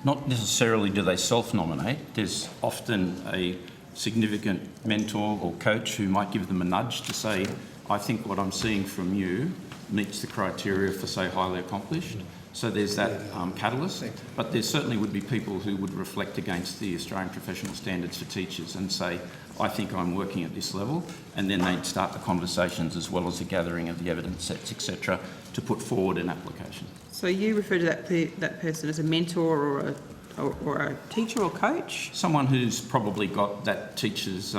Not necessarily do they self-nominate. There's often a significant mentor or coach who might give them a nudge to say, I think what I'm seeing from you meets the criteria for, say, highly accomplished. So there's that catalyst. But there certainly would be people who would reflect against the Australian Professional Standards for Teachers and say, I think I'm working at this level. And then they'd start the conversations as well as the gathering of the evidence sets, etc., to put forward an application. So you refer to that person as a mentor or or a teacher or coach? Someone who's probably got that teacher's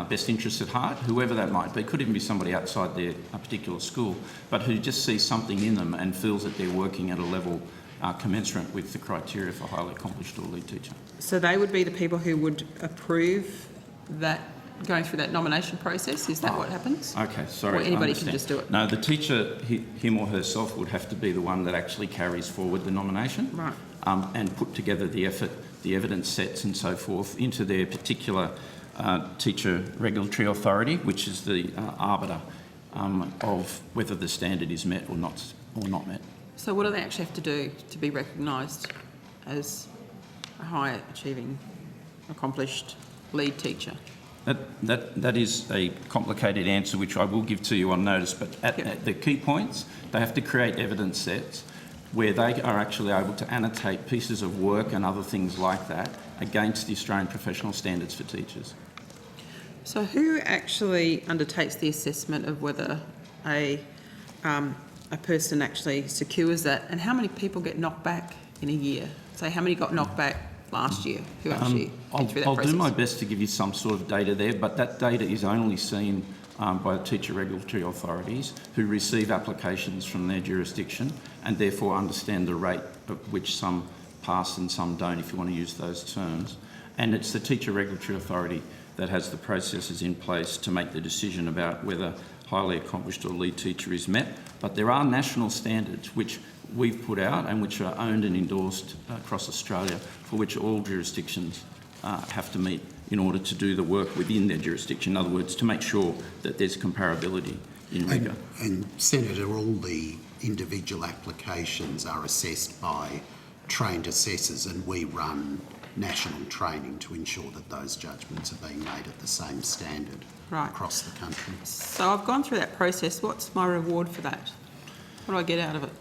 best interests at heart, whoever that might be, could even be somebody outside their particular school, but who just sees something in them and feels that they're working at a level commensurate with the criteria for highly accomplished or lead teacher. So they would be the people who would approve that, going through that nomination process? Is that what happens? Okay, sorry. Or I anybody can understand. just do it? No, the teacher, him or herself, would have to be the one that actually carries forward the nomination. Right. And put together the evidence sets and so forth into their particular teacher regulatory authority, which is the arbiter of whether the standard is met or not met. So what do they actually have to do to be recognised as a high achieving, accomplished lead teacher? That is a complicated answer, which I will give to you on notice, but at the key points, they have to create evidence sets where they are actually able to annotate pieces of work and other things like that against the Australian professional standards for teachers. So who actually undertakes the assessment of whether a person actually secures that, and how many people get knocked back in a year? Say, how many got knocked back last year who actually went through that I'll process? do my best to give you some sort of data there, but that data is only seen by the teacher regulatory authorities who receive applications from their jurisdiction and therefore understand the rate at which some pass and some don't, if you want to use those terms. And it's the teacher regulatory authority that has the processes in place to make the decision about whether highly accomplished or lead teacher is met. But there are national standards which we've put out and which are owned and endorsed across Australia, for which all jurisdictions have to meet in order to do the work within their jurisdiction. In other words, to make sure that there's comparability in rigour. And Senator, all the individual applications are assessed by trained assessors, and we run national training to ensure that those judgments are being made at the same standard across the country. So I've gone through that process. What's my reward for that? What do I get out of it?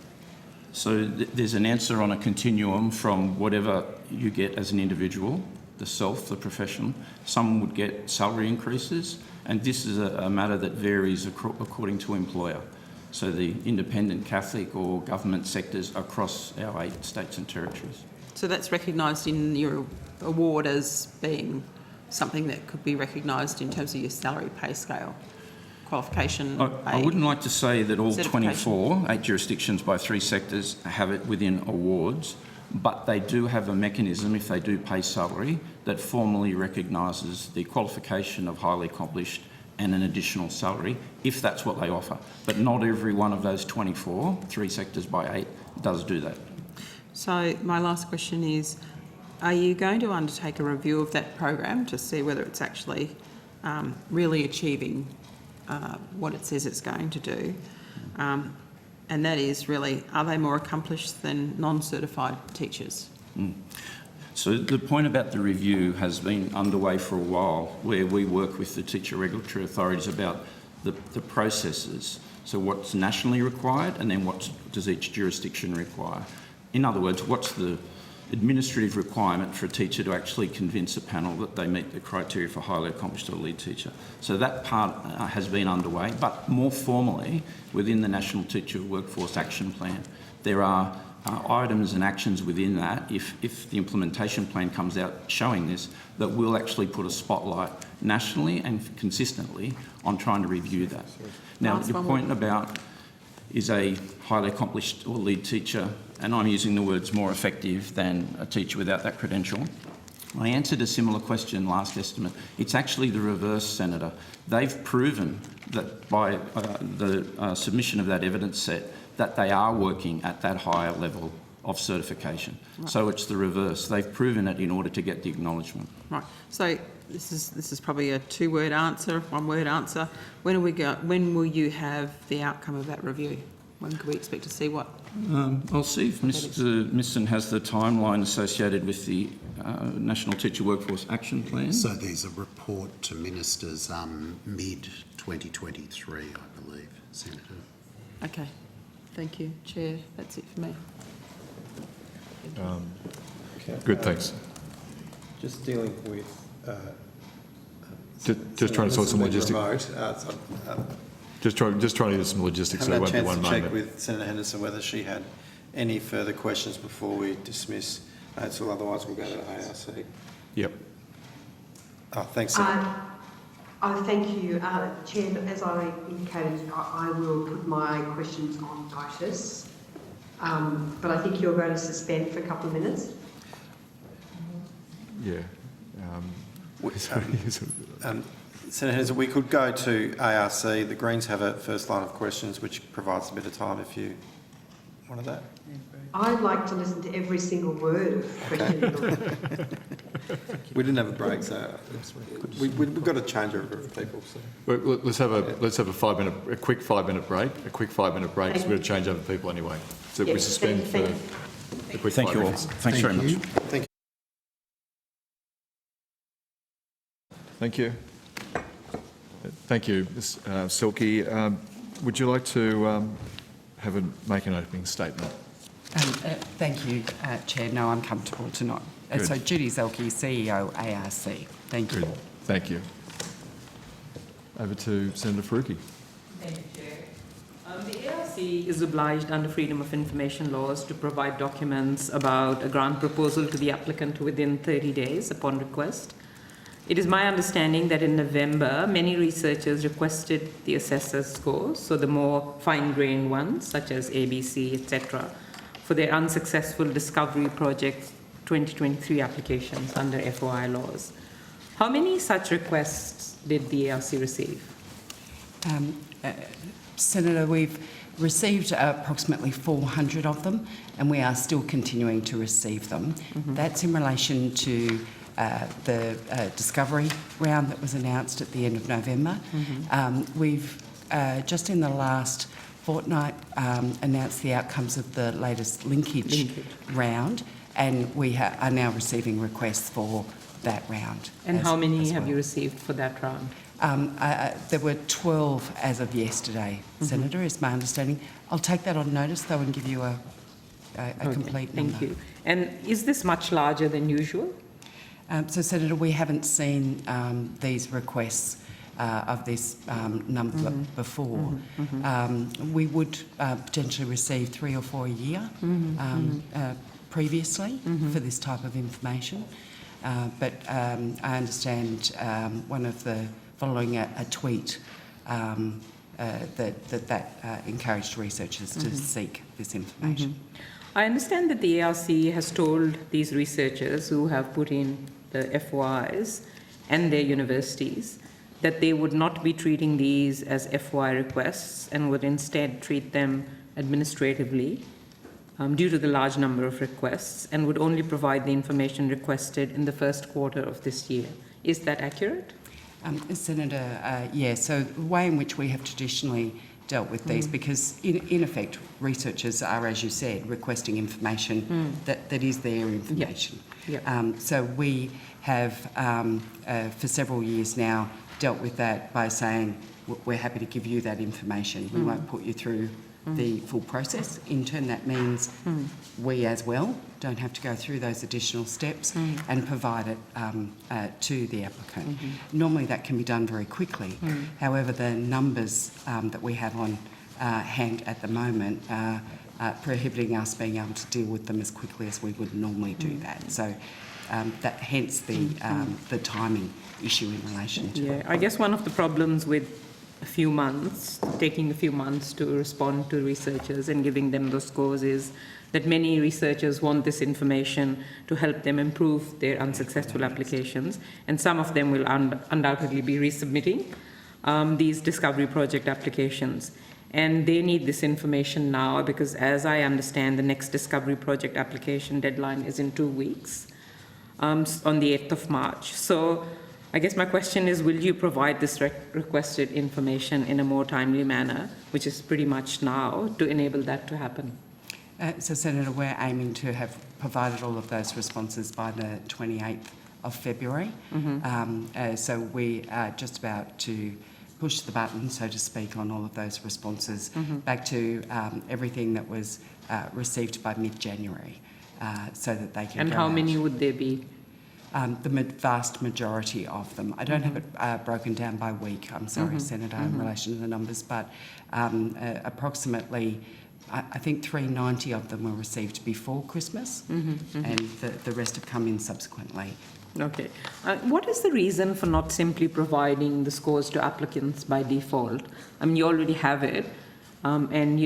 So there's an answer on a continuum from whatever you get as an individual, the self, the profession. Some would get salary increases, and this is a matter that varies according to employer. So the independent, Catholic or government sectors across our 8 states and territories. So that's recognised in your award as being something that could be recognised in terms of your salary pay scale, qualification. I wouldn't like to say that all certification. 24, 8 jurisdictions by 3 sectors have it within awards, but they do have a mechanism, if they do pay salary, that formally recognises the qualification of highly accomplished and an additional salary, if that's what they offer. But not every one of those 24, 3 sectors by 8, does do that. So my last question is, are you going to undertake a review of that program to see whether it's actually really achieving what it says it's going to do? And that is really, are they more accomplished than non-certified teachers? So the point about the review has been underway for a while, where we work with the teacher regulatory authorities about the processes. So what's nationally required, and then what does each jurisdiction require? In other words, what's the administrative requirement for a teacher to actually convince a panel that they meet the criteria for highly accomplished or lead teacher? So that part has been underway, but more formally, within the National Teacher Workforce Action Plan, there are items and actions within that, if the implementation plan comes out showing this, that will actually put a spotlight nationally and consistently on trying to review that. Now, your point about is a highly accomplished or lead teacher, and I'm using the words more effective than a teacher without that credential. I answered a similar question last estimate. It's actually the reverse, Senator. They've proven that by the submission of that evidence set that they are working at that higher level of certification. Right. So it's the reverse. They've proven it in order to get the acknowledgement. Right. So this is probably a 2-word answer, 1-word answer. When will you have the outcome of that review? When can we expect to see what? I'll see if Mr Misson has the timeline associated with the National Teacher Workforce Action Plan. So there's a report to ministers mid-2023, I believe, Senator. Okay. Thank you, Chair. That's it for me. Good, thanks. Just dealing with... Just trying to sort some logistics. Remote, Just trying to do some logistics, so it won't be one I haven't had a chance to check moment. with Senator Henderson whether she had any further questions before we dismiss So otherwise we'll go to ARC. Yep. Oh, thanks, Senator. Thank you, Chair. As I indicated, I will put my questions on notice, but I think you're going to suspend for a couple of minutes. Yeah. Senators, we could go to ARC. The Greens have a first line of questions, which provides a bit of time if you wanted that. I'd like to listen to every single word of questioning. We didn't have a break, so we've got a changeover of people. So. Well, let's have a quick 5 minute break. A quick 5 minute break. So we're going to change over people anyway. So we suspend for a quick 5 minutes. Thanks very much. Thank you. Thank you. Thank you, Ms. Silky. Would you like to make an opening statement? Thank you, Chair. No, I'm comfortable to not. So Judy Zelke, CEO, ARC. Thank you. Good. Thank you. Over to Senator Faruqi. Thank you, Chair. The ARC is obliged under Freedom of Information laws to provide documents about a grant proposal to the applicant within 30 days upon request. It is my understanding that in November, many researchers requested the assessor's scores, so the more fine-grained ones, such as ABC, etc., for their unsuccessful Discovery Project 2023 applications under FOI laws. How many such requests did the ARC receive? Senator, we've received approximately 400 of them, and we are still continuing to receive them. That's in relation to the Discovery round that was announced at the end of November. We've just in the last fortnight announced the outcomes of the latest linkage round, and we are now receiving requests for that round. And how many have you received for that round? There were 12 as of yesterday, Senator, is my understanding. I'll take that on notice, though, and give you a complete number. Thank you. And is this much larger than usual? So, Senator, we haven't seen these requests of this number before. We would potentially receive 3 or 4 a year previously for this type of information. But I understand one of the, following a tweet, that encouraged researchers to seek this information. I understand that the ARC has told these researchers who have put in the FOIs and their universities that they would not be treating these as FOI requests and would instead treat them administratively due to the large number of requests, and would only provide the information requested in the first quarter of this year. Is that accurate? Senator, yeah, so the way in which we have traditionally dealt with these, because in effect researchers are, as you said, requesting information that is their information. So we have for several years now dealt with that by saying we're happy to give you that information. We won't put you through the full process. In turn, that means we as well don't have to go through those additional steps and provide it to the applicant. Normally that can be done very quickly. However, the numbers that we have on hand at the moment are prohibiting us being able to deal with them as quickly as we would normally do that. So that hence the timing issue in relation to it. I guess one of the problems with taking a few months to respond to researchers and giving them those scores is that many researchers want this information to help them improve their unsuccessful applications, and some of them will undoubtedly be resubmitting these Discovery Project applications. And they need this information now because, as I understand, the next Discovery Project application deadline is in 2 weeks, on the 8th of March. So I guess my question is, will you provide this requested information in a more timely manner, which is pretty much now, to enable that to happen? So, Senator, we're aiming to have provided all of those responses by the 28th of February. So we are just about to push the button, so to speak, on all of those responses back to everything that was received by mid-January, so that they can And go how out. many would there be? The vast majority of them. I don't have it broken down by week, I'm sorry, Senator, in relation to the numbers, but approximately I think 390 of them were received before Christmas, and the rest have come in subsequently. Okay. What is the reason for not simply providing the scores to applicants by default? I mean, you already have it, and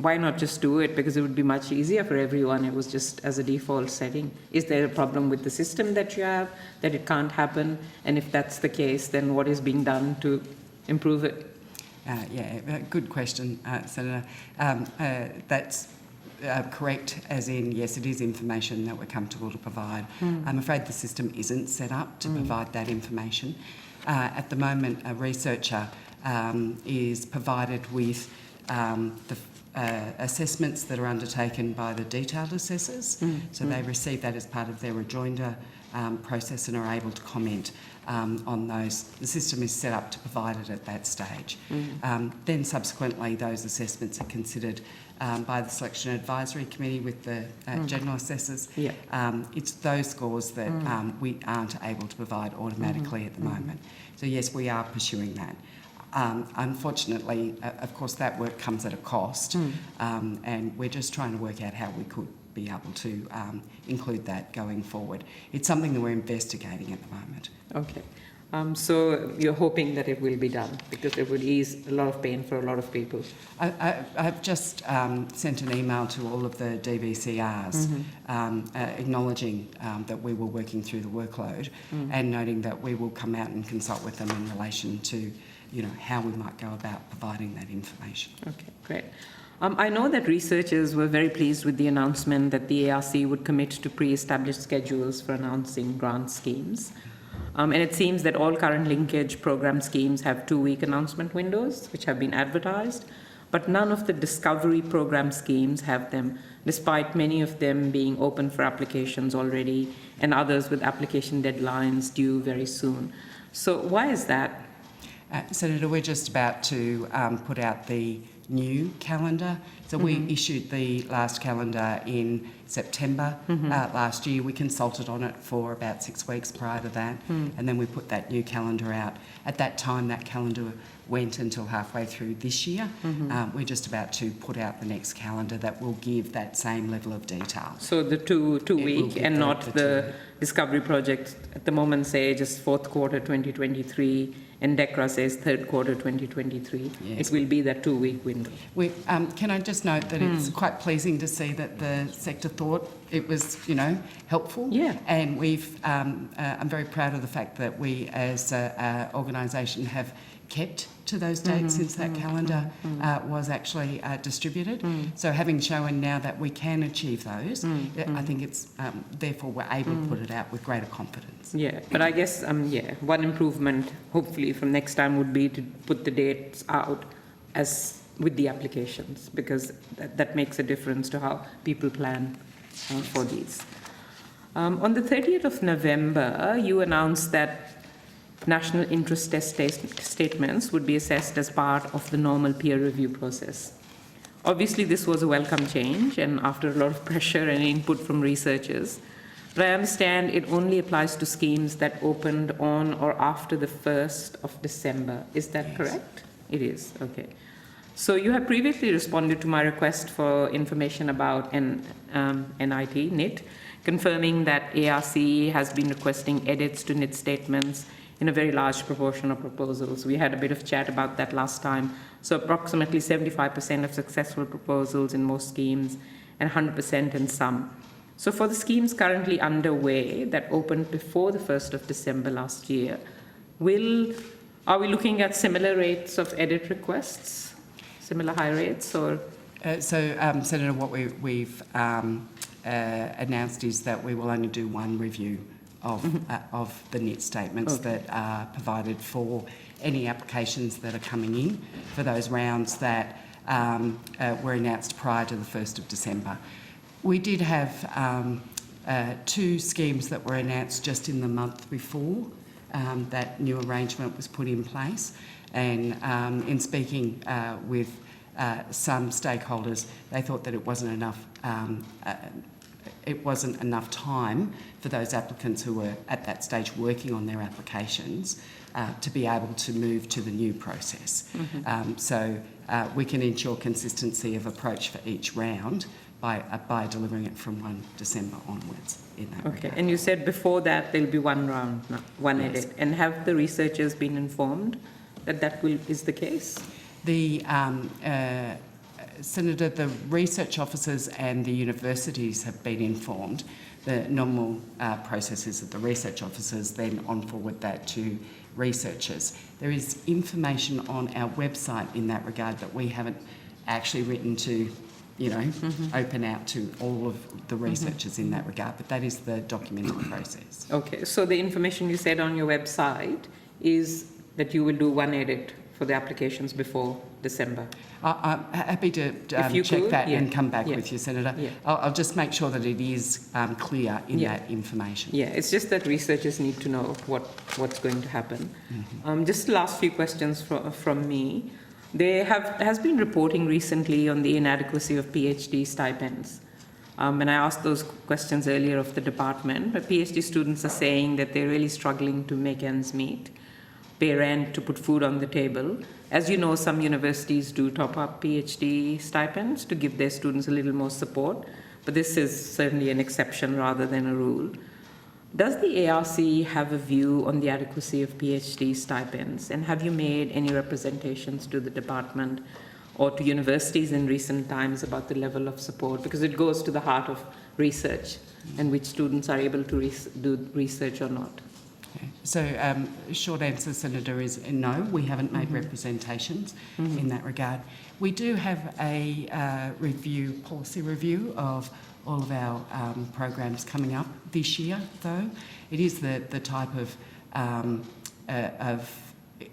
why not just do it? Because it would be much easier for everyone. It was just as a default setting. Is there a problem with the system that you have, that it can't happen? And if that's the case, then what is being done to improve it? Good question, Senator. That's correct, as in, yes, it is information that we're comfortable to provide. I'm afraid the system isn't set up to provide that information. At the moment, a researcher is provided with the assessments that are undertaken by the detailed assessors. So they receive that as part of their rejoinder process and are able to comment on those. The system is set up to provide it at that stage. Then subsequently, those assessments are considered by the Selection Advisory Committee with the general assessors. It's those scores that we aren't able to provide automatically at the moment. So yes, we are pursuing that. Unfortunately, of course, that work comes at a cost, and we're just trying to work out how we could be able to include that going forward. It's something that we're investigating at the moment. Okay. So you're hoping that it will be done, because it would ease a lot of pain for a lot of people. I've just sent an email to all of the DVCRs acknowledging that we were working through the workload and noting that we will come out and consult with them in relation to how we might go about providing that information. Okay, great. I know that researchers were very pleased with the announcement that the ARC would commit to pre-established schedules for announcing grant schemes. And it seems that all current linkage program schemes have 2-week announcement windows, which have been advertised, but none of the discovery program schemes have them, despite many of them being open for applications already and others with application deadlines due very soon. So why is that? Senator, we're just about to put out the new calendar. So we issued the last calendar in September last year. We consulted on it for about 6 weeks prior to that, and then we put that new calendar out. At that time, that calendar went until halfway through this year. We're just about to put out the next calendar that will give that same level of detail. So the two-week and not the discovery project at the moment, say just fourth quarter 2023, and DECRA says third quarter 2023. Yes. It will be that 2-week window. Can I just note that it's quite pleasing to see that the sector thought it was, helpful. Yeah. And I'm very proud of the fact that we as an organisation have kept to those dates since that calendar was actually distributed. So having shown now that we can achieve those, I think it's therefore we're able to put it out with greater confidence. Yeah, but I guess one improvement hopefully from next time would be to put the dates out as with the applications, because that makes a difference to how people plan for these. On the 30th of November, you announced that national interest test statements would be assessed as part of the normal peer review process. Obviously, this was a welcome change, and after a lot of pressure and input from researchers. But I understand it only applies to schemes that opened on or after the 1st of December. Is that correct? It is, okay. So you have previously responded to my request for information about NIT, confirming that ARC has been requesting edits to NIT statements in a very large proportion of proposals. We had a bit of chat about that last time. So approximately 75% of successful proposals in most schemes and 100% in some. So for the schemes currently underway that opened before the 1st of December last year, are we looking at similar rates of edit requests, similar high rates, or? Senator, what we've announced is that we will only do one review of the NIT statements that are provided for any applications that are coming in for those rounds that were announced prior to the 1st of December. We did have 2 schemes that were announced just in the month before that new arrangement was put in place, and in speaking with some stakeholders, they thought that it wasn't enough it wasn't enough time for those applicants who were at that stage working on their applications to be able to move to the new process. So we can ensure consistency of approach for each round by delivering it from 1 December onwards in that Okay, regard. and you said before that there'll be one round, one Yes. edit. And have the researchers been informed that is the case? The Senator, the research officers and the universities have been informed. The normal process is that the research officers then on-forward that to researchers. There is information on our website in that regard that we haven't actually written to, open out to all of the researchers in that regard, but that is the documented process. Okay, so the information you said on your website is that you will do one edit for the applications before December. I'm happy to If you check could, that yeah. and come back Yeah. with you, Senator. Yeah. I'll just make sure that it is clear in Yeah. that information. Yeah, it's just that researchers need to know what's going to happen. Just the last few questions from me. There has been reporting recently on the inadequacy of PhD stipends. And I asked those questions earlier of the department, but PhD students are saying that they're really struggling to make ends meet, pay rent, to put food on the table. As you know, some universities do top up PhD stipends to give their students a little more support, but this is certainly an exception rather than a rule. Does the ARC have a view on the adequacy of PhD stipends, and have you made any representations to the department or to universities in recent times about the level of support? Because it goes to the heart of research and which students are able to do research or not. So, short answer, Senator, is no, we haven't made representations in that regard. We do have a policy review of all of our programs coming up this year, though. It is the type of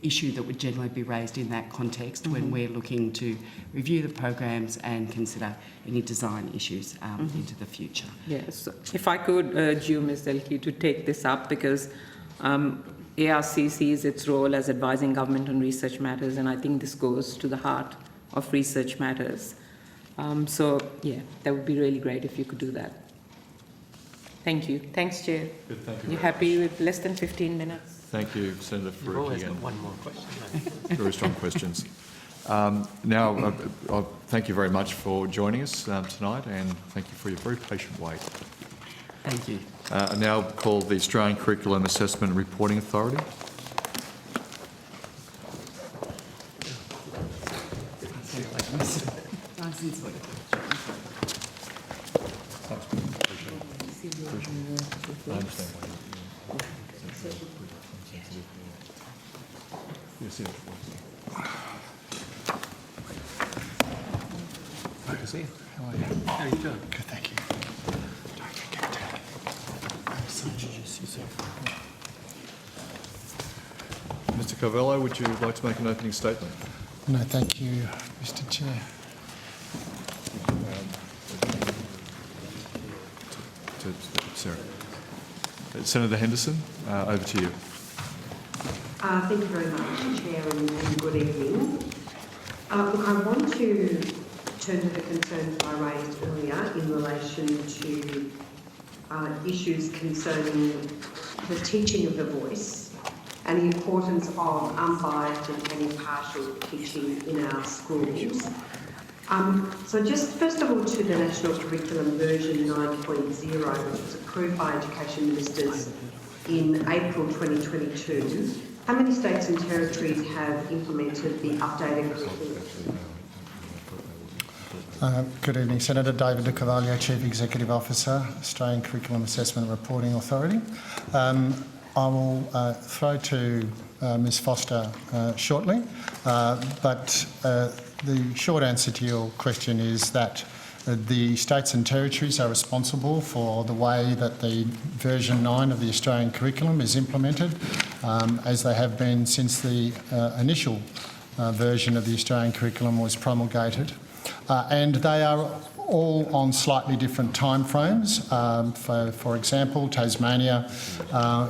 issue that would generally be raised in that context when we're looking to review the programs and consider any design issues into the future. Yes, if I could urge you, Ms. Delki, to take this up, because ARC sees its role as advising government on research matters, and I think this goes to the heart of research matters. So, yeah, that would be really great if you could do that. Thank you. Thanks, Chair. Good, thank you. You happy with less than 15 minutes? Thank you, Senator You've always Faruqi. got one more question. Very strong questions. Now, thank you very much for joining us tonight, and thank you for your very patient wait. Thank you. I now call the Australian Curriculum Assessment and Reporting Authority. Nice and sweet. I understand why Good to see you. How are you? How are you doing? Good, thank you. Mr. Carvello, would you like to make an opening statement? No, thank you, Mr. Chair. Sarah. Senator Henderson, over to you. Thank you very much, Chair, and good evening. Look, I want to turn to the concerns I raised earlier in relation to issues concerning the teaching of the voice and the importance of unbiased and impartial teaching in our schools. So just first of all to the National Curriculum version 9.0, which was approved by Education Ministers in April 2022. How many states and territories have implemented the updated curriculum? Good evening, Senator. David De Carvalho, Chief Executive Officer, Australian Curriculum Assessment and Reporting Authority. I will throw to Ms Foster shortly, but the short answer to your question is that the states and territories are responsible for the way that the version 9 of the Australian curriculum is implemented, as they have been since the initial version of the Australian curriculum was promulgated. And they are all on slightly different timeframes. For example, Tasmania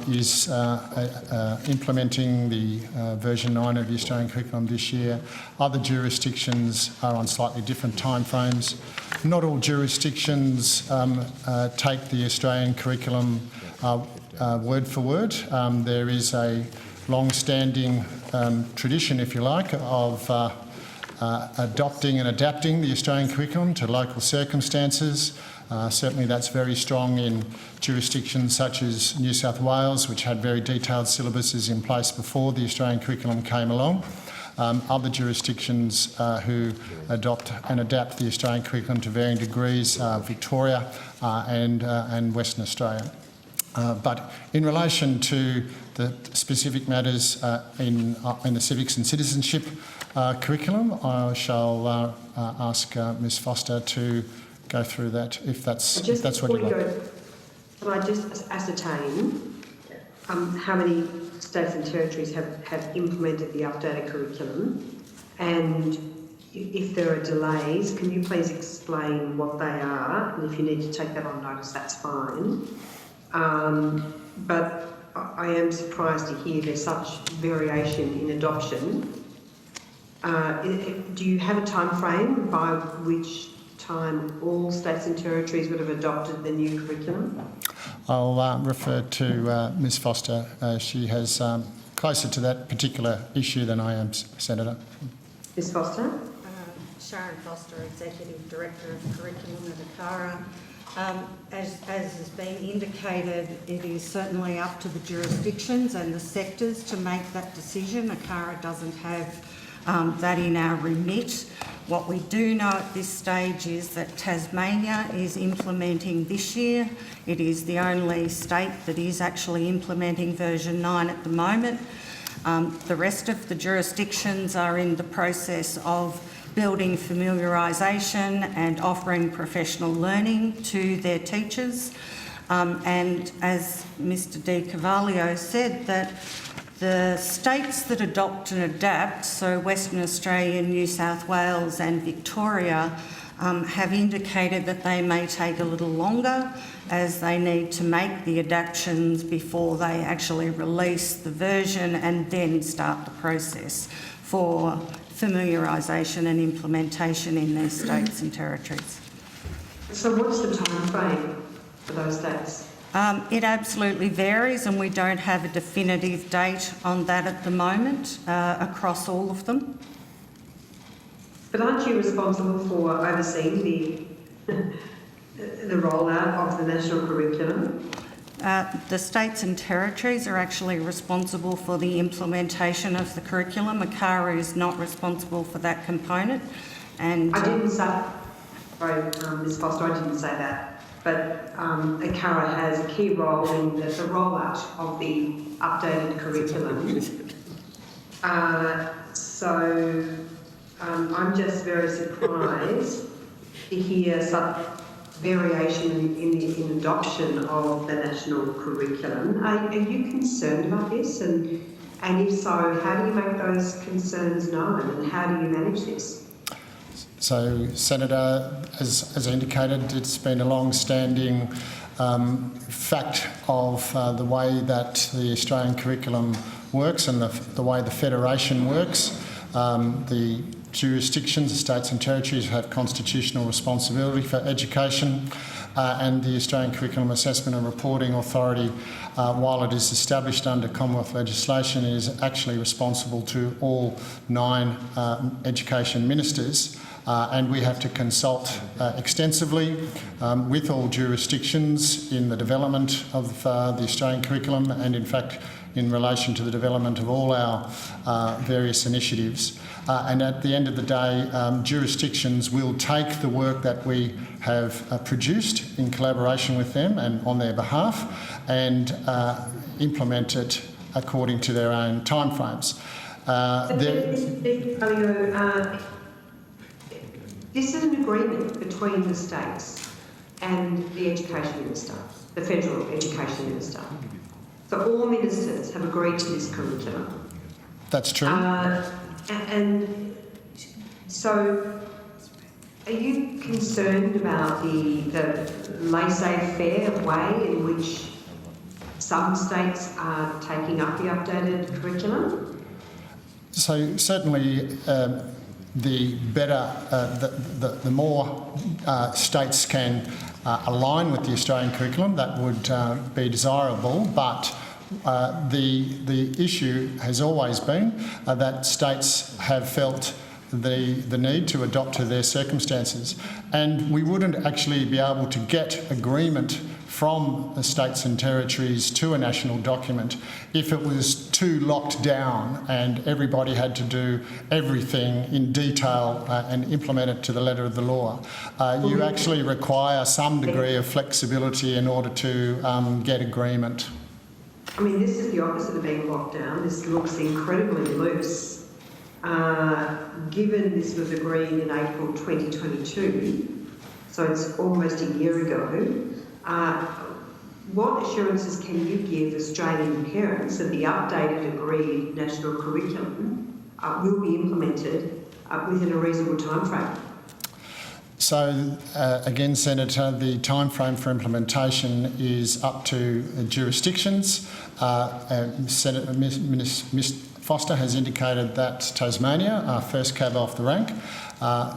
is implementing the version 9 of the Australian curriculum this year. Other jurisdictions are on slightly different timeframes. Not all jurisdictions take the Australian curriculum word for word. There is a long-standing tradition, if you like, of adopting and adapting the Australian curriculum to local circumstances. Certainly that's very strong in jurisdictions such as New South Wales, which had very detailed syllabuses in place before the Australian curriculum came along. Other jurisdictions who adopt and adapt the Australian curriculum to varying degrees, Victoria and Western Australia. But in relation to the specific matters in the civics and citizenship curriculum, I shall ask Ms Foster to go through that if that's what you like. Can I just ascertain how many states and territories have implemented the updated curriculum, and if there are delays, can you please explain what they are? And if you need to take that on notice, that's fine. But I am surprised to hear there's such variation in adoption. Do you have a time frame by which time all states and territories would have adopted the new curriculum? I'll refer to Ms Foster. She has closer to that particular issue than I am, Senator. Ms Foster? Sharon Foster, Executive Director of Curriculum at ACARA. As has been indicated, it is certainly up to the jurisdictions and the sectors to make that decision. ACARA doesn't have that in our remit. What we do know at this stage is that Tasmania is implementing this year. It is the only state that is actually implementing version 9 at the moment. The rest of the jurisdictions are in the process of building familiarisation and offering professional learning to their teachers. And as Mr Di Carvalho said, that the states that adopt and adapt, so Western Australia, New South Wales and Victoria, have indicated that they may take a little longer as they need to make the adaptations before they actually release the version and then start the process for familiarisation and implementation in their states and territories. So what's the time frame for those states? It absolutely varies, and we don't have a definitive date on that at the moment across all of them. But aren't you responsible for overseeing the rollout of the national curriculum? The states and territories are actually responsible for the implementation of the curriculum. ACARA is not responsible for that component. And I didn't say, sorry, Ms Foster, I didn't say that. But ACARA has a key role in the rollout of the updated curriculum. So I'm just very surprised to hear such variation in adoption of the national curriculum. Are you concerned about this? And if so, how do you make those concerns known and how do you manage this? So, Senator, as indicated, it's been a long-standing fact of the way that the Australian curriculum works and the way the Federation works. The jurisdictions, the states and territories have constitutional responsibility for education, and the Australian Curriculum Assessment and Reporting Authority, while it is established under Commonwealth legislation, is actually responsible to all 9 education ministers. And we have to consult extensively with all jurisdictions in the development of the Australian curriculum and, in fact, in relation to the development of all our various initiatives. And at the end of the day, jurisdictions will take the work that we have produced in collaboration with them and on their behalf and implement it according to their own timeframes. This is an agreement between the states and the Education Minister, the Federal Education Minister. So all ministers have agreed to this curriculum. That's true. And so Are you concerned about the laissez-faire way in which some states are taking up the updated curriculum? So certainly the better, the more states can align with the Australian curriculum, that would be desirable, but the issue has always been that states have felt the need to adopt to their circumstances. And we wouldn't actually be able to get agreement from the states and territories to a national document if it was too locked down and everybody had to do everything in detail and implement it to the letter of the law. You actually require some degree of flexibility in order to get agreement. I mean, this is the opposite of being locked down. This looks incredibly loose. Given this was agreed in April 2022, so it's almost a year ago, what assurances can you give Australian parents that the updated agreed national curriculum will be implemented within a reasonable timeframe? So, again, Senator, the timeframe for implementation is up to jurisdictions. Senator Ms Foster has indicated that Tasmania, first cab off the rank.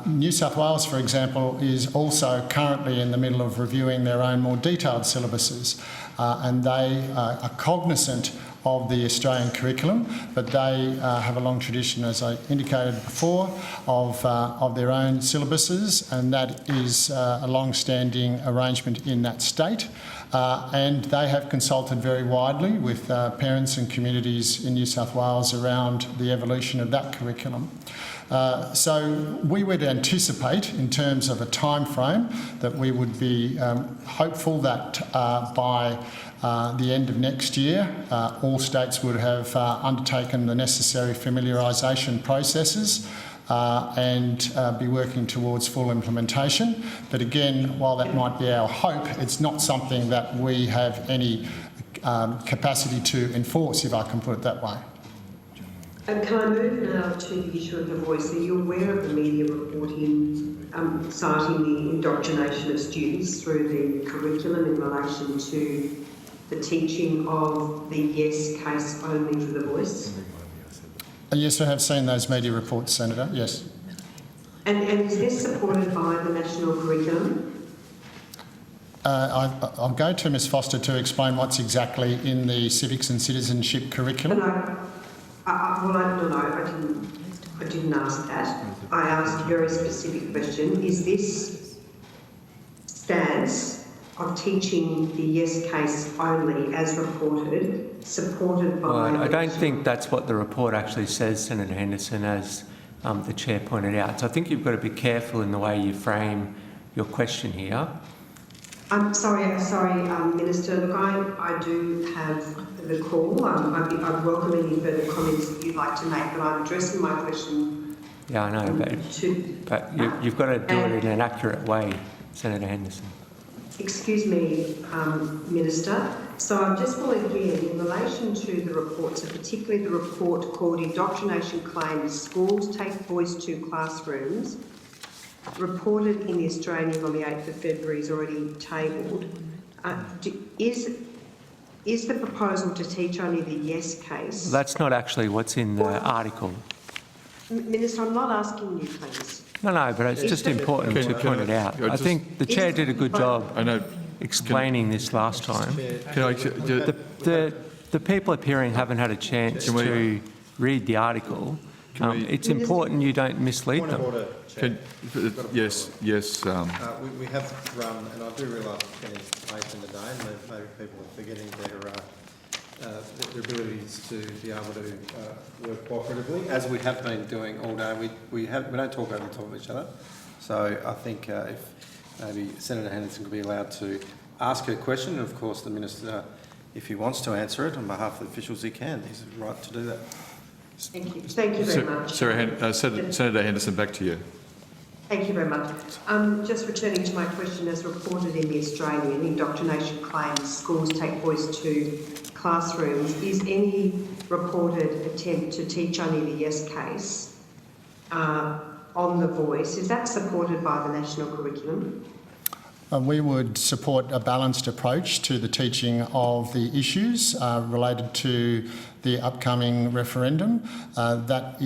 New South Wales, for example, is also currently in the middle of reviewing their own more detailed syllabuses, and they are cognisant of the Australian curriculum, but they have a long tradition, as I indicated before, of their own syllabuses, and that is a long-standing arrangement in that state. And they have consulted very widely with parents and communities in New South Wales around the evolution of that curriculum. So we would anticipate, in terms of a time frame, that we would be hopeful that by the end of next year, all states would have undertaken the necessary familiarisation processes and be working towards full implementation. But again, while that might be our hope, it's not something that we have any capacity to enforce, if I can put it that way. And can I move now to the issue of the voice? Are you aware of the media reporting citing the indoctrination of students through the curriculum in relation to the teaching of the yes case only for the voice? Yes, I have seen those media reports, Senator, yes. And is this supported by the national curriculum? I'll go to Ms Foster to explain what's exactly in the civics and citizenship curriculum. I didn't ask that. I asked a very specific question. Is this stance of teaching the yes case only as reported supported by... Well, I don't think that's what the report actually says, Senator Henderson, as the Chair pointed out. So I think you've got to be careful in the way you frame your question here. I'm sorry, Minister. Look, I do have the call. I'd welcome any further comments that you'd like to make, but I'm addressing my question. Yeah, I know, but you've got to do it in an accurate way, Senator Henderson. Excuse me, Minister. So I'm just pulling here in relation to the reports, and particularly the report called Indoctrination Claims Schools Take Voice to Classrooms, reported in the Australian on the 8th of February, is already tabled. Is the proposal to teach only the yes case? That's not actually what's in the article. Minister, I'm not asking you, please. No, but it's just important to point it out. I think the Chair did a good job explaining this last time. The people appearing haven't had a chance to read the article. It's important you don't mislead them. Yes. We have run, and I do realise it's getting late in the day, and maybe people are forgetting their abilities to be able to work cooperatively, as we have been doing all day. We don't talk over the top of each other. So I think if maybe Senator Henderson could be allowed to ask her question, and of course the Minister, if he wants to answer it on behalf of the officials, he can. He's right to do that. Thank you. Thank you very much. Senator Henderson, back to you. Thank you very much. Just returning to my question, as reported in the Australian, indoctrination claims schools take voice to classrooms. Is any reported attempt to teach only the yes case on the voice, is that supported by the national curriculum? We would support a balanced approach to the teaching of the issues related to the upcoming referendum. That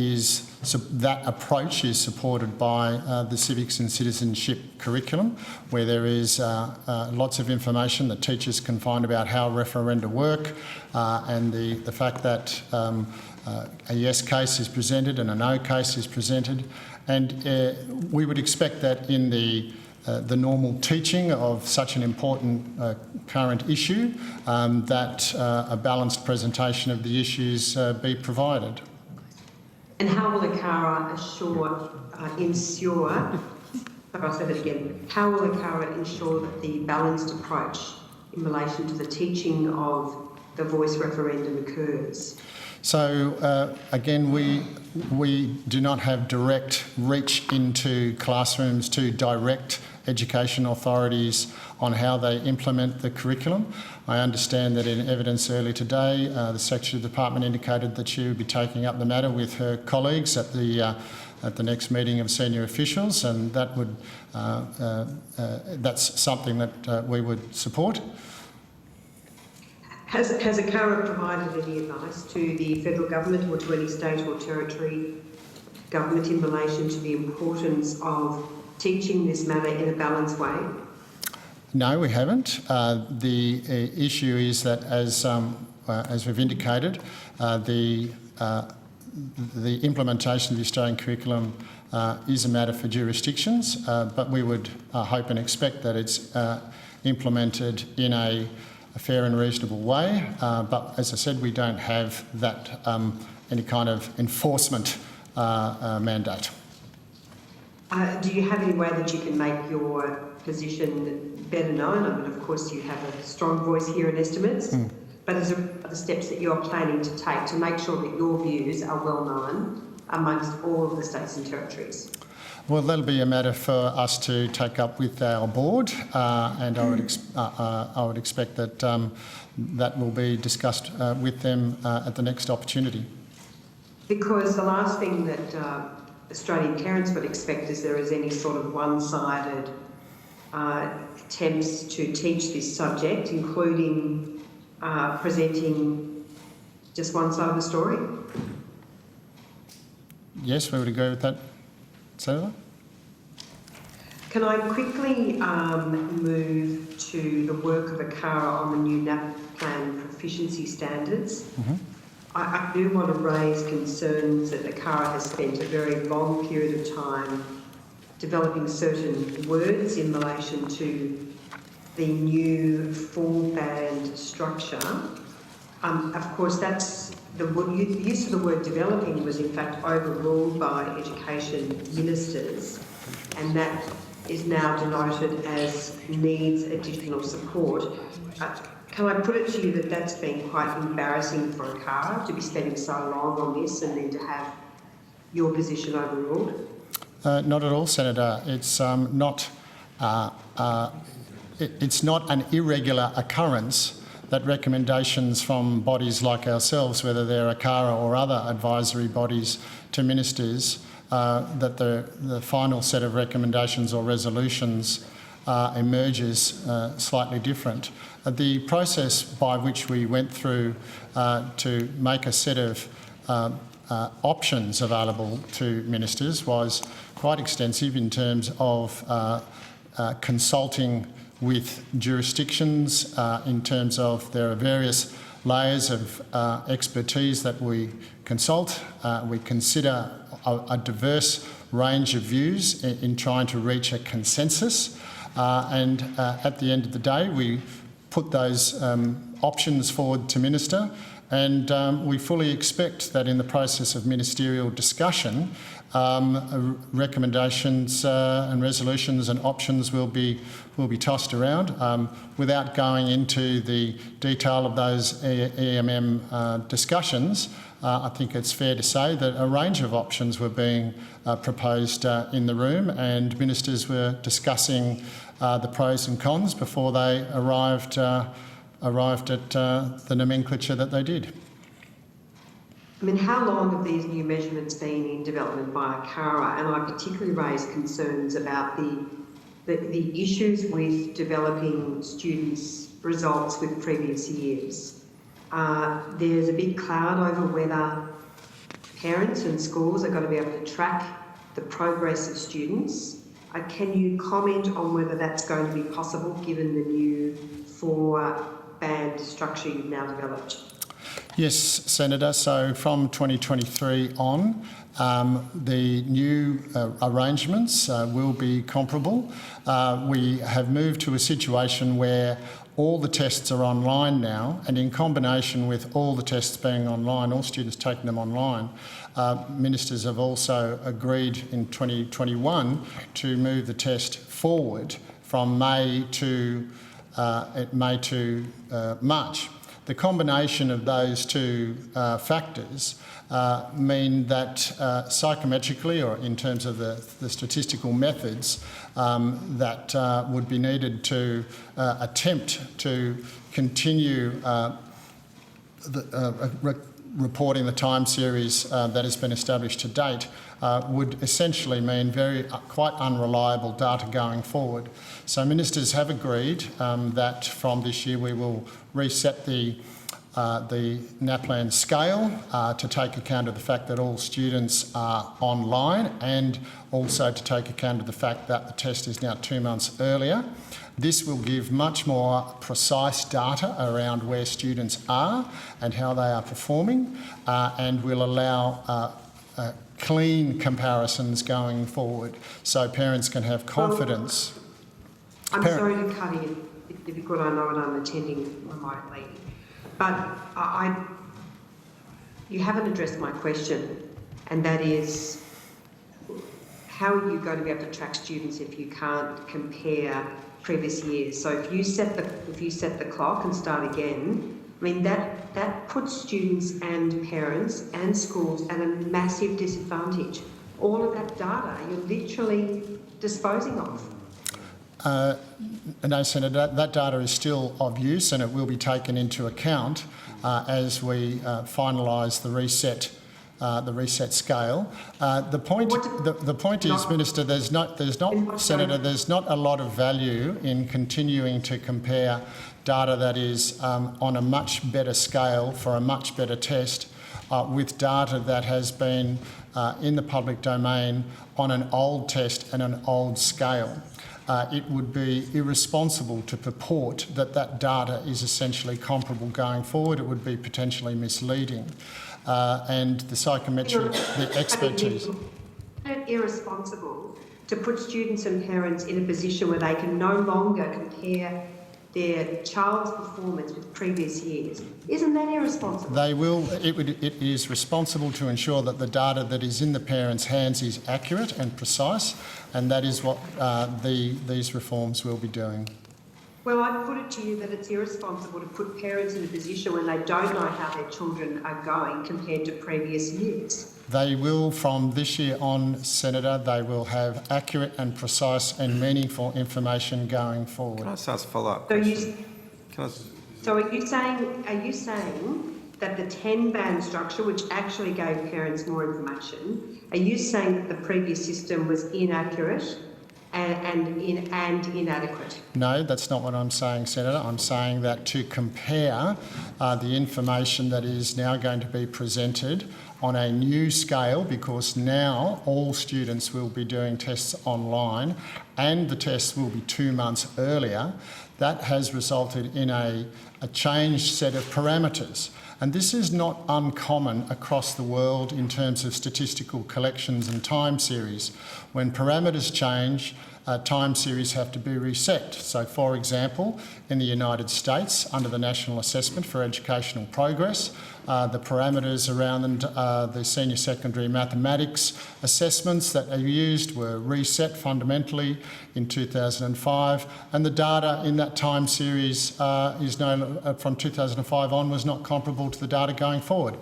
approach is supported by the civics and citizenship curriculum, where there is lots of information that teachers can find about how referenda work, and the fact that a yes case is presented and a no case is presented. And we would expect that in the normal teaching of such an important current issue, that a balanced presentation of the issues be provided. And how will ACARA ensure, I'll say that again, how will ACARA ensure that the balanced approach in relation to the teaching of the voice referendum occurs? So again, we do not have direct reach into classrooms to direct education authorities on how they implement the curriculum. I understand that in evidence earlier today, the Secretary of the Department indicated that she would be taking up the matter with her colleagues at the next meeting of senior officials, and that would that's something that we would support. Has ACARA provided any advice to the federal government or to any state or territory government in relation to the importance of teaching this matter in a balanced way? No, we haven't. The issue is that, as we've indicated, the implementation of the Australian curriculum is a matter for jurisdictions, but we would hope and expect that it's implemented in a fair and reasonable way. But as I said, we don't have that any kind of enforcement mandate. Do you have any way that you can make your position better known? I mean, of course, you have a strong voice here in estimates, but is there other steps that you're planning to take to make sure that your views are well known amongst all of the states and territories? Well, that'll be a matter for us to take up with our board, and I would expect that that will be discussed with them at the next opportunity. Because the last thing that Australian parents would expect is there is any sort of one-sided attempts to teach this subject, including presenting just one side of the story. Yes, we would agree with that, Senator. Can I quickly move to the work of ACARA on the new NAPLAN proficiency standards? Mm-hmm. I do want to raise concerns that ACARA has spent a very long period of time developing certain words in relation to the new full band structure. Of course, that's the use of the word developing was in fact overruled by education ministers, and that is now denoted as needs additional support. Can I put it to you that that's been quite embarrassing for ACARA to be spending so long on this and then to have your position overruled? Not at all, Senator. It's not an irregular occurrence that recommendations from bodies like ourselves, whether they're ACARA or other advisory bodies to ministers, that the final set of recommendations or resolutions emerges slightly different. The process by which we went through to make a set of options available to ministers was quite extensive in terms of consulting with jurisdictions, in terms of there are various layers of expertise that we consult. We consider a diverse range of views in trying to reach a consensus, and at the end of the day we put those options forward to Minister, and we fully expect that in the process of ministerial discussion, recommendations and resolutions and options will be tossed around. Without going into the detail of those EMM discussions, I think it's fair to say that a range of options were being proposed in the room, and ministers were discussing the pros and cons before they arrived at the nomenclature that they did. I mean, how long have these new measurements been in development by ACARA? And I particularly raised concerns about the issues with developing students' results with previous years. There's a big cloud over whether parents and schools are going to be able to track the progress of students. Can you comment on whether that's going to be possible given the new 4-band structure you've now developed? Yes, Senator. So from 2023 on, the new arrangements will be comparable. We have moved to a situation where all the tests are online now, and in combination with all the tests being online, all students taking them online, ministers have also agreed in 2021 to move the test forward from May to March. The combination of those two factors mean that psychometrically, or in terms of the statistical methods that would be needed to attempt to continue reporting the time series that has been established to date would essentially mean quite unreliable data going forward. So ministers have agreed that from this year we will reset the NAPLAN scale to take account of the fact that all students are online, and also to take account of the fact that the test is now 2 months earlier. This will give much more precise data around where students are and how they are performing, and will allow clean comparisons going forward, so parents can have confidence. I'm sorry to cut in, if you could. I know that I'm attending remotely, but you haven't addressed my question, and that is, how are you going to be able to track students if you can't compare previous years? So if you set the clock and start again, I mean, that puts students and parents and schools at a massive disadvantage. All of that data you're literally disposing of. No, Senator, that data is still of use, and it will be taken into account as we finalise the reset scale. The point is, Minister, there's not a lot of value in continuing to compare data that is on a much better scale for a much better test with data that has been in the public domain on an old test and an old scale. It would be irresponsible to purport that that data is essentially comparable going forward. It would be potentially misleading. And the psychometric, the expertise. Is it irresponsible to put students and parents in a position where they can no longer compare their child's performance with previous years? Isn't that irresponsible? They will. It is responsible to ensure that the data that is in the parents' hands is accurate and precise, and that is what these reforms will be doing. Well, I put it to you that it's irresponsible to put parents in a position when they don't know how their children are going compared to previous years. They will, from this year on, Senator, they will have accurate and precise and meaningful information going forward. Can I just ask a follow-up So, question? are you saying that the 10-band structure, which actually gave parents more information, are you saying that the previous system was inaccurate and inadequate? No, that's not what I'm saying, Senator. I'm saying that to compare the information that is now going to be presented on a new scale, because now all students will be doing tests online and the tests will be 2 months earlier, that has resulted in a changed set of parameters. And this is not uncommon across the world in terms of statistical collections and time series. When parameters change, time series have to be reset. So, for example, in the United States, under the National Assessment for Educational Progress, the parameters around the senior secondary mathematics assessments that are used were reset fundamentally in 2005, and the data in that time series from 2005 on was not comparable to the data going forward.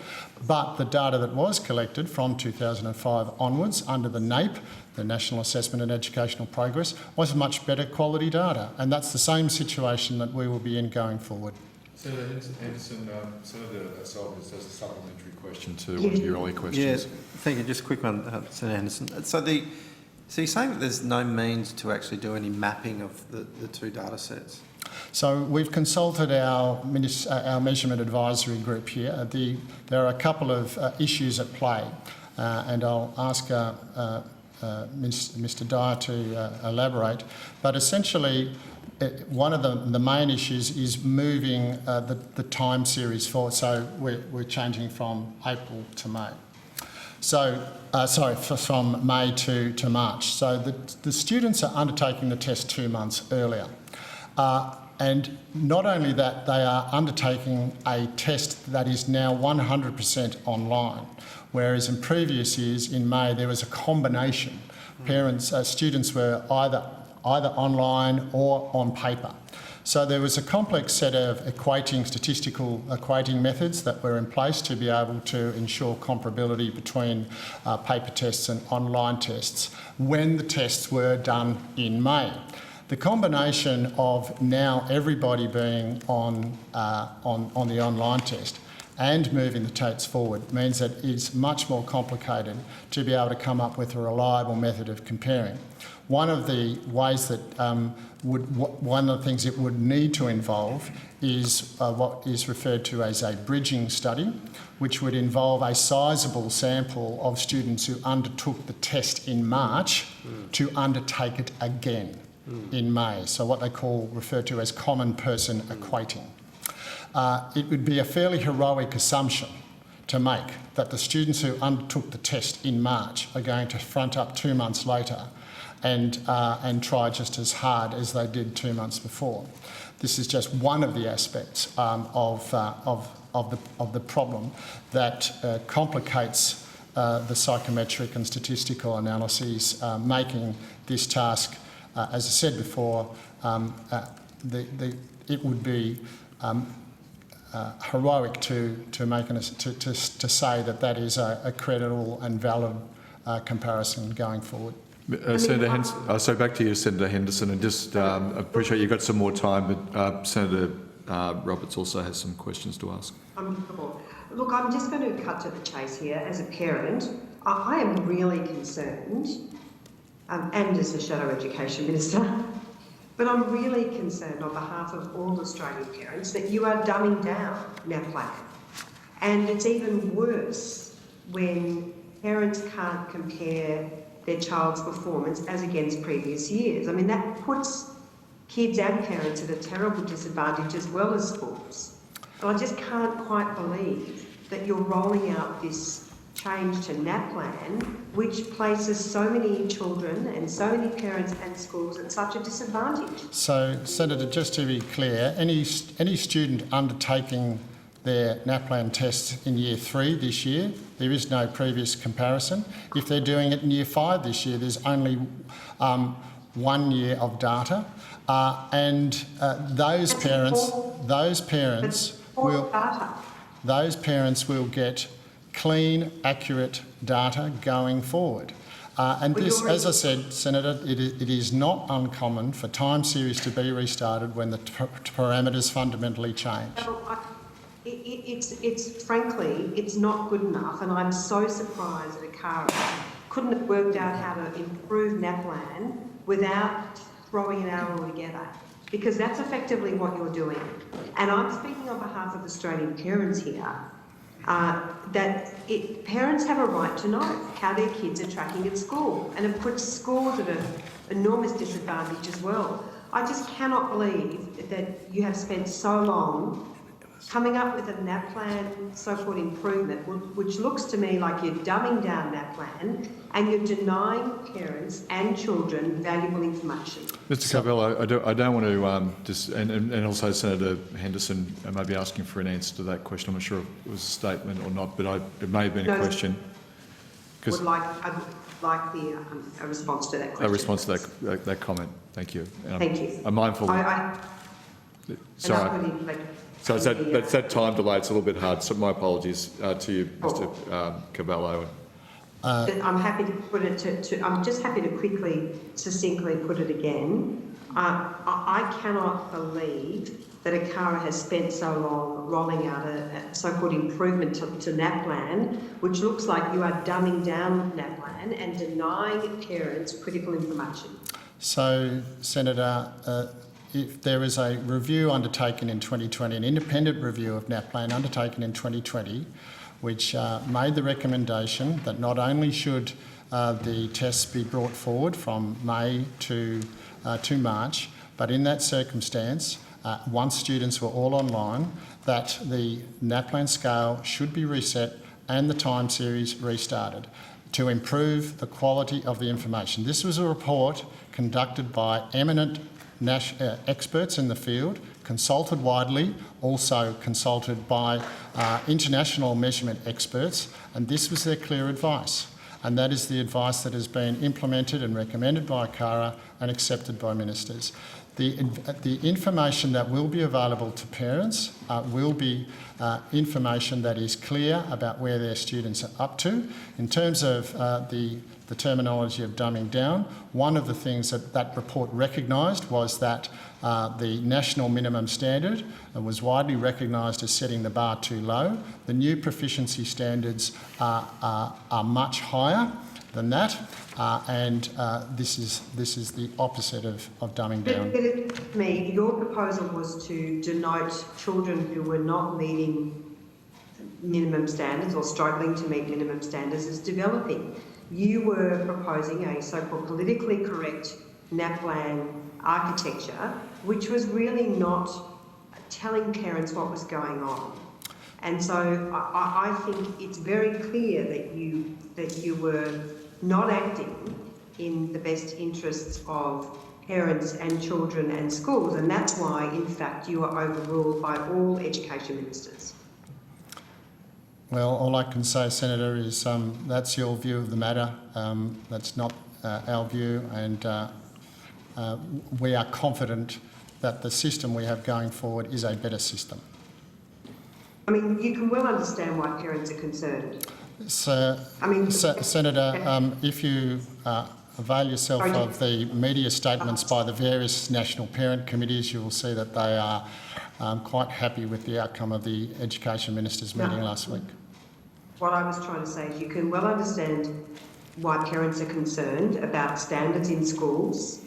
But the data that was collected from 2005 onwards under the NAEP, the National Assessment and Educational Progress, was much better quality data, and that's the same situation that we will be in going forward. Senator Henderson, Senator Sullivan has a supplementary question to Yeah. one of your earlier questions. Yes, thank you. Just a quick one, Senator Henderson. So you're saying that there's no means to actually do any mapping of the two data sets? So we've consulted our measurement advisory group here. There are a couple of issues at play, and I'll ask Mr. Dyer to elaborate. But essentially, one of the main issues is moving the time series forward. So we're changing from April to May. So, from May to March. So the students are undertaking the test 2 months earlier. And not only that, they are undertaking a test that is now 100% online, whereas in previous years, in May, there was a combination. Students were either online or on paper. So there was a complex set of statistical equating methods that were in place to be able to ensure comparability between paper tests and online tests when the tests were done in May. The combination of now everybody being on the online test and moving the tests forward means that it's much more complicated to be able to come up with a reliable method of comparing. One of the ways that one of the things it would need to involve is what is referred to as a bridging study, which would involve a sizable sample of students who undertook the test in March to undertake it again in May. So what they refer to as common person equating. It would be a fairly heroic assumption to make that the students who undertook the test in March are going to front up 2 months later and try just as hard as they did 2 months before. This is just one of the aspects of the problem that complicates the psychometric and statistical analyses, making this task, as I said before, it would be heroic to say that is a credible and valid comparison going forward. Senator Henderson, so back to you, Senator Henderson, and just appreciate you've got some more time, but Senator Roberts also has some questions to ask. Look, I'm just going to cut to the chase here. As a parent, I am really concerned, and as the Shadow Education Minister, but I'm really concerned on behalf of all Australian parents that you are dumbing down NAPLAN. And it's even worse when parents can't compare their child's performance as against previous years. I mean, that puts kids and parents at a terrible disadvantage as well as schools. And I just can't quite believe that you're rolling out this change to NAPLAN, which places so many children and so many parents and schools at such a disadvantage. So, Senator, just to be clear, any student undertaking their NAPLAN tests in Year 3 this year, there is no previous comparison. If they're doing it in Year 5 this year, there's only 1 year of data, and those parents will get clean, accurate data going forward. And this, as I said, Senator, it is not uncommon for time series to be restarted when the parameters fundamentally change. It's frankly, it's not good enough, and I'm so surprised that ACARA couldn't have worked out how to improve NAPLAN without throwing it out altogether, because that's effectively what you're doing. And I'm speaking on behalf of Australian parents here, parents have a right to know how their kids are tracking at school, and it puts schools at an enormous disadvantage as well. I just cannot believe that you have spent so long coming up with a NAPLAN so-called improvement, which looks to me like you're dumbing down NAPLAN and you're denying parents and children valuable information. Mr. Carvello, I don't want to and also Senator Henderson may be asking for an answer to that question. I'm not sure if it was a statement or not, but it may have been a question. I'd like a response to that question. A response to that comment. Thank you. Thank you. I'm mindful. Sorry. So it's that time delay. It's a little bit hard. So my apologies to you, Mr. Carvello. I'm happy to put it I'm just happy to quickly, succinctly put it again. I cannot believe that ACARA has spent so long rolling out a so-called improvement to NAPLAN, which looks like you are dumbing down NAPLAN and denying parents critical information. So, Senator, if there is a review undertaken in 2020, an independent review of NAPLAN undertaken in 2020, which made the recommendation that not only should the tests be brought forward from May to March, but in that circumstance, once students were all online, that the NAPLAN scale should be reset and the time series restarted to improve the quality of the information. This was a report conducted by eminent experts in the field, consulted widely, also consulted by international measurement experts, and this was their clear advice. And that is the advice that has been implemented and recommended by ACARA and accepted by ministers. The information that will be available to parents will be information that is clear about where their students are up to. In terms of the terminology of dumbing down, one of the things that report recognised was that the national minimum standard was widely recognised as setting the bar too low. The new proficiency standards are much higher than that, and this is the opposite of dumbing down. But to me, your proposal was to denote children who were not meeting minimum standards or struggling to meet minimum standards as developing. You were proposing a so-called politically correct NAPLAN architecture, which was really not telling parents what was going on. And so I think it's very clear that you were not acting in the best interests of parents and children and schools, and that's why, in fact, you were overruled by all education ministers. Well, all I can say, Senator, is that's your view of the matter. That's not our view, and we are confident that the system we have going forward is a better system. I mean, you can well understand why parents are concerned. So, Senator, if you avail yourself of the media statements by the various national parent committees, you will see that they are quite happy with the outcome of the Education Ministers' meeting last week. What I was trying to say is you can well understand why parents are concerned about standards in schools.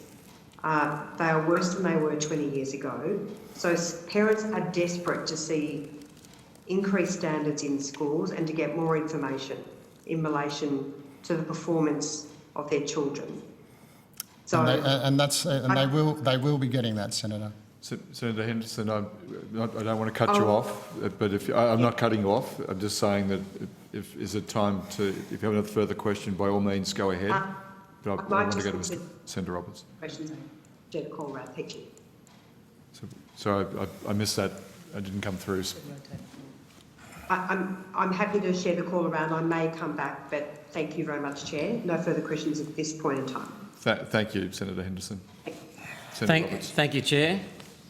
They are worse than they were 20 years ago. So parents are desperate to see increased standards in schools and to get more information in relation to the performance of their children. So, they will be getting that, Senator. Senator Henderson, I don't want to cut you off, but I'm not cutting you off. I'm just saying that is it time to, if you have a further question, by all means go ahead. But I want to go to Senator Roberts. Questions, call around. Thank you. So I missed that. I didn't come through. I'm happy to share the call around. I may come back, but thank you very much, Chair. No further questions at this point in time. Thank you, Senator Henderson. Thank you, Chair.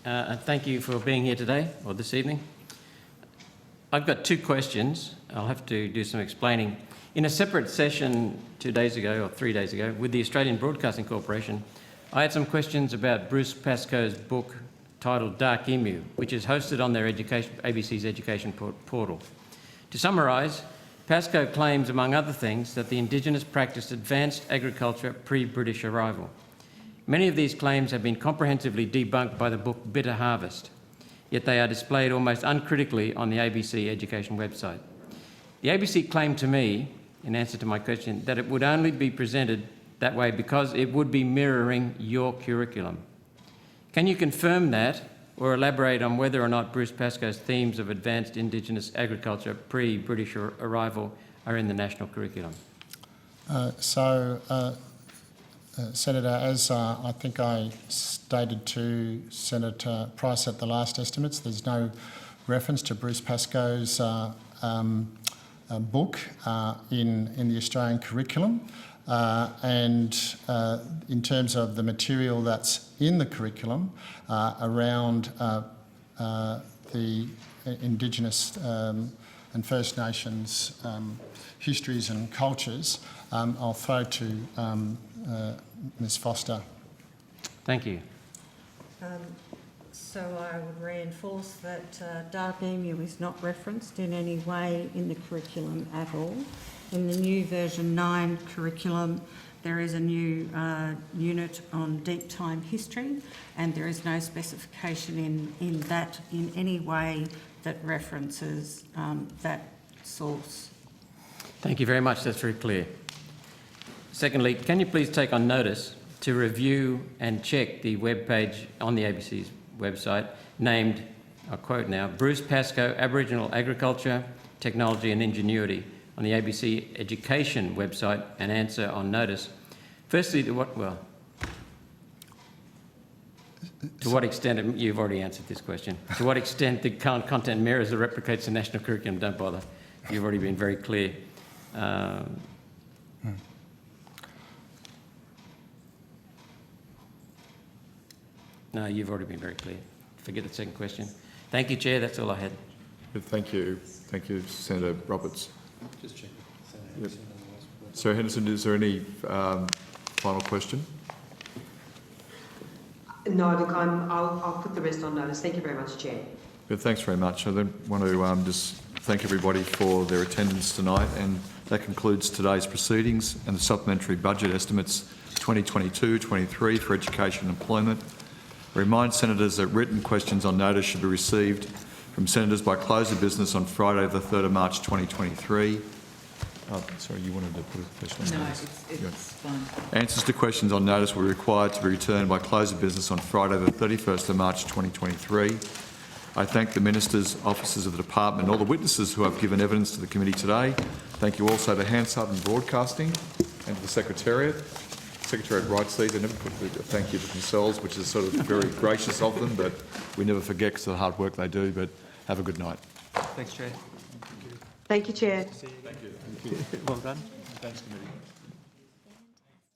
And thank you for being here today, or this evening. I've got two questions. I'll have to do some explaining. In a separate session 2 days ago, or 3 days ago, with the Australian Broadcasting Corporation, I had some questions about Bruce Pascoe's book titled Dark Emu, which is hosted on their ABC's education portal. To summarise, Pascoe claims, among other things, that the Indigenous practiced advanced agriculture pre-British arrival. Many of these claims have been comprehensively debunked by the book Bitter Harvest, yet they are displayed almost uncritically on the ABC education website. The ABC claimed to me, in answer to my question, that it would only be presented that way because it would be mirroring your curriculum. Can you confirm that, or elaborate on whether or not Bruce Pascoe's themes of advanced Indigenous agriculture pre-British arrival are in the national curriculum? Senator, as I think I stated to Senator Price at the last estimates, there's no reference to Bruce Pascoe's book in the Australian curriculum. And in terms of the material that's in the curriculum around the Indigenous and First Nations histories and cultures, I'll throw to Ms Foster. Thank you. So I would reinforce that Dark Emu is not referenced in any way in the curriculum at all. In the new version 9 curriculum, there is a new unit on deep time history, and there is no specification in that in any way that references that source. Thank you very much. That's very clear. Secondly, can you please take on notice to review and check the webpage on the ABC's website named, I'll quote now, Bruce Pascoe, Aboriginal Agriculture, Technology and Ingenuity on the ABC Education website and answer on notice. Firstly, to what extent, you've already answered this question, to what extent the current content mirrors or replicates the national curriculum, don't bother. You've already been very clear. No, you've already been very clear. Forget the second question. Thank you, Chair. That's all I had. Thank you. Thank you, Senator Roberts. Just check. Yep. So, Henderson, is there any final question? No, look, I'll put the rest on notice. Thank you very much, Chair. Good, thanks very much. I then want to just thank everybody for their attendance tonight, and that concludes today's proceedings and the supplementary budget estimates 2022-23 for education and employment. I remind senators that written questions on notice should be received from senators by close of business on Friday the 3rd of March 2023. Oh, sorry, you wanted to put a question on notice? No, it's fine. Answers to questions on notice will be required to be returned by close of business on Friday the 31st of March 2023. I thank the ministers, officers of the department and all the witnesses who have given evidence to the committee today. Thank you also to Hansard Broadcasting and to the Secretariat. Secretariat writes these. They never put the thank you to themselves, which is sort of very gracious of them, but we never forget because of the hard work they do. But have a good night. Thanks, Chair. Thank you, Chair. Thank you. Well done. Thanks, committee.